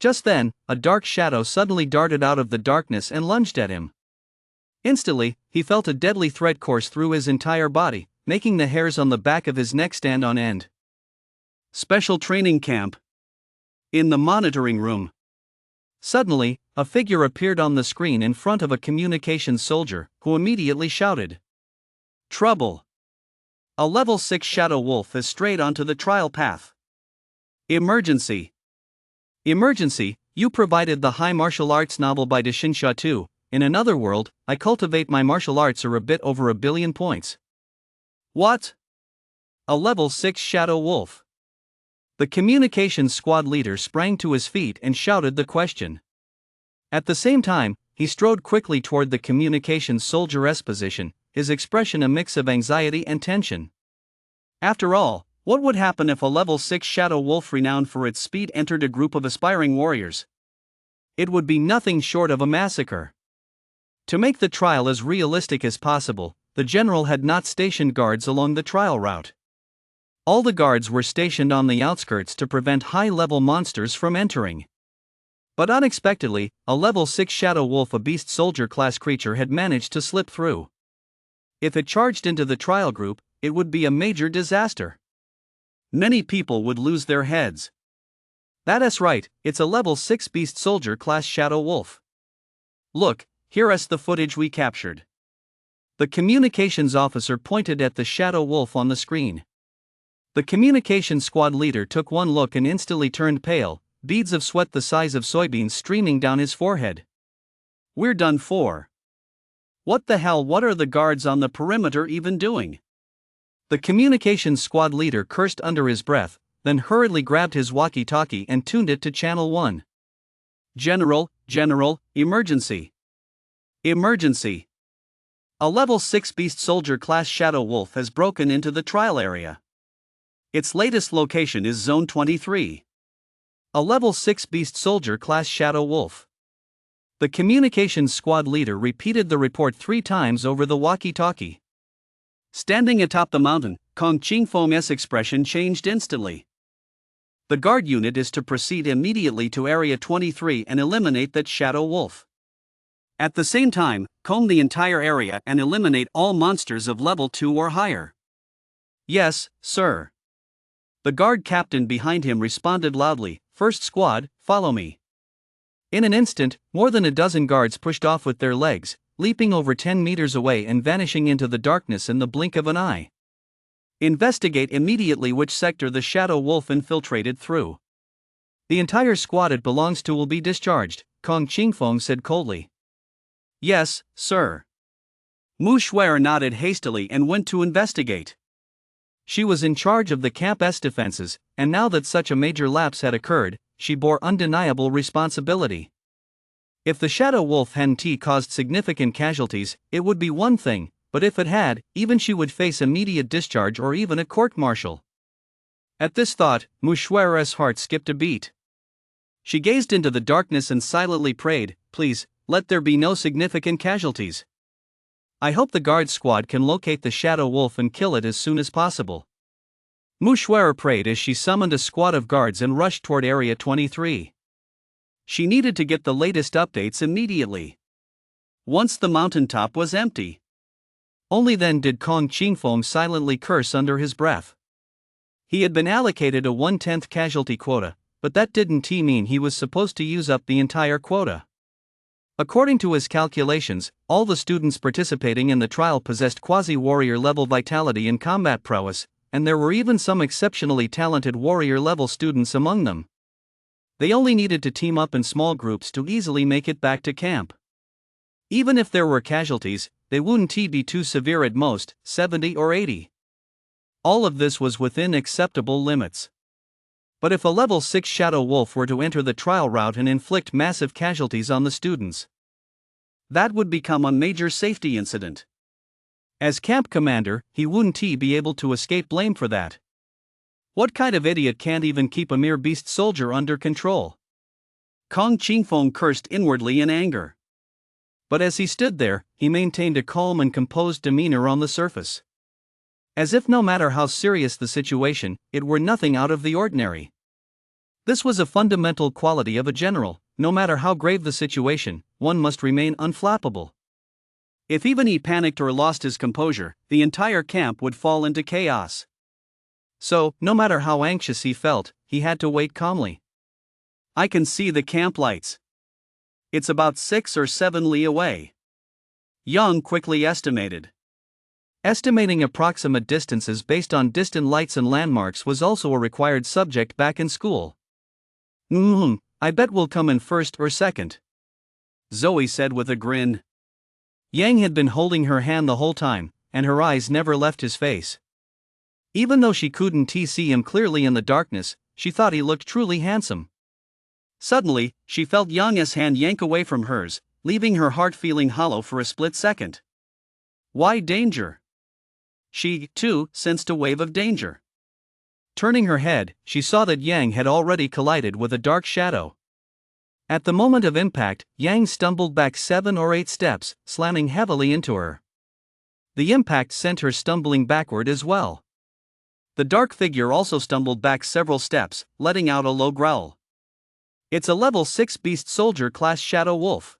Just then, a dark shadow suddenly darted out of the darkness and lunged at him. Instantly, he felt a deadly threat course through his entire body, making the hairs on the back of his neck stand on end. Special training camp. In the monitoring room. Suddenly, a figure appeared on the screen in front of a communications soldier, who immediately shouted, "Trouble! A level 6 shadow wolf has strayed onto the trial path. Emergency! Emergency, you provided the high martial arts novel by Deshin Shatu. In another world, I cultivate my martial arts are a bit over 1 billion points." What? A level 6 shadow wolf? The communications squad leader sprang to his feet and shouted the question. At the same time, he strode quickly toward the communications soldier's position, his expression a mix of anxiety and tension. After all, what would happen if a level 6 shadow wolf renowned for its speed entered a group of aspiring warriors? It would be nothing short of a massacre. To make the trial as realistic as possible, the general had not stationed guards along the trial route. All the guards were stationed on the outskirts to prevent high-level monsters from entering. But unexpectedly, a level 6 shadow wolf, a beast soldier class creature, had managed to slip through. If it charged into the trial group, it would be a major disaster. Many people would lose their heads. That's right, it's a level 6 beast soldier class shadow wolf. Look, here's the footage we captured. The communications officer pointed at the shadow wolf on the screen. The communications squad leader took one look and instantly turned pale, beads of sweat the size of soybeans streaming down his forehead. We're done for. What the hell? What are the guards on the perimeter even doing? The communications squad leader cursed under his breath, then hurriedly grabbed his walkie-talkie and tuned it to channel 1. General, emergency. Emergency. A level 6 beast soldier class shadow wolf has broken into the trial area. Its latest location is Zone 23. A level 6 beast soldier class shadow wolf. The communications squad leader repeated the report 3 times over the walkie-talkie. Standing atop the mountain, Kong Qingfeng's expression changed instantly. The guard unit is to proceed immediately to Area 23 and eliminate that shadow wolf. At the same time, comb the entire area and eliminate all monsters of level 2 or higher. Yes, sir. The guard captain behind him responded loudly, "First squad, follow me." In an instant, more than a dozen guards pushed off with their legs, leaping over 10 meters away and vanishing into the darkness in the blink of an eye. Investigate immediately which sector the shadow wolf infiltrated through. The entire squad it belongs to will be discharged, Kong Qingfeng said coldly. Yes, sir. Mu Shuer nodded hastily and went to investigate. She was in charge of the camp's defenses, and now that such a major lapse had occurred, she bore undeniable responsibility. If the shadow wolf hadn't caused significant casualties, it would be one thing, but if it had, even she would face immediate discharge or even a court-martial. At this thought, Mu Shuer's heart skipped a beat. She gazed into the darkness and silently prayed, "Please, let there be no significant casualties. I hope the guard squad can locate the shadow wolf and kill it as soon as possible." Mu Shuer prayed as she summoned a squad of guards and rushed toward Area 23. She needed to get the latest updates immediately. Once the mountaintop was empty. Only then did Kong Qingfeng silently curse under his breath. He had been allocated a 1/10 casualty quota, but that didn't mean he was supposed to use up the entire quota. According to his calculations, all the students participating in the trial possessed quasi-warrior level vitality and combat prowess, and there were even some exceptionally talented warrior level students among them. They only needed to team up in small groups to easily make it back to camp. Even if there were casualties, they wouldn't be too severe, at most 70 or 80. All of this was within acceptable limits. But if a level 6 shadow wolf were to enter the trial route and inflict massive casualties on the students, that would become a major safety incident. As camp commander, he wouldn't be able to escape blame for that. What kind of idiot can't even keep a mere beast soldier under control? Kong Qingfeng cursed inwardly in anger. But as he stood there, he maintained a calm and composed demeanor on the surface. As if no matter how serious the situation, it were nothing out of the ordinary. This was a fundamental quality of a general. No matter how grave the situation, one must remain unflappable. If even he panicked or lost his composure, the entire camp would fall into chaos. So, no matter how anxious he felt, he had to wait calmly. I can see the camp lights. It's about 6 or 7 li away. Yang quickly estimated. Estimating approximate distances based on distant lights and landmarks was also a required subject back in school. I bet we'll come in first or second, Zoe said with a grin. Yang had been holding her hand the whole time, and her eyes never left his face. Even though she couldn't see him clearly in the darkness, she thought he looked truly handsome. Suddenly, she felt Yang's hand yank away from hers, leaving her heart feeling hollow for a split second. Why danger? She, too, sensed a wave of danger. Turning her head, she saw that Yang had already collided with a dark shadow. At the moment of impact, Yang stumbled back 7 or 8 steps, slamming heavily into her. The impact sent her stumbling backward as well. The dark figure also stumbled back several steps, letting out a low growl. It's a level 6 beast soldier class shadow wolf.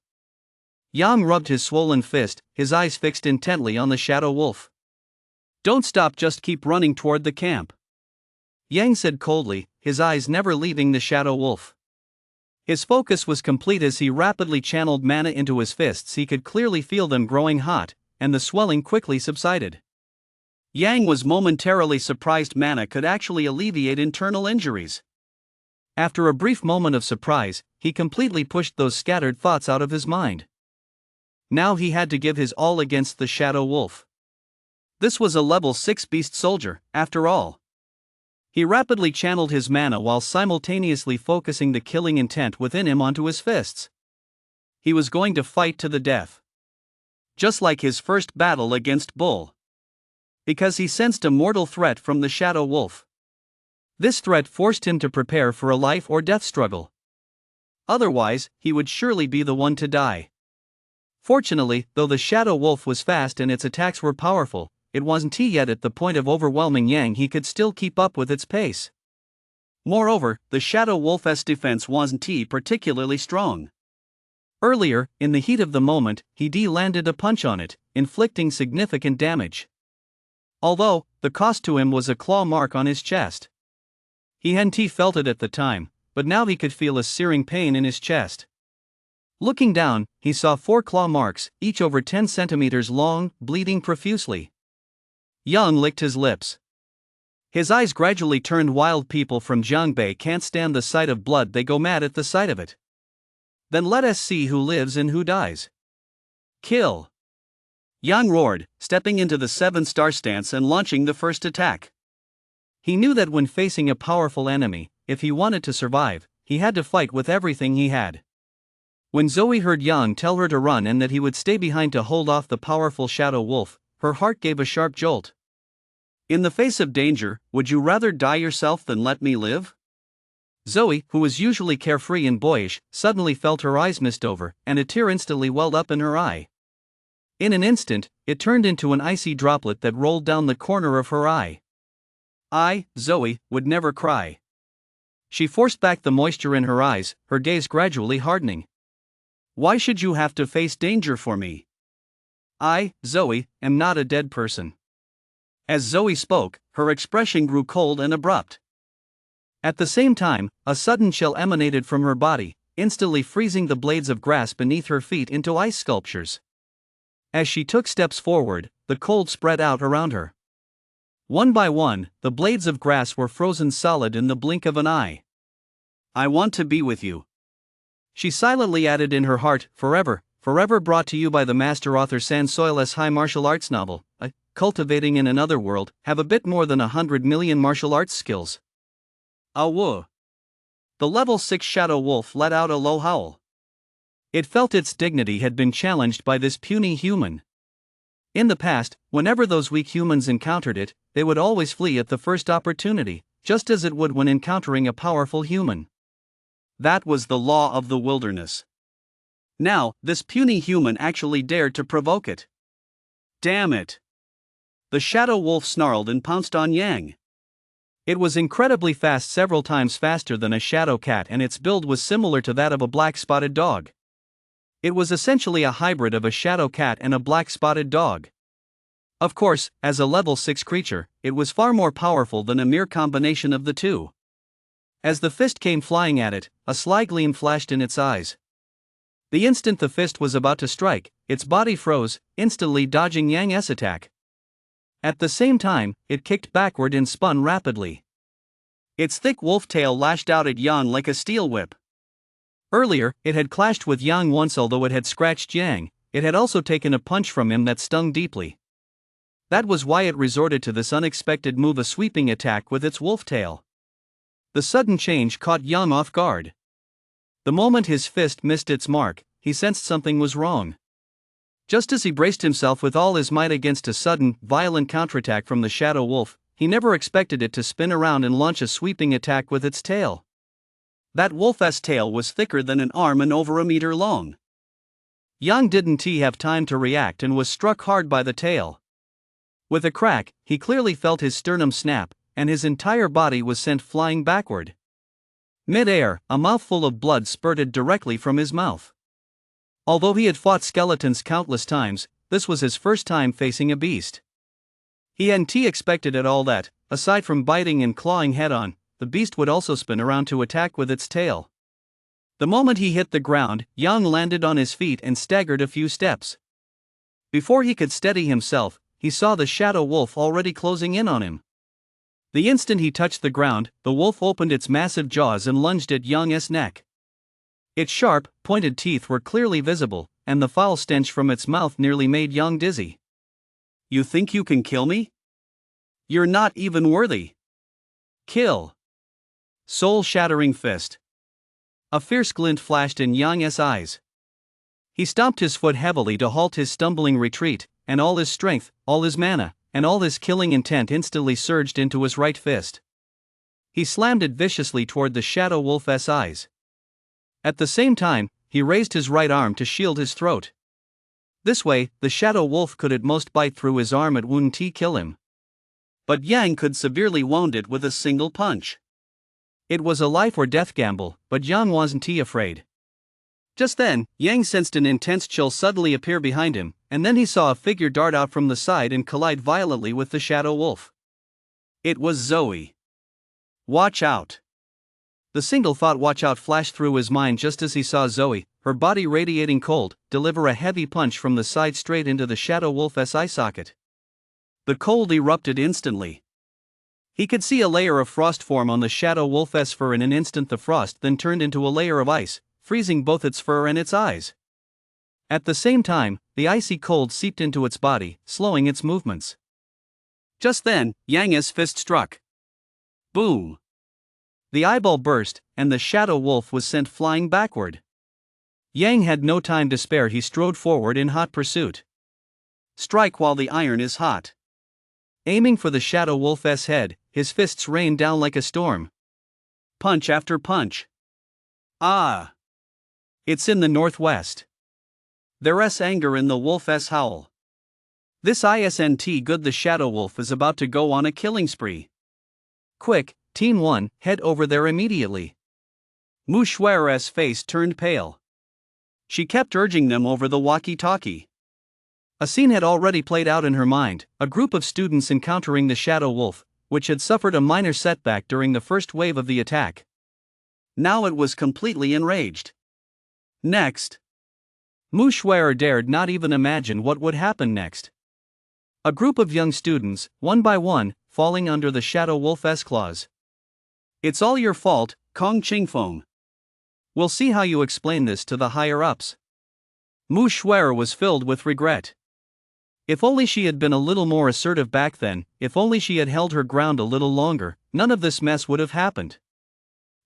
Yang rubbed his swollen fist, his eyes fixed intently on the shadow wolf. Don't stop, just keep running toward the camp, Yang said coldly, his eyes never leaving the shadow wolf. His focus was complete as he rapidly channeled mana into his fists. He could clearly feel them growing hot, and the swelling quickly subsided. Yang was momentarily surprised mana could actually alleviate internal injuries. After a brief moment of surprise, he completely pushed those scattered thoughts out of his mind. Now he had to give his all against the shadow wolf. This was a level 6 beast soldier, after all. He rapidly channeled his mana while simultaneously focusing the killing intent within him onto his fists. He was going to fight to the death. Just like his first battle against Bull. Because he sensed a mortal threat from the shadow wolf. This threat forced him to prepare for a life or death struggle. Otherwise, he would surely be the one to die. Fortunately, though the shadow wolf was fast and its attacks were powerful, it wasn't yet at the point of overwhelming Yang. He could still keep up with its pace. Moreover, the shadow wolf's defense wasn't particularly strong. Earlier, in the heat of the moment, he landed a punch on it, inflicting significant damage. Although, the cost to him was a claw mark on his chest. He hadn't felt it at the time, but now he could feel a searing pain in his chest. Looking down, he saw 4 claw marks, each over 10 centimeters long, bleeding profusely. Yang licked his lips. His eyes gradually turned wild. People from Jiangbei can't stand the sight of blood, they go mad at the sight of it. Then let us see who lives and who dies. Kill! Yang roared, stepping into the 7-star stance and launching the first attack. He knew that when facing a powerful enemy, if he wanted to survive, he had to fight with everything he had. When Zoe heard Yang tell her to run and that he would stay behind to hold off the powerful shadow wolf, her heart gave a sharp jolt. In the face of danger, would you rather die yourself than let me live? Zoe, who was usually carefree and boyish, suddenly felt her eyes mist over, and a tear instantly welled up in her eye. In an instant, it turned into an icy droplet that rolled down the corner of her eye. I, Zoe, would never cry. She forced back the moisture in her eyes, her gaze gradually hardening. Why should you have to face danger for me? I, Zoe, am not a dead person. As Zoe spoke, her expression grew cold and abrupt. At the same time, a sudden chill emanated from her body, instantly freezing the blades of grass beneath her feet into ice sculptures. As she took steps forward, the cold spread out around her. One by one, the blades of grass were frozen solid in the blink of an eye. I want to be with you. She silently added in her heart, forever, forever, brought to you by the master author San Soil's high martial arts novel, Cultivating in Another World, have a bit more than 100 million martial arts skills. Awoo! The level 6 shadow wolf let out a low howl. It felt its dignity had been challenged by this puny human. In the past, whenever those weak humans encountered it, they would always flee at the first opportunity, just as it would when encountering a powerful human. That was the law of the wilderness. Now, this puny human actually dared to provoke it. Damn it! The shadow wolf snarled and pounced on Yang. It was incredibly fast, several times faster than a shadow cat, and its build was similar to that of a black-spotted dog. It was essentially a hybrid of a shadow cat and a black-spotted dog. Of course, as a level 6 creature, it was far more powerful than a mere combination of the two. As the fist came flying at it, a sly gleam flashed in its eyes. The instant the fist was about to strike, its body froze, instantly dodging Yang's attack. At the same time, it kicked backward and spun rapidly. Its thick wolf tail lashed out at Yang like a steel whip. Earlier, it had clashed with Yang once. Although it had scratched Yang, it had also taken a punch from him that stung deeply. That was why it resorted to this unexpected move, a sweeping attack with its wolf tail. The sudden change caught Yang off guard. The moment his fist missed its mark, he sensed something was wrong. Just as he braced himself with all his might against a sudden, violent counterattack from the shadow wolf, he never expected it to spin around and launch a sweeping attack with its tail. That wolf's tail was thicker than an arm and over a meter long. Yang didn't have time to react and was struck hard by the tail. With a crack, he clearly felt his sternum snap, and his entire body was sent flying backward. Mid-air, a mouthful of blood spurted directly from his mouth. Although he had fought skeletons countless times, this was his first time facing a beast. He hadn't expected at all that, aside from biting and clawing head-on, the beast would also spin around to attack with its tail. The moment he hit the ground, Yang landed on his feet and staggered a few steps. Before he could steady himself, he saw the shadow wolf already closing in on him. The instant he touched the ground, the wolf opened its massive jaws and lunged at Yang's neck. Its sharp, pointed teeth were clearly visible, and the foul stench from its mouth nearly made Yang dizzy. You think you can kill me? You're not even worthy. Kill. Soul-shattering fist. A fierce glint flashed in Yang's eyes. He stomped his foot heavily to halt his stumbling retreat, and all his strength, all his mana, and all his killing intent instantly surged into his right fist. He slammed it viciously toward the shadow wolf's eyes. At the same time, he raised his right arm to shield his throat. This way, the shadow wolf could at most bite through his arm, it wouldn't kill him. But Yang could severely wound it with a single punch. It was a life or death gamble, but Yang wasn't afraid. Just then, Yang sensed an intense chill suddenly appear behind him, and then he saw a figure dart out from the side and collide violently with the shadow wolf. It was Zoe. Watch out! The single thought "watch out" flashed through his mind just as he saw Zoe, her body radiating cold, deliver a heavy punch from the side straight into the shadow wolf's eye socket. The cold erupted instantly. He could see a layer of frost form on the shadow wolf's fur. In an instant the frost then turned into a layer of ice, freezing both its fur and its eyes. At the same time, the icy cold seeped into its body, slowing its movements. Just then, Yang's fist struck. Boom! The eyeball burst, and the shadow wolf was sent flying backward. Yang had no time to spare. He strode forward in hot pursuit. Strike while the iron is hot. Aiming for the shadow wolf's head, his fists rained down like a storm. Punch after punch. Ah! It's in the northwest. There's anger in the wolf's howl. This isn't good. The shadow wolf is about to go on a killing spree. Quick, Team 1, head over there immediately. Mu Shui's face turned pale. She kept urging them over the walkie-talkie. A scene had already played out in her mind, a group of students encountering the shadow wolf, which had suffered a minor setback during the first wave of the attack. Now it was completely enraged. Next. Mu Shui dared not even imagine what would happen next. A group of young students, one by one, falling under the shadow wolf's claws. It's all your fault, Kong Qingfeng. We'll see how you explain this to the higher-ups. Mu Shui was filled with regret. If only she had been a little more assertive back then, if only she had held her ground a little longer, none of this mess would have happened.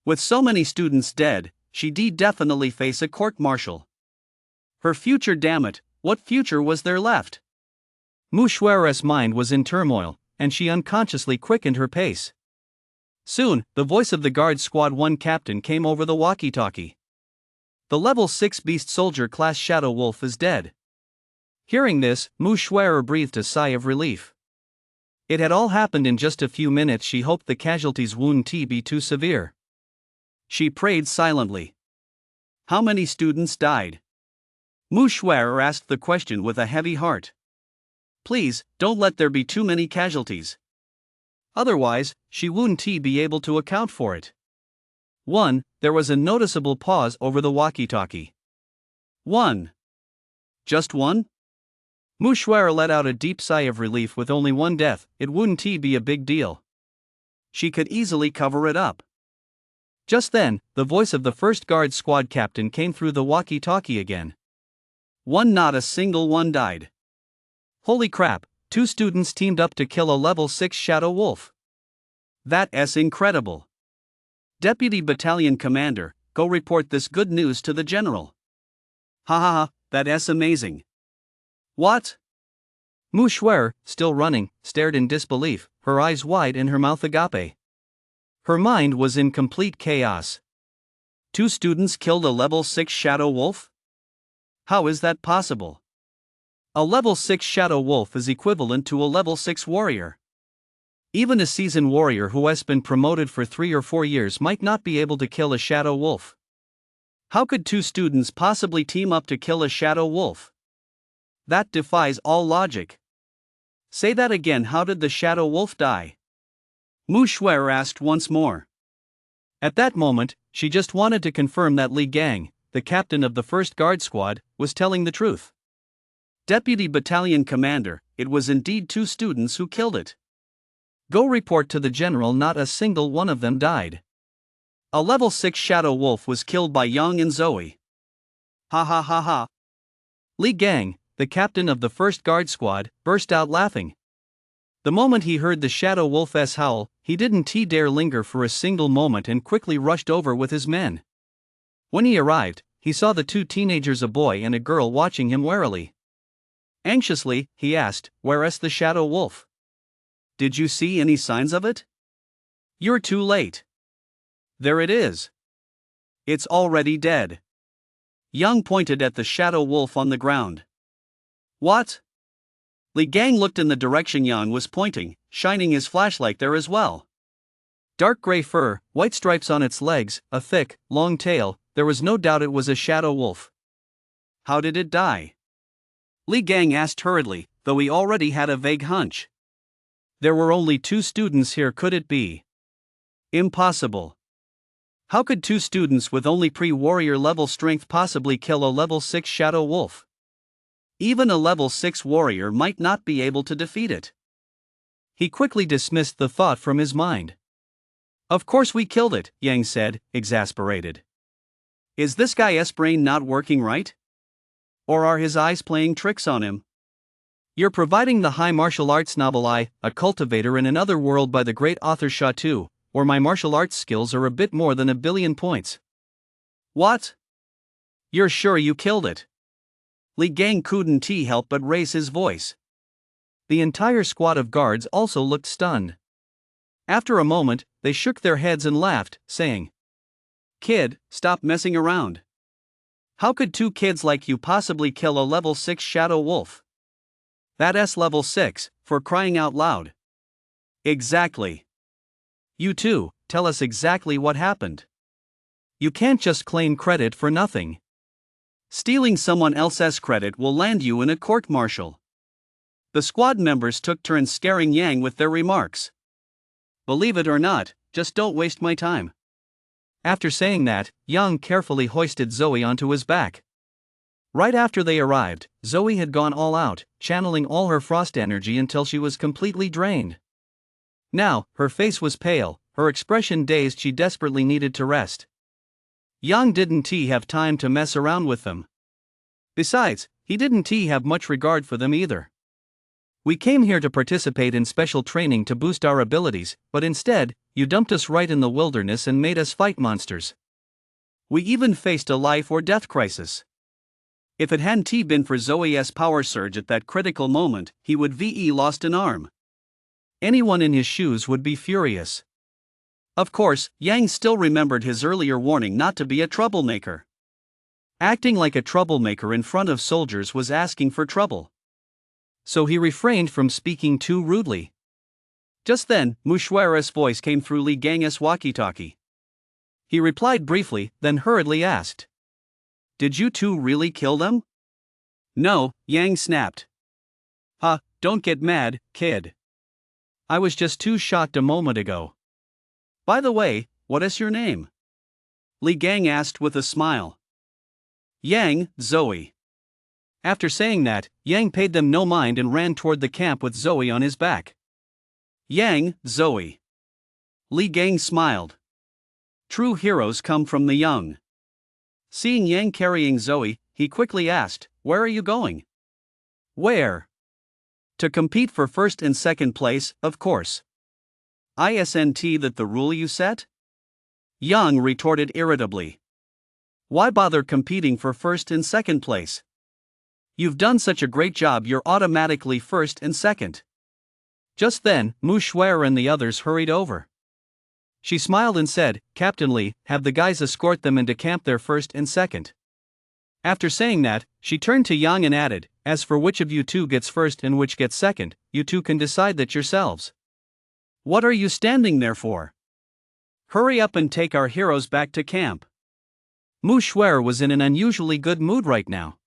With so many students dead, she'd definitely face a court-martial. Her future, damn it, what future was there left? Mu Xuer's mind was in turmoil, and she unconsciously quickened her pace. Soon, the voice of the Guard Squad 1 captain came over the walkie-talkie. The level 6 beast soldier class Shadow Wolf is dead. Hearing this, Mu Xuer breathed a sigh of relief. It had all happened in just a few minutes. She hoped the casualties wouldn't be too severe. She prayed silently. How many students died? Mu Xuer asked the question with a heavy heart. Please, don't let there be too many casualties. Otherwise, she wouldn't be able to account for it. 1. There was a noticeable pause over the walkie-talkie. 1. Just 1? Mu Xuer let out a deep sigh of relief. With only 1 death, it wouldn't be a big deal. She could easily cover it up. Just then, the voice of the first guard squad captain came through the walkie-talkie again. 1. Not a single one died. Holy crap, 2 students teamed up to kill a level 6 Shadow Wolf. That's incredible. Deputy Battalion Commander, go report this good news to the general. Ha ha ha, that's amazing. What? Mu Xuer, still running, stared in disbelief, her eyes wide and her mouth agape. Her mind was in complete chaos. 2 students killed a level 6 Shadow Wolf? How is that possible? A level 6 Shadow Wolf is equivalent to a level 6 warrior. Even a seasoned warrior who has been promoted for 3 or 4 years might not be able to kill a Shadow Wolf. How could 2 students possibly team up to kill a Shadow Wolf? That defies all logic. Say that again. How did the Shadow Wolf die? Mu Xuer asked once more. At that moment, she just wanted to confirm that Li Gang, the captain of the 1st Guard Squad, was telling the truth. Deputy Battalion Commander, it was indeed 2 students who killed it. Go report to the general. Not a single one of them died. A level 6 Shadow Wolf was killed by Yang and Zoe. Ha ha ha ha. Li Gang, the captain of the 1st Guard Squad, burst out laughing. The moment he heard the Shadow Wolf's howl, he didn't dare linger for a single moment and quickly rushed over with his men. When he arrived, he saw the 2 teenagers, a boy and a girl, watching him warily. Anxiously, he asked, "Where's the Shadow Wolf? Did you see any signs of it?" "You're too late. There it is. It's already dead." Yang pointed at the Shadow Wolf on the ground. What? Li Gang looked in the direction Yang was pointing, shining his flashlight there as well. Dark gray fur, white stripes on its legs, a thick, long tail. There was no doubt it was a Shadow Wolf. How did it die? Li Gang asked hurriedly, though he already had a vague hunch. There were only 2 students here. Could it be? Impossible. How could 2 students with only pre-warrior level strength possibly kill a level 6 Shadow Wolf? Even a level 6 warrior might not be able to defeat it. He quickly dismissed the thought from his mind. Of course we killed it, Yang said, exasperated. Is this guy's brain not working right? Or are his eyes playing tricks on him? You're providing the high martial arts novel A Cultivator in Another World by the great author Sha Tu, or my martial arts skills are a bit more than 1 billion points. What? You're sure you killed it? Li Gang couldn't help but raise his voice. The entire squad of guards also looked stunned. After a moment, they shook their heads and laughed, saying, "Kid, stop messing around. How could 2 kids like you possibly kill a level 6 Shadow Wolf? That's level 6, for crying out loud." Exactly. You two, tell us exactly what happened. You can't just claim credit for nothing. Stealing someone else's credit will land you in a court-martial. The squad members took turns scaring Yang with their remarks. Believe it or not, just don't waste my time. After saying that, Yang carefully hoisted Zoe onto his back. Right after they arrived, Zoe had gone all out, channeling all her frost energy until she was completely drained. Now, her face was pale, her expression dazed. She desperately needed to rest. Yang didn't have time to mess around with them. Besides, he didn't have much regard for them either. We came here to participate in special training to boost our abilities, but instead, you dumped us right in the wilderness and made us fight monsters. We even faced a life or death crisis. If it hadn't been for Zoe's power surge at that critical moment, he would have lost an arm. Anyone in his shoes would be furious. Of course, Yang still remembered his earlier warning not to be a troublemaker. Acting like a troublemaker in front of soldiers was asking for trouble. So he refrained from speaking too rudely. Just then, Mushwara's voice came through Li Gang's walkie-talkie. He replied briefly, then hurriedly asked, "Did you two really kill them?" "No," Yang snapped. "Ha, don't get mad, kid. I was just too shocked a moment ago." "By the way, what is your name?" Li Gang asked with a smile. "Yang, Zoe." After saying that, Yang paid them no mind and ran toward the camp with Zoe on his back. "Yang, Zoe." Li Gang smiled. True heroes come from the young. Seeing Yang carrying Zoe, he quickly asked, "Where are you going?" "Where?" "To compete for first and second place, of course." "Isn't that the rule you set?" Yang retorted irritably. "Why bother competing for first and second place? You've done such a great job, you're automatically first and second." Just then, Mu Shuer and the others hurried over. She smiled and said, "Captain Li, have the guys escort them into camp their first and second." After saying that, she turned to Yang and added, "As for which of you two gets first and which gets second, you two can decide that yourselves. What are you standing there for? Hurry up and take our heroes back to camp." Mu Shuer was in an unusually good mood right now.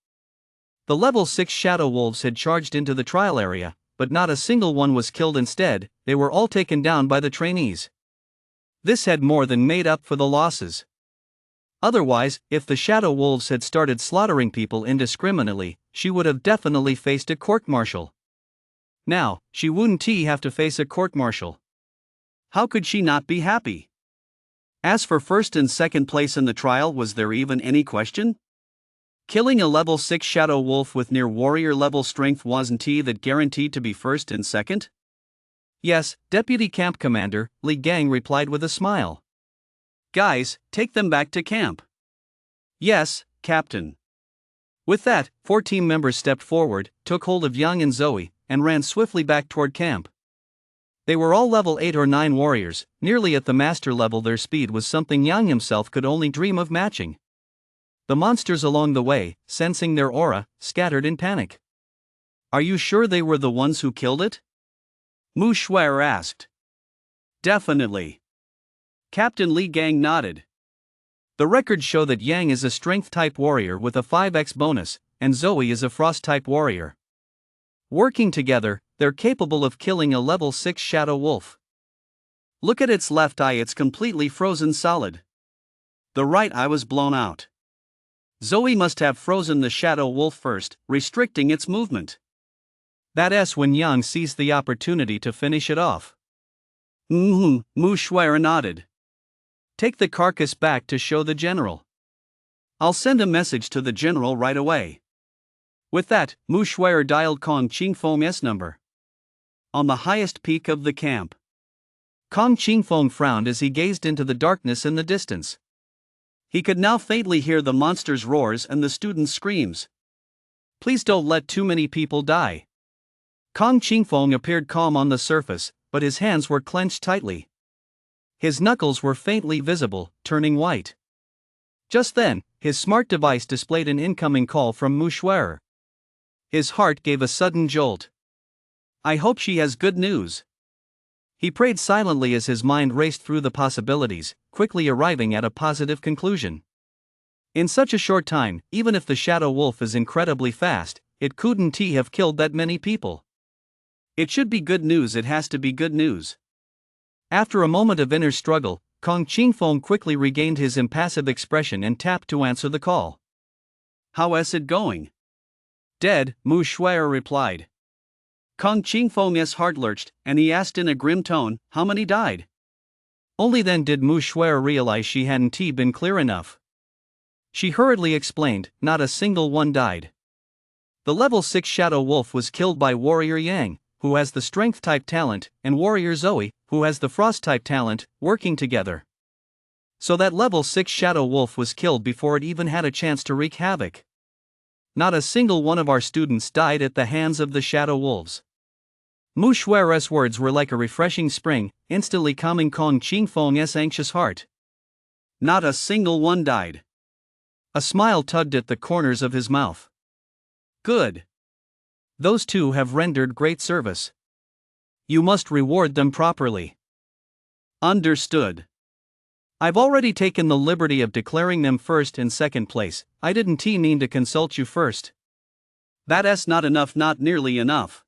The level 6 Shadow Wolves had charged into the trial area, but not a single one was killed. Instead, they were all taken down by the trainees. This had more than made up for the losses. Otherwise, if the Shadow Wolves had started slaughtering people indiscriminately, she would have definitely faced a court-martial. Now, she wouldn't have to face a court-martial. How could she not be happy? As for first and second place in the trial, was there even any question? Killing a level 6 Shadow Wolf with near warrior level strength wasn't that guaranteed to be first and second? "Yes, Deputy Camp Commander," Li Gang replied with a smile. "Guys, take them back to camp." "Yes, Captain." With that, 4 team members stepped forward, took hold of Yang and Zoe, and ran swiftly back toward camp. They were all level 8 or 9 warriors, nearly at the master level. Their speed was something Yang himself could only dream of matching. The monsters along the way, sensing their aura, scattered in panic. "Are you sure they were the ones who killed it?" Mu Shuer asked. "Definitely." Captain Li Gang nodded. "The records show that Yang is a strength-type warrior with a 5x bonus, and Zoe is a frost-type warrior. Working together, they're capable of killing a level 6 Shadow Wolf. Look at its left eye, it's completely frozen solid. The right eye was blown out. Zoe must have frozen the Shadow Wolf first, restricting its movement. That's when Yang seized the opportunity to finish it off." Mu Shuer nodded. "Take the carcass back to show the general." "I'll send a message to the general right away." With that, Mu Shuer dialed Kong Qingfeng's number. On the highest peak of the camp, Kong Qingfeng frowned as he gazed into the darkness in the distance. He could now faintly hear the monsters' roars and the students' screams. "Please don't let too many people die." Kong Qingfeng appeared calm on the surface, but his hands were clenched tightly. His knuckles were faintly visible, turning white. Just then, his smart device displayed an incoming call from Mu Shuer. His heart gave a sudden jolt. "I hope she has good news." He prayed silently as his mind raced through the possibilities, quickly arriving at a positive conclusion. In such a short time, even if the Shadow Wolf is incredibly fast, it couldn't have killed that many people. It should be good news, it has to be good news. After a moment of inner struggle, Kong Qingfeng quickly regained his impassive expression and tapped to answer the call. "How is it going?" "Dead," Mu Shuer replied. Kong Qingfeng's heart lurched, and he asked in a grim tone, "How many died?" Only then did Mu Shuer realize she hadn't been clear enough. She hurriedly explained, "Not a single one died. The level 6 Shadow Wolf was killed by Warrior Yang, who has the strength type talent, and warrior Zoe, who has the frost type talent, working together. So that level 6 shadow wolf was killed before it even had a chance to wreak havoc. Not a single one of our students died at the hands of the shadow wolves. Mu Shui's words were like a refreshing spring, instantly calming Kong Qingfeng's anxious heart. Not a single one died. A smile tugged at the corners of his mouth. Good. Those two have rendered great service. You must reward them properly. Understood. I've already taken the liberty of declaring them first and second place. I didn't mean to consult you first. That's not enough, not nearly enough.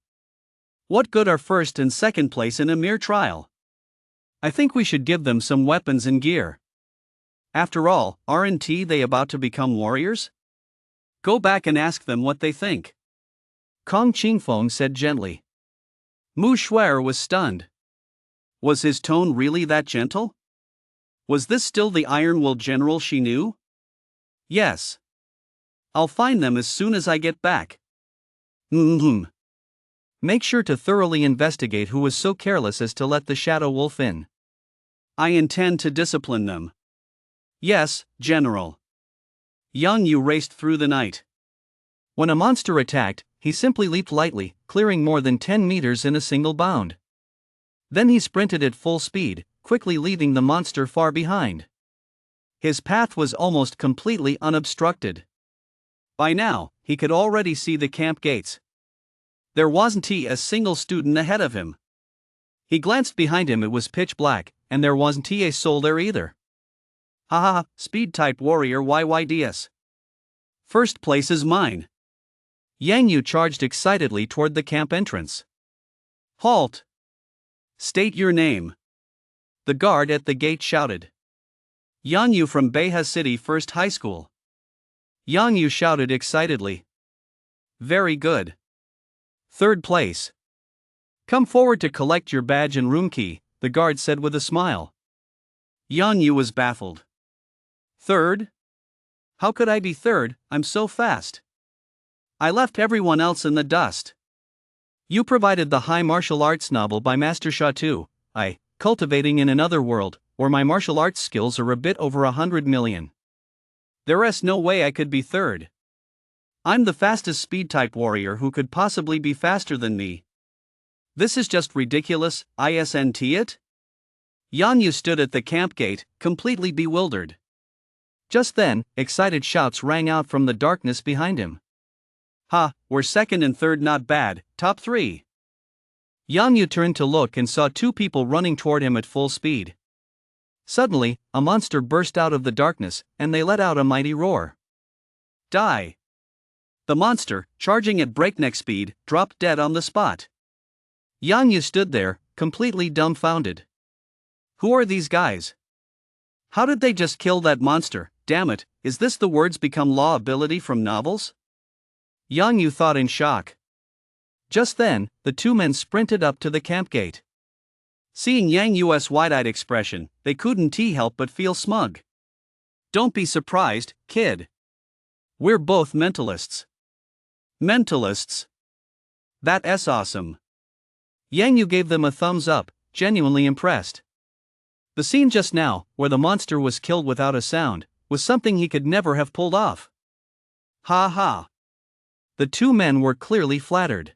What good are first and second place in a mere trial? I think we should give them some weapons and gear. After all, aren't they about to become warriors? Go back and ask them what they think. Kong Qingfeng said gently. Mu Shui was stunned. Was his tone really that gentle? Was this still the Ironwool general she knew? Yes. I'll find them as soon as I get back. Make sure to thoroughly investigate who was so careless as to let the shadow wolf in. I intend to discipline them. Yes, General. Yang Yu raced through the night. When a monster attacked, he simply leaped lightly, clearing more than 10 meters in a single bound. Then he sprinted at full speed, quickly leaving the monster far behind. His path was almost completely unobstructed. By now, he could already see the camp gates. There wasn't a single student ahead of him. He glanced behind him, it was pitch black, and there wasn't a soul there either. Haha, speed-type warrior YYDS. First place is mine. Yang Yu charged excitedly toward the camp entrance. Halt! State your name. The guard at the gate shouted. Yang Yu from Beha City First High School. Yang Yu shouted excitedly. Very good. Third place. Come forward to collect your badge and room key, the guard said with a smile. Yang Yu was baffled. Third? How could I be third? I'm so fast. I left everyone else in the dust. You provided the high martial arts novel by Master Sha Tu, Cultivating in Another World, where my martial arts skills are a bit over 100 million. There's no way I could be third. I'm the fastest speed-type warrior who could possibly be faster than me. This is just ridiculous, isn't it? Yang Yu stood at the camp gate, completely bewildered. Just then, excited shouts rang out from the darkness behind him. Ha, we're second and third, not bad, top 3. Yang Yu turned to look and saw 2 people running toward him at full speed. Suddenly, a monster burst out of the darkness, and they let out a mighty roar. Die! The monster, charging at breakneck speed, dropped dead on the spot. Yang Yu stood there, completely dumbfounded. Who are these guys? How did they just kill that monster? Damn it, is this the words become law ability from novels? Yang Yu thought in shock. Just then, the 2 men sprinted up to the camp gate. Seeing Yang Yu's wide-eyed expression, they couldn't help but feel smug. Don't be surprised, kid. We're both mentalists. Mentalists? That's awesome. Yang Yu gave them a thumbs up, genuinely impressed. The scene just now, where the monster was killed without a sound, was something he could never have pulled off. Ha ha. The 2 men were clearly flattered.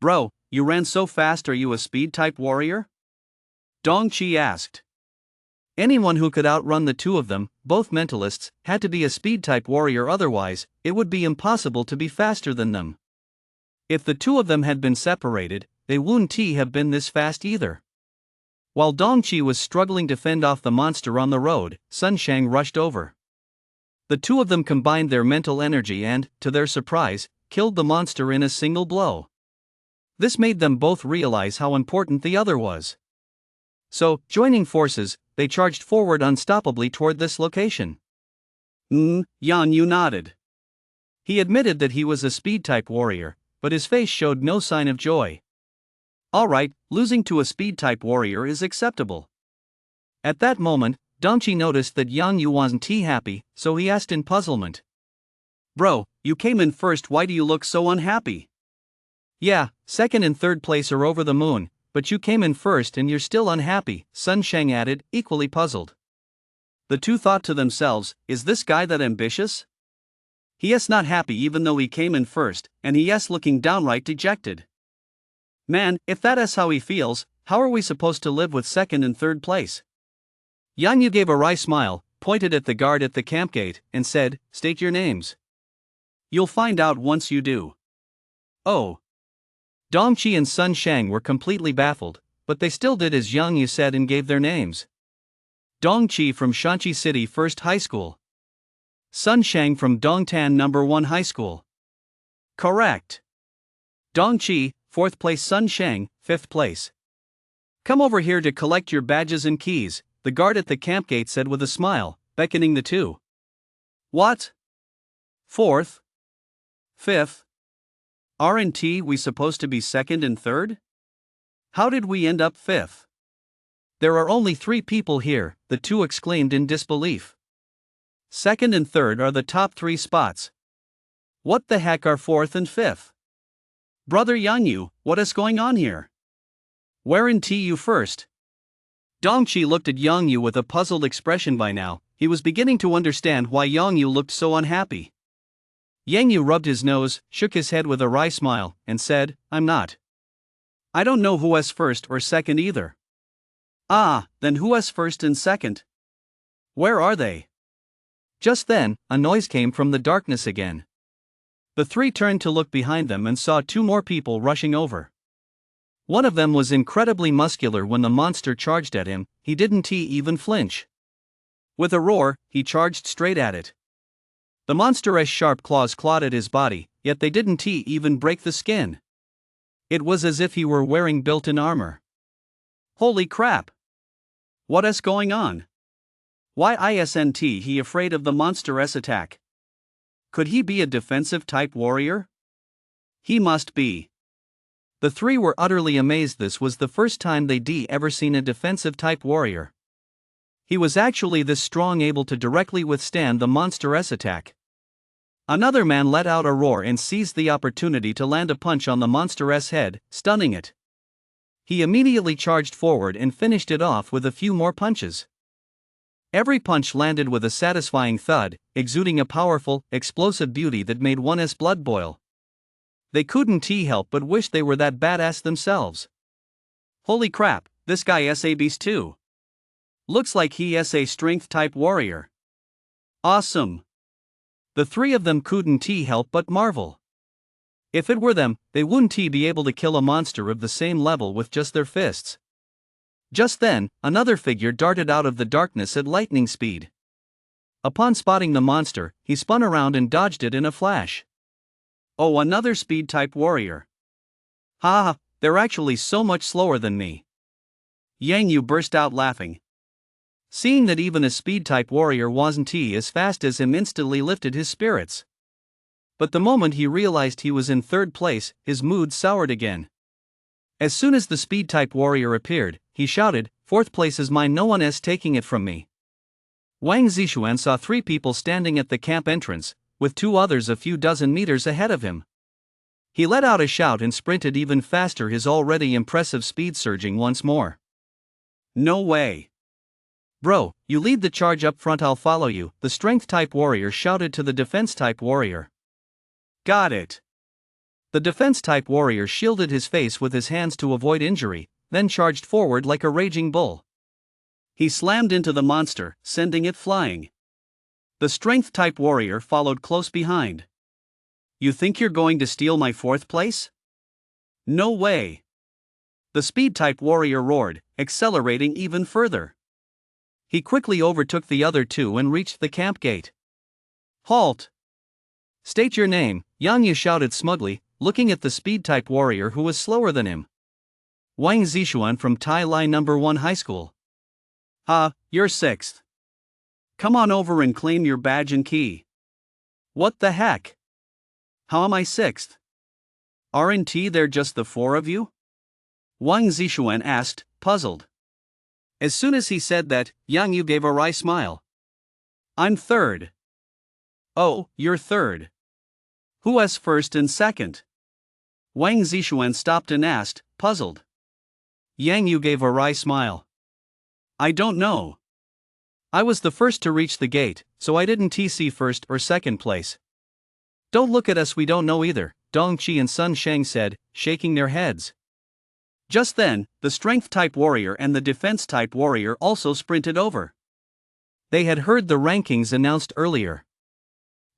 Bro, you ran so fast, are you a speed-type warrior? Dong Chi asked. Anyone who could outrun the 2 of them, both mentalists, had to be a speed-type warrior, otherwise, it would be impossible to be faster than them. If the 2 of them had been separated, they wouldn't have been this fast either. While Dong Chi was struggling to fend off the monster on the road, Sun Shang rushed over. The 2 of them combined their mental energy and, to their surprise, killed the monster in a single blow. This made them both realize how important the other was. So, joining forces, they charged forward unstoppably toward this location. Yan Yu nodded. He admitted that he was a speed-type warrior, but his face showed no sign of joy. Alright, losing to a speed-type warrior is acceptable. At that moment, Dongqi noticed that Yang Yu wasn't happy, so he asked in puzzlement. Bro, you came in first, why do you look so unhappy? Yeah, second and third place are over the moon, but you came in first and you're still unhappy, Sun Sheng added, equally puzzled. The two thought to themselves, is this guy that ambitious? He is not happy even though he came in first, and he is looking downright dejected. Man, if that is how he feels, how are we supposed to live with second and third place? Yang Yu gave a wry smile, pointed at the guard at the camp gate, and said, state your names. You'll find out once you do. Oh. Dong Qi and Sun Shang were completely baffled, but they still did as Yang Yu said and gave their names. Dong Qi from Shanxi City First High School. Sun Shang from Dongtan No. 1 High School. Correct. Dong Qi, 4th place. Sun Shang, 5th place. Come over here to collect your badges and keys, the guard at the camp gate said with a smile, beckoning the two. What? 4th? 5th? Aren't we supposed to be second and third? How did we end up 5th? There are only 3 people here, the two exclaimed in disbelief. Second and third are the top 3 spots. What the heck are 4th and 5th? Brother Yang Yu, what is going on here? Weren't you first? Dong Qi looked at Yang Yu with a puzzled expression by now. He was beginning to understand why Yang Yu looked so unhappy. Yang Yu rubbed his nose, shook his head with a wry smile, and said, I'm not. I don't know who is first or second either. Ah, then who is first and second? Where are they? Just then, a noise came from the darkness again. The 3 turned to look behind them and saw 2 more people rushing over. One of them was incredibly muscular. When the monster charged at him, he didn't even flinch. With a roar, he charged straight at it. The monster's sharp claws clawed at his body, yet they didn't even break the skin. It was as if he were wearing built-in armor. Holy crap! What is going on? Why isn't he afraid of the monster's attack? Could he be a defensive type warrior? He must be. The 3 were utterly amazed. This was the first time they'd ever seen a defensive type warrior. He was actually this strong, able to directly withstand the monster's attack. Another man let out a roar and seized the opportunity to land a punch on the monster's head, stunning it. He immediately charged forward and finished it off with a few more punches. Every punch landed with a satisfying thud, exuding a powerful, explosive beauty that made one's blood boil. They couldn't help but wish they were that badass themselves. Holy crap, this guy is a beast too. Looks like he is a strength-type warrior. Awesome. The 3 of them couldn't help but marvel. If it were them, they wouldn't be able to kill a monster of the same level with just their fists. Just then, another figure darted out of the darkness at lightning speed. Upon spotting the monster, he spun around and dodged it in a flash. Oh, another speed-type warrior. Ha, they're actually so much slower than me. Yang Yu burst out laughing. Seeing that even a speed-type warrior wasn't as fast as him instantly lifted his spirits. But the moment he realized he was in 3rd place, his mood soured again. As soon as the speed-type warrior appeared, he shouted, 4th place is mine, no one is taking it from me. Wang Zixuan saw 3 people standing at the camp entrance, with 2 others a few dozen meters ahead of him. He let out a shout and sprinted even faster, his already impressive speed surging once more. No way. Bro, you lead the charge up front, I'll follow you, the strength-type warrior shouted to the defense-type warrior. Got it. The defense-type warrior shielded his face with his hands to avoid injury, then charged forward like a raging bull. He slammed into the monster, sending it flying. The strength-type warrior followed close behind. You think you're going to steal my 4th place? No way. The speed-type warrior roared, accelerating even further. He quickly overtook the other 2 and reached the camp gate. Halt! State your name, Yang Yu shouted smugly, looking at the speed-type warrior who was slower than him. Wang Zixuan from Tai Lai No. 1 High School. You're 6th. Come on over and claim your badge and key. What the heck? How am I 6th? Aren't there just the 4 of you? Wang Zixuan asked, puzzled. As soon as he said that, Yang Yu gave a wry smile. I'm 3rd. Oh, you're 3rd. Who is 1st and 2nd? Wang Zishuan stopped and asked, puzzled. Yang Yu gave a wry smile. I don't know. I was the first to reach the gate, so I didn't TC first or second place. Don't look at us, we don't know either, Dong Qi and Sun Shang said, shaking their heads. Just then, the strength-type warrior and the defense-type warrior also sprinted over. They had heard the rankings announced earlier.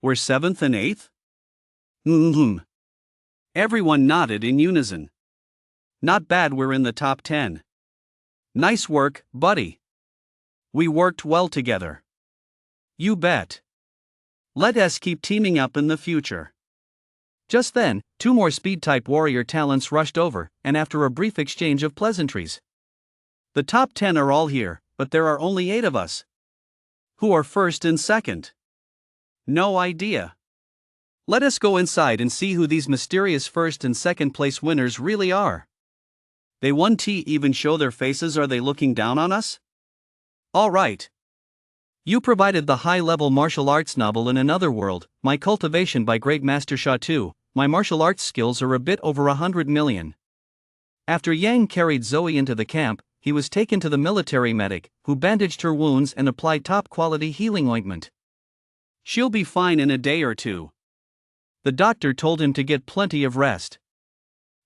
We're 7th and 8th? Everyone nodded in unison. Not bad, we're in the top 10. Nice work, buddy. We worked well together. You bet. Let us keep teaming up in the future. Just then, 2 more speed-type warrior talents rushed over, and after a brief exchange of pleasantries. The top 10 are all here, but there are only 8 of us. Who are first and second? No idea. Let us go inside and see who these mysterious first and second place winners really are. They won't even show their faces. Are they looking down on us? All right. You provided the high-level martial arts novel in another world, my cultivation by Great Master Sha Tu. My martial arts skills are a bit over 100 million. After Yang carried Zoe into the camp, he was taken to the military medic, who bandaged her wounds and applied top-quality healing ointment. She'll be fine in a day or 2. The doctor told him to get plenty of rest.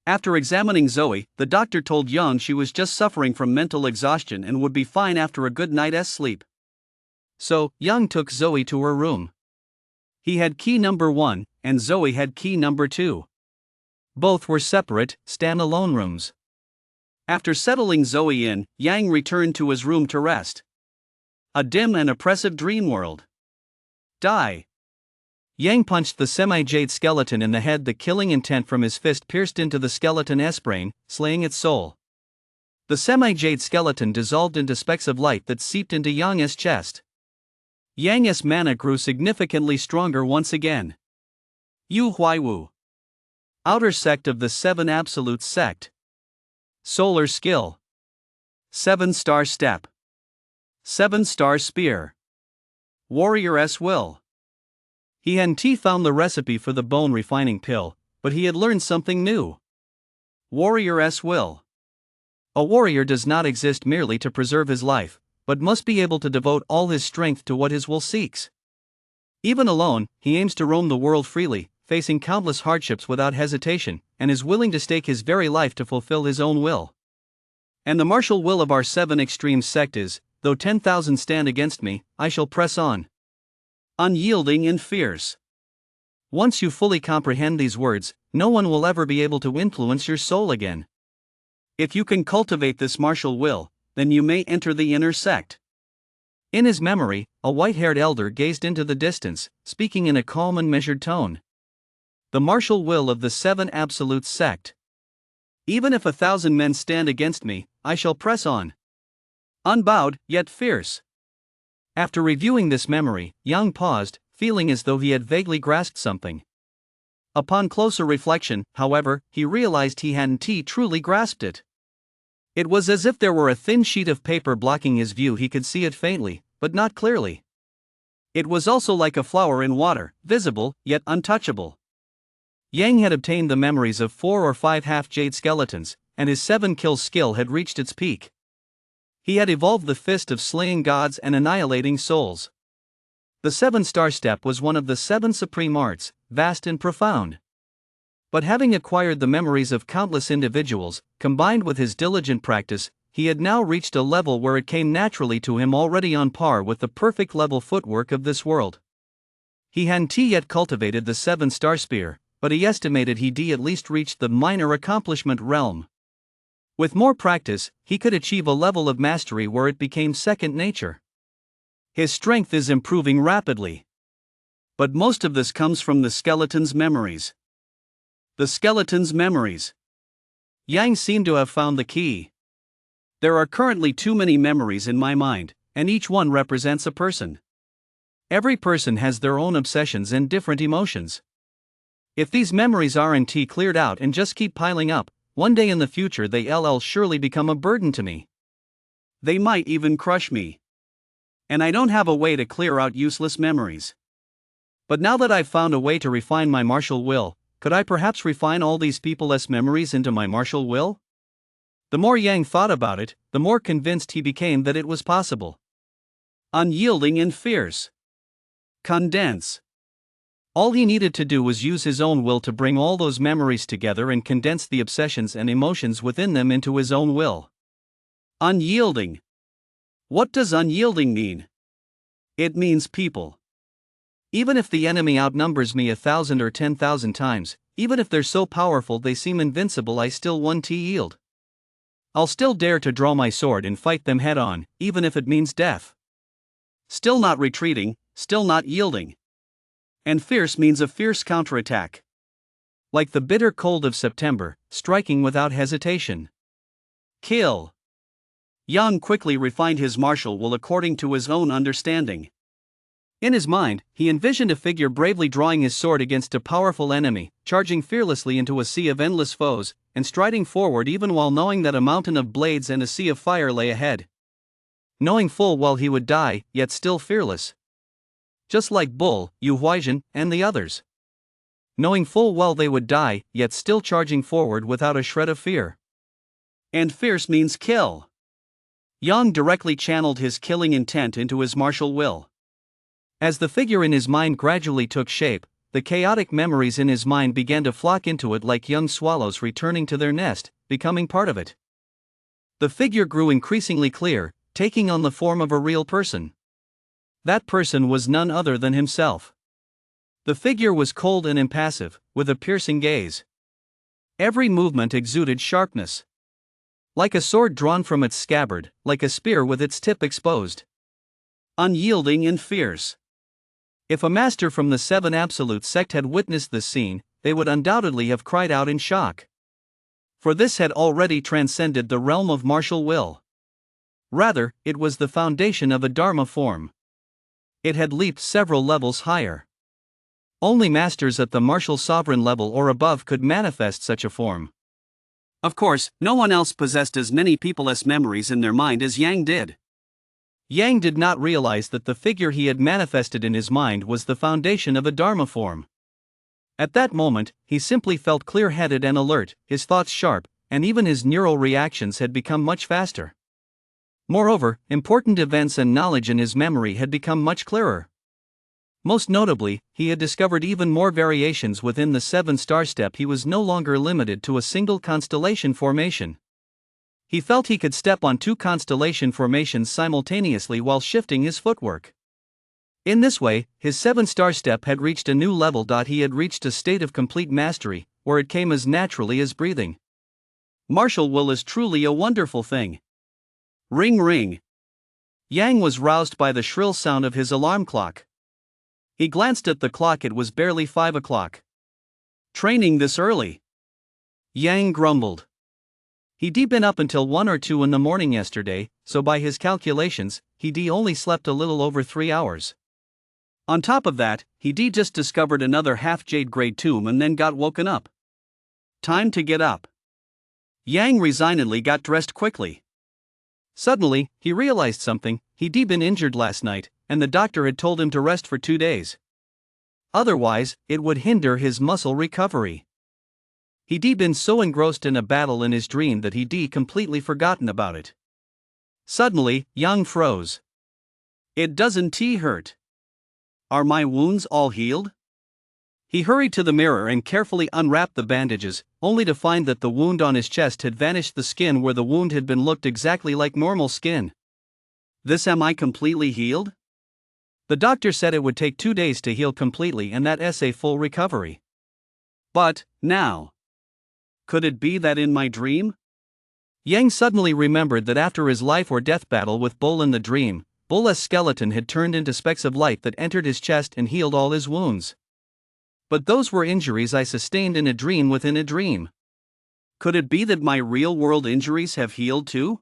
After examining Zoe, the doctor told Yang she was just suffering from mental exhaustion and would be fine after a good night's sleep. So, Yang took Zoe to her room. He had key number 1, and Zoe had key number 2. Both were separate, stand-alone rooms. After settling Zoe in, Yang returned to his room to rest. A dim and oppressive dream world. Die. Yang punched the semi-jade skeleton in the head. The killing intent from his fist pierced into the skeleton's brain, slaying its soul. The semi-jade skeleton dissolved into specks of light that seeped into Yang's chest. Yang's mana grew significantly stronger once again. Yu Huaiwu. Outer sect of the 7 absolute sect. Solar skill. 7-star step. 7-star spear. Warrior's will. He hadn't found the recipe for the bone refining pill, but he had learned something new. Warrior's will. A warrior does not exist merely to preserve his life, but must be able to devote all his strength to what his will seeks. Even alone, he aims to roam the world freely, facing countless hardships without hesitation, and is willing to stake his very life to fulfill his own will. And the martial will of our 7 extreme sect is, though 10,000 stand against me, I shall press on. Unyielding and fierce. Once you fully comprehend these words, no one will ever be able to influence your soul again. If you can cultivate this martial will, then you may enter the inner sect. In his memory, a white-haired elder gazed into the distance, speaking in a calm and measured tone. The martial will of the 7 absolute sect. Even if 1,000 men stand against me, I shall press on. Unbowed, yet fierce. After reviewing this memory, Yang paused, feeling as though he had vaguely grasped something. Upon closer reflection, however, he realized he hadn't truly grasped it. It was as if there were a thin sheet of paper blocking his view. He could see it faintly, but not clearly. It was also like a flower in water, visible, yet untouchable. Yang had obtained the memories of 4 or 5 half-jade skeletons, and his 7-kill skill had reached its peak. He had evolved the fist of slaying gods and annihilating souls. The 7-star step was one of the 7 supreme arts, vast and profound. But having acquired the memories of countless individuals, combined with his diligent practice, he had now reached a level where it came naturally to him, already on par with the perfect level footwork of this world. He hadn't yet cultivated the 7-star spear, but he estimated he'd at least reached the minor accomplishment realm. With more practice, he could achieve a level of mastery where it became second nature. His strength is improving rapidly. But most of this comes from the skeleton's memories. The skeleton's memories. Yang seemed to have found the key. There are currently too many memories in my mind, and each one represents a person. Every person has their own obsessions and different emotions. If these memories aren't cleared out and just keep piling up, one day in the future they'll surely become a burden to me. They might even crush me. And I don't have a way to clear out useless memories. But now that I've found a way to refine my martial will, Could I perhaps refine all these people's memories into my martial will? The more Yang thought about it, the more convinced he became that it was possible. Unyielding and fierce. Condense. All he needed to do was use his own will to bring all those memories together and condense the obsessions and emotions within them into his own will. Unyielding. What does unyielding mean? It means people. Even if the enemy outnumbers me 1,000 or 10,000 times, even if they're so powerful they seem invincible, I still won't yield. I'll still dare to draw my sword and fight them head on, even if it means death. Still not retreating, still not yielding. And fierce means a fierce counterattack. Like the bitter cold of September, striking without hesitation. Kill. Yang quickly refined his martial will according to his own understanding. In his mind, he envisioned a figure bravely drawing his sword against a powerful enemy, charging fearlessly into a sea of endless foes, and striding forward even while knowing that a mountain of blades and a sea of fire lay ahead. Knowing full well he would die, yet still fearless. Just like Bull, Yu Huaijin, and the others. Knowing full well they would die, yet still charging forward without a shred of fear. And fierce means kill. Yang directly channeled his killing intent into his martial will. As the figure in his mind gradually took shape, the chaotic memories in his mind began to flock into it like young swallows returning to their nest, becoming part of it. The figure grew increasingly clear, taking on the form of a real person. That person was none other than himself. The figure was cold and impassive, with a piercing gaze. Every movement exuded sharpness. Like a sword drawn from its scabbard, like a spear with its tip exposed. Unyielding and fierce. If a master from the Seven Absolute sect had witnessed this scene, they would undoubtedly have cried out in shock. For this had already transcended the realm of martial will. Rather, it was the foundation of a Dharma form. It had leaped several levels higher. Only masters at the martial sovereign level or above could manifest such a form. Of course, no one else possessed as many people's memories in their mind as Yang did. Yang did not realize that the figure he had manifested in his mind was the foundation of a Dharma form. At that moment, he simply felt clear-headed and alert, his thoughts sharp, and even his neural reactions had become much faster. Moreover, important events and knowledge in his memory had become much clearer. Most notably, he had discovered even more variations within the 7-star step. He was no longer limited to a single constellation formation. He felt he could step on 2 constellation formations simultaneously while shifting his footwork. In this way, his 7-star step had reached a new level. He had reached a state of complete mastery, where it came as naturally as breathing. Martial will is truly a wonderful thing. Ring ring. Yang was roused by the shrill sound of his alarm clock. He glanced at the clock. It was barely 5 o'clock. Training this early? Yang grumbled. He'd been up until 1 or 2 in the morning yesterday, so by his calculations, he'd only slept a little over 3 hours. On top of that, he'd just discovered another half-jade grade tomb and then got woken up. Time to get up. Yang resignedly got dressed quickly. Suddenly, he realized something. He'd been injured last night, and the doctor had told him to rest for 2 days. Otherwise, it would hinder his muscle recovery. He'd been so engrossed in a battle in his dream that he'd completely forgotten about it. Suddenly, Yang froze. It doesn't hurt. Are my wounds all healed? He hurried to the mirror and carefully unwrapped the bandages, only to find that the wound on his chest had vanished. The skin where the wound had been looked exactly like normal skin. Am I completely healed? The doctor said it would take 2 days to heal completely, and that's a full recovery. But, now, could it be that in my dream? Yang suddenly remembered that after his life or death battle with Bull in the dream, Bull's skeleton had turned into specks of light that entered his chest and healed all his wounds. But those were injuries I sustained in a dream within a dream. Could it be that my real-world injuries have healed too?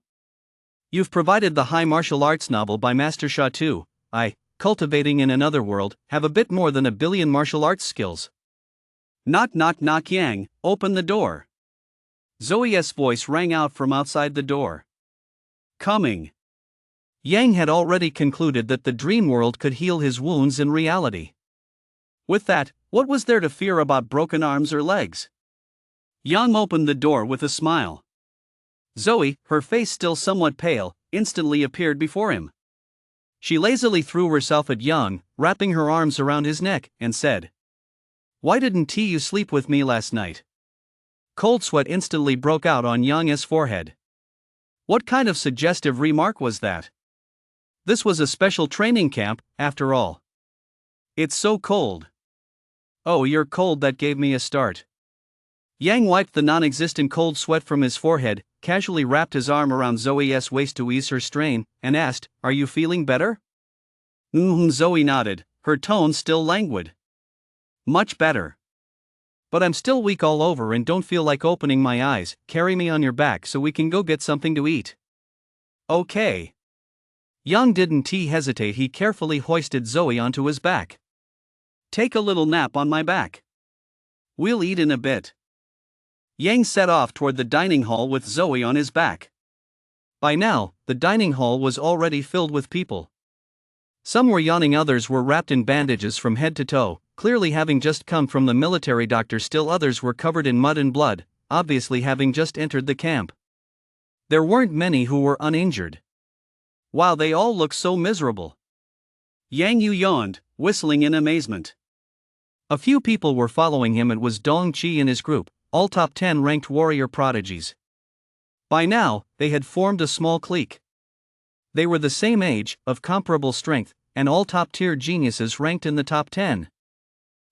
You've provided the high martial arts novel by Master Sha too. I, cultivating in another world, have a bit more than 1 billion martial arts skills. Knock knock knock. Yang, open the door. Zoe's voice rang out from outside the door. Coming. Yang had already concluded that the dream world could heal his wounds in reality. With that, What was there to fear about broken arms or legs? Yang opened the door with a smile. Zoe, her face still somewhat pale, instantly appeared before him. She lazily threw herself at Yang, wrapping her arms around his neck, and said, "Why didn't you sleep with me last night?" Cold sweat instantly broke out on Yang's forehead. What kind of suggestive remark was that? This was a special training camp, after all. It's so cold. Oh, you're cold, that gave me a start. Yang wiped the non-existent cold sweat from his forehead, casually wrapped his arm around Zoe's waist to ease her strain, and asked, "Are you feeling better?" Zoe nodded, her tone still languid. "Much better. But I'm still weak all over and don't feel like opening my eyes. Carry me on your back so we can go get something to eat." "Okay." Yang didn't hesitate, he carefully hoisted Zoe onto his back. "Take a little nap on my back. We'll eat in a bit." Yang set off toward the dining hall with Zoe on his back. By now, the dining hall was already filled with people. Some were yawning, others were wrapped in bandages from head to toe, clearly having just come from the military doctor. Still others were covered in mud and blood, obviously having just entered the camp. There weren't many who were uninjured. Wow, they all look so miserable. Yang Yu yawned, whistling in amazement. A few people were following him. It was Dong Chi and his group, all top 10 ranked warrior prodigies. By now, they had formed a small clique. They were the same age, of comparable strength, and all top-tier geniuses ranked in the top 10.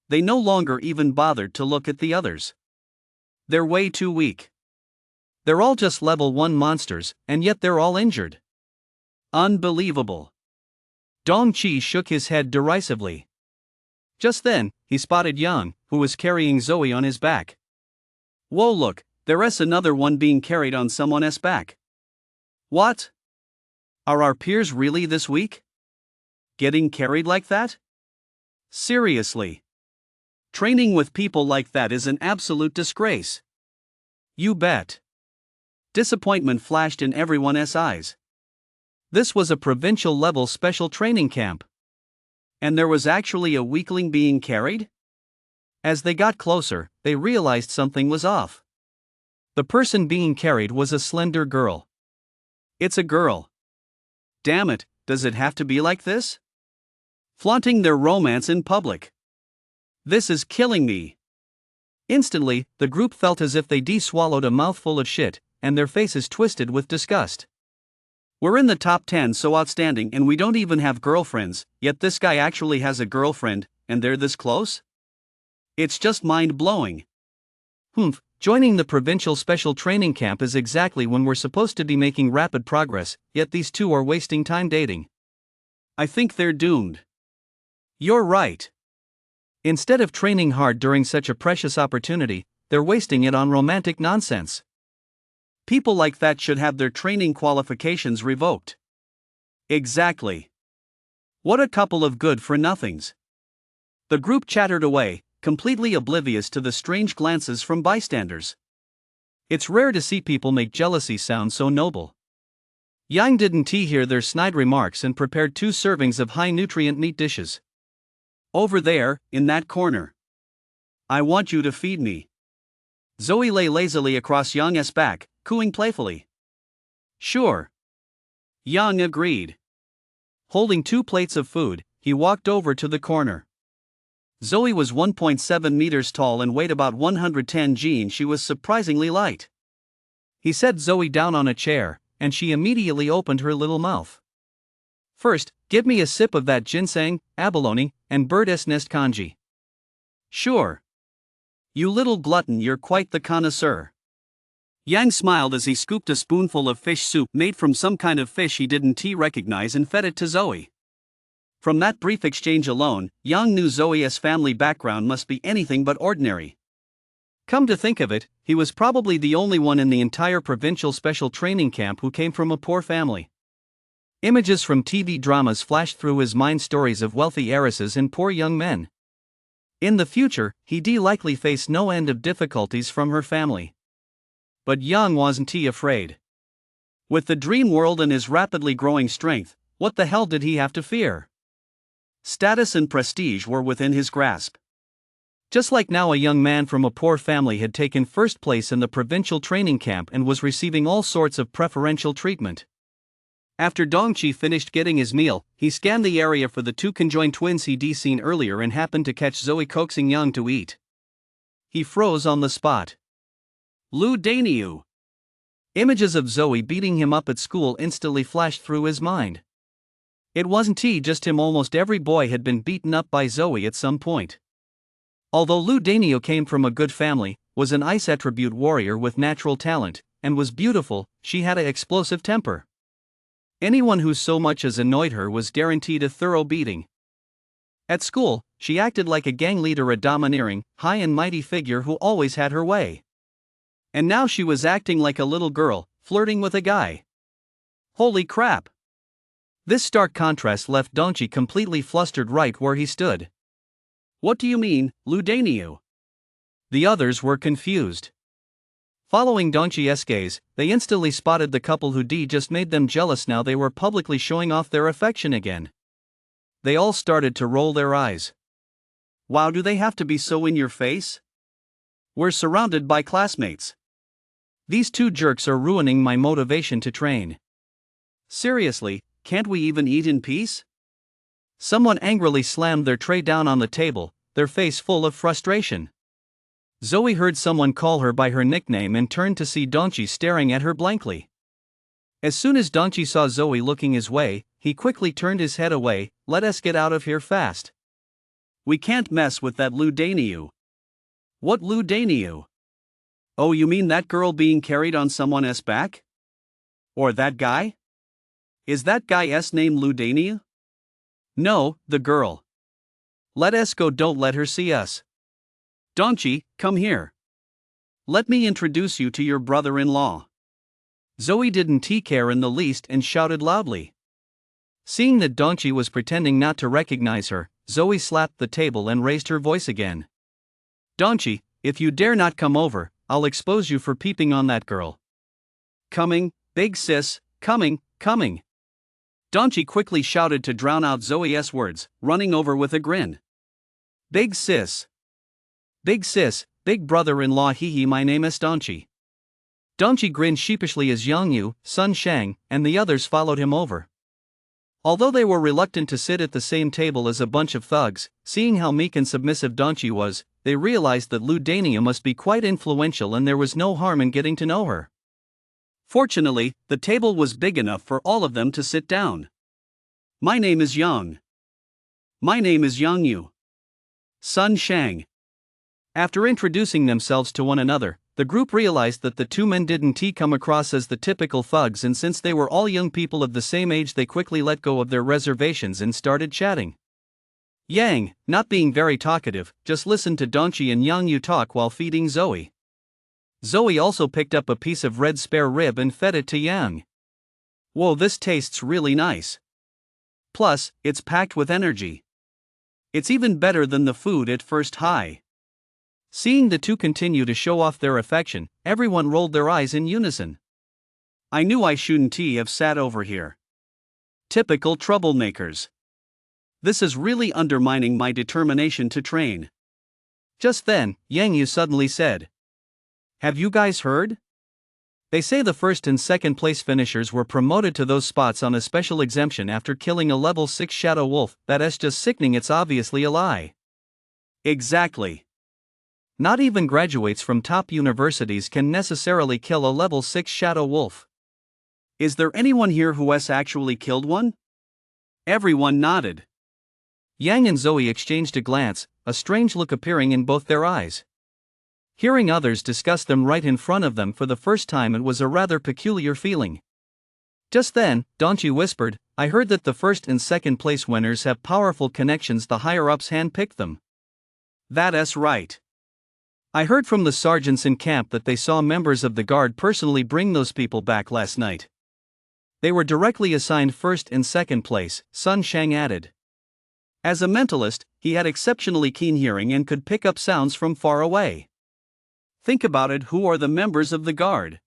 They no longer even bothered to look at the others. They're way too weak. They're all just level 1 monsters, and yet they're all injured. Unbelievable. Dong Chi shook his head derisively. Just then, he spotted Yang, who was carrying Zoe on his back. "Whoa, look, there's another one being carried on someone's back." "What? Are our peers really this weak? Getting carried like that? Seriously. Training with people like that is an absolute disgrace." "You bet." Disappointment flashed in everyone's eyes. This was a provincial-level special training camp. And there was actually a weakling being carried? As they got closer, they realized something was off. The person being carried was a slender girl. It's a girl. Damn it, does it have to be like this? Flaunting their romance in public. This is killing me. Instantly, the group felt as if they swallowed a mouthful of shit, and their faces twisted with disgust. We're in the top 10, so outstanding, and we don't even have girlfriends, yet this guy actually has a girlfriend, and they're this close? It's just mind-blowing. Joining the provincial special training camp is exactly when we're supposed to be making rapid progress, yet these two are wasting time dating. I think they're doomed. You're right. Instead of training hard during such a precious opportunity, they're wasting it on romantic nonsense. People like that should have their training qualifications revoked. Exactly. What a couple of good-for-nothings. The group chattered away, completely oblivious to the strange glances from bystanders. It's rare to see people make jealousy sound so noble. Yang didn't hear their snide remarks and prepared 2 servings of high-nutrient meat dishes. "Over there, in that corner. I want you to feed me." Zoe lay lazily across Yang's back, cooing playfully. "Sure." Yang agreed. Holding 2 plates of food, he walked over to the corner. Zoe was 1.7 meters tall and weighed about 110 g. She was surprisingly light. He set Zoe down on a chair, and she immediately opened her little mouth. "First, give me a sip of that ginseng, abalone, and bird's nest congee." "Sure. You little glutton, you're quite the connoisseur." Yang smiled as he scooped a spoonful of fish soup made from some kind of fish he didn't recognize and fed it to Zoe. From that brief exchange alone, Yang knew Zoe's family background must be anything but ordinary. Come to think of it, he was probably the only one in the entire provincial special training camp who came from a poor family. Images from TV dramas flashed through his mind, stories of wealthy heiresses and poor young men. In the future, he'd likely face no end of difficulties from her family. But Yang wasn't afraid. With the dream world and his rapidly growing strength, what the hell did he have to fear? Status and prestige were within his grasp. Just like now, a young man from a poor family had taken first place in the provincial training camp and was receiving all sorts of preferential treatment. After Dongchi finished getting his meal, he scanned the area for the two conjoined twins he'd seen earlier and happened to catch Zoe coaxing Yang to eat. He froze on the spot. Lu Daniu. Images of Zoe beating him up at school instantly flashed through his mind. It wasn't just him, almost every boy had been beaten up by Zoe at some point. Although Lu Daniu came from a good family, was an ice attribute warrior with natural talent, and was beautiful, she had an explosive temper. Anyone who so much as annoyed her was guaranteed a thorough beating. At school, she acted like a gang leader, a domineering, high and mighty figure who always had her way. And now she was acting like a little girl, flirting with a guy. Holy crap! This stark contrast left Dongchi completely flustered right where he stood. What do you mean, Lu Daniu? The others were confused. Following Dongchi's gaze, they instantly spotted the couple who just made them jealous. Now they were publicly showing off their affection again. They all started to roll their eyes. Wow, do they have to be so in your face? We're surrounded by classmates. These two jerks are ruining my motivation to train. Seriously, can't we even eat in peace? Someone angrily slammed their tray down on the table, their face full of frustration. Zoe heard someone call her by her nickname and turned to see Dongchi staring at her blankly. As soon as Dongchi saw Zoe looking his way, he quickly turned his head away. Let us get out of here fast. We can't mess with that Lu Daniu. What Lu Daniu? Oh, you mean that girl being carried on someone's back? Or that guy? Is that guy's name Lu Daniu? No, the girl. Let us go, don't let her see us. Dongchi, come here. Let me introduce you to your brother-in-law. Zoe didn't care in the least and shouted loudly. Seeing that Dongchi was pretending not to recognize her, Zoe slapped the table and raised her voice again. Dongchi, if you dare not come over, I'll expose you for peeping on that girl. Coming, big sis, coming. Dongchi quickly shouted to drown out Zoe's words, running over with a grin. Big sis, big brother-in-law, hee, my name is Dongchi. Dongchi grinned sheepishly as Yang Yu, Sun Shang, and the others followed him over. Although they were reluctant to sit at the same table as a bunch of thugs, seeing how meek and submissive Dongchi was, they realized that Lu Daniu must be quite influential and there was no harm in getting to know her. Fortunately, the table was big enough for all of them to sit down. My name is Yang. My name is Yang Yu. Sun Shang. After introducing themselves to one another, the group realized that the two men didn't come across as the typical thugs, and since they were all young people of the same age, they quickly let go of their reservations and started chatting. Yang, not being very talkative, just listened to Dongchi and Yang Yu talk while feeding Zoe. Zoe also picked up a piece of red spare rib and fed it to Yang. Whoa, this tastes really nice. Plus, it's packed with energy. It's even better than the food at first high. Seeing the two continue to show off their affection, everyone rolled their eyes in unison. I knew I shouldn't have sat over here. Typical troublemakers. This is really undermining my determination to train. Just then, Yang Yu suddenly said, have you guys heard? They say the first and second place finishers were promoted to those spots on a special exemption after killing a level 6 shadow wolf. That's just sickening, it's obviously a lie. Exactly. Not even graduates from top universities can necessarily kill a level 6 shadow wolf. Is there anyone here who has actually killed one? Everyone nodded. Yang and Zoe exchanged a glance, a strange look appearing in both their eyes. Hearing others discuss them right in front of them for the first time, it was a rather peculiar feeling. Just then, Dongchi whispered, I heard that the first and second place winners have powerful connections, the higher-ups handpicked them. That's right. I heard from the sergeants in camp that they saw members of the guard personally bring those people back last night. They were directly assigned first and second place, Sun Shang added. As a mentalist, he had exceptionally keen hearing and could pick up sounds from far away. Think about it, who are the members of the guard?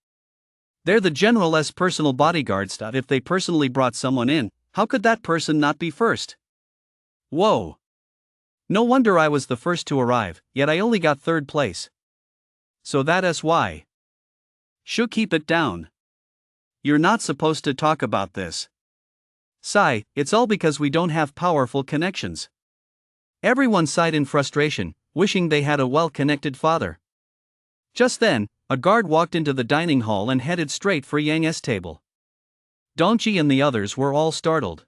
They're the general's personal bodyguards. If they personally brought someone in, how could that person not be first? Whoa. No wonder I was the first to arrive, yet I only got third place. So that's why. Should keep it down. You're not supposed to talk about this. Sigh, it's all because we don't have powerful connections. Everyone sighed in frustration, wishing they had a well-connected father. Just then, a guard walked into the dining hall and headed straight for Yang's table. Dongqi and the others were all startled.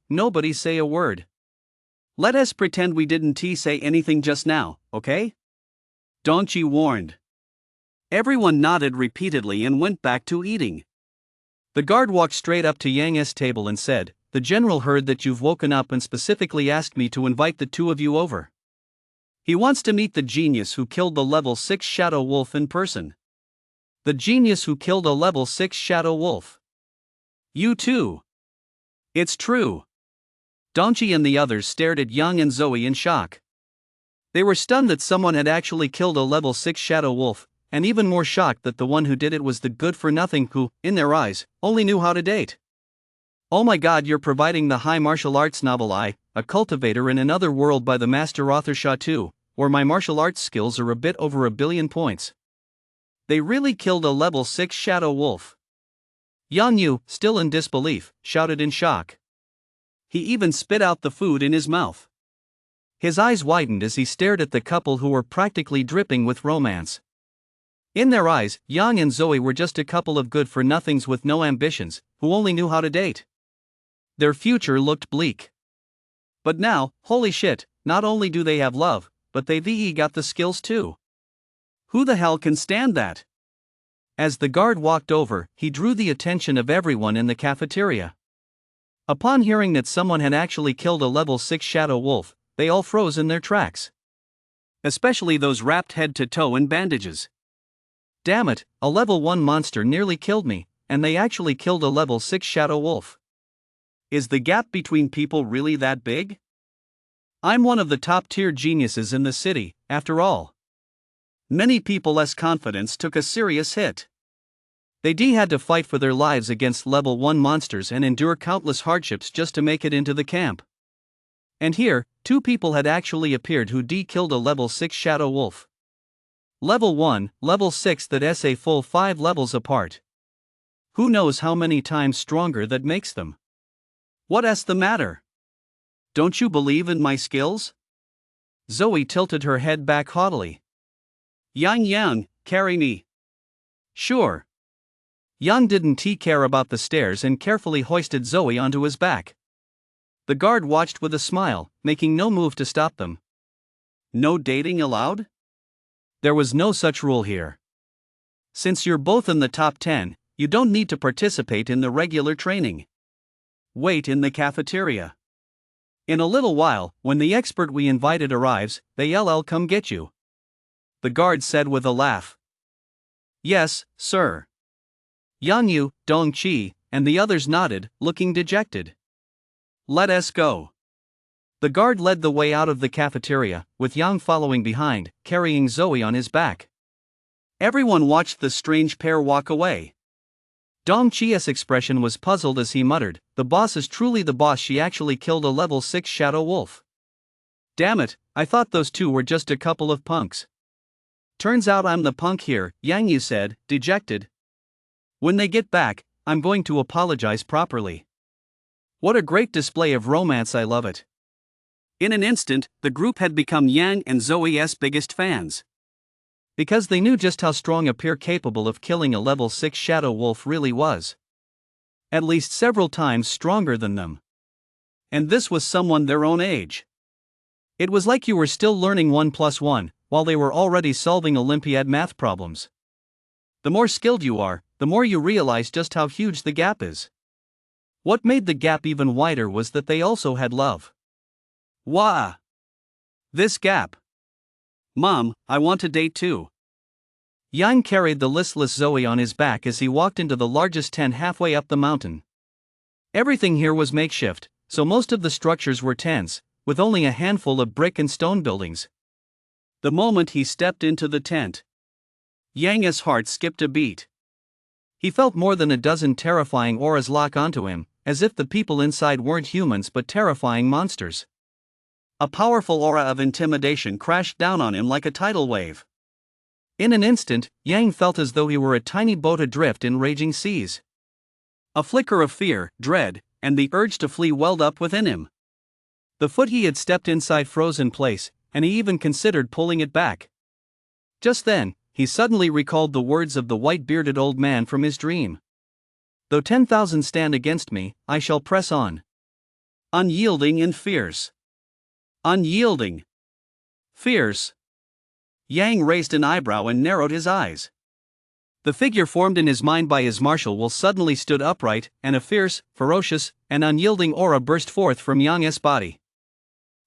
Nobody say a word. Let us pretend we didn't say anything just now, okay? Dongqi warned. Everyone nodded repeatedly and went back to eating. The guard walked straight up to Yang's table and said, "The general heard that you've woken up and specifically asked me to invite the two of you over. He wants to meet the genius who killed the level 6 shadow wolf in person." The genius who killed a level 6 shadow wolf. You too. It's true. Dongqi and the others stared at Yang and Zoe in shock. They were stunned that someone had actually killed a level 6 shadow wolf, and even more shocked that the one who did it was the good-for-nothing who, in their eyes, only knew how to date. "Oh my god, you're providing the high martial arts novel I, a cultivator in another world by the master author Sha Tu, where my martial arts skills are a bit over 1,000,000,000 points. They really killed a level 6 shadow wolf." Yang Yu, still in disbelief, shouted in shock. He even spit out the food in his mouth. His eyes widened as he stared at the couple who were practically dripping with romance. In their eyes, Yang and Zoe were just a couple of good-for-nothings with no ambitions, who only knew how to date. Their future looked bleak. But now, holy shit, not only do they have love, but they've got the skills too. Who the hell can stand that? As the guard walked over, he drew the attention of everyone in the cafeteria. Upon hearing that someone had actually killed a level 6 shadow wolf, they all froze in their tracks. Especially those wrapped head to toe in bandages. Damn it, a level 1 monster nearly killed me, and they actually killed a level 6 shadow wolf. Is the gap between people really that big? I'm one of the top-tier geniuses in the city, after all. Many people less confidence took a serious hit. They had to fight for their lives against level 1 monsters and endure countless hardships just to make it into the camp. And here, two people had actually appeared who killed a level 6 shadow wolf. Level 1, level 6, that's a full 5 levels apart. Who knows how many times stronger that makes them? What's the matter? Don't you believe in my skills? Zoe tilted her head back haughtily. Yang, carry me. Sure. Yang didn't care about the stairs and carefully hoisted Zoe onto his back. The guard watched with a smile, making no move to stop them. No dating allowed? There was no such rule here. Since you're both in the top 10, you don't need to participate in the regular training. Wait in the cafeteria. In a little while, when the expert we invited arrives, they'll come get you. The guard said with a laugh. Yes, sir. Yang Yu, Dongqi, and the others nodded, looking dejected. Let us go. The guard led the way out of the cafeteria, with Yang following behind, carrying Zoe on his back. Everyone watched the strange pair walk away. Dongqi's expression was puzzled as he muttered, "The boss is truly the boss. She actually killed a level 6 shadow wolf. Damn it, I thought those two were just a couple of punks." Turns out I'm the punk here, Yang Yu said, dejected. When they get back, I'm going to apologize properly. What a great display of romance, I love it. In an instant, the group had become Yang and Zoe's biggest fans. Because they knew just how strong a peer capable of killing a level 6 shadow wolf really was. At least several times stronger than them. And this was someone their own age. It was like you were still learning 1 + 1, while they were already solving Olympiad math problems. The more skilled you are, the more you realize just how huge the gap is. What made the gap even wider was that they also had love. Wah! This gap. Mom, I want to date too. Yang carried the listless Zoe on his back as he walked into the largest tent halfway up the mountain. Everything here was makeshift, so most of the structures were tents, with only a handful of brick and stone buildings. The moment he stepped into the tent, Yang's heart skipped a beat. He felt more than a dozen terrifying auras lock onto him, as if the people inside weren't humans but terrifying monsters. A powerful aura of intimidation crashed down on him like a tidal wave. In an instant, Yang felt as though he were a tiny boat adrift in raging seas. A flicker of fear, dread, and the urge to flee welled up within him. The foot he had stepped inside froze in place, and he even considered pulling it back. Just then, he suddenly recalled the words of the white-bearded old man from his dream. "Though 10,000 stand against me, I shall press on." Unyielding and fierce. Unyielding. Fierce. Yang raised an eyebrow and narrowed his eyes. The figure formed in his mind by his martial will suddenly stood upright, and a fierce, ferocious, and unyielding aura burst forth from Yang's body.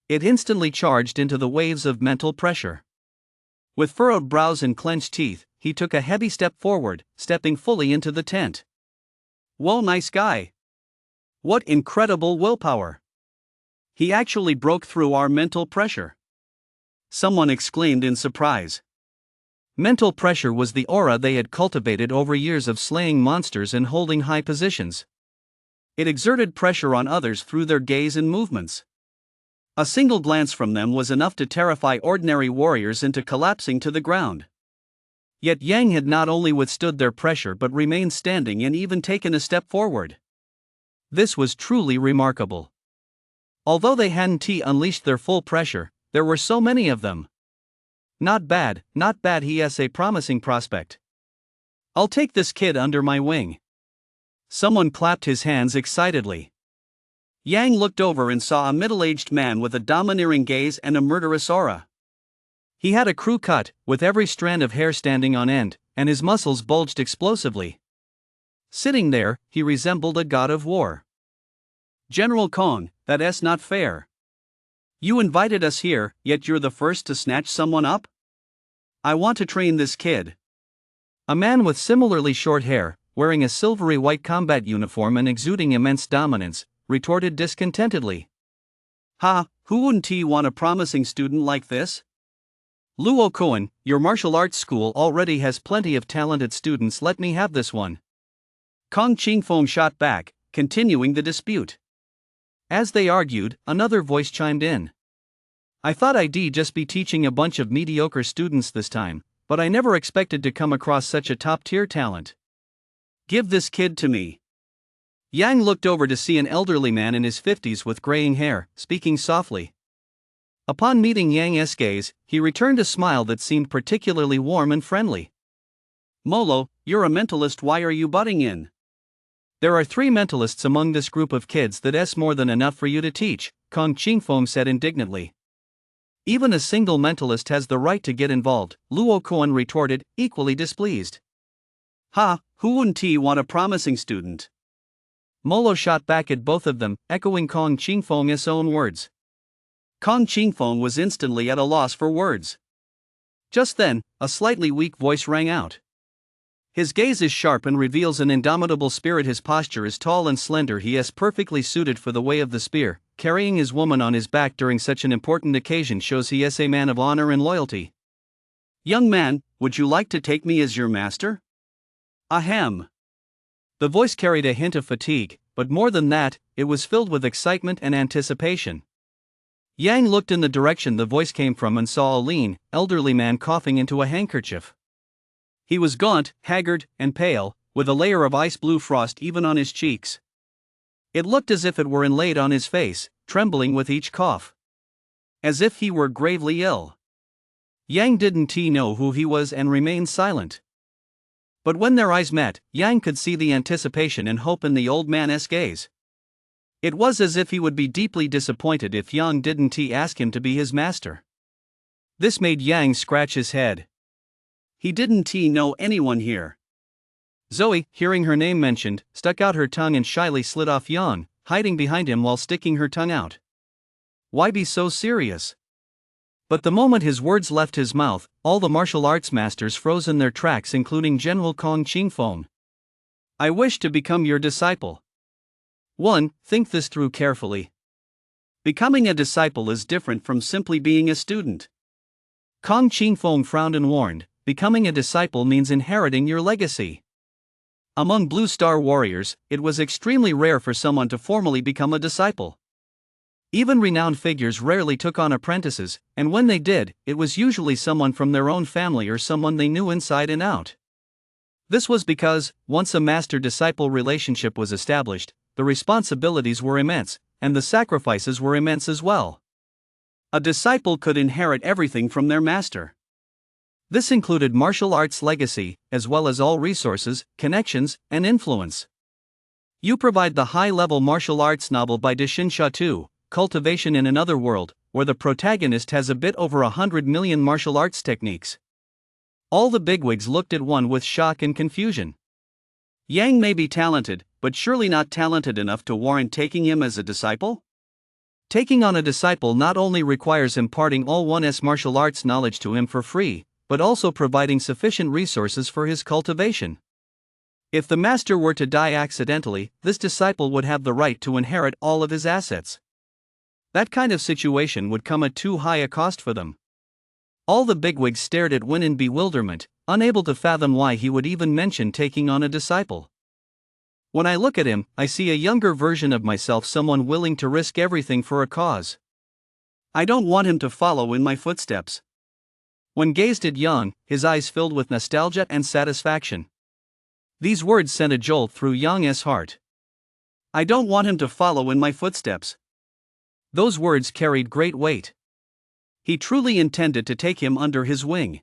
It instantly charged into the waves of mental pressure. With furrowed brows and clenched teeth, he took a heavy step forward, stepping fully into the tent. Whoa, nice guy. What incredible willpower. He actually broke through our mental pressure. Someone exclaimed in surprise. Mental pressure was the aura they had cultivated over years of slaying monsters and holding high positions. It exerted pressure on others through their gaze and movements. A single glance from them was enough to terrify ordinary warriors into collapsing to the ground. Yet Yang had not only withstood their pressure but remained standing and even taken a step forward. This was truly remarkable. Although they hadn't unleashed their full pressure, there were so many of them. Not bad, he has a promising prospect. I'll take this kid under my wing. Someone clapped his hands excitedly. Yang looked over and saw a middle-aged man with a domineering gaze and a murderous aura. He had a crew cut, with every strand of hair standing on end, and his muscles bulged explosively. Sitting there, he resembled a god of war. "General Kong, that's not fair. You invited us here, yet you're the first to snatch someone up? I want to train this kid." A man with similarly short hair, wearing a silvery white combat uniform and exuding immense dominance, retorted discontentedly. "Ha, who wouldn't want a promising student like this? Luo Koan, your martial arts school already has plenty of talented students, let me have this one." Kong Qingfeng shot back, continuing the dispute. As they argued, another voice chimed in. "I thought I'd just be teaching a bunch of mediocre students this time, but I never expected to come across such a top-tier talent. Give this kid to me." Yang looked over to see an elderly man in his 50s with graying hair, speaking softly. Upon meeting Yang's gaze, he returned a smile that seemed particularly warm and friendly. "Molo, you're a mentalist, why are you butting in?" "There are 3 mentalists among this group of kids, that's more than enough for you to teach," Kong Qingfeng said indignantly. "Even a single mentalist has the right to get involved," Luo Koan retorted, equally displeased. "Ha, who wouldn't want a promising student?" Molo shot back at both of them, echoing Kong Qingfeng's own words. Kong Qingfeng was instantly at a loss for words. Just then, a slightly weak voice rang out. "His gaze is sharp and reveals an indomitable spirit. His posture is tall and slender. He is perfectly suited for the way of the spear. Carrying his woman on his back during such an important occasion shows he is a man of honor and loyalty." "Young man, would you like to take me as your master?" "Ahem." The voice carried a hint of fatigue, but more than that, it was filled with excitement and anticipation. Yang looked in the direction the voice came from and saw a lean, elderly man coughing into a handkerchief. He was gaunt, haggard, and pale, with a layer of ice-blue frost even on his cheeks. It looked as if it were inlaid on his face, trembling with each cough. As if he were gravely ill. Yang didn't know who he was and remained silent. But when their eyes met, Yang could see the anticipation and hope in the old man's gaze. It was as if he would be deeply disappointed if Yang didn't ask him to be his master. This made Yang scratch his head. He didn't know anyone here. Zoe, hearing her name mentioned, stuck out her tongue and shyly slid off Yang, hiding behind him while sticking her tongue out. Why be so serious? But the moment his words left his mouth, all the martial arts masters froze in their tracks, including General Kong Qingfeng. "I wish to become your disciple." 1. Think this through carefully. Becoming a disciple is different from simply being a student. Kong Qingfeng frowned and warned, becoming a disciple means inheriting your legacy. Among Blue Star warriors, it was extremely rare for someone to formally become a disciple. Even renowned figures rarely took on apprentices, and when they did, it was usually someone from their own family or someone they knew inside and out. This was because, once a master-disciple relationship was established, the responsibilities were immense, and the sacrifices were immense as well. A disciple could inherit everything from their master. This included martial arts legacy, as well as all resources, connections, and influence. You provide the high-level martial arts novel by Deshin Shatu, Cultivation in Another World, where the protagonist has a bit over 100 million martial arts techniques. All the bigwigs looked at one with shock and confusion. Yang may be talented, but surely not talented enough to warrant taking him as a disciple? Taking on a disciple not only requires imparting all one's martial arts knowledge to him for free, but also providing sufficient resources for his cultivation. If the master were to die accidentally, this disciple would have the right to inherit all of his assets. That kind of situation would come at too high a cost for them. All the bigwigs stared at Win in bewilderment, unable to fathom why he would even mention taking on a disciple. When I look at him, I see a younger version of myself, someone willing to risk everything for a cause. I don't want him to follow in my footsteps. Wen gazed at Yang, his eyes filled with nostalgia and satisfaction. These words sent a jolt through Yang's heart. I don't want him to follow in my footsteps. Those words carried great weight. He truly intended to take him under his wing.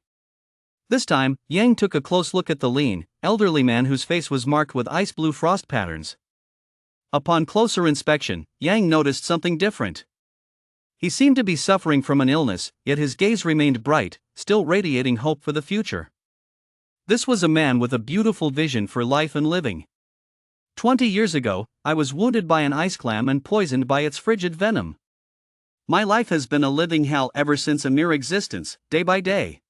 This time, Yang took a close look at the lean, elderly man whose face was marked with ice-blue frost patterns. Upon closer inspection, Yang noticed something different. He seemed to be suffering from an illness, yet his gaze remained bright, still radiating hope for the future. This was a man with a beautiful vision for life and living. 20 years ago, I was wounded by an ice clam and poisoned by its frigid venom. My life has been a living hell ever since, a mere existence, day by day.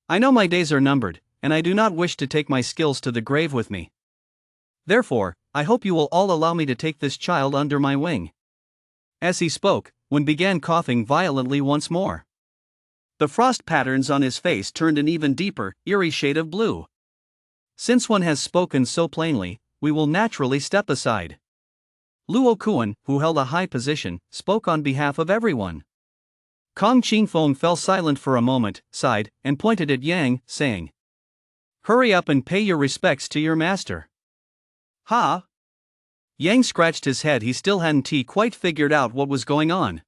I know my days are numbered, and I do not wish to take my skills to the grave with me. Therefore, I hope you will all allow me to take this child under my wing. As he spoke, Wen began coughing violently once more. The frost patterns on his face turned an even deeper, eerie shade of blue. Since one has spoken so plainly, we will naturally step aside. Luo Kuan, who held a high position, spoke on behalf of everyone. Kong Qingfeng fell silent for a moment, sighed, and pointed at Yang, saying, "Hurry up and pay your respects to your master." "Huh?" Yang scratched his head. He still hadn't quite figured out what was going on.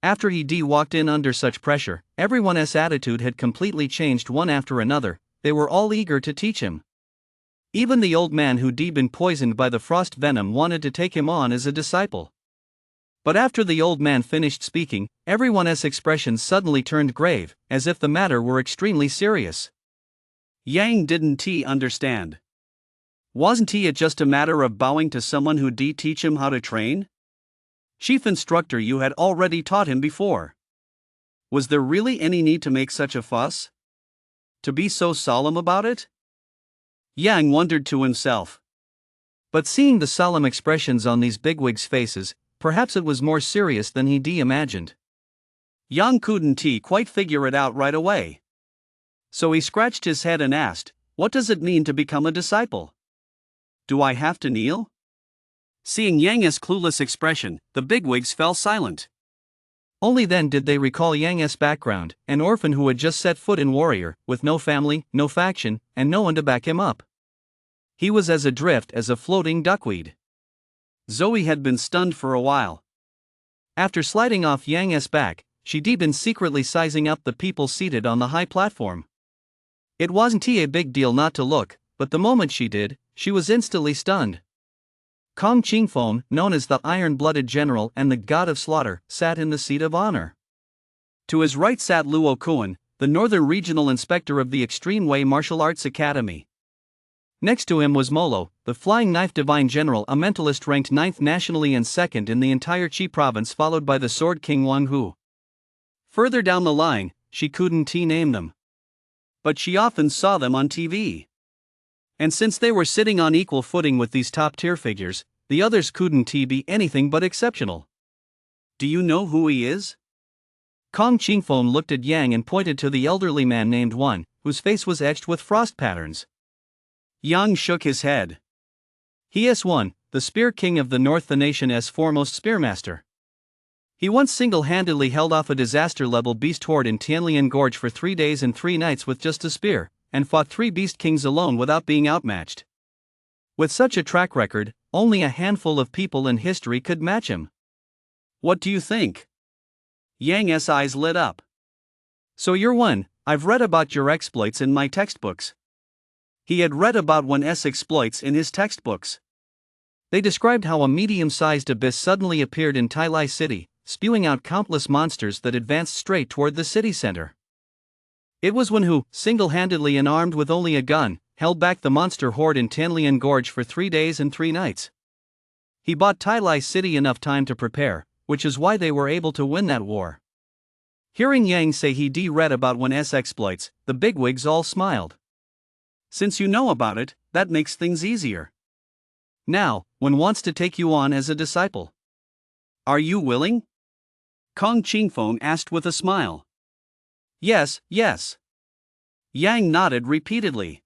After he walked in under such pressure, everyone's attitude had completely changed. One after another, they were all eager to teach him. Even the old man who'd been poisoned by the frost venom wanted to take him on as a disciple. But after the old man finished speaking, everyone's expressions suddenly turned grave, as if the matter were extremely serious. Yang didn't understand. Wasn't it just a matter of bowing to someone who'd teach him how to train? Chief instructor, you had already taught him before. Was there really any need to make such a fuss? To be so solemn about it? Yang wondered to himself. But seeing the solemn expressions on these bigwigs' faces, perhaps it was more serious than he imagined. Yang couldn't quite figure it out right away. So he scratched his head and asked, "What does it mean to become a disciple? Do I have to kneel?" Seeing Yang's clueless expression, the bigwigs fell silent. Only then did they recall Yang's background, an orphan who had just set foot in Warrior, with no family, no faction, and no one to back him up. He was as adrift as a floating duckweed. Zoe had been stunned for a while. After sliding off Yang's back, she'd been secretly sizing up the people seated on the high platform. It wasn't a big deal not to look, but the moment she did, she was instantly stunned. Kong Qingfeng, known as the Iron-Blooded General and the God of Slaughter, sat in the seat of honor. To his right sat Luo Kuan, the Northern Regional Inspector of the Extreme Way Martial Arts Academy. Next to him was Molo, the Flying Knife Divine General, a mentalist ranked 9th nationally and 2nd in the entire Qi province, followed by the Sword King Wang Hu. Further down the line, she couldn't name them. But she often saw them on TV. And since they were sitting on equal footing with these top-tier figures, the others couldn't be anything but exceptional. "Do you know who he is?" Kong Qingfeng looked at Yang and pointed to the elderly man named Wan, whose face was etched with frost patterns. Yang shook his head. "He is Wan, the Spear King of the North, the nation's foremost spearmaster." He once single-handedly held off a disaster-level beast horde in Tianlian Gorge for 3 days and 3 nights with just a spear, and fought 3 beast kings alone without being outmatched. With such a track record, only a handful of people in history could match him. What do you think? Yang's eyes lit up. So you're one. I've read about your exploits in my textbooks. He had read about one's exploits in his textbooks. They described how a medium-sized abyss suddenly appeared in Tai City, spewing out countless monsters that advanced straight toward the city center. It was one who, single-handedly and armed with only a gun, held back the monster horde in Tianlian Gorge for 3 days and 3 nights. He bought Tai City enough time to prepare, which is why they were able to win that war. Hearing Yang say he'd read about one's exploits, the bigwigs all smiled. Since you know about it, that makes things easier. Now, one wants to take you on as a disciple. Are you willing? Kong Qingfeng asked with a smile. Yes, yes. Yang nodded repeatedly.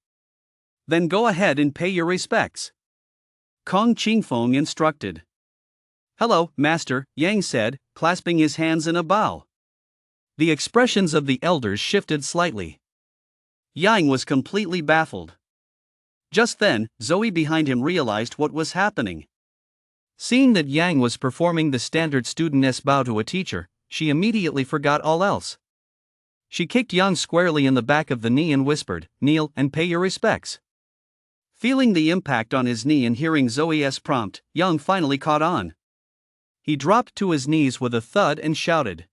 Then go ahead and pay your respects. Kong Qingfeng instructed. Hello, Master, Yang said, clasping his hands in a bow. The expressions of the elders shifted slightly. Yang was completely baffled. Just then, Zoe behind him realized what was happening. Seeing that Yang was performing the standard student's bow to a teacher, she immediately forgot all else. She kicked Yang squarely in the back of the knee and whispered, "Kneel and pay your respects." Feeling the impact on his knee and hearing Zoe's prompt, Yang finally caught on. He dropped to his knees with a thud and shouted,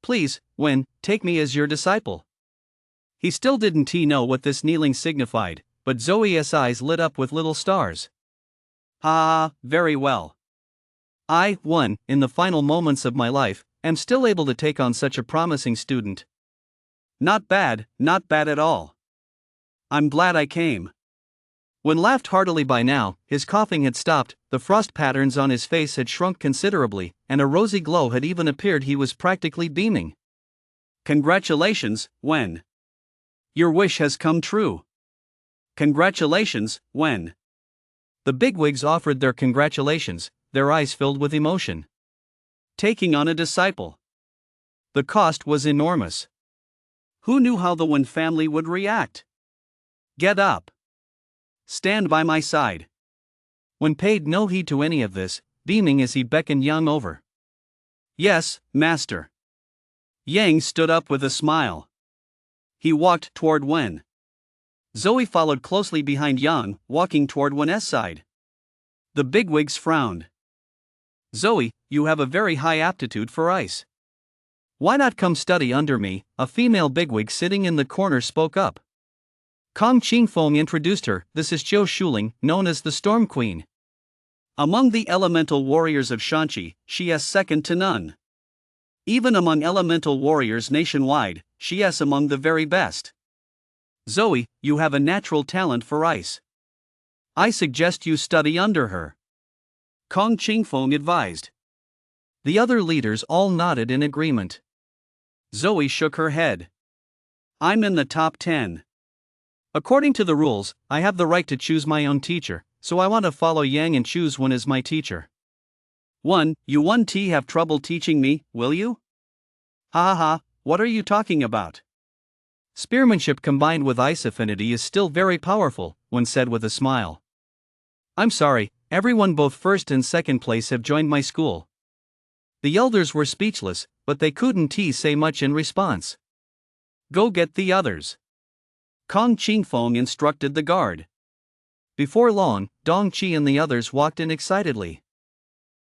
"Please, Wen, take me as your disciple." He still didn't know what this kneeling signified, but Zoe's eyes lit up with little stars. Very well. I, Wen, in the final moments of my life, am still able to take on such a promising student. Not bad at all. I'm glad I came. Wen laughed heartily. By now, his coughing had stopped, the frost patterns on his face had shrunk considerably, and a rosy glow had even appeared. He was practically beaming. Congratulations, Wen. Your wish has come true. Congratulations, Wen. The bigwigs offered their congratulations, their eyes filled with emotion. Taking on a disciple. The cost was enormous. Who knew how the Wen family would react? Get up. Stand by my side. Wen paid no heed to any of this, beaming as he beckoned Yang over. Yes, Master. Yang stood up with a smile. He walked toward Wen. Zoe followed closely behind Yang, walking toward Wen's side. The bigwigs frowned. Zoe, you have a very high aptitude for ice. Why not come study under me? A female bigwig sitting in the corner spoke up. Kong Qingfeng introduced her. This is Zhou Shuling, known as the Storm Queen. Among the elemental warriors of Shanxi, she is second to none. Even among elemental warriors nationwide, she is among the very best. Zoe, you have a natural talent for ice. I suggest you study under her. Kong Qingfeng advised. The other leaders all nodded in agreement. Zoe shook her head. I'm in the top 10. According to the rules, I have the right to choose my own teacher, so I want to follow Yang and choose one as my teacher. You won't have trouble teaching me, will you? What are you talking about? Spearmanship combined with ice affinity is still very powerful, Wen said with a smile. I'm sorry, everyone both first and second place have joined my school. The elders were speechless, but they couldn't say much in response. Go get the others. Kong Qingfeng instructed the guard. Before long, Dong Qi and the others walked in excitedly.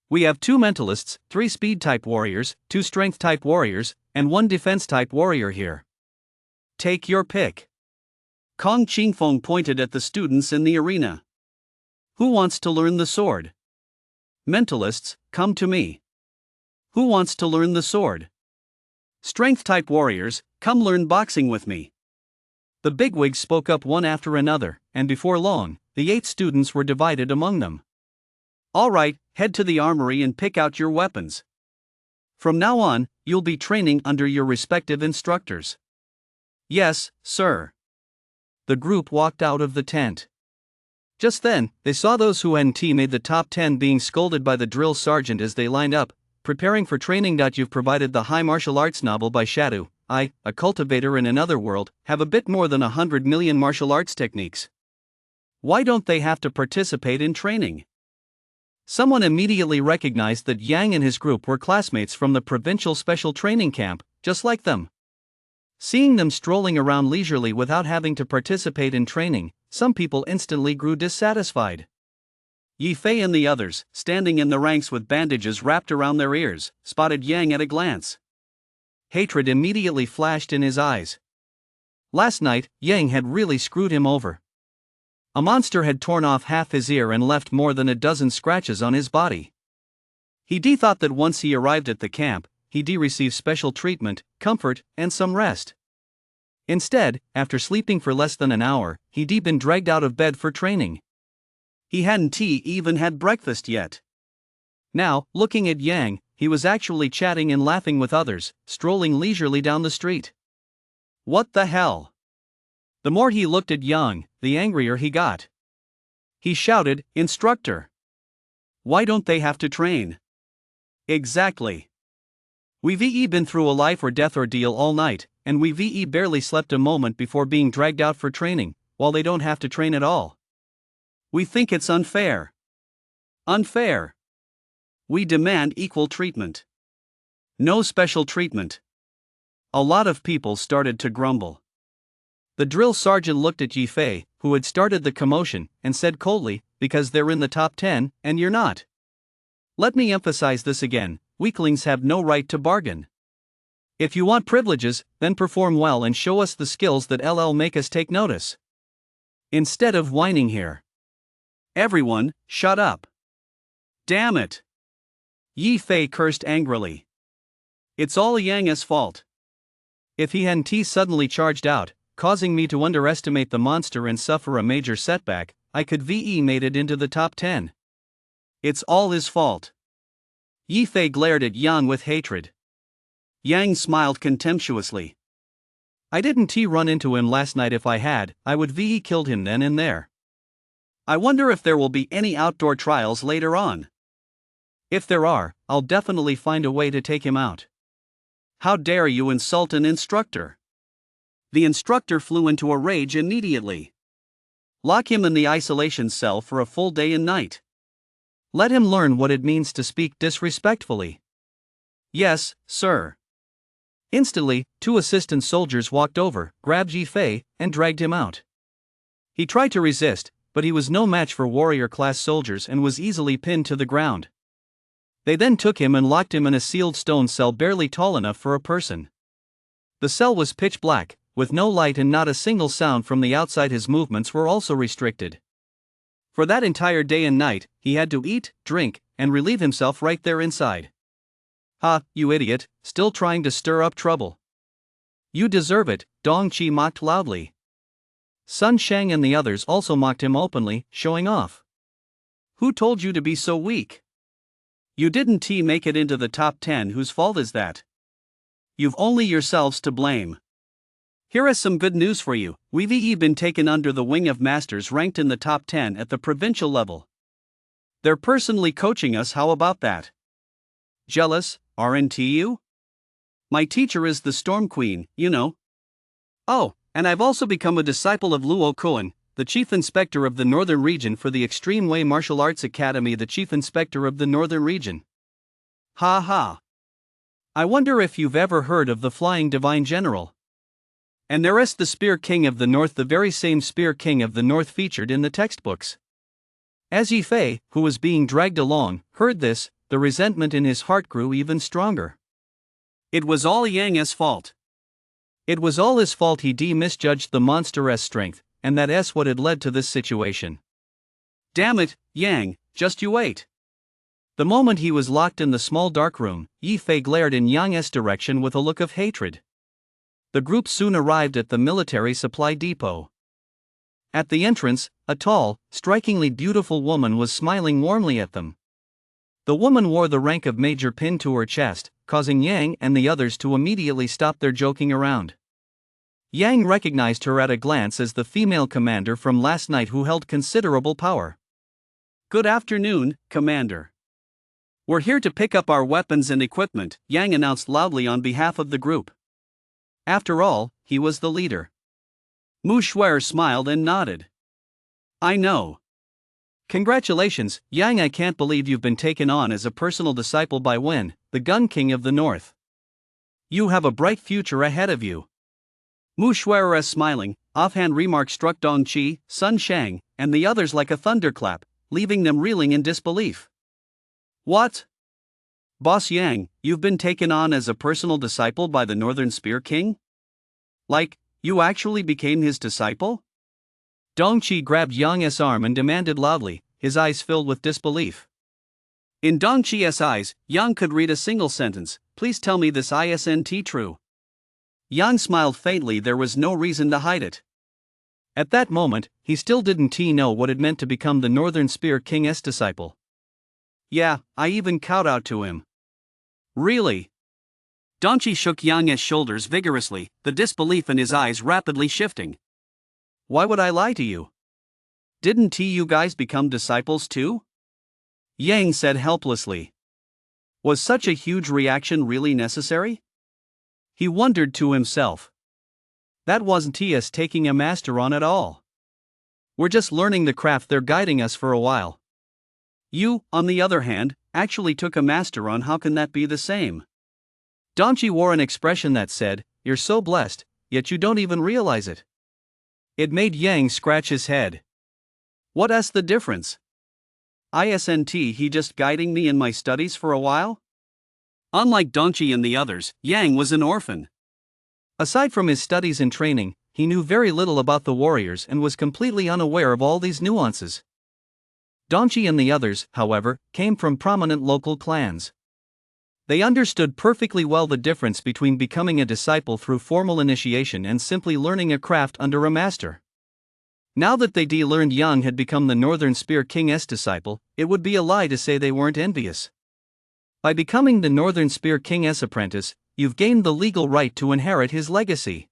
We have 2 mentalists, 3 speed-type warriors, 2 strength-type warriors, and 1 defense-type warrior here. Take your pick. Kong Qingfeng pointed at the students in the arena. Who wants to learn the sword? Mentalists, come to me. Who wants to learn the sword? Strength-type warriors, come learn boxing with me. The bigwigs spoke up one after another, and before long, the 8 students were divided among them. All right, head to the armory and pick out your weapons. From now on, you'll be training under your respective instructors. Yes, sir. The group walked out of the tent. Just then, they saw those who hadn't made the top 10 being scolded by the drill sergeant as they lined up, preparing for training. You've provided the high martial arts novel by Shadow. I, a cultivator in another world, have a bit more than 100 million martial arts techniques. Why don't they have to participate in training? Someone immediately recognized that Yang and his group were classmates from the provincial special training camp, just like them. Seeing them strolling around leisurely without having to participate in training, some people instantly grew dissatisfied. Yi Fei and the others, standing in the ranks with bandages wrapped around their ears, spotted Yang at a glance. Hatred immediately flashed in his eyes. Last night, Yang had really screwed him over. A monster had torn off half his ear and left more than a dozen scratches on his body. He thought that once he arrived at the camp, he'd receive special treatment, comfort, and some rest. Instead, after sleeping for less than an hour, he'd been dragged out of bed for training. He hadn't even had breakfast yet. Now, looking at Yang, he was actually chatting and laughing with others, strolling leisurely down the street. What the hell? The more he looked at Yang, the angrier he got. He shouted, "Instructor! Why don't they have to train?" Exactly. We've been through a life or death ordeal all night, and we've barely slept a moment before being dragged out for training, while they don't have to train at all. We think it's unfair. Unfair. We demand equal treatment. No special treatment. A lot of people started to grumble. The drill sergeant looked at Yi Fei, who had started the commotion, and said coldly, "Because they're in the top 10, and you're not. Let me emphasize this again, weaklings have no right to bargain. If you want privileges, then perform well and show us the skills that'll make us take notice. Instead of whining here." Everyone, shut up. Damn it. Yi Fei cursed angrily. It's all Yang's fault. If he hadn't suddenly charged out, causing me to underestimate the monster and suffer a major setback, I could made it into the top 10. It's all his fault. Yi Fei glared at Yang with hatred. Yang smiled contemptuously. I didn't run into him last night. If I had, I would killed him then and there. I wonder if there will be any outdoor trials later on. If there are, I'll definitely find a way to take him out. How dare you insult an instructor? The instructor flew into a rage immediately. Lock him in the isolation cell for a full day and night. Let him learn what it means to speak disrespectfully. Yes, sir. Instantly, 2 assistant soldiers walked over, grabbed Yi Fei, and dragged him out. He tried to resist, but he was no match for warrior-class soldiers and was easily pinned to the ground. They then took him and locked him in a sealed stone cell barely tall enough for a person. The cell was pitch black, with no light and not a single sound from the outside. His movements were also restricted. For that entire day and night, he had to eat, drink, and relieve himself right there inside. Ha, you idiot, still trying to stir up trouble. You deserve it, Dong Qi mocked loudly. Sun Shang and the others also mocked him openly, showing off. Who told you to be so weak? You didn't make it into the top 10. Whose fault is that? You've only yourselves to blame. Here is some good news for you. We've been taken under the wing of masters ranked in the top 10 at the provincial level. They're personally coaching us. How about that? Jealous, aren't you? My teacher is the Storm Queen, you know. Oh, and I've also become a disciple of Luo Kuan, the Chief Inspector of the Northern Region for the Extreme Way Martial Arts Academy. The Chief Inspector of the Northern Region. Ha ha. I wonder if you've ever heard of the Flying Divine General. And there is the Spear King of the North, the very same Spear King of the North featured in the textbooks. As Yi Fei, who was being dragged along, heard this, the resentment in his heart grew even stronger. It was all Yang's fault. It was all his fault. He misjudged the monster's strength, and that's what had led to this situation. Damn it, Yang, just you wait. The moment he was locked in the small dark room, Yi Fei glared in Yang's direction with a look of hatred. The group soon arrived at the military supply depot. At the entrance, a tall, strikingly beautiful woman was smiling warmly at them. The woman wore the rank of major pinned to her chest, causing Yang and the others to immediately stop their joking around. Yang recognized her at a glance as the female commander from last night who held considerable power. Good afternoon, Commander. We're here to pick up our weapons and equipment, Yang announced loudly on behalf of the group. After all, he was the leader. Mu Shuer smiled and nodded. I know. Congratulations, Yang. I can't believe you've been taken on as a personal disciple by Wen, the Gun King of the North. You have a bright future ahead of you. Mu Shuer's smiling, offhand remark struck Dong Qi, Sun Shang, and the others like a thunderclap, leaving them reeling in disbelief. What? Boss Yang, you've been taken on as a personal disciple by the Northern Spear King? Like, you actually became his disciple? Dong Qi grabbed Yang's arm and demanded loudly, his eyes filled with disbelief. In Dong Qi's eyes, Yang could read a single sentence, please tell me this isn't true. Yang smiled faintly, there was no reason to hide it. At that moment, he still didn't know what it meant to become the Northern Spear King's disciple. Yeah, I even kowtowed to him. Really? Dong Qi shook Yang's shoulders vigorously, the disbelief in his eyes rapidly shifting. Why would I lie to you? Didn't you guys become disciples too? Yang said helplessly. Was such a huge reaction really necessary? He wondered to himself. That wasn't us taking a master on at all. We're just learning the craft, they're guiding us for a while. You, on the other hand, actually took a master on. How can that be the same? Dong Qi wore an expression that said, you're so blessed, yet you don't even realize it. It made Yang scratch his head. What's the difference? Isn't he just guiding me in my studies for a while? Unlike Dong Qi and the others, Yang was an orphan. Aside from his studies and training, he knew very little about the warriors and was completely unaware of all these nuances. Dong Qi and the others, however, came from prominent local clans. They understood perfectly well the difference between becoming a disciple through formal initiation and simply learning a craft under a master. Now that they learned Yang had become the Northern Spear King's disciple, it would be a lie to say they weren't envious. By becoming the Northern Spear King's apprentice, you've gained the legal right to inherit his legacy.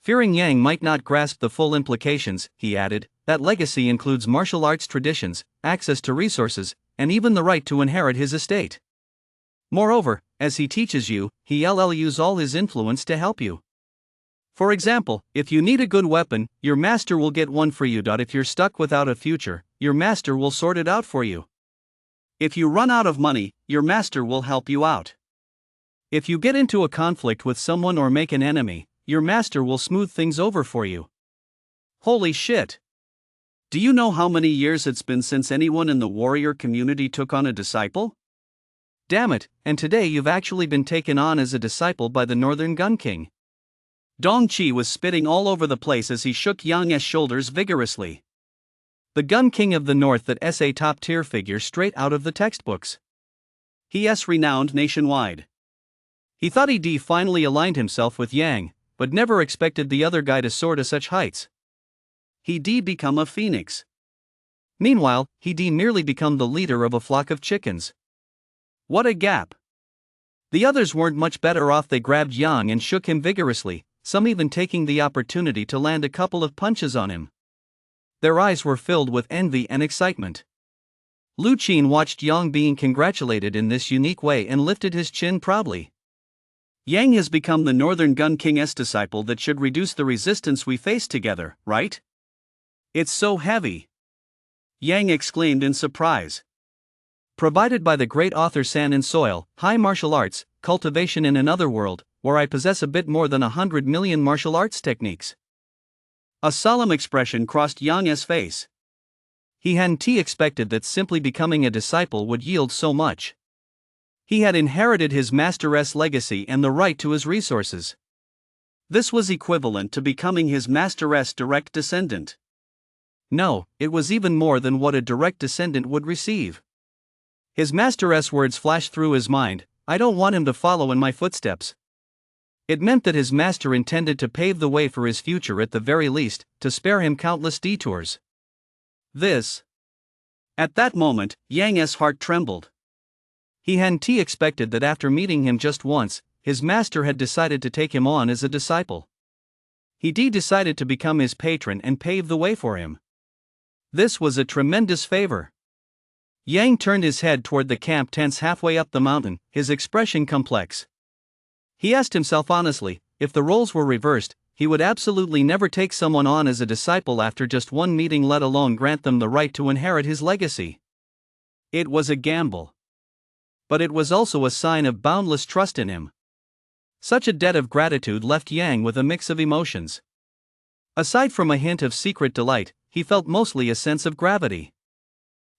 Fearing Yang might not grasp the full implications, he added, that legacy includes martial arts traditions, access to resources, and even the right to inherit his estate. Moreover, as he teaches you, he'll use all his influence to help you. For example, if you need a good weapon, your master will get one for you. If you're stuck without a future, your master will sort it out for you. If you run out of money, your master will help you out. If you get into a conflict with someone or make an enemy, your master will smooth things over for you. Holy shit! Do you know how many years it's been since anyone in the warrior community took on a disciple? Damn it, and today you've actually been taken on as a disciple by the Northern Gun King. Dong Qi was spitting all over the place as he shook Yang's shoulders vigorously. The Gun King of the North, that's a top-tier figure straight out of the textbooks. He's renowned nationwide. He thought he'd finally aligned himself with Yang, but never expected the other guy to soar to such heights. He'd become a phoenix. Meanwhile, he'd merely become the leader of a flock of chickens. What a gap! The others weren't much better off. They grabbed Yang and shook him vigorously, some even taking the opportunity to land a couple of punches on him. Their eyes were filled with envy and excitement. Lu Qin watched Yang being congratulated in this unique way and lifted his chin proudly. Yang has become the Northern Gun King's disciple. That should reduce the resistance we face together, right? It's so heavy! Yang exclaimed in surprise. Provided by the great author San and Soil, High Martial Arts, Cultivation in Another World, where I possess a bit more than 100 million martial arts techniques. A solemn expression crossed Yang's face. He hadn't expected that simply becoming a disciple would yield so much. He had inherited his master's legacy and the right to his resources. This was equivalent to becoming his master's direct descendant. No, it was even more than what a direct descendant would receive. His master's words flashed through his mind, I don't want him to follow in my footsteps. It meant that his master intended to pave the way for his future, at the very least, to spare him countless detours. At that moment, Yang's heart trembled. He hadn't expected that after meeting him just once, his master had decided to take him on as a disciple. He decided to become his patron and pave the way for him. This was a tremendous favor. Yang turned his head toward the camp tents halfway up the mountain, his expression complex. He asked himself honestly, if the roles were reversed, he would absolutely never take someone on as a disciple after just one meeting, let alone grant them the right to inherit his legacy. It was a gamble. But it was also a sign of boundless trust in him. Such a debt of gratitude left Yang with a mix of emotions. Aside from a hint of secret delight, he felt mostly a sense of gravity.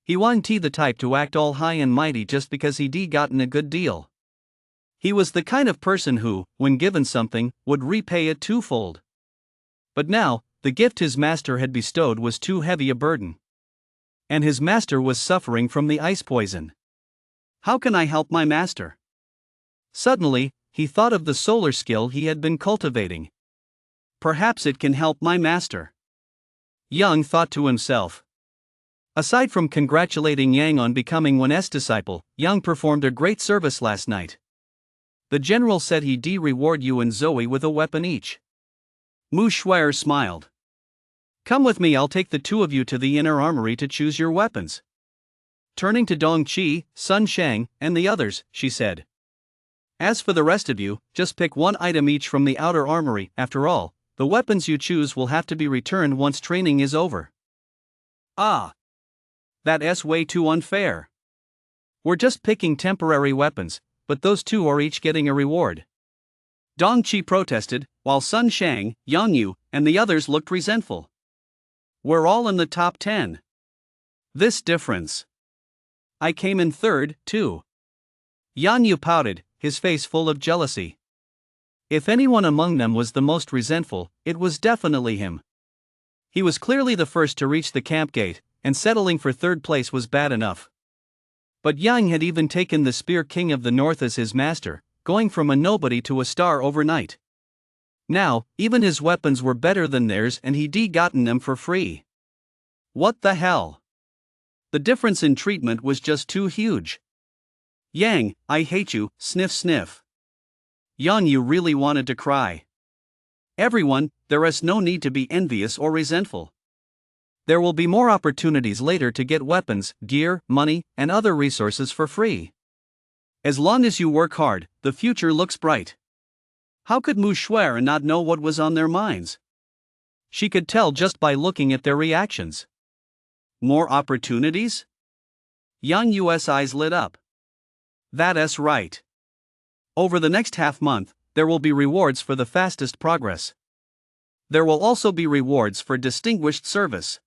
He wasn't the type to act all high and mighty just because he'd gotten a good deal. He was the kind of person who, when given something, would repay it twofold. But now, the gift his master had bestowed was too heavy a burden. And his master was suffering from the ice poison. How can I help my master? Suddenly, he thought of the solar skill he had been cultivating. Perhaps it can help my master. Yang thought to himself. Aside from congratulating Yang on becoming one's disciple, Yang performed a great service last night. The general said he'd reward you and Zoe with a weapon each. Mu Shuai smiled. Come with me, I'll take the two of you to the inner armory to choose your weapons. Turning to Dong Qi, Sun Shang, and the others, she said. As for the rest of you, just pick one item each from the outer armory. After all, the weapons you choose will have to be returned once training is over. Ah! That's way too unfair. We're just picking temporary weapons, but those two are each getting a reward. Dong Qi protested, while Sun Shang, Yang Yu, and the others looked resentful. We're all in the top 10. This difference. I came in third, too. Yang Yu pouted, his face full of jealousy. If anyone among them was the most resentful, it was definitely him. He was clearly the first to reach the camp gate, and settling for third place was bad enough. But Yang had even taken the Spear King of the North as his master, going from a nobody to a star overnight. Now, even his weapons were better than theirs and he'd gotten them for free. What the hell? The difference in treatment was just too huge. Yang, I hate you, sniff sniff. Yang Yu really wanted to cry. Everyone, there is no need to be envious or resentful. There will be more opportunities later to get weapons, gear, money, and other resources for free. As long as you work hard, the future looks bright. How could Mu Shuai not know what was on their minds? She could tell just by looking at their reactions. More opportunities? Yang Yu's eyes lit up. That's right. Over the next half month, there will be rewards for the fastest progress. There will also be rewards for distinguished service.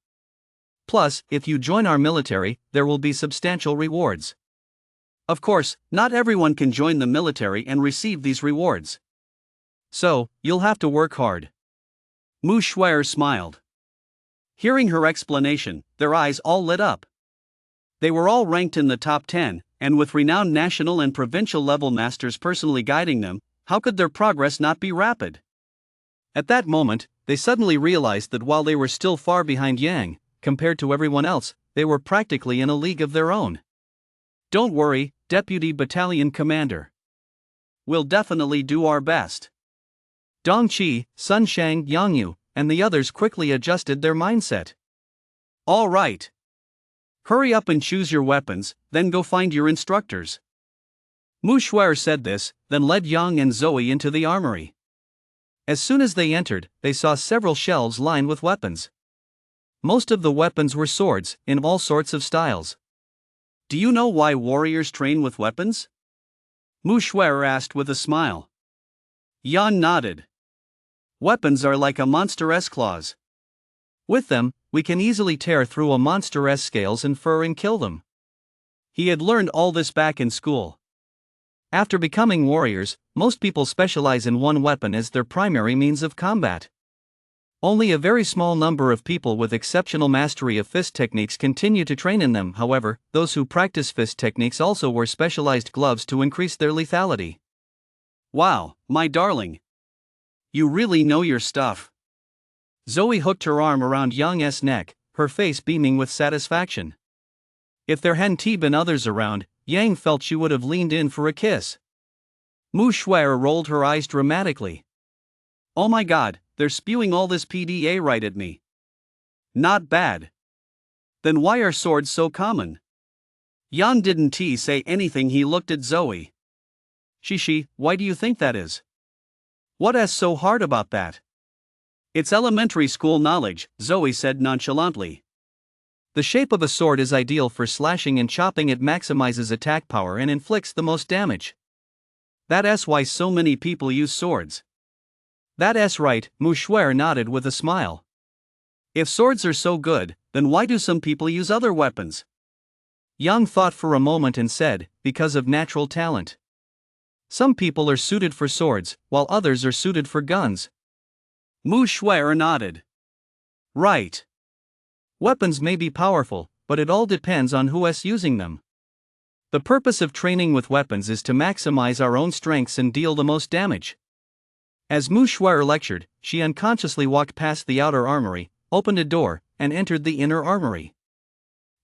Plus, if you join our military, there will be substantial rewards. Of course, not everyone can join the military and receive these rewards. So, you'll have to work hard. Mu Shuai smiled. Hearing her explanation, their eyes all lit up. They were all ranked in the top 10, and with renowned national and provincial level masters personally guiding them, how could their progress not be rapid? At that moment, they suddenly realized that while they were still far behind Yang, compared to everyone else, they were practically in a league of their own. Don't worry, Deputy Battalion Commander. We'll definitely do our best. Dong Qi, Sun Shang, Yang Yu, and the others quickly adjusted their mindset. All right. Hurry up and choose your weapons, then go find your instructors. Mu Shuai said this, then led Yang and Zoe into the armory. As soon as they entered, they saw several shelves lined with weapons. Most of the weapons were swords, in all sorts of styles. Do you know why warriors train with weapons? Mu Shuai asked with a smile. Yan nodded. Weapons are like a monster's claws. With them, we can easily tear through a monster's scales and fur and kill them. He had learned all this back in school. After becoming warriors, most people specialize in one weapon as their primary means of combat. Only a very small number of people with exceptional mastery of fist techniques continue to train in them. However, those who practice fist techniques also wear specialized gloves to increase their lethality. Wow, my darling. You really know your stuff. Zoe hooked her arm around Yang's neck, her face beaming with satisfaction. If there hadn't been others around, Yang felt she would have leaned in for a kiss. Mu Shuai rolled her eyes dramatically. Oh my god, they're spewing all this PDA right at me. Not bad. Then why are swords so common? Yang didn't say anything, he looked at Zoe. She, why do you think that is? What's so hard about that? It's elementary school knowledge, Zoe said nonchalantly. The shape of a sword is ideal for slashing and chopping. It maximizes attack power and inflicts the most damage. That's why so many people use swords. That's right, Mouchouer nodded with a smile. If swords are so good, then why do some people use other weapons? Yang thought for a moment and said, because of natural talent. Some people are suited for swords, while others are suited for guns. Mouchouer nodded. Right. Weapons may be powerful, but it all depends on who's using them. The purpose of training with weapons is to maximize our own strengths and deal the most damage. As Mouchouer lectured, she unconsciously walked past the outer armory, opened a door, and entered the inner armory.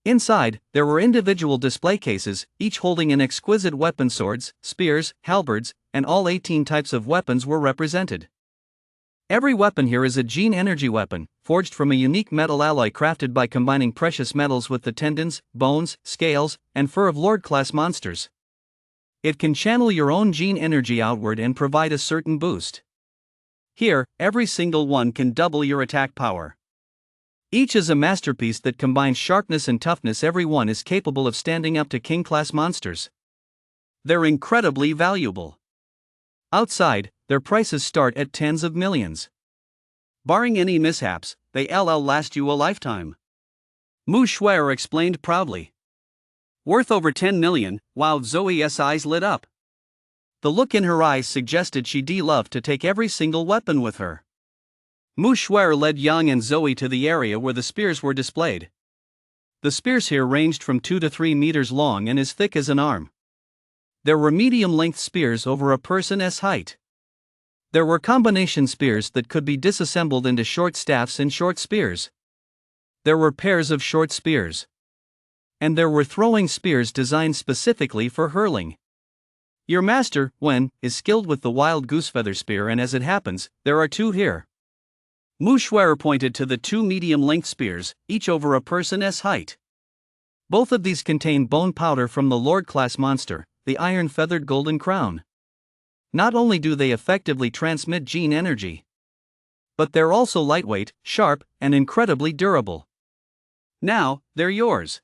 Inside, there were individual display cases, each holding an exquisite weapon. Swords, spears, halberds, and all 18 types of weapons were represented. Every weapon here is a gene energy weapon, forged from a unique metal alloy crafted by combining precious metals with the tendons, bones, scales, and fur of Lord-class monsters. It can channel your own gene energy outward and provide a certain boost. Here, every single one can double your attack power. Each is a masterpiece that combines sharpness and toughness. Every one is capable of standing up to king-class monsters. They're incredibly valuable. Outside, their prices start at tens of millions. Barring any mishaps, they'll last you a lifetime. Mouchouer explained proudly. Worth over 10 million, wow, Zoe's eyes lit up. The look in her eyes suggested she'd love to take every single weapon with her. Mouchouer led Yang and Zoe to the area where the spears were displayed. The spears here ranged from 2 to 3 meters long and as thick as an arm. There were medium-length spears over a person's height. There were combination spears that could be disassembled into short staffs and short spears. There were pairs of short spears. And there were throwing spears designed specifically for hurling. Your master, Wen, is skilled with the wild goose feather spear, and as it happens, there are 2 here. Mouchouer pointed to the 2 medium-length spears, each over a person's height. Both of these contain bone powder from the Lord-class monster, the iron-feathered golden crown. Not only do they effectively transmit gene energy, but they're also lightweight, sharp, and incredibly durable. Now, they're yours.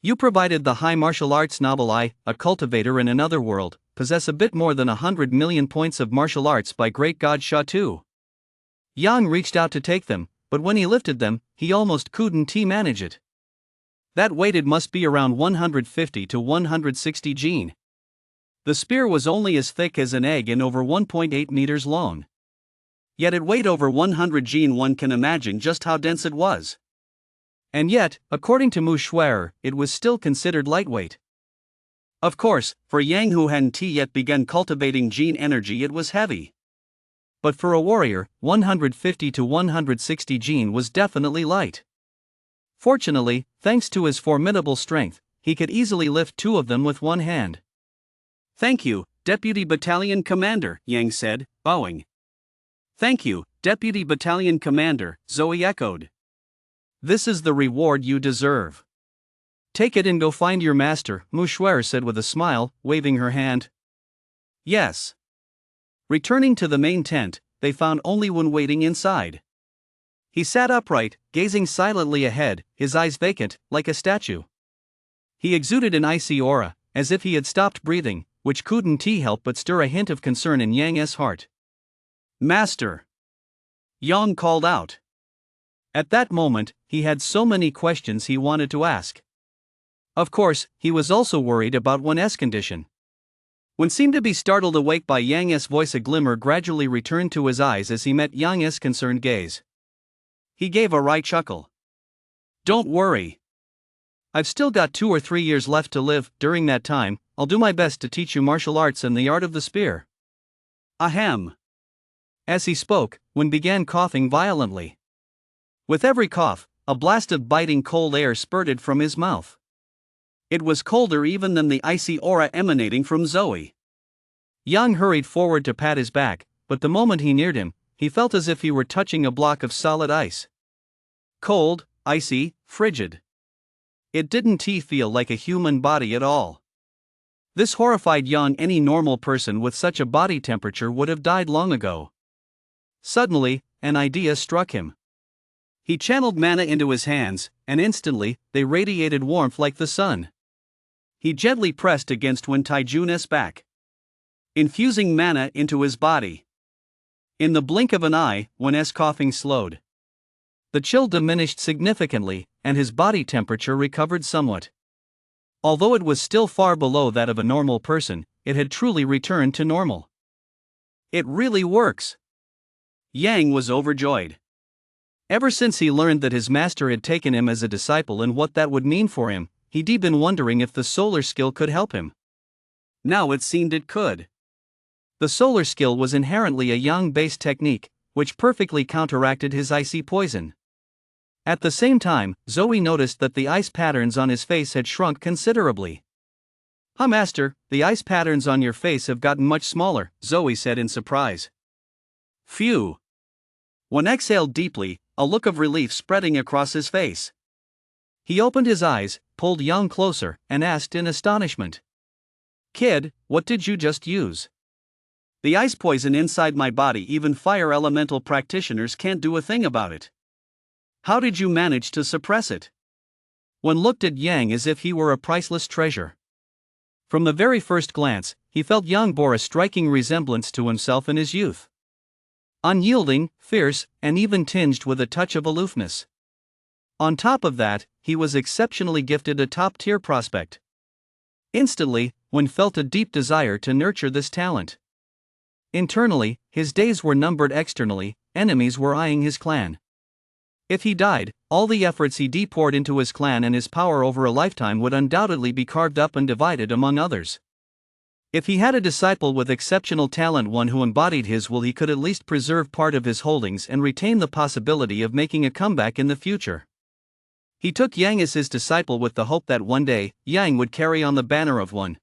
You provided the high martial arts noble. I, a cultivator in another world, possess a bit more than 100 million points of martial arts by great god Sha Tu. Yang reached out to take them, but when he lifted them, he almost couldn't manage it. That weighted must be around 150 to 160 gene. The spear was only as thick as an egg and over 1.8 meters long. Yet it weighed over 100 gene. One can imagine just how dense it was. And yet, according to Mouchouer, it was still considered lightweight. Of course, for Yang, who hadn't yet begun cultivating gene energy, it was heavy. But for a warrior, 150 to 160 gene was definitely light. Fortunately, thanks to his formidable strength, he could easily lift 2 of them with one hand. Thank you, Deputy Battalion Commander, Yang said, bowing. Thank you, Deputy Battalion Commander, Zoe echoed. This is the reward you deserve. Take it and go find your master, Mouchouer said with a smile, waving her hand. Yes. Returning to the main tent, they found only Wen waiting inside. He sat upright, gazing silently ahead, his eyes vacant, like a statue. He exuded an icy aura, as if he had stopped breathing, which couldn't help but stir a hint of concern in Yang's heart. Master! Yang called out. At that moment, he had so many questions he wanted to ask. Of course, he was also worried about Wen's condition. Wen seemed to be startled awake by Yang's voice. A glimmer gradually returned to his eyes as he met Yang's concerned gaze. He gave a wry chuckle. Don't worry. I've still got 2 or 3 years left to live. During that time, I'll do my best to teach you martial arts and the art of the spear. Ahem. As he spoke, Wen began coughing violently. With every cough, a blast of biting cold air spurted from his mouth. It was colder even than the icy aura emanating from Zoe. Yang hurried forward to pat his back, but the moment he neared him, he felt as if he were touching a block of solid ice. Cold, icy, frigid. It didn't feel like a human body at all. This horrified Yang. Any normal person with such a body temperature would have died long ago. Suddenly, an idea struck him. He channeled mana into his hands, and instantly, they radiated warmth like the sun. He gently pressed against Wen Taijun's back, infusing mana into his body. In the blink of an eye, Wen's coughing slowed. The chill diminished significantly, and his body temperature recovered somewhat. Although it was still far below that of a normal person, it had truly returned to normal. It really works! Yang was overjoyed. Ever since he learned that his master had taken him as a disciple and what that would mean for him, he'd been wondering if the solar skill could help him. Now it seemed it could. The solar skill was inherently a yang-based technique, which perfectly counteracted his icy poison. At the same time, Zoe noticed that the ice patterns on his face had shrunk considerably. "Huh, Master, the ice patterns on your face have gotten much smaller," Zoe said in surprise. Phew! Wen exhaled deeply, a look of relief spreading across his face. He opened his eyes, pulled Yang closer, and asked in astonishment, "Kid, what did you just use?" "The ice poison inside my body, even fire elemental practitioners can't do a thing about it." "How did you manage to suppress it?" Wen looked at Yang as if he were a priceless treasure. From the very first glance, he felt Yang bore a striking resemblance to himself in his youth. Unyielding, fierce, and even tinged with a touch of aloofness. On top of that, he was exceptionally gifted, a top-tier prospect. Instantly, Wen felt a deep desire to nurture this talent. Internally, his days were numbered. Externally, enemies were eyeing his clan. If he died, all the efforts he poured into his clan and his power over a lifetime would undoubtedly be carved up and divided among others. If he had a disciple with exceptional talent, one who embodied his will, he could at least preserve part of his holdings and retain the possibility of making a comeback in the future. He took Yang as his disciple with the hope that one day, Yang would carry on the banner of one.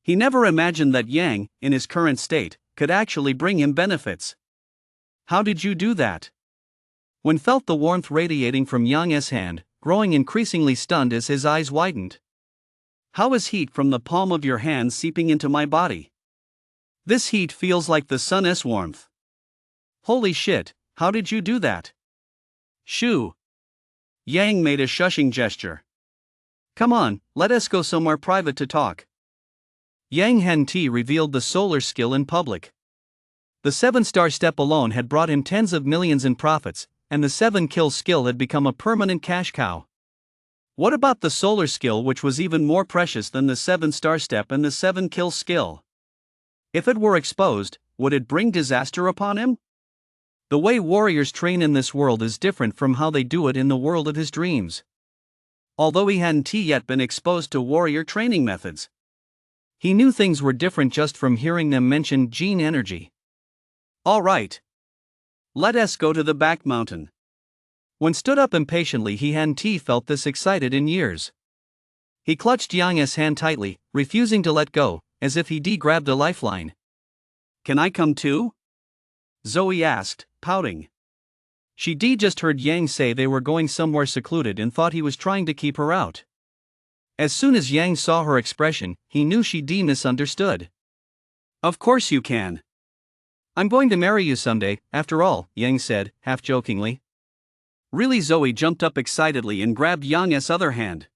He never imagined that Yang, in his current state, could actually bring him benefits. "How did you do that?" Wen felt the warmth radiating from Yang's hand, growing increasingly stunned as his eyes widened. "How is heat from the palm of your hand seeping into my body? This heat feels like the sun's warmth." "Holy shit, how did you do that?" "Shoo!" Yang made a shushing gesture. "Come on, let us go somewhere private to talk." Yang Han-Ti revealed the solar skill in public. The 7-star step alone had brought him tens of millions in profits, and the 7-kill skill had become a permanent cash cow. What about the solar skill, which was even more precious than the 7-star step and the 7-kill skill? If it were exposed, would it bring disaster upon him? The way warriors train in this world is different from how they do it in the world of his dreams. Although he hadn't yet been exposed to warrior training methods, he knew things were different just from hearing them mention gene energy. "All right. Let us go to the back mountain." Wen stood up impatiently. He hadn't felt this excited in years. He clutched Yang's hand tightly, refusing to let go, as if he grabbed a lifeline. "Can I come too?" Zoe asked, pouting. She just heard Yang say they were going somewhere secluded and thought he was trying to keep her out. As soon as Yang saw her expression, he knew she misunderstood. "Of course you can. I'm going to marry you someday, after all," Yang said, half jokingly. "Really?" Zoe jumped up excitedly and grabbed Yang's other hand.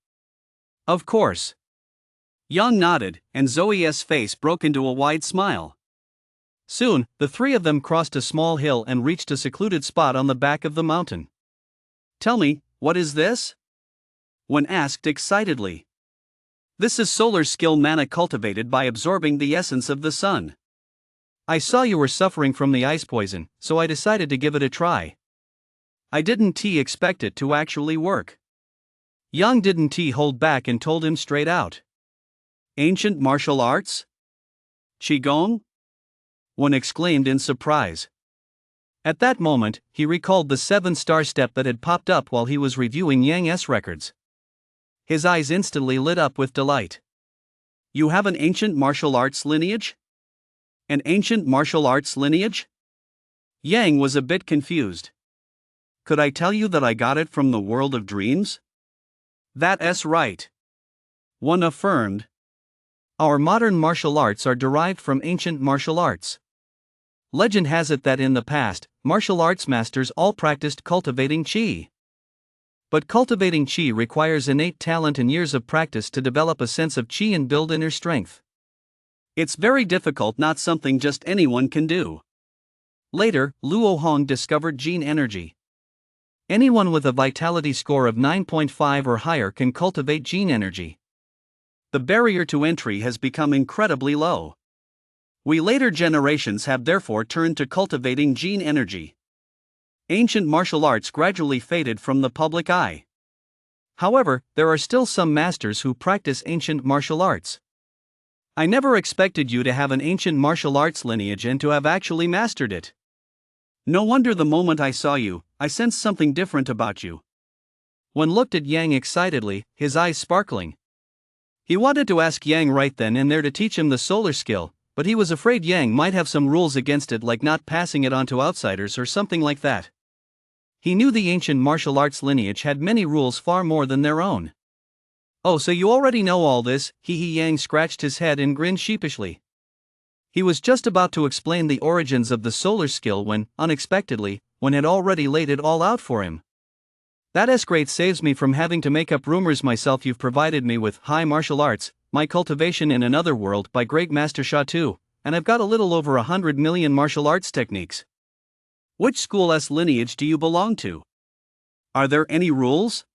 "Of course." Yang nodded, and Zoe's face broke into a wide smile. Soon, the three of them crossed a small hill and reached a secluded spot on the back of the mountain. "Tell me, what is this?" Wen asked excitedly. "This is solar skill mana cultivated by absorbing the essence of the sun. I saw you were suffering from the ice poison, so I decided to give it a try. I didn't expect it to actually work." Yang didn't hold back and told him straight out. "Ancient martial arts? Qigong?" Wen exclaimed in surprise. At that moment, he recalled the 7-star step that had popped up while he was reviewing Yang's records. His eyes instantly lit up with delight. "You have an ancient martial arts lineage? An ancient martial arts lineage?" Yang was a bit confused. "Could I tell you that I got it from the world of dreams?" That's right. One affirmed. Our modern martial arts are derived from ancient martial arts. Legend has it that in the past, martial arts masters all practiced cultivating qi. But cultivating qi requires innate talent and years of practice to develop a sense of qi and build inner strength. It's very difficult, not something just anyone can do. Later, Luo Hong discovered gene energy. Anyone with a vitality score of 9.5 or higher can cultivate gene energy. The barrier to entry has become incredibly low. We later generations have therefore turned to cultivating gene energy. Ancient martial arts gradually faded from the public eye. However, there are still some masters who practice ancient martial arts. I never expected you to have an ancient martial arts lineage and to have actually mastered it. No wonder the moment I saw you, I sensed something different about you. Wen looked at Yang excitedly, his eyes sparkling. He wanted to ask Yang right then and there to teach him the solar skill, but he was afraid Yang might have some rules against it, like not passing it on to outsiders or something like that. He knew the ancient martial arts lineage had many rules, far more than their own. Oh, so you already know all this? Yang scratched his head and grinned sheepishly. He was just about to explain the origins of the solar skill when, unexpectedly, Wen had already laid it all out for him. That's great, saves me from having to make up rumors myself. You've provided me with high martial arts, my cultivation in another world by Great Master Sha too, and I've got a little over 100 million martial arts techniques. Which school's lineage do you belong to? Are there any rules?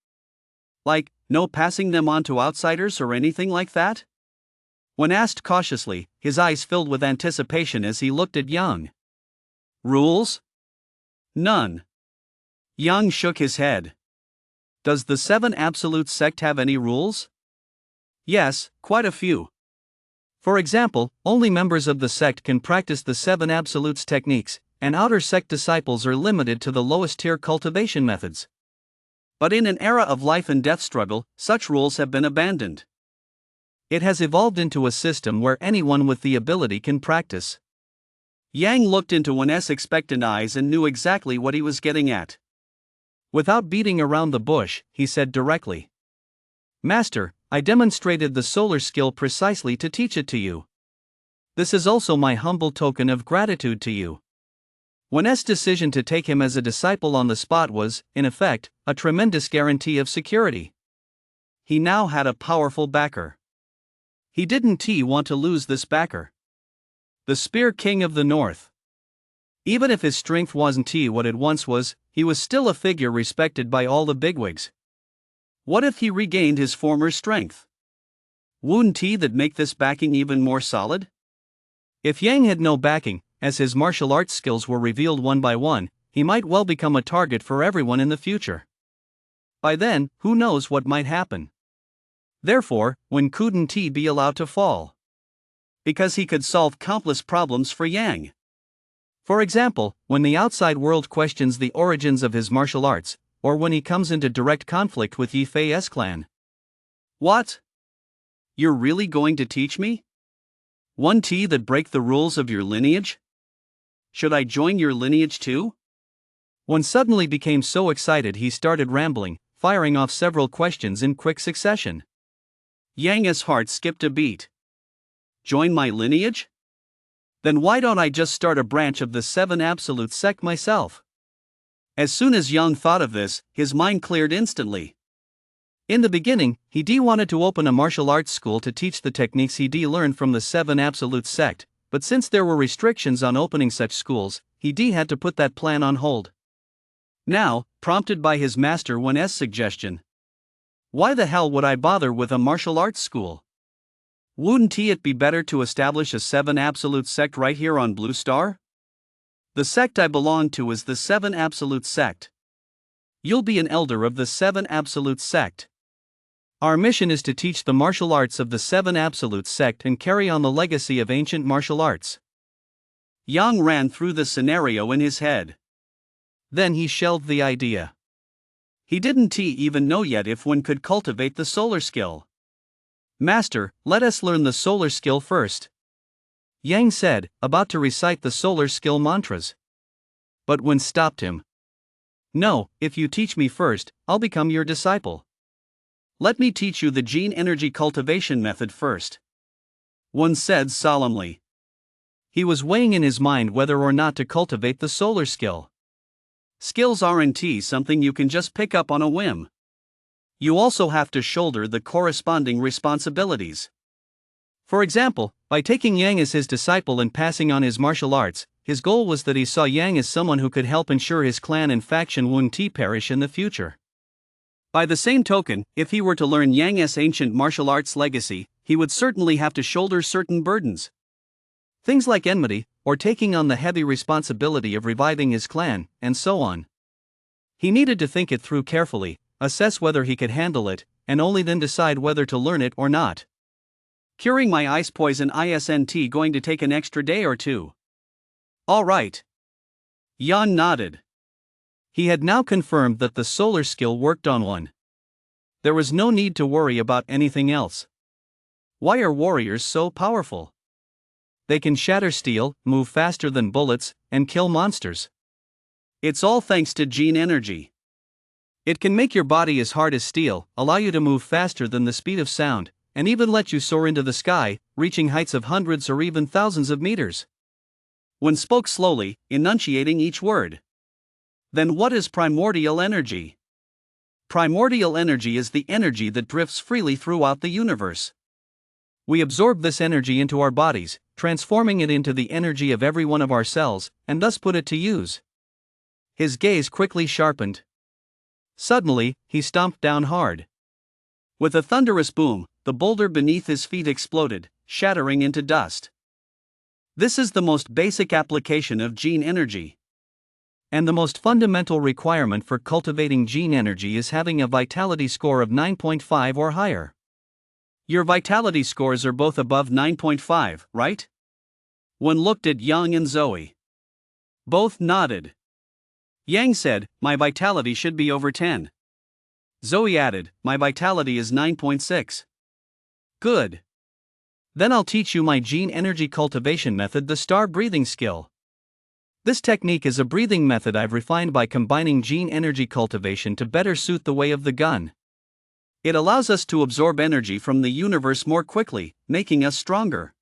Like, no passing them on to outsiders or anything like that? Wen asked cautiously, his eyes filled with anticipation as he looked at Yang. Rules? None. Yang shook his head. Does the Seven Absolute sect have any rules? Yes, quite a few. For example, only members of the sect can practice the Seven Absolutes techniques, and outer sect disciples are limited to the lowest tier cultivation methods. But in an era of life and death struggle, such rules have been abandoned. It has evolved into a system where anyone with the ability can practice. Yang looked into Wen's expectant eyes and knew exactly what he was getting at. Without beating around the bush, he said directly. Master, I demonstrated the solar skill precisely to teach it to you. This is also my humble token of gratitude to you. Wen's decision to take him as a disciple on the spot was, in effect, a tremendous guarantee of security. He now had a powerful backer. He didn't want to lose this backer. The Spear King of the North. Even if his strength wasn't what it once was, he was still a figure respected by all the bigwigs. What if he regained his former strength? Wouldn't that make this backing even more solid? If Yang had no backing, as his martial arts skills were revealed one by one, he might well become a target for everyone in the future. By then, who knows what might happen? Therefore, Wen couldn't be allowed to fall. Because he could solve countless problems for Yang. For example, when the outside world questions the origins of his martial arts, or when he comes into direct conflict with Yi Fei's clan. What? You're really going to teach me? One that break the rules of your lineage? Should I join your lineage too? Wen suddenly became so excited he started rambling, firing off several questions in quick succession. Yang's heart skipped a beat. Join my lineage? Then why don't I just start a branch of the Seven Absolute sect myself? As soon as Yang thought of this, his mind cleared instantly. In the beginning, he wanted to open a martial arts school to teach the techniques he learned from the Seven Absolute sect, but since there were restrictions on opening such schools, he had to put that plan on hold. Now, prompted by his master Wen's suggestion, why the hell would I bother with a martial arts school? Wouldn't it be better to establish a Seven Absolute sect right here on Blue Star? The sect I belong to is the Seven Absolute sect. You'll be an elder of the Seven Absolute sect. Our mission is to teach the martial arts of the Seven Absolute sect and carry on the legacy of ancient martial arts. Yang ran through the scenario in his head. Then he shelved the idea. He didn't even know yet if one could cultivate the solar skill. Master, let us learn the solar skill first. Yang said, about to recite the solar skill mantras. But Wen stopped him. No, if you teach me first, I'll become your disciple. Let me teach you the gene energy cultivation method first, one said solemnly. He was weighing in his mind whether or not to cultivate the solar skill. Skills aren't something you can just pick up on a whim. You also have to shoulder the corresponding responsibilities. For example, by taking Yang as his disciple and passing on his martial arts, his goal was that he saw Yang as someone who could help ensure his clan and faction wouldn't perish in the future. By the same token, if he were to learn Yang's ancient martial arts legacy, he would certainly have to shoulder certain burdens. Things like enmity, or taking on the heavy responsibility of reviving his clan, and so on. He needed to think it through carefully, assess whether he could handle it, and only then decide whether to learn it or not. Curing my ice poison isn't going to take an extra day or two. All right. Yan nodded. He had now confirmed that the solar skill worked on one. There was no need to worry about anything else. Why are warriors so powerful? They can shatter steel, move faster than bullets, and kill monsters. It's all thanks to gene energy. It can make your body as hard as steel, allow you to move faster than the speed of sound, and even let you soar into the sky, reaching heights of hundreds or even thousands of meters. One spoke slowly, enunciating each word. Then what is primordial energy? Primordial energy is the energy that drifts freely throughout the universe. We absorb this energy into our bodies, transforming it into the energy of every one of our cells, and thus put it to use. His gaze quickly sharpened. Suddenly, he stomped down hard. With a thunderous boom, the boulder beneath his feet exploded, shattering into dust. This is the most basic application of gene energy. And the most fundamental requirement for cultivating gene energy is having a vitality score of 9.5 or higher. Your vitality scores are both above 9.5, right? One looked at Yang and Zoe. Both nodded. Yang said, my vitality should be over 10. Zoe added, my vitality is 9.6. Good. Then I'll teach you my gene energy cultivation method, the star breathing skill. This technique is a breathing method I've refined by combining gene energy cultivation to better suit the way of the gun. It allows us to absorb energy from the universe more quickly, making us stronger.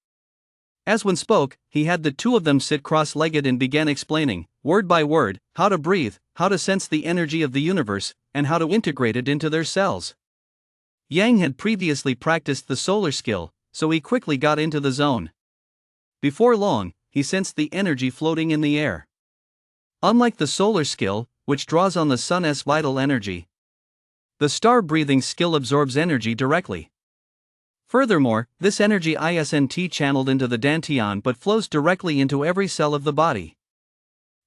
As one spoke, he had the two of them sit cross-legged and began explaining, word by word, how to breathe, how to sense the energy of the universe, and how to integrate it into their cells. Yang had previously practiced the solar skill, so he quickly got into the zone. Before long, he sensed the energy floating in the air. Unlike the solar skill, which draws on the sun's vital energy, the star breathing skill absorbs energy directly. Furthermore, this energy isn't channeled into the dantian but flows directly into every cell of the body.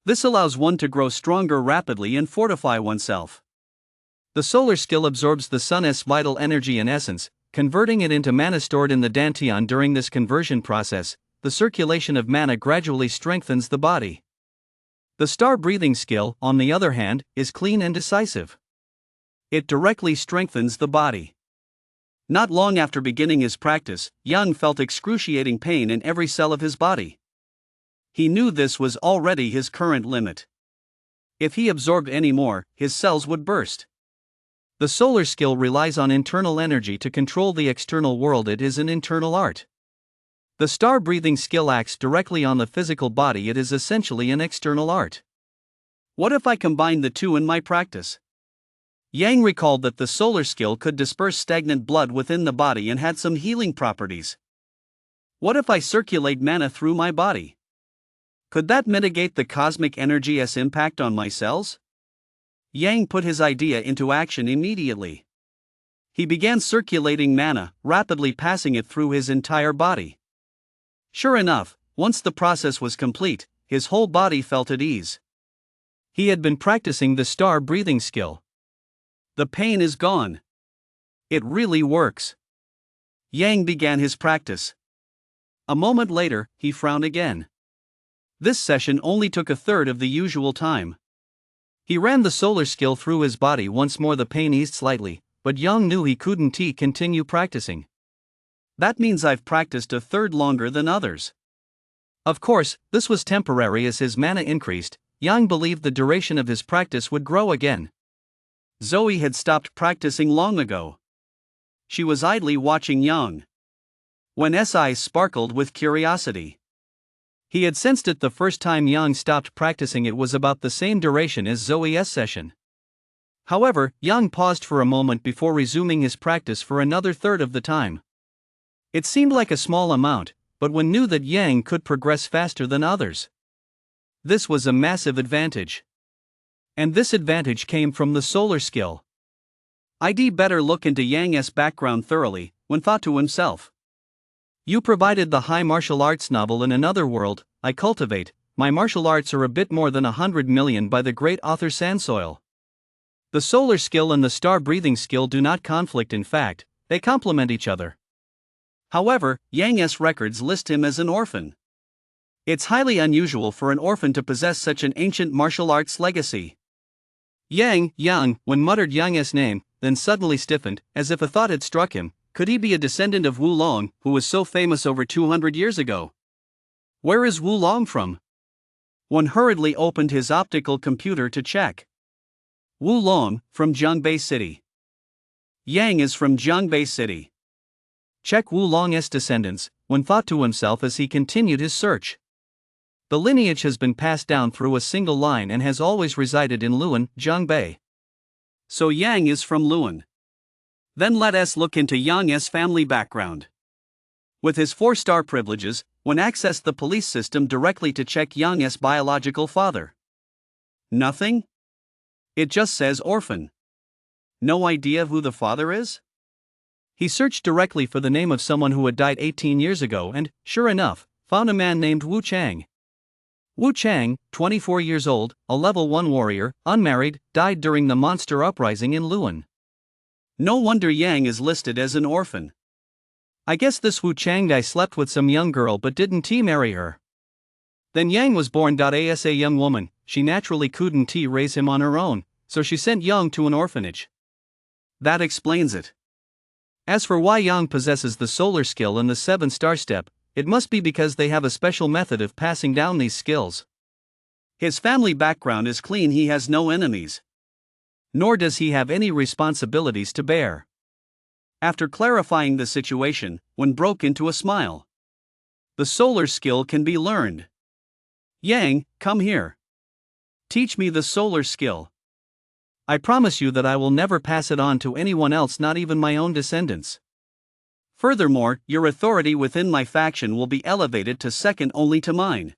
This allows one to grow stronger rapidly and fortify oneself. The solar skill absorbs the sun's vital energy in essence, converting it into mana stored in the dantian. During this conversion process, the circulation of mana gradually strengthens the body. The star breathing skill, on the other hand, is clean and decisive. It directly strengthens the body. Not long after beginning his practice, Yang felt excruciating pain in every cell of his body. He knew this was already his current limit. If he absorbed any more, his cells would burst. The solar skill relies on internal energy to control the external world. It is an internal art. The star breathing skill acts directly on the physical body. It is essentially an external art. What if I combine the two in my practice? Yang recalled that the solar skill could disperse stagnant blood within the body and had some healing properties. What if I circulate mana through my body? Could that mitigate the cosmic energy's impact on my cells? Yang put his idea into action immediately. He began circulating mana, rapidly passing it through his entire body. Sure enough, once the process was complete, his whole body felt at ease. He had been practicing the star breathing skill. The pain is gone. It really works. Yang began his practice. A moment later, he frowned again. This session only took a third of the usual time. He ran the solar skill through his body once more. The pain eased slightly, but Yang knew he couldn't continue practicing. That means I've practiced a third longer than others. Of course, this was temporary. As his mana increased, Yang believed the duration of his practice would grow again. Zoe had stopped practicing long ago. she was idly watching Yang. When S eyes sparkled with curiosity. He had sensed it the first time Yang stopped practicing. It was about the same duration as Zoe's session. However, Yang paused for a moment before resuming his practice for another third of the time. It seemed like a small amount, but one knew that Yang could progress faster than others. This was a massive advantage. And this advantage came from the solar skill. I'd better look into Yang's background thoroughly, Wen thought to himself. You provided the high martial arts novel in another world, I cultivate. My martial arts are a bit more than 100 million by the great author Sansoil. The solar skill and the star-breathing skill do not conflict. In fact, they complement each other. However, Yang's records list him as an orphan. It's highly unusual for an orphan to possess such an ancient martial arts legacy. Yang, when muttered Yang's name, then suddenly stiffened, as if a thought had struck him. Could he be a descendant of Wu Long, who was so famous over 200 years ago? Where is Wu Long from? One hurriedly opened his optical computer to check. Wu Long, from Jiangbei City. Yang is from Jiangbei City. Check Wu Long's descendants, Wen thought to himself as he continued his search. The lineage has been passed down through a single line and has always resided in Luan, Jiangbei. So Yang is from Luan. Then let us look into Yang's family background. With his 4-star privileges, Wen accessed the police system directly to check Yang's biological father. Nothing? It just says orphan. No idea who the father is? He searched directly for the name of someone who had died 18 years ago and, sure enough, found a man named Wu Chang. Wu Chang, 24 years old, a level 1 warrior, unmarried, died during the monster uprising in Luan. No wonder Yang is listed as an orphan. I guess this Wu Chang guy slept with some young girl but didn't he marry her. Then Yang was born. As a young woman, she naturally couldn't raise him on her own, so she sent Yang to an orphanage. That explains it. As for why Yang possesses the solar skill and the 7-star step, it must be because they have a special method of passing down these skills. His family background is clean. He has no enemies. Nor does he have any responsibilities to bear. After clarifying the situation, Wen broke into a smile. The solar skill can be learned. Yang, come here. Teach me the solar skill. I promise you that I will never pass it on to anyone else, not even my own descendants. Furthermore, your authority within my faction will be elevated to second only to mine.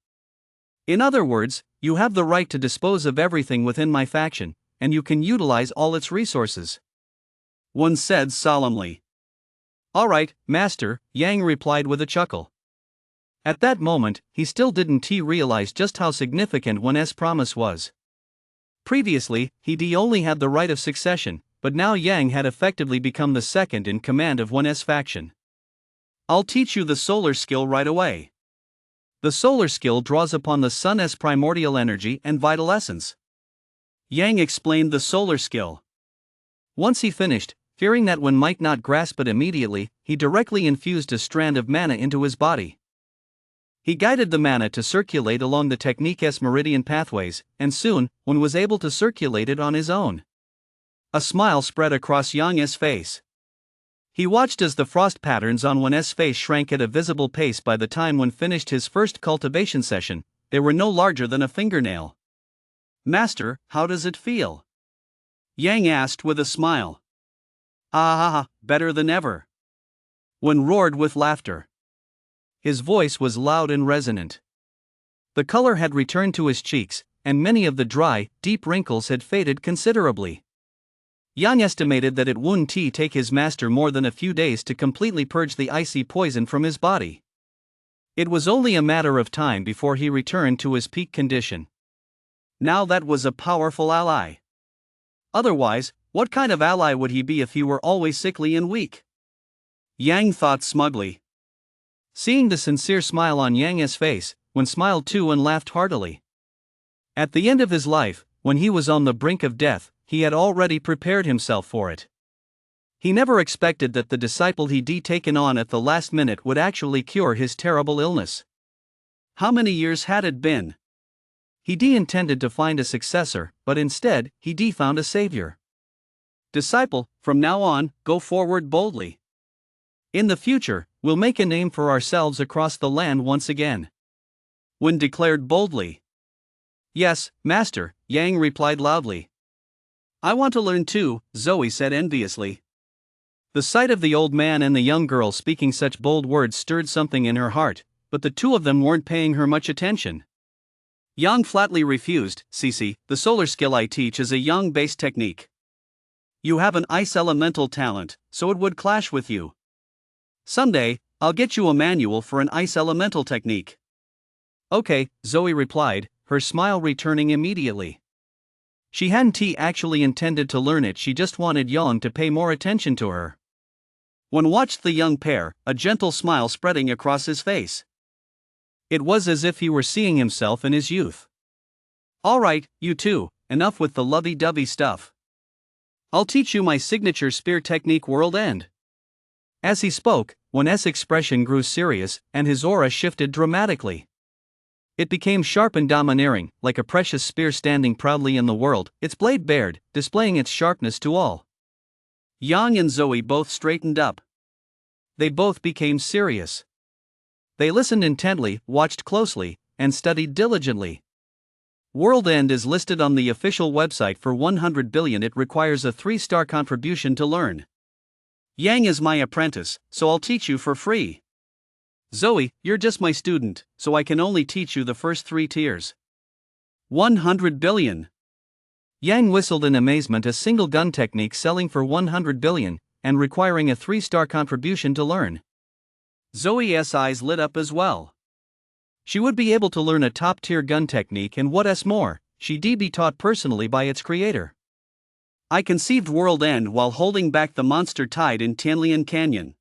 In other words, you have the right to dispose of everything within my faction, and you can utilize all its resources. Wen said solemnly. All right, Master, Yang replied with a chuckle. At that moment, he still didn't realize just how significant Wen's promise was. Previously, he only had the right of succession, but now Yang had effectively become the second in command of Wen's faction. I'll teach you the solar skill right away. The solar skill draws upon the sun's primordial energy and vital essence. Yang explained the solar skill. Once he finished, fearing that Wen might not grasp it immediately, he directly infused a strand of mana into his body. He guided the mana to circulate along the technique's meridian pathways, and soon, Wen was able to circulate it on his own. A smile spread across Yang's face. He watched as the frost patterns on Wen's face shrank at a visible pace. By the time Wen finished his first cultivation session, they were no larger than a fingernail. Master, how does it feel? Yang asked with a smile. Better than ever. Wen roared with laughter. His voice was loud and resonant. The color had returned to his cheeks, and many of the dry, deep wrinkles had faded considerably. Yang estimated that it wouldn't take his master more than a few days to completely purge the icy poison from his body. It was only a matter of time before he returned to his peak condition. Now that was a powerful ally. Otherwise, what kind of ally would he be if he were always sickly and weak? Yang thought smugly. Seeing the sincere smile on Yang's face, Wen smiled too and laughed heartily. At the end of his life, when he was on the brink of death, he had already prepared himself for it. He never expected that the disciple he'd taken on at the last minute would actually cure his terrible illness. How many years had it been? He intended to find a successor, but instead, he found a savior. Disciple, from now on, go forward boldly. In the future, we'll make a name for ourselves across the land once again. Wen declared boldly. Yes, master, Yang replied loudly. I want to learn too, Zoe said enviously. The sight of the old man and the young girl speaking such bold words stirred something in her heart, but the two of them weren't paying her much attention. Yang flatly refused. Cece, the solar skill I teach is a Yang-based technique. You have an ice elemental talent, so it would clash with you. Someday, I'll get you a manual for an ice elemental technique. Okay, Zoe replied, her smile returning immediately. She hadn't actually intended to learn it, she just wanted Yang to pay more attention to her. Wen watched the young pair, a gentle smile spreading across his face. It was as if he were seeing himself in his youth. All right, you two, enough with the lovey-dovey stuff. I'll teach you my signature spear technique, World End. As he spoke, Wen's expression grew serious, and his aura shifted dramatically. It became sharp and domineering, like a precious spear standing proudly in the world, its blade bared, displaying its sharpness to all. Yang and Zoe both straightened up. They both became serious. They listened intently, watched closely, and studied diligently. World End is listed on the official website for 100 billion. It requires a 3-star contribution to learn. Yang is my apprentice, so I'll teach you for free. Zoe, you're just my student, so I can only teach you the first 3 tiers. 100 billion. Yang whistled in amazement, a single gun technique selling for 100 billion, and requiring a 3-star contribution to learn. Zoe's eyes lit up as well. She would be able to learn a top-tier gun technique, and what's more, she'd be taught personally by its creator. I conceived World End while holding back the monster tide in Tianlian Canyon.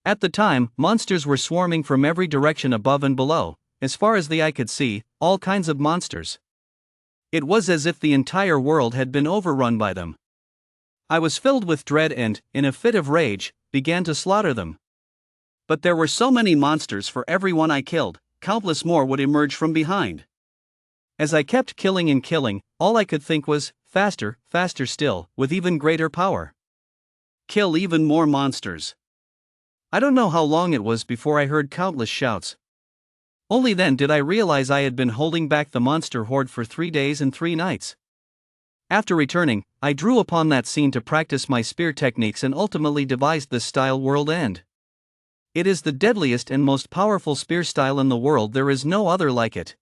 At the time, monsters were swarming from every direction above and below, as far as the eye could see, all kinds of monsters. It was as if the entire world had been overrun by them. I was filled with dread and, in a fit of rage, began to slaughter them. But there were so many monsters. For every one I killed, countless more would emerge from behind. As I kept killing and killing, all I could think was, faster, faster still, with even greater power. Kill even more monsters. I don't know how long it was before I heard countless shouts. Only then did I realize I had been holding back the monster horde for 3 days and 3 nights. After returning, I drew upon that scene to practice my spear techniques and ultimately devised this style, World End. It is the deadliest and most powerful spear style in the world. There is no other like it.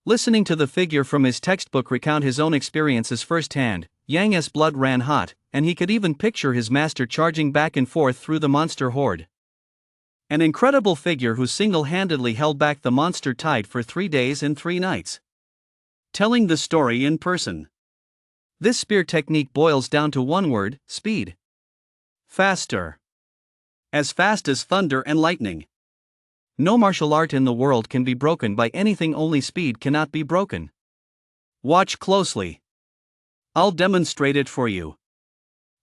Listening to the figure from his textbook recount his own experiences firsthand, Yang's blood ran hot, and he could even picture his master charging back and forth through the monster horde. An incredible figure who single-handedly held back the monster tide for 3 days and 3 nights. Telling the story in person. This spear technique boils down to one word: speed. Faster. As fast as thunder and lightning. No martial art in the world can be broken by anything, only speed cannot be broken. Watch closely. I'll demonstrate it for you.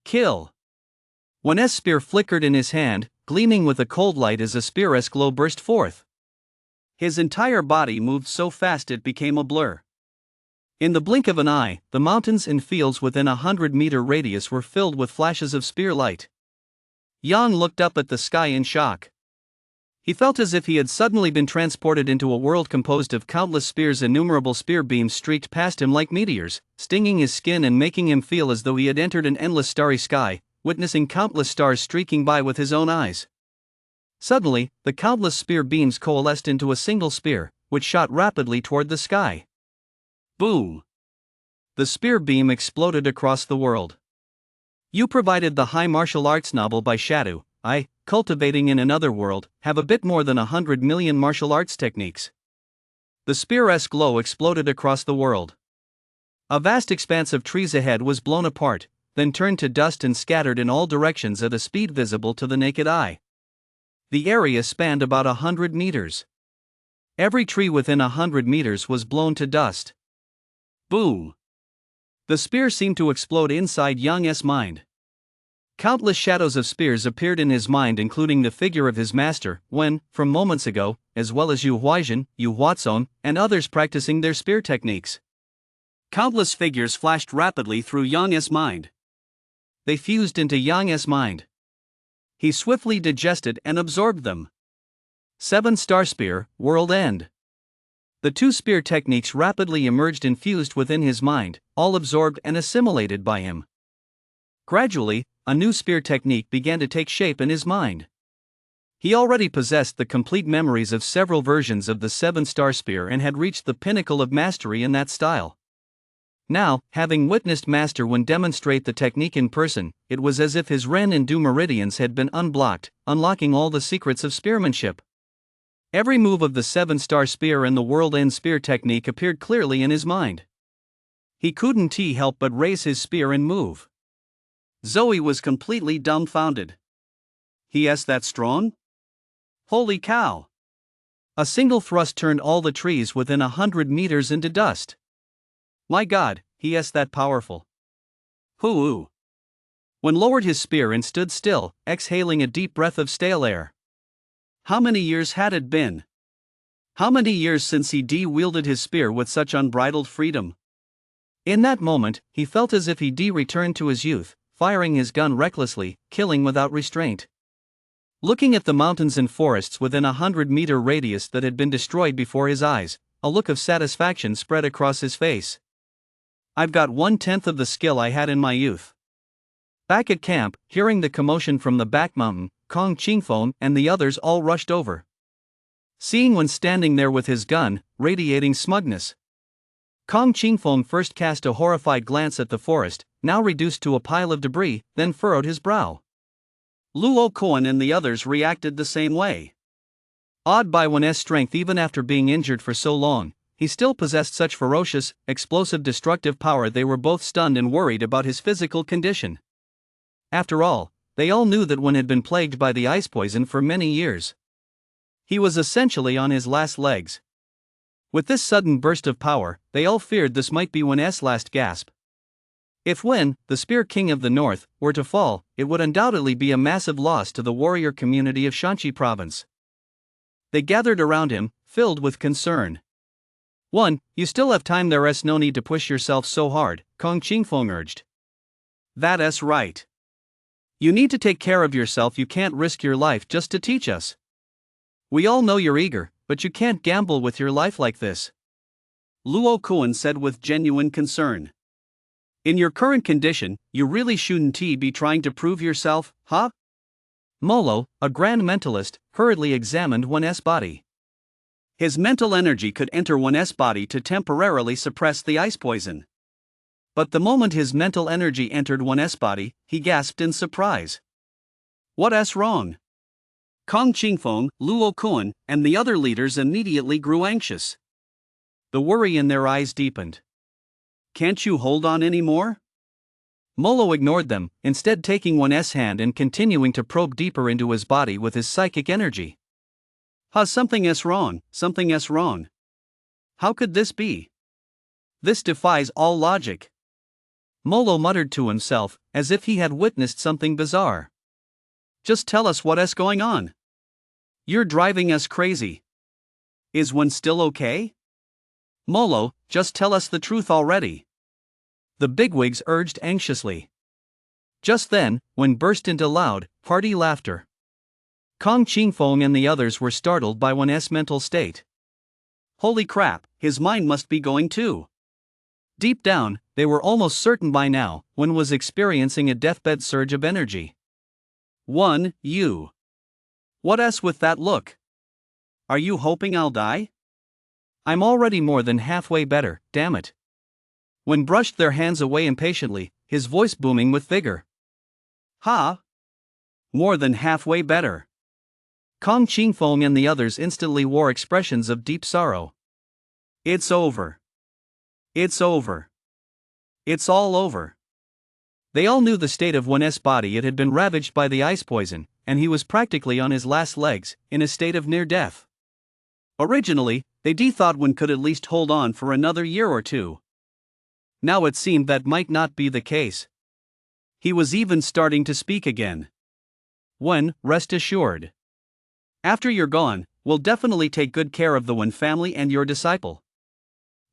Kill. Wen's spear flickered in his hand, gleaming with a cold light as a spear's glow burst forth. His entire body moved so fast it became a blur. In the blink of an eye, the mountains and fields within a 100-meter radius were filled with flashes of spear light. Yang looked up at the sky in shock. He felt as if he had suddenly been transported into a world composed of countless spears. Innumerable spear beams streaked past him like meteors, stinging his skin and making him feel as though he had entered an endless starry sky, witnessing countless stars streaking by with his own eyes. Suddenly, the countless spear beams coalesced into a single spear, which shot rapidly toward the sky. Boom! The spear beam exploded across the world. You provided the high martial arts novel by Shadow. I, cultivating in another world, have a bit more than 100 million martial arts techniques. The spear's glow exploded across the world. A vast expanse of trees ahead was blown apart, then turned to dust and scattered in all directions at a speed visible to the naked eye. The area spanned about 100 meters. Every tree within 100 meters was blown to dust. Boom! The spear seemed to explode inside Yang's mind. Countless shadows of spears appeared in his mind, including the figure of his master, Wen, from moments ago, as well as Yu Huaizhen, Yu Huazong, and others practicing their spear techniques. Countless figures flashed rapidly through Yang's mind. They fused into Yang's mind. He swiftly digested and absorbed them. 7-star spear, world end. The two spear techniques rapidly emerged infused within his mind, all absorbed and assimilated by him. Gradually, a new spear technique began to take shape in his mind. He already possessed the complete memories of several versions of the 7-star spear and had reached the pinnacle of mastery in that style. Now, having witnessed Master Wen demonstrate the technique in person, it was as if his Ren and Du meridians had been unblocked, unlocking all the secrets of spearmanship. Every move of the 7-star spear and the world end spear technique appeared clearly in his mind. He couldn't help but raise his spear and move. Zoe was completely dumbfounded. Yes, that strong? Holy cow! A single thrust turned all the trees within 100 meters into dust. My God, yes, that powerful. Hoo-oo. Wen lowered his spear and stood still, exhaling a deep breath of stale air. How many years had it been? How many years since he wielded his spear with such unbridled freedom? In that moment, he felt as if he returned to his youth, firing his gun recklessly, killing without restraint. Looking at the mountains and forests within 100-meter radius that had been destroyed before his eyes, a look of satisfaction spread across his face. I've got 1/10 of the skill I had in my youth. Back at camp, hearing the commotion from the back mountain, Kong Qingfeng and the others all rushed over. Seeing Wen standing there with his gun, radiating smugness. Kong Qingfeng first cast a horrified glance at the forest, now reduced to a pile of debris, then furrowed his brow. Luo Kuan and the others reacted the same way. Awed by Wen's strength even after being injured for so long, he still possessed such ferocious, explosive destructive power they were both stunned and worried about his physical condition. After all, they all knew that Wen had been plagued by the ice poison for many years. He was essentially on his last legs. With this sudden burst of power, they all feared this might be Wen's last gasp. If Wen, the Spear King of the North, were to fall, it would undoubtedly be a massive loss to the warrior community of Shanxi Province. They gathered around him, filled with concern. "One, you still have time, there's no need to push yourself so hard," Kong Qingfeng urged. That's right. You need to take care of yourself, you can't risk your life just to teach us. We all know you're eager, but you can't gamble with your life like this. Luo Kuan said with genuine concern. In your current condition, you really shouldn't be trying to prove yourself, huh? Molo, a grand mentalist, hurriedly examined Wen's body. His mental energy could enter Wen's body to temporarily suppress the ice poison. But the moment his mental energy entered Wen's body, he gasped in surprise. What's wrong? Kong Qingfeng, Luo Kuan, and the other leaders immediately grew anxious. The worry in their eyes deepened. Can't you hold on anymore? Molo ignored them, instead taking Wen's hand and continuing to probe deeper into his body with his psychic energy. Something's wrong, something's wrong. How could this be? This defies all logic. Molo muttered to himself, as if he had witnessed something bizarre. Just tell us what's going on. You're driving us crazy. Is Wen still okay? Molo, just tell us the truth already. The bigwigs urged anxiously. Just then, Wen burst into loud, hearty laughter. Kong Qingfeng and the others were startled by Wen's mental state. Holy crap, his mind must be going too. Deep down, they were almost certain by now, Wen was experiencing a deathbed surge of energy. One, you. What's with that look? Are you hoping I'll die? I'm already more than halfway better, damn it. Wen brushed their hands away impatiently, his voice booming with vigor. Ha! More than halfway better. Kong Qingfeng and the others instantly wore expressions of deep sorrow. It's over. It's over. It's all over. They all knew the state of Wen's body. It had been ravaged by the ice poison, and he was practically on his last legs, in a state of near death. Originally, they thought Wen could at least hold on for another year or two. Now it seemed that might not be the case. He was even starting to speak again. Wen, rest assured. After you're gone, we'll definitely take good care of the Wen family and your disciple.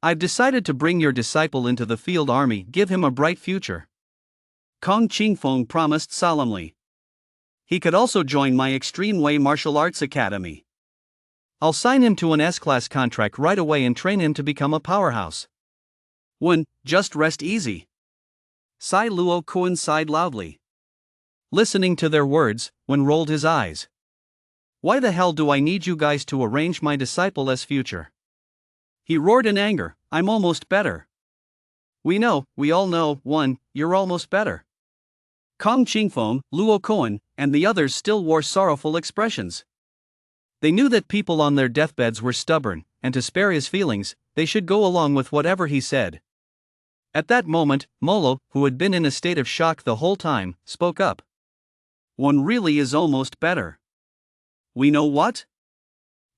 I've decided to bring your disciple into the field army, give him a bright future. Kong Qingfeng promised solemnly. He could also join my Extreme Way Martial Arts Academy. I'll sign him to an S-class contract right away and train him to become a powerhouse. Just rest easy. Sai Luo Kuan sighed loudly. Listening to their words, Wen rolled his eyes. Why the hell do I need you guys to arrange my disciple's future? He roared in anger, I'm almost better. We all know, you're almost better. Kong Qingfeng, Luo Kuan, and the others still wore sorrowful expressions. They knew that people on their deathbeds were stubborn, and to spare his feelings, they should go along with whatever he said. At that moment, Molo, who had been in a state of shock the whole time, spoke up. One really is almost better. We know what?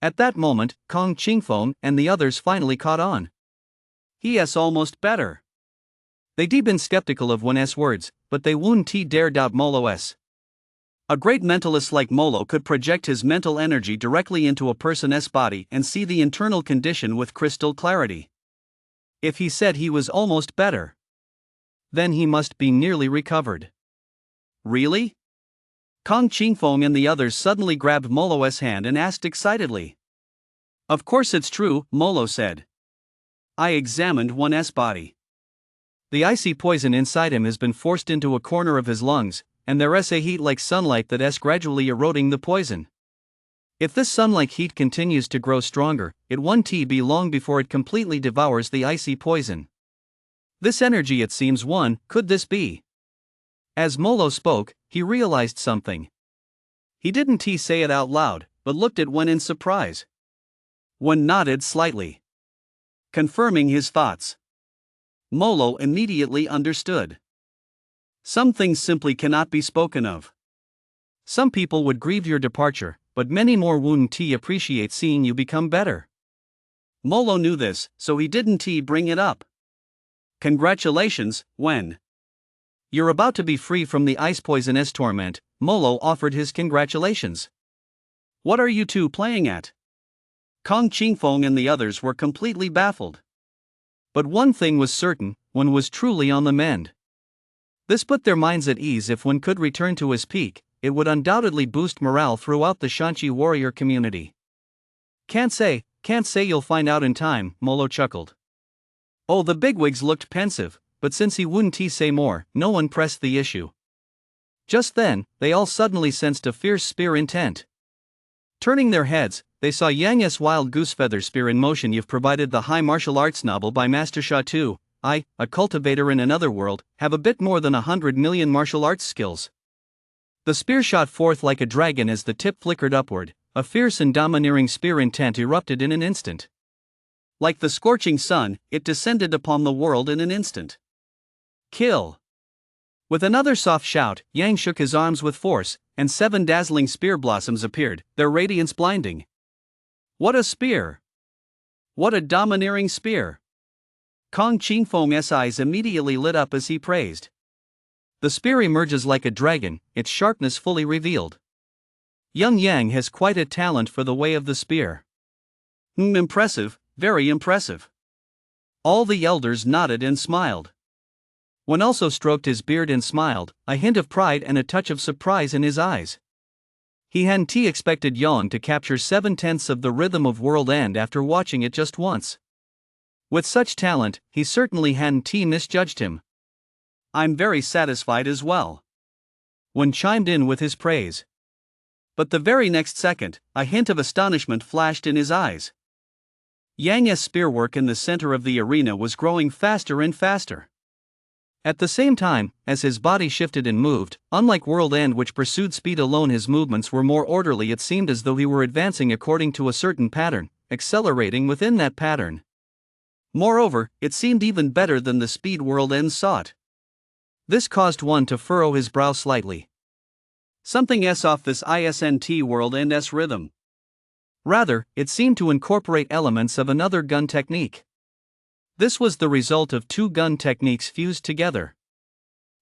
At that moment, Kong Qingfeng and the others finally caught on. He is almost better. They'd been skeptical of Wen's words, but they wouldn't dare doubt Molo's. A great mentalist like Molo could project his mental energy directly into a person's body and see the internal condition with crystal clarity. If he said he was almost better, then he must be nearly recovered. Really? Kong Qingfeng and the others suddenly grabbed Molo's hand and asked excitedly. Of course it's true, Molo said. I examined Wen's body. The icy poison inside him has been forced into a corner of his lungs, and there's a heat like sunlight that's gradually eroding the poison. If this sunlight heat continues to grow stronger, it won't be long before it completely devours the icy poison. This energy, it seems, could this be? As Molo spoke, he realized something. He didn't say it out loud, but looked at Wen in surprise. Wen nodded slightly, confirming his thoughts. Molo immediately understood. Some things simply cannot be spoken of. Some people would grieve your departure, but many more wouldn't appreciate seeing you become better. Molo knew this, so he didn't bring it up. Congratulations, Wen. You're about to be free from the ice poisonous torment. Molo offered his congratulations. What are you two playing at? Kong Qingfeng and the others were completely baffled. But one thing was certain, Wen was truly on the mend. This put their minds at ease. If Wen could return to his peak, it would undoubtedly boost morale throughout the Shanxi warrior community. Can't say, you'll find out in time, Molo chuckled. Oh, the bigwigs looked pensive, but since he wouldn't say more, no one pressed the issue. Just then, they all suddenly sensed a fierce spear intent. Turning their heads, they saw Yang's wild goose feather spear in motion. You've provided the high martial arts novel by Master Sha Tu. I, a cultivator in another world, have a bit more than 100 million martial arts skills. The spear shot forth like a dragon as the tip flickered upward. A fierce and domineering spear intent erupted in an instant. Like the scorching sun, it descended upon the world in an instant. Kill! With another soft shout, Yang shook his arms with force, and 7 dazzling spear blossoms appeared, their radiance blinding. What a spear! What a domineering spear! Kong Qingfeng's eyes immediately lit up as he praised. The spear emerges like a dragon, its sharpness fully revealed. Young Yang has quite a talent for the way of the spear. Impressive, very impressive. All the elders nodded and smiled. Wen also stroked his beard and smiled, a hint of pride and a touch of surprise in his eyes. He hadn't expected Yang to capture 7/10 of the rhythm of World End after watching it just once. With such talent, he certainly hadn't misjudged him. I'm very satisfied as well. Wen chimed in with his praise. But the very next second, a hint of astonishment flashed in his eyes. Yang's spearwork in the center of the arena was growing faster and faster. At the same time, as his body shifted and moved, unlike World End which pursued speed alone, his movements were more orderly. It seemed as though he were advancing according to a certain pattern, accelerating within that pattern. Moreover, it seemed even better than the speed World End sought. This caused one to furrow his brow slightly. Something's off this ISNT World End's rhythm. Rather, it seemed to incorporate elements of another gun technique. This was the result of 2 gun techniques fused together.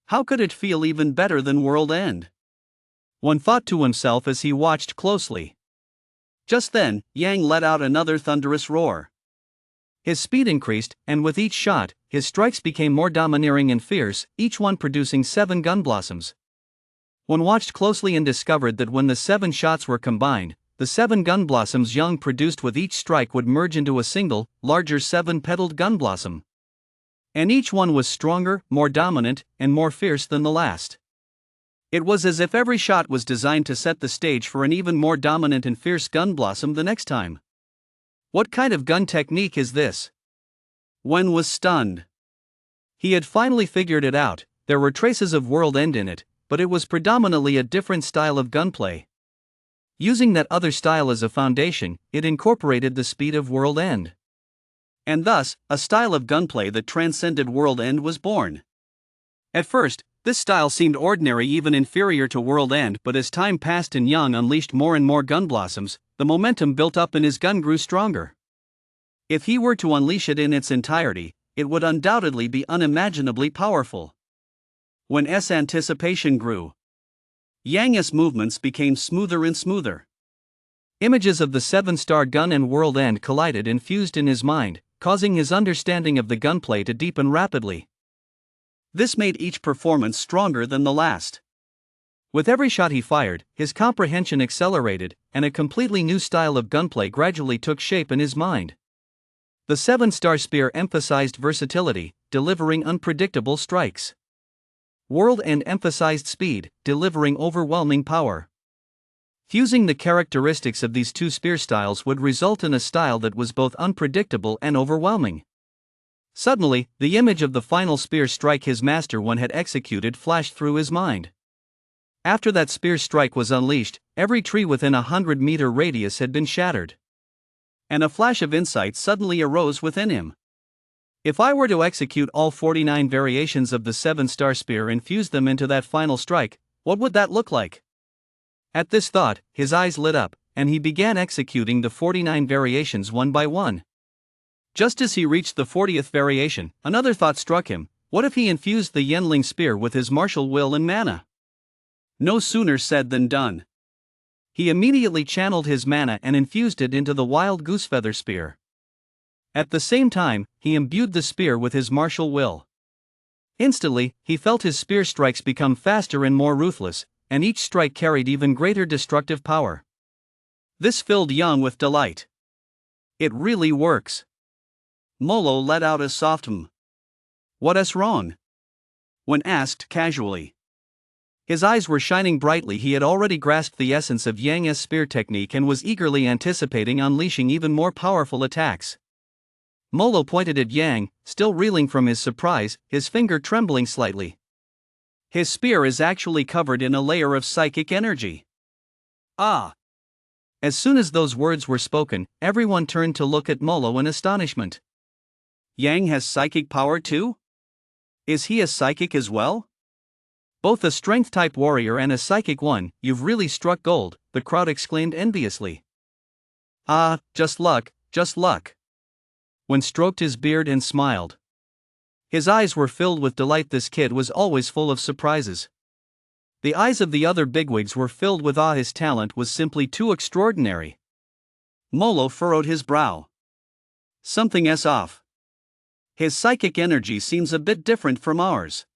How could it feel even better than World End? One thought to himself as he watched closely. Just then, Yang let out another thunderous roar. His speed increased, and with each shot, his strikes became more domineering and fierce, each one producing 7 gun blossoms. One watched closely and discovered that when the 7 shots were combined, the 7 gun blossoms Yang produced with each strike would merge into a single, larger 7-petaled gun blossom. And each one was stronger, more dominant, and more fierce than the last. It was as if every shot was designed to set the stage for an even more dominant and fierce gun blossom the next time. What kind of gun technique is this? Wen was stunned. He had finally figured it out. There were traces of World End in it, but it was predominantly a different style of gunplay. Using that other style as a foundation, it incorporated the speed of World End. And thus, a style of gunplay that transcended World End was born. At first, this style seemed ordinary, even inferior to World End, but as time passed and Yang unleashed more and more gun blossoms, the momentum built up and his gun grew stronger. If he were to unleash it in its entirety, it would undoubtedly be unimaginably powerful. When anticipation grew, Yang's movements became smoother and smoother. Images of the 7-star gun and World End collided and fused in his mind, causing his understanding of the gunplay to deepen rapidly. This made each performance stronger than the last. With every shot he fired, his comprehension accelerated, and a completely new style of gunplay gradually took shape in his mind. The 7-star spear emphasized versatility, delivering unpredictable strikes. World End emphasized speed, delivering overwhelming power. Fusing the characteristics of these two spear styles would result in a style that was both unpredictable and overwhelming. Suddenly, the image of the final spear strike his master one had executed flashed through his mind. After that spear strike was unleashed, every tree within a 100-meter radius had been shattered. And a flash of insight suddenly arose within him. If I were to execute all 49 variations of the 7-star spear and fuse them into that final strike, what would that look like? At this thought, his eyes lit up, and he began executing the 49 variations one by one. Just as he reached the 40th variation, another thought struck him: what if he infused the Yenling spear with his martial will and mana? No sooner said than done. He immediately channeled his mana and infused it into the wild goosefeather spear. At the same time, he imbued the spear with his martial will. Instantly, he felt his spear strikes become faster and more ruthless, and each strike carried even greater destructive power. This filled Yang with delight. It really works. Molo let out a soft "What's wrong?" when asked casually. His eyes were shining brightly. He had already grasped the essence of Yang's spear technique and was eagerly anticipating unleashing even more powerful attacks. Molo pointed at Yang, still reeling from his surprise, his finger trembling slightly. His spear is actually covered in a layer of psychic energy. Ah! As soon as those words were spoken, everyone turned to look at Molo in astonishment. Yang has psychic power too? Is he a psychic as well? Both a strength-type warrior and a psychic one, you've really struck gold, the crowd exclaimed enviously. Ah, just luck, just luck. Wen stroked his beard and smiled. His eyes were filled with delight. This kid was always full of surprises. The eyes of the other bigwigs were filled with awe. His talent was simply too extraordinary. Molo furrowed his brow. Something's off. His psychic energy seems a bit different from ours.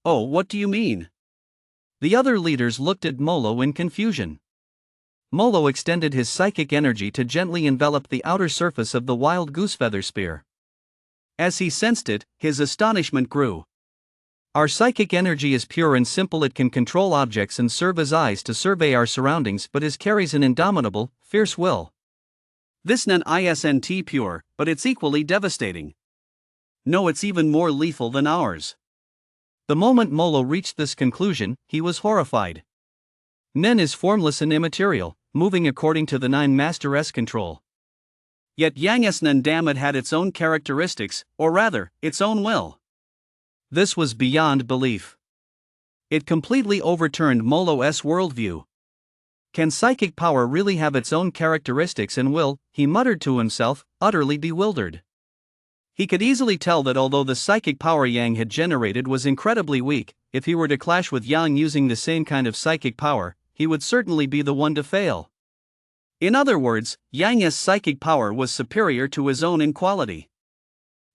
Oh, what do you mean? The other leaders looked at Molo in confusion. Molo extended his psychic energy to gently envelop the outer surface of the wild goosefeather spear. As he sensed it, his astonishment grew. Our psychic energy is pure and simple. It can control objects and serve as eyes to survey our surroundings, but it carries an indomitable, fierce will. This isn't pure, but it's equally devastating. No, it's even more lethal than ours. The moment Molo reached this conclusion, he was horrified. Nen is formless and immaterial, moving according to the 9 Master-S control. Yet Yang's Nandamut had its own characteristics, or rather, its own will. This was beyond belief. It completely overturned Molo's worldview. Can psychic power really have its own characteristics and will? He muttered to himself, utterly bewildered. He could easily tell that although the psychic power Yang had generated was incredibly weak, if he were to clash with Yang using the same kind of psychic power, he would certainly be the one to fail. In other words, Yang's psychic power was superior to his own in quality.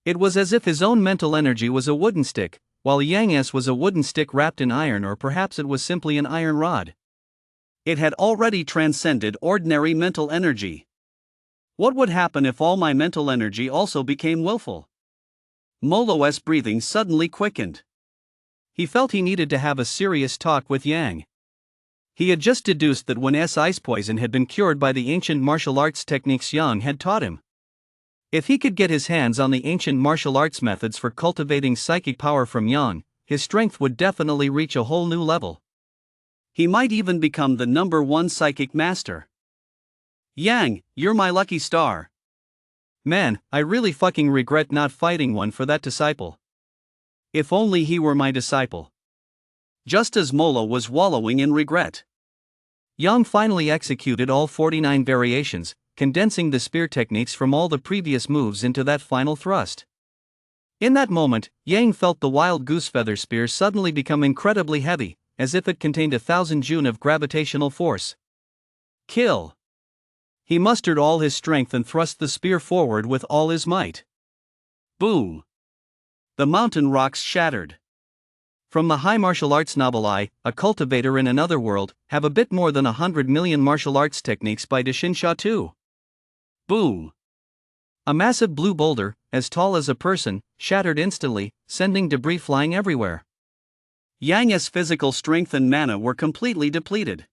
It was as if his own mental energy was a wooden stick, while Yang's was a wooden stick wrapped in iron, or perhaps it was simply an iron rod. It had already transcended ordinary mental energy. What would happen if all my mental energy also became willful? Molo's breathing suddenly quickened. He felt he needed to have a serious talk with Yang. He had just deduced that when ice poison had been cured by the ancient martial arts techniques Yang had taught him. If he could get his hands on the ancient martial arts methods for cultivating psychic power from Yang, his strength would definitely reach a whole new level. He might even become the #1 psychic master. Yang, you're my lucky star. Man, I really fucking regret not fighting one for that disciple. If only he were my disciple. Just as Molo was wallowing in regret, Yang finally executed all 49 variations, condensing the spear techniques from all the previous moves into that final thrust. In that moment, Yang felt the wild goose feather spear suddenly become incredibly heavy, as if it contained 1,000 joule of gravitational force. Kill! He mustered all his strength and thrust the spear forward with all his might. Boom! The mountain rocks shattered. From the high martial arts novel a cultivator in another world, have a bit more than 100 million martial arts techniques by Deshinsha 2. Boom! A massive blue boulder, as tall as a person, shattered instantly, sending debris flying everywhere. Yang's physical strength and mana were completely depleted.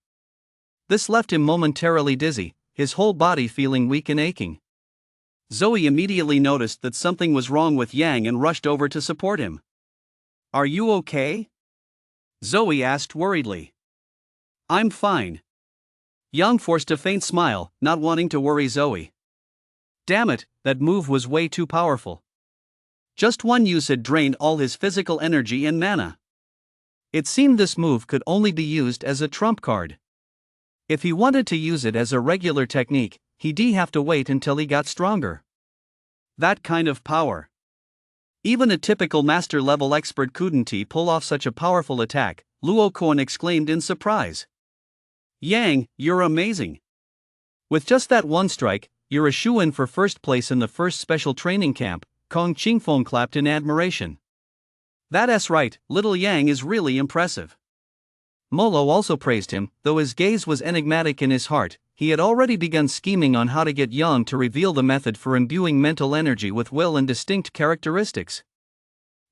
This left him momentarily dizzy, his whole body feeling weak and aching. Zoe immediately noticed that something was wrong with Yang and rushed over to support him. "Are you okay?" Zoe asked worriedly. "I'm fine." Yang forced a faint smile, not wanting to worry Zoe. Damn it, that move was way too powerful. Just one use had drained all his physical energy and mana. It seemed this move could only be used as a trump card. If he wanted to use it as a regular technique, he'd have to wait until he got stronger. That kind of power. Even a typical master-level expert couldn't pull off such a powerful attack, Luo Kuan exclaimed in surprise. "Yang, you're amazing. With just that one strike, you're a shoo-in for first place in the first special training camp," Kong Qingfeng clapped in admiration. "That's right, little Yang is really impressive." Molo also praised him, though his gaze was enigmatic in his heart. He had already begun scheming on how to get Yang to reveal the method for imbuing mental energy with will and distinct characteristics.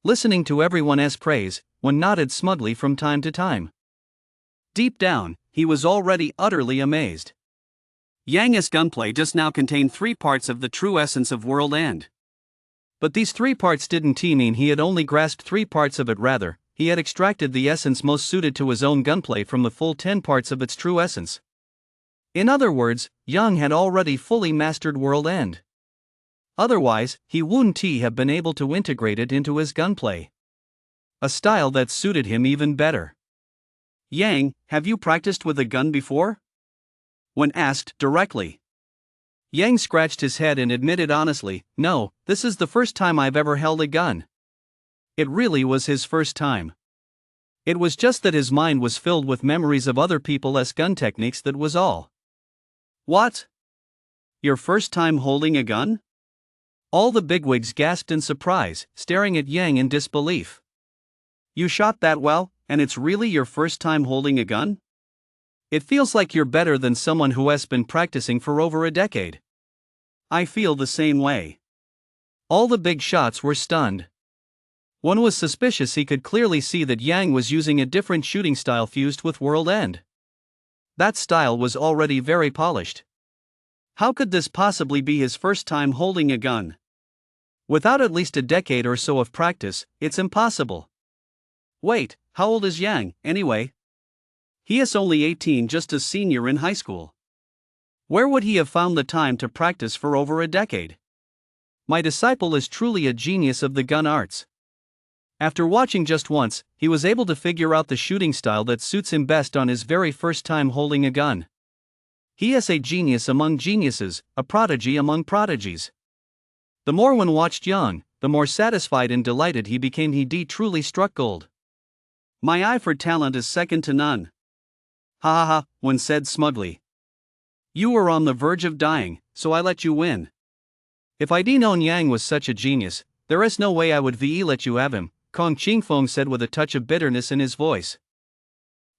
Listening to everyone's praise, one nodded smugly from time to time. Deep down, he was already utterly amazed. Yang's gunplay just now contained 3 parts of the true essence of World End. But these 3 parts didn't mean he had only grasped 3 parts of it, rather, he had extracted the essence most suited to his own gunplay from the full 10 parts of its true essence. In other words, Yang had already fully mastered World End. Otherwise, he wouldn't have been able to integrate it into his gunplay. A style that suited him even better. "Yang, have you practiced with a gun before?" When asked directly. Yang scratched his head and admitted honestly, "No, this is the first time I've ever held a gun." It really was his first time. It was just that his mind was filled with memories of other people's gun techniques, that was all. "What? Your first time holding a gun?" All the bigwigs gasped in surprise, staring at Yang in disbelief. "You shot that well, and it's really your first time holding a gun?" "It feels like you're better than someone who has been practicing for over a decade." "I feel the same way." All the big shots were stunned. One was suspicious. He could clearly see that Yang was using a different shooting style fused with World End. That style was already very polished. How could this possibly be his first time holding a gun? Without at least a decade or so of practice, it's impossible. Wait, how old is Yang, anyway? He is only 18, just a senior in high school. Where would he have found the time to practice for over a decade? My disciple is truly a genius of the gun arts. After watching just once, he was able to figure out the shooting style that suits him best on his very first time holding a gun. He is a genius among geniuses, a prodigy among prodigies. The more one watched Yang, the more satisfied and delighted he became. He truly struck gold. "My eye for talent is second to none." "Ha ha ha," one said smugly. "You were on the verge of dying, so I let you win." "If I'd known Yang was such a genius, there is no way I would let you have him," Kong Qingfeng said with a touch of bitterness in his voice.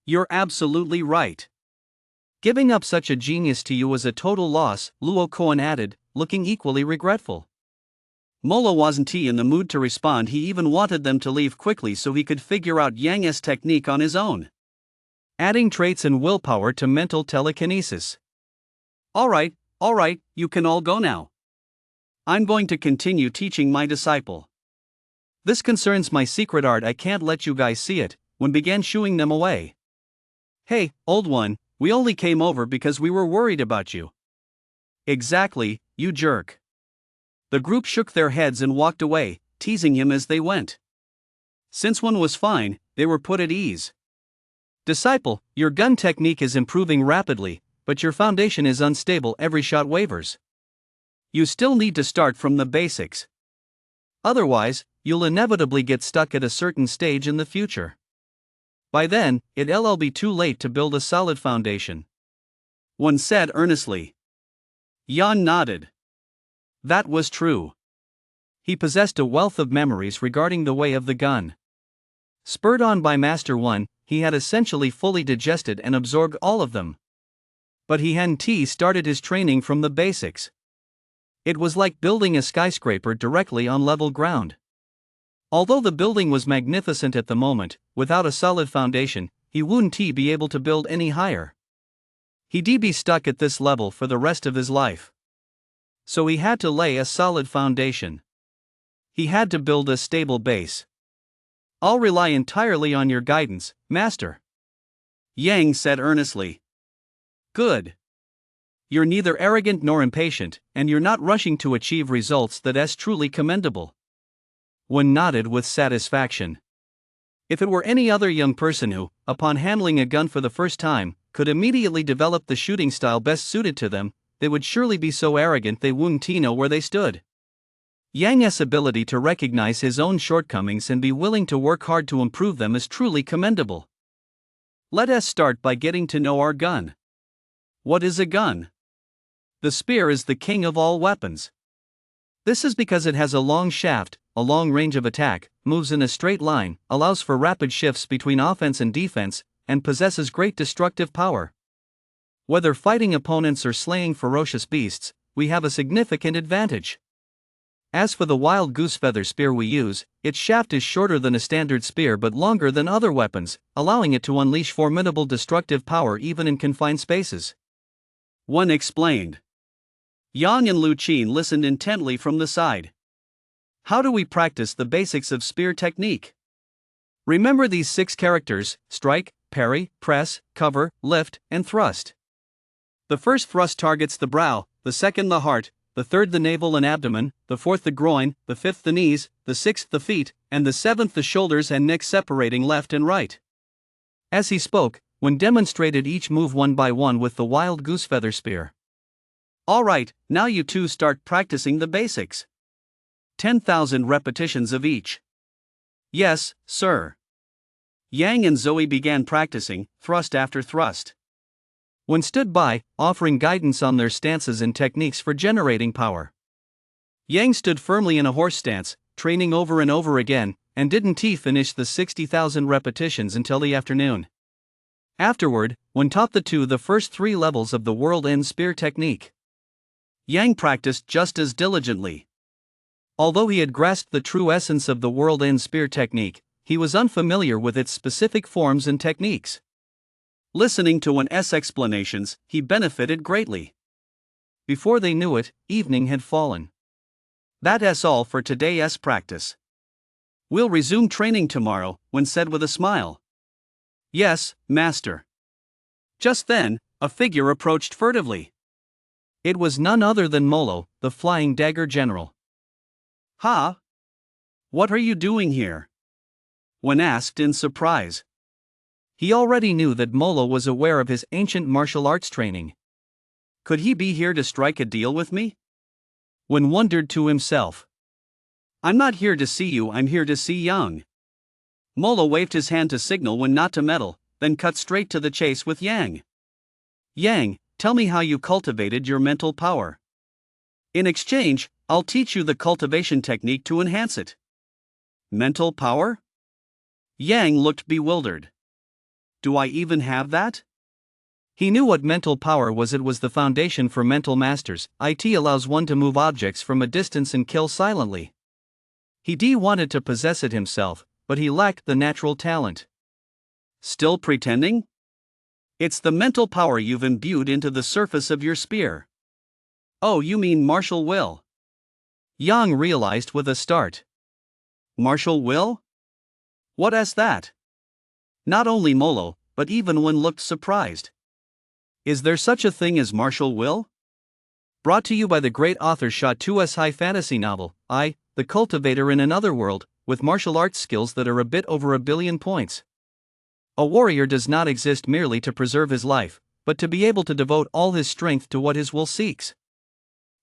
You're absolutely right. Giving up such a genius to you was a total loss, Luo Koan added, looking equally regretful. Molo wasn't in the mood to respond. He even wanted them to leave quickly so he could figure out Yang's technique on his own. Adding traits and willpower to mental telekinesis. Alright, you can all go now. I'm going to continue teaching my disciple. This concerns my secret art, I can't let you guys see it, Wen began shooing them away. Hey, old one, we only came over because we were worried about you. Exactly, you jerk. The group shook their heads and walked away, teasing him as they went. Since one was fine, they were put at ease. Disciple, your gun technique is improving rapidly, but your foundation is unstable, every shot wavers. You still need to start from the basics. Otherwise, you'll inevitably get stuck at a certain stage in the future. By then, it'll be too late to build a solid foundation. One said earnestly. Yan nodded. That was true. He possessed a wealth of memories regarding the way of the gun. Spurred on by Master One, he had essentially fully digested and absorbed all of them. But he hadn't started his training from the basics. It was like building a skyscraper directly on level ground. Although the building was magnificent at the moment, without a solid foundation, he wouldn't be able to build any higher. He'd be stuck at this level for the rest of his life. So he had to lay a solid foundation. He had to build a stable base. I'll rely entirely on your guidance, Master. Yang said earnestly. Good. You're neither arrogant nor impatient, and you're not rushing to achieve results that's truly commendable. Wen nodded with satisfaction. If it were any other young person who, upon handling a gun for the first time, could immediately develop the shooting style best suited to them, they would surely be so arrogant they wouldn't know where they stood. Yang's ability to recognize his own shortcomings and be willing to work hard to improve them is truly commendable. Let us start by getting to know our gun. What is a gun? The spear is the king of all weapons. This is because it has a long shaft, a long range of attack, moves in a straight line, allows for rapid shifts between offense and defense, and possesses great destructive power. Whether fighting opponents or slaying ferocious beasts, we have a significant advantage. As for the wild goose feather spear we use, its shaft is shorter than a standard spear but longer than other weapons, allowing it to unleash formidable destructive power even in confined spaces. One explained. Yang and Lu Qin listened intently from the side. How do we practice the basics of spear technique? Remember these 6 characters: strike, parry, press, cover, lift, and thrust. The first thrust targets the brow, the second the heart, the third the navel and abdomen, the fourth the groin, the fifth the knees, the sixth the feet, and the seventh the shoulders and neck, separating left and right. As he spoke, Wen demonstrated each move one by one with the wild goose feather spear. Alright, now you two start practicing the basics. 10,000 repetitions of each. Yes, sir. Yang and Zoe began practicing, thrust after thrust. Wen stood by, offering guidance on their stances and techniques for generating power. Yang stood firmly in a horse stance, training over and over again, and didn't finish the 60,000 repetitions until the afternoon. Afterward, Wen taught the two the first 3 levels of the World End Spear technique. Yang practiced just as diligently. Although he had grasped the true essence of the World End Spear technique, he was unfamiliar with its specific forms and techniques. Listening to Wen's explanations, he benefited greatly. Before they knew it, evening had fallen. That's all for today's practice. We'll resume training tomorrow, Wen said with a smile. Yes, Master. Just then, a figure approached furtively. It was none other than Molo, the Flying Dagger General. Ha! What are you doing here? Wen asked in surprise. He already knew that Molo was aware of his ancient martial arts training. Could he be here to strike a deal with me? Wen wondered to himself. I'm not here to see you, I'm here to see Yang. Molo waved his hand to signal Wen not to meddle, then cut straight to the chase with Yang. Yang, tell me how you cultivated your mental power. In exchange, I'll teach you the cultivation technique to enhance it. Mental power? Yang looked bewildered. Do I even have that? He knew what mental power was. It was the foundation for mental masters. It allows one to move objects from a distance and kill silently. He wanted to possess it himself, but he lacked the natural talent. Still pretending? It's the mental power you've imbued into the surface of your spear. Oh, you mean martial will? Yang realized with a start. Martial will? What is that? Not only Molo, but even Wen looked surprised. Is there such a thing as martial will? Brought to you by the great author Sha Tu's high fantasy novel, I, the Cultivator in Another World, with martial arts skills that are a bit over 1 billion points. A warrior does not exist merely to preserve his life, but to be able to devote all his strength to what his will seeks.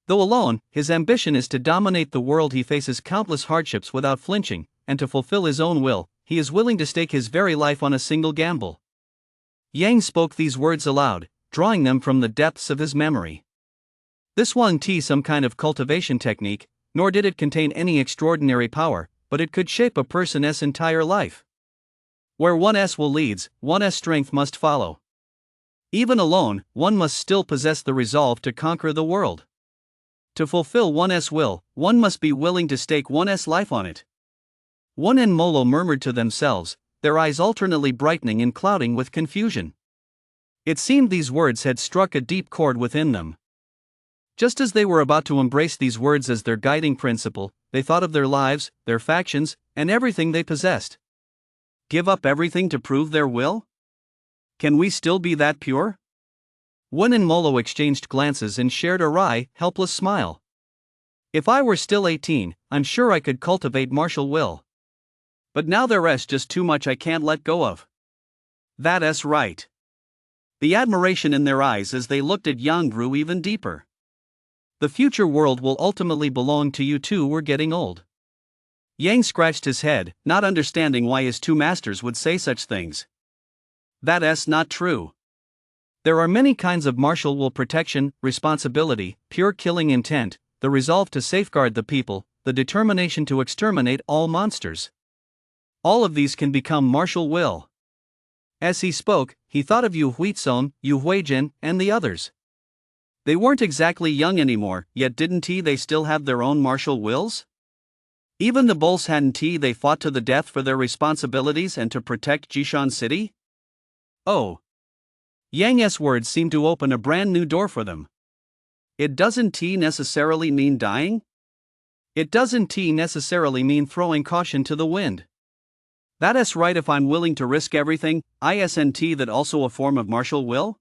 Though alone, his ambition is to dominate the world. He faces countless hardships without flinching, and to fulfill his own will, he is willing to stake his very life on a single gamble. Yang spoke these words aloud, drawing them from the depths of his memory. This wasn't some kind of cultivation technique, nor did it contain any extraordinary power, but it could shape a person's entire life. Where one's will leads, one's strength must follow. Even alone, one must still possess the resolve to conquer the world. To fulfill one's will, one must be willing to stake one's life on it. Wen and Molo murmured to themselves, their eyes alternately brightening and clouding with confusion. It seemed these words had struck a deep chord within them. Just as they were about to embrace these words as their guiding principle, they thought of their lives, their factions, and everything they possessed. Give up everything to prove their will? Can we still be that pure? Wen and Molo exchanged glances and shared a wry, helpless smile. If I were still 18, I'm sure I could cultivate martial will. But now there's just too much I can't let go of. That's right. The admiration in their eyes as they looked at Yang grew even deeper. The future world will ultimately belong to you too. We're getting old. Yang scratched his head, not understanding why his two masters would say such things. That's not true. There are many kinds of martial will: protection, responsibility, pure killing intent, the resolve to safeguard the people, the determination to exterminate all monsters. All of these can become martial will. As he spoke, he thought of Yu Huizong, Yu Huijin, and the others. They weren't exactly young anymore, yet didn't they still have their own martial wills? Even the bulls hadn't they fought to the death for their responsibilities and to protect Jishan City? Oh. Yang's words seemed to open a brand new door for them. It doesn't necessarily mean dying? It doesn't necessarily mean throwing caution to the wind. That's right. If I'm willing to risk everything, isn't that also a form of martial will?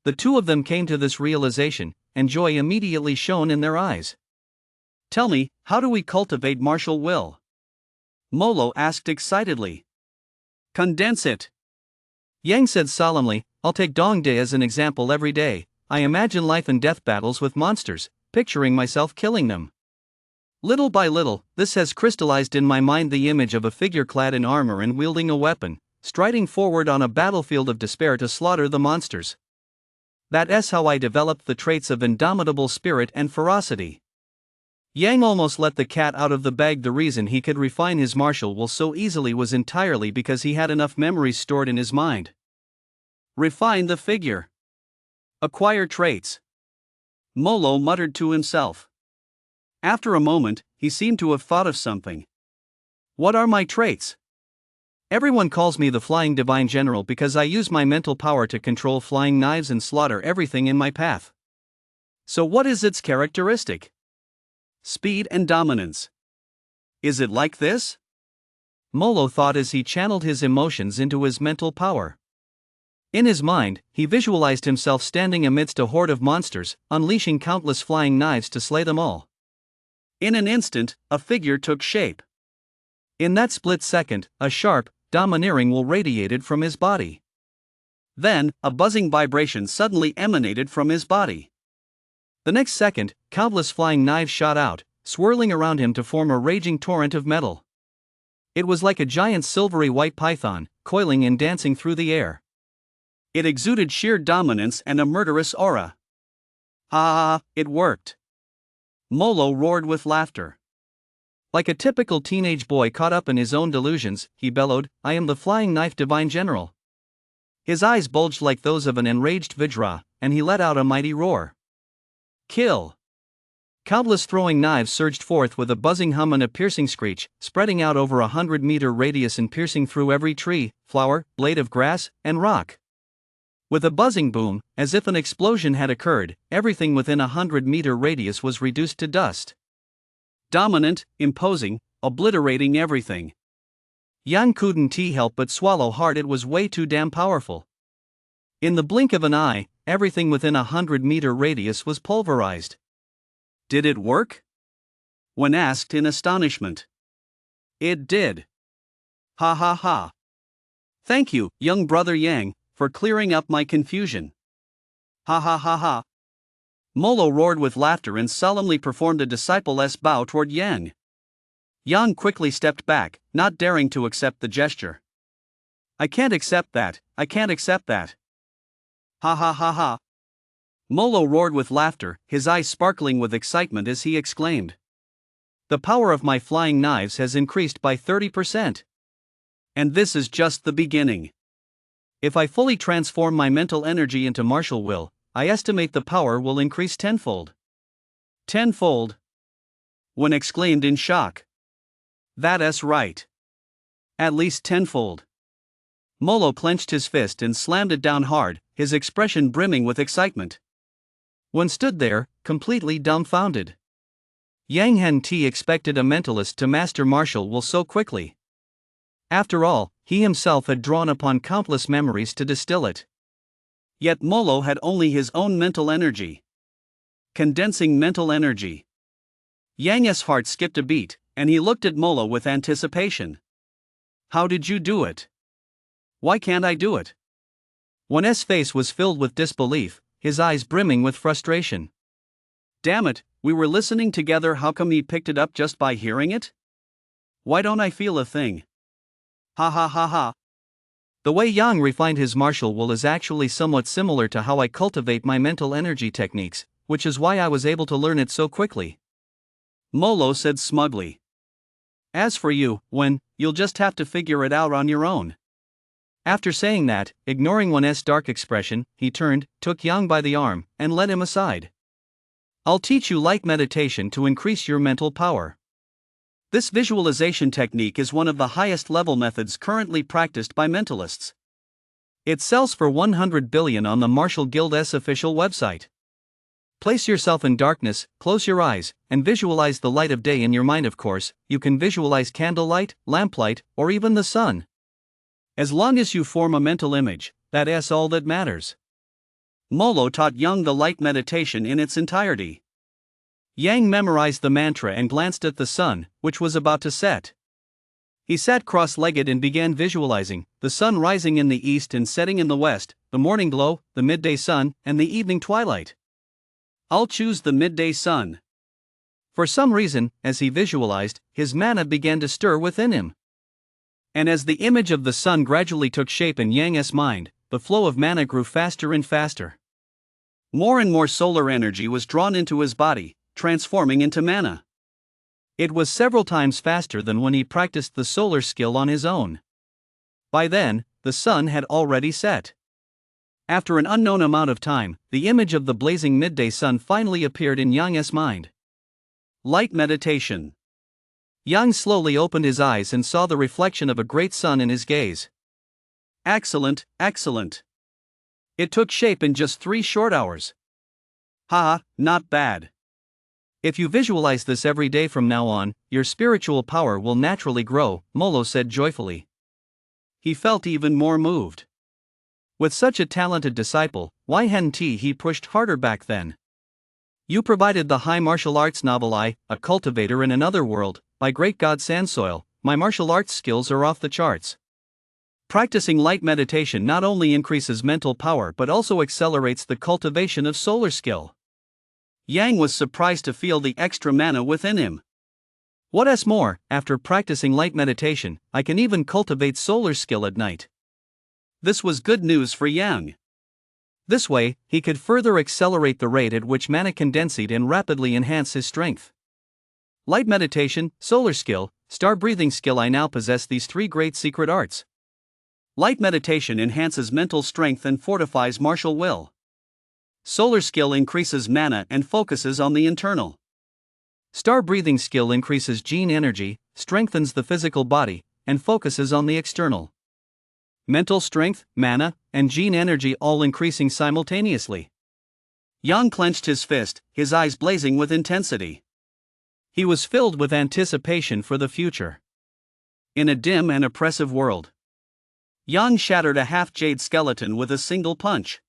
The two of them came to this realization, and joy immediately shone in their eyes. Tell me, how do we cultivate martial will? Molo asked excitedly. Condense it. Yang said solemnly, I'll take Dongde as an example. Every day, I imagine life and death battles with monsters, picturing myself killing them. Little by little, this has crystallized in my mind the image of a figure clad in armor and wielding a weapon, striding forward on a battlefield of despair to slaughter the monsters. That's how I developed the traits of indomitable spirit and ferocity. Yang almost let the cat out of the bag. The reason he could refine his martial will so easily was entirely because he had enough memories stored in his mind. Refine the figure. Acquire traits. Molo muttered to himself. After a moment, he seemed to have thought of something. What are my traits? Everyone calls me the Flying Divine General because I use my mental power to control flying knives and slaughter everything in my path. So what is its characteristic? Speed and dominance. Is it like this? Molo thought as he channeled his emotions into his mental power. In his mind, he visualized himself standing amidst a horde of monsters, unleashing countless flying knives to slay them all. In an instant, a figure took shape. In that split second, a sharp, domineering will radiated from his body. Then, a buzzing vibration suddenly emanated from his body. The next second, countless flying knives shot out, swirling around him to form a raging torrent of metal. It was like a giant silvery white python, coiling and dancing through the air. It exuded sheer dominance and a murderous aura. Ah, it worked. Molo roared with laughter. Like a typical teenage boy caught up in his own delusions, he bellowed, "I am the flying knife divine general." His eyes bulged like those of an enraged Vajra, and he let out a mighty roar. Kill! Countless throwing knives surged forth with a buzzing hum and a piercing screech, spreading out over 100-meter radius and piercing through every tree, flower, blade of grass, and rock. With a buzzing boom, as if an explosion had occurred, everything within 100-meter radius was reduced to dust. Dominant, imposing, obliterating everything. Yang couldn't help but swallow hard. It was way too damn powerful. In the blink of an eye, everything within 100-meter radius was pulverized. Did it work? When asked in astonishment. It did. Ha ha ha. Thank you, young brother Yang, for clearing up my confusion. Ha ha ha ha. Molo roared with laughter and solemnly performed a disciple-esque bow toward Yang. Yang quickly stepped back, not daring to accept the gesture. I can't accept that, I can't accept that. Ha ha ha ha. Molo roared with laughter, his eyes sparkling with excitement as he exclaimed. The power of my flying knives has increased by 30%. And this is just the beginning. If I fully transform my mental energy into martial will, I estimate the power will increase tenfold. Tenfold? One exclaimed in shock. That's right. At least tenfold. Molo clenched his fist and slammed it down hard, his expression brimming with excitement. One stood there, completely dumbfounded. Yang Henti expected a mentalist to master martial will so quickly. After all, he himself had drawn upon countless memories to distill it. Yet Molo had only his own mental energy. Condensing mental energy. Yang's heart skipped a beat, and he looked at Molo with anticipation. How did you do it? Why can't I do it? One's face was filled with disbelief, his eyes brimming with frustration. Damn it, we were listening together, how come he picked it up just by hearing it? Why don't I feel a thing? Ha ha ha ha. The way Yang refined his martial will is actually somewhat similar to how I cultivate my mental energy techniques, which is why I was able to learn it so quickly. Molo said smugly. As for you, you'll just have to figure it out on your own. After saying that, ignoring One's dark expression, he turned, took Yang by the arm, and led him aside. I'll teach you light meditation to increase your mental power. This visualization technique is one of the highest level methods currently practiced by mentalists. It sells for 100 billion on the Martial Guild's official website. Place yourself in darkness, close your eyes, and visualize the light of day in your mind. Of course, you can visualize candlelight, lamplight, or even the sun. As long as you form a mental image, that's all that matters. Molo taught Yang the light meditation in its entirety. Yang memorized the mantra and glanced at the sun, which was about to set. He sat cross-legged and began visualizing the sun rising in the east and setting in the west, the morning glow, the midday sun, and the evening twilight. I'll choose the midday sun. For some reason, as he visualized, his mana began to stir within him. And as the image of the sun gradually took shape in Yang's mind, the flow of mana grew faster and faster. More and more solar energy was drawn into his body, transforming into mana. It was several times faster than when he practiced the solar skill on his own. By then, the sun had already set. After an unknown amount of time, the image of the blazing midday sun finally appeared in Yang's mind. Light meditation. Yang slowly opened his eyes and saw the reflection of a great sun in his gaze. Excellent, excellent. It took shape in just 3 short hours. Ha, not bad. If you visualize this every day from now on, your spiritual power will naturally grow, Molo said joyfully. He felt even more moved. With such a talented disciple, why hadn't he pushed harder back then? You provided the high martial arts novel. A cultivator in another world, by great God Sansoil, my martial arts skills are off the charts. Practicing light meditation not only increases mental power but also accelerates the cultivation of solar skill. Yang was surprised to feel the extra mana within him. What's more, after practicing light meditation, I can even cultivate solar skill at night. This was good news for Yang. This way, he could further accelerate the rate at which mana condensate and rapidly enhance his strength. Light meditation, solar skill, star breathing skill. I now possess these three great secret arts. Light meditation enhances mental strength and fortifies martial will. Solar skill increases mana and focuses on the internal. Star breathing skill increases gene energy, strengthens the physical body, and focuses on the external. Mental strength, mana, and gene energy all increasing simultaneously. Yang clenched his fist, his eyes blazing with intensity. He was filled with anticipation for the future. In a dim and oppressive world, Yang shattered a half-jade skeleton with a single punch.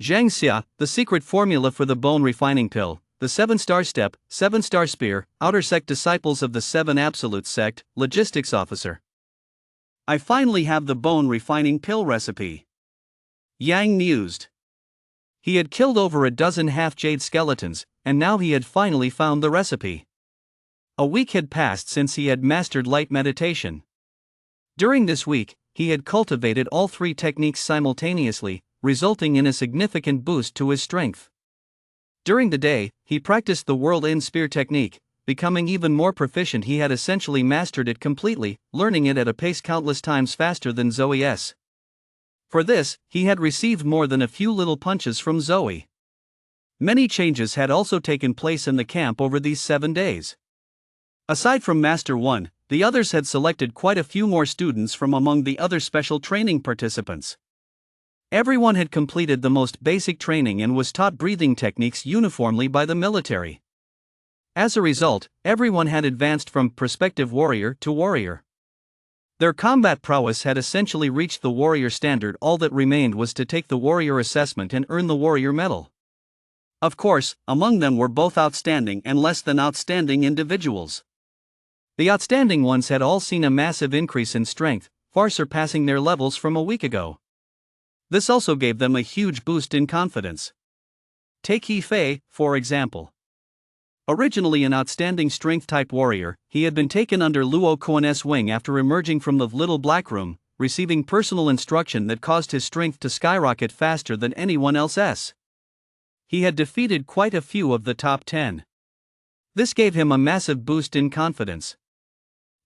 Zhang Xia, the secret formula for the bone refining pill, the 7-star step, 7-star spear, outer sect disciples of the 7 absolute sect, logistics officer. I finally have the bone refining pill recipe. Yang mused. He had killed over a dozen half-jade skeletons, and now he had finally found the recipe. A week had passed since he had mastered light meditation. During this week, he had cultivated all three techniques simultaneously, resulting in a significant boost to his strength. During the day, he practiced the whirl-in spear technique, becoming even more proficient. He had essentially mastered it completely, learning it at a pace countless times faster than Zoe's. For this, he had received more than a few little punches from Zoe. Many changes had also taken place in the camp over these 7 days. Aside from Master 1, the others had selected quite a few more students from among the other special training participants. Everyone had completed the most basic training and was taught breathing techniques uniformly by the military. As a result, everyone had advanced from prospective warrior to warrior. Their combat prowess had essentially reached the warrior standard. All that remained was to take the warrior assessment and earn the warrior medal. Of course, among them were both outstanding and less than outstanding individuals. The outstanding ones had all seen a massive increase in strength, far surpassing their levels from a week ago. This also gave them a huge boost in confidence. Take He Fei, for example. Originally an outstanding strength-type warrior, he had been taken under Luo Koan's wing after emerging from the Little Black Room, receiving personal instruction that caused his strength to skyrocket faster than anyone else's. He had defeated quite a few of the top 10. This gave him a massive boost in confidence.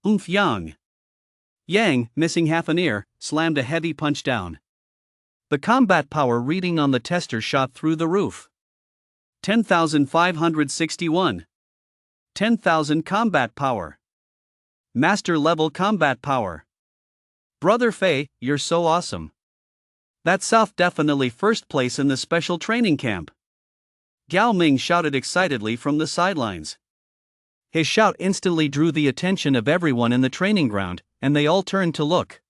Yang. Yang, missing half an ear, slammed a heavy punch down. The combat power reading on the tester shot through the roof. 10,561. 10,000 combat power. Master level combat power. Brother Fei, you're so awesome. That's definitely first place in the special training camp. Gao Ming shouted excitedly from the sidelines. His shout instantly drew the attention of everyone in the training ground, and they all turned to look.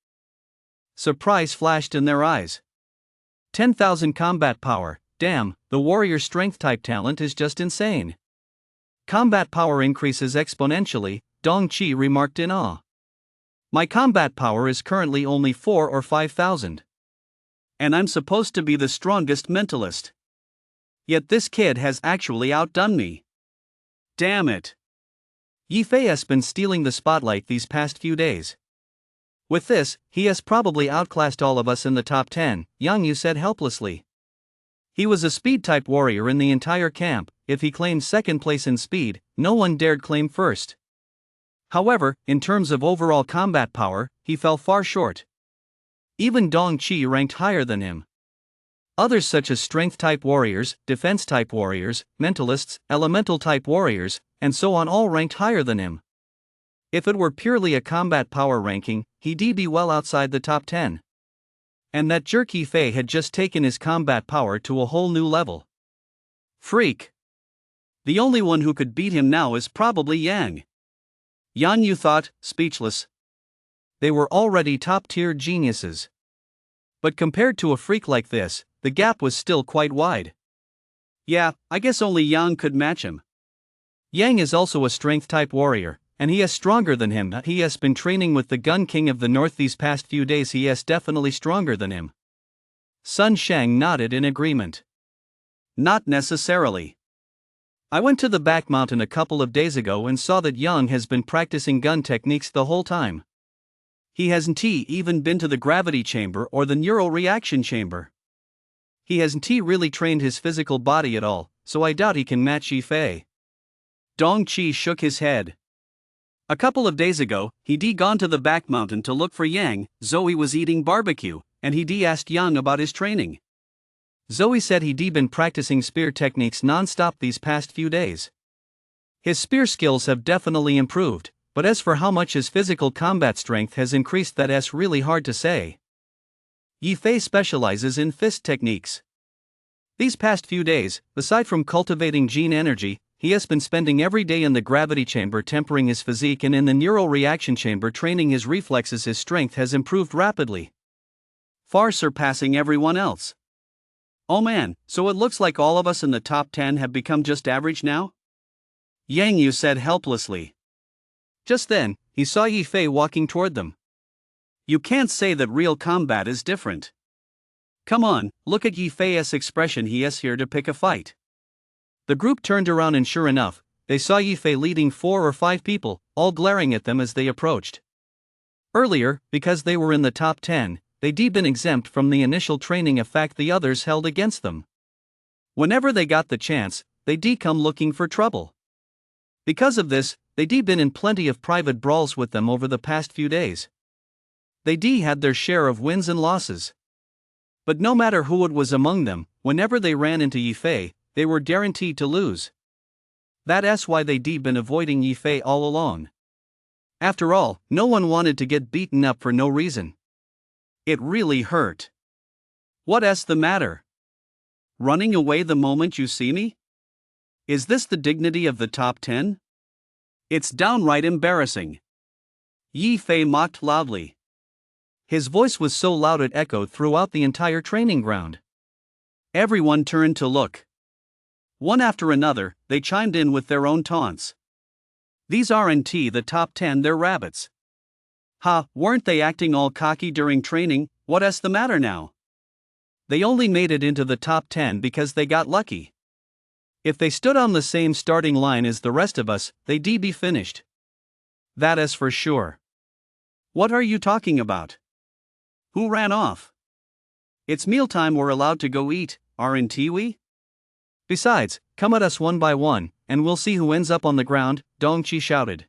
Surprise flashed in their eyes. 10,000 combat power, damn, the warrior strength type talent is just insane. Combat power increases exponentially, Dong Qi remarked in awe. My combat power is currently only 4 or 5,000. And I'm supposed to be the strongest mentalist. Yet this kid has actually outdone me. Damn it. Ye Fei has been stealing the spotlight these past few days. With this, he has probably outclassed all of us in the top 10, Yang Yu said helplessly. He was a speed-type warrior in the entire camp. If he claimed second place in speed, no one dared claim first. However, in terms of overall combat power, he fell far short. Even Dong Qi ranked higher than him. Others such as strength-type warriors, defense-type warriors, mentalists, elemental-type warriors, and so on all ranked higher than him. If it were purely a combat power ranking, he'd be well outside the top 10. And that jerk He Fei had just taken his combat power to a whole new level. Freak. The only one who could beat him now is probably Yang. Yan Yu thought, speechless. They were already top-tier geniuses. But compared to a freak like this, the gap was still quite wide. Yeah, I guess only Yang could match him. Yang is also a strength-type warrior, and he is stronger than him. He has been training with the Gun King of the North these past few days. He is definitely stronger than him. Sun Shang nodded in agreement. Not necessarily. I went to the back mountain a couple of days ago and saw that Yang has been practicing gun techniques the whole time. He hasn't even been to the gravity chamber or the neural reaction chamber. He hasn't really trained his physical body at all, so I doubt he can match Ye Fei. Dong Chi shook his head. A couple of days ago, he'd gone to the back mountain to look for Yang. Zoe was eating barbecue, and he'd asked Yang about his training. Zoe said he'd been practicing spear techniques non-stop these past few days. His spear skills have definitely improved, but as for how much his physical combat strength has increased, that's really hard to say. Yifei specializes in fist techniques. These past few days, aside from cultivating gene energy, he has been spending every day in the gravity chamber tempering his physique and in the neural reaction chamber training his reflexes. His strength has improved rapidly, far surpassing everyone else. Oh man, so it looks like all of us in the top 10 have become just average now? Yang Yu said helplessly. Just then, he saw Yifei walking toward them. You can't say that real combat is different. Come on, look at Yifei's expression. He is here to pick a fight. The group turned around and sure enough, they saw Yifei leading 4 or 5 people, all glaring at them as they approached. Earlier, because they were in the top 10, they'd been exempt from the initial training, a fact the others held against them. Whenever they got the chance, they'd come looking for trouble. Because of this, they'd been in plenty of private brawls with them over the past few days. They'd had their share of wins and losses. But no matter who it was among them, whenever they ran into Yifei, they were guaranteed to lose. That's why they'd been avoiding Yifei all along. After all, no one wanted to get beaten up for no reason. It really hurt. What's the matter? Running away the moment you see me? Is this the dignity of the top 10? It's downright embarrassing. Yifei mocked loudly. His voice was so loud it echoed throughout the entire training ground. Everyone turned to look. One after another, they chimed in with their own taunts. These aren't the top 10, they're rabbits. Ha, weren't they acting all cocky during training? What's the matter now? They only made it into the top 10 because they got lucky. If they stood on the same starting line as the rest of us, they'd be finished. That is for sure. What are you talking about? Who ran off? It's mealtime, we're allowed to go eat, aren't we? Besides, come at us one by one, and we'll see who ends up on the ground, Dong Chi shouted.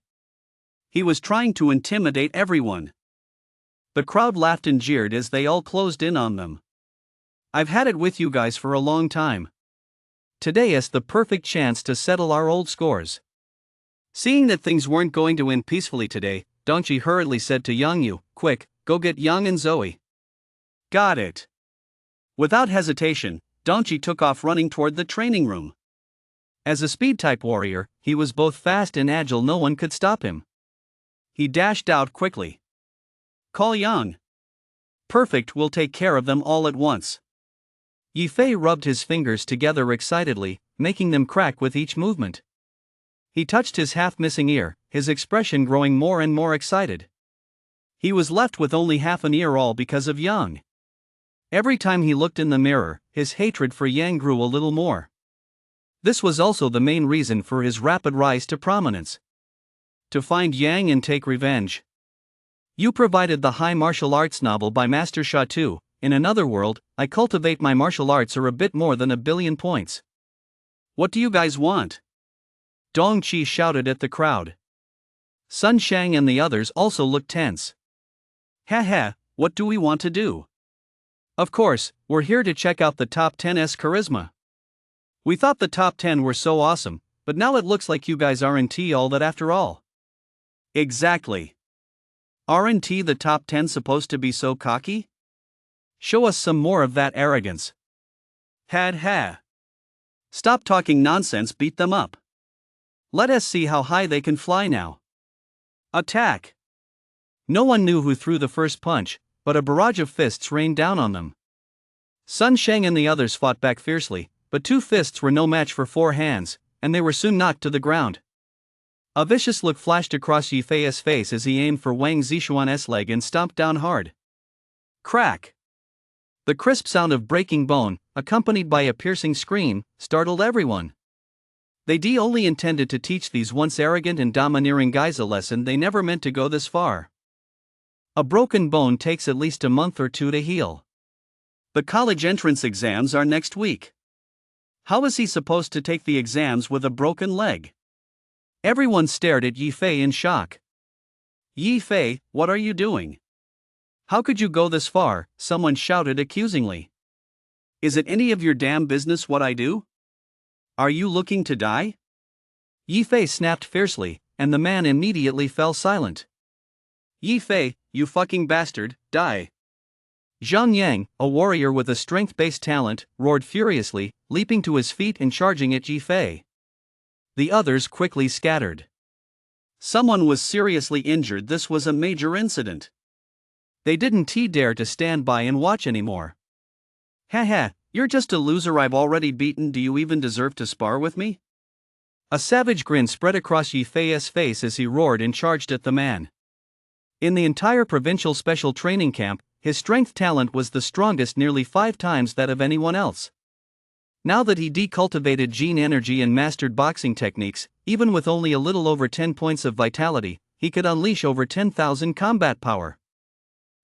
He was trying to intimidate everyone. The crowd laughed and jeered as they all closed in on them. I've had it with you guys for a long time. Today is the perfect chance to settle our old scores. Seeing that things weren't going to end peacefully today, Dong Chi hurriedly said to Yang Yu, "Quick, go get Yang and Zoe." Got it. Without hesitation, Dong Chi took off running toward the training room. As a speed-type warrior, he was both fast and agile. No one could stop him. He dashed out quickly. Call Yang. Perfect, we'll take care of them all at once. Yifei rubbed his fingers together excitedly, making them crack with each movement. He touched his half-missing ear, his expression growing more and more excited. He was left with only half an ear, all because of Yang. Every time he looked in the mirror, his hatred for Yang grew a little more. This was also the main reason for his rapid rise to prominence. To find Yang and take revenge. You provided the high martial arts novel by Master Sha Tu. In another world, I cultivate my martial arts are a bit more than 1,000,000,000 points. What do you guys want? Dong Chi shouted at the crowd. Sun Shang and the others also looked tense. Ha, what do we want to do? Of course, we're here to check out the top 10's charisma. We thought the top 10 were so awesome, but now it looks like you guys aren't all that after all. Exactly. Aren't the top 10 supposed to be so cocky? Show us some more of that arrogance. Ha. Stop talking nonsense, beat them up. Let us see how high they can fly now. Attack. No one knew who threw the first punch, but a barrage of fists rained down on them. Sun Shang and the others fought back fiercely, but 2 fists were no match for 4 hands, and they were soon knocked to the ground. A vicious look flashed across Yifei's face as he aimed for Wang Zishuan's leg and stomped down hard. Crack! The crisp sound of breaking bone, accompanied by a piercing scream, startled everyone. They'd only intended to teach these once arrogant and domineering guys a lesson. They never meant to go this far. A broken bone takes at least a month or 2 to heal. The college entrance exams are next week. How is he supposed to take the exams with a broken leg? Everyone stared at Yi Fei in shock. Yi Fei, what are you doing? How could you go this far? Someone shouted accusingly. Is it any of your damn business what I do? Are you looking to die? Yi Fei snapped fiercely, and the man immediately fell silent. Yi Fei, you fucking bastard, die. Zhang Yang, a warrior with a strength-based talent, roared furiously, leaping to his feet and charging at Yi Fei. The others quickly scattered. Someone was seriously injured. This was a major incident. They didn't dare to stand by and watch anymore. Haha, you're just a loser I've already beaten. Do you even deserve to spar with me? A savage grin spread across Yi Fei's face as he roared and charged at the man. In the entire provincial special training camp, his strength talent was the strongest, nearly 5 times that of anyone else. Now that he decultivated gene energy and mastered boxing techniques, even with only a little over 10 points of vitality, he could unleash over 10,000 combat power.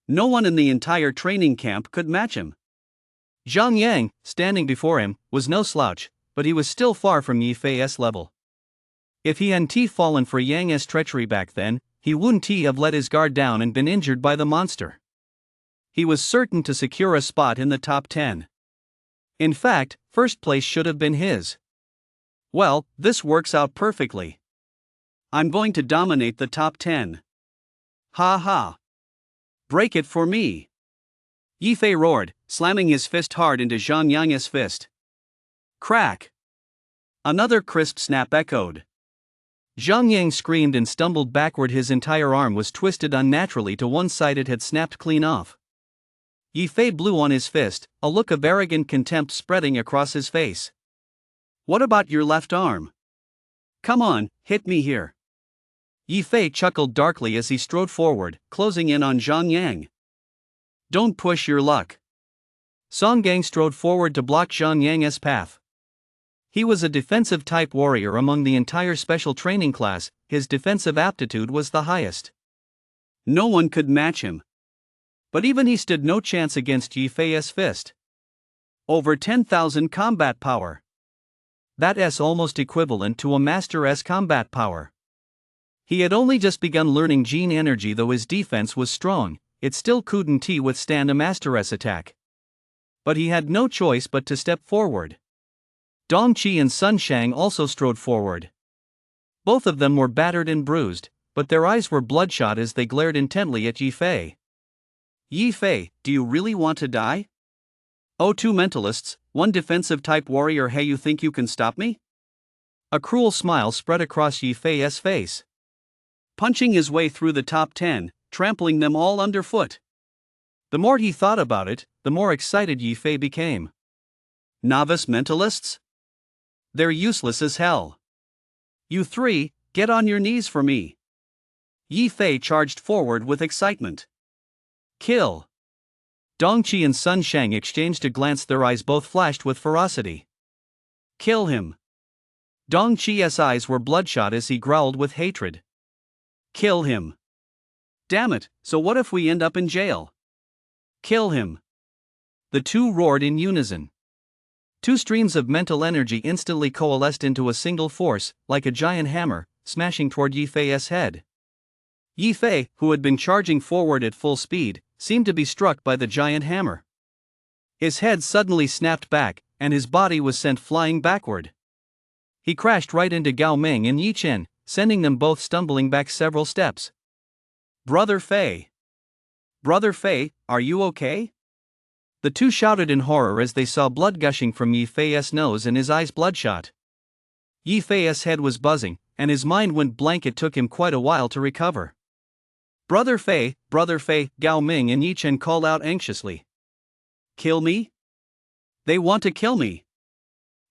No one in the entire training camp could match him. Zhang Yang, standing before him, was no slouch, but he was still far from Yi Fei's level. If he hadn't fallen for Yang's treachery back then, he wouldn't have let his guard down and been injured by the monster. He was certain to secure a spot in the top 10. In fact, first place should have been his. Well, this works out perfectly. I'm going to dominate the top 10. Ha ha. Break it for me. Yi Fei roared, slamming his fist hard into Zhang Yang's fist. Crack. Another crisp snap echoed. Zhang Yang screamed and stumbled backward. His entire arm was twisted unnaturally to one side. It had snapped clean off. Yi Fei blew on his fist, a look of arrogant contempt spreading across his face. What about your left arm? Come on, hit me here. Yi Fei chuckled darkly as he strode forward, closing in on Zhang Yang. Don't push your luck. Song Gang strode forward to block Zhang Yang's path. He was a defensive-type warrior among the entire special training class. His defensive aptitude was the highest. No one could match him. But even he stood no chance against Yi Fei's fist. Over 10,000 combat power. That's almost equivalent to a master's combat power. He had only just begun learning gene energy. Though his defense was strong, it still couldn't withstand a master's attack. But he had no choice but to step forward. Dong Qi and Sun Shang also strode forward. Both of them were battered and bruised, but their eyes were bloodshot as they glared intently at Yi Fei. Yi Fei, do you really want to die? Oh, 2 mentalists, 1 defensive-type warrior. Hey, you think you can stop me? A cruel smile spread across Yi Fei's face. Punching his way through the top 10, trampling them all underfoot. The more he thought about it, the more excited Yi Fei became. Novice mentalists? They're useless as hell. You 3, get on your knees for me. Yi Fei charged forward with excitement. Kill. Dong Qi and Sun Shang exchanged a glance. Their eyes both flashed with ferocity. Kill him. Dong Qi's eyes were bloodshot as he growled with hatred. Kill him. Damn it, so what if we end up in jail? Kill him. The 2 roared in unison. 2 streams of mental energy instantly coalesced into a single force, like a giant hammer, smashing toward Yi Fei's head. Yi Fei, who had been charging forward at full speed, seemed to be struck by the giant hammer. His head suddenly snapped back, and his body was sent flying backward. He crashed right into Gao Ming and Yi Chen, sending them both stumbling back several steps. Brother Fei! Brother Fei, are you okay? The 2 shouted in horror as they saw blood gushing from Yi Fei's nose and his eyes bloodshot. Yi Fei's head was buzzing, and his mind went blank. It took him quite a while to recover. Brother Fei, Gao Ming and Yi Chen called out anxiously. Kill me? They want to kill me.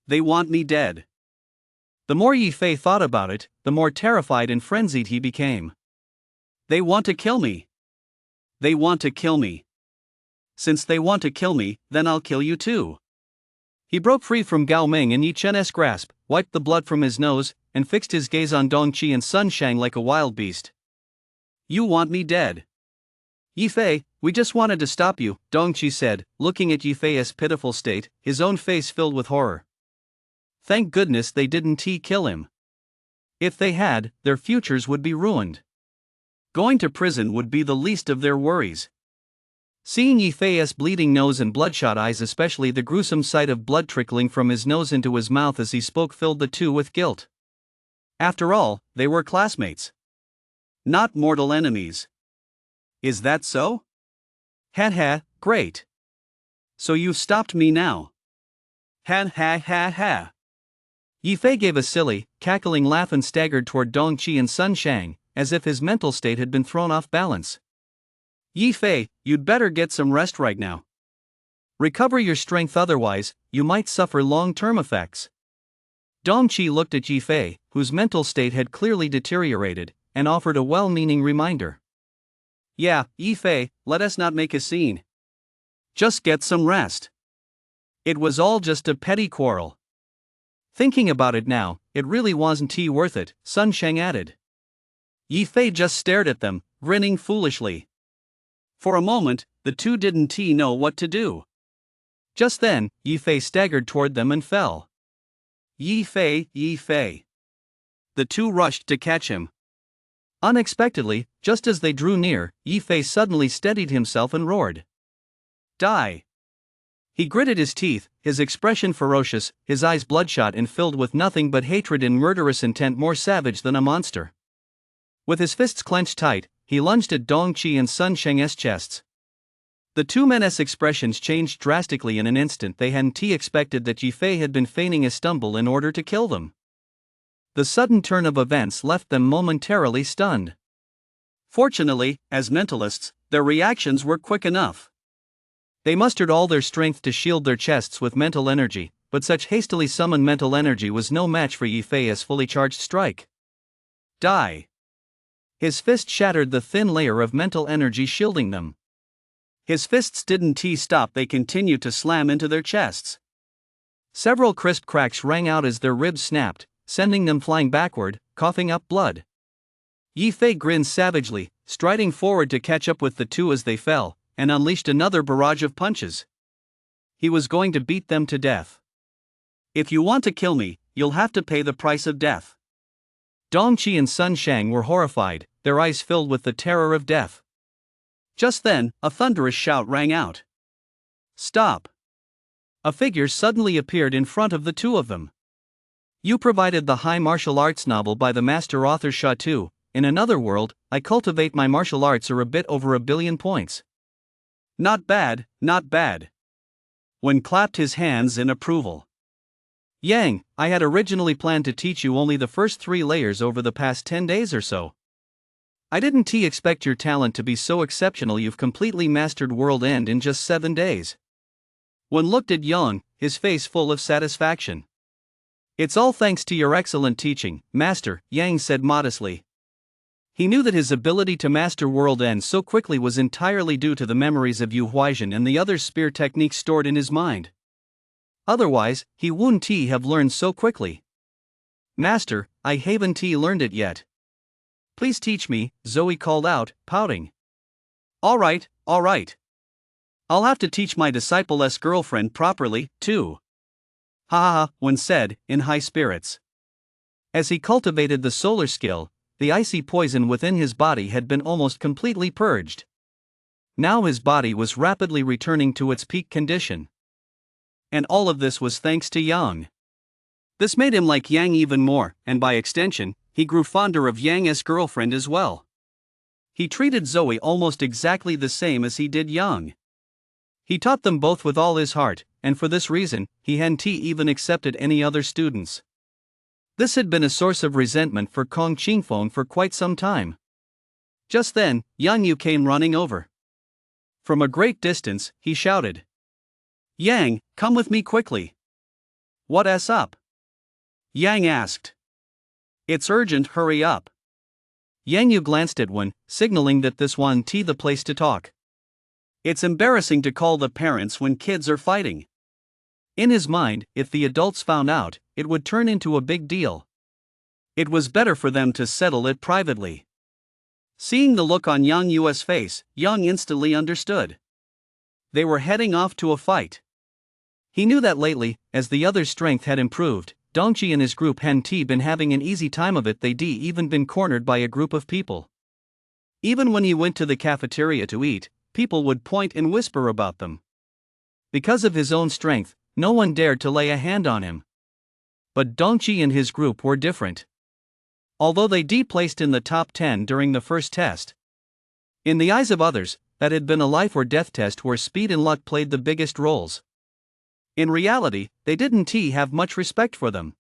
They want me dead. The more Yi Fei thought about it, the more terrified and frenzied he became. They want to kill me. They want to kill me. Since they want to kill me, then I'll kill you too. He broke free from Gao Ming and Yi Chen's grasp, wiped the blood from his nose, and fixed his gaze on Dong Qi and Sun Shang like a wild beast. You want me dead. Yi Fei, we just wanted to stop you, Dong Qi said, looking at Yi Fei's pitiful state, his own face filled with horror. Thank goodness they didn't kill him. If they had, their futures would be ruined. Going to prison would be the least of their worries. Seeing Yifei's bleeding nose and bloodshot eyes, especially the gruesome sight of blood trickling from his nose into his mouth as he spoke, filled the two with guilt. After all, they were classmates, not mortal enemies. Is that so? Ha ha, great. So you've stopped me now. Ha ha ha ha. Yifei gave a silly, cackling laugh and staggered toward Dongqi and Sun Shang, as if his mental state had been thrown off balance. Yifei, you'd better get some rest right now. Recover your strength, otherwise, you might suffer long-term effects. Dongqi looked at Yifei, whose mental state had clearly deteriorated, and offered a well-meaning reminder. Yeah, Yifei, let us not make a scene. Just get some rest. It was all just a petty quarrel. Thinking about it now, it really wasn't worth it, Sun Shang added. Yifei just stared at them, grinning foolishly. For a moment, the two didn't know what to do. Just then, Yifei staggered toward them and fell. Yifei, Yifei. The two rushed to catch him. Unexpectedly, just as they drew near, Yifei suddenly steadied himself and roared. Die! He gritted his teeth, his expression ferocious, his eyes bloodshot and filled with nothing but hatred and murderous intent, more savage than a monster. With his fists clenched tight, he lunged at Dongqi and Sun Shang's chests. The two men's expressions changed drastically in an instant. They hadn't expected that Yifei had been feigning a stumble in order to kill them. The sudden turn of events left them momentarily stunned. Fortunately, as mentalists, their reactions were quick enough. They mustered all their strength to shield their chests with mental energy, but such hastily summoned mental energy was no match for Yifei's fully charged strike. Die! His fist shattered the thin layer of mental energy shielding them. His fists didn't stop, they continued to slam into their chests. Several crisp cracks rang out as their ribs snapped, sending them flying backward, coughing up blood. Yifei grinned savagely, striding forward to catch up with the two as they fell, and unleashed another barrage of punches. He was going to beat them to death. If you want to kill me, you'll have to pay the price of death. Dongqi and Sun Shang were horrified, their eyes filled with the terror of death. Just then, a thunderous shout rang out. Stop! A figure suddenly appeared in front of the two of them. You provided the high martial arts novel by the master author Sha Tu. In another world, I cultivate my martial arts are a bit over 1 billion points. Not bad, not bad. Wen clapped his hands in approval. Yang, I had originally planned to teach you only the first 3 layers over the past 10 days or so. I didn't expect your talent to be so exceptional. You've completely mastered World End in just 7 days. Wen looked at Yang, his face full of satisfaction. It's all thanks to your excellent teaching, Master, Yang said modestly. He knew that his ability to master World End so quickly was entirely due to the memories of Yu Huaizhen and the other spear techniques stored in his mind. Otherwise, he wouldn't have learned so quickly. Master, I haven't learned it yet. Please teach me, Zoe called out, pouting. All right. I'll have to teach my disciple's girlfriend properly, too. Ha ha ha, Wen said, in high spirits. As he cultivated the solar skill, the icy poison within his body had been almost completely purged. Now his body was rapidly returning to its peak condition. And all of this was thanks to Yang. This made him like Yang even more, and by extension, he grew fonder of Yang's girlfriend as well. He treated Zoe almost exactly the same as he did Yang. He taught them both with all his heart, and for this reason, he hadn't even accepted any other students. This had been a source of resentment for Kong Qingfeng for quite some time. Just then, Yang Yu came running over. From a great distance, he shouted. Yang, come with me quickly. What's up? Yang asked. It's urgent, hurry up. Yang Yu glanced at Wen, signaling that this wasn't the place to talk. It's embarrassing to call the parents when kids are fighting. In his mind, if the adults found out, it would turn into a big deal. It was better for them to settle it privately. Seeing the look on Yang Yu's face, Yang instantly understood. They were heading off to a fight. He knew that lately, as the other's strength had improved, Dongqi and his group hadn't been having an easy time of it. They'd even been cornered by a group of people. Even when he went to the cafeteria to eat, people would point and whisper about them. Because of his own strength, no one dared to lay a hand on him. But Dongqi and his group were different. Although they placed in the top 10 during the first test, in the eyes of others, that had been a life or death test where speed and luck played the biggest roles. In reality, they didn't have much respect for them.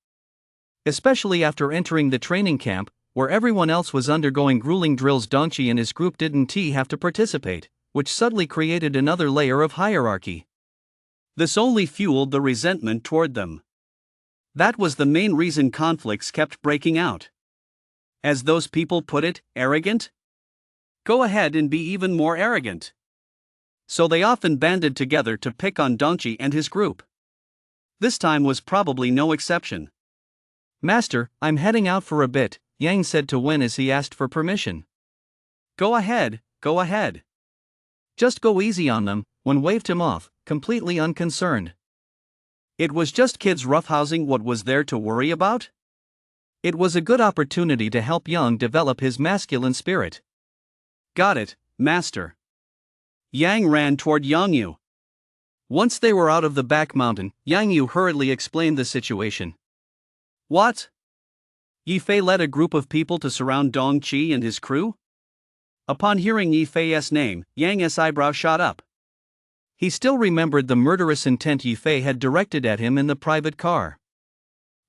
Especially after entering the training camp, where everyone else was undergoing grueling drills. Dongqi and his group didn't have to participate, which subtly created another layer of hierarchy. This only fueled the resentment toward them. That was the main reason conflicts kept breaking out. As those people put it, arrogant? Go ahead and be even more arrogant. So they often banded together to pick on Dongqi and his group. This time was probably no exception. "Master, I'm heading out for a bit," Yang said to Wen as he asked for permission. Go ahead, go ahead. Just go easy on them," Wen waved him off, completely unconcerned. It was just kids roughhousing. What was there to worry about? It was a good opportunity to help Yang develop his masculine spirit. Got it, master. Yang ran toward Yang Yu. Once they were out of the back mountain, Yang Yu hurriedly explained the situation. What? Yi Fei led a group of people to surround Dongqi and his crew? Upon hearing Yi Fei's name, Yang's eyebrow shot up. He still remembered the murderous intent Yi Fei had directed at him in the private car.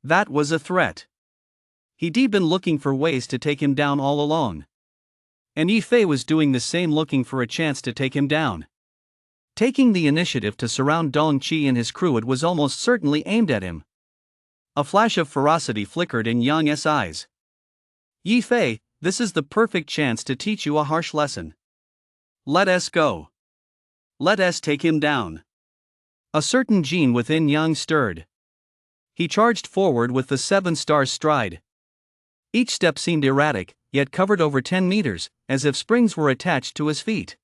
That was a threat. He'd been looking for ways to take him down all along. And Yi Fei was doing the same, looking for a chance to take him down. Taking the initiative to surround Dongqi and his crew, it was almost certainly aimed at him. A flash of ferocity flickered in Yang's eyes. Yi Fei, this is the perfect chance to teach you a harsh lesson. Let us go. Let us take him down. A certain gene within Yang stirred. He charged forward with the 7-star stride. Each step seemed erratic, yet covered over 10 meters, as if springs were attached to his feet.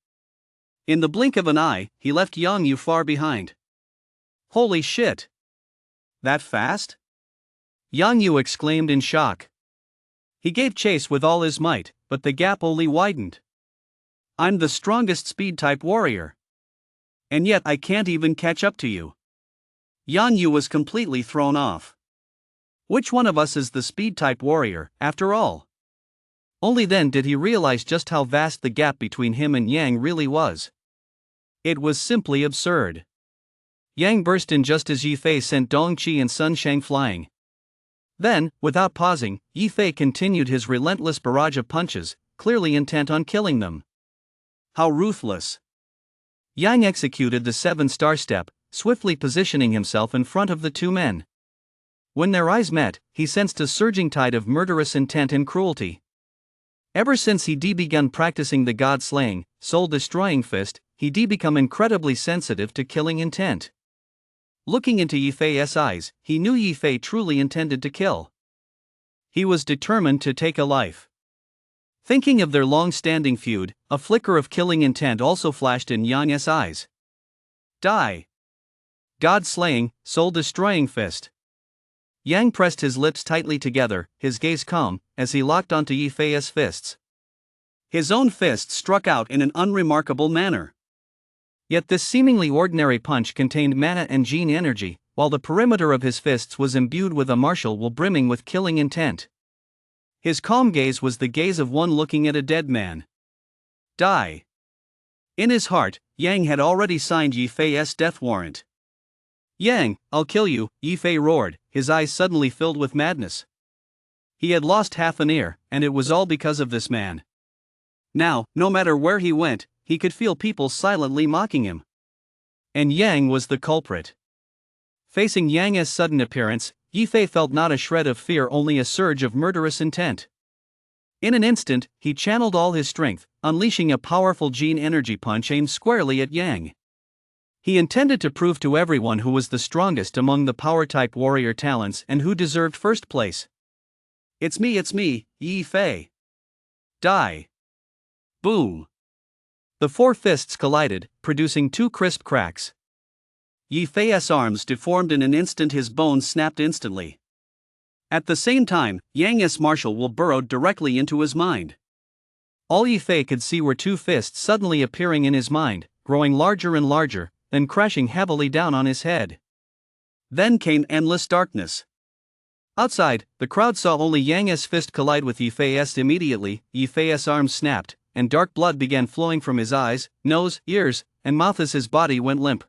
In the blink of an eye, he left Yang Yu far behind. Holy shit! That fast? Yang Yu exclaimed in shock. He gave chase with all his might, but the gap only widened. I'm the strongest speed-type warrior. And yet I can't even catch up to you. Yang Yu was completely thrown off. Which one of us is the speed-type warrior, after all? Only then did he realize just how vast the gap between him and Yang really was. It was simply absurd. Yang burst in just as Yi Fei sent Dongqi and Sun Shang flying. Then, without pausing, Yi Fei continued his relentless barrage of punches, clearly intent on killing them. How ruthless! Yang executed the 7-star step, swiftly positioning himself in front of the two men. When their eyes met, he sensed a surging tide of murderous intent and cruelty. Ever since he'd begun practicing the god-slaying, soul-destroying fist, he'd become incredibly sensitive to killing intent. Looking into Yi Fei's eyes, he knew Yi Fei truly intended to kill. He was determined to take a life. Thinking of their long-standing feud, a flicker of killing intent also flashed in Yang's eyes. Die! God-slaying, soul-destroying fist. Yang pressed his lips tightly together, his gaze calm, as he locked onto Yi Fei's fists. His own fist struck out in an unremarkable manner. Yet this seemingly ordinary punch contained mana and gene energy, while the perimeter of his fists was imbued with a martial will brimming with killing intent. His calm gaze was the gaze of one looking at a dead man. Die! In his heart, Yang had already signed Yi Fei's death warrant. Yang, I'll kill you, Yi Fei roared, his eyes suddenly filled with madness. He had lost half an ear, and it was all because of this man. Now, no matter where he went, he could feel people silently mocking him. And Yang was the culprit. Facing Yang's sudden appearance, Yi Fei felt not a shred of fear, only a surge of murderous intent. In an instant, he channeled all his strength, unleashing a powerful gene energy punch aimed squarely at Yang. He intended to prove to everyone who was the strongest among the power-type warrior talents and who deserved first place. It's me, Yi Fei. Die! Boom! The 4 fists collided, producing 2 crisp cracks. Yi Fei's arms deformed in an instant, his bones snapped instantly. At the same time, Yang's martial will burrowed directly into his mind. All Yifei could see were two fists suddenly appearing in his mind, growing larger and larger, then crashing heavily down on his head. Then came endless darkness. Outside, the crowd saw only Yang's fist collide with Yifei's. Immediately, Yifei's arms snapped, and dark blood began flowing from his eyes, nose, ears, and mouth as his body went limp.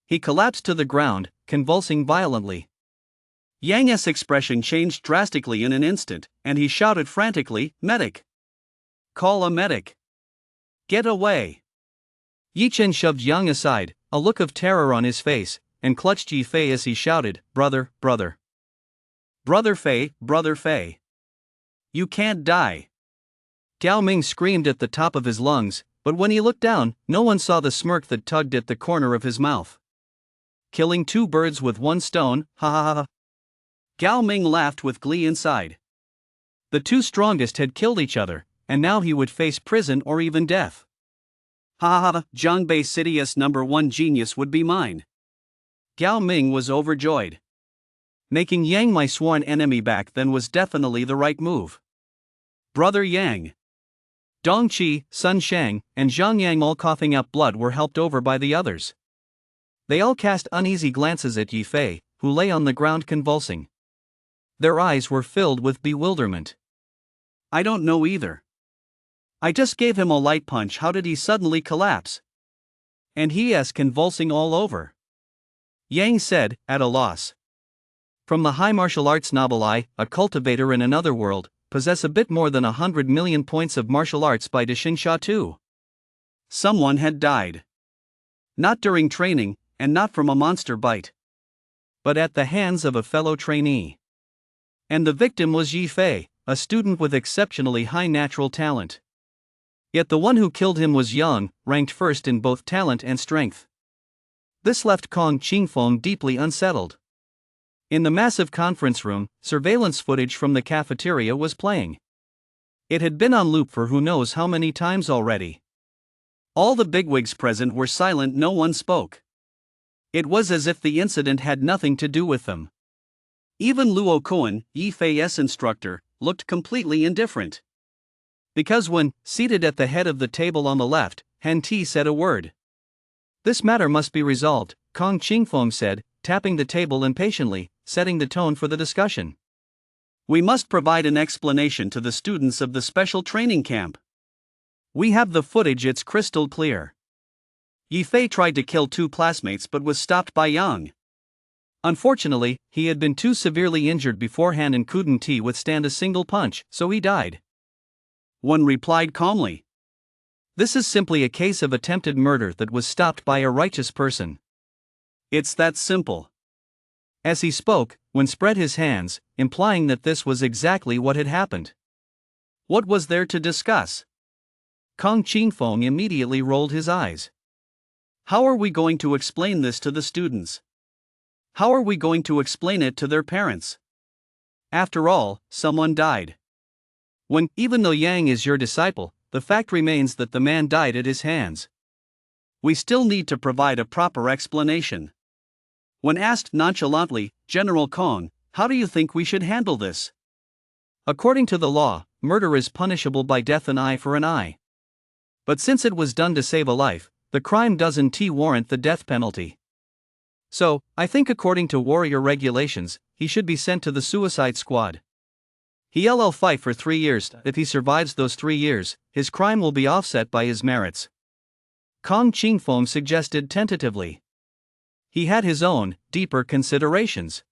He collapsed to the ground, convulsing violently. Yang's expression changed drastically in an instant, and he shouted frantically, "Medic! Call a medic! Get away!" Yi Chen shoved Yang aside, a look of terror on his face, and clutched Yifei as he shouted, "Brother, brother! Brother Fei, Brother Fei! You can't die!" Gao Ming screamed at the top of his lungs, but when he looked down, no one saw the smirk that tugged at the corner of his mouth. Killing two birds with one stone, ha ha ha. Gao Ming laughed with glee inside. The two strongest had killed each other, and now he would face prison or even death. Ha ha ha, Zhangbei City's #1 genius would be mine. Gao Ming was overjoyed. Making Yang my sworn enemy back then was definitely the right move. Brother Yang, Dong Qi, Sun Shang, and Zhang Yang, all coughing up blood, were helped over by the others. They all cast uneasy glances at Yifei, who lay on the ground convulsing. Their eyes were filled with bewilderment. "I don't know either. I just gave him a light punch. How did he suddenly collapse? And he is convulsing all over," Yang said, at a loss. From the high martial arts Nobelai, a cultivator in another world, possess a bit more than 100 million points of martial arts by Deshinsha too. Someone had died. Not during training, and not from a monster bite, but at the hands of a fellow trainee. And the victim was Yifei, a student with exceptionally high natural talent. Yet the one who killed him was young, ranked first in both talent and strength. This left Kong Qingfeng deeply unsettled. In the massive conference room, surveillance footage from the cafeteria was playing. It had been on loop for who knows how many times already. All the bigwigs present were silent, no one spoke. It was as if the incident had nothing to do with them. Even Luo Kuan, Yifei's instructor, looked completely indifferent. Because when, seated at the head of the table on the left, Han Ti said a word. "This matter must be resolved," Kong Qingfeng said, tapping the table impatiently, setting the tone for the discussion. "We must provide an explanation to the students of the special training camp. We have the footage, it's crystal clear. Yifei tried to kill two classmates but was stopped by Yang. Unfortunately, he had been too severely injured beforehand and couldn't withstand a single punch, so he died." One replied calmly. "This is simply a case of attempted murder that was stopped by a righteous person. It's that simple." As he spoke, Wen spread his hands, implying that this was exactly what had happened. What was there to discuss? Kong Qingfeng immediately rolled his eyes. How are we going to explain this to the students? How are we going to explain it to their parents? After all, someone died. When, even though Yang is your disciple, the fact remains that the man died at his hands. We still need to provide a proper explanation. When asked nonchalantly, "General Kong, how do you think we should handle this?" According to the law, murder is punishable by death, an eye for an eye. But since it was done to save a life, the crime doesn't warrant the death penalty. So, I think according to warrior regulations, he should be sent to the suicide squad. He'll fight for 3 years. If he survives those 3 years, his crime will be offset by his merits. Kong Qingfeng suggested tentatively. He had his own, deeper considerations.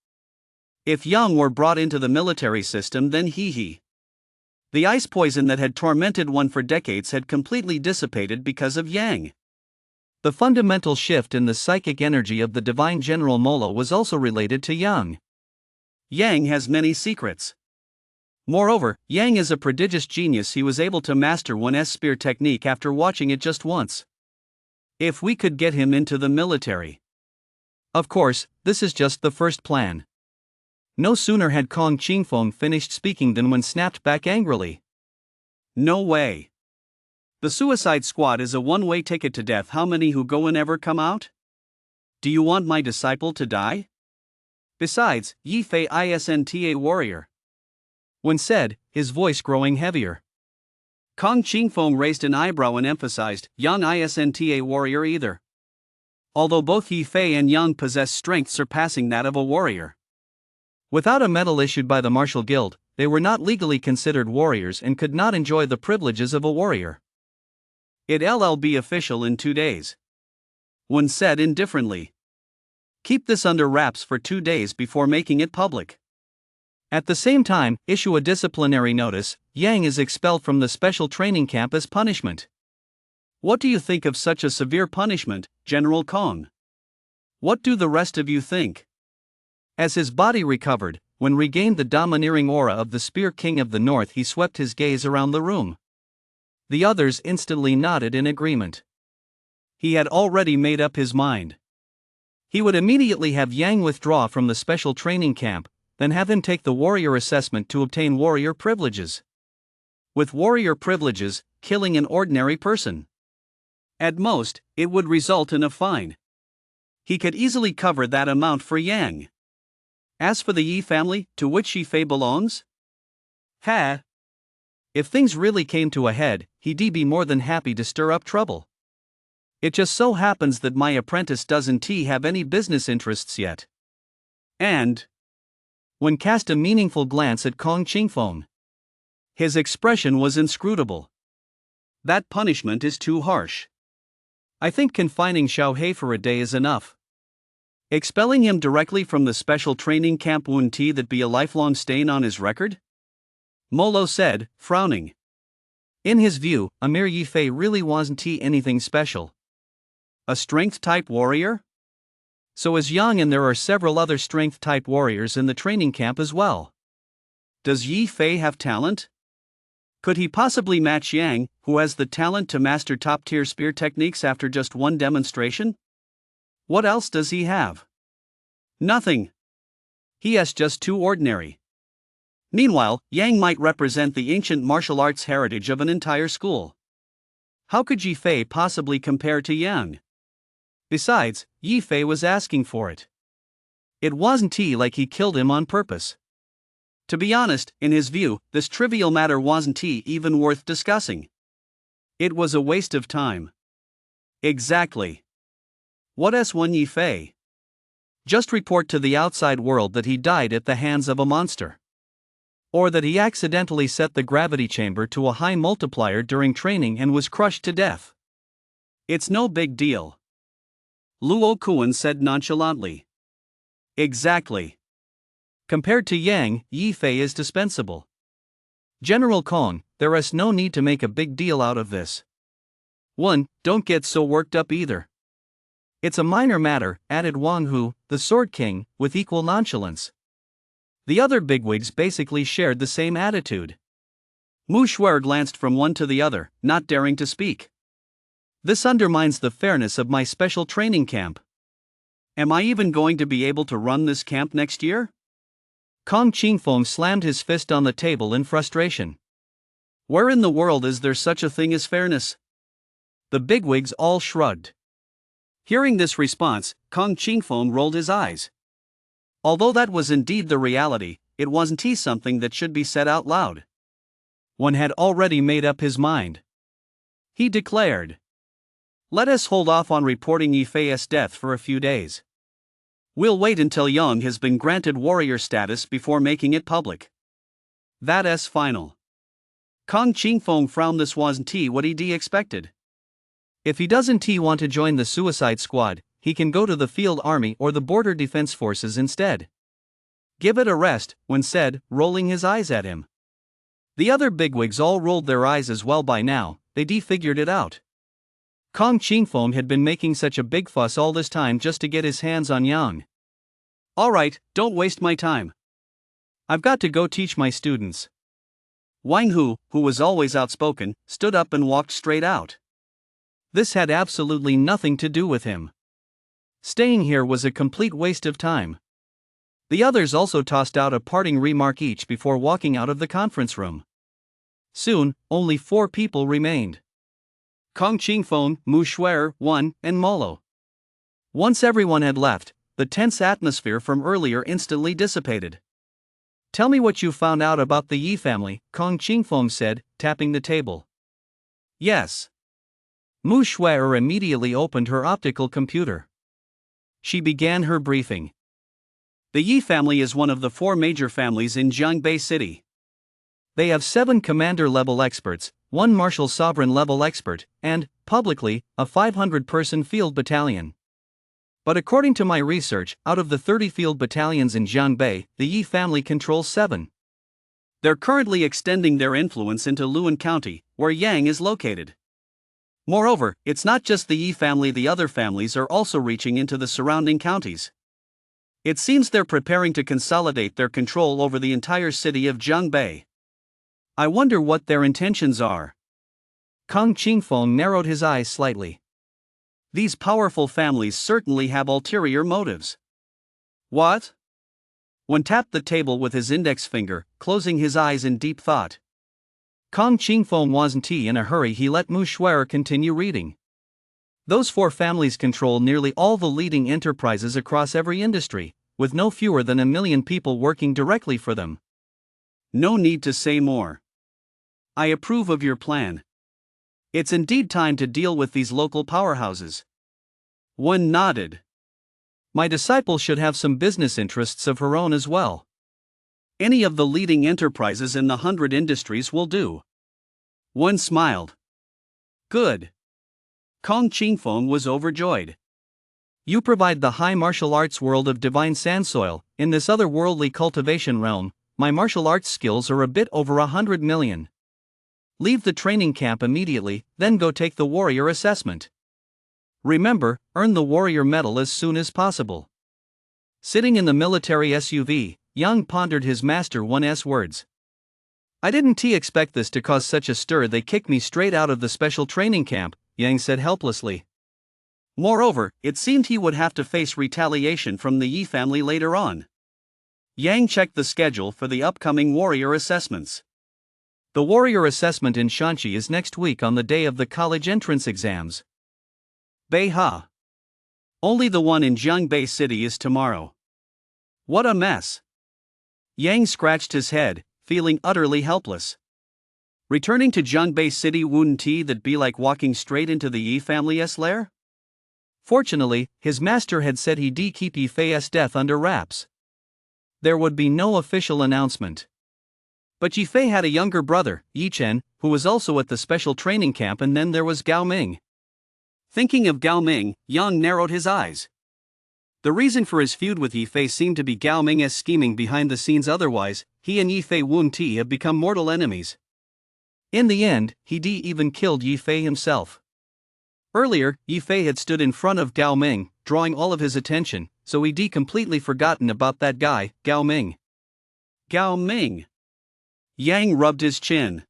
If Yang were brought into the military system, then he. The ice poison that had tormented one for decades had completely dissipated because of Yang. The fundamental shift in the psychic energy of the divine General Mola was also related to Yang. Yang has many secrets. Moreover, Yang is a prodigious genius. He was able to master one's spear technique after watching it just once. If we could get him into the military. Of course, this is just the first plan. No sooner had Kong Qingfeng finished speaking than Wen snapped back angrily. No way. The suicide squad is a one-way ticket to death. How many who go in ever come out? Do you want my disciple to die? Besides, Yi Fei isn't a warrior. When said, his voice growing heavier. Kong Qingfeng raised an eyebrow and emphasized, Yang isn't a warrior either. Although both Yi Fei and Yang possess strength surpassing that of a warrior. Without a medal issued by the martial guild, they were not legally considered warriors and could not enjoy the privileges of a warrior. It'll be official in 2 days. One said indifferently. Keep this under wraps for 2 days before making it public. At the same time, issue a disciplinary notice. Yang is expelled from the special training camp as punishment. What do you think of such a severe punishment, General Kong? What do the rest of you think? As his body recovered, when regained the domineering aura of the Spear King of the North, he swept his gaze around the room. The others instantly nodded in agreement. He had already made up his mind. He would immediately have Yang withdraw from the special training camp, then have him take the warrior assessment to obtain warrior privileges. With warrior privileges, killing an ordinary person. At most, it would result in a fine. He could easily cover that amount for Yang. As for the Yi family, to which Yi Fei belongs? If things really came to a head, he'd be more than happy to stir up trouble. It just so happens that my apprentice doesn't have any business interests yet. And when cast a meaningful glance at Kong Qingfeng, his expression was inscrutable. That punishment is too harsh. I think confining Xiao for a day is enough. Expelling him directly from the special training camp wouldn't that be a lifelong stain on his record? Molo said, frowning. In his view, Amir Yi Fei really wasn't anything special. A strength-type warrior? So is Yang, and there are several other strength-type warriors in the training camp as well. Does Yi Fei have talent? Could he possibly match Yang, who has the talent to master top-tier spear techniques after just one demonstration? What else does he have? Nothing. He is just too ordinary. Meanwhile, Yang might represent the ancient martial arts heritage of an entire school. How could Yi Fei possibly compare to Yang? Besides, Yi Fei was asking for it. It wasn't like he killed him on purpose. To be honest, in his view, this trivial matter wasn't even worth discussing. It was a waste of time. Exactly. What S1 Yi Fei? Just report to the outside world that he died at the hands of a monster. Or that he accidentally set the gravity chamber to a high multiplier during training and was crushed to death. It's no big deal. Luo Kuan said nonchalantly. Exactly. Compared to Yang, Yi Fei is dispensable. General Kong, there is no need to make a big deal out of this. 1. Don't get so worked up either. It's a minor matter, added Wang Hu, the Sword King, with equal nonchalance. The other bigwigs basically shared the same attitude. Mu Shuer glanced from one to the other, not daring to speak. This undermines the fairness of my special training camp. Am I even going to be able to run this camp next year? Kong Qingfeng slammed his fist on the table in frustration. Where in the world is there such a thing as fairness? The bigwigs all shrugged. Hearing this response, Kong Qingfeng rolled his eyes. Although that was indeed the reality, it wasn't something that should be said out loud. One had already made up his mind. He declared, "Let us hold off on reporting Yi Fei's death for a few days. We'll wait until Yang has been granted warrior status before making it public. That's final." Kong Qingfeng frowned. This wasn't what he'd expected. If he doesn't want to join the suicide squad, he can go to the field army or the border defense forces instead. Give it a rest, Wen said, rolling his eyes at him. The other bigwigs all rolled their eyes as well. By now, they'd figured it out. Kong Qingfeng had been making such a big fuss all this time just to get his hands on Yang. Alright, don't waste my time. I've got to go teach my students. Wang Hu, who was always outspoken, stood up and walked straight out. This had absolutely nothing to do with him. Staying here was a complete waste of time. The others also tossed out a parting remark each before walking out of the conference room. Soon, only 4 people remained. Kong Qingfeng, Mu Shuer, Wan, and Molo. Once everyone had left, the tense atmosphere from earlier instantly dissipated. "Tell me what you found out about the Yi family," Kong Qingfeng said, tapping the table. "Yes." Mu Shui'er immediately opened her optical computer. She began her briefing. The Yi family is one of the 4 major families in Jiangbei City. They have 7 commander-level experts, 1 martial sovereign-level expert, and, publicly, a 500-person field battalion. But according to my research, out of the 30 field battalions in Jiangbei, the Yi family controls 7. They're currently extending their influence into Luan County, where Yang is located. Moreover, it's not just the Yi family, the other families are also reaching into the surrounding counties. It seems they're preparing to consolidate their control over the entire city of Jiangbei. I wonder what their intentions are. Kong Qingfeng narrowed his eyes slightly. These powerful families certainly have ulterior motives. What? Wen tapped the table with his index finger, closing his eyes in deep thought. Kong Qingfeng wasn't in a hurry. He let Mu Shui'er continue reading. Those 4 families control nearly all the leading enterprises across every industry, with no fewer than 1 million people working directly for them. No need to say more. I approve of your plan. It's indeed time to deal with these local powerhouses. Wen nodded. My disciple should have some business interests of her own as well. Any of the leading enterprises in the 100 industries will do. Wen smiled. Good. Kong Qingfeng was overjoyed. You provide the high martial arts world of divine sandsoil. In this otherworldly cultivation realm, my martial arts skills are a bit over 100 million. Leave the training camp immediately, then go take the warrior assessment. Remember, earn the warrior medal as soon as possible. Sitting in the military SUV, Yang pondered his master Wen's words. I didn't expect this to cause such a stir. They kicked me straight out of the special training camp, Yang said helplessly. Moreover, it seemed he would have to face retaliation from the Yi family later on. Yang checked the schedule for the upcoming warrior assessments. The warrior assessment in Shanxi is next week on the day of the college entrance exams. Beiha. Only the one in Jiangbei City is tomorrow. What a mess. Yang scratched his head, feeling utterly helpless. Returning to Jiangbei City wouldn't that be like walking straight into the Yi family's lair? Fortunately, his master had said he'd keep Yi Fei's death under wraps. There would be no official announcement. But Yi Fei had a younger brother, Yi Chen, who was also at the special training camp, and then there was Gao Ming. Thinking of Gao Ming, Yang narrowed his eyes. The reason for his feud with Yi Fei seemed to be Gao Ming's scheming behind the scenes. Otherwise, he and Yi Fei wouldn't have become mortal enemies. In the end, he'd even killed Yi Fei himself. Earlier, Yi Fei had stood in front of Gao Ming, drawing all of his attention, so he'd completely forgotten about that guy, Gao Ming. Gao Ming. Yang rubbed his chin.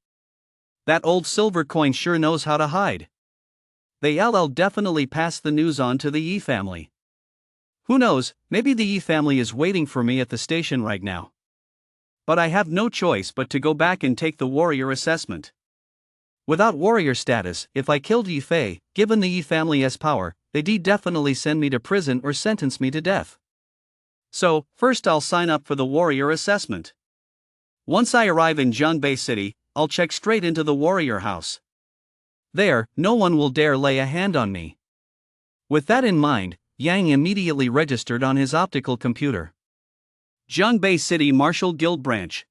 That old silver coin sure knows how to hide. They'll definitely pass the news on to the Yi family. Who knows, maybe the Yi family is waiting for me at the station right now. But I have no choice but to go back and take the warrior assessment. Without warrior status, if I killed Yi Fei, given the Yi family's power, they'd definitely send me to prison or sentence me to death. So, first I'll sign up for the warrior assessment. Once I arrive in Jiangbei City, I'll check straight into the warrior house. There, no one will dare lay a hand on me. With that in mind, Yang immediately registered on his optical computer. Jiangbei City Martial Guild Branch.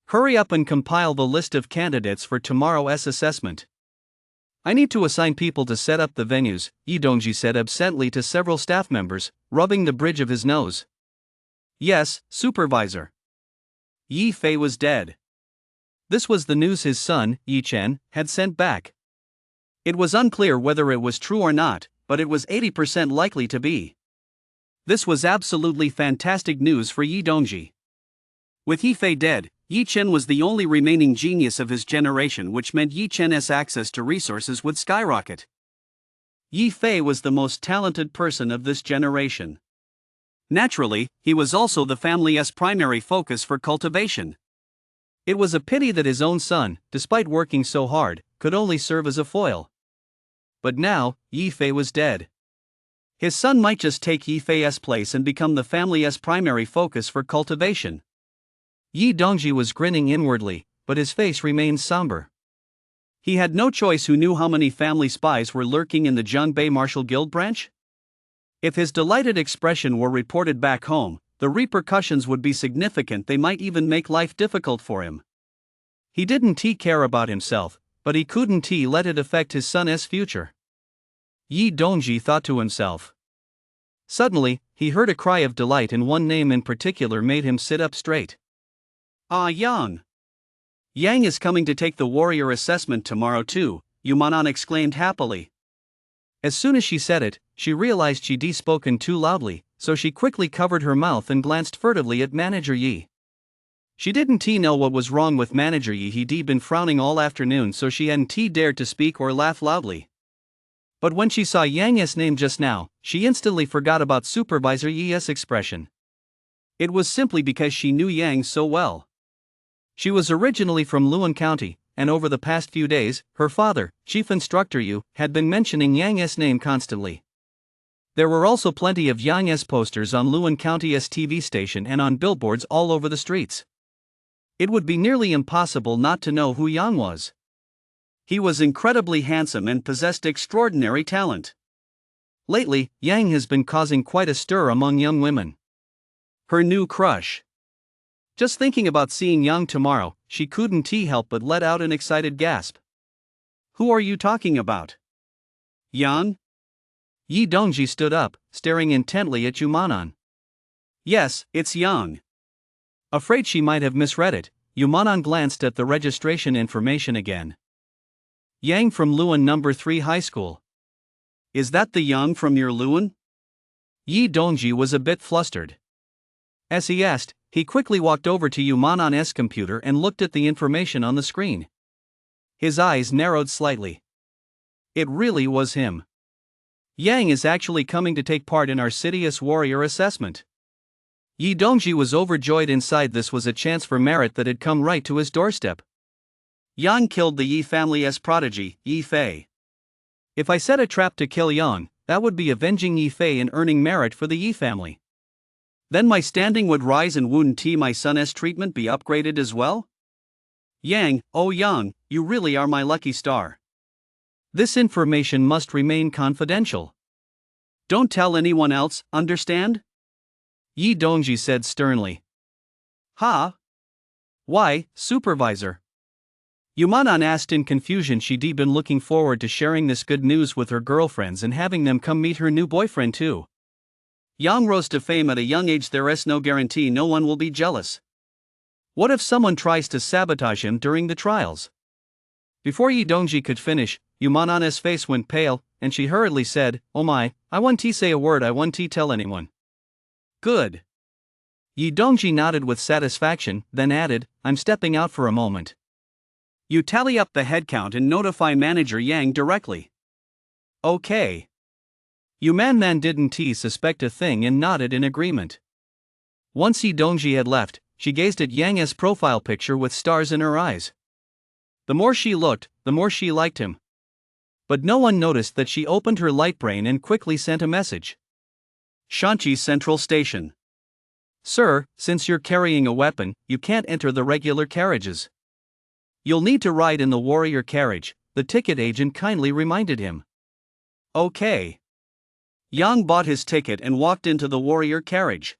Hurry up and compile the list of candidates for tomorrow's assessment. I need to assign people to set up the venues, Yi Dongji said absently to several staff members, rubbing the bridge of his nose. Yes, supervisor. Yi Fei was dead. This was the news his son, Yi Chen, had sent back. It was unclear whether it was true or not, but it was 80% likely to be. This was absolutely fantastic news for Yi Dongji. With Yi Fei dead, Yi Chen was the only remaining genius of his generation, which meant Yi Chen's access to resources would skyrocket. Yi Fei was the most talented person of this generation. Naturally, he was also the family's primary focus for cultivation. It was a pity that his own son, despite working so hard, could only serve as a foil. But now, Yi Fei was dead. His son might just take Yifei's place and become the family's primary focus for cultivation. Yi Dongji was grinning inwardly, but his face remained somber. He had no choice who knew how many family spies were lurking in the Jiangbei Martial Guild branch. If his delighted expression were reported back home, the repercussions would be significant. They might even make life difficult for him. He didn't care about himself, but he couldn't let it affect his son's future. Yi Dongji thought to himself. Suddenly, he heard a cry of delight, and one name in particular made him sit up straight. Ah, Yang! Yang is coming to take the warrior assessment tomorrow too, Yumanan exclaimed happily. As soon as she said it, she realized she'd spoken too loudly, so she quickly covered her mouth and glanced furtively at Manager Yi. She didn't know what was wrong with Manager Yi. He'd been frowning all afternoon, so she hadn't dared to speak or laugh loudly. But when she saw Yang's name just now, she instantly forgot about Supervisor Yi's expression. It was simply because she knew Yang so well. She was originally from Luan County, and over the past few days, her father, Chief Instructor Yu, had been mentioning Yang's name constantly. There were also plenty of Yang's posters on Luan County's TV station and on billboards all over the streets. It would be nearly impossible not to know who Yang was. He was incredibly handsome and possessed extraordinary talent. Lately, Yang has been causing quite a stir among young women. Her new crush. Just thinking about seeing Yang tomorrow, she couldn't help but let out an excited gasp. Who are you talking about? Yang? Yi Dongji stood up, staring intently at Yumanan. Yes, it's Yang. Afraid she might have misread it, Yumanan glanced at the registration information again. Yang from Luan No. 3 High School. Is that the Yang from your Luan? Yi Dongji was a bit flustered. As he asked, he quickly walked over to Yumanan's computer and looked at the information on the screen. His eyes narrowed slightly. It really was him. Yang is actually coming to take part in our Sidious Warrior assessment. Yi Dongji was overjoyed inside. This was a chance for merit that had come right to his doorstep. Yang killed the Yi family's prodigy, Yifei. If I set a trap to kill Yang, that would be avenging Yifei and earning merit for the Yi family. Then my standing would rise, and wouldn't my son's treatment be upgraded as well? Yang, oh Yang, you really are my lucky star. This information must remain confidential. Don't tell anyone else, understand? Yi Dongji said sternly. Ha? Why, Supervisor? Yumanan asked in confusion. She'd been looking forward to sharing this good news with her girlfriends and having them come meet her new boyfriend too. Yang rose to fame at a young age. There is no guarantee no one will be jealous. What if someone tries to sabotage him during the trials? Before Yi Dongji could finish, Yumanan's face went pale, and she hurriedly said, "Oh my, I won't say a word. I won't tell anyone." Good. Yi Dongji nodded with satisfaction, then added, "I'm stepping out for a moment." You tally up the headcount and notify Manager Yang directly. Okay. Yumanman didn't suspect a thing and nodded in agreement. Once Yi Dongji had left, she gazed at Yang's profile picture with stars in her eyes. The more she looked, the more she liked him. But no one noticed that she opened her light brain and quickly sent a message. Shanchi Central Station. Sir, since you're carrying a weapon, you can't enter the regular carriages. You'll need to ride in the warrior carriage, the ticket agent kindly reminded him. Okay. Yang bought his ticket and walked into the warrior carriage.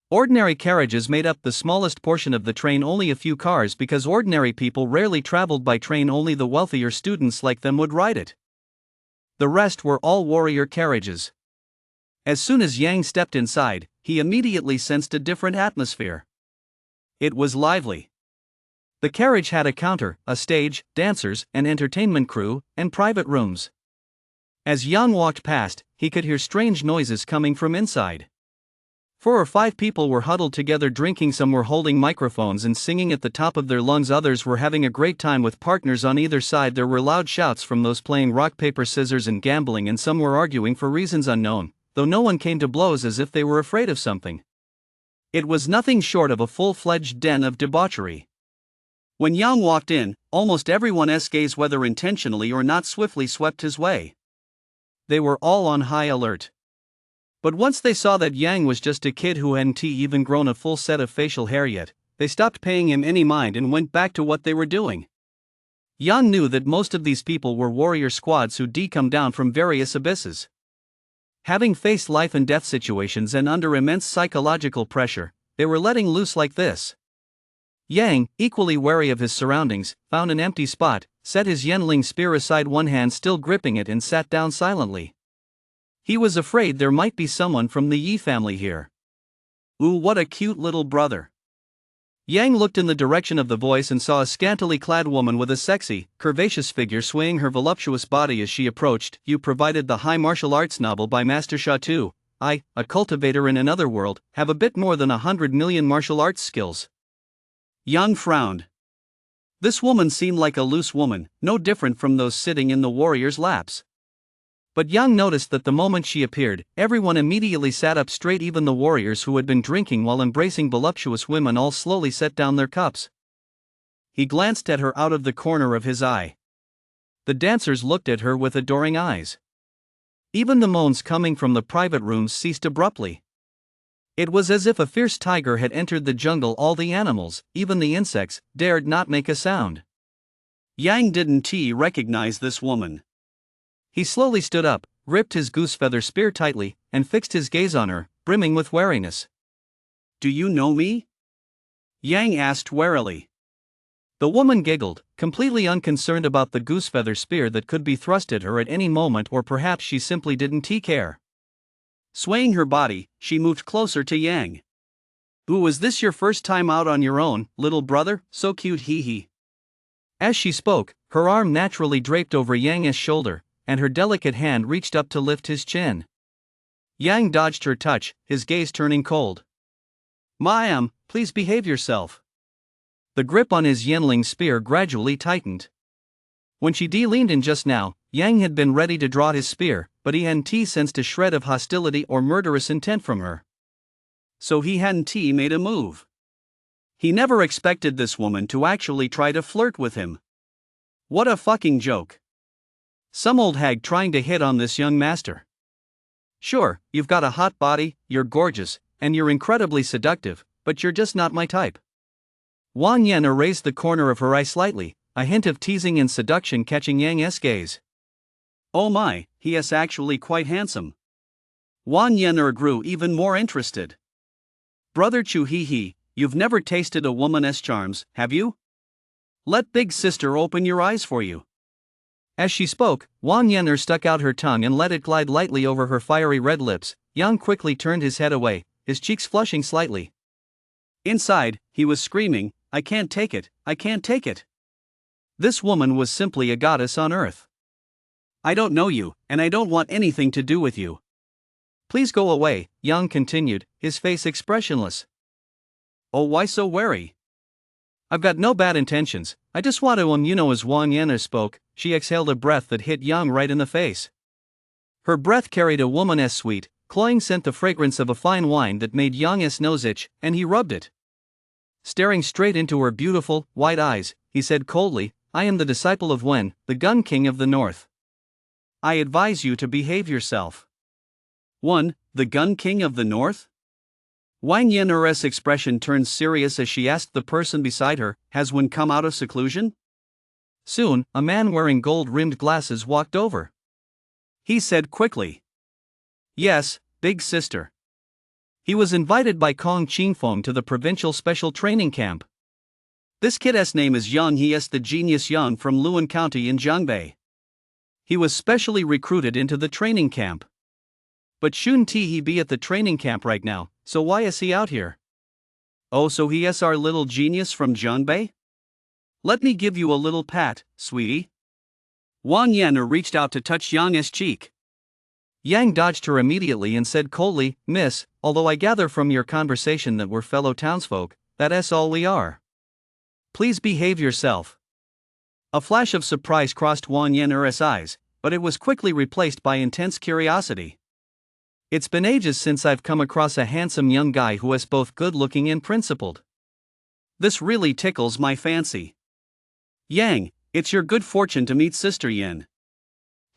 Ordinary carriages made up the smallest portion of the train, only a few cars, because ordinary people rarely traveled by train. Only the wealthier students like them would ride it. The rest were all warrior carriages. As soon as Yang stepped inside, he immediately sensed a different atmosphere. It was lively. The carriage had a counter, a stage, dancers, an entertainment crew, and private rooms. As Yang walked past, he could hear strange noises coming from inside. 4 or 5 people were huddled together drinking. Some were holding microphones and singing at the top of their lungs. Others were having a great time with partners on either side. There were loud shouts from those playing rock, paper, scissors and gambling, and some were arguing for reasons unknown, though no one came to blows, as if they were afraid of something. It was nothing short of a full-fledged den of debauchery. When Yang walked in, almost everyone's gaze, whether intentionally or not, swiftly swept his way. They were all on high alert. But once they saw that Yang was just a kid who hadn't even grown a full set of facial hair yet, they stopped paying him any mind and went back to what they were doing. Yang knew that most of these people were warrior squads who'd come down from various abysses. Having faced life and death situations and under immense psychological pressure, they were letting loose like this. Yang, equally wary of his surroundings, found an empty spot, set his Yenling spear aside, one hand still gripping it, and sat down silently. He was afraid there might be someone from the Yi family here. Ooh, what a cute little brother. Yang looked in the direction of the voice and saw a scantily clad woman with a sexy, curvaceous figure swaying her voluptuous body as she approached. You provided the high martial arts novel by Master Sha too. I, a cultivator in another world, have a bit more than 100 million martial arts skills. Yang frowned. This woman seemed like a loose woman, no different from those sitting in the warrior's laps. But Yang noticed that the moment she appeared, everyone immediately sat up straight. Even the warriors who had been drinking while embracing voluptuous women all slowly set down their cups. He glanced at her out of the corner of his eye. The dancers looked at her with adoring eyes. Even the moans coming from the private rooms ceased abruptly. It was as if a fierce tiger had entered the jungle. All the animals, even the insects, dared not make a sound. Yang didn't recognize this woman. He slowly stood up, gripped his goosefeather spear tightly, and fixed his gaze on her, brimming with wariness. Do you know me? Yang asked warily. The woman giggled, completely unconcerned about the goosefeather spear that could be thrust at her at any moment, or perhaps she simply didn't care. Swaying her body, she moved closer to Yang. Ooh, is this your first time out on your own, little brother? So cute, hee hee. As she spoke, her arm naturally draped over Yang's shoulder, and her delicate hand reached up to lift his chin. Yang dodged her touch, his gaze turning cold. Please behave yourself. The grip on his Yenling spear gradually tightened. When she leaned in just now, Yang had been ready to draw his spear, but he hadn't sensed a shred of hostility or murderous intent from her. So he hadn't made a move. He never expected this woman to actually try to flirt with him. What a fucking joke. Some old hag trying to hit on this young master. Sure, you've got a hot body, you're gorgeous, and you're incredibly seductive, but you're just not my type. Wang Yan raised the corner of her eye slightly, a hint of teasing and seduction catching Yang's gaze. Oh my, he is actually quite handsome. Wang Yan grew even more interested. Brother Chu, hee hee, you've never tasted a woman's charms, have you? Let big sister open your eyes for you. As she spoke, Wang Yan stuck out her tongue and let it glide lightly over her fiery red lips. Yang quickly turned his head away, his cheeks flushing slightly. Inside, he was screaming, I can't take it, I can't take it. This woman was simply a goddess on earth. I don't know you, and I don't want anything to do with you. Please go away, Yang continued, his face expressionless. Oh, why so wary? I've got no bad intentions, I just want to As Wang Yan spoke, she exhaled a breath that hit Yang right in the face. Her breath carried a woman's sweet, cloying scent, the fragrance of a fine wine that made Yang's nose itch, and he rubbed it. Staring straight into her beautiful, white eyes, he said coldly, I am the disciple of Wen, the Gun King of the North. I advise you to behave yourself. Wen, the Gun King of the North? Wang Yan's expression turned serious as she asked the person beside her, has Wen come out of seclusion? Soon, a man wearing gold-rimmed glasses walked over. He said quickly. Yes, big sister. He was invited by Kong Qingfeng to the provincial special training camp. This kid's name is Yang. He is the genius Yang from Luan County in Jiangbei. He was specially recruited into the training camp. But shouldn't he be at the training camp right now, so why is he out here? Oh, so he is our little genius from Jiangbei? Let me give you a little pat, sweetie. Wang Yan reached out to touch Yang's cheek. Yang dodged her immediately and said coldly, Miss, although I gather from your conversation that we're fellow townsfolk, that's all we are. Please behave yourself. A flash of surprise crossed Wang Yan's eyes, but it was quickly replaced by intense curiosity. It's been ages since I've come across a handsome young guy who is both good-looking and principled. This really tickles my fancy. Yang, it's your good fortune to meet Sister Yin.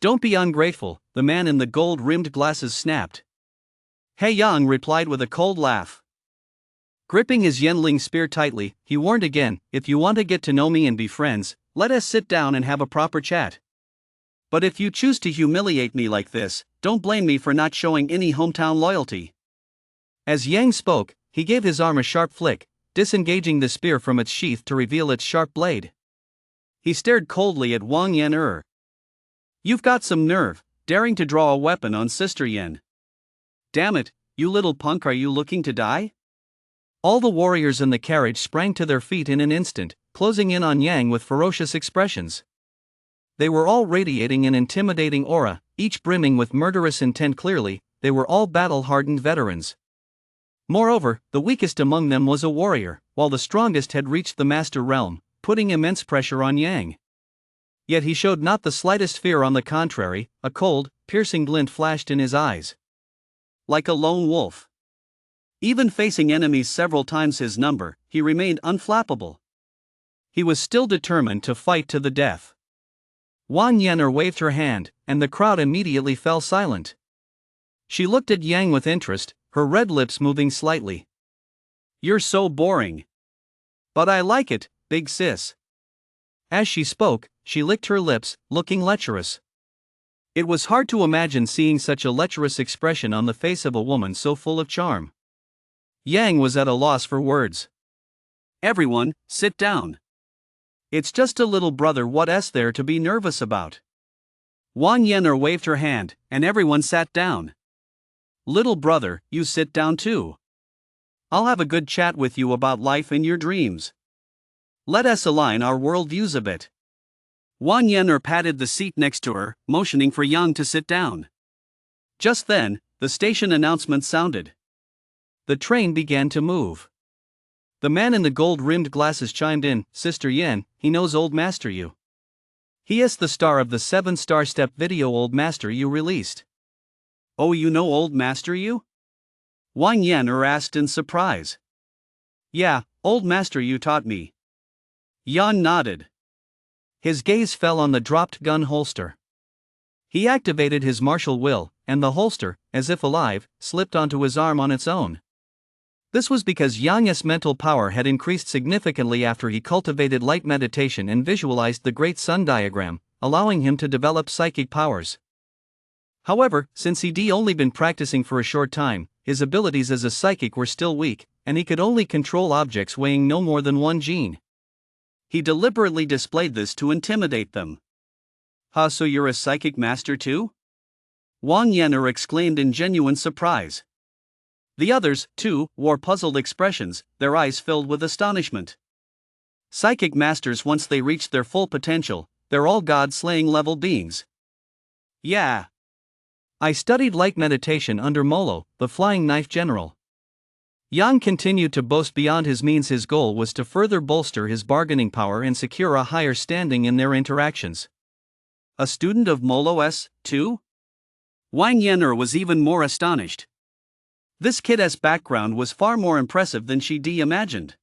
Don't be ungrateful, the man in the gold-rimmed glasses snapped. He Yang replied with a cold laugh. Gripping his Yenling spear tightly, he warned again, if you want to get to know me and be friends, let us sit down and have a proper chat. But if you choose to humiliate me like this, don't blame me for not showing any hometown loyalty. As Yang spoke, he gave his arm a sharp flick, disengaging the spear from its sheath to reveal its sharp blade. He stared coldly at Wang Yan. You've got some nerve, daring to draw a weapon on Sister Yan. Damn it, you little punk, are you looking to die? All the warriors in the carriage sprang to their feet in an instant, closing in on Yang with ferocious expressions. They were all radiating an intimidating aura, each brimming with murderous intent. Clearly, they were all battle-hardened veterans. Moreover, the weakest among them was a warrior, while the strongest had reached the master realm, putting immense pressure on Yang. Yet he showed not the slightest fear. On the contrary, a cold, piercing glint flashed in his eyes. Like a lone wolf. Even facing enemies several times his number, he remained unflappable. He was still determined to fight to the death. Wang Yan waved her hand, and the crowd immediately fell silent. She looked at Yang with interest, her red lips moving slightly. You're so boring. But I like it, big sis. As she spoke, she licked her lips, looking lecherous. It was hard to imagine seeing such a lecherous expression on the face of a woman so full of charm. Yang was at a loss for words. Everyone, sit down. It's just a little brother, what's there to be nervous about? Wang Yan waved her hand, and everyone sat down. Little brother, you sit down too. I'll have a good chat with you about life and your dreams. Let us align our worldviews a bit. Wang Yan patted the seat next to her, motioning for Yang to sit down. Just then, the station announcement sounded. The train began to move. The man in the gold-rimmed glasses chimed in, Sister Yan, he knows Old Master Yu. He is the star of the 7-star step video Old Master Yu released. Oh, you know Old Master Yu? Wang Yan asked in surprise. Yeah, Old Master Yu taught me. Yan nodded. His gaze fell on the dropped gun holster. He activated his martial will, and the holster, as if alive, slipped onto his arm on its own. This was because Yang's mental power had increased significantly after he cultivated light meditation and visualized the Great Sun diagram, allowing him to develop psychic powers. However, since he'd only been practicing for a short time, his abilities as a psychic were still weak, and he could only control objects weighing no more than 1 gene. He deliberately displayed this to intimidate them. Huh, so you're a psychic master too? Wang Yan exclaimed in genuine surprise. The others, too, wore puzzled expressions, their eyes filled with astonishment. Psychic masters, once they reach their full potential, they're all god-slaying level beings. Yeah. I studied light meditation under Molo, the flying knife general. Yang continued to boast beyond his means. His goal was to further bolster his bargaining power and secure a higher standing in their interactions. A student of Molo's, too? Wang Yan was even more astonished. This kid's background was far more impressive than she'd imagined.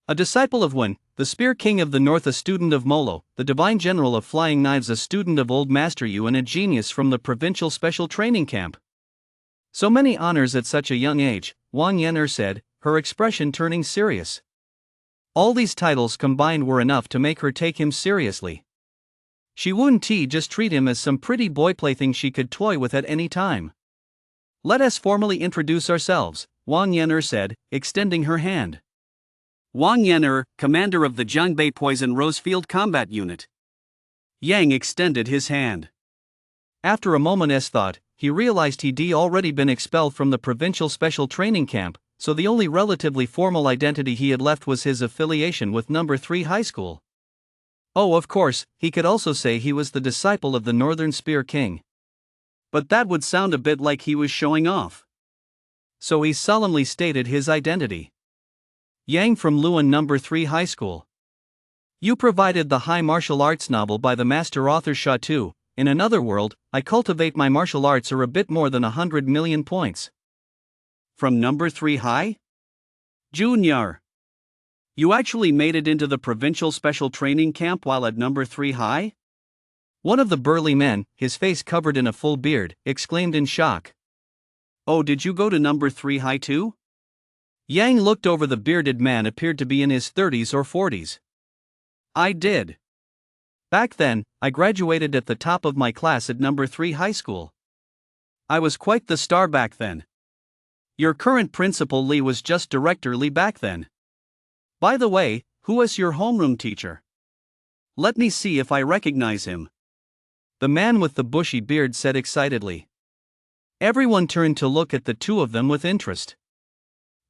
A disciple of Wen, the Spear King of the North, a student of Molo, the Divine General of Flying Knives, a student of Old Master Yu, and a genius from the Provincial Special Training Camp. So many honors at such a young age, Wang Yan said, her expression turning serious. All these titles combined were enough to make her take him seriously. She wouldn't just treat him as some pretty boy plaything she could toy with at any time. Let us formally introduce ourselves, Wang Yan said, extending her hand. Wang Yan, commander of the Jiangbei Poison Rose Field Combat Unit. Yang extended his hand. After a moment's thought, he realized he'd already been expelled from the Provincial Special Training Camp, so the only relatively formal identity he had left was his affiliation with No. 3 High School. Oh, of course, he could also say he was the disciple of the Northern Spear King. But that would sound a bit like he was showing off. So he solemnly stated his identity. Yang from Luan No. 3 High School. You provided the high martial arts novel by the master author Sha Tu. In another world, I cultivate my martial arts are a bit more than 100 million points. From No. 3 High? Junior. You actually made it into the Provincial Special Training Camp while at No. 3 High? One of the burly men, his face covered in a full beard, exclaimed in shock. Oh, did you go to number 3 high too? Yang looked over. The bearded man appeared to be in his 30s or 40s. I did. Back then, I graduated at the top of my class at number 3 high school. I was quite the star back then. Your current principal Lee was just Director Lee back then. By the way, who is your homeroom teacher? Let me see if I recognize him. The man with the bushy beard said excitedly. Everyone turned to look at the two of them with interest.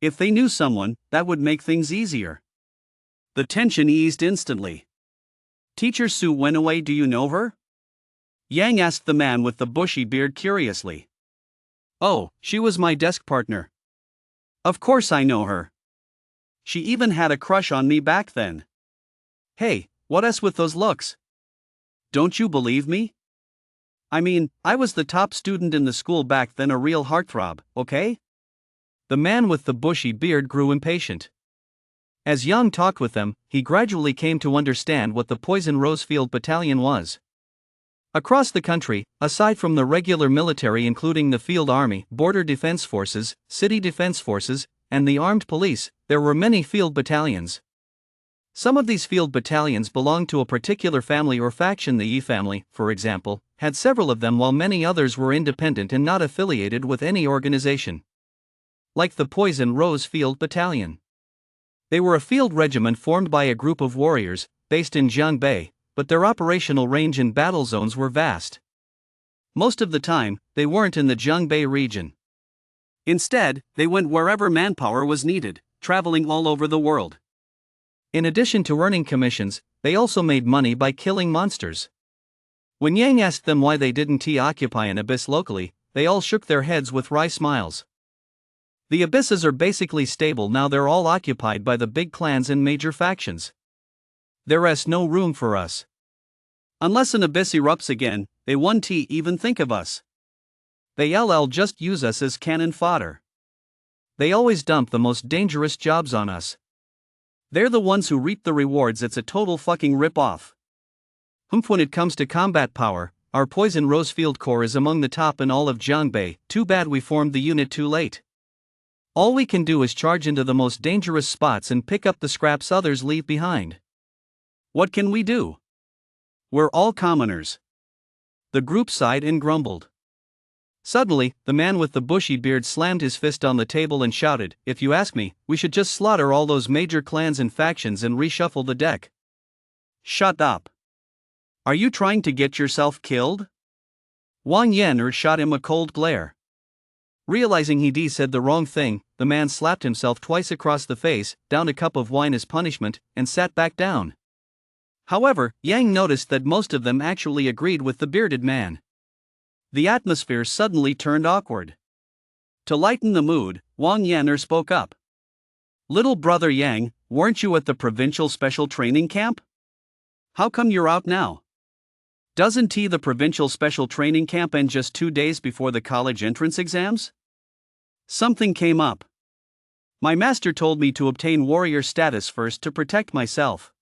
If they knew someone, that would make things easier. The tension eased instantly. Teacher Sue went away. Do you know her? Yang asked the man with the bushy beard curiously. Oh, she was my desk partner. Of course I know her. She even had a crush on me back then. Hey, what else with those looks? Don't you believe me? I mean, I was the top student in the school back then, a real heartthrob, okay? The man with the bushy beard grew impatient. As Young talked with them, he gradually came to understand what the Poison Rose Field Battalion was. Across the country, aside from the regular military including the Field Army, Border Defense Forces, City Defense Forces, and the Armed Police, there were many field battalions. Some of these field battalions belonged to a particular family or faction. The E family, for example, had several of them, while many others were independent and not affiliated with any organization. Like the Poison Rose Field Battalion. They were a field regiment formed by a group of warriors, based in Jiangbei, but their operational range and battle zones were vast. Most of the time, they weren't in the Jiangbei region. Instead, they went wherever manpower was needed, traveling all over the world. In addition to earning commissions, they also made money by killing monsters. When Yang asked them why they didn't occupy an abyss locally, they all shook their heads with wry smiles. The abysses are basically stable now. They're all occupied by the big clans and major factions. There's no room for us. Unless an abyss erupts again, they won't even think of us. They'll just use us as cannon fodder. They always dump the most dangerous jobs on us. They're the ones who reap the rewards. It's a total fucking rip-off. When it comes to combat power, our Poison Rose Field Corps is among the top in all of Jiangbei. Too bad we formed the unit too late. All we can do is charge into the most dangerous spots and pick up the scraps others leave behind. What can we do? We're all commoners. The group sighed and grumbled. Suddenly, the man with the bushy beard slammed his fist on the table and shouted, "If you ask me, we should just slaughter all those major clans and factions and reshuffle the deck." Shut up. Are you trying to get yourself killed? Wang Yan'er shot him a cold glare. Realizing he'd said the wrong thing, the man slapped himself twice across the face, downed a cup of wine as punishment, and sat back down. However, Yang noticed that most of them actually agreed with the bearded man. The atmosphere suddenly turned awkward. To lighten the mood, Wang Yan'er spoke up. "Little brother Yang, weren't you at the provincial special training camp? How come you're out now? Doesn't the provincial special training camp end just 2 days before the college entrance exams?" Something came up. My master told me to obtain warrior status first to protect myself.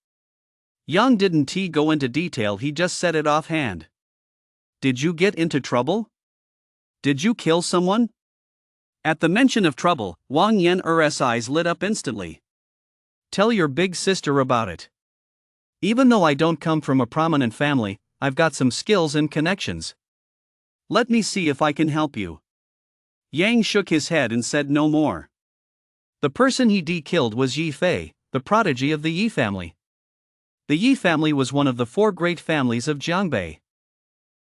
Yang didn't go into detail, he just said it offhand. Did you get into trouble? Did you kill someone? At the mention of trouble, Wang Yan'er's eyes lit up instantly. Tell your big sister about it. Even though I don't come from a prominent family, I've got some skills and connections. Let me see if I can help you. Yang shook his head and said no more. The person he killed was Yi Fei, the prodigy of the Yi family. The Yi family was one of the 4 great families of Jiangbei.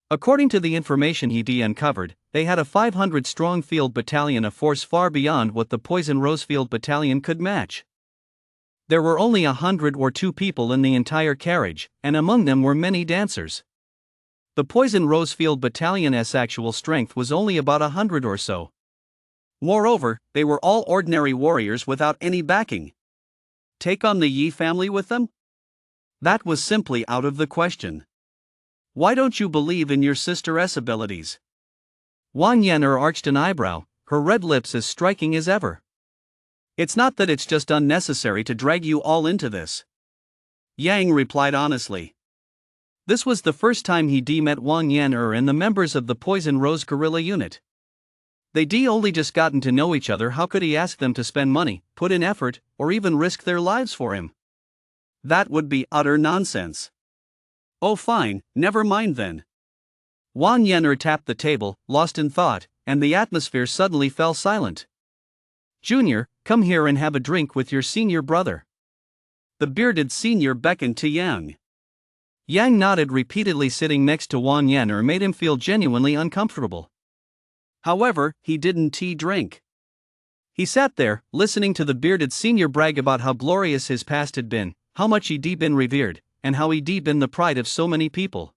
According to the information he uncovered, they had a 500-strong field battalion, a force far beyond what the Poison Rose Field Battalion could match. There were only 100 or 2 people in the entire carriage, and among them were many dancers. The Poison Rose Field Battalion's actual strength was only about 100 or so. Moreover, they were all ordinary warriors without any backing. Take on the Yi family with them? That was simply out of the question. Why don't you believe in your sister's abilities? Wang Yan'er arched an eyebrow, her red lips as striking as ever. It's not that, it's just unnecessary to drag you all into this. Yang replied honestly. This was the first time he met Wang Yan'er and the members of the Poison Rose guerrilla unit. They'd only just gotten to know each other. How could he ask them to spend money, put in effort, or even risk their lives for him? That would be utter nonsense. Oh fine, never mind then. Wang Yan'er tapped the table, lost in thought, and the atmosphere suddenly fell silent. Junior, come here and have a drink with your senior brother. The bearded senior beckoned to Yang. Yang nodded repeatedly. Sitting next to Wang Yan'er made him feel genuinely uncomfortable. However, he didn't drink. He sat there, listening to the bearded senior brag about how glorious his past had been, how much he'd been revered, and how he'd been the pride of so many people.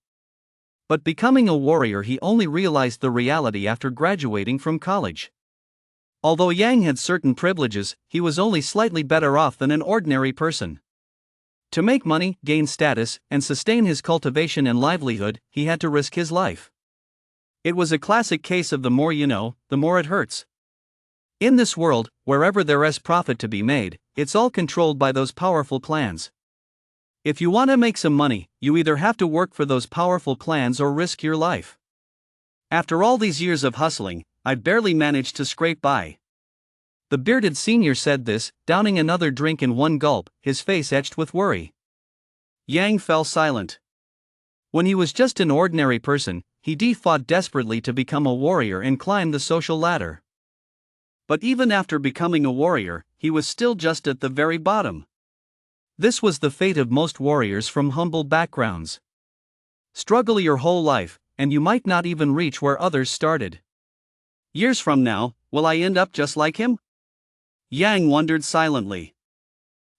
But becoming a warrior, he only realized the reality after graduating from college. Although Yang had certain privileges, he was only slightly better off than an ordinary person. To make money, gain status, and sustain his cultivation and livelihood, he had to risk his life. It was a classic case of the more you know, the more it hurts. In this world, wherever there is profit to be made, it's all controlled by those powerful clans. If you want to make some money, you either have to work for those powerful clans or risk your life. After all these years of hustling, I'd barely managed to scrape by. The bearded senior said this, downing another drink in one gulp, his face etched with worry. Yang fell silent. When he was just an ordinary person, he fought desperately to become a warrior and climb the social ladder. But even after becoming a warrior, he was still just at the very bottom. This was the fate of most warriors from humble backgrounds. Struggle your whole life, and you might not even reach where others started. Years from now, will I end up just like him? Yang wondered silently.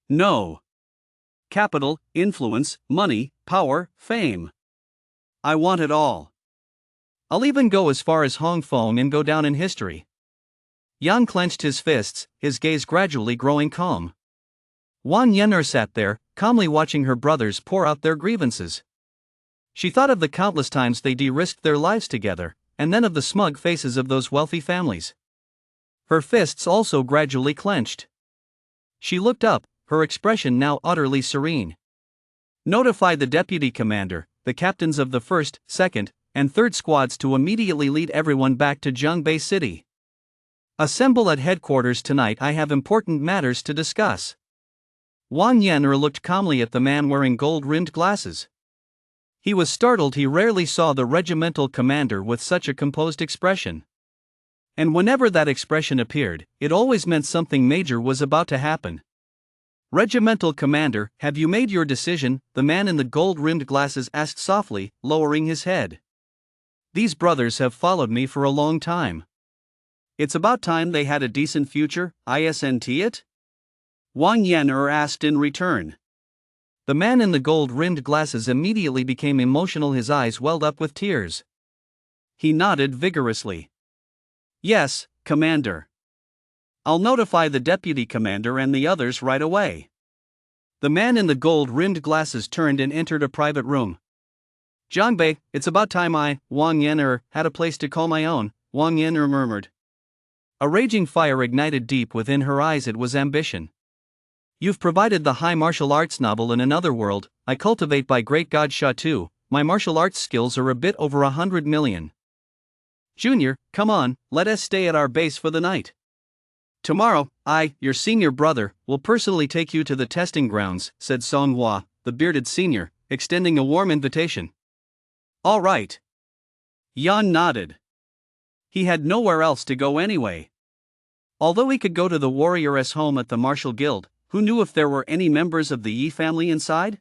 No. Capital, influence, money, power, fame. I want it all. I'll even go as far as Hong Kong and go down in history. Yang clenched his fists, his gaze gradually growing calm. Wang Yan'er sat there, calmly watching her brothers pour out their grievances. She thought of the countless times they risked their lives together, and then of the smug faces of those wealthy families. Her fists also gradually clenched. She looked up, her expression now utterly serene. Notify the deputy commander, the captains of the 1st, 2nd, and 3rd squads to immediately lead everyone back to Zhongbei City. Assemble at headquarters tonight. I have important matters to discuss. Wang Yan'er looked calmly at the man wearing gold-rimmed glasses. He was startled. He rarely saw the regimental commander with such a composed expression. And whenever that expression appeared, it always meant something major was about to happen. Regimental commander, have you made your decision? The man in the gold-rimmed glasses asked softly, lowering his head. These brothers have followed me for a long time. It's about time they had a decent future, isn't it? Wang Yan'er asked in return. The man in the gold-rimmed glasses immediately became emotional. His eyes welled up with tears. He nodded vigorously. Yes, Commander. I'll notify the deputy commander and the others right away. The man in the gold-rimmed glasses turned and entered a private room. Zhongbei, it's about time I, Wang Yan'er, had a place to call my own, Wang Yan'er murmured. A raging fire ignited deep within her eyes. It was ambition. You've provided the high martial arts novel in another world. I cultivate by great god Sha Tu. My martial arts skills are a bit over 100 million. Junior, come on, let us stay at our base for the night. Tomorrow, I, your senior brother, will personally take you to the testing grounds, said Song Hua, the bearded senior, extending a warm invitation. All right. Yan nodded. He had nowhere else to go anyway. Although he could go to the warrior's home at the Martial Guild, who knew if there were any members of the Yi family inside?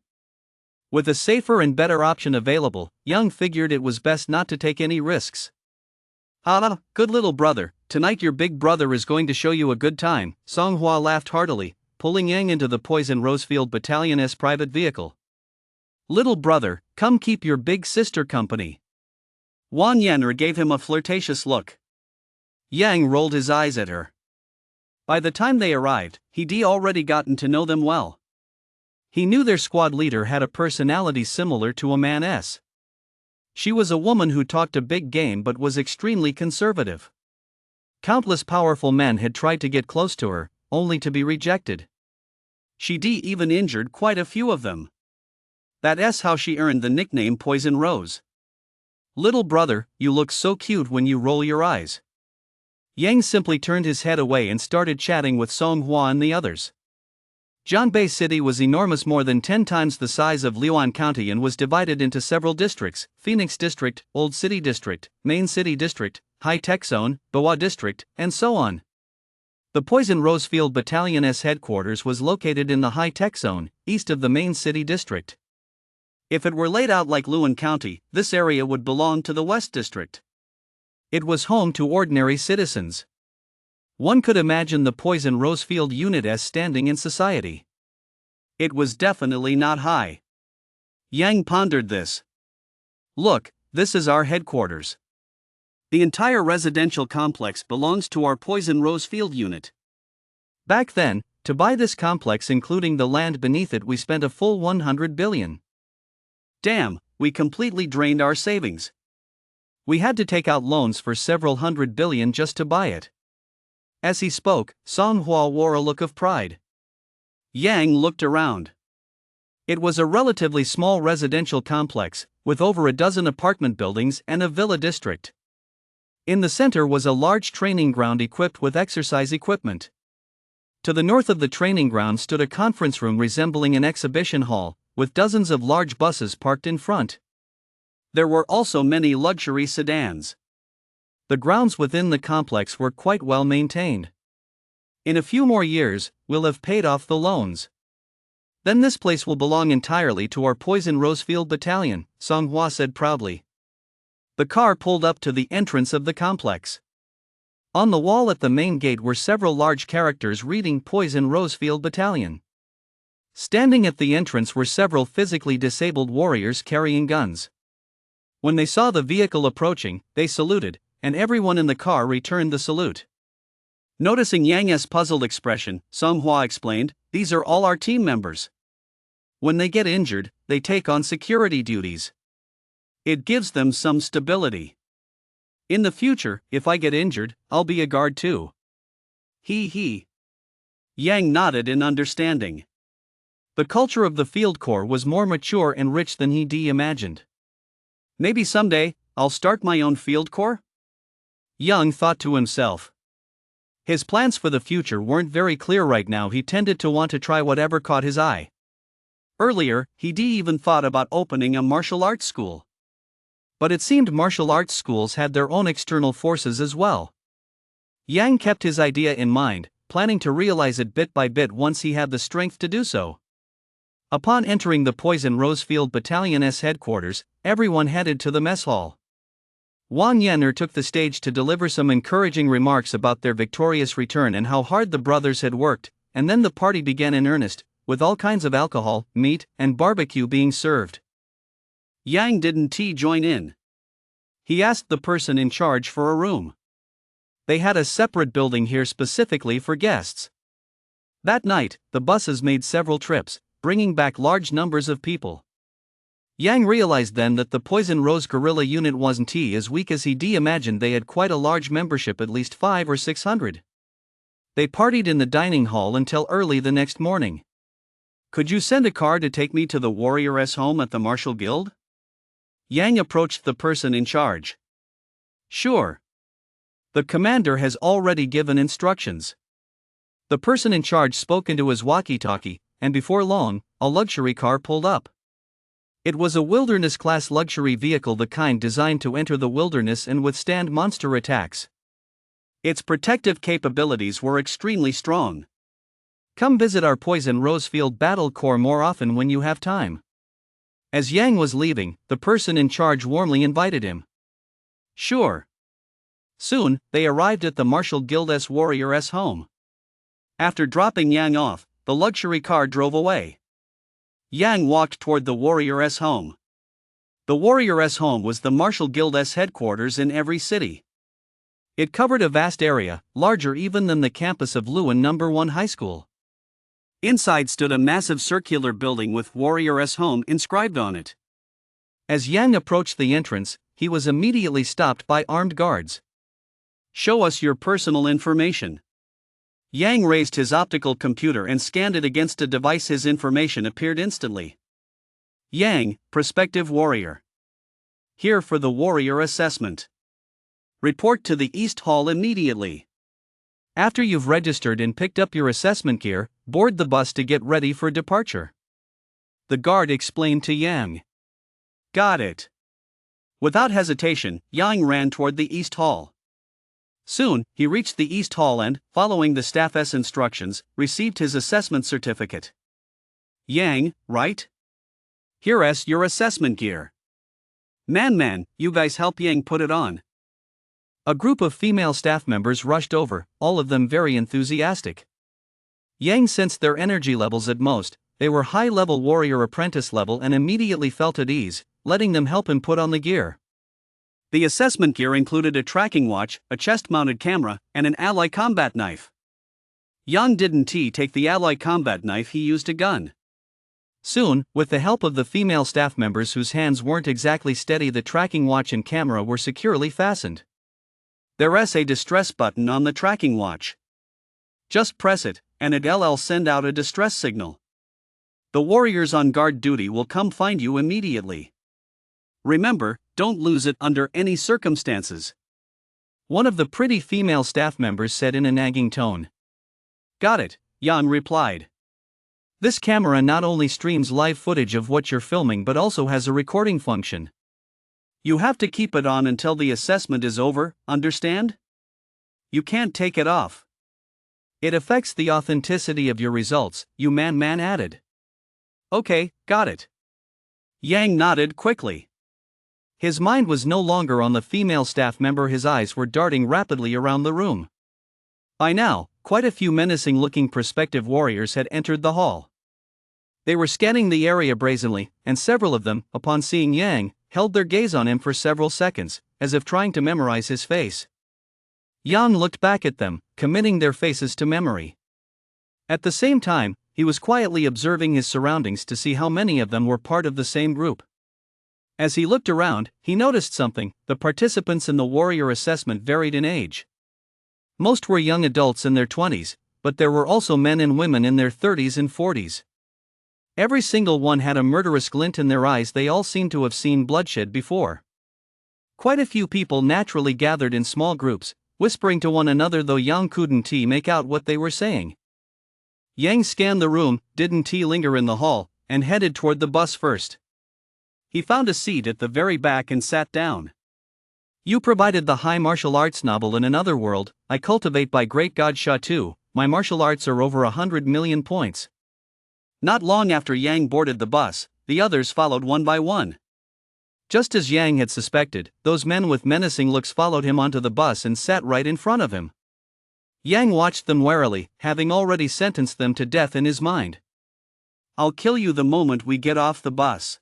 With a safer and better option available, Yang figured it was best not to take any risks. Ah, good little brother, tonight your big brother is going to show you a good time, Song Hua laughed heartily, pulling Yang into the Poison Rosefield Battalion's private vehicle. Little brother, come keep your big sister company. Wang Yan'er gave him a flirtatious look. Yang rolled his eyes at her. By the time they arrived, he'd already gotten to know them well. He knew their squad leader had a personality similar to a man's. She was a woman who talked a big game but was extremely conservative. Countless powerful men had tried to get close to her, only to be rejected. She'd even injured quite a few of them. That's how she earned the nickname Poison Rose. Little brother, you look so cute when you roll your eyes. Yang simply turned his head away and started chatting with Song Hua and the others. Jianbei City was enormous, more than 10 times the size of Liuan County, and was divided into several districts: Phoenix District, Old City District, Main City District, High Tech Zone, Boa District, and so on. The Poison Rosefield Battalion's headquarters was located in the High Tech Zone, east of the Main City District. If it were laid out like Liuan County, this area would belong to the West District. It was home to ordinary citizens. One could imagine the Poison Rosefield unit as standing in society. It was definitely not high. Yang pondered this. Look, this is our headquarters. The entire residential complex belongs to our Poison Rosefield unit. Back then, to buy this complex including the land beneath it, we spent a full 100 billion. Damn, we completely drained our savings. We had to take out loans for several hundred billion just to buy it. As he spoke, Song Hua wore a look of pride. Yang looked around. It was a relatively small residential complex, with over a dozen apartment buildings and a villa district. In the center was a large training ground equipped with exercise equipment. To the north of the training ground stood a conference room resembling an exhibition hall, with dozens of large buses parked in front. There were also many luxury sedans. The grounds within the complex were quite well maintained. In a few more years, we'll have paid off the loans. Then this place will belong entirely to our Poison Rosefield Battalion, Song Hua said proudly. The car pulled up to the entrance of the complex. On the wall at the main gate were several large characters reading Poison Rosefield Battalion. Standing at the entrance were several physically disabled warriors carrying guns. When they saw the vehicle approaching, they saluted, and everyone in the car returned the salute. Noticing Yang's puzzled expression, Song Hua explained, "These are all our team members. When they get injured, they take on security duties. It gives them some stability. In the future, if I get injured, I'll be a guard too." He. Yang nodded in understanding. The culture of the Field Corps was more mature and rich than he imagined. Maybe someday, I'll start my own Field Corps? Young thought to himself. His plans for the future weren't very clear right now. He tended to want to try whatever caught his eye. Earlier, he even thought about opening a martial arts school. But it seemed martial arts schools had their own external forces as well. Yang kept his idea in mind, planning to realize it bit by bit once he had the strength to do so. Upon entering the Poison Rosefield Battalion's headquarters, everyone headed to the mess hall. Wang Yan'er took the stage to deliver some encouraging remarks about their victorious return and how hard the brothers had worked, and then the party began in earnest, with all kinds of alcohol, meat, and barbecue being served. Yang didn't join in. He asked the person in charge for a room. They had a separate building here specifically for guests. That night, the buses made several trips, bringing back large numbers of people. Yang realized then that the Poison Rose guerrilla unit wasn't as weak as he imagined. They had quite a large membership, at least 500 or 600. They partied in the dining hall until early the next morning. "Could you send a car to take me to the warrior's home at the Martial Guild?" Yang approached the person in charge. "Sure. The commander has already given instructions." The person in charge spoke into his walkie-talkie, and before long, a luxury car pulled up. It was a wilderness-class luxury vehicle, the kind designed to enter the wilderness and withstand monster attacks. Its protective capabilities were extremely strong. "Come visit our Poison Rosefield Battle Corps more often when you have time." As Yang was leaving, the person in charge warmly invited him. Sure. Soon, they arrived at the Martial Guild's warrior's home. After dropping Yang off, the luxury car drove away. Yang walked toward the warrior's home. The warrior's home was the Martial Guild's headquarters in every city. It covered a vast area, larger even than the campus of Luan No. 1 High School. Inside stood a massive circular building with warrior's home inscribed on it. As Yang approached the entrance, he was immediately stopped by armed guards. "Show us your personal information." Yang raised his optical computer and scanned it against a device. His information appeared instantly. Yang, prospective warrior. Here for the warrior assessment. Report to the East Hall immediately. After you've registered and picked up your assessment gear, board the bus to get ready for departure. The guard explained to Yang. Got it. Without hesitation, Yang ran toward the East Hall. Soon, he reached the East Hall and, following the staff's instructions, received his assessment certificate. Yang, right? Here's your assessment gear. Man, you guys help Yang put it on. A group of female staff members rushed over, all of them very enthusiastic. Yang sensed their energy levels at most. They were high-level warrior apprentice level and immediately felt at ease, letting them help him put on the gear. The assessment gear included a tracking watch, a chest-mounted camera, and an ally combat knife. Yang didn't take the ally combat knife, he used a gun. Soon, with the help of the female staff members whose hands weren't exactly steady, the tracking watch and camera were securely fastened. There's a distress button on the tracking watch. Just press it, and it'll send out a distress signal. The warriors on guard duty will come find you immediately. Remember, don't lose it under any circumstances. One of the pretty female staff members said in a nagging tone. Got it, Yang replied. This camera not only streams live footage of what you're filming but also has a recording function. You have to keep it on until the assessment is over, understand? You can't take it off. It affects the authenticity of your results, you man added. Okay, got it. Yang nodded quickly. His mind was no longer on the female staff member, his eyes were darting rapidly around the room. By now, quite a few menacing-looking prospective warriors had entered the hall. They were scanning the area brazenly, and several of them, upon seeing Yang, held their gaze on him for several seconds, as if trying to memorize his face. Yang looked back at them, committing their faces to memory. At the same time, he was quietly observing his surroundings to see how many of them were part of the same group. As he looked around, he noticed something: the participants in the warrior assessment varied in age. Most were young adults in their 20s, but there were also men and women in their 30s and 40s. Every single one had a murderous glint in their eyes, they all seemed to have seen bloodshed before. Quite a few people naturally gathered in small groups, whispering to one another, though Yang couldn't make out what they were saying. Yang scanned the room, didn't linger in the hall, and headed toward the bus first. He found a seat at the very back and sat down. You provided the high martial arts novel in another world, I cultivate by great God Sha Tu, my martial arts are over 100 million points. Not long after Yang boarded the bus, the others followed one by one. Just as Yang had suspected, those men with menacing looks followed him onto the bus and sat right in front of him. Yang watched them warily, having already sentenced them to death in his mind. I'll kill you the moment we get off the bus.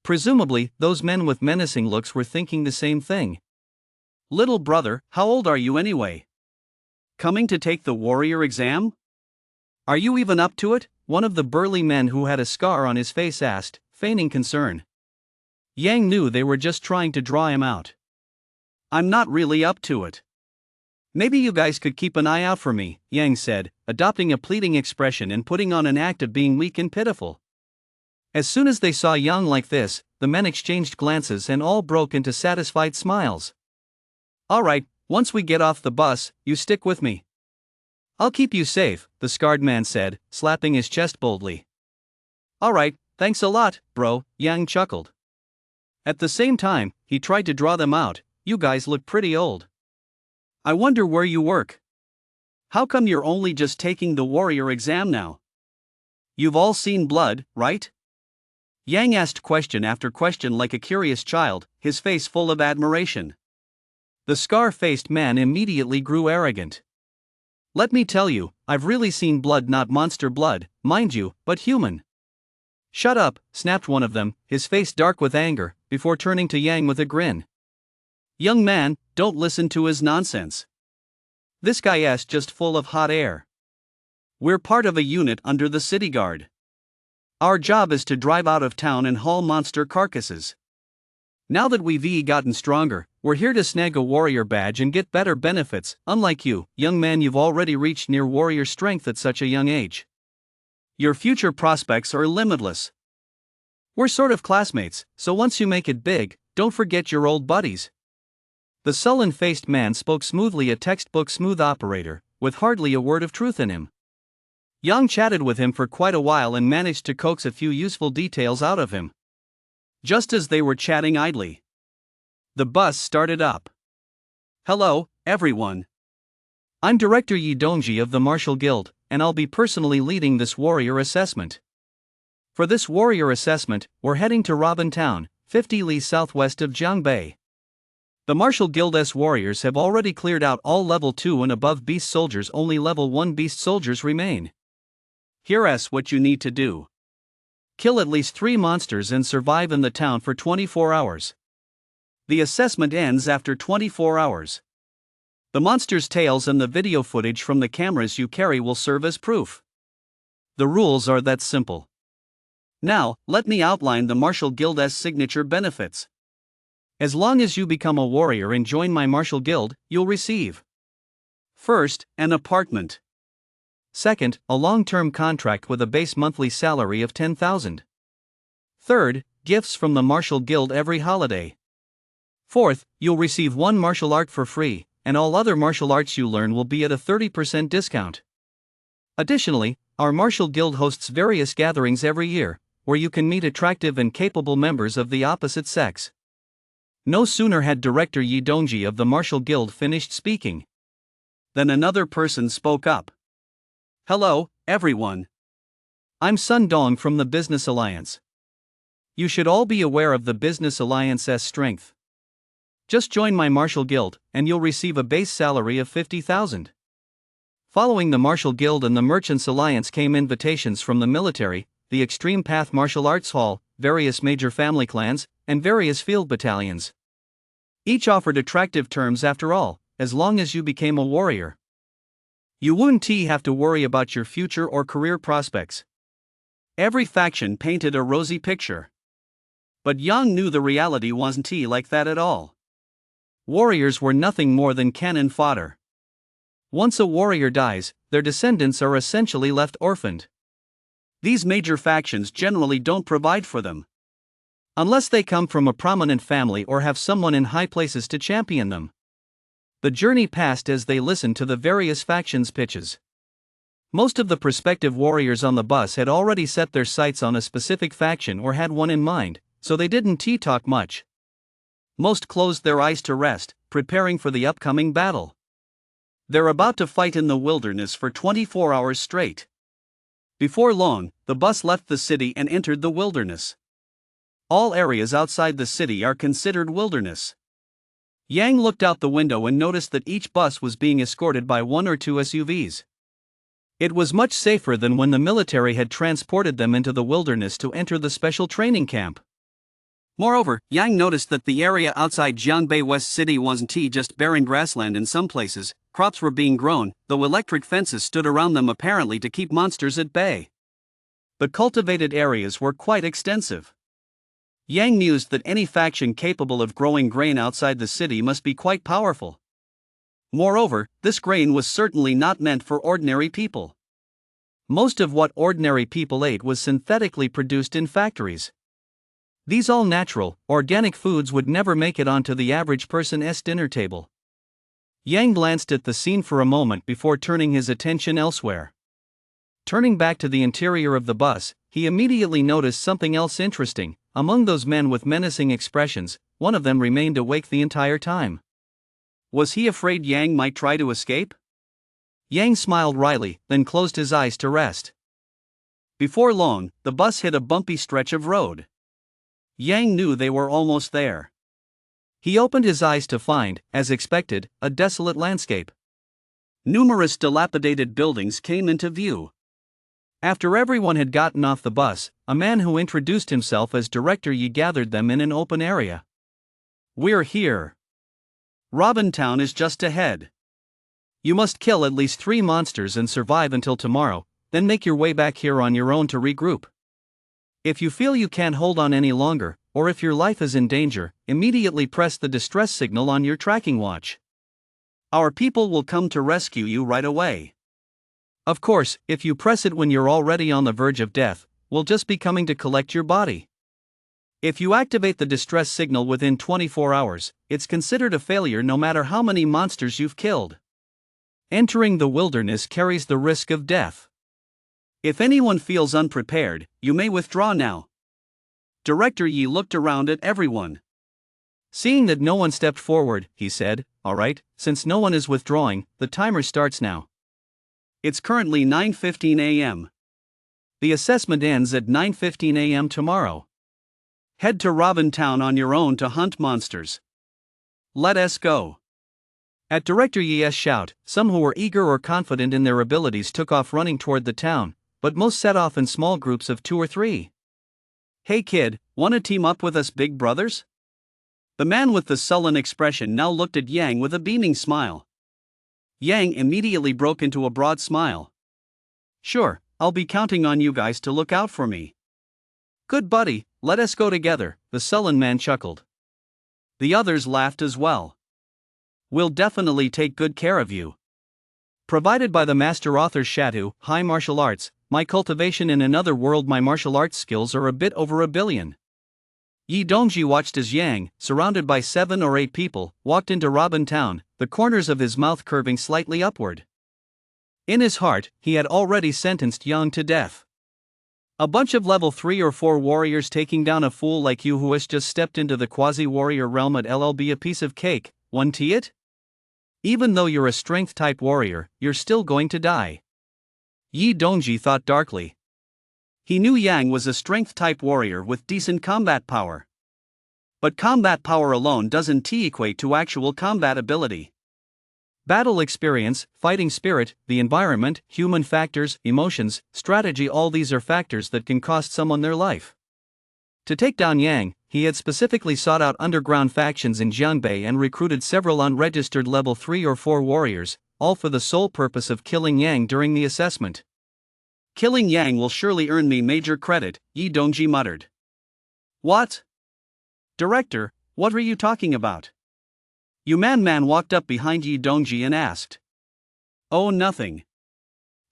Presumably, those men with menacing looks were thinking the same thing. Little brother, how old are you anyway? Coming to take the warrior exam? Are you even up to it? One of the burly men who had a scar on his face asked, feigning concern. Yang knew they were just trying to draw him out. I'm not really up to it. Maybe you guys could keep an eye out for me, Yang said, adopting a pleading expression and putting on an act of being weak and pitiful. As soon as they saw Yang like this, the men exchanged glances and all broke into satisfied smiles. All right, once we get off the bus, you stick with me. I'll keep you safe, the scarred man said, slapping his chest boldly. All right, thanks a lot, bro, Yang chuckled. At the same time, he tried to draw them out. You guys look pretty old. I wonder where you work. How come you're only just taking the warrior exam now? You've all seen blood, right? Yang asked question after question like a curious child, his face full of admiration. The scar-faced man immediately grew arrogant. Let me tell you, I've really seen blood, not monster blood, mind you, but human. Shut up, snapped one of them, his face dark with anger, before turning to Yang with a grin. Young man, don't listen to his nonsense. This guy's just full of hot air. We're part of a unit under the city guard. Our job is to drive out of town and haul monster carcasses. Now that we've gotten stronger, we're here to snag a warrior badge and get better benefits. Unlike you, young man, you've already reached near warrior strength at such a young age. Your future prospects are limitless. We're sort of classmates, so once you make it big, don't forget your old buddies. The sullen-faced man spoke smoothly, a textbook smooth operator, with hardly a word of truth in him. Yang chatted with him for quite a while and managed to coax a few useful details out of him. Just as they were chatting idly, the bus started up. Hello, everyone. I'm Director Yi Dongji of the Martial Guild, and I'll be personally leading this warrior assessment. For this warrior assessment, we're heading to Robin Town, 50 li southwest of Jiangbei. The Martial Guild's warriors have already cleared out all level 2 and above beast soldiers, only level 1 beast soldiers remain. Here's what you need to do. Kill at least 3 monsters and survive in the town for 24 hours. The assessment ends after 24 hours. The monsters' tails and the video footage from the cameras you carry will serve as proof. The rules are that simple. Now, let me outline the Martial Guild's signature benefits. As long as you become a warrior and join my Martial Guild, you'll receive: first, an apartment. Second, a long-term contract with a base monthly salary of 10,000. Third, gifts from the Martial Guild every holiday. Fourth, you'll receive one martial art for free, and all other martial arts you learn will be at a 30% discount. Additionally, our Martial Guild hosts various gatherings every year, where you can meet attractive and capable members of the opposite sex. No sooner had Director Yi Dongji of the Martial Guild finished speaking than another person spoke up. Hello, everyone. I'm Sun Dong from the Business Alliance. You should all be aware of the Business Alliance's strength. Just join my Martial Guild, and you'll receive a base salary of 50,000. Following the Martial Guild and the Merchants Alliance came invitations from the military, the Extreme Path Martial Arts Hall, various major family clans, and various field battalions. Each offered attractive terms after all, as long as you became a warrior. You wouldn't have to worry about your future or career prospects. Every faction painted a rosy picture. But Yang knew the reality wasn't like that at all. Warriors were nothing more than cannon fodder. Once a warrior dies, their descendants are essentially left orphaned. These major factions generally don't provide for them, unless they come from a prominent family or have someone in high places to champion them. The journey passed as they listened to the various factions' pitches. Most of the prospective warriors on the bus had already set their sights on a specific faction or had one in mind, so they didn't talk much. Most closed their eyes to rest, preparing for the upcoming battle. They're about to fight in the wilderness for 24 hours straight. Before long, the bus left the city and entered the wilderness. All areas outside the city are considered wilderness. Yang looked out the window and noticed that each bus was being escorted by 1 or 2 SUVs. It was much safer than when the military had transported them into the wilderness to enter the special training camp. Moreover, Yang noticed that the area outside Jiangbei West City wasn't just barren grassland in some places. Crops were being grown, though electric fences stood around them apparently to keep monsters at bay. The cultivated areas were quite extensive. Yang mused that any faction capable of growing grain outside the city must be quite powerful. Moreover, this grain was certainly not meant for ordinary people. Most of what ordinary people ate was synthetically produced in factories. These all-natural, organic foods would never make it onto the average person's dinner table. Yang glanced at the scene for a moment before turning his attention elsewhere. Turning back to the interior of the bus, he immediately noticed something else interesting. Among those men with menacing expressions, one of them remained awake the entire time. Was he afraid Yang might try to escape? Yang smiled wryly, then closed his eyes to rest. Before long, the bus hit a bumpy stretch of road. Yang knew they were almost there. He opened his eyes to find, as expected, a desolate landscape. Numerous dilapidated buildings came into view. After everyone had gotten off the bus, a man who introduced himself as Director Yi gathered them in an open area. We're here. Robin Town is just ahead. You must kill at least 3 monsters and survive until tomorrow, then make your way back here on your own to regroup. If you feel you can't hold on any longer, or if your life is in danger, immediately press the distress signal on your tracking watch. Our people will come to rescue you right away. Of course, if you press it when you're already on the verge of death, we'll just be coming to collect your body. If you activate the distress signal within 24 hours, it's considered a failure no matter how many monsters you've killed. Entering the wilderness carries the risk of death. If anyone feels unprepared, you may withdraw now. Director Yi looked around at everyone. Seeing that no one stepped forward, he said, "Alright, since no one is withdrawing, the timer starts now." It's currently 9:15 a.m. The assessment ends at 9:15 a.m. tomorrow. Head to Robin Town on your own to hunt monsters. Let us go. At Director Yi's shout, some who were eager or confident in their abilities took off running toward the town, but most set off in small groups of 2 or 3. Hey kid, wanna team up with us big brothers? The man with the sullen expression now looked at Yang with a beaming smile. Yang immediately broke into a broad smile. Sure, I'll be counting on you guys to look out for me. Good buddy, let us go together, the sullen man chuckled. The others laughed as well. We'll definitely take good care of you. Provided by the master author Shatu, High Martial Arts, my cultivation in another world. My martial arts skills are a bit over 1 billion. Yi Dongji watched as Yang, surrounded by 7 or 8 people, walked into Robin Town, the corners of his mouth curving slightly upward. In his heart, he had already sentenced Yang to death. A bunch of level 3 or 4 warriors taking down a fool like you who has just stepped into the quasi-warrior realm at LLB, a piece of cake, one tea it? Even though you're a strength-type warrior, you're still going to die. Yi Dongji thought darkly. He knew Yang was a strength-type warrior with decent combat power. But combat power alone doesn't equate to actual combat ability. Battle experience, fighting spirit, the environment, human factors, emotions, strategy, all these are factors that can cost someone their life. To take down Yang, he had specifically sought out underground factions in Jiangbei and recruited several unregistered level 3 or 4 warriors, all for the sole purpose of killing Yang during the assessment. Killing Yang will surely earn me major credit, Yi Dongji muttered. What? Director, what are you talking about? Man walked up behind Yi Dongji and asked. Oh, nothing.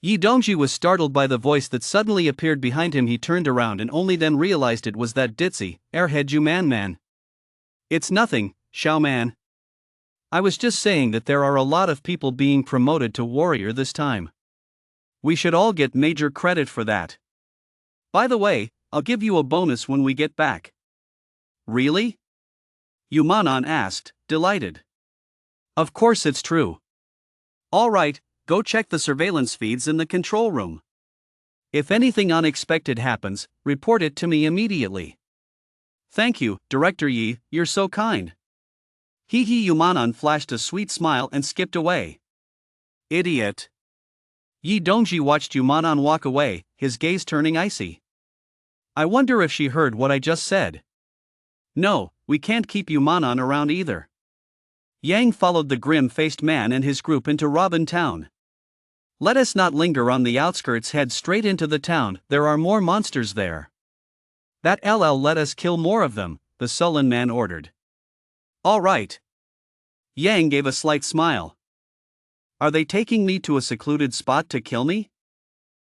Yi Dongji was startled by the voice that suddenly appeared behind him. He turned around and only then realized it was that ditzy, airhead Man. It's nothing, Xiao Man. I was just saying that there are a lot of people being promoted to warrior this time. We should all get major credit for that. By the way, I'll give you a bonus when we get back. Really? Yumanon asked, delighted. Of course it's true. All right, go check the surveillance feeds in the control room. If anything unexpected happens, report it to me immediately. Thank you, Director Yi, you're so kind. Yumanon flashed a sweet smile and skipped away. Idiot. Yi Dongji watched Yumanon walk away, his gaze turning icy. I wonder if she heard what I just said. No, we can't keep Yumanon around either. Yang followed the grim-faced man and his group into Robin Town. Let us not linger on the outskirts, head straight into the town, there are more monsters there. That LL, let us kill more of them, the sullen man ordered. All right. Yang gave a slight smile. Are they taking me to a secluded spot to kill me?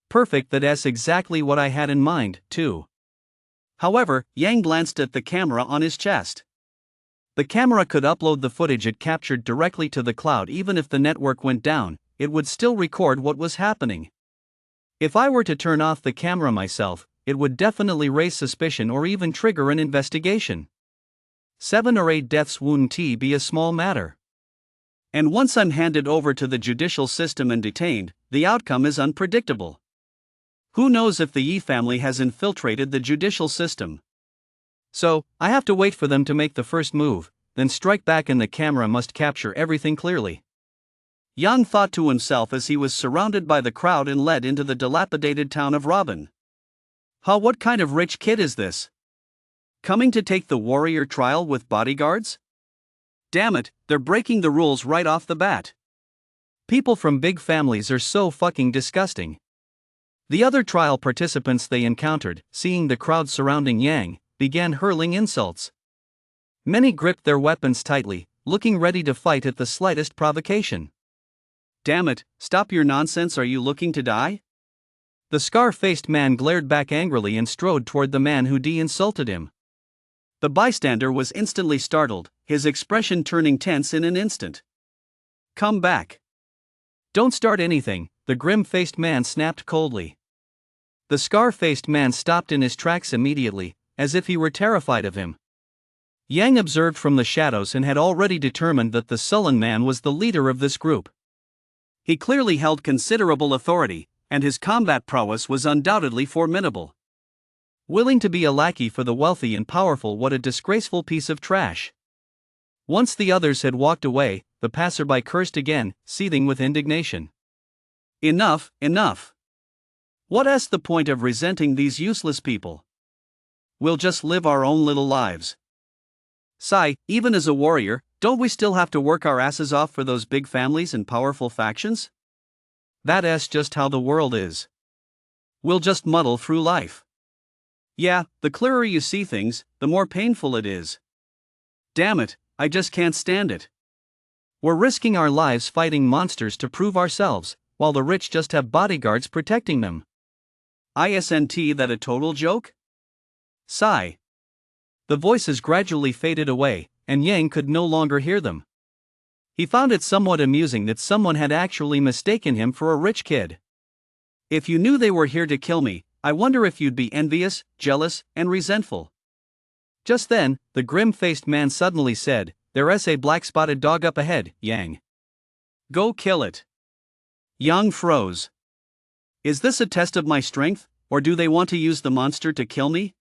Perfect, that's exactly what I had in mind, too. However, Yang glanced at the camera on his chest. The camera could upload the footage it captured directly to the cloud. Even if the network went down, it would still record what was happening. If I were to turn off the camera myself, it would definitely raise suspicion or even trigger an investigation. 7 or 8 deaths wouldn't be a small matter. And once I'm handed over to the judicial system and detained, the outcome is unpredictable. Who knows if the Yi family has infiltrated the judicial system? So, I have to wait for them to make the first move, then strike back, and the camera must capture everything clearly. Yang thought to himself as he was surrounded by the crowd and led into the dilapidated town of Robin. What kind of rich kid is this? Coming to take the warrior trial with bodyguards? Damn it, they're breaking the rules right off the bat. People from big families are so fucking disgusting. The other trial participants they encountered, seeing the crowd surrounding Yang, began hurling insults. Many gripped their weapons tightly, looking ready to fight at the slightest provocation. Damn it, stop your nonsense, are you looking to die? The scar-faced man glared back angrily and strode toward the man who insulted him. The bystander was instantly startled, his expression turning tense in an instant. Come back. Don't start anything, the grim-faced man snapped coldly. The scar-faced man stopped in his tracks immediately, as if he were terrified of him. Yang observed from the shadows and had already determined that the sullen man was the leader of this group. He clearly held considerable authority, and his combat prowess was undoubtedly formidable. Willing to be a lackey for the wealthy and powerful, what a disgraceful piece of trash. Once the others had walked away, the passerby cursed again, seething with indignation. Enough, enough. What's the point of resenting these useless people? We'll just live our own little lives. Sai, even as a warrior, don't we still have to work our asses off for those big families and powerful factions? That's just how the world is. We'll just muddle through life. Yeah, the clearer you see things, the more painful it is. Damn it, I just can't stand it. We're risking our lives fighting monsters to prove ourselves, while the rich just have bodyguards protecting them. Isn't that a total joke? Sigh. The voices gradually faded away, and Yang could no longer hear them. He found it somewhat amusing that someone had actually mistaken him for a rich kid. If you knew they were here to kill me, I wonder if you'd be envious, jealous, and resentful. Just then, the grim-faced man suddenly said, "There's a black-spotted dog up ahead, Yang. Go kill it." Yang froze. Is this a test of my strength, or do they want to use the monster to kill me?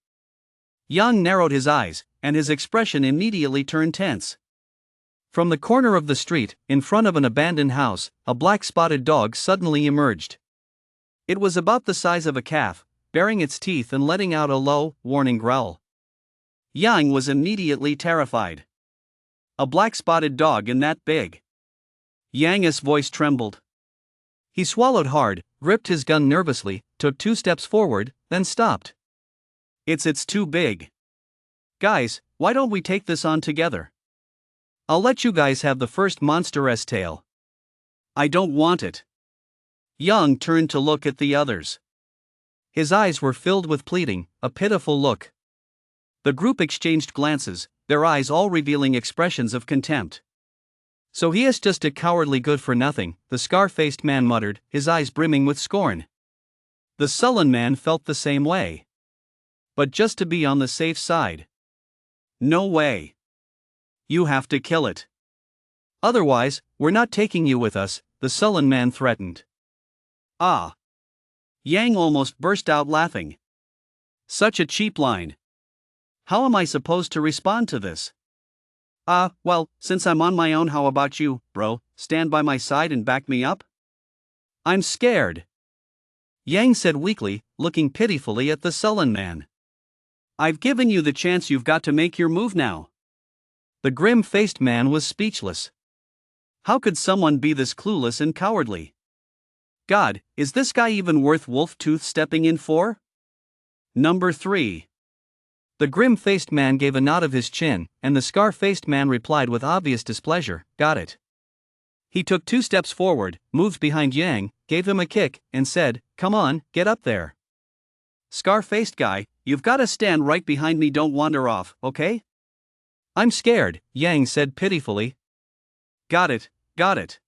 Yang narrowed his eyes, and his expression immediately turned tense. From the corner of the street, in front of an abandoned house, a black-spotted dog suddenly emerged. It was about the size of a calf, baring its teeth and letting out a low, warning growl. Yang was immediately terrified. A black-spotted dog and that big. Yang's voice trembled. He swallowed hard, gripped his gun nervously, took 2 steps forward, then stopped. It's too big. Guys, why don't we take this on together? I'll let you guys have the first monster-esque tale. I don't want it. Yang turned to look at the others. His eyes were filled with pleading, a pitiful look. The group exchanged glances, their eyes all revealing expressions of contempt. So he is just a cowardly good-for-nothing, the scar-faced man muttered, his eyes brimming with scorn. The sullen man felt the same way. But just to be on the safe side. No way. You have to kill it. Otherwise, we're not taking you with us, the sullen man threatened. Ah. Yang almost burst out laughing. Such a cheap line. How am I supposed to respond to this? Well, since I'm on my own, how about you, bro, stand by my side and back me up? I'm scared. Yang said weakly, looking pitifully at the sullen man. I've given you the chance, you've got to make your move now. The grim-faced man was speechless. How could someone be this clueless and cowardly? God, is this guy even worth wolf-tooth stepping in for? Number 3. The grim-faced man gave a nod of his chin, and the scar-faced man replied with obvious displeasure, "Got it." He took 2 steps forward, moved behind Yang, gave him a kick, and said, "Come on, get up there." Scar-faced guy, you've got to stand right behind me, don't wander off, okay? I'm scared, Yang said pitifully. Got it.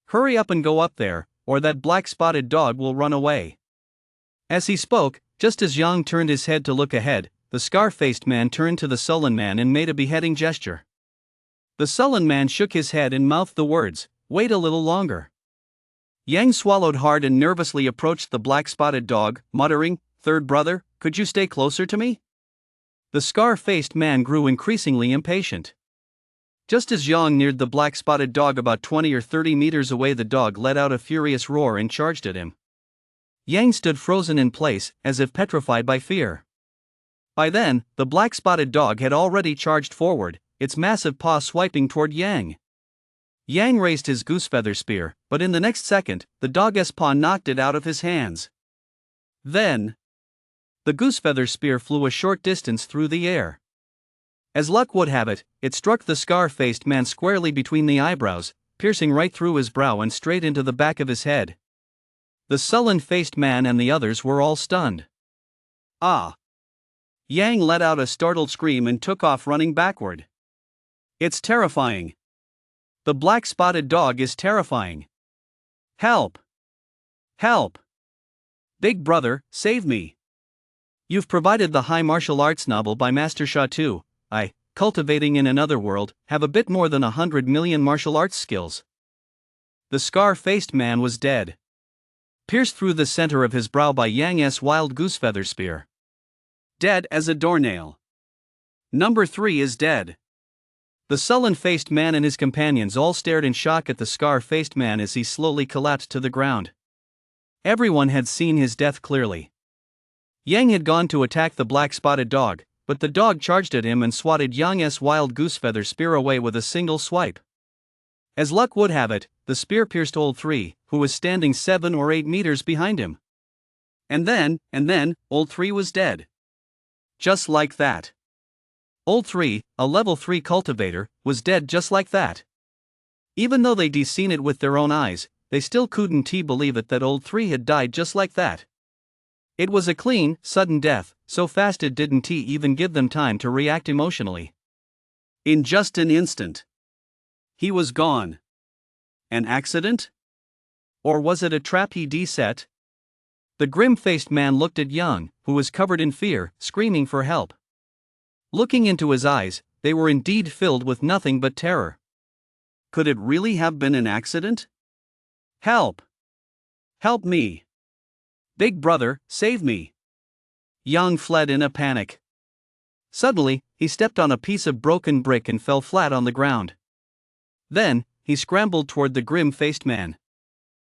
Hurry up and go up there, or that black-spotted dog will run away. As he spoke, just as Yang turned his head to look ahead, the scar-faced man turned to the sullen man and made a beheading gesture. The sullen man shook his head and mouthed the words, "Wait a little longer." Yang swallowed hard and nervously approached the black-spotted dog, muttering, "Third brother, could you stay closer to me?" The scar-faced man grew increasingly impatient. Just as Yang neared the black-spotted dog about 20 or 30 meters away, the dog let out a furious roar and charged at him. Yang stood frozen in place, as if petrified by fear. By then, the black-spotted dog had already charged forward, its massive paw swiping toward Yang. Yang raised his goosefeather spear, but in the next second, the dog's paw knocked it out of his hands. Then, the goosefeather spear flew a short distance through the air. As luck would have it, it struck the scar-faced man squarely between the eyebrows, piercing right through his brow and straight into the back of his head. The sullen-faced man and the others were all stunned. Ah! Yang let out a startled scream and took off running backward. It's terrifying. The black-spotted dog is terrifying. Help! Help! Big brother, save me! You've provided the high martial arts novel by Master Sha too. I, cultivating in another world, have a bit more than 100 million martial arts skills. The scar-faced man was dead, pierced through the center of his brow by Yang's wild goose feather spear. Dead as a doornail. Number 3 is dead. The sullen-faced man and his companions all stared in shock at the scar-faced man as he slowly collapsed to the ground. Everyone had seen his death clearly. Yang had gone to attack the black-spotted dog, but the dog charged at him and swatted Yang's wild goose feather spear away with a single swipe. As luck would have it, the spear pierced Old 3, who was standing 7 or 8 meters behind him. And then, Old 3 was dead. Just like that. Old 3, a level 3 cultivator, was dead just like that. Even though they'd seen it with their own eyes, they still couldn't believe it that Old 3 had died just like that. It was a clean, sudden death, so fast it didn't even give them time to react emotionally. In just an instant, he was gone. An accident? Or was it a trap he set? The grim-faced man looked at Yang, who was covered in fear, screaming for help. Looking into his eyes, they were indeed filled with nothing but terror. Could it really have been an accident? Help! Help me! Big brother, save me! Yang fled in a panic. Suddenly, he stepped on a piece of broken brick and fell flat on the ground. Then, he scrambled toward the grim-faced man.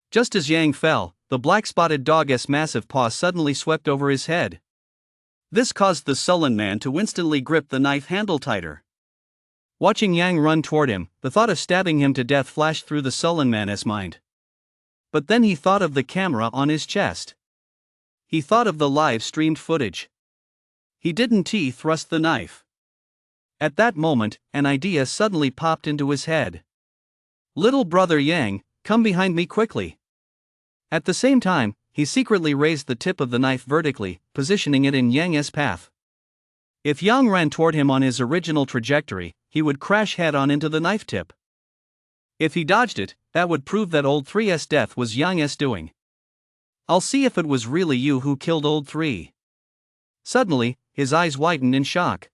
Just as Yang fell, the black-spotted dog's massive paw suddenly swept over his head. This caused the sullen man to instantly grip the knife handle tighter. Watching Yang run toward him, the thought of stabbing him to death flashed through the sullen man's mind. But then he thought of the camera on his chest. He thought of the live-streamed footage. He didn't thrust the knife. At that moment, an idea suddenly popped into his head. Little brother Yang, come behind me quickly. At the same time, he secretly raised the tip of the knife vertically, positioning it in Yang's path. If Yang ran toward him on his original trajectory, he would crash head-on into the knife tip. If he dodged it, that would prove that Old 3's death was Yang's doing. I'll see if it was really you who killed Old 3. Suddenly, his eyes widened in shock.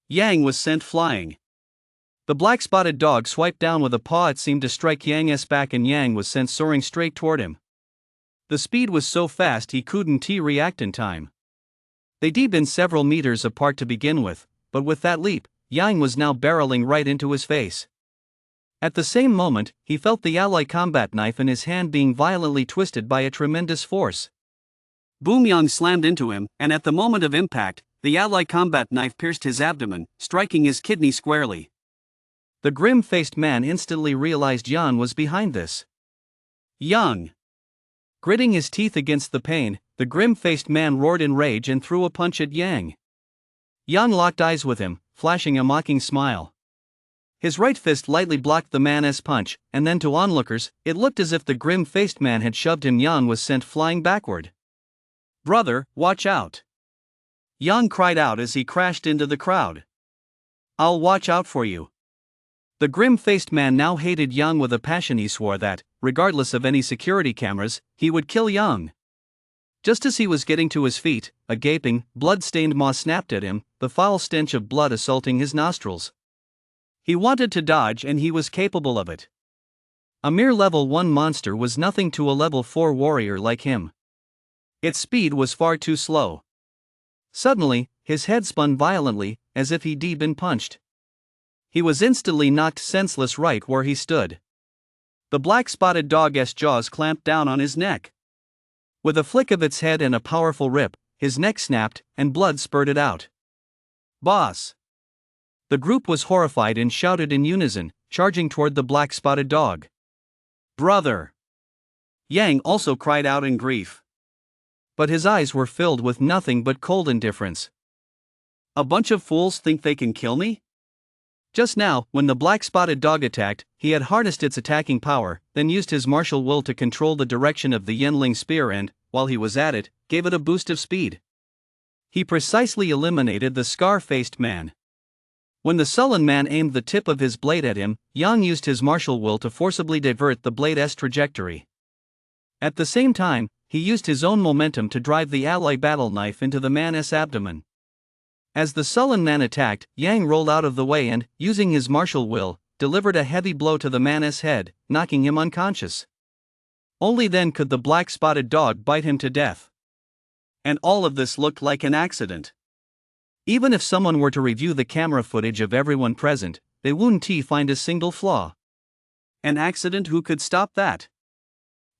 Yang was sent flying. The black-spotted dog swiped down with a paw. It seemed to strike Yang's back, and Yang was sent soaring straight toward him. The speed was so fast he couldn't react in time. They'd been several meters apart to begin with, but with that leap, Yang was now barreling right into his face. At the same moment, he felt the alloy combat knife in his hand being violently twisted by a tremendous force. Boom! Yang slammed into him, and at the moment of impact, the alloy combat knife pierced his abdomen, striking his kidney squarely. The grim-faced man instantly realized Yang was behind this. Yang! Gritting his teeth against the pain, the grim-faced man roared in rage and threw a punch at Yang. Yang locked eyes with him, flashing a mocking smile. His right fist lightly blocked the man's punch, and then to onlookers, it looked as if the grim-faced man had shoved him. Yang was sent flying backward. Brother, watch out! Yang cried out as he crashed into the crowd. I'll watch out for you. The grim-faced man now hated Yang with a passion. He swore that, regardless of any security cameras, he would kill Yang. Just as he was getting to his feet, a gaping, blood-stained maw snapped at him, the foul stench of blood assaulting his nostrils. He wanted to dodge, and he was capable of it. A mere level 1 monster was nothing to a level 4 warrior like him. Its speed was far too slow. Suddenly, his head spun violently, as if he'd been punched. He was instantly knocked senseless right where he stood. The black-spotted dog's jaws clamped down on his neck. With a flick of its head and a powerful rip, his neck snapped, and blood spurted out. Boss! The group was horrified and shouted in unison, charging toward the black-spotted dog. Brother! Yang also cried out in grief. But his eyes were filled with nothing but cold indifference. A bunch of fools think they can kill me? Just now, when the black-spotted dog attacked, he had harnessed its attacking power, then used his martial will to control the direction of the Yenling spear and, while he was at it, gave it a boost of speed. He precisely eliminated the scar-faced man. When the sullen man aimed the tip of his blade at him, Yang used his martial will to forcibly divert the blade's trajectory. At the same time, he used his own momentum to drive the ally battle knife into the man's abdomen. As the sullen man attacked, Yang rolled out of the way and, using his martial will, delivered a heavy blow to the man's head, knocking him unconscious. Only then could the black-spotted dog bite him to death. And all of this looked like an accident. Even if someone were to review the camera footage of everyone present, they wouldn't find a single flaw. An accident? Who could stop that?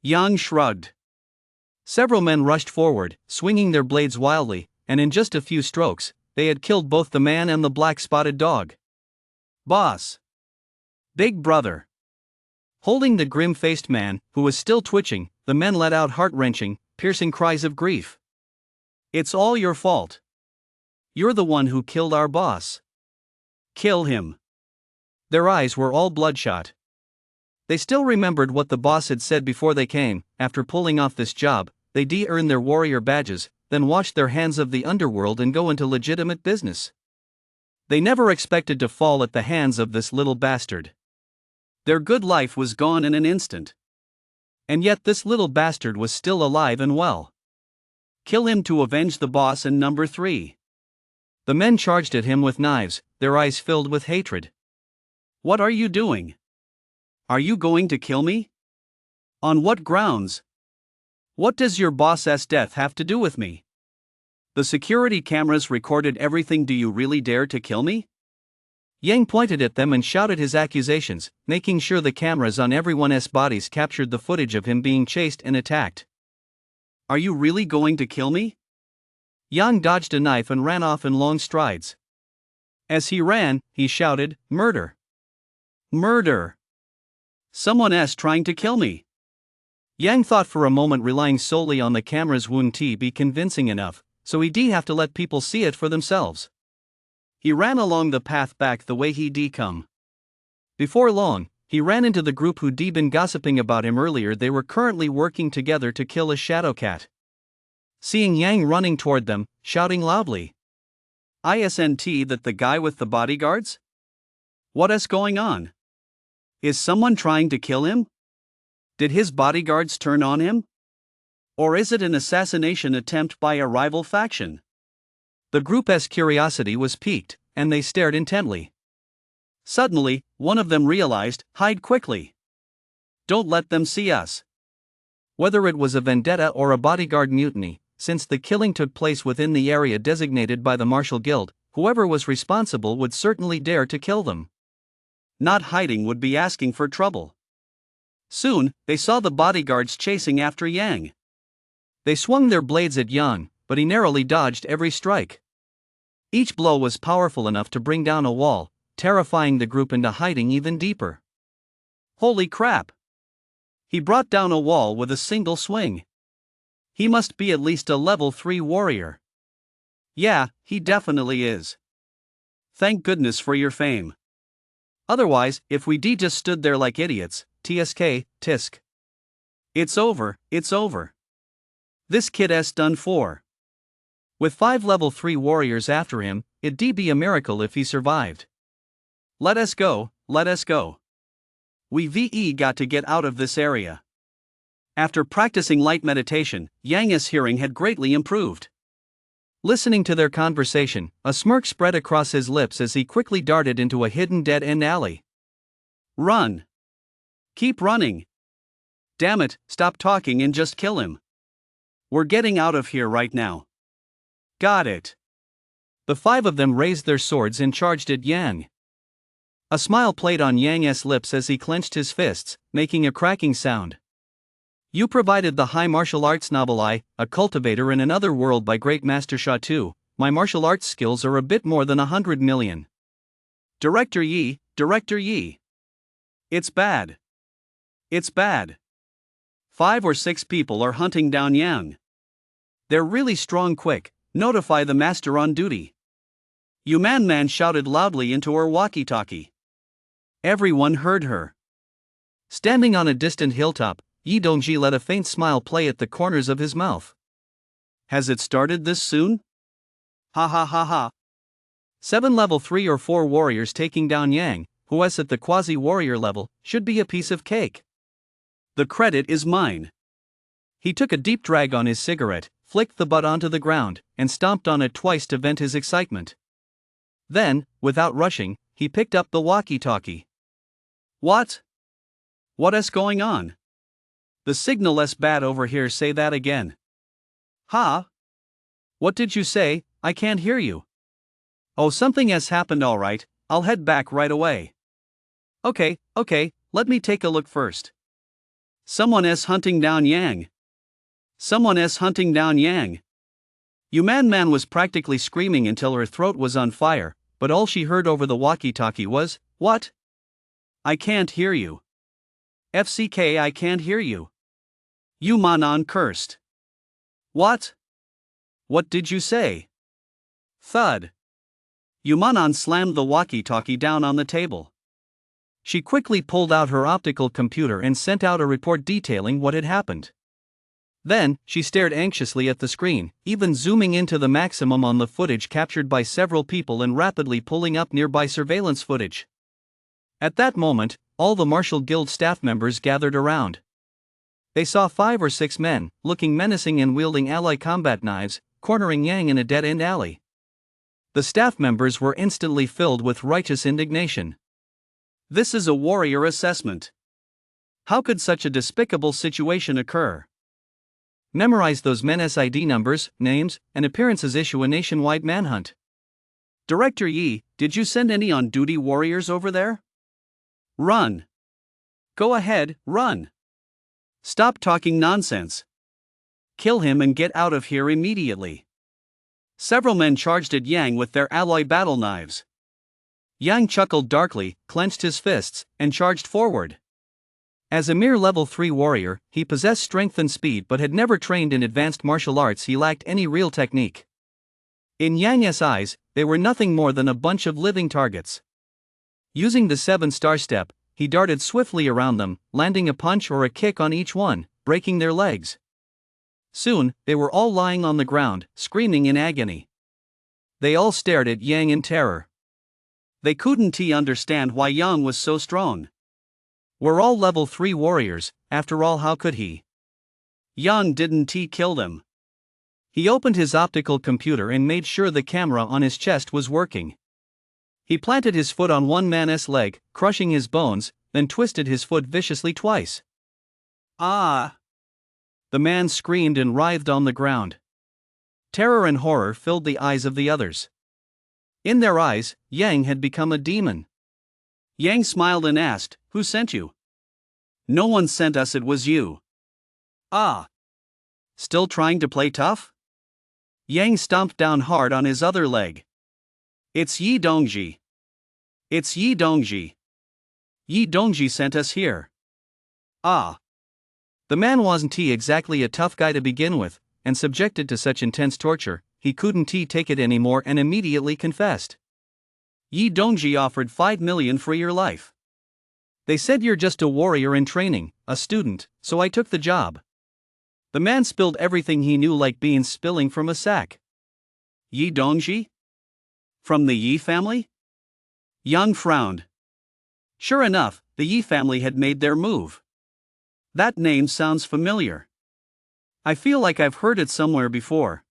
Yang shrugged. Several men rushed forward, swinging their blades wildly, and in just a few strokes, they had killed both the man and the black-spotted dog. Boss! Big brother! Holding the grim-faced man, who was still twitching, the men let out heart-wrenching, piercing cries of grief. It's all your fault. You're the one who killed our boss. Kill him. Their eyes were all bloodshot. They still remembered what the boss had said before they came. After pulling off this job, they earn their warrior badges, then wash their hands of the underworld and go into legitimate business. They never expected to fall at the hands of this little bastard. Their good life was gone in an instant. And yet this little bastard was still alive and well. Kill him to avenge the boss and number 3. The men charged at him with knives, their eyes filled with hatred. What are you doing? Are you going to kill me? On what grounds? What does your boss's death have to do with me? The security cameras recorded everything. Do you really dare to kill me? Yang pointed at them and shouted his accusations, making sure the cameras on everyone's bodies captured the footage of him being chased and attacked. Are you really going to kill me? Yang dodged a knife and ran off in long strides. As he ran, he shouted, "Murder! Murder! Someone's trying to kill me." Yang thought for a moment, relying solely on the cameras wouldn't be convincing enough, so he'd have to let people see it for themselves. He ran along the path back the way he'd come. Before long, he ran into the group who'd been gossiping about him earlier. They were currently working together to kill a shadow cat. Seeing Yang running toward them, shouting loudly, "Isn't that the guy with the bodyguards? What's going on? Is someone trying to kill him? Did his bodyguards turn on him? Or is it an assassination attempt by a rival faction?" The group's curiosity was piqued, and they stared intently. Suddenly, one of them realized, "Hide quickly. Don't let them see us." Whether it was a vendetta or a bodyguard mutiny, since the killing took place within the area designated by the Martial Guild, whoever was responsible would certainly dare to kill them. Not hiding would be asking for trouble. Soon, they saw the bodyguards chasing after Yang. They swung their blades at Yang, but he narrowly dodged every strike. Each blow was powerful enough to bring down a wall, terrifying the group into hiding even deeper. Holy crap! He brought down a wall with a single swing. He must be at least a level 3 warrior. Yeah, he definitely is. Thank goodness for your fame. Otherwise, if we just stood there like idiots, tisk. It's over, it's over. This kid's done for. With 5 level 3 warriors after him, it'd be a miracle if he survived. Let us go, let us go. We got to get out of this area. After practicing light meditation, Yang's hearing had greatly improved. Listening to their conversation, a smirk spread across his lips as he quickly darted into a hidden dead-end alley. Run! Keep running! Damn it, stop talking and just kill him. We're getting out of here right now. Got it. The 5 of them raised their swords and charged at Yang. A smile played on Yang's lips as he clenched his fists, making a cracking sound. You provided the high martial arts novel A Cultivator in Another World by Great Master Sha II. My martial arts skills are a bit more than 100 million. Director Yi. It's bad. It's bad. 5 or 6 people are hunting down Yang. They're really strong. Quick, notify the master on duty. Man shouted loudly into her walkie-talkie. Everyone heard her. Standing on a distant hilltop, Yi Dongji let a faint smile play at the corners of his mouth. Has it started this soon? Ha ha ha ha. 7 level 3 or 4 warriors taking down Yang, who was at the quasi-warrior level, should be a piece of cake. The credit is mine. He took a deep drag on his cigarette, flicked the butt onto the ground, and stomped on it twice to vent his excitement. Then, without rushing, he picked up the walkie-talkie. What? What's going on? The signal bad over here, say that again. Huh? What did you say? I can't hear you. Oh, something has happened, alright, I'll head back right away. Okay, let me take a look first. Someone's hunting down Yang. Someone's hunting down Yang. Man was practically screaming until her throat was on fire, but all she heard over the walkie-talkie was, "What? I can't hear you. FCK, I can't hear you." Manon cursed. What? What did you say? Thud. Manon slammed the walkie-talkie down on the table. She quickly pulled out her optical computer and sent out a report detailing what had happened. Then, she stared anxiously at the screen, even zooming into the maximum on the footage captured by several people and rapidly pulling up nearby surveillance footage. At that moment, all the Martial Guild staff members gathered around. They saw 5 or 6 men, looking menacing and wielding alloy combat knives, cornering Yang in a dead-end alley. The staff members were instantly filled with righteous indignation. This is a warrior assessment. How could such a despicable situation occur? Memorize those men's ID numbers, names, and appearances. Issue a nationwide manhunt. Director Yi, did you send any on-duty warriors over there? Run. Go ahead, run. Stop talking nonsense. Kill him and get out of here immediately. Several men charged at Yang with their alloy battle knives. Yang chuckled darkly, clenched his fists, and charged forward. As a mere level 3 warrior, he possessed strength and speed but had never trained in advanced martial arts. He lacked any real technique. In Yang's eyes, they were nothing more than a bunch of living targets. Using the 7-star step, he darted swiftly around them, landing a punch or a kick on each one, breaking their legs. Soon, they were all lying on the ground, screaming in agony. They all stared at Yang in terror. They couldn't understand why Yang was so strong. We're all level 3 warriors, after all, how could he? Yang didn't kill them. He opened his optical computer and made sure the camera on his chest was working. He planted his foot on one man's leg, crushing his bones, then twisted his foot viciously twice. Ah! The man screamed and writhed on the ground. Terror and horror filled the eyes of the others. In their eyes, Yang had become a demon. Yang smiled and asked, "Who sent you?" "No one sent us, it was you." Ah! Still trying to play tough? Yang stomped down hard on his other leg. "It's Yi Dongji. It's Yi Dongji. Yi Dongji sent us here." Ah! The man wasn't exactly a tough guy to begin with, and subjected to such intense torture, he couldn't take it anymore and immediately confessed. "Yi Dongji offered 5 million for your life. They said you're just a warrior in training, a student, so I took the job." The man spilled everything he knew like beans spilling from a sack. "Yi Dongji? From the Yi family?" Yang frowned. Sure enough, the Yi family had made their move. That name sounds familiar. I feel like I've heard it somewhere before.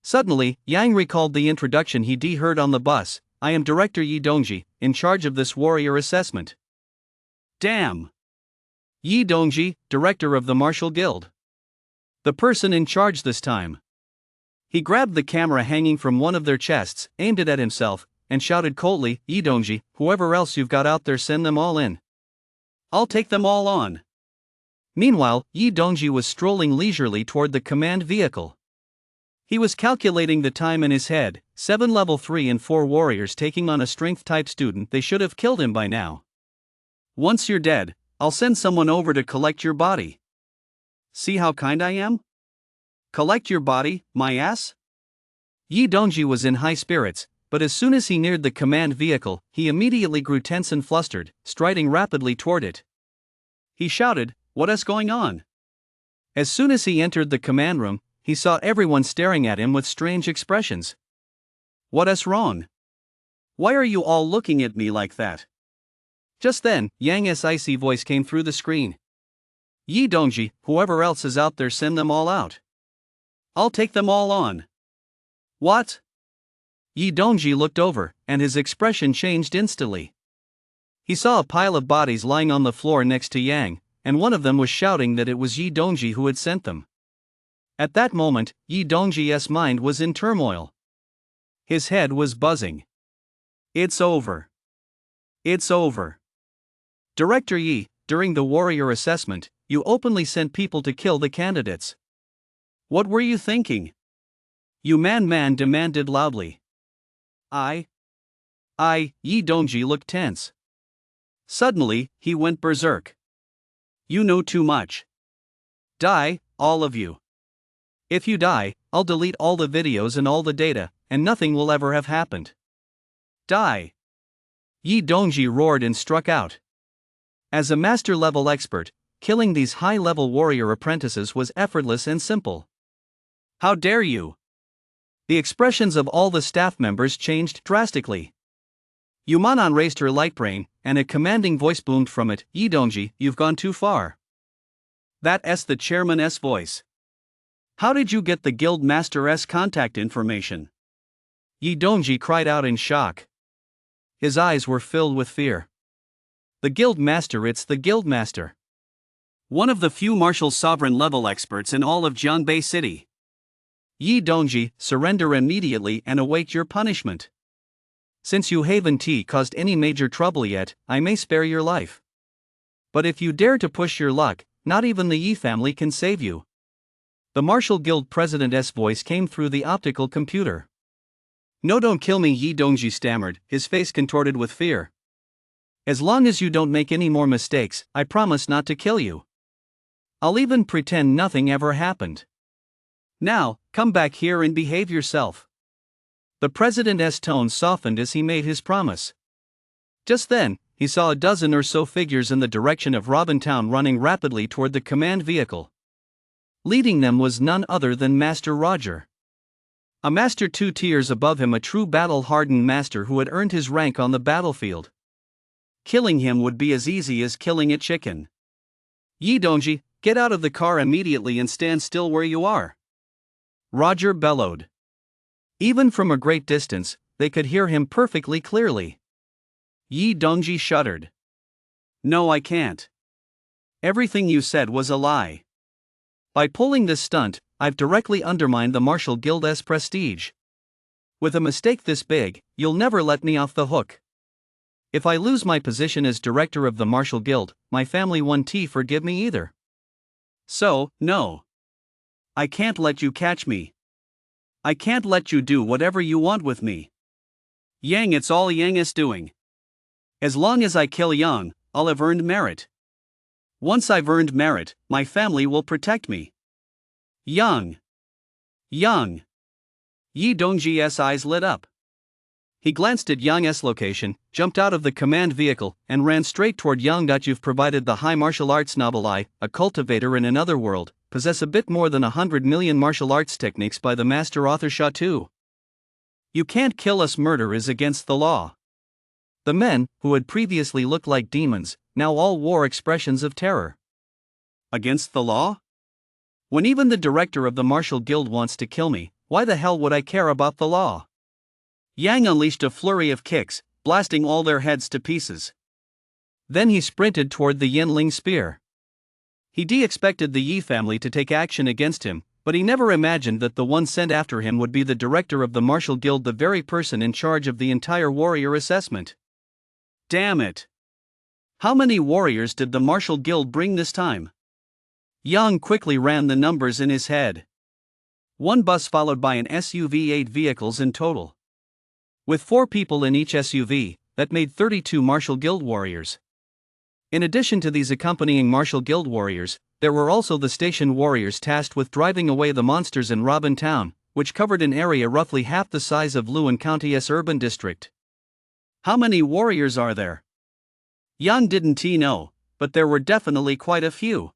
Suddenly, Yang recalled the introduction he'd heard on the bus. "I am Director Yi Dongji, in charge of this warrior assessment." Damn! Yi Dongji, director of the Martial Guild. The person in charge this time. He grabbed the camera hanging from one of their chests, aimed it at himself, and shouted coldly, "Yi Dongji, whoever else you've got out there, send them all in. I'll take them all on." Meanwhile, Yi Dongji was strolling leisurely toward the command vehicle. He was calculating the time in his head. 7 level 3 and 4 warriors taking on a strength-type student. They should have killed him by now. "Once you're dead, I'll send someone over to collect your body. See how kind I am? Collect your body, my ass?" Yi Dongji was in high spirits, but as soon as he neared the command vehicle, he immediately grew tense and flustered, striding rapidly toward it. He shouted, "What's going on?" As soon as he entered the command room, he saw everyone staring at him with strange expressions. "What's wrong? Why are you all looking at me like that?" Just then, Yang's icy voice came through the screen. Yi Dongji, whoever else is out there, send them all out. I'll take them all on. What? Yi Dongji looked over, and his expression changed instantly. He saw a pile of bodies lying on the floor next to Yang, and one of them was shouting that it was Yi Dongji who had sent them. At that moment, Yi Dongji's mind was in turmoil. His head was buzzing. It's over. It's over. Director Yi, during the warrior assessment, you openly sent people to kill the candidates. What were you thinking? Yi demanded loudly. Yi Dongji looked tense. Suddenly, he went berserk. You know too much. Die, all of you. If you die, I'll delete all the videos and all the data, and nothing will ever have happened. Die. Yi Dongji roared and struck out. As a master-level expert, killing these high-level warrior apprentices was effortless and simple. How dare you? The expressions of all the staff members changed drastically. Yumanan raised her light brain, and a commanding voice boomed from it, Yi Dongji, you've gone too far. That's the chairman's voice. How did you get the guild master's contact information? Yi Dongji cried out in shock. His eyes were filled with fear. The guild master, it's the guild master. One of the few martial sovereign level experts in all of Jiangbei City. Yi Dongji, surrender immediately and await your punishment. Since you haven't caused any major trouble yet, I may spare your life. But if you dare to push your luck, not even the Yi family can save you. The Martial Guild President's voice came through the optical computer. No, don't kill me, Yi Dongji stammered, his face contorted with fear. As long as you don't make any more mistakes, I promise not to kill you. I'll even pretend nothing ever happened. Now, come back here and behave yourself. The president's tone softened as he made his promise. Just then, he saw a dozen or so figures in the direction of Robin Town running rapidly toward the command vehicle. Leading them was none other than Master Roger. A master 2 tiers above him, a true battle-hardened master who had earned his rank on the battlefield. Killing him would be as easy as killing a chicken. Yi Dongji, get out of the car immediately and stand still where you are. Roger bellowed. Even from a great distance, they could hear him perfectly clearly. Yi Dongji shuddered. No, I can't. Everything you said was a lie. By pulling this stunt, I've directly undermined the Martial Guild's prestige. With a mistake this big, you'll never let me off the hook. If I lose my position as director of the Martial Guild, my family won't forgive me either. So, no. I can't let you catch me. I can't let you do whatever you want with me. Yang, it's all Yang is doing. As long as I kill Yang, I'll have earned merit. Once I've earned merit, my family will protect me. Yang. Yang. Yi Dongji's eyes lit up. He glanced at Yang's location, jumped out of the command vehicle, and ran straight toward Yang. You've provided the high martial arts novel I, a cultivator in another world, possess a bit more than 100 million martial arts techniques by the master author Sha Tu. You can't kill us, murder is against the law. The men, who had previously looked like demons, now all wore expressions of terror. Against the law? When even the director of the Martial Guild wants to kill me, why the hell would I care about the law? Yang unleashed a flurry of kicks, blasting all their heads to pieces. Then he sprinted toward the Yinling spear. He expected the Yi family to take action against him, but he never imagined that the one sent after him would be the director of the Martial Guild, the very person in charge of the entire warrior assessment. Damn it! How many warriors did the Martial Guild bring this time? Yang quickly ran the numbers in his head. 1 bus followed by an SUV, 8 vehicles in total. With 4 people in each SUV, that made 32 Martial Guild warriors. In addition to these accompanying Martial Guild warriors, there were also the station warriors tasked with driving away the monsters in Robin Town, which covered an area roughly half the size of Luan County's urban district. How many warriors are there? Yang didn't know, but there were definitely quite a few.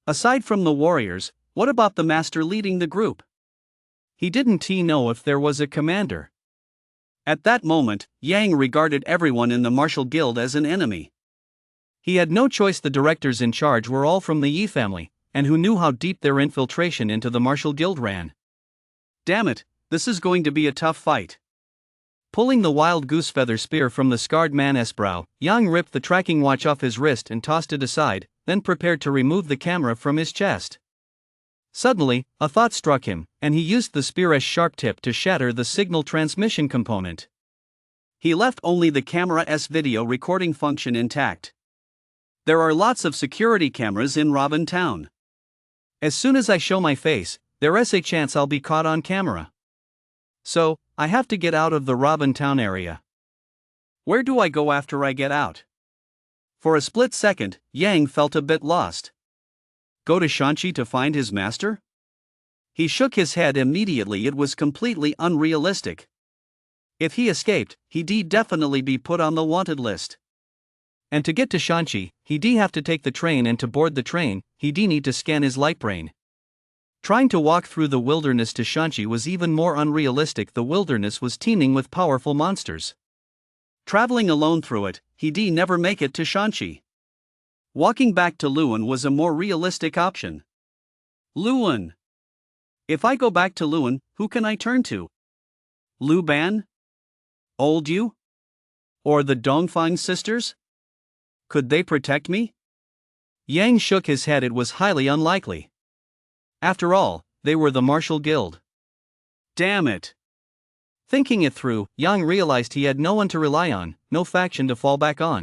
Aside from the warriors, what about the master leading the group? He didn't know if there was a commander. At that moment, Yang regarded everyone in the Martial Guild as an enemy. He had no choice. The directors in charge were all from the Yi family, and who knew how deep their infiltration into the martial guild ran. Damn it, this is going to be a tough fight. Pulling the wild goose feather spear from the scarred man's brow, Yang ripped the tracking watch off his wrist and tossed it aside, then prepared to remove the camera from his chest. Suddenly, a thought struck him, and he used the spear's sharp tip to shatter the signal transmission component. He left only the camera's video recording function intact. There are lots of security cameras in Robin Town. As soon as I show my face, there's a chance I'll be caught on camera. So, I have to get out of the Robin Town area. Where do I go after I get out? For a split second, Yang felt a bit lost. Go to Shanxi to find his master? He shook his head immediately. It was completely unrealistic. If he escaped, he'd definitely be put on the wanted list. And to get to Shanxi, he'd have to take the train, and to board the train, he'd need to scan his light brain. Trying to walk through the wilderness to Shanxi was even more unrealistic. The wilderness was teeming with powerful monsters. Traveling alone through it, he'd never make it to Shanxi. Walking back to Luan was a more realistic option. Luan. If I go back to Luan, who can I turn to? Lu Ban? Old Yu? Or the Dongfang sisters? Could they protect me? Yang shook his head. It was highly unlikely. After all, they were the martial guild. Damn it. Thinking it through, Yang realized he had no one to rely on, no faction to fall back on.